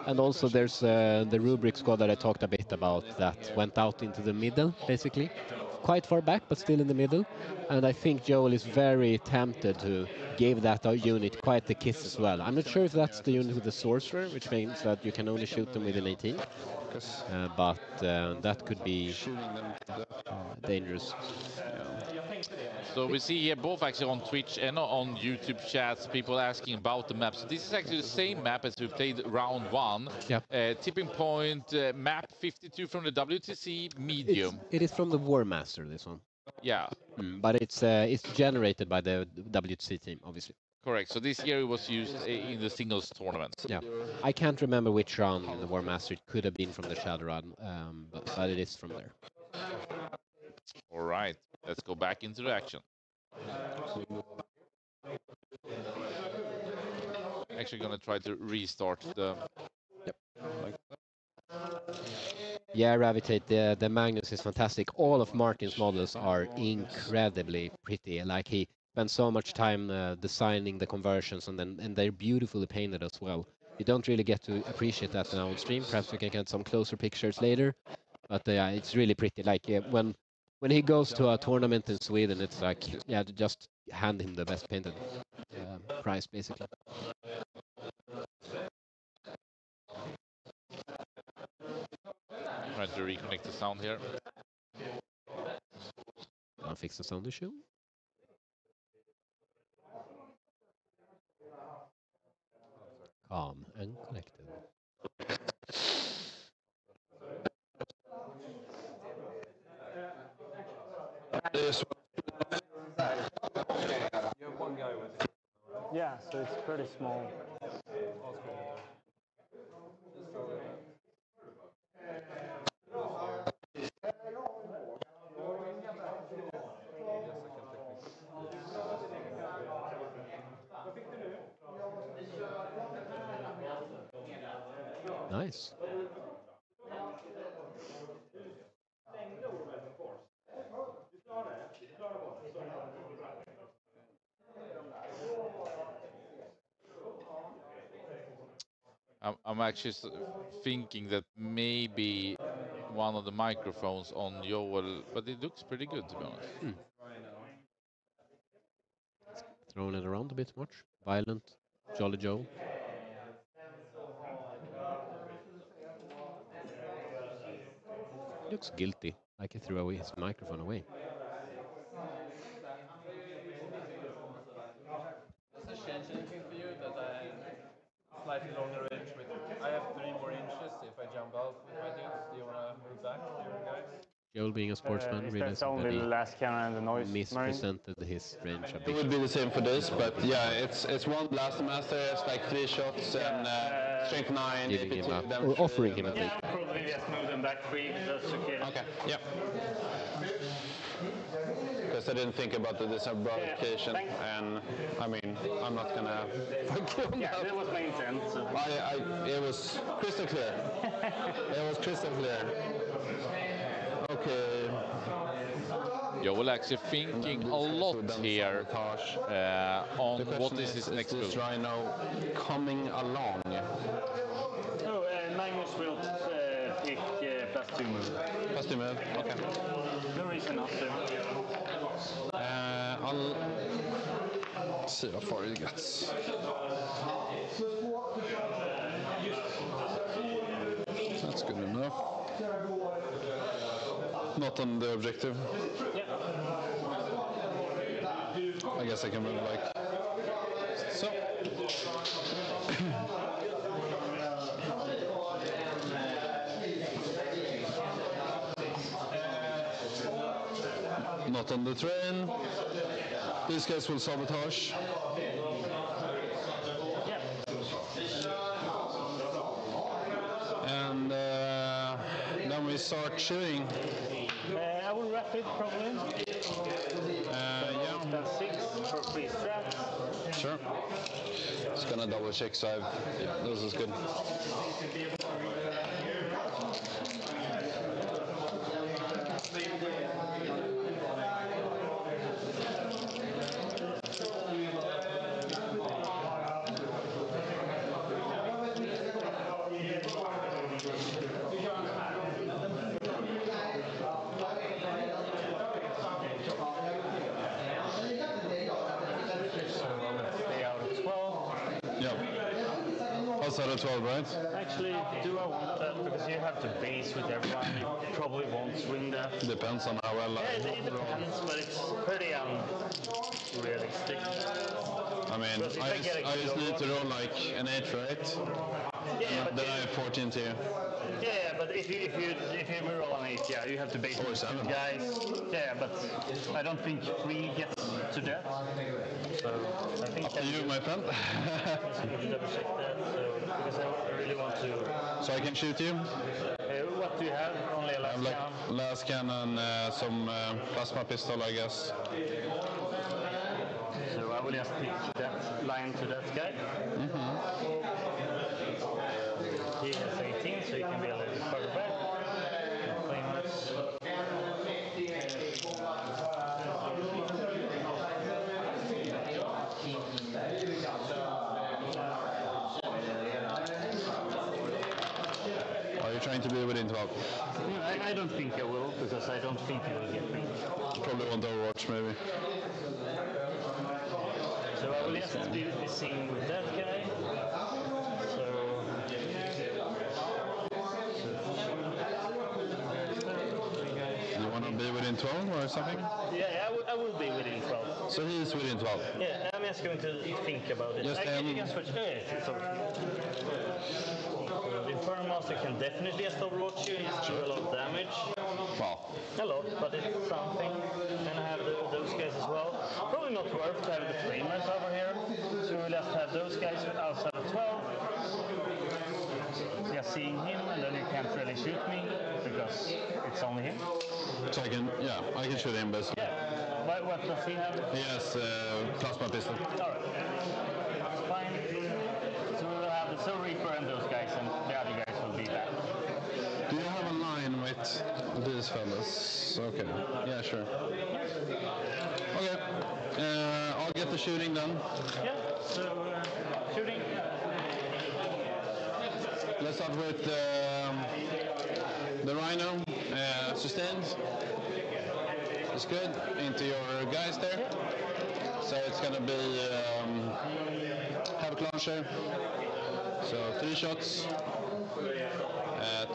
And also there's the Rubrik squad that I talked a bit about that went out into the middle, basically. Quite far back, but still in the middle. And I think Joel is very tempted to give that unit quite the kiss as well. I'm not sure if that's the unit with the Sorcerer, which means that you can only shoot them within 18. But that could be dangerous. So we see here both actually on Twitch and on YouTube chats, people asking about the map. So this is actually the same map as we played round 1. Yeah. Tipping point, map 52 from the WTC, medium. It is from the War Master, this one. Yeah. But it's generated by the WTC team, obviously. Correct. So this year it was used in the singles tournament. Yeah. I can't remember which round in the War Master. It could have been from the Shadowrun, but it is from there. All right. Let's go back into the action. Actually going to try to restart the... Yep. Yeah, Ravitate, the Magnus is fantastic. All of Martin's models are incredibly pretty. Like, he spent so much time designing the conversions, and they're beautifully painted as well. You don't really get to appreciate that now on stream. Perhaps we can get some closer pictures later. But yeah, it's really pretty. Like, when he goes to a tournament in Sweden, it's like, yeah, just hand him the best painted prize, basically. Trying to reconnect the sound here. I'll fix the sound issue. Calm and collected. Yeah, so it's pretty small. Nice. I'm actually thinking that maybe one of the microphones on Joel, but it looks pretty good, to be honest. Throwing it around a bit much. Violent. Jolly Joe. Looks guilty, like he threw away his microphone away. Does it change anything for you that I slightly longer range with? I have 3 more inches if I jump out with my dudes. Do you want to move back, guys? Joel, being a sportsman, realized that he mispresented his range a bit. It would be the same for this, but yeah, it's one Blaster Master, it's like 3 shots and strength 9. Giving him up, or offering him a bit. Probably just move them back 3, that's okay. Okay, yeah. Because I didn't think about the disaggregation, and I mean, I'm not gonna fuck you on that. That was my intent. So. It was crystal clear. It was crystal clear. Okay. Joel actually thinking a lot here on what is his next move. Is this Rhino coming along? Oh, Magnus will pick +2 move. +2 move, okay. No reason not to. I'll see how far it gets. That's good enough. Not on the objective. I guess I can move like so. Not on the train. These guys will sabotage. And then we start shooting. I will wrap it probably. Yeah. Then 6 for free strap. Sure. Just gonna double check, so this is good. Stay out of 12. Yeah. Outside of 12, right? Actually, Actually, do I want that? Because you have to base with everyone. You probably won't swing that. Depends on how well it depends, but it's pretty unrealistic. I mean, I just need to roll like an 8, right? Yeah, but then I have 14 to you. Yeah, but if you roll an 8, yeah, you have to base with 2 guys. Yeah, but I don't think 3 gets to that. So I think up to you, my friend. I need to double check that. So because I really want to. So I can shoot you. What do you have? Only a last cannon. Last cannon, some plasma pistol, I guess. So I will just pick that line to that guy. He has 18, so he can be a little bit further back. Are you trying to be within 12? I don't think I will, because I don't think he will get me. Probably want Overwatch, maybe. So I will just be singing with that guy. You want to be within 12 or something? Yeah, I will be within 12. So he is within 12? Yeah, I'm just going to think about it. Just You can switch. The Inferno Master can definitely just overwatch you. He's doing a lot of damage. Wow. A lot, but it's something. And I have those guys as well. Probably not worth to have the flamers over here. So we'll just have those guys outside of 12. Just seeing him, and then you can't really shoot me because it's only him. So I can shoot him basically. Yeah. What does he have? He has plasma pistol. Alright. Fine. So we will have the Soul Reaper and those guys, and the other guys will be back. Do you have a line with these fellas? Okay. Yeah, sure. Okay. I'll get the shooting then. Yeah, so shooting. Let's start with the Rhino. Sustained. It's good. Into your guys there. So it's going to be Havoc Launcher. So 3 shots.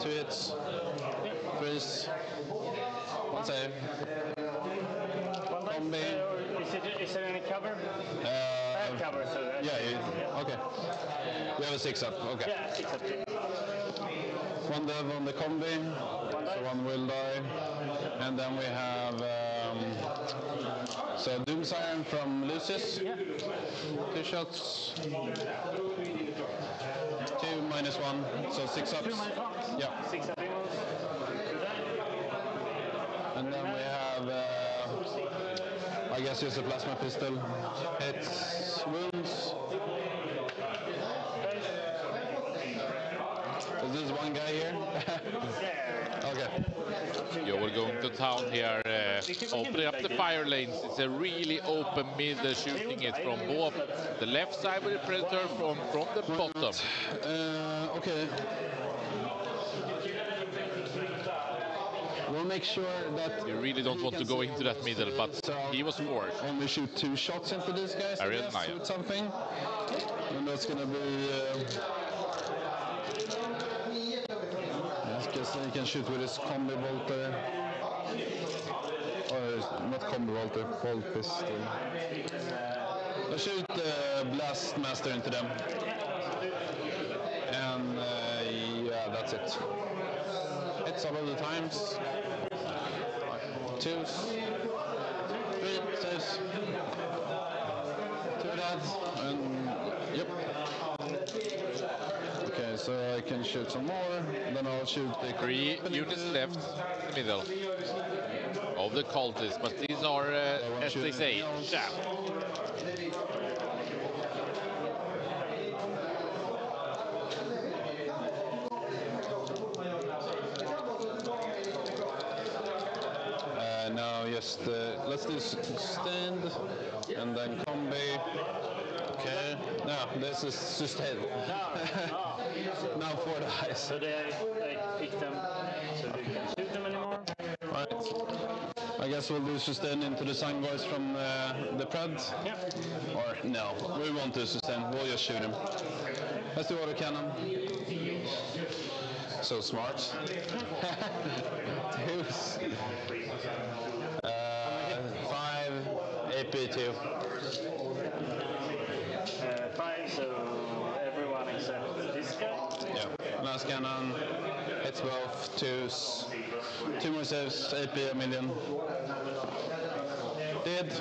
2 hits. Freeze. 1 save. Combi. Is there any cover? Cover, so okay. We have a 6-up, okay. Yeah, 6-up. 1 dev on the combi, so 1 will die. And then we have so Doom Siren from Lucis. 2 shots. 2 minus 1, so 6 ups. Yeah. 6 up. And then we have I guess just a plasma pistol. Hits, wounds. Is this 1 guy here? Okay. Yeah, we're going to town here, opening up the fire lanes. It's a really open mid, shooting it from both the left side with the Predator, from the bottom. Okay. We'll make sure that... You really don't want to go into that middle, but he was forced. Only shoot 2 shots into these guys, I guess, with something. And that's going to be... I guess he can shoot with his combi bolter. Or not combi bolter, bolt pistol. I'll shoot Blast Master into them. And yeah, that's it. Hits all of the times. 2s. 3 saves. 2 deaths. And yep. Okay, so I can shoot some more. Then I'll shoot the 3 units left in the middle of the cultists, but these are, as they say, chaff. Now just let's do stand and then combi. Okay, now this is sustained. Now 4 dice. So I pick them so we can shoot them anymore. Right. I guess we'll do sustain into the Sun Boys from the Pred. Yeah. Or no, we won't do sustain. We'll just shoot him. Let's do autocannon. So smart. Twos. 5 AP2. 5, so everyone except this guy. Yeah. Last cannon. Hits both. Twos. 2 more saves. AP a million. Dead.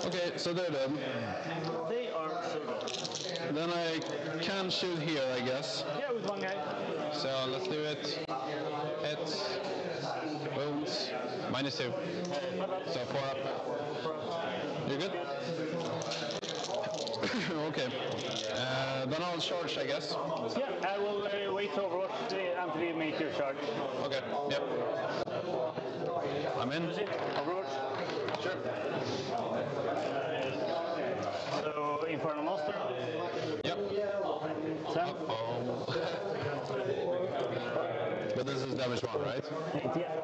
Okay, so they're dead. They are so dead. Then I can shoot here, I guess. Yeah, with one guy. So let's do it. Hits. Wounds. -2. So 4 up. You good? Okay. Then I'll charge, I guess. Yeah, I will wait to Overwatch until you make your charge. Okay, yep. I'm in. Overwatch? Sure. So, Infernal Monster? Yep. 10. But this is damage 1, right? Yeah.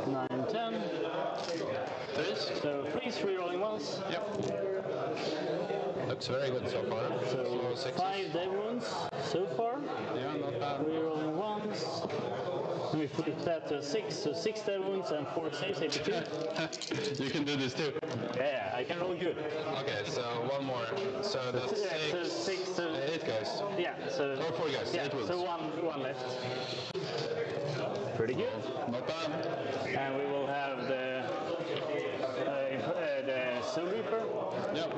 9, 10. Freeze. So, freeze, rerolling once. Yep. Looks very good so far. So, 5 dead wounds so far. Yeah, not bad. Rerolling once. And we flip that to 6, so 6 dead wounds and 4 saves, 82. You can do this too. Yeah, I can roll good. Okay, so one more. So that's So 8 guys. Yeah, so... Or 4 guys, Yeah, 8 wounds. so one left. Pretty good. Not bad. And we will have the Soul Reaper. Yep.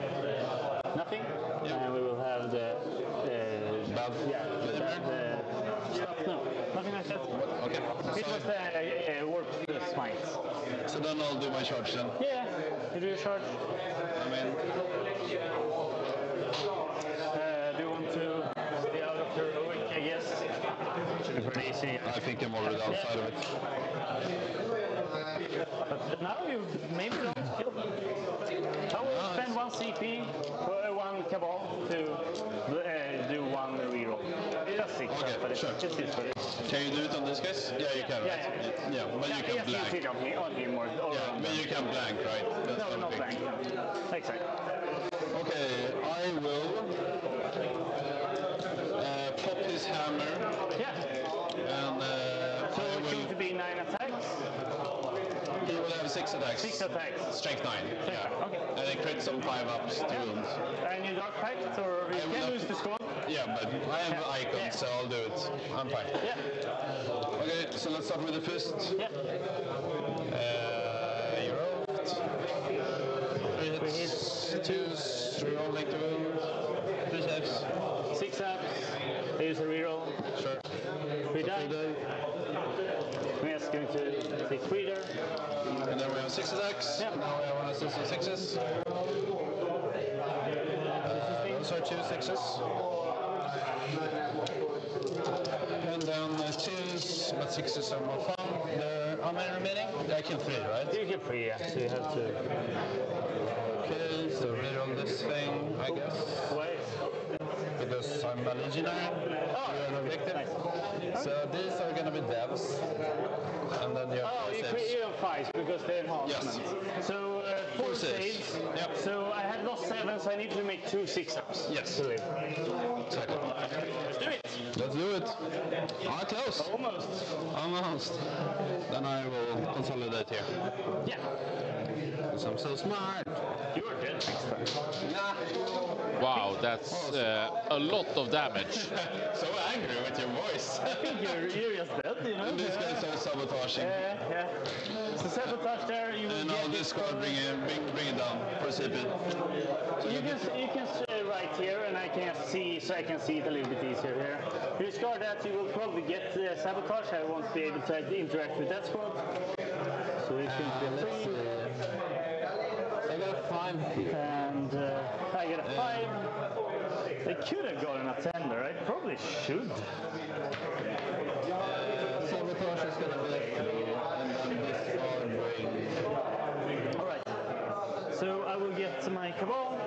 Nothing. Yep. And we will have the... Bad. Yeah, no, nothing like that. Okay. It was the Warp Smite. So then I'll do my charge then. Yeah, you do your charge. I'm in. Do you want to stay out of your heroic, I guess? Should be pretty easy. I think I'm already outside of it. But now you maybe don't kill them. I will spend 1 CP, 1 Cabal to do 1 reroll. That's 6, Okay, but sure. it's useful. Can you do it on this case? Yeah, you can, right? Yeah, but you can blank. Yes, on him or Yeah, but you can blank, right? That's no, not blank. Exactly. Okay, I will pop his hammer. Yeah. And so it's going to be 9 attacks? He will have 6 attacks. 6 attacks. Strength 9. Yeah. Okay. And then crit some 5 ups to wounds. And you dark pact or you can lose the squad? Yeah, but I have icon, so I'll do it. I'm fine. Yeah. Okay, so let's start with the fist. Yeah. You rolled. 3 hits. 2s. Rerolling to wound. 3 saves. 6 ups. Here's a reroll. Sure. 3 die. We're just going to take 3 there. And then we have 6 attacks. Yeah. Now we have 1 assist on 6s. Those are 2 6s. And then 2s, but 6s are more fun. How many remaining? I kill 3, right? You kill 3, yeah. So you have to... Okay, so reroll this thing, I guess. Why? Because I'm a legionary. You're an objective. Nice. So these are going to be devs. And then you have you have 5 because they're enhancements. Yes. So 4 saves. Yep. So I had lost 7, so I need to make 2 6-ups. Yes. To live. Exactly. Let's do it. Let's do it. Close. Almost. Then I will consolidate here. Yeah. Because I'm so smart. You are dead next time. Nah. Wow, that's a lot of damage. So angry with your voice. I think you're just dead, you know. And these guys are sabotaging. Yeah. So sabotage there, you will and I'll discard, bring it down for CP. So you can right here, and I can see, so I can see it a little bit easier here. You discard that, you will probably get sabotage. I won't be able to interact with that squad. So it's going to be 3. I got a 5. And I got a 5. They could have gotten a 10 there. I probably should. Sabotage is going to be a 3, and then discard bring. Alright. So I will get my Cabal.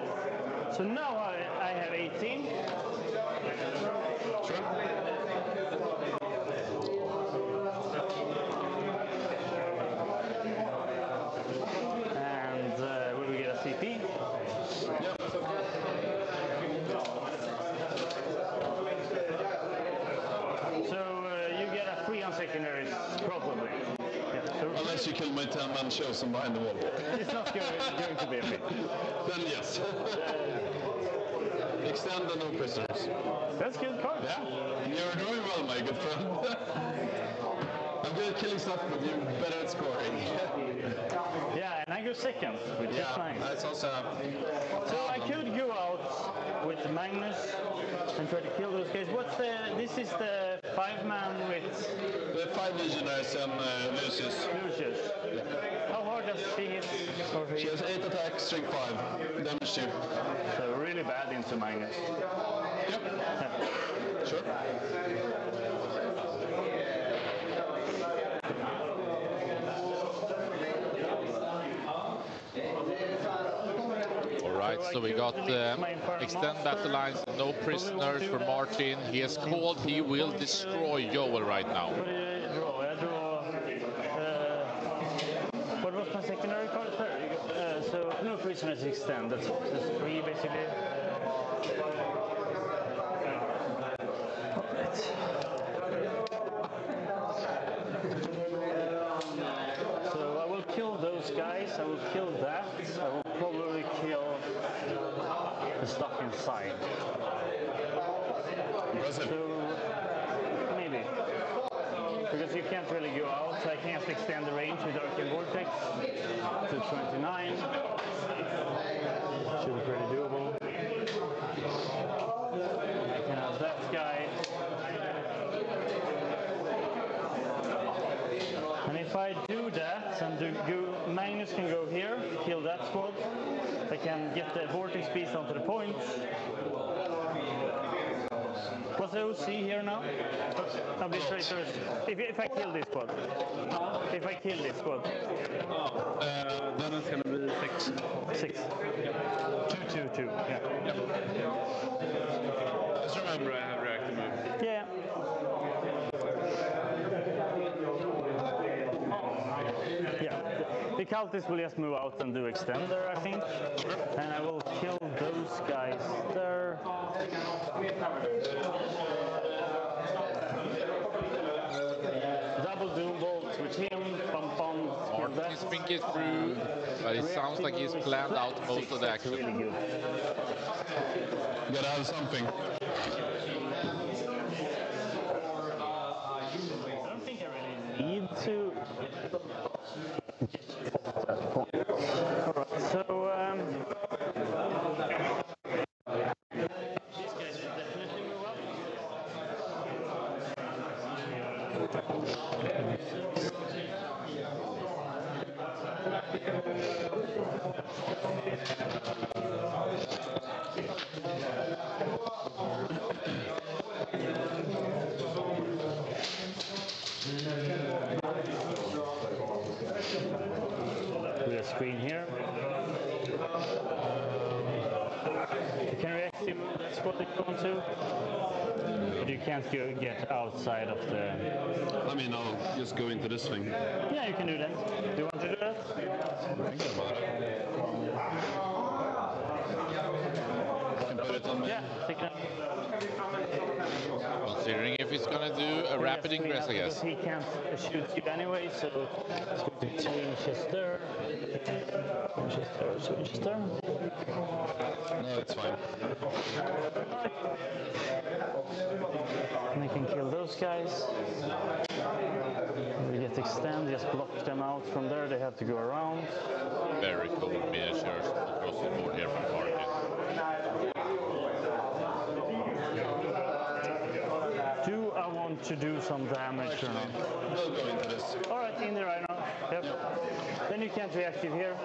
So now I have 18. Sure. And will we get a CP? Yep. on secondaries, probably. Yeah, so Unless you kill my 10-man chosen behind the wall. it's not going to be a fit. Then yes. Extend and no prisoners. That's good card. Yeah, you're doing well, my good friend. I'm good at killing stuff, but you're better at scoring. Yeah, and I go second, which is nice. That's also. So I could go out with Magnus and try to kill those guys. This is the 5-man with... The 5 legionnaires and Lucius. Lucius. Yeah. How hard does she hit? She has 8 attacks, strength 5. Damage 2. So really bad into Magnus. Yep. Yeah. Sure. Alright, so we got extend battle lines, no prisoners for Martin. He has called he will destroy Joel right now. What was my secondary card? So no prisoners extend. That's 3 basically. So I will kill those guys. I will kill that. I will probably kill the stuff inside. So maybe. Because you can't really go out, so I can't extend the range with Arcane Vortex to 29. Should be pretty doable. I can have that guy. And if I do that, and Magnus can go here, kill that squad, I can get the Vortex piece onto the point. What's the OC here now? Administrators. If I kill this squad. If I kill this squad. Then it's going to be 6. 6. 2, 2, 2. Yeah. Just remember I have reactive move. Yeah. Yeah. The cultists will just move out and do extender, I think. And I will kill those guys there. Double doom bolt with him. Pum pum. Martin is thinking through, but it sounds like he's planned out most of the action. Really good. Gotta have something. I don't think I really need to. Alright, so these guys will definitely move up. With a screen here. You can reactive move that squad if you want to. But you can't get outside of the... I mean, I'll just go into this thing. Yeah, you can do that. Do you want to do that? Can put it on me. Yeah, take that. Considering if he's gonna do a rapid ingress, I guess. He can't shoot you anyway, so it's going to change his there. Switch his there. No, it's fine. And I can kill those guys. We get extend, just block them out from there. They have to go around. Very cool miniatures across the board here from Martin. Do I want to do some damage or not? We'll go into this. Alright, in there right now. Yep. Then you can't reactive here.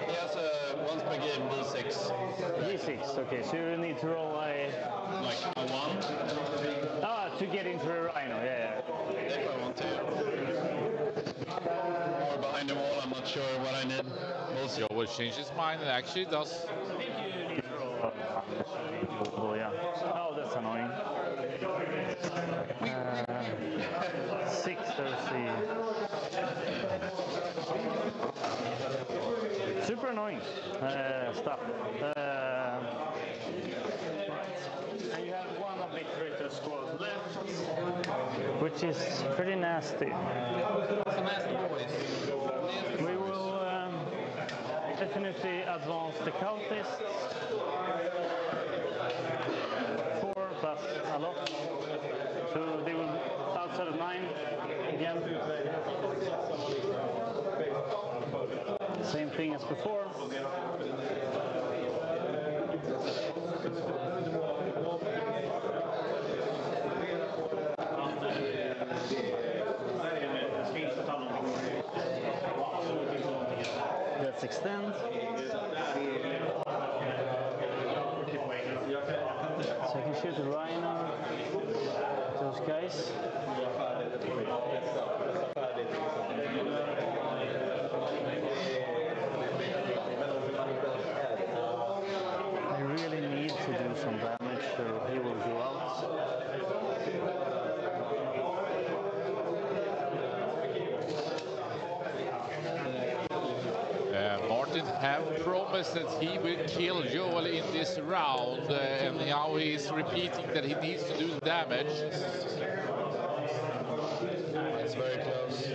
He has a once per game D6. D6, okay, so you need to roll a... Like a 1? Ah, to get into the rhino, yeah. If I want to. Or behind the wall, I'm not sure what I need. We'll see. Joe will change his mind and actually does. I think you need to roll a... yeah. Oh, that's annoying. 6 OC. Super annoying stuff. Right. And you have one obliterator squad left. which is pretty nasty. We will definitely advance the cultists. 4 plus a lot. So they will outside of 9 again. Same thing as before. Let's extend. So I can shoot the rhino, those guys. I really need to do some damage, so he will go out. Martin have promised that he will kill Joel in this round, and now he's repeating that he needs to do the damage. It's very close.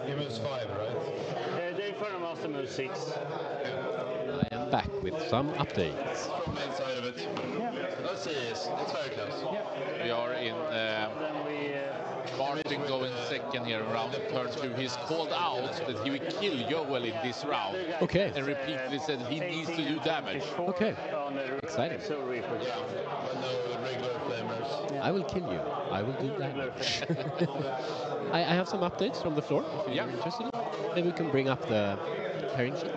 He moves 5, right? The Inferno Master moves 6. I am back with some updates. From the inside of it. Yeah. Let's see, it's very close. Yeah. We are in Martin going second here in round turn 2. He's called out that he will kill Joel in this round. Okay. And repeatedly said he needs to do damage. Okay. Exciting. But no regular flamers. I will kill you. I will do damage. I have some updates from the floor if you're interested. Maybe we can bring up the pairing sheet.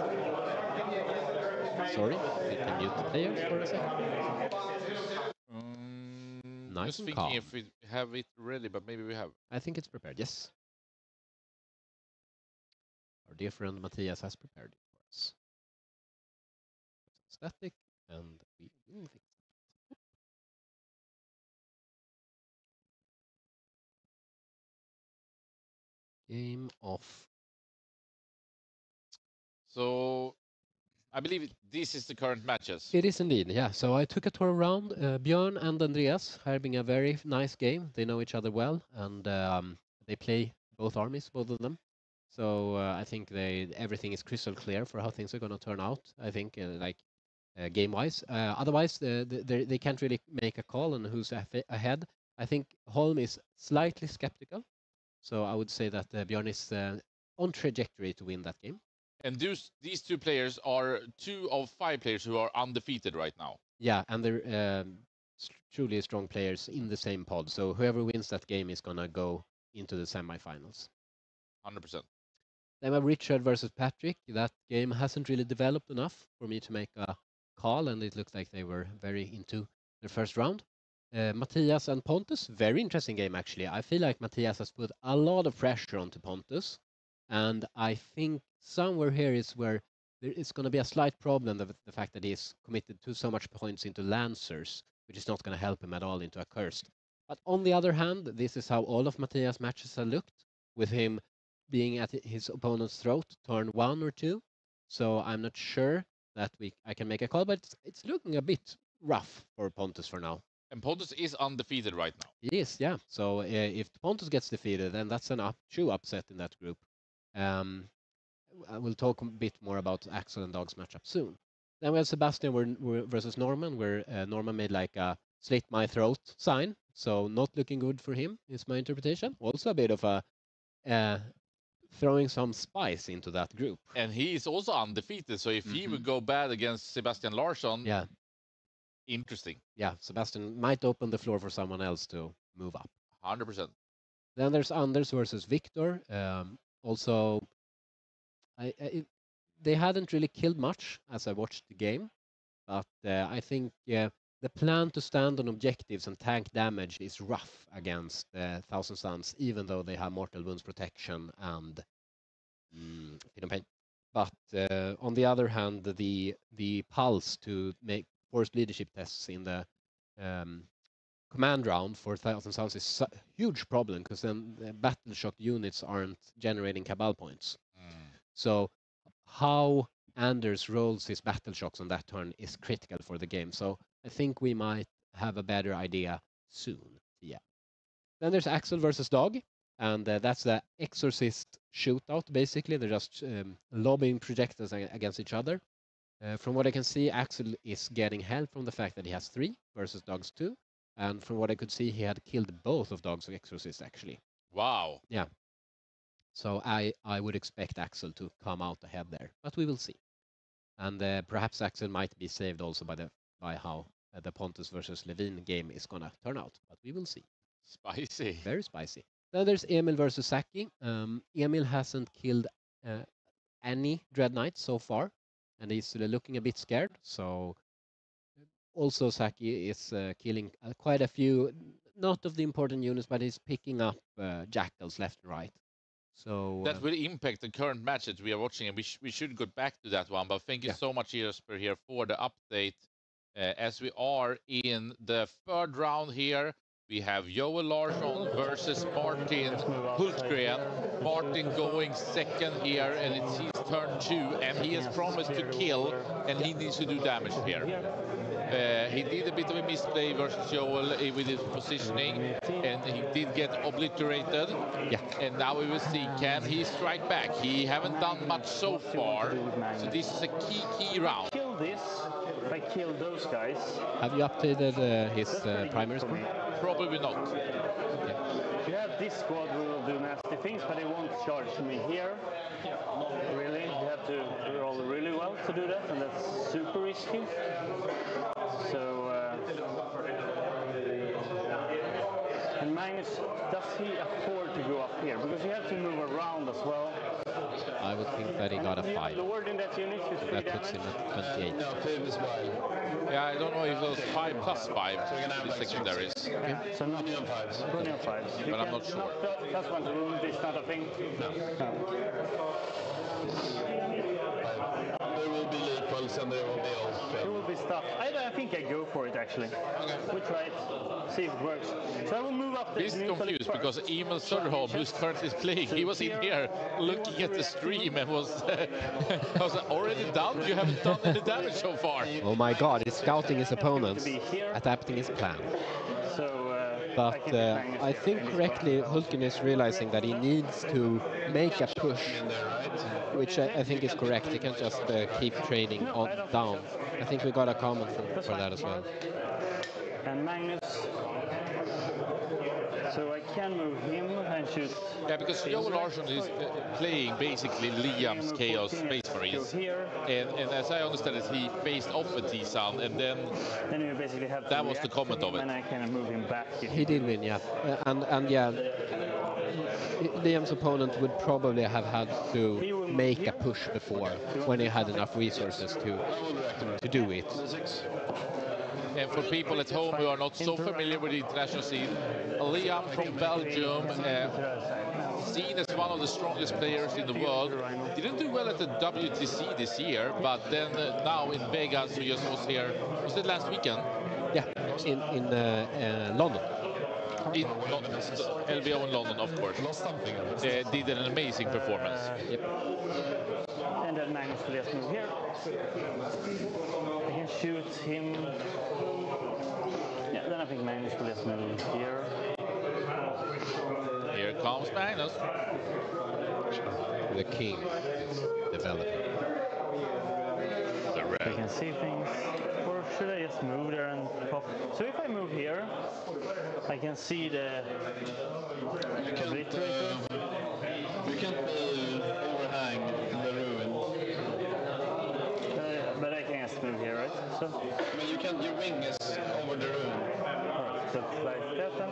Sorry, we can mute the players for a second. Nice Just and thinking calm. if we have it ready, but maybe we have. I think it's prepared, yes. Our dear friend Matthias has prepared it for us. Static, and we will fix it. Game off. So, I believe this is the current matches. It is indeed, yeah. So I took a tour around. Björn and Andreas having a very nice game. They know each other well, and they play both armies, both of them. So I think everything is crystal clear for how things are going to turn out. I think, game-wise. Otherwise, they can't really make a call on who's ahead. I think Holm is slightly skeptical. So I would say that Björn is on trajectory to win that game. And these two players are 2 of 5 players who are undefeated right now. Yeah, and they're truly strong players in the same pod. So whoever wins that game is going to go into the semifinals. 100%. Then we have Richard versus Patrick. That game hasn't really developed enough for me to make a call, and it looked like they were very into their first round. Matthias and Pontus, very interesting game actually. I feel like Matthias has put a lot of pressure onto Pontus, and I think somewhere here is where there is going to be a slight problem, the fact that he's committed to so much points into Lancers, which is not going to help him at all into Accursed. But on the other hand, this is how all of Matthias' matches have looked, with him being at his opponent's throat turn 1 or 2. So I'm not sure that I can make a call, but it's looking a bit rough for Pontus for now. And Pontus is undefeated right now. He is, yeah. So if Pontus gets defeated, then that's a true upset in that group. I will talk a bit more about Axel and Dog's matchup soon. Then we have Sebastian versus Norman, where Norman made like a slit my throat sign. So not looking good for him, is my interpretation. Also a bit of a throwing some spice into that group. And he is also undefeated, so if he would go bad against Sebastian Larsson, yeah, interesting. Yeah, Sebastian might open the floor for someone else to move up. 100%. Then there's Anders versus Victor. Also, they hadn't really killed much as I watched the game, but I think the plan to stand on objectives and tank damage is rough against Thousand Suns, even though they have Mortal Wounds protection and Freedom Pain. But on the other hand, the pulse to make forced leadership tests in the command round for Thousand Suns is a huge problem, because then the battle shock units aren't generating Cabal points. So how Anders rolls his battle shocks on that turn is critical for the game. So I think we might have a better idea soon. Yeah. Then there's Axel versus Dog, and that's the Exorcist shootout, basically. They're just lobbing projectors against each other. From what I can see, Axel is getting help from the fact that he has 3 versus Dog's 2. And from what I could see, he had killed both of Dog's Exorcists, actually. Wow. Yeah. So I would expect Axel to come out ahead there, but we will see. And perhaps Axel might be saved also by how the Pontus versus Levine game is going to turn out, but we will see. Spicy. Very spicy. Then there's Emil versus Saki. Emil hasn't killed any Dread Knights so far, and he's looking a bit scared. So also Saki is killing quite a few, not of the important units, but he's picking up Jackals left and right. So that will impact the current match that we are watching, and we should go back to that one. But thank you so much, Jesper, here for the update. As we are in the 3rd round here, we have Joel Larsson versus Martin Hultgren. Martin going 2nd here, and it's his turn 2, and he has promised to kill, and he needs to do damage here. He did a bit of a misplay versus Joel with his positioning, and he did get obliterated. Yeah. And now we will see, can he strike back? He haven't done much so far, so this is a key round. Kill this, if I kill those guys. Have you updated his primary score? Probably not. Okay. You have this squad who will do nasty things, but they won't charge me here. Really, you have to roll really well to do that, and that's super risky. So, and Magnus, does he afford to go up here? Because you have to move around as well. I would think that he got a 5. Lord in that unit with 3 that puts him at 28. No, 5 is wild. Yeah, I don't know if those 5 plus 5 the secondaries. Okay. So not 5s. Only on 5s. But I'm not sure. Plus 1 to wound is not a thing? No. There will be equals and there will be all. There will be stuff. I think I go for it actually. Okay. We try it, see if it works. So I will move up He's confused because Emil Söderholm, who's currently playing, he was in here looking at the stream and was already done? You haven't done any damage so far. Oh my god, he's scouting his opponents, adapting his plan. But I think correctly, Hulken is realizing that he needs to make a push, which I think is correct. He can't just keep trading on down. I think we got a comment for that as well. And Magnus, so I can move him and shoot. Yeah, because Joel Larsson is playing basically Liam's Chaos Space Marines. And as I understand it, he faced off with T-Sound, and then you basically have that was the comment of it. And I can move him back. He did win, yeah. And yeah, Liam's opponent would probably have had to make a push before when he had enough resources to do it. And for people at home who are not so familiar with the international scene, Liam from Belgium, seen as one of the strongest players in the world, didn't do well at the WTC this year, but then now in Vegas, who just was here, was it last weekend? Yeah, in London. In London, LVO in London, of course. Did an amazing performance. Yep. And then Magnus will just move here. I can shoot him. Yeah, then I think Magnus will just move here. Here comes Magnus. The king is developing. I can see things. Or should I just move there and pop? So if I move here, I can see the obliterator. You can't overhang the ruin. But I can just move here, right? So. But you can. Your wing is over the ruin. Alright, so like that then.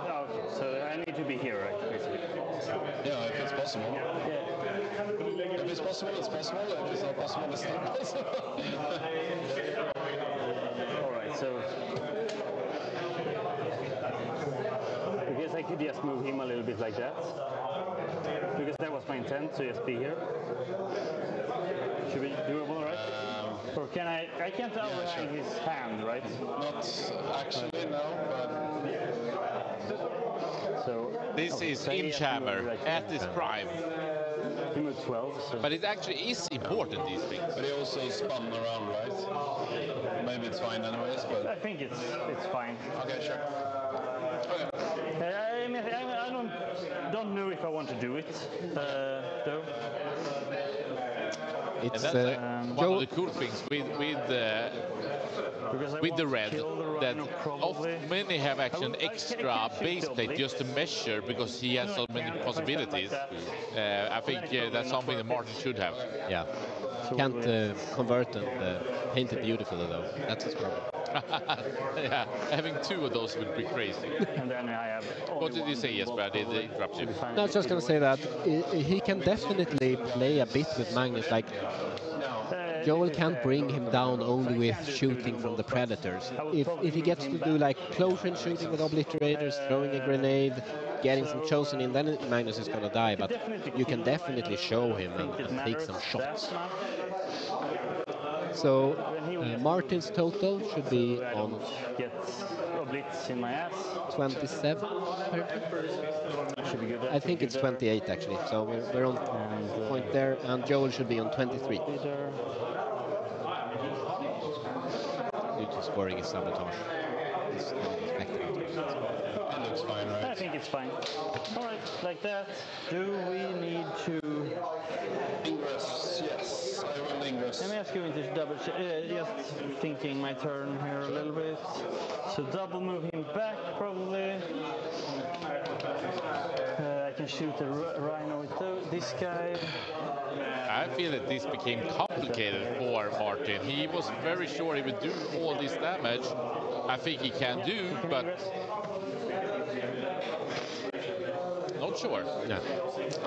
Okay, so I need to be here, right? Basically. Yeah, if it's possible. Yeah. If it's possible, it's possible. If it's not possible, it's not possible. Alright, so I guess I could just move him a little bit like that. Because that was my intent to just be here. Should be doable, right? Or can I can't overhang his hand, right? Not actually, no, but so this is Inchhammer at his prime. He moved 12. So. But it actually is important, these things. But he also spun around, right? maybe it's fine anyways, but... I think it's fine. Okay, sure. I mean, I don't know if I want to do it, though. It's and that's one of the cool things with the red, that many have actually an extra base plate just to measure because he has so many possibilities. I think that's something that Martin should have. Yeah. Can't convert and paint it beautifully though. That's his problem. Yeah, having two of those would be crazy. And then I have. What did you say, Jesper? I did interrupt you. No, I was just going to say that he can definitely play a bit with Magnus. Like Joel can't bring him down only with shooting from the predators. If he gets to do like close-range shooting with obliterators, throwing a grenade, getting some chosen in, then Magnus is going to die. But you can definitely show him and take some shots. So Martin's total should be on get oblits in my ass. 27. Should be good. I think it's 28 actually. So we're on point there, and Joel should be on 23. Due to scoring his sabotage. He's expected out of it. It looks fine, right? I think it's fine. All right, like that. Do we need to ingress? Yes, I will ingress. Let me ask you to double check. Just thinking my turn here a little bit. So double move him back probably. I can shoot a rhino with this guy. I feel that this became complicated for Martin. He was very sure he would do all this damage. I think he can do, but not sure. Yeah.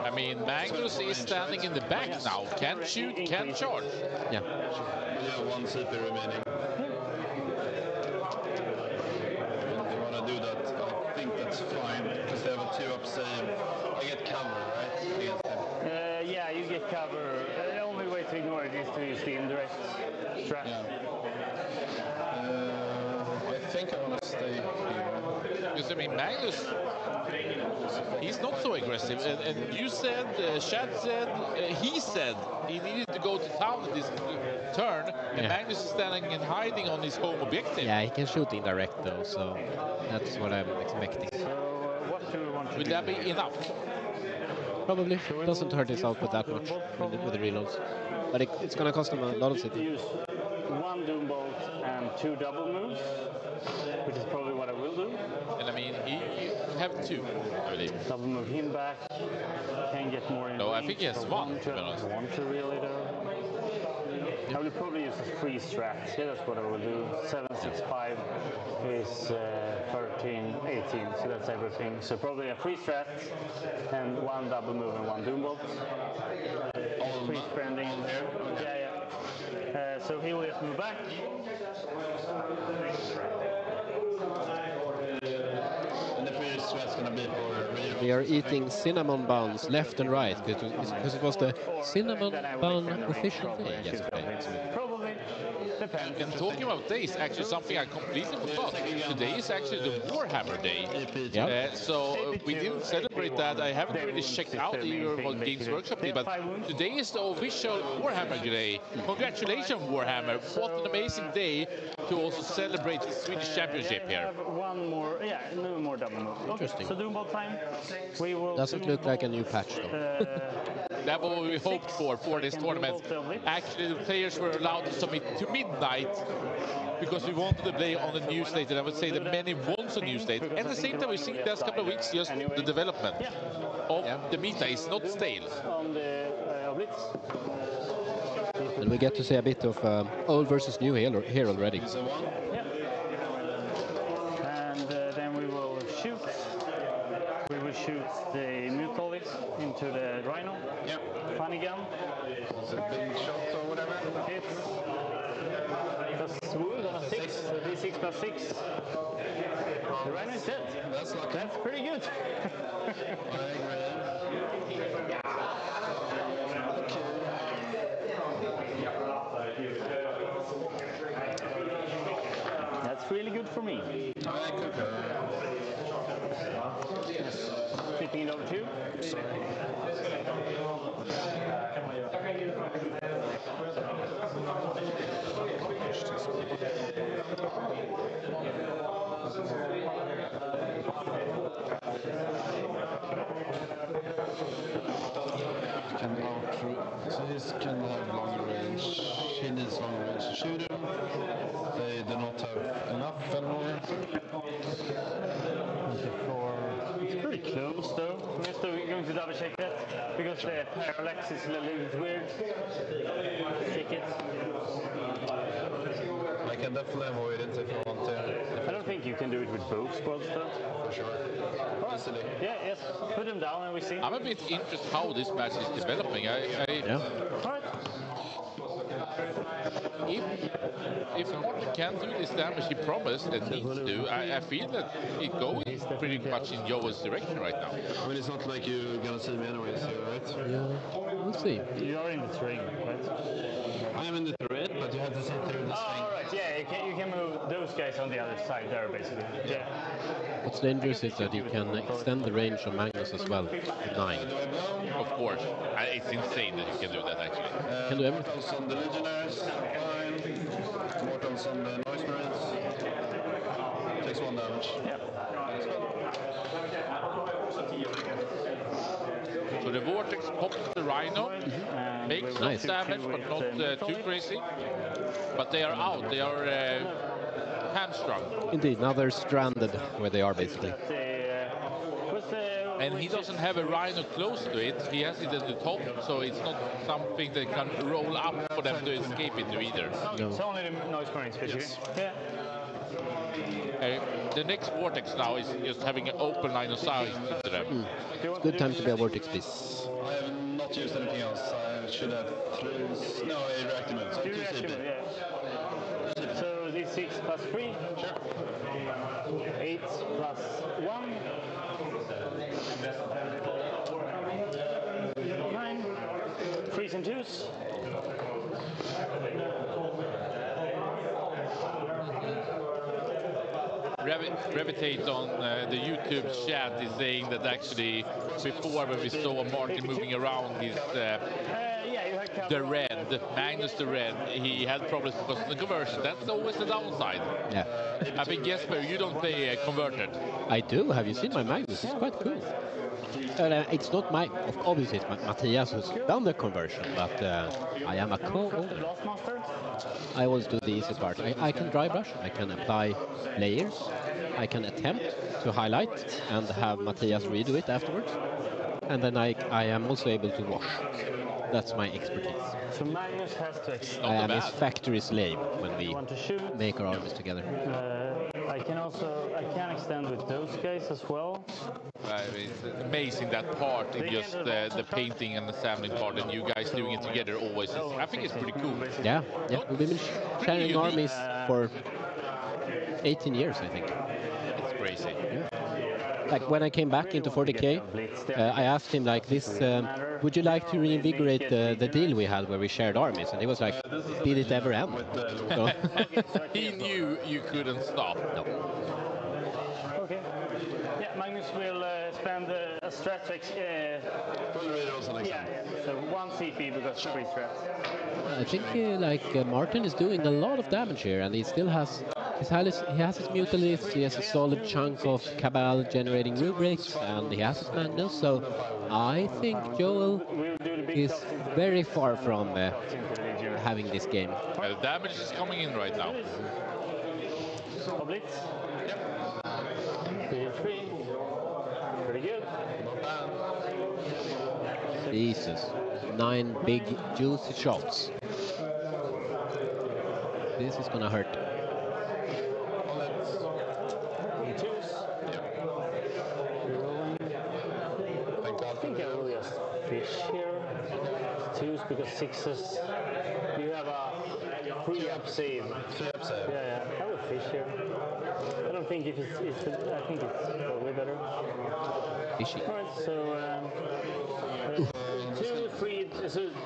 I mean, Magnus is standing in the back now. Can't shoot, can't charge. Yeah. We have one CP remaining. If you want to do that, I think that's fine, because they have a 2-up save. I get cover, right? Against him. Yeah, you get cover. The only way to ignore it is to use the indirect strat. Yeah. I think I want to stay here. Because, I mean, Magnus, he's not so aggressive. And you said, Chad said, he said he needed to go to town this turn. And Magnus is standing and hiding on his home objective. Yeah, he can shoot indirect though, so that's what I'm expecting. So, what do we want to Will that be enough? Probably. Doesn't hurt his output that much with the reloads. But it's going to cost him a lot of CP. Use one doom bolt and 2 double moves, which is probably what I will do. And I mean, he have 2, I believe. Double move him back. Can get more in. No, I think he has 1, to be honest. Want to really though. I will probably use a free strat. Yeah, that's what I will do. 765 is 13, 18, so that's everything. So probably a free strat and 1 double move and 1 doom bolt. Free spending in there. Yeah. So he will just move back. And the free strat's going to be for reroll. We are eating cinnamon buns left and right because it was the cinnamon bun official day yesterday. Probably. Depends. And talking about days, actually something I completely forgot. Today is actually the Warhammer day. Yeah. So we didn't celebrate that. I haven't really checked out what Games Workshop did, but today is the official Warhammer day. Congratulations, Warhammer. What an amazing day to also celebrate the Swedish Championship here. One more, no more double move. Interesting. So doom bolt time. We will doesn't look like a new patch though. That's what we hoped for this tournament. Actually, the players were allowed to submit to midnight because we wanted to play on the new slate, and I would say that many wants a new slate. And at the same time, we've seen the last couple of weeks just the development of the meta is not stale. On the and we get to see a bit of old versus new here already. And then we will shoot. We will shoot the Mutolis into the Rhino. Yeah. Funny gun. It's a big shot or whatever. Hits. That's wood on a 6. So D6 plus 6. The Rhino is dead. That's pretty good. I agree. That's really good for me. I concur. Flipping it over to you. Can so this can have longer range. He needs longer range to shoot him. They do not have enough anymore. 24. It's pretty close though. We're still going to double check that because the parallax is a little bit weird. Check it. I can definitely avoid it if I want to. I don't think you can do it with both squads though. For sure. Easily. Yeah, yes. Put them down and we see. I'm a bit interested how this match is developing. If Martin can do this damage he promised and needs to do, I feel that it's going pretty much in Joel's direction right now. I mean, it's not like you're gonna see me anyway, so, right? Yeah, we'll see. You are in the terrain, right? I am in the terrain, but you have to see through this thing. All right, yeah, you can move those guys on the other side there, basically. Yeah. What's dangerous is that you can extend the range of Magnus as well to 9. Of course. It's insane that you can do that, actually. Can do everything. Mortals on the Legionnaires, fine. Mortals on the Noise Marines. Takes 1 damage. Yeah. So the Vortex pops the Rhino, makes some damage, but not too crazy. But they are out. They are hamstrung. Indeed, now they're stranded where they are, basically. And he doesn't have a Rhino close to it. He has it at the top, so it's not something that can roll up for them to escape into either. No. It's only the Noise Marines, basically. Yes. Yeah. The next Vortex now is just having an open line of sight into them. It's good time to be a Vortex, please. I have not used anything else. I should have no, a reactor mode. So 2 CP. Yeah. So this 6 plus 3. Sure. 8 plus 1. 9. 3s and 2s. Revitate on the YouTube chat is saying that actually before when we saw Martin moving around his the red, Magnus the red, he had problems because of the conversion. That's always the downside. Yeah. I think Jesper, you don't play converted. I do. Have you seen my Magnus? It's quite cool. It's not my, obviously it's Matthias who's done the conversion, but I am a co-owner. I always do the easy part. I can dry brush, I can apply layers, I can attempt to highlight and have Matthias redo it afterwards. And then I am also able to wash. That's my expertise. So Magnus has to extend. I am his factory slave when we make our armies together. I can extend with those guys as well. It's amazing that part in just the painting and the assembling part, and you guys doing it together always. I think it's pretty cool. Yeah. We've been sharing armies for 18 years, I think. It's crazy. Yeah. Like when I came back into 40k, I asked him like this, would you like to reinvigorate the deal we had where we shared armies? And he was like, did it ever end? So. He knew you couldn't stop. No. Okay. Yeah, Magnus will spend a strat. So 1 CP because 3 strats. I think Martin is doing a lot of damage here, and he still has he has his Mutalisks, he has a solid chunk of Cabal generating rubrics, and he has his Magnus. So I think Joel is very far from having this game. The damage is coming in right now. Blitz. Yep. 3. Pretty good. Jesus. 9 big juicy shots. This is gonna hurt. I think I will just fish here. 2s because 6s. You have a 3-up save. 3-up save. Yeah. I will fish here. I don't think I think it's probably better. Fishy. Alright, so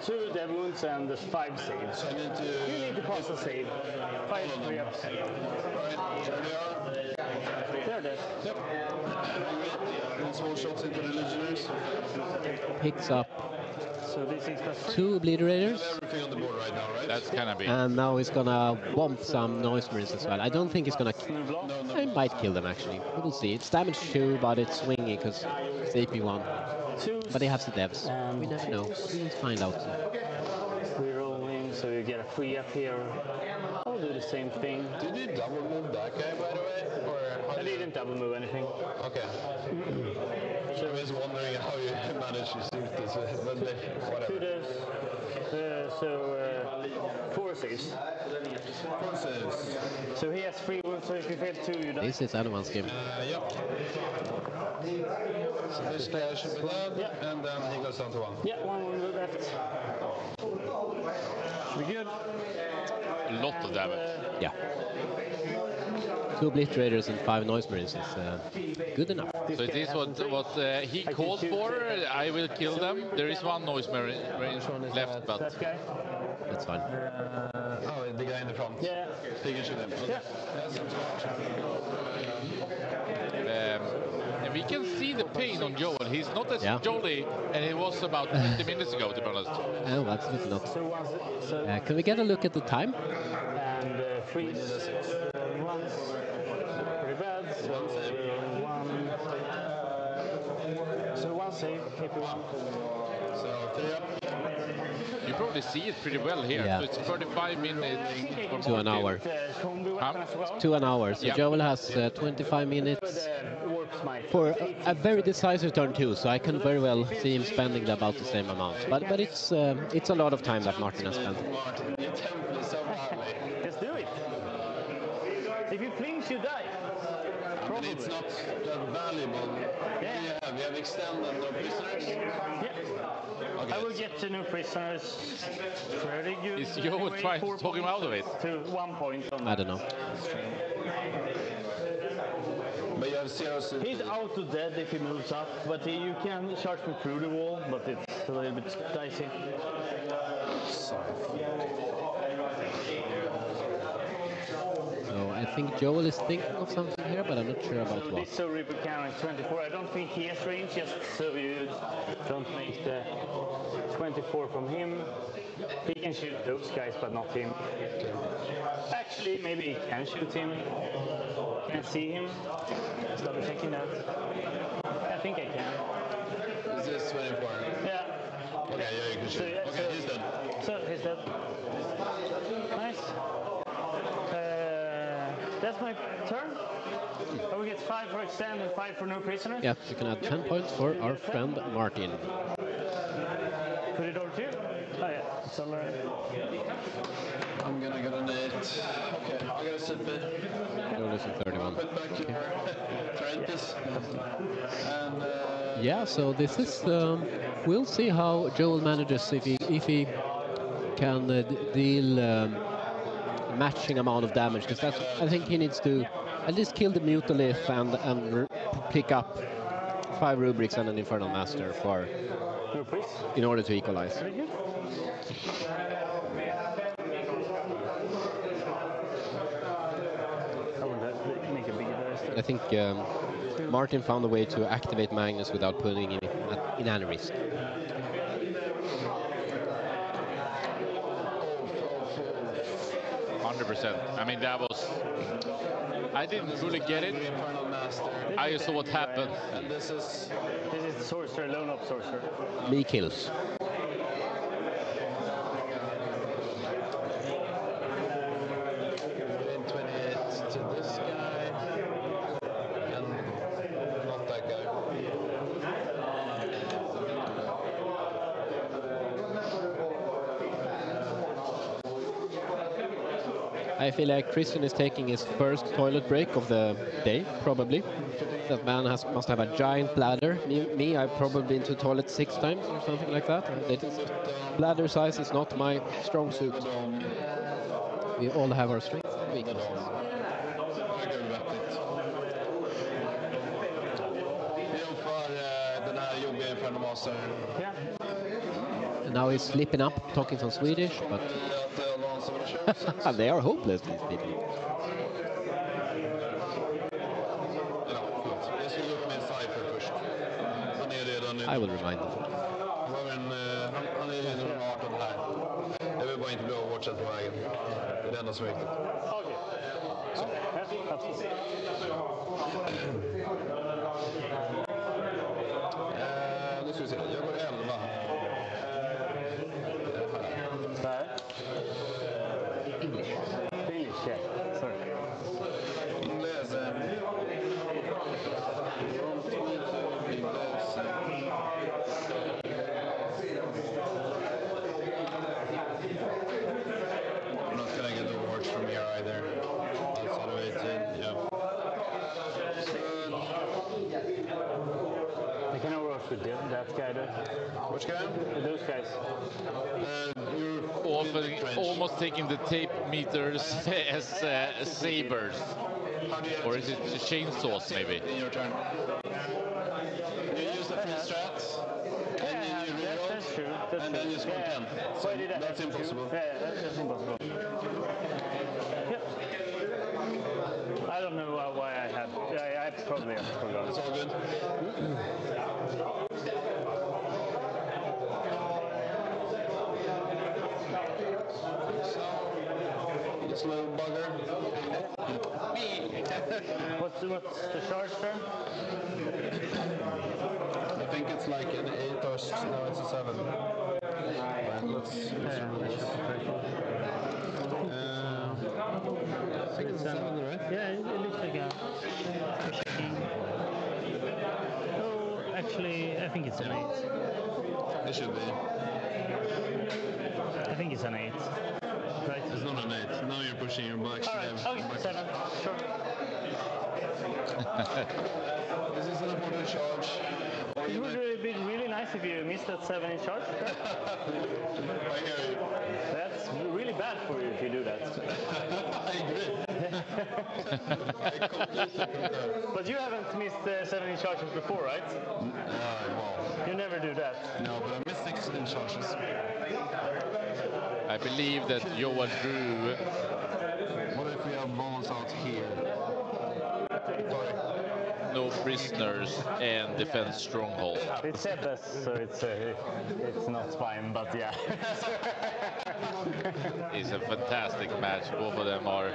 2 dead wounds and 5 saves. You need to pass a save. 5 3-ups. They're dead. Yep. Small shots into the Legionnaires. Picks up So this is plus 2 Obliterators. Everything on the board right now, right? That's kind of big. And now he's gonna bomb some Noise Marines as well. I don't think he's gonna... I might kill them, actually. We will see. It's damage 2, but it's swingy, because it's AP1. But he has the devs. We never know. We will find out soon. We're rolling, so you get a free up here. I'll do the same thing. Did you double move that guy, by the way? Or I didn't double move anything. Okay. I was wondering how you managed to shoot this. But whatever. Four saves. 4 saves. So he has 3 wounds, so if you fail 2, you die. This is anyone's game. Yep. So this guy should be dead, and then he goes down to 1. Yeah, 1 wound left. Should be good. A lot of damage. Yeah. 2 Obliterators and 5 Noise Marines is good enough. So it is what he called for. I will kill them. There is 1 Noise Marine left, but... That's fine. Oh, the guy in the front. Yeah. He can shoot him. Okay. And we can see the pain on Joel. He's not as jolly as he was about 50 minutes ago, to be honest. Oh, absolutely not. Can we get a look at the time? And freeze. Once. Pretty bad. So 1. So 1 save, AP1. So 3 up. You probably see it pretty well here. Yeah. So it's 35 minutes for to an hour. To an hour. So Joel has 25 minutes for a very decisive turn 2. So I can very well see him spending about the same amount. But it's a lot of time that Martin has spent. Martin, you tempt me so badly. Let's do it. If you flinch, you die. But it's not that valuable. Yeah. We have extended no prisoners. Yeah. Okay. I will get to new prisoners. Pretty good. Is Joel trying to talk him out of it? To 1 point on I don't know. But you have 0 suit. He's auto dead if he moves up, but you can charge me through the wall, but it's a little bit dicey. So I think Joel is thinking of something here, but I'm not sure about what. So Reaper counting 24. I don't think he has range, just so you don't make the 24 from him. He can shoot those guys, but not him. Actually, maybe he can shoot him. Can see him. Just double checking that. I think I can. Is this 24? Yeah. Okay, yeah, you can shoot. Okay, he's dead. So he's dead. Nice. That's my turn. I will get 5 for extend and 5 for no prisoner. Yeah, you can add 10 points for our friend Martin. Put it over to you. Oh yeah, it's all right. I'm gonna get an 8. Okay, I gotta sit bit. You're losing 31. Put back your Trentis. And yeah, so this is we'll see how Joel manages if he can deal matching amount of damage, because that's, I think he needs to at least kill the Mutalith and pick up 5 rubrics and an Infernal Master for in order to equalize. I think Martin found a way to activate Magnus without putting him in any risk. 100%. I mean, that was... I didn't really get it. I just saw what happened. And this is the sorcerer, lone up sorcerer. Me kills. to this guy and not that guy. I feel like Christian is taking his first toilet break of the day, probably. That man must have a giant bladder. Me, I've probably been to the toilet 6 times or something like that. Bladder size is not my strong suit. We all have our strengths and weaknesses. And now he's slipping up, talking some Swedish, but they are hopeless, these people. I will remind them. viktigt. Okej. Ja, absolut. Nu ska vi se, jag går 11. Där. English. English, yeah. Sorry. Inglés. I'm not gonna get awards from here either. Outside of 18, yeah. I can overwatch with that guy there. Which guy? Those guys. You're almost taking the tape meters as sabers. Or is it chainsaws, maybe? In your turn. You use the free strats. That's true. And then you score 10. So that's impossible. Yeah, that's impossible. Yeah. I don't know why I have. I probably have forgotten. It's all good. This little bugger. What's the charge there? I think it's like an 8 or no, it's a 7. I think it's a 7, right? Yeah, it looks like a. Oh, actually, I think it's an 8. It should be. I think it's an 8. Right? It's not an 8. Now you're pushing your back. All right. Okay, 7. Sure. This is an important charge. It would be really nice if you missed that 7 in charge. I hear you. That's really bad for you if you do that. I agree. I completely concur. But you haven't missed 7 in charges before, right? Well. You never do that. No, but I missed 6 in charges. I believe that Johan drew. What if we have balls out here? Sorry. No prisoners and defense stronghold. It's Sebes, so it's not fine, but yeah. It's a fantastic match. Both of them are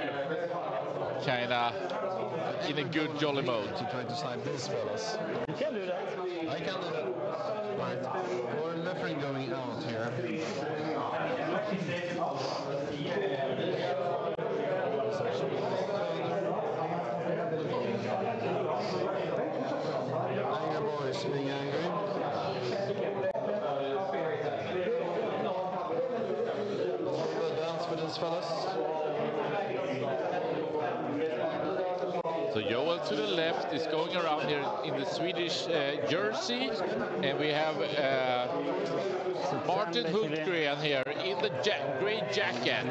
kinda in a good jolly mode. To try to snipe these fellas. You can do that. I can do that. Right. We're definitely going out here. Angry boys being angry. Good dance for these fellas. So Joel to the left is going around here in the Swedish jersey, and we have Martin Hultgren here in the grey jacket.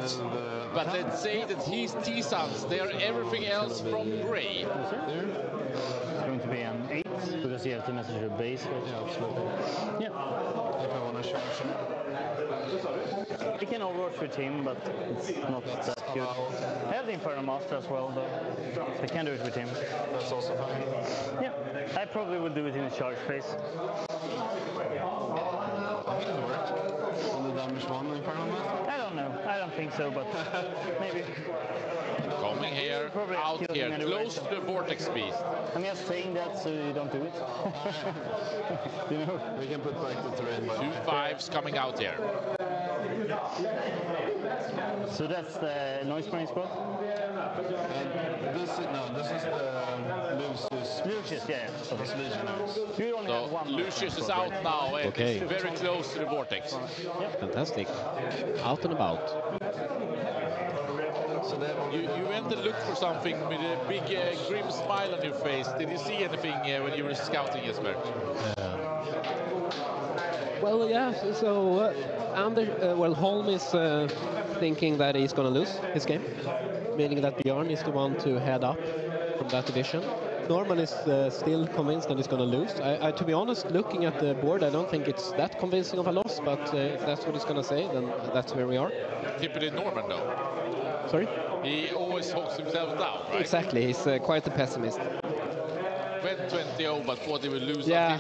But let's say that he's T-Sons, they are everything else from grey. It's going to be an 8 because you have to message your base. Right? Yeah, absolutely. Yeah. If I want to charge him. I can overwatch with him, but it's not that good. I have the Inferno Master as well, though. I can do it with him. That's also fine. Yeah, I probably would do it in the charge phase. I think it worked. On the damage 1 Inferno Master? I don't know. I don't think so, but maybe. Coming here, out here, close to the Vortex Beast. I'm just saying that so you don't do it. You know? We can put back the terrain by 2 5s coming out here. So that's the noise spraying squad? This is the Lucius. Lucius, yeah. That's Legionnaires. You only have one. Lucius is out now and Okay. very close to the Vortex. Fantastic. Out and about. So you went and looked for something with a big grim smile on your face. Did you see anything when you were scouting, Jesper? Well, yeah. So Holm is thinking that he's going to lose his game, meaning that Bjorn is the one to head up from that division. Norman is still convinced that he's going to lose. To be honest, looking at the board, I don't think it's that convincing of a loss, but if that's what he's going to say, then that's where we are. Typically Norman, though. Sorry? He always talks himself down, right? Exactly, he's quite a pessimist. Went 20-0, but thought he would lose. Yeah.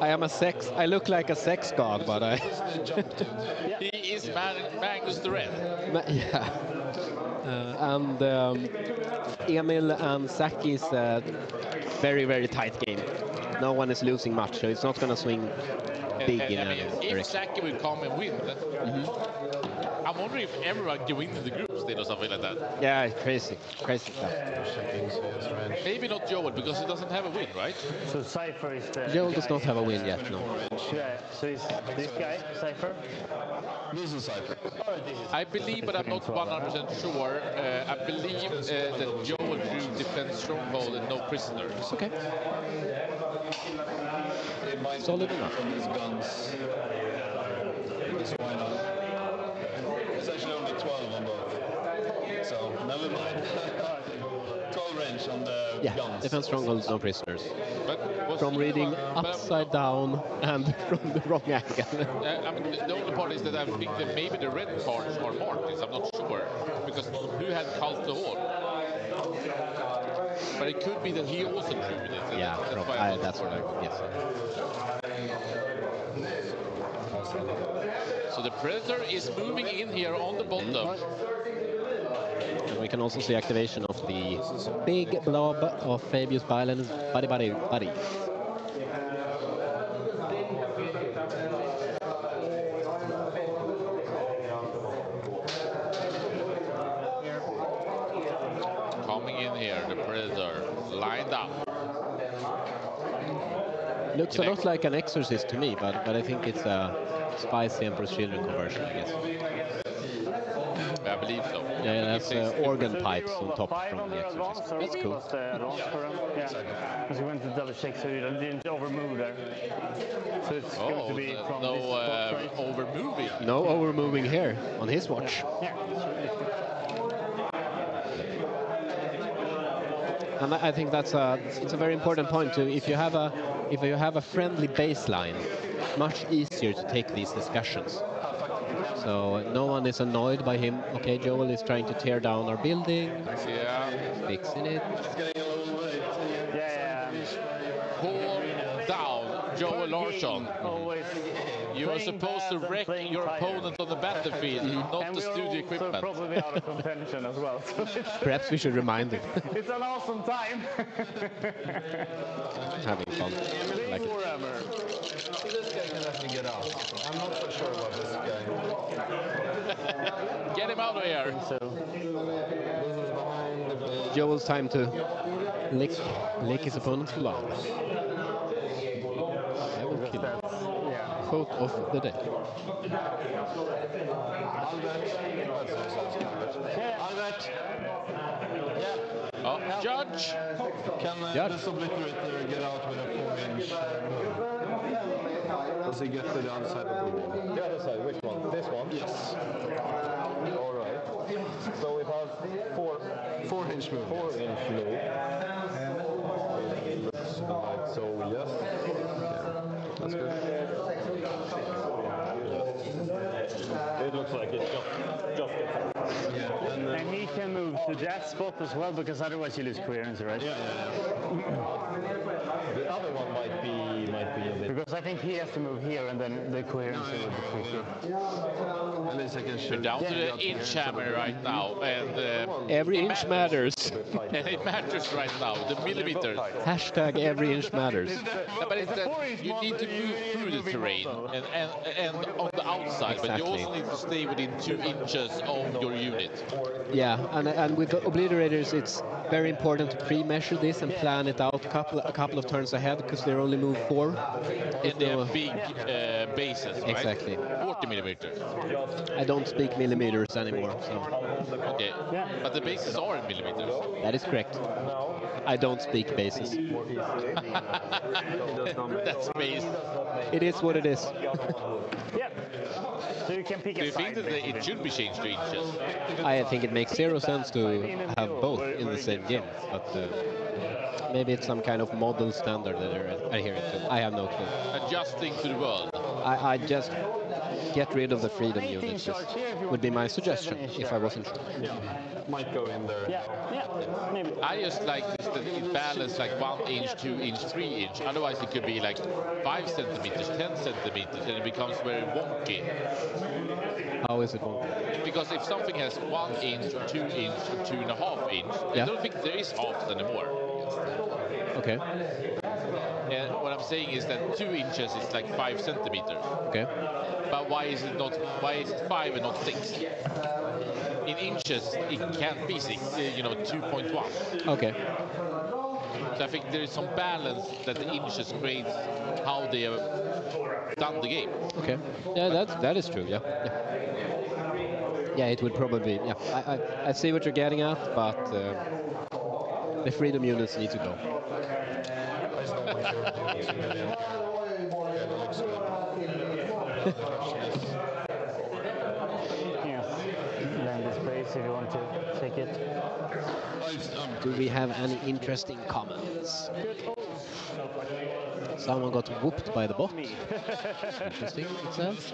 I look like a sex god, but I... He is Magnus the Red. Yeah. And Emil and Saki's very, very tight game. No one is losing much, so it's not going to swing big in I any mean, if direction. Saki will come and win, I'm wondering if everyone can win in the group still or something like that. Yeah, crazy stuff. Maybe not Joel because he doesn't have a win, right? So Cypher is the Joel guy does not have a in, win yet, no. Yeah, so is this guy Cypher? This is Cypher. I believe, but I'm not 100% sure. I believe that Joel drew defense stronghold and no prisoners. Okay. Solid enough. These guns in this final. It's actually only 12 on both. So never mind. 12 range on the guns. Defense strongholds, no prisoners. But from reading upside down and from the wrong angle. I mean, the only part is that I think that maybe the red cards are Martins. I'm not sure because who had Cult to all? But it could be that he also drew with it. Yeah, that's what I would guess. So the Predator is moving in here on the bottom. And we can also see activation of the big blob of Fabius Byland's buddy. Coming in here, the Predator lined up. Looks a lot like an Exorcist to me, but I think it's a Spicy Emperor's Children conversion, I guess. I believe so. Yeah, that's organ pipes on top Five from on the the Exorcist. advance, or That's cool. was the advance for him? Yeah, because he went to double check, so he didn't overmove there. So it's going to be from this spot, right? Overmoving. No overmoving here on his watch. Yeah. And I think it's a very important point too. If you have a friendly baseline, much easier to take these discussions. So no one is annoyed by him. Okay, Joel is trying to tear down our building. Yeah. Fixing it. Yeah. Pull down Joel Larsson. You are supposed to wreck your opponent on the battlefield, not the studio equipment. Probably out of contention as well. So Perhaps we should remind him. it's an awesome time. Having fun. Like it. Warhammer. This guy can actually get out. I'm not so sure about this guy. Get him out of here. So. This is behind the base. Joel's time to lick his opponent's blood. I will kill him. Quote of the day. Oh, Judge! Can this obliterator get out with a 4-inch? Does he get to the other side of the wall? The other side, which one? This one? Yes. Alright. So we have 4-inch move. 4-inch move. Looks like so, yes. Yeah, that's good. It looks like it just gets And he can move to that spot as well, because otherwise you lose coherence, right? Yeah. The other one might be a bit. Because I think he has to move here, and then the coherence will be quicker. At least I can shoot. We're down to the inch hammer right now, and every inch matters. And it matters right now, the millimeters. Hashtag every inch matters. But it's that you need to move through the terrain and on the outside, but you also need to stay within 2 inches of your unit. Yeah, and with the obliterators, it's very important to pre-measure this and plan it out a couple of turns ahead, because they only move 4. And they have big bases, right? Exactly. 40 millimeters. I don't speak millimeters anymore, so. Okay, but the bases are in millimeters. That is correct. I don't speak bases. That's base. It is what it is. Yeah. So you can pick Do you think that it should be changed to inches? I think it makes 0 sense to have both in the same game, but maybe it's some kind of model standard that they're adhering to. I have no clue. Adjusting to the world. get rid of the freedom units would be my suggestion if I wasn't sure. Might go in there. maybe. I just like this that it balanced like 1 inch, 2 inch, 3 inch. Otherwise, it could be like 5 centimeters, 10 centimeters, and it becomes very wonky. How is it wonky? Because if something has 1 inch or 2 inch or 2.5 inch, I don't think there is halves anymore. Okay. And what I'm saying is that 2 inches is like 5 centimeters. Okay. But why is it not? Why is it 5 and not 6? In inches, it can't be 6. 2.1. Okay. So I think there is some balance that the inches creates how they have done the game. Okay. Yeah, that is true. Yeah. Yeah, it would probably. Yeah, I see what you're getting at, but the freedom units need to go. Yes, land the space if you want to take it. Do we have any interesting comments? Someone got whooped by the bot. Interesting, it says.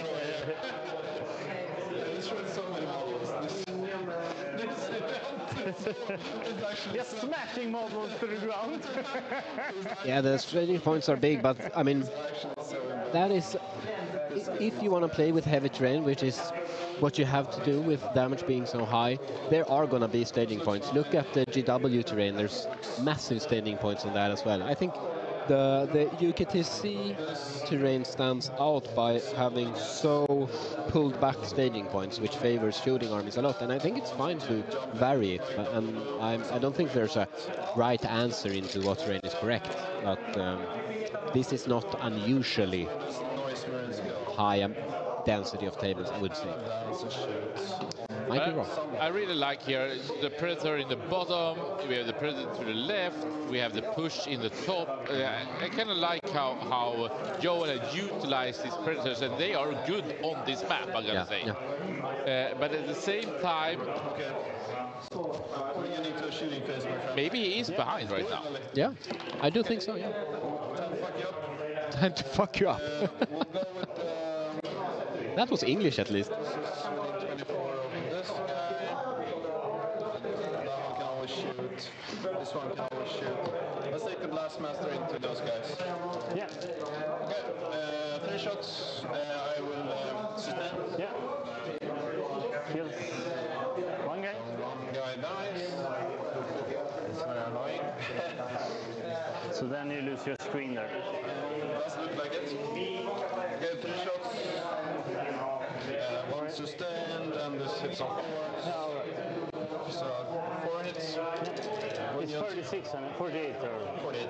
Just smashing models to the ground. Yeah, the staging points are big, but I mean, that is, if you want to play with heavy terrain, which is what you have to do with damage being so high, there are going to be staging points. Look at the GW terrain, there's massive staging points on that as well. I think the UKTC terrain stands out by having so pulled back staging points, which favors shooting armies a lot, and I think it's fine to vary it, and I don't think there's a right answer into what terrain is correct, but this is not unusually high density of tables, I would say. Might be wrong. I really like here the Predator in the bottom, we have the Predator to the left, we have the push in the top. I kind of like how Joel had utilized these Predators, and they are good on this map, I gotta say. Yeah. But at the same time, maybe he is behind right now. Yeah, I do think so, yeah. Time to fuck you up. That was English at least. This one can always shoot. Let's take the blast master into those guys. Yeah. Okay. 3 shots. I will sustain. Yeah. Kills one guy. One guy dies. It's very annoying. So then you lose your screen there. Does look like it. Okay, 3 shots. One sustained, and this hits on 4. All right. So 4 hits. It's 36 and 48 or 48.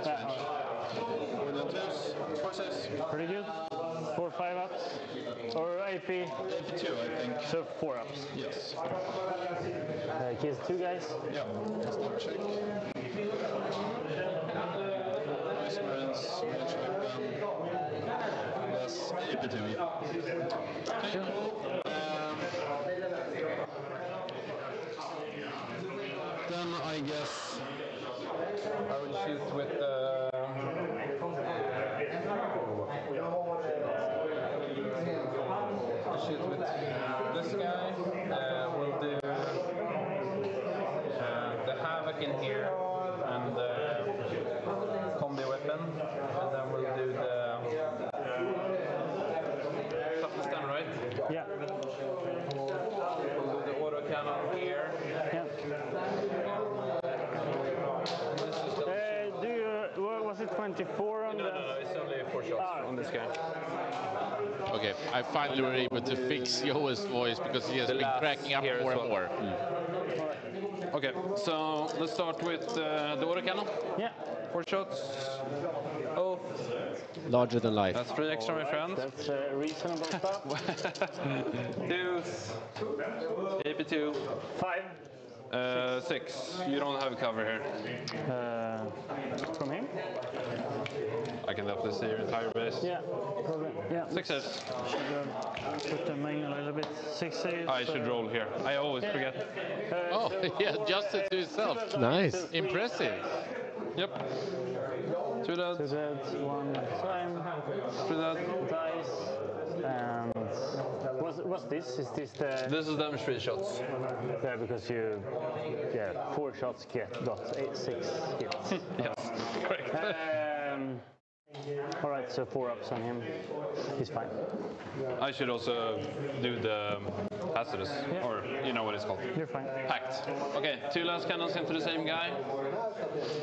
Within 2s, 4 saves. Pretty good. 4 5 ups or AP. AP 2, I think. So 4 ups. Yes. Kills 2 guys. Yeah. Just double check. Nice Marines, Mage Weapon. That's AP 2. Okay, cool. Then I guess I will shoot with this guy. We'll do the Havoc in here and combi weapon, and then we'll do the toughness 10, right? Yeah. We'll do the auto cannon here. Yeah. Was it 24 on No, it's only 4 shots on this guy. Okay, I finally were able to fix Joel's voice because he has been cracking up more and more. Okay, so let's start with the auto cannon. Yeah. 4 shots. Oh. Larger than life. That's 3 extra, my friend. That's reasonable stuff. 2s. AP2. 5. 6. You don't have cover here. From him? I can definitely see your entire base. Yeah, probably. Yeah. 6 hits. Should put them in a little bit. 6 saves. I should roll here. I always forget. Oh, he adjusted to himself. Nice. Impressive. Yep. 2 dead. 2 dead, 1 time. 3 dead. Dice. And What's this? Is this the... This is damage 3 shots. Yeah, because you... Yeah, 4 shots got 6 hits. Yes, correct. Alright, so 4 ups on him. He's fine. I should also do the hazardous, or you know what it's called. You're fine. Pact. Okay, 2 last cannons into the same guy.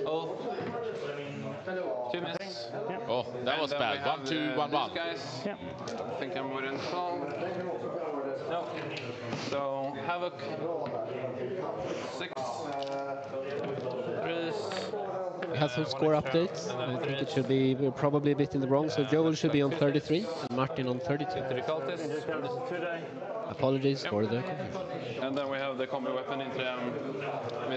Oh. 2 miss. Yeah. Oh, that was bad. 1, 2, 1, 1. Guys. Yeah. I think I'm within 12. No. So, Havoc. 6. 3. We have some score updates. I think it should be, we're probably a bit in the wrong, so Joel should be on 33 and Martin on 32. Apologies for the confusion. And then we have the combi weapon into them.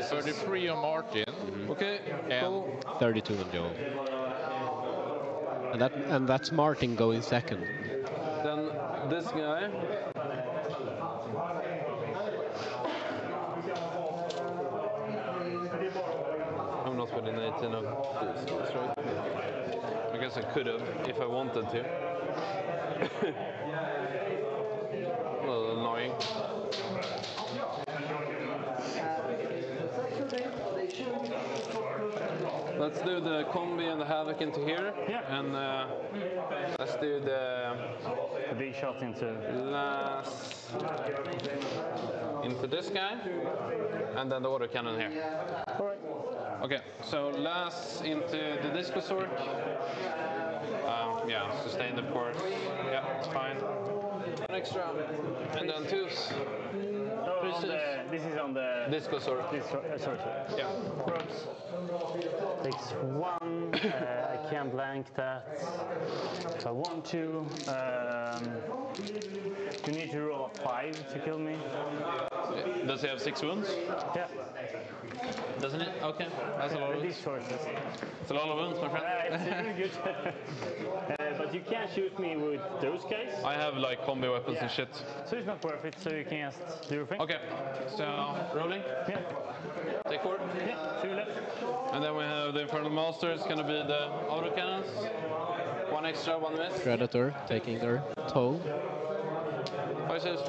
33 on Martin. Okay, and 32 on Joel. And that's Martin going second. Then this guy. I'm not within 18 of these, that's right. I guess I could have if I wanted to. A little annoying. Let's do the combi and the havoc into here. Yeah. And let's do the big shot into last into this guy, and then the auto cannon here. Alright. Okay, so last into the disco sword. Yeah, sustain the course. Yeah, it's fine. An extra, and then 2s. This is on the disco sword. Sorry. Yeah. Probes. Takes 1. I can't blank that. If I want to. You need to roll a 5 to kill me. Does he have 6 wounds? Yeah. Doesn't it? Okay, that's a lot of wounds. It's a lot of wounds, my friend. It's really good. But you can't shoot me with those guys. I have like combi weapons and shit. So it's not worth it, so you can just do your thing. Okay, so rolling. Yeah. Take 4. Yeah, 2 left. And then we have the Infernal Master. It's gonna be the auto cannons. 1 extra, 1 miss. Predator taking their toll. 5 saves.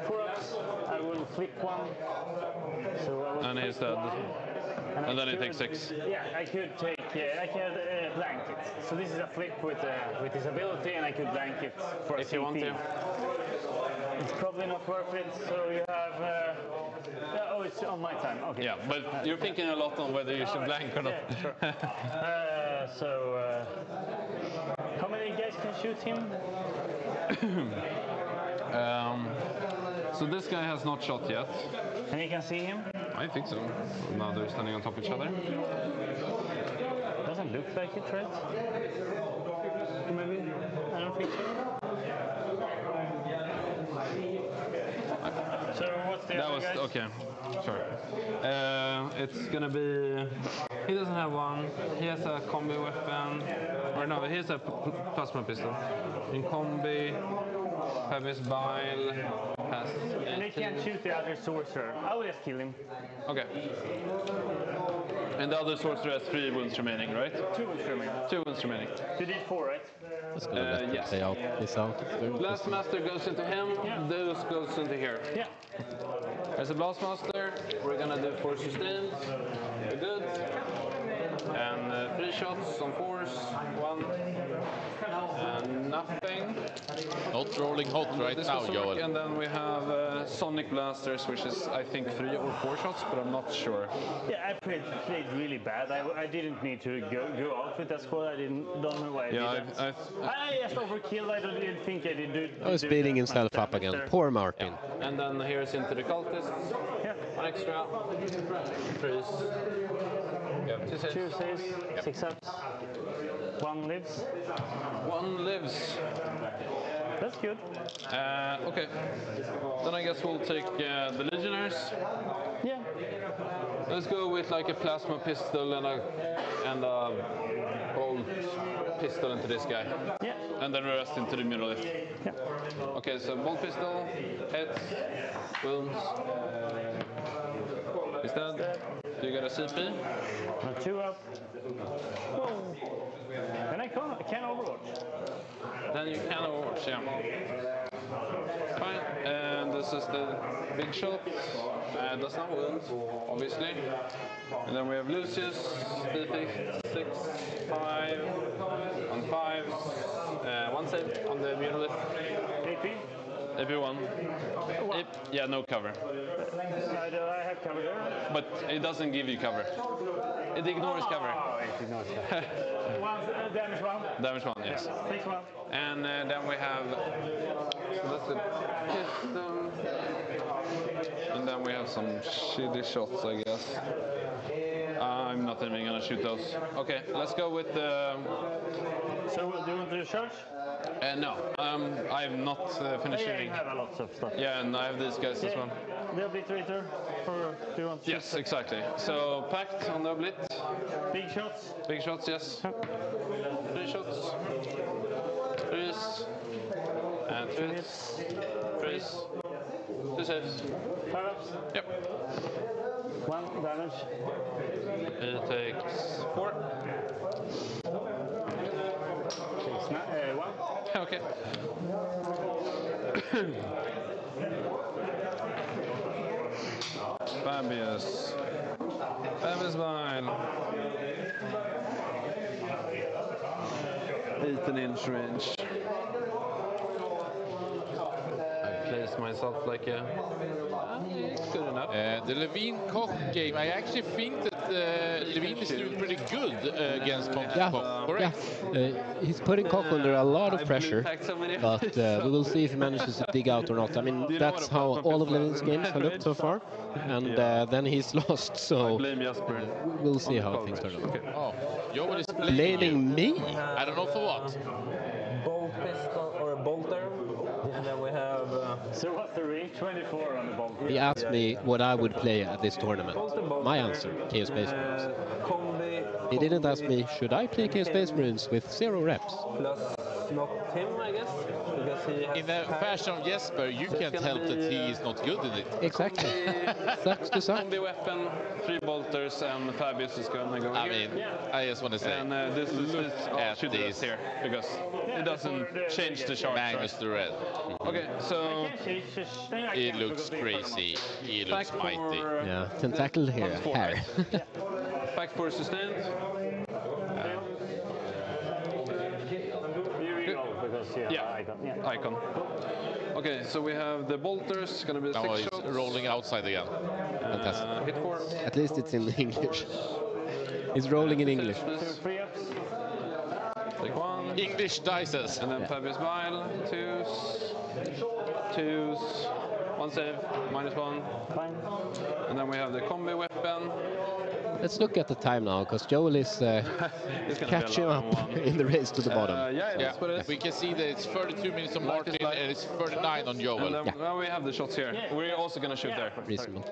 4 ups. I will flip 1. So I will and he's dead. And then he takes 6. Yeah, I could take. I could blank it. So this is a flip with his ability, and I could blank it for if you want to. It's probably not worth it. So you have. Oh, it's on my time. Okay. Yeah, but you're thinking a lot on whether you should blank or not. Yeah, sure. So how many guys can shoot him? So this guy has not shot yet. And you can see him? I think so. Now they're standing on top of each other. Doesn't look like it, right? Maybe? I don't think so. So what's the other guys? Okay, sure. It's gonna be... He doesn't have one. He has a combi weapon. Or no, he has a plasma pistol. In combi, have his bile, has 18. And he can't shoot the other sorcerer. I will just kill him. Okay. And the other sorcerer has 3 wounds remaining, right? 2 wounds remaining. 2 wounds remaining. You did 4, right? Let's go let yes. play out this out. Blast Master goes into him, this goes into here. Yeah. As a Blast Master, we're gonna do 4 sustains. We're good. And 3 shots on 4s. 1. And nothing. Not rolling hot right now, Joel. And then we have Sonic Blasters, which is, I think, 3 or 4 shots, but I'm not sure. Yeah, I played really bad. I didn't need to go out with that squad. I don't know why I did that. I just overkilled. I didn't think I did do. Oh, he's beating himself up again. Poor Martin. Yeah. And then here's into the cultists. Yeah. 1 extra. 3s. Yeah, 2 saves. 2 saves. 6 ups. 1 lives. 1 lives. That's good. Okay. Then I guess we'll take the Legionnaires. Yeah. Let's go with like a plasma pistol and a bolt pistol into this guy. Yeah. And then the rest into the Munolith. Yeah. Okay, so bolt pistol, heads, wounds. He's dead. You got a CP? 2 up. Whoa. Then I can Overwatch. Then you can Overwatch, yeah. Fine. And this is the big shot. Does not wound, obviously. And then we have Lucius, D6, 5 on 5s. 1 save on the Mutalisk. AP? AP1. Yeah, no cover. I have cover there. But it doesn't give you cover. It ignores cover. Oh, it ignores cover. Damage 1. Damage 1, yes. 6-1. And then we have... So that's the piston. And then we have some shitty shots, I guess. I'm not even gonna shoot those. Okay, let's go with the... So do you want to charge? No, I have not finished shooting. You have a lot of stuff. Yeah, and I have these guys as well. The obliterator for do you want to Yes, exactly. So packed on the oblit. Big shots? Big shots, yes. 3 shots. 3s. And 2 hits. 3s. 2 saves. Power-ups? Yep. 1 damage. It takes 4. 1. Okay. Fabius. Fabius Vine. 18-inch range. I placed myself like a... good enough. The Levine Koch game, I actually think that Levine is doing pretty good against Koch, correct? He's putting Koch under a lot of pressure, but we will see if he manages to dig out or not. I mean, that's how all of Levine's games have looked so far, and then he's lost, so we'll see how things turn out. Oh, Joel is blaming me? I don't know for what. Bolt pistol or a bolter. And then we have... So what's the range? 24 on the bolter. He asked me what I would play at this tournament. My answer, Chaos Space Marines. He didn't ask me, should I play Chaos Space Marines with 0 reps? Plus not him, I guess, because he has... In the fashion of Jesper, you can't help that he is not good in it. Exactly. Sucks to suck. Combi weapon, 3 bolters, and Fabius is going to go I here. mean, I just want to say, And this should do this here, because it doesn't change the charge. Magnus the Red. Okay, so... It looks crazy. He looks mighty. Yeah, tentacle hair. Back for sustained. Icon. Okay, so we have the bolters, gonna be 6 shots. Rolling outside again. Fantastic. Hit 4. At least it's in English. He's rolling in English. Take 1. English dices. And then Fabius Vile. 2s. 1 save. -1. And then we have the combi weapon. Let's look at the time now, because Joel is catching up in the race to the bottom. We can see that it's 32 minutes on Martin and it's 39 on Joel. And then now we have the shots here. We're also going to shoot there. Reasonable.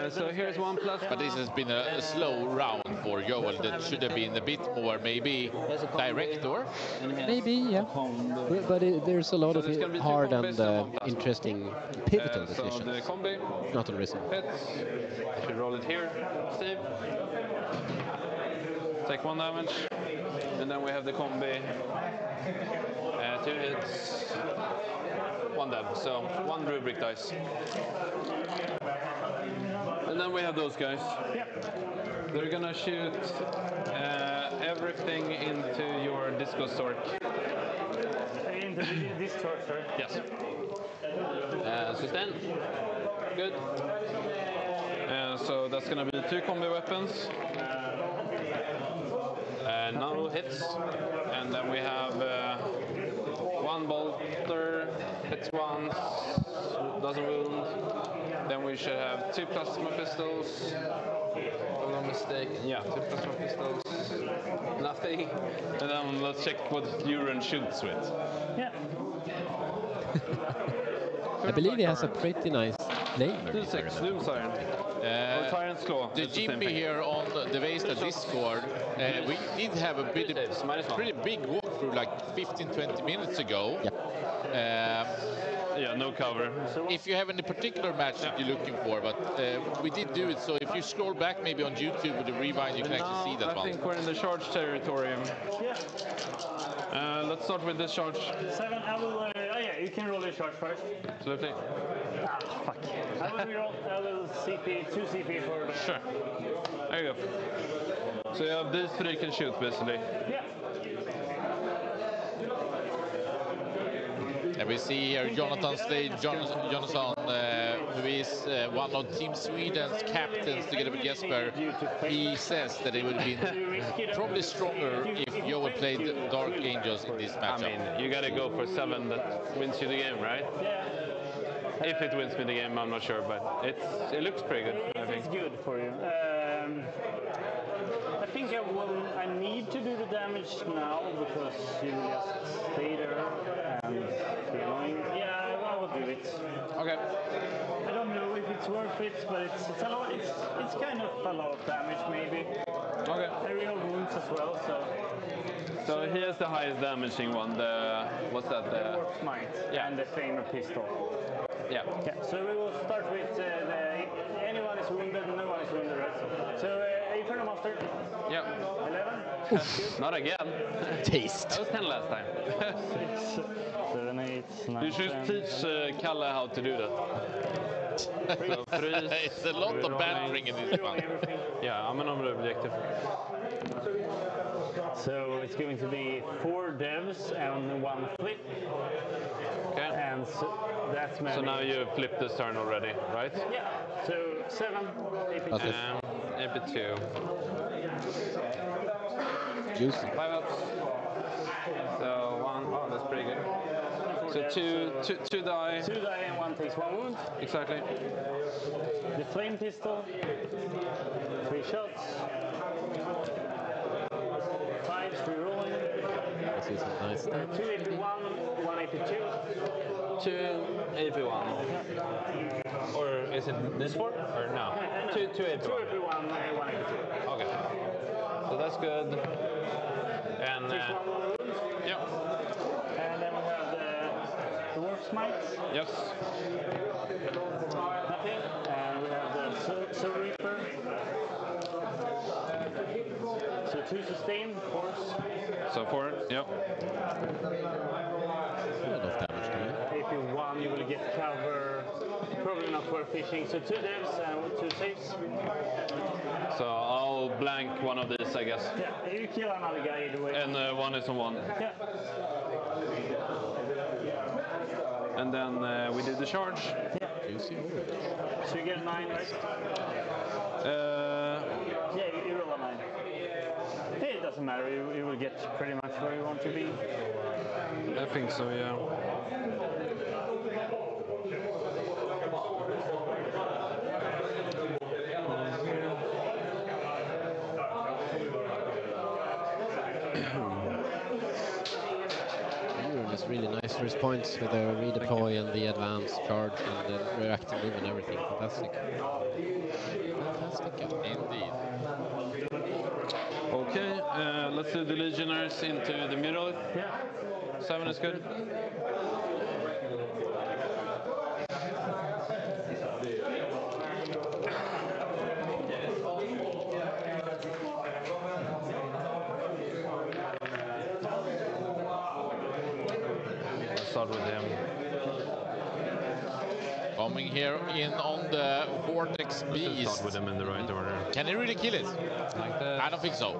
So here's 1 plus. But this has been a slow round for Joel. That should have been a bit more, maybe direct, or? Maybe, yeah. But there's a lot of hard and interesting pivotal decisions. So the combi. Not unreasonable. Hits. I should roll it here. Save. Take 1 damage. And then we have the combi. 2 hits. 1 damage. So 1 rubric dice. And then we have those guys. They're gonna shoot everything into your disco stork. Into this torch, sorry? Yes. Sustain. Good. So that's gonna be 2 combi weapons. No hits. And then we have 1 bolter, hits once, doesn't wound. Then we should have 2 plasma pistols. If I'm not mistaken. Yeah, 2 plasma pistols. Nothing. And then let's check what Euron shoots with. Yeah. I believe he has a pretty nice flavor. 6 Doom Siren. Tyrant's Claw. The Jimmy here on the Veizla Discord, we did have a pretty big walkthrough like 15-20 minutes ago. Yeah, no cover. If you have any particular match that you're looking for, but we did do it, so if you scroll back maybe on YouTube with the rewind, you can actually see that one. I think we're in the charge territory. Let's start with this charge. 7, I yeah, you can roll your charge first. Absolutely. Ah, fuck. I will CP, 2 CP for the... Sure. There you go. So you have these 3 can shoot, basically. Yeah. And we see here Jonathan Slade, Jonathan, who is one of Team Sweden's captains together with Jesper. He says that it would have been probably stronger if Joel played Dark Angels in this matchup. I mean, you got to go for 7 that wins you the game, right? Yeah. If it wins me the game, I'm not sure, but it looks pretty good, I think. It's good for you. I think I need to do the damage now because you just stay there and be annoying. Yeah, I will do it. Okay. I don't know if it's worth it, but it's a lot. It's kind of a lot of damage, maybe. Okay. Aerial wounds as well, so. So he has the highest damaging one. What's that? The Warp Smite and the Flamer Pistol. Yeah. Okay, so we will start with anyone is wounded, no one is wounded, right? So Inferno Master. Yeah. 11. That's good. Not again. Taste. That was 10 last time. 6, 7, 8, 9. You should teach Kalle how to do that. So freeze. It's a lot of bantering in this one. Yeah, I'm an objective. So it's going to be 4 devs and 1 flip. Okay. And so that's many. So now you flipped this turn already, right? Yeah. So 7, AP2. AP2. Juicy. 5 ups. So 1. Oh, that's pretty good. So two die. 2 die and 1 takes 1 wound. Exactly. The flame pistol. 3 shots. 5 free rolling. This is a nice thing. 2 AP1, 1 AP2. 2 AP1. Or is it this 4? Or no? 2 AP1. 2 AP1, 1 AP2. Okay. So that's good. And takes 1 more wound. Yep. And then we have the Warp Smite. Yes. Nothing. And we have the Soul Reaper. So 2 sustain, force. So 4, yep. Enough damage to you. AP1, you will get cover. Probably not worth fishing. So 2 devs and 2 saves. So I'll blank one of these, I guess. Yeah, you kill another guy either way. And 1 is on 1. Yeah. And then we did the charge. Yeah. So you get a 9, right? Yeah, you roll a 9. Hey, it doesn't matter. You will get pretty much where you want to be. I think so, yeah. It's really nice first points with the redeploy and the advanced charge and the reactive move and everything. Fantastic. Fantastic. Indeed. Okay, let's do the Legionnaires into the middle. Yeah. 7 is good. Let's start with him. Coming here in on the Vortex Beast. Start with him in the right order. Can he really kill it? Like that. I don't think so.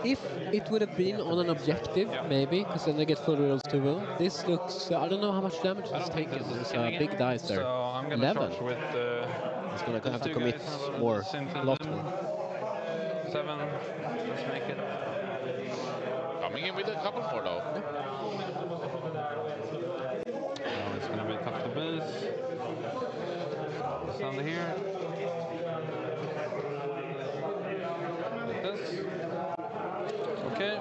If it would have been on an objective, maybe, because then they get full rolls to will. This looks, I don't know how much damage it's taken. There's big dice there. So I'm going to 11. charge with... He's going to have to commit more, a lot more. 7, let's make it. Coming in with a couple more though. Oh, it's going to be tough to base. It's under here. Like this. Okay.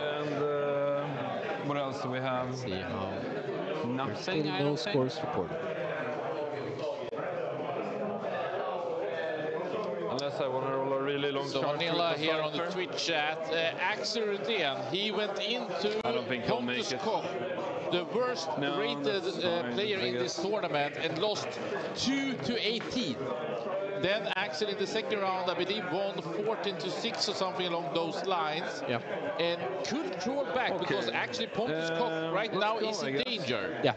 And what else do we have? See how. Nothing. There's still no scores reported. Unless I want to roll a really long So charge. Vanilla here on the Twitch chat. Axel Rudén, he went into I don't think he'll make it. Cup, the worst rated that's fine, player I in this guess. tournament, and lost 2-18. then Axel in the second round, I believe, won 14-6 or something along those lines. Yeah. And could crawl back because actually Pontus Koch right now is in danger. Yeah.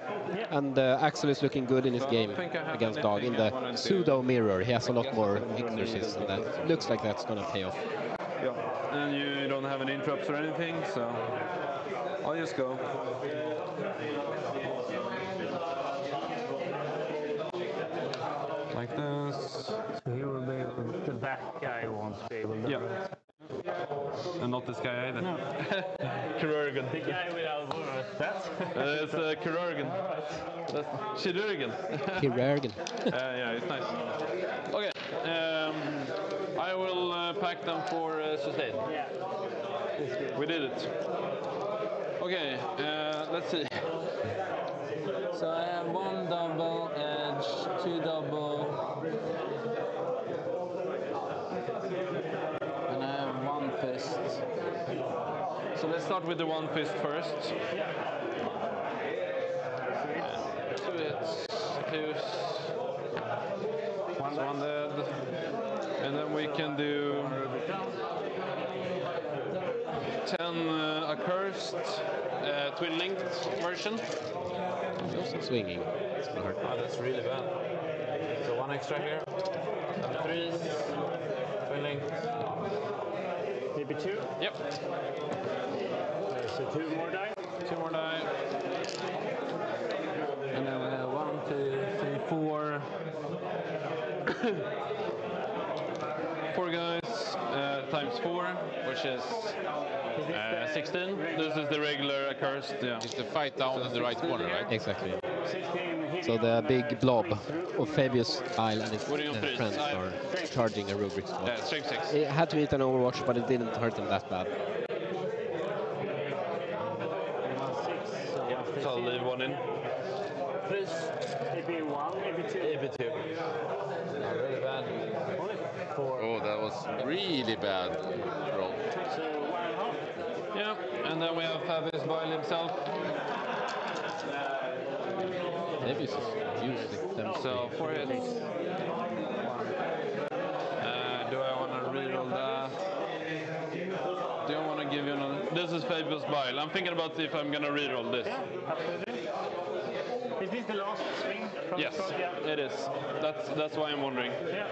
And Axel is looking good in his game against Dog in the pseudo mirror. He has a lot more exorcisms, and that looks like that's gonna pay off. Yeah. And you don't have any interrupts or anything, so I'll just go. Like this. So he will be able, the back guy won't be able to. Yeah. And not this guy either. No. Chirurgen. The guy without that? It's Chirurgen. That's Chirurgen. Chirurgen. Yeah, it's nice. Okay. I will pack them for sustain. Yeah. We did it. Okay, let's see. So I have one double edge, two double, and I have one fist. So let's start with the one fist first. Two hits, two. One dead. And then we can do 10 accursed, twin-linked version. Also swinging. It's gonna hurt. Oh, that's really bad. So one extra here. And threes. Twin-linked. Maybe two? Yep. So two more die? Two more die. And then we have 1, 2, 3, 4. 4 guys times 4, which is 16. This is the regular accursed. Yeah. It's the fight down in the right corner, right? Exactly. So the big blob of Fabius Isle and his friends are charging a rubric squad. Yeah, strength 6. It had to eat an Overwatch, but it didn't hurt him that bad. So I'll leave one in. Please. AP1, AP2. AP2. Not really bad. Oh, that was really bad roll. So 1.5? Yeah, and then we have Fabius Bile himself. Fabius is using them. So 4 hits. Do I want to reroll that? Do I want to give you another? This is Fabius Bile. I'm thinking about if I'm going to reroll this. Yeah, absolutely. Is this the last swing from Yes, the squad? Yeah. it is. That's why I'm wondering. Yeah.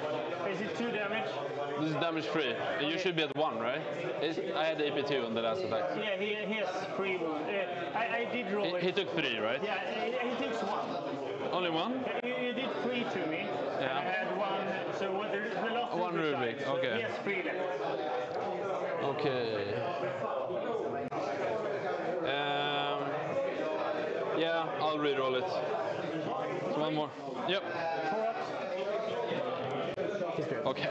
Is it 2 damage? This is damage free. You should be at 1, right? I had AP2 on the last attack. Yeah, he has 3 wounds. I did roll it. He took 3, right? Yeah, he takes 1. Only 1? You did 3 to me. Yeah. I had 1. So what the last One rubric, so okay. He has 3 left. Okay. Yeah, I'll reroll it. So one more. Yep. Okay.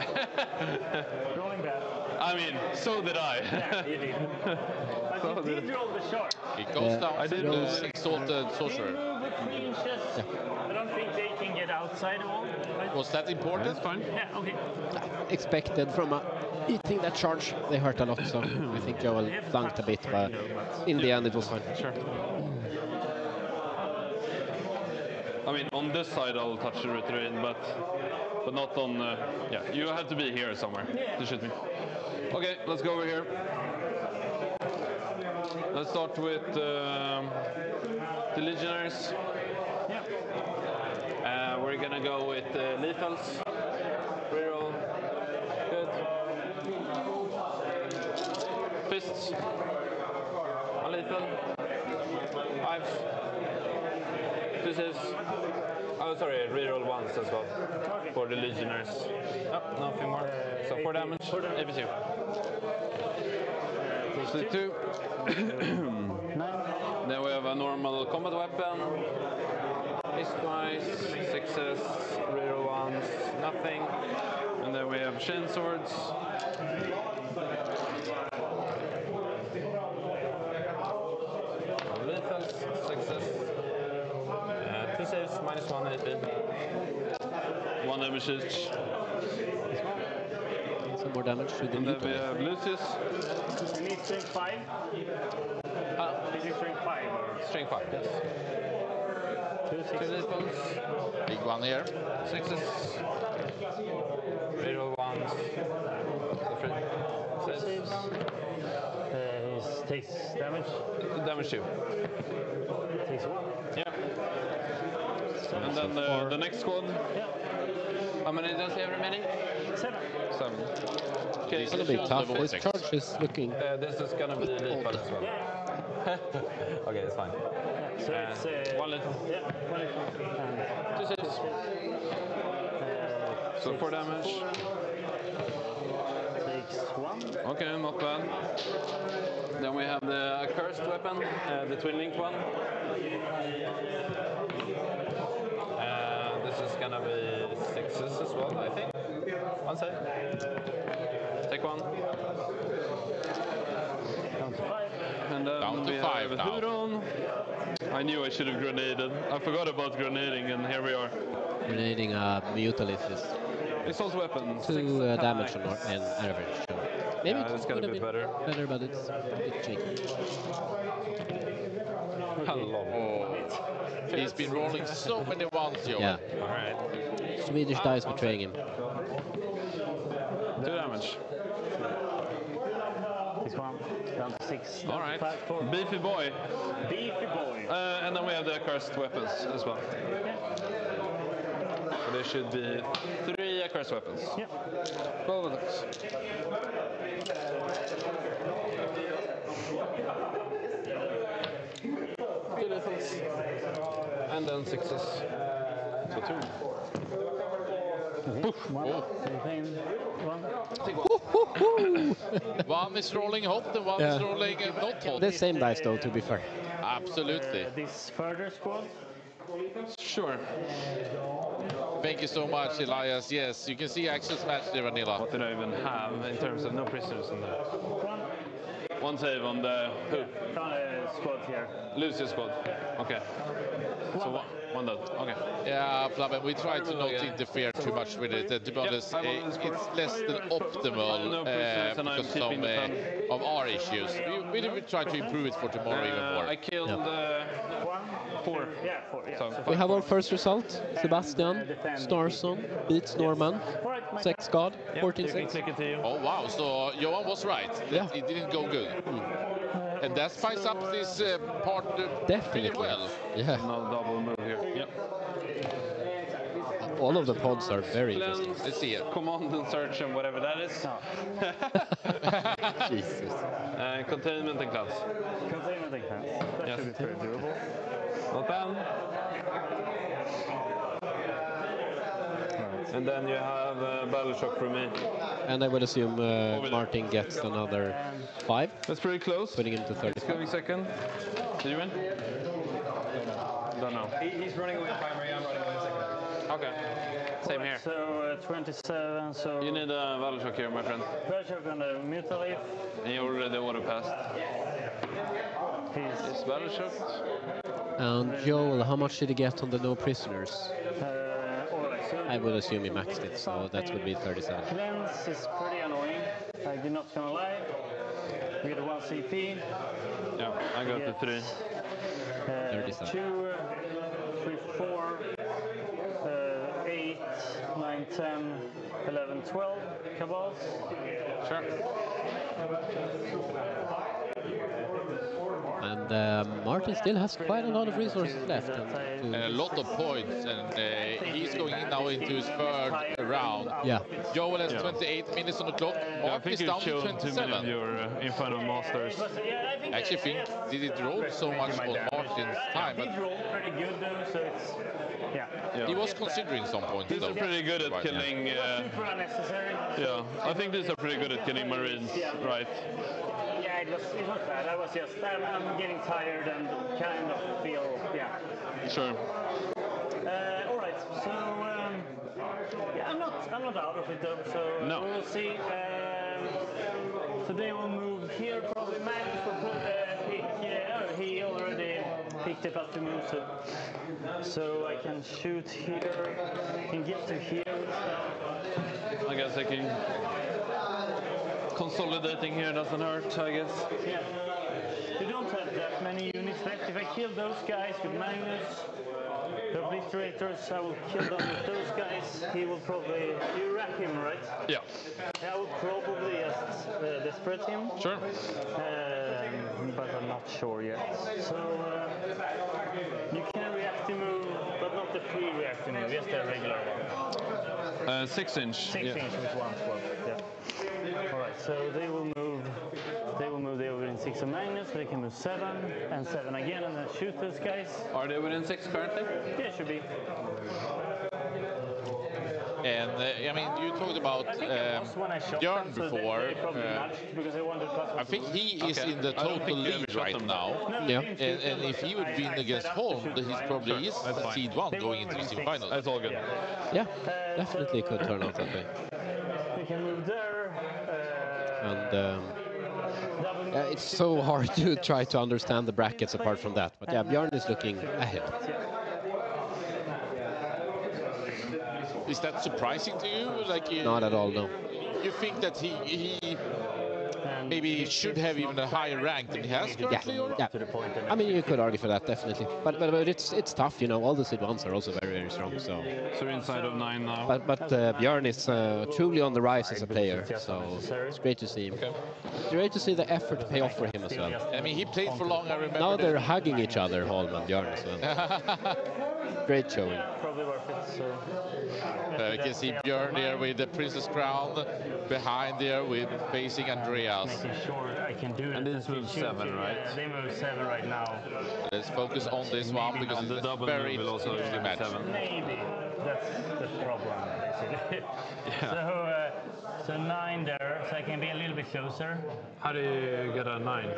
Rolling bad. I mean, so did I. Yeah, you did. But So you did roll the shark. It goes down I to did the exalted sorcerer. Move with 3 inches. I don't think they can get outside the wall. Right? Was that important? That's fine. Yeah, okay. Expected from eating that charge. They hurt a lot, so I think Joel flunked a bit, but in the end it was fine. Sure. I mean, on this side I'll touch the terrain, but not on. Yeah, you have to be here somewhere to shoot me. Okay, let's go over here. Let's start with the Legionnaires. We're gonna go with lethals. Reroll. Good. Fists. A lethal. 5. 2 saves. Oh, sorry, reroll once as well. For the Legionnaires. Oh, nothing more. So 4 damage. AP2. So 2. Then we have a normal combat weapon. Ace twice, 6s, reroll ones, nothing. And then we have chain swords. Lethals, 6s. 2 saves, -1 AP. 1 damage each. Some more damage to the And then we have Lucius. You need strength 5? Is it strength 5? Or? Strength 5, yes. Two nipples. Big one here. Sixes. Reroll ones. So three. Saves. He takes damage. Damage 2. Takes 1. Yeah. And then the next squad. Yeah. How many does he have remaining? 7. 7. Okay, It's gonna be tough. This charge is looking. This is gonna be lethal as well. Okay, it's fine. So it's 1 lethal. Yeah, 1 lethal. And 2 saves. So 4 damage. Takes 1. Okay, not bad. Then we have the accursed weapon, the twin linked one. This is gonna be 6s as well, I think. 1 save. Take 1. Down to 5. And then Down to we 5 have now. Huron. I knew I should have grenaded. I forgot about grenading, and here we are. Grenading a Mutalis is Assault weapon. 2 damage on an average. So maybe It's gonna be better. Better, but it's a bit shaky. Hello. He's been rolling so many ones, Joe. Yeah. Alright. Swedish dice betraying him. 2 damage. Takes 1. Down to 6. Alright. 5, 4. Beefy boy. Beefy boy. And then we have the accursed weapons as well. So there should be 3 accursed weapons. Yeah. 12 of those. Two lethals. And then 6s. So 2. One is rolling hot and one is rolling not hot. The same dice though, to be fair. Absolutely. This further squad? Sure. Thank you so much, Elias. Yes, you can see access match there, Vanilla. What did I even have in terms of no prisoners in there? 1 save on the who? Squad here. Lucia squad. Okay. So 1 dead. Okay. Yeah, Flamen, we try to not interfere too much with it. To be honest, it's less than optimal because of our issues. We try to improve it for tomorrow even more. I killed 4. Yeah, 4. Yeah. So We have our first result. Sebastian Starson beats Norman. 6 God, 14-6. Oh wow, so Johan was right. Yeah. It didn't go good. And that spices up this part Definitely. pretty well. Yeah. No double move here. Yep. All of the pods are very interesting. Let's see it. Command and search and whatever that is. Jesus. Containment and class. Containment and class. That Yes. should be pretty doable. Not bad. And then you have battle shock from me. And I would assume Martin gets another 5. That's pretty close. Putting him to 30. It's going second. Did you win? Don't know. He's running away primary, I'm running away secondary. Okay. Same here. So 27, so... You need a battle shock here, my friend. Battle shock on the Mutalif. And you already auto passed. He's battle shocked. And Joel, how much did he get on the no prisoners? I would assume he maxed it, so that would be 37. Cleanse is pretty annoying. I'm not gonna lie. We get 1 CP. Yeah, I got the 3. 37. 2, 3, 4, 8, 9, 10, 11, 12 cabals. Sure. And Martin still has quite a lot of resources left. And a lot of points, and he's going in now into his 3rd round. Yeah. Joel has 28 minutes on the clock. Martin is down to 27. Of your Inferno Masters. I actually think did it roll so much on Martin's time, He but rolled pretty good though, so it's... Yeah. he was considering some points. These are pretty good at killing... Super unnecessary. Yeah, I think these are pretty good at killing Marines, right? Yeah, it was bad. I was just... I'm getting tired and kind of feel... Yeah. Sure. Alright, so... yeah, I'm not out of it though, so No. we'll see. So they will move here, probably Magnus will pick... he already picked it up to move, so I can shoot here, can get to here. I guess I can... Consolidating here doesn't hurt, I guess. Yeah. You don't have that many units. units left. If I kill those guys with Magnus, the obliterators, I will kill them with those guys. He will probably... You wrap him, right? Yeah. I will probably just desperate him. Sure. But I'm not sure yet. So you can reactive move, but not the free reactive move, just the regular one. 6 inch. 6 inch with 1 squad. Yeah. All right. So they will move. They will move. They are within 6 of Magnus. They can move 7 and 7 again, and then shoot those guys. Are they within 6 currently? Yeah, should be. And I mean, you talked about Björn before. I think he is in the total lead right now. Yeah. And if he would win against Holm, then he probably is seed 1 going into the semi-final. That's all good. Yeah, definitely could turn out that way. We can move there. And it's so hard to try to understand the brackets apart from that. But yeah, Björn is looking ahead. Is that surprising to you? Like Not at all, no. You think that he maybe should have even a higher rank than he has currently? Yeah. I mean, you could argue for that, definitely. But it's tough, you know. All the seed ones are also very, very strong. So we're inside of 9 now. But Björn is truly on the rise as a player. So it's great to see him. It's great to see the effort pay off for him as well. I mean, he played for long. I remember. Now they're hugging each other, Holm and Björn as well. Great showing. Probably worth it. So. You can see Björn there with the Princess Crown, behind there with facing Andreas. Making sure I can do it. And this moves 7, right? Yeah, they move 7 right now. Let's focus on this one because it's a very interesting match. Maybe that's the problem, basically. So 9 there, so I can be a little bit closer. How do you get a 9?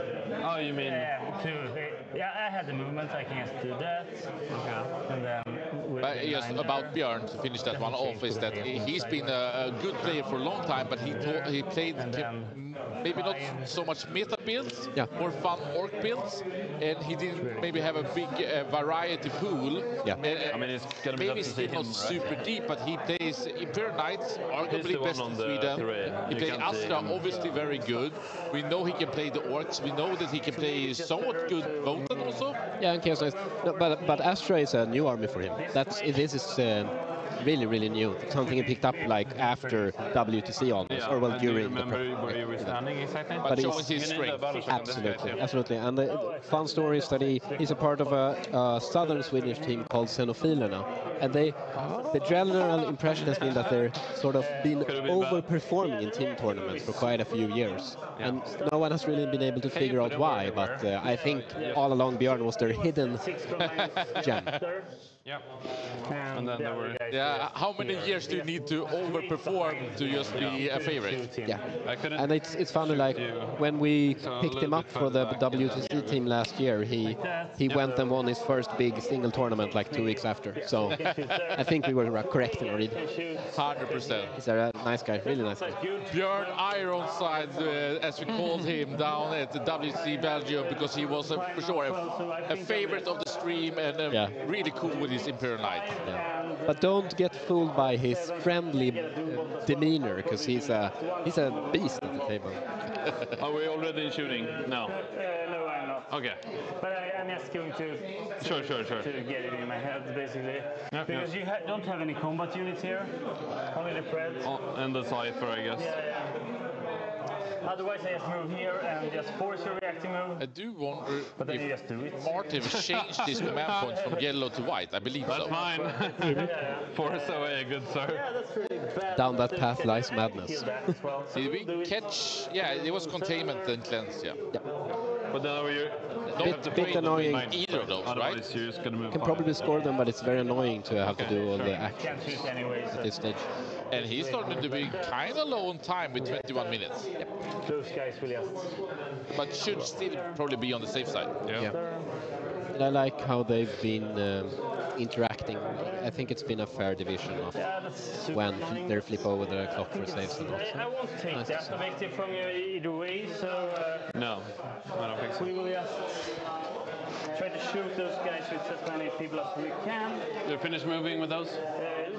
Oh, you mean? Yeah, I had the movement. I can just do that. Okay. And then. But yes, about Björn to finish that one off is that he's been a good player for a long time, but he played maybe not so much meta builds, more fun orc builds, and he didn't maybe have a big variety pool. Yeah. I mean, it's gonna be maybe still not super deep, but he plays Imperial Knights, arguably best in Sweden. He plays Astra, obviously very good. We know he can play the orcs. We know that he can play somewhat good Votan also. Yeah, and Chaos Knights. No, but Astra is a new army for him. This is really, really new. Something he picked up like after WTC almost, or well during the where you were standing exactly. But showing his strength. Absolutely. And the fun story is that he's a part of a southern Swedish team called Xenophilerna, and the general impression has been that they're sort of been overperforming in team tournaments for quite a few years, and no one has really been able to figure out why. But I think all along Björn was their hidden gem. Yeah. And then there were. Yeah. How many years do you need to overperform to just be a favorite? Yeah. And it's funny, like when we picked him up for the WTC team last year, he went and won his first big single tournament like 2 weeks after. So I think we were correct in our read. 100%. He's a nice guy, really nice guy. Björn Ironside, as we called him down at the WTC Belgium, because he was for sure a favorite of the stream and really cool with his Imperial Knight. Yeah. But don't get fooled by his friendly demeanor, because he's a beast at the table. Are we already shooting? No. No, I'm not. Okay. But I'm just going to Sure. to get it in my head, basically. Because you don't have any combat units here. Only the Pred. And the Cypher, I guess. Yeah. Otherwise, I just move here and just force a reacting move. I do wonder if Martin changed his command points from yellow to white. I believe so. That's fine. Force away, good sir. Yeah, that's really bad. Down that path lies madness. Did we catch? Yeah, it was containment and cleanse. Yeah. But then you bit annoying. Either of those, right? You're just gonna move. Can probably score them, but it's very annoying to have to do all the actions at this stage. And he's starting to be kind of low on time with 21 minutes. Yep. Those guys will just. But should still probably be on the safe side. Yeah. And I like how they've been interacting. I think it's been a fair division of when they flip over the clock for saves and all. I won't take nice that objective from you either way, so... no, I don't think so. We will just try to shoot those guys with as many people as we can. You finished moving with those?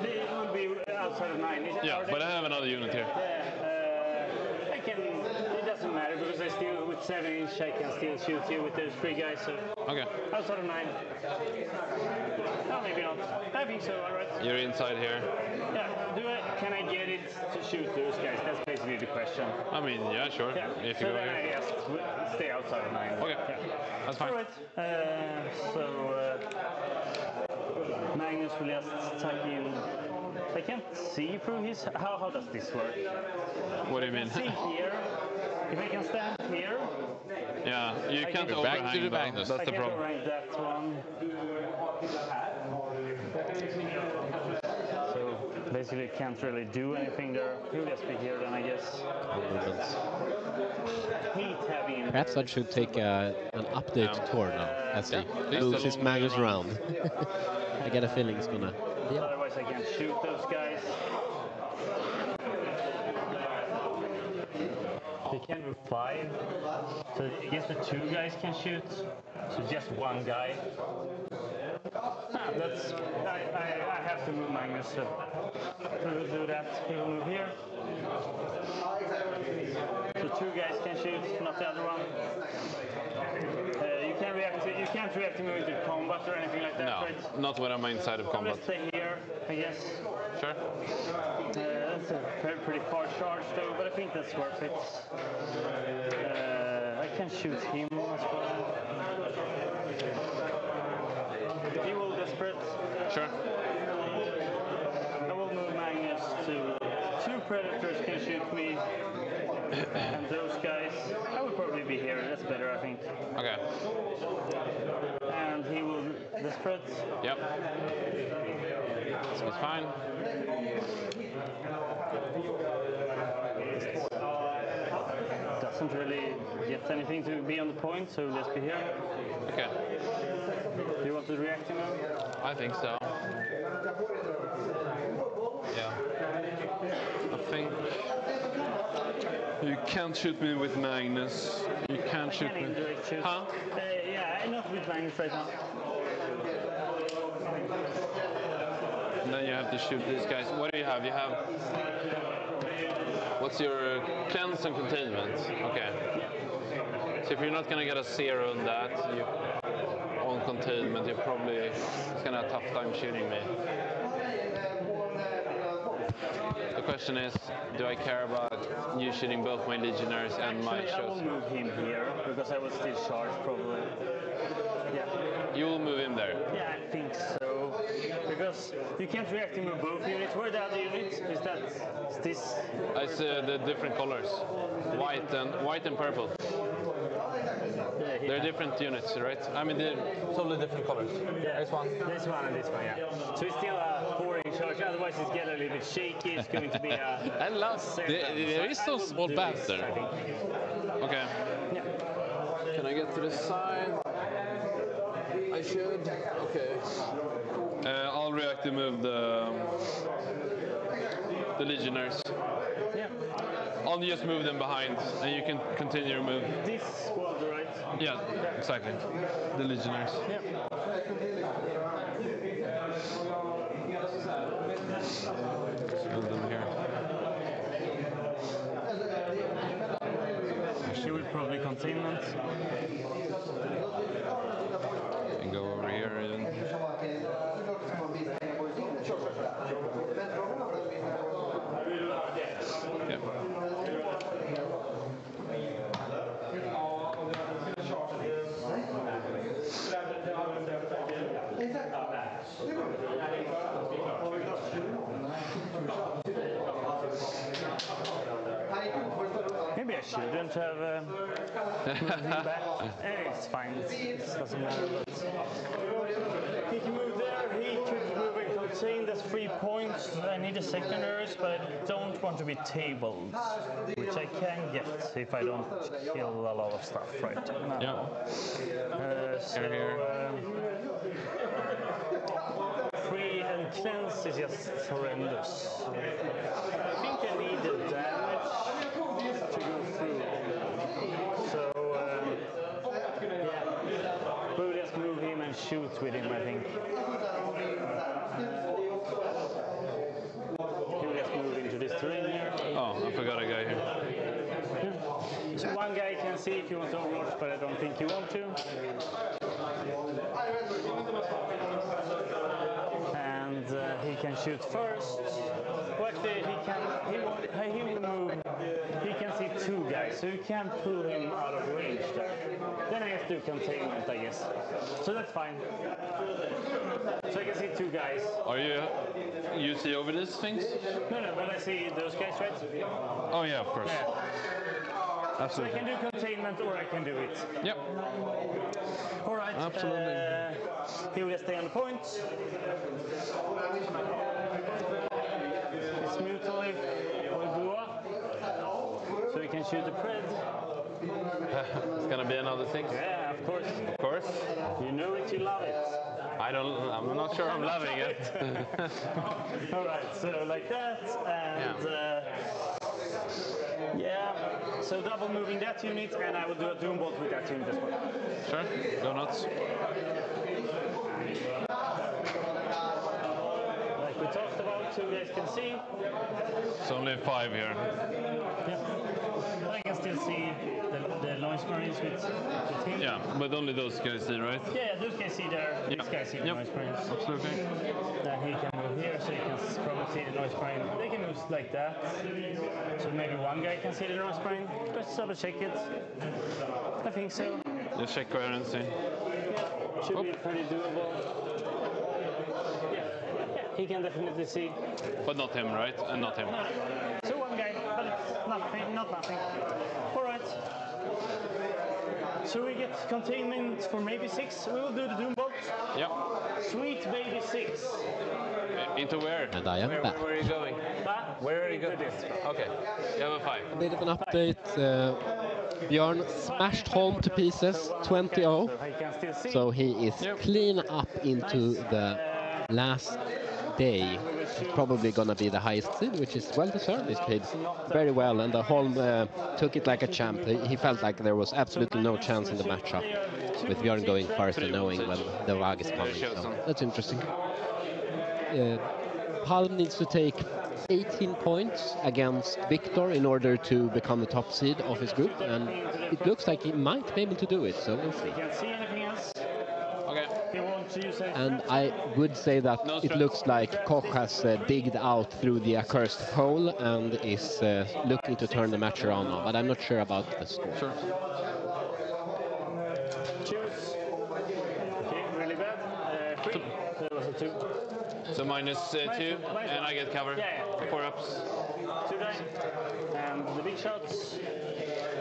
They will be outside of 9. Yeah, but I have another unit here. I can... It doesn't matter, because I still, with 7-inch, I can still shoot you with those 3 guys. So Okay. outside of 9. No, maybe not. I think so, alright. You're inside here. Yeah, can I get it to shoot those guys? That's basically the question. I mean, yeah, sure. Yeah. If you so go then here. I just stay outside of 9. Okay, that's fine. Alright, Magnus will just tuck in. I can't see through his. How does this work? What do you mean? See here. If I can stand here. Yeah, you can't Go back to the overhang Magnus. though. That's the I can't problem. overhang that one. So basically can't really do anything there. He'll just be here then, I guess. Hate having him Perhaps there. I should take an update tour now as he moves his Magnus around. I get a feeling it's gonna. Yeah. Otherwise I can't shoot those guys. They can move 5. So I guess the 2 guys can shoot. So just 1 guy. I have to move Magnus. So we will do that. He will move here. So 2 guys can shoot, not the other one. You can't react to moving to combat or anything like that, No, right? not when I'm inside of combat. Let's stay here, I guess. Sure. That's a pretty far charge though, but I think that's worth it. I can shoot him as well. He will desperate. Sure. I will move Magnus to 2 predators can shoot me. And those guys, I would probably be here. That's better, I think. Okay. And he will desperate. Yep. So it's fine. Doesn't really get anything to be on the point, so let's be here. Okay. Do you want to react to him? I think so. Yeah. I think you can't shoot me with Magnus. You can't shoot me. Indirect shoot. Huh? Yeah, not with Magnus right now. And then you have to shoot these guys. What do you have? You have. What's your cleanse and containment? Okay. So if you're not gonna get a 0 on that, on containment, you're probably gonna have a tough time shooting me. The question is, do I care about you shooting both my legionnaires and my Actually, I will shows? move him here because I will still charge probably. Yeah. You will move in there. Yeah, I think so. Because you can't react to move both units. Where are the other units? Is this? It's the different colors, white and purple. They're different units, right? I mean, they're totally different colors. Yeah. This one and this one, yeah. So it's still a 4-inch charge, otherwise it's getting a little bit shaky. It's going to be a... I love there is some small banter. Okay. Yeah. Can I get to the side? I should. Okay. I'll react to move the legionnaires. Yeah. I'll just move them behind, and you can continue to move. This squad, right? Yeah, exactly. The legionnaires. Yeah. Just move them here. She will probably containment. And go over here and. Yeah. Maybe I shouldn't have moved him back. It's fine. It doesn't matter. But he can move there. He could move and contain. That's 3 points. I need a secondaries, but I don't want to be tabled, which I can get if I don't kill a lot of stuff right now. Yeah. So, 3 and cleanse is just horrendous. I think I need the damage to go through. So, yeah, we'll just move him and shoot with him, I think. He'll just move into this terrain here. Oh, I forgot a guy here. So 1 guy can see if you want to overwatch, but I don't think you want to. And he can shoot first. Well, actually, he will move. He can see two guys, so you can't pull him out of range there. Then I have to do containment, I guess. So that's fine. So I can see two guys. Are you see over these things? No, but I see those guys, right? Oh yeah, of course. Yeah. Absolutely. So I can do containment or I can do it. Yep. All right. Absolutely. He will stay on the point. His mutually will go up. So we can shoot the pred. It's gonna be another 6. Yeah, of course. Of course. You know it, you love it. I'm not sure I'm loving it. All right, so like that, and so double moving that unit, and I will do a doom bolt with that unit as well. Sure, go nuts. Like we talked about, so you guys can see. It's only 5 here. Yeah. I can still see the noise marines with him. Yeah, but only those guys see, right? Yeah, those guys see there. Yep. These guys see the noise marines. Absolutely. Then he can move here, so you can probably see the noise marine. They can move like that. So maybe one guy can see the noise marine. Let's double check it. I think so. Just check coherency. Yeah, should be pretty doable. Yeah, he can definitely see. But not him, right? And not him. No. So one guy, but it's nothing, not nothing. All right. So we get containment for maybe 6. We will do the doom bolt. Yep. Sweet baby 6. Into where? And I am back. Where are you going? Where are you going? Okay. You have a 5. A bit of an update. Björn smashed home to pieces, 20-0. So he is clean up into the last day. Probably gonna be the highest seed, which is well deserved. He's played very well, and the Holm took it like a champ. He felt like there was absolutely no chance in the matchup, with Björn going first and knowing when the Vag is coming. So that's interesting. Palm needs to take 18 points against Victor in order to become the top seed of his group, and it looks like he might be able to do it, so we'll see. Okay. And I would say that it looks like Koch has digged out through the accursed hole and is looking to turn the match around now, but I'm not sure about the score. Sure. Choose. Okay, really bad. 3. There was a 2. So minus 2, and I get cover. Yeah. 4 ups. 2 die. And the big shots.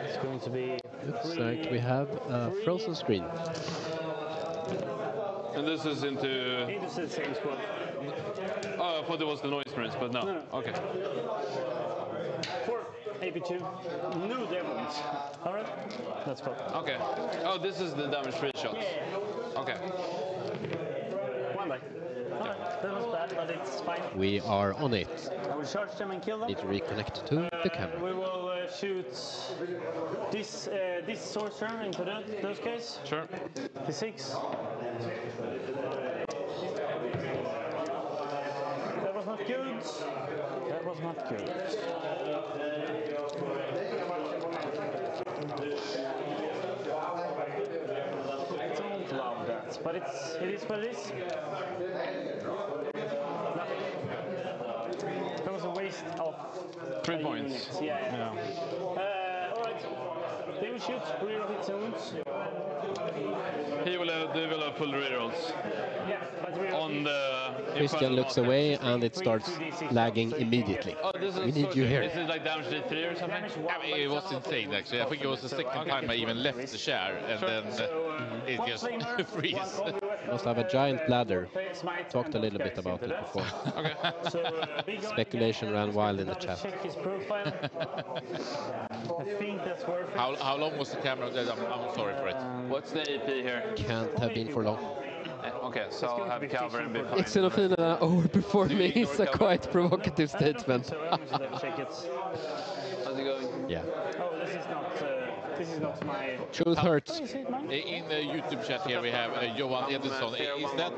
It's going to be. Looks like we have a frozen screen. And this is into... Into the same squad. Oh, I thought it was the noise prince, but no. Okay. 4 AP2. No devils. All right. Let's go. Okay. Oh, this is the damage-free shots. Yeah. Okay. 1 die. All right. That was bad, but it's fine. We are on it. I will charge them and kill them. Need to reconnect to the camera. We will shoot this sorcerer into those guys. Sure. The 6. That was not good. That was not good. I don't love that, but it is what it is. That was a waste of 3 points. Yeah. All right. They will shoot rear hits and wounds. They will have full rerolls. Yeah, but on the. Christian looks away and it starts lagging immediately. Oh, this is we need you here. Is it like damage 3 or something? I mean, it was insane actually. I think it was the second time I even left the chair, and then it just freeze. Must have a giant bladder. Talked a little bit about it before. Okay. Speculation ran wild in the chat. Check his profile. I think that's worth it. How long was the camera dead? I'm sorry for it. What's the AP here? Can't have been for long. Okay, so I'll have cover and be fine. Xenofina overperforming is a quite provocative statement. How's it going? Yeah. Oh, this is not my... Truth hurts. In the YouTube chat here we have Johan Edison. Is that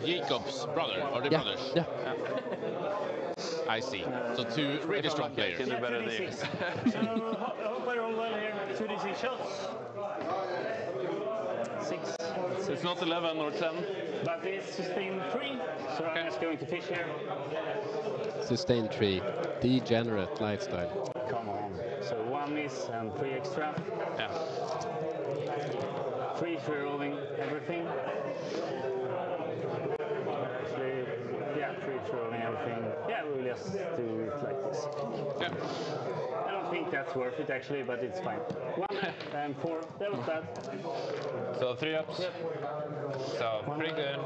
Jacob's brother? Are they brothers? Yeah. I see. So 2 really strong players. So, I hope I roll well here. 2d6 shots. 6. It's not 11 or 10. But it's sustain 3, so I'm just going to fish here. Sustain 3. Degenerate lifestyle. Come on. So 1 miss and 3 extra. Yeah. 3 rolling everything. Actually, yeah, 3 rolling everything. Yeah, we'll just do it like this. Yeah. I don't think that's worth it actually, but it's fine. 1 and 4. That was bad. So 3 ups. Yep. So pretty good.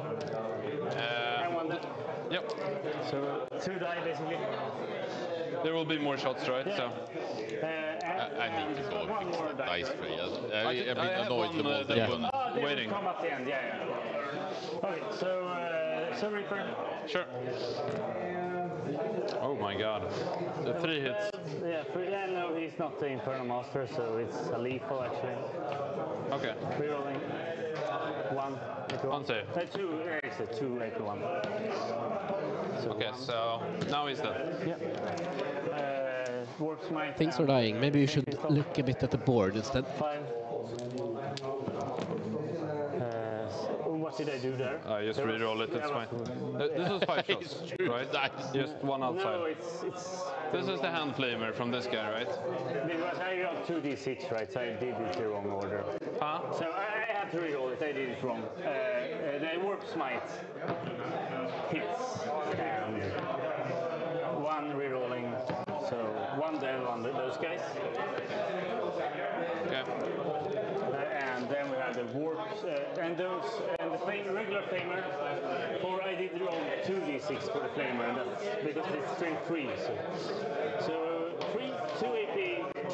And 1 dead. Yep. So 2 die basically. There will be more shots, right? Yeah. So. I need to go and fix the dice tray. I've been I have annoyed one the whole that thing. one They waiting. will come at the end, yeah. Okay, so Reaper. Sure. Oh my god. The 3 hits. Yeah, no, he's not the Inferno Master, so it's a lethal actually. Okay. Rerolling. 1 AP1. One save. 2, it's a 2 AP1. So Okay, so now he's dead. Yeah. Warp Smite. Things are dying. Maybe you should look a bit at the board instead. 5. What did I do there? Just re-roll it, it's fine. This was 5 shots, right? Just 1 outside. No, it's This is the hand flamer from this guy, right? because I got 2d6, right? So I did it the wrong order. Huh? So I had to re-roll it. I did it wrong. The Warp Smite hits and 1 re-rolling. So 1 dead on those guys. Okay. And then we have the warps and those and the regular flamer. For I did roll 2d6 for the flamer, and that's because it's strength 3. So 3, 2 AP,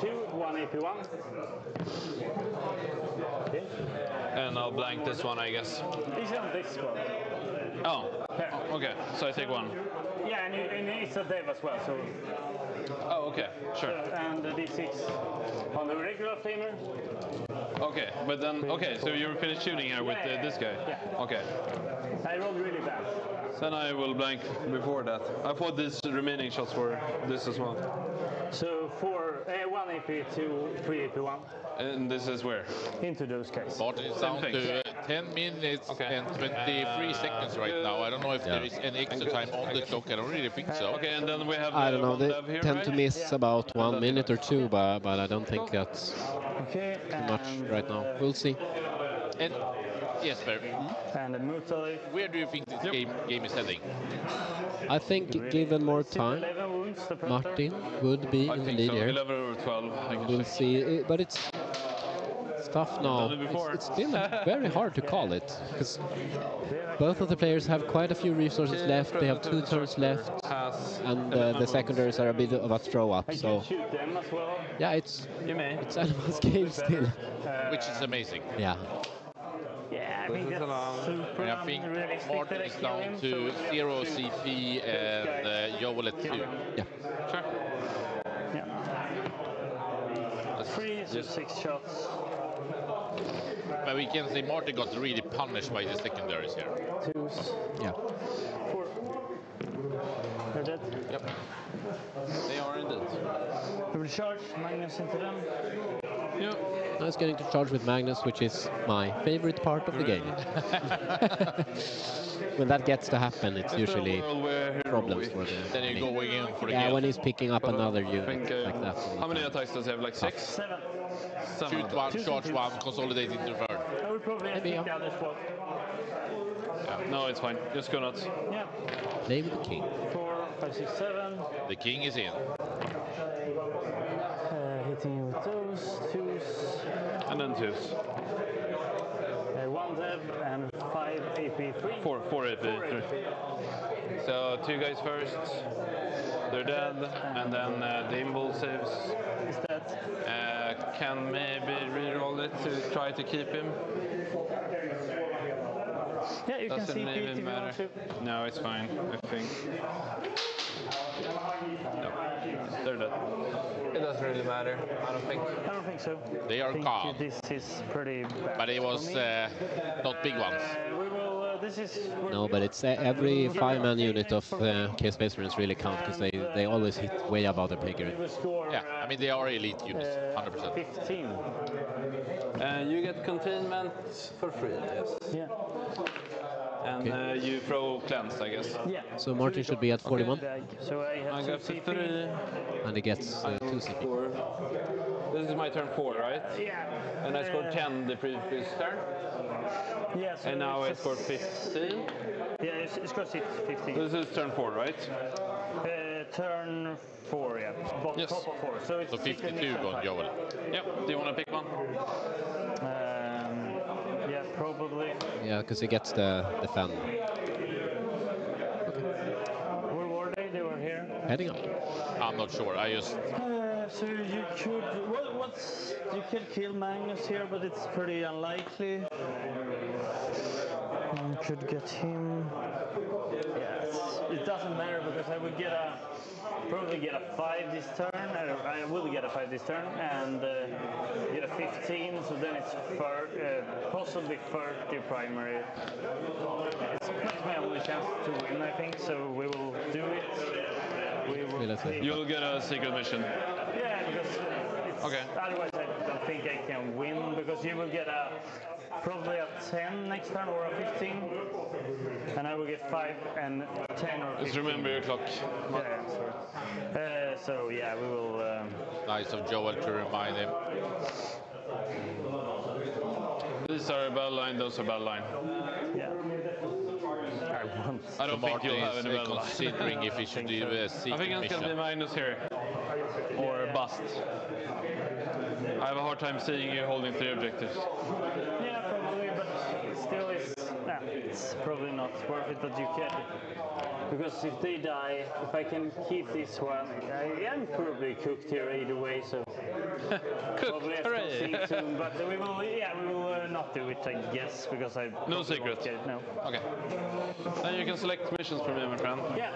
2, 1 AP1. Okay. And I'll blank this one, I guess. It's on this one. Oh. Okay. So I take 1. Yeah, and it's a dev as well. So. Oh, okay. Sure. And the d6 on the regular flamer. Okay, but then so you're finished shooting here with this guy. Yeah. Okay. I rolled really bad. Then I will blank before that. I thought these remaining shots were this as well. So 1 AP, 2, 3 AP1. And this is where? Into those guys. Martin is down to 10 minutes and 23 seconds right now. I don't know if there is any extra time on the clock. I don't really think so. Okay, and then we have I don't know. They here, tend right? to miss about 1 minute or 2, but I don't think that's too much right now. We'll see. And Jesper, and where do you think this game is heading? I think given more time, Martin would be in the lead here. 11 or 12. I guess. We'll see. But it's tough now. It's still very hard to call it because both of the players have quite a few resources left. They have 2 turns left, and the secondaries are a bit of a throw up. So yeah, it's Animal's game still, which is amazing. Yeah. Yeah, I think that's super I think Martin is down to 0 CP and Joel at 2. Yeah. Sure. Yeah. 3, so 6 shots. But we can say Martin got really punished by the secondaries here. 2s. Yeah. 4. They're dead. Yep. They are indeed. We will charge Magnus into them. Yep. I was getting to charge with Magnus, which is my favorite part of the game. When that gets to happen, it's usually problems for the Then you're going in for the yeah, kill. when he's picking up another unit like that. How many attacks does he have? Like 6? 7. Shoot 1, charge 1, consolidate into third. I will probably have to pick the other squad. No, it's fine. Just go nuts. Yeah. Play with the king. 4, 5, 6, 7. The king is in. Hitting with those 2s. And then 2s. 1 dev and 5 AP, 3. 4 AP. 3. So 2 guys first. They're dead. And then the Imbull saves. Is that? Can maybe re-roll it to try to keep him. Yeah, you Doesn't can see even if you want matter. to. No, it's fine, I think. No, they're dead. It doesn't really matter, I don't think. I don't think so. They are calm. This is pretty bad. But it was not big ones. We will this is... No, but it's every 5-man unit of Chaos Space Marines really count because they always hit way above their pay grade. Yeah, I mean they are elite units, 100%. 15. You get containment for free, yes. Yeah. And you throw cleanse, I guess. Yeah. So Martin should be at 41. Okay. So I have got 3. And he gets 2 CP. 4. This is my turn 4, right? Yeah. And I scored 10 the previous turn. Yeah. So and now I scored 15. Yeah, you scored 15. This is turn 4, right? Turn 4, yeah. Yes. Top of 4. So it's 52 on Joel. Yep. Do you want to pick one? Yeah, probably. Yeah, because he gets the fan. Where were they? They were here. Heading up. I'm not sure. I just. So you could. What's you could kill Magnus here, but it's pretty unlikely. You could get him. Yes, it doesn't matter because I would probably get a 5 this turn. I will get a 5 this turn and get a 15. So then it's possibly 30 primary. It's not my only chance to win, I think. So we will do it. You'll get a secret mission. Yeah, because otherwise I don't think I can win because you will get probably a 10 next turn or a 15, and I will get 5 and 10 or 15. Just remember your clock. Yeah, sorry. So yeah, we will. Nice of Joel to remind him. These are a battle line. Those are battle line. Yeah. I don't think you'll have any battle line. Considering if he should do a secret I think it's going to be minus here. Or bust. I have a hard time seeing you holding 3 objectives. Yeah, probably, but still it's probably not worth it that you can. Because if they die, if I can keep this one, I am probably cooked here either way, so probably have to concede soon. But we will not do it, I guess, because I no secret. No. Okay. Then you can select missions from me, my friend. Yeah.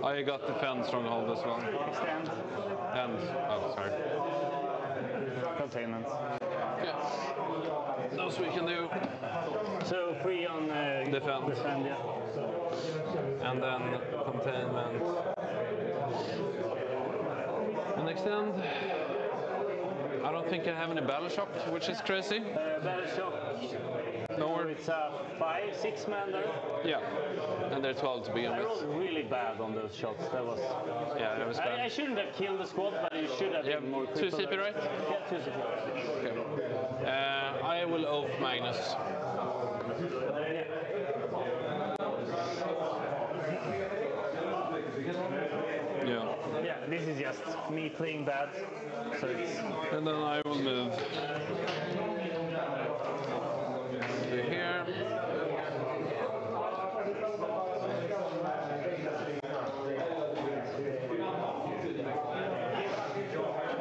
I got defend stronghold as well. Extend. And sorry. Containment. Yeah. Those we can do. So 3 on defend. Defend, yeah. And then containment. And extend. I don't think I have any battle shock, which is crazy. Battle shock. No, it's a 5-6 man there. Yeah, and they're 12 to begin with. I rolled really bad on those shots. That was. Yeah, that was bad. I shouldn't have killed the squad, but you should have. Yeah, 2 CP, right? Yeah, 2 CP. Okay. I will oath Magnus. Yeah. Yeah, this is just me playing bad. So and then I will move to here.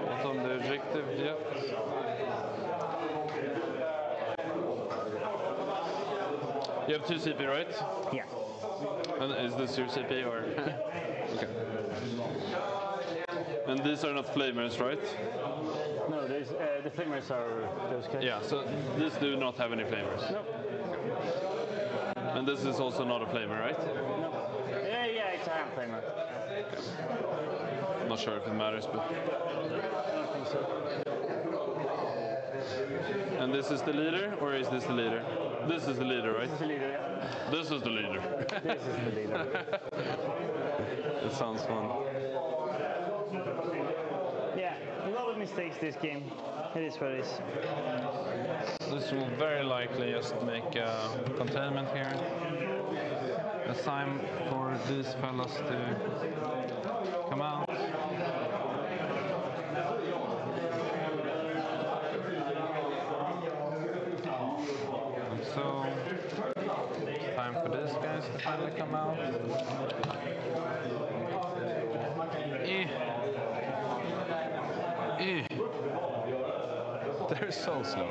Not on the objective yet. You have 2 CP, right? Yeah. And is this your CP or? Okay. And these are not flamers, right? No, the flamers are those guys. Yeah, so these do not have any flamers. No. And this is also not a flamer, right? No. Yeah, it's a hand flamer. I'm not sure if it matters, but. I don't think so. And this is the leader, or is this the leader? This is the leader, right? This is the leader, yeah. This is the leader. This is the leader. It sounds fun. Yeah, a lot of mistakes this game. It is what it is. This will very likely just make a containment here. It's time for these fellas to come out. So, it's time for these guys to finally come out. They're so slow.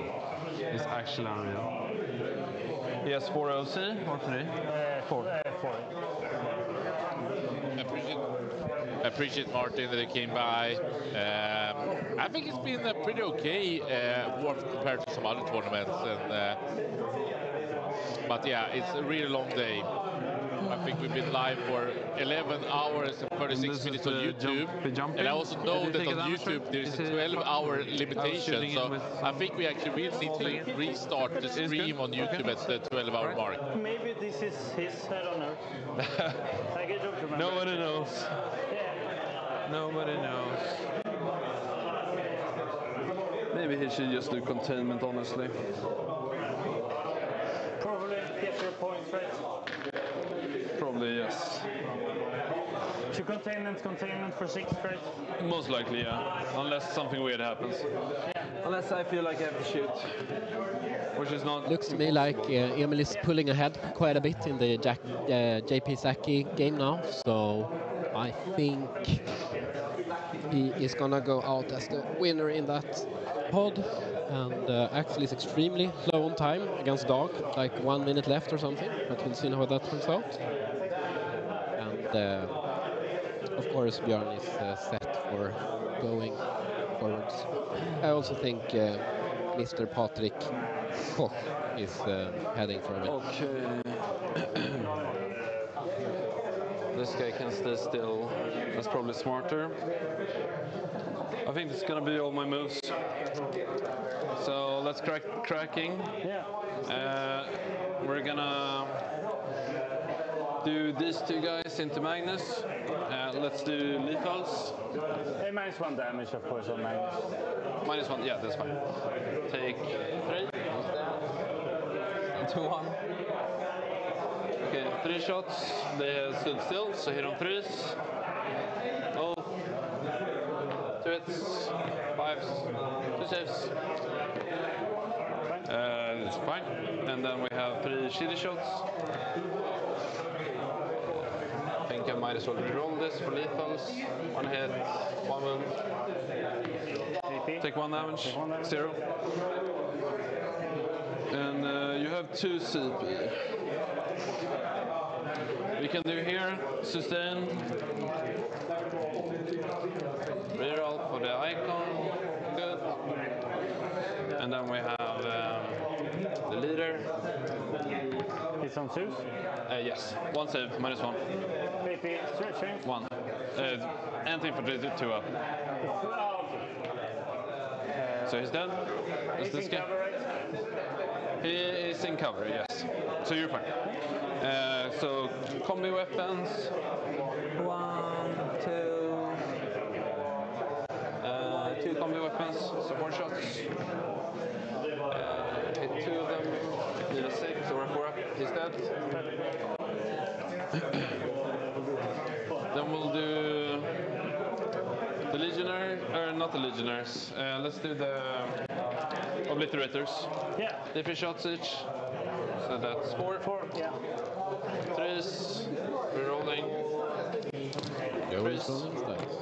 It's actually unreal. He has 4 OC or 3? 4. 4. I appreciate Martin that he came by. I think it's been a pretty okay warm compared to some other tournaments, and but yeah, it's a really long day. I think we've been live for 11 hours and 36 minutes on YouTube. And I also know that on YouTube there is a 12-hour limitation. So I think we actually really need to restart the stream on YouTube at the 12-hour mark. Maybe this is his, I don't know. I don't remember. Nobody knows. Yeah. Nobody knows. Maybe he should just do containment, honestly. Probably get your points right. Probably, yes. To containment for 6 straight? Most likely, yeah. Unless something weird happens. Yeah. Unless I feel like I have to shoot. Which is not... Looks to me like Emil is pulling ahead quite a bit in the JP Saki game now. So I think he is going to go out as the winner in that pod. And actually is extremely low on time against Dog, like 1 minute left or something, but we'll see how that turns out. And of course Björn is set for going forwards. I also think Mr. Patrik Koch is heading for a win. Okay. This guy can stay still. That's probably smarter. I think it's gonna be all my moves. So let's cracking. Yeah. We're gonna do these two guys into Magnus. Let's do lethals. Hey, -1 damage, of course, on Magnus. -1, yeah, that's fine. Take 3. 2-1. Okay, 3 shots. They stood still, so hit on 3s. Oh. 2 hits. 5s. 2 saves. It's fine. And then we have 3 shitty shots. I think I might as well reroll this for lethals. 1 hit, 1 wound. Take 1 damage. 0. And you have 2 CP. We can do here, sustain. Reroll for the icon. Good. And then we have the leader. It's on 2s? Yes. 1 save, -1. PP stretching? 1. Anything for 2 up. So he's dead. He's in cover, right? He is in cover, yes. So you're fine. So combi weapons. 1, 2. 2 combi weapons, so 4 shots. Hit 2 of them. Need a 6 or a 4 up. He's dead. Then we'll do the legionnaire, or not the legionnaires. Let's do the obliterators. Yeah. 3 shots each. So that's 4. 4, yeah. 3s. Rerolling. Always rolling dice.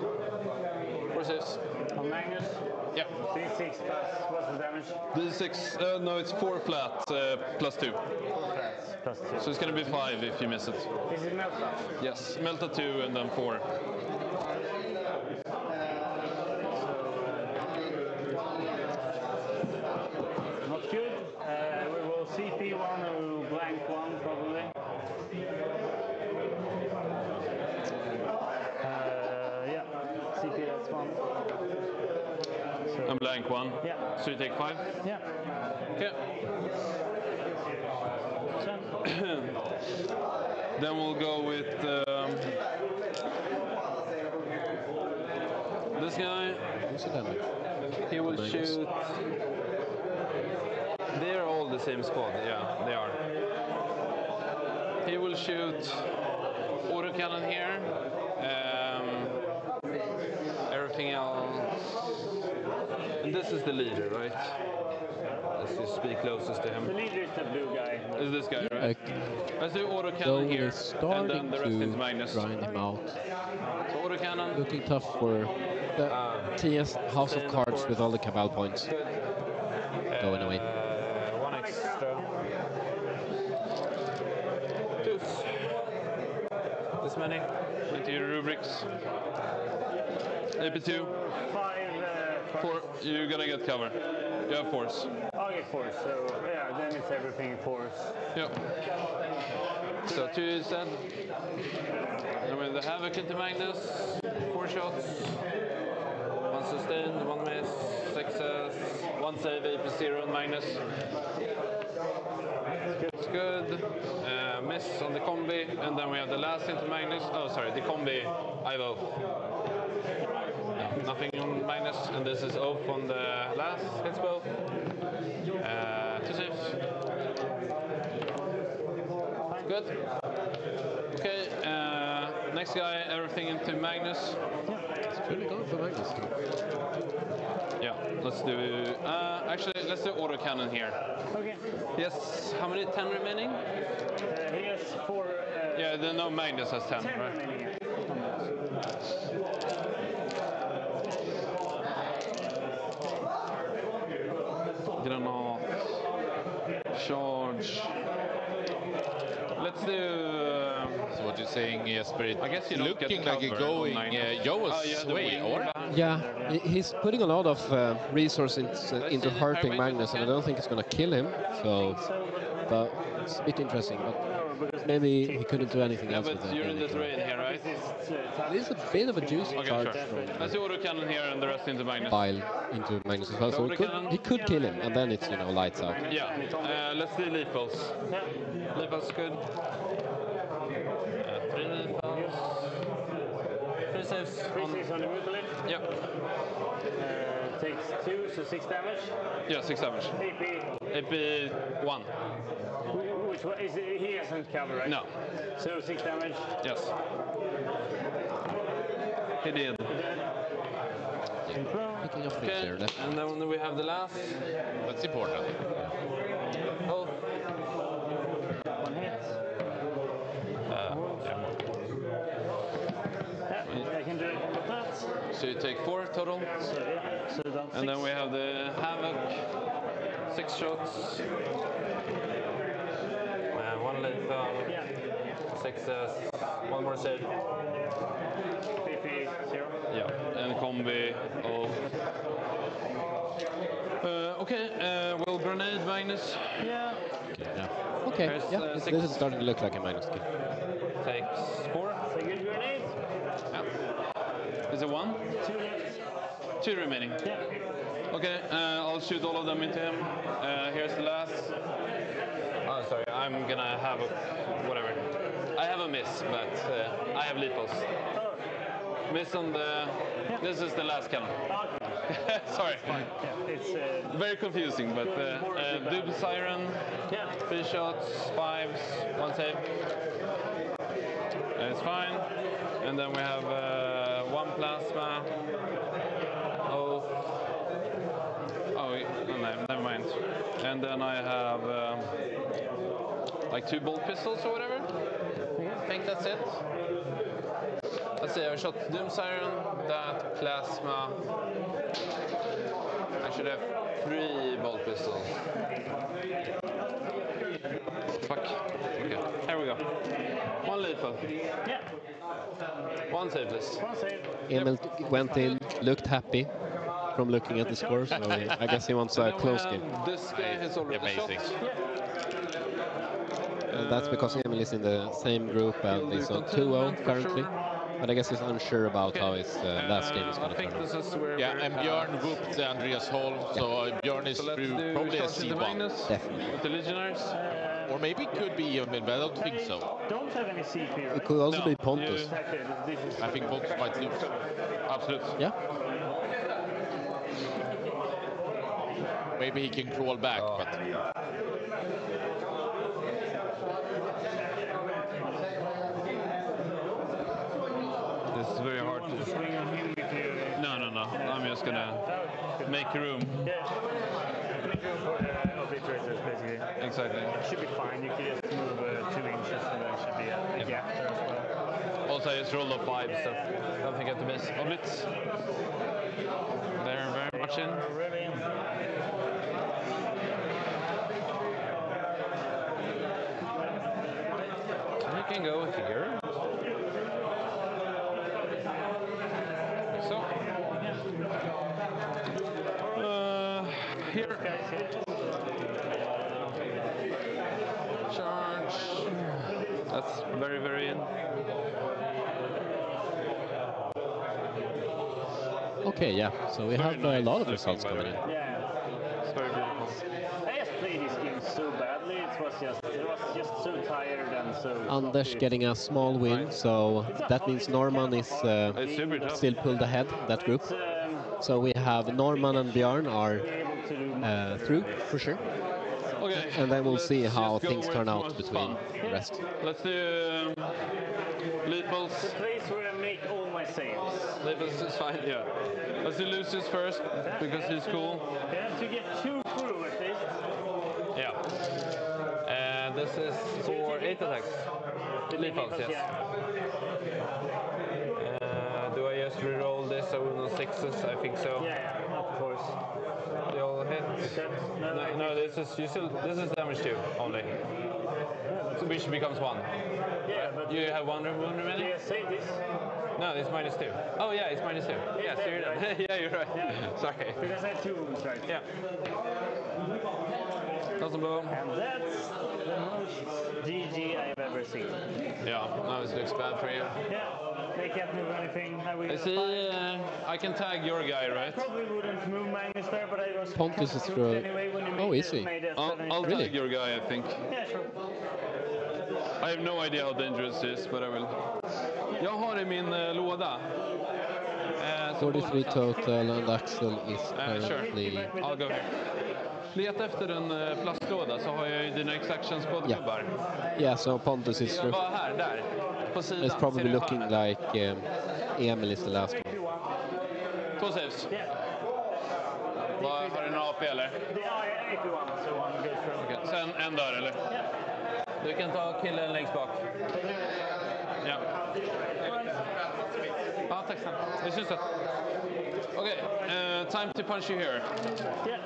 4 saves. On Magnus? Yep. D6 plus, what's the damage? D6, no, it's 4 flat, plus 2. 4 flats, plus 2. So it's going to be 5 if you miss it. Is it Melta? Yes, Melta 2 and then 4. Not good. We will CP 1 and we will blank 1 probably. Yeah, CP that's 1. So, And blank 1. Yeah. So you take 5? Yeah. Okay. Then we'll go with this guy. He will shoot. They're all the same squad. Yeah, they are. He will shoot autocannon here. Everything else. And this is the leader, right? Let's just be closest to him. The leader is the blue guy. Is this guy, right? Let's do autocannon here, and then the rest is Magnus. Grind him out. So autocannon. Looking tough for the TS House of Cards with all the Cabal points going away. 1 extra. 2. This many into your rubrics. AP2. 5 You're gonna get cover. You have force. Okay, force. So yeah, then it's everything force. Yep. So 2 instead. And with the Havoc into Magnus, 4 shots. 1 sustained, 1 miss, success, 1 save, AP0 on Magnus. It's good. Miss on the combi, and then we have the last into Magnus. Oh, sorry, the combi, Ivo. Nothing on Magnus, and this is off on the last, hits both. 2 saves. Good. Okay, next guy, everything into Magnus. It's pretty good for Magnus. Yeah, let's do. Actually, let's do autocannon here. Okay. Yes, how many? 10 remaining? He has 4. Yeah, then no, Magnus has 10, 10 right? remaining. Granat. Charge. Let's do. So what you're saying, Jesper? I guess you don't looking get like a cover going on 9. Joe's way, or? Yeah, he's putting a lot of resources into hurting Magnus, and I don't think it's going to kill him. So, but it's a bit interesting. But maybe he couldn't do anything else with But that. you're in the terrain here, right? It's a bit of a juicy Okay, charge sure. from Let's do autocannon here and the rest into Magnus. Pile into Magnus as well. So he could kill him, and then it's lights out. Yeah, let's do lethals. Lethals good. 3 lethals. 3 saves. 3 saves on the Mutilate. Yep. Takes 2, so 6 damage. Yeah, 6 damage. AP 1. Which one? He hasn't covered, right? No. So 6 damage. Yes. He did. Picking up things Okay, here. and then we have the last. That's important. Oh. 1 hit. I can do it with that. So you take 4 total. So yeah, so that's 6. And then we have the Havoc. 6 shots. 1 lethal. Yeah. Success. 1 more save. PP 0. Yeah, and combi. Oh. Okay, will grenade Magnus. Yeah. Okay, There's, yeah, this is starting to look like a Magnus kill. Takes 4. So good grenade. Yeah. Is it 1? 2 left. 2 remaining. Yeah. Okay, I'll shoot all of them into him. Here's the last. Oh, sorry, I'm gonna have a whatever. I have a miss, but I have lethals. Miss on the. This is the last cannon. Sorry. Yeah, it's very confusing, but Doom Siren. 3 shots, 5s, 1 save. It's fine. And then we have 1 plasma. Oh, no, never mind. And then I have like 2 bolt pistols or whatever. I think that's it. Let's see, I shot Doom Siren, that plasma. I should have 3 bolt pistols. Fuck. Okay, here we go. 1 lethal. Yeah. 1 save, please. 1 save. Emil went in, looked happy from looking at the score, so I guess he wants a close game. This guy has already amazing. And that's because Emil is in the same group and he's on 2-0 currently. But I guess he's unsure about how his last game is going to turn out. Yeah, and Björn whooped Andreas Holm, so Björn is through probably a C1. Definitely. With the Legionnaires. Or maybe it could be even, but I don't think so. Don't have any CP, right? It could also be Pontus. Exactly. This is I think Pontus might lose. Absolutely. Yeah. Maybe he can crawl back, but... This is very hard to swing on him if you... No. I'm just gonna make room. Yeah. Make room for obliterators, basically. Exactly. It should be fine. You can just move 2 inches and there should be a gap there as well. Also, I just rolled a 5, so I don't think I have to miss. Oblits. They're very much in. Really in. You can go here. So. Here. Charge. That's very, very in. Okay, yeah. So we have a lot of results coming in. Yeah. It's very beautiful. I just played this game so badly. It was just so tired and so. Anders getting a small win, so that means Norman is still pulled ahead that group. So we have Norman and Björn are through for sure. Okay. And then we'll see how things turn out between the rest. Let's do Leaples. The place where I make all my saves. Leaples is fine, yeah. Let's do Lucius first, because he's cool. You have to get 2 through at least. Yeah. And this is for 8 attacks. Leaples, yes. Do I just reroll this so no 6s? I think so. Yeah, of course. They all hit. No, this is damage 2 only. So which becomes 1. Yeah, but you have 1 wound remaining? Yeah, save this. No, it's -2. Oh yeah, it's -2. Yes, you're right. Yeah, you're right. Yeah. Sorry. Because I have 2 wounds, right? Yeah. Doesn't blow. And that's the most GG I've ever seen. Yeah, now this looks bad for you. Yeah, they can't move anything. I see. I can tag your guy, right? I probably wouldn't move Magnus there, but I was Pontus is through. anyway when you Oh, is he? I'll tag your guy, I think. Yeah, sure. I have no idea how dangerous it is, but I will. Jag har i min låda. 43 total and Axel is currently... Sure. I'll go here. Leta efter en plastlåda så har jag ju dina exactions kodgubbar. Yeah, so Pontus is through. Bara här, där. På sidan. It's probably looking like Emil is the last one. 2 saves. Har du någon AP eller? Ja, 81, so one goes through. Okay. Sen en där eller? Ja. Du kan ta killen längst bak. Ja. Ja, tack snälla. Det syns det. Okay, time to punch you here. Yeah.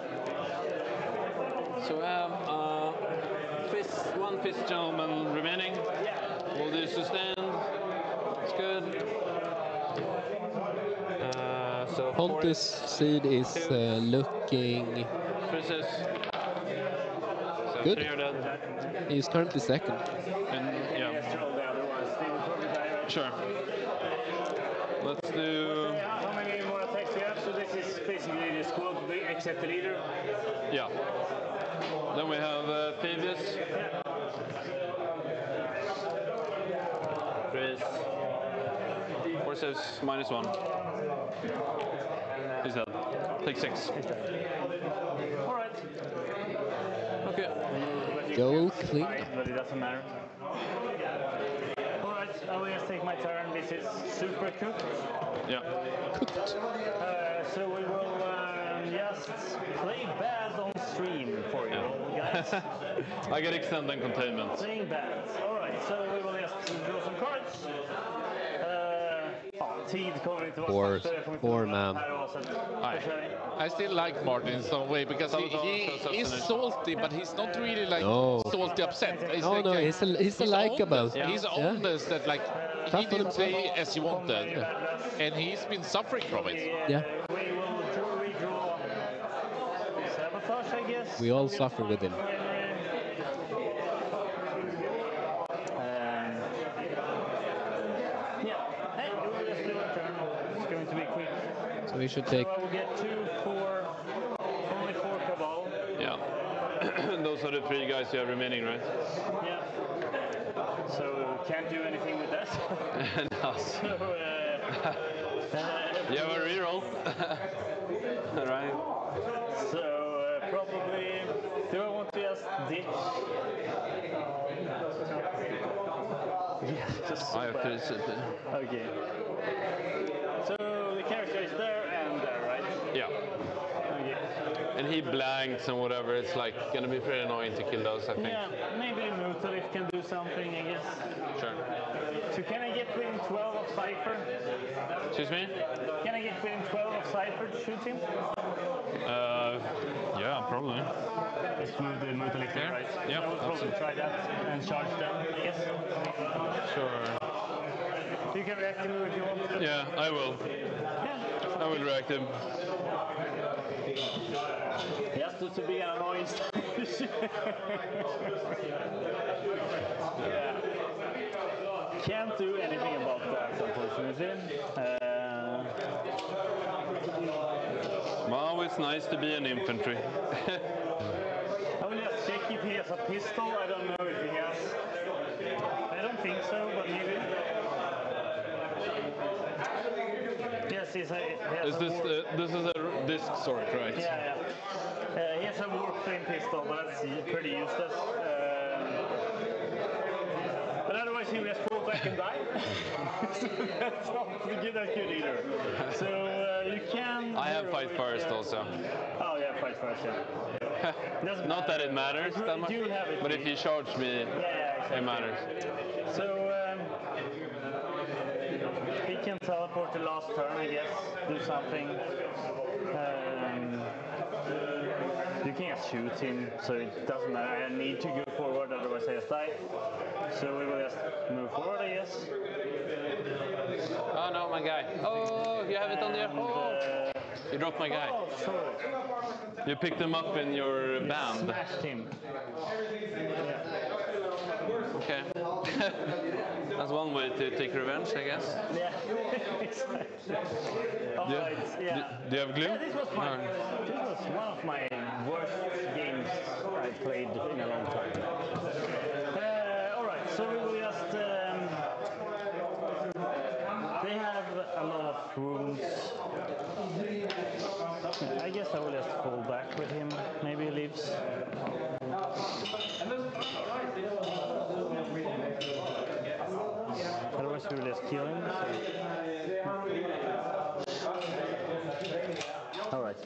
So we have one fist gentleman remaining. Yeah. We'll do sustained. It's good. So Pontus seed is looking good. He's currently second. And yeah. Sure. Let's do. How many more attacks we have? So this is basically the squad except the leader. Yeah. Then we have Fabius. Raise. 4 saves, -1. He's dead. Take 6. Alright. Okay. Joel clean. But it doesn't matter. Alright, I will just take my turn. This is super cooked. Yeah. Cooked. So we will just play bad on stream for you, guys. I get extend and containment. Playing bad. Alright, so we will just draw some cards. Poor man. I still like Martin in some way because he is salty, but he's not really like salty upset. He's no, like, no, he's a likable. He's honest that like he didn't play as he wanted, and he's been suffering from it. Yeah. We will redraw Sabotage, I guess. We all suffer with him. So we should take. So I will get 2 for only 4 Cabal. Yeah. Those are the 3 guys you have remaining, right? Yeah. So can't do anything with that. No. So you have a reroll. Right. So probably. Do I want to just ditch? Yeah, just I have 3 CP. Okay. So the character is there and there, right? Yeah. Okay. And he blanks and whatever. It's like gonna be pretty annoying to kill those, I think. Yeah, maybe Mutalif can do something, I guess. Sure. So can I get within 12 of Cypher? Excuse me? Can I get within 12 of Cypher to shoot him? Yeah, probably. Let's move the Mutalif there, right? Yeah, I will probably absolutely. try that and charge them, I guess. Sure. You can react to me if you want. Yeah, I will. I will react him. Just to be an annoying Yeah. Can't do anything about that, unfortunately. Well, it's nice to be an infantry. I will just check if he has a pistol. I don't know if he has. I don't think so, but maybe. Yes, he has This is a disc sword, right? Yeah. He has a warframe pistol, but that's pretty useless. But otherwise, he will just fall back and die. That's not that good either. So you can. I have fight first also. Oh yeah, fight first. Yeah. Not that it matters that much, but if you charge me, exactly. it matters. So he can teleport the last turn, I guess. Do something. You can just shoot him, so it doesn't matter. I need to go forward, otherwise I just die. So we will just move forward, I guess. Oh no, my guy. Oh, you have it on there. Oh, you dropped my guy. Oh, sorry. You picked him up in your band. Smashed him. Okay. That's one way to take revenge, I guess. Yeah, exactly. Do you have glue? Yeah, this was fun. This was one of my worst games I played in a long time. Alright, so we will just... they have a lot of wounds. I guess I will just fall back with him. Maybe he lives. Otherwise we will just kill him. Alright.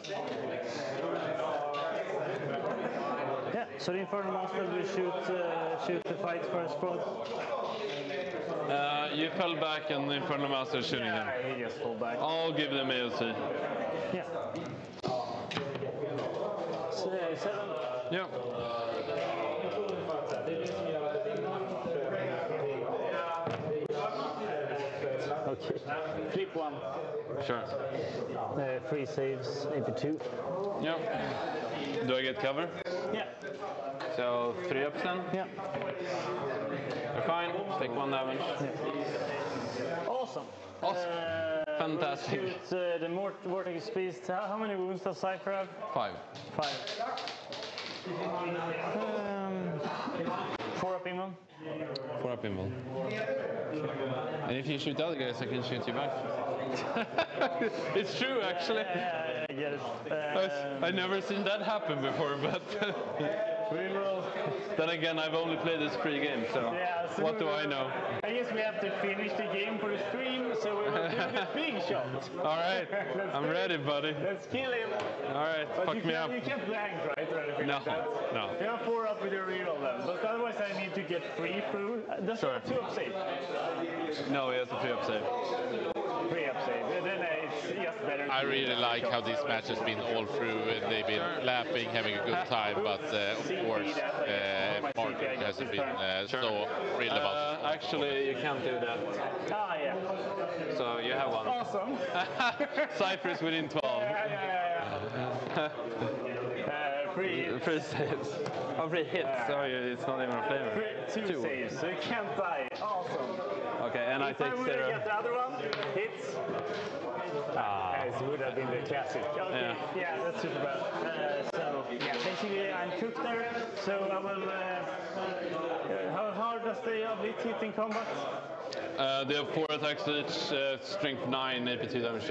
Yeah, so the Infernal Monster will shoot the fight first squad. You fell back and the Infernal Master is shooting him. He just fell back. I'll give them AOC. Yeah. 7. Yeah. Okay. Flip 1. Sure. 3 saves, AP2. Yeah. Do I get cover? Yeah. So 3 ups then? Yeah. You're fine. Take 1 damage. Yeah. Awesome. Fantastic. Shoot the Vortex Beast. How many wounds does Cypher have? 5. 5. 4 up Immo. 4 up Immo. And if you shoot other guys, I can shoot you back. It's true, actually. Yeah, I get it. I've never seen that happen before, but we will. Then again, I've only played this free game, so what do I know? I guess we have to finish the game for the stream, so we will do the big shot. All right, I'm ready, buddy. Let's kill him. All right, fuck me up. You can't blank, right, or anything No, like that? no. You have 4 up with your reroll then, but otherwise I need to get 3 through. Does he have 2 up save? No, he has a 3 up save. 3 up save. Then it's just better. I really like how this match has been all through, and they've been laughing, having a good time, but of course, Martin hasn't been so thrilled about this. Actually, you can't do that. Ah, yeah. So you have 1. Awesome. Cypher is within 12. Free saves. Oh, free hits. Sorry, it's not even a flavor. 2 saves, so you can't die. Awesome. Okay, and I take 0. If I would get the other one, hits. This would have been the classic. Okay, yeah, that's super bad. So, yeah, basically I'm cooked there. So I will... how hard does the Blitz hit in combat? They have 4 attacks each, strength 9, AP2 damage.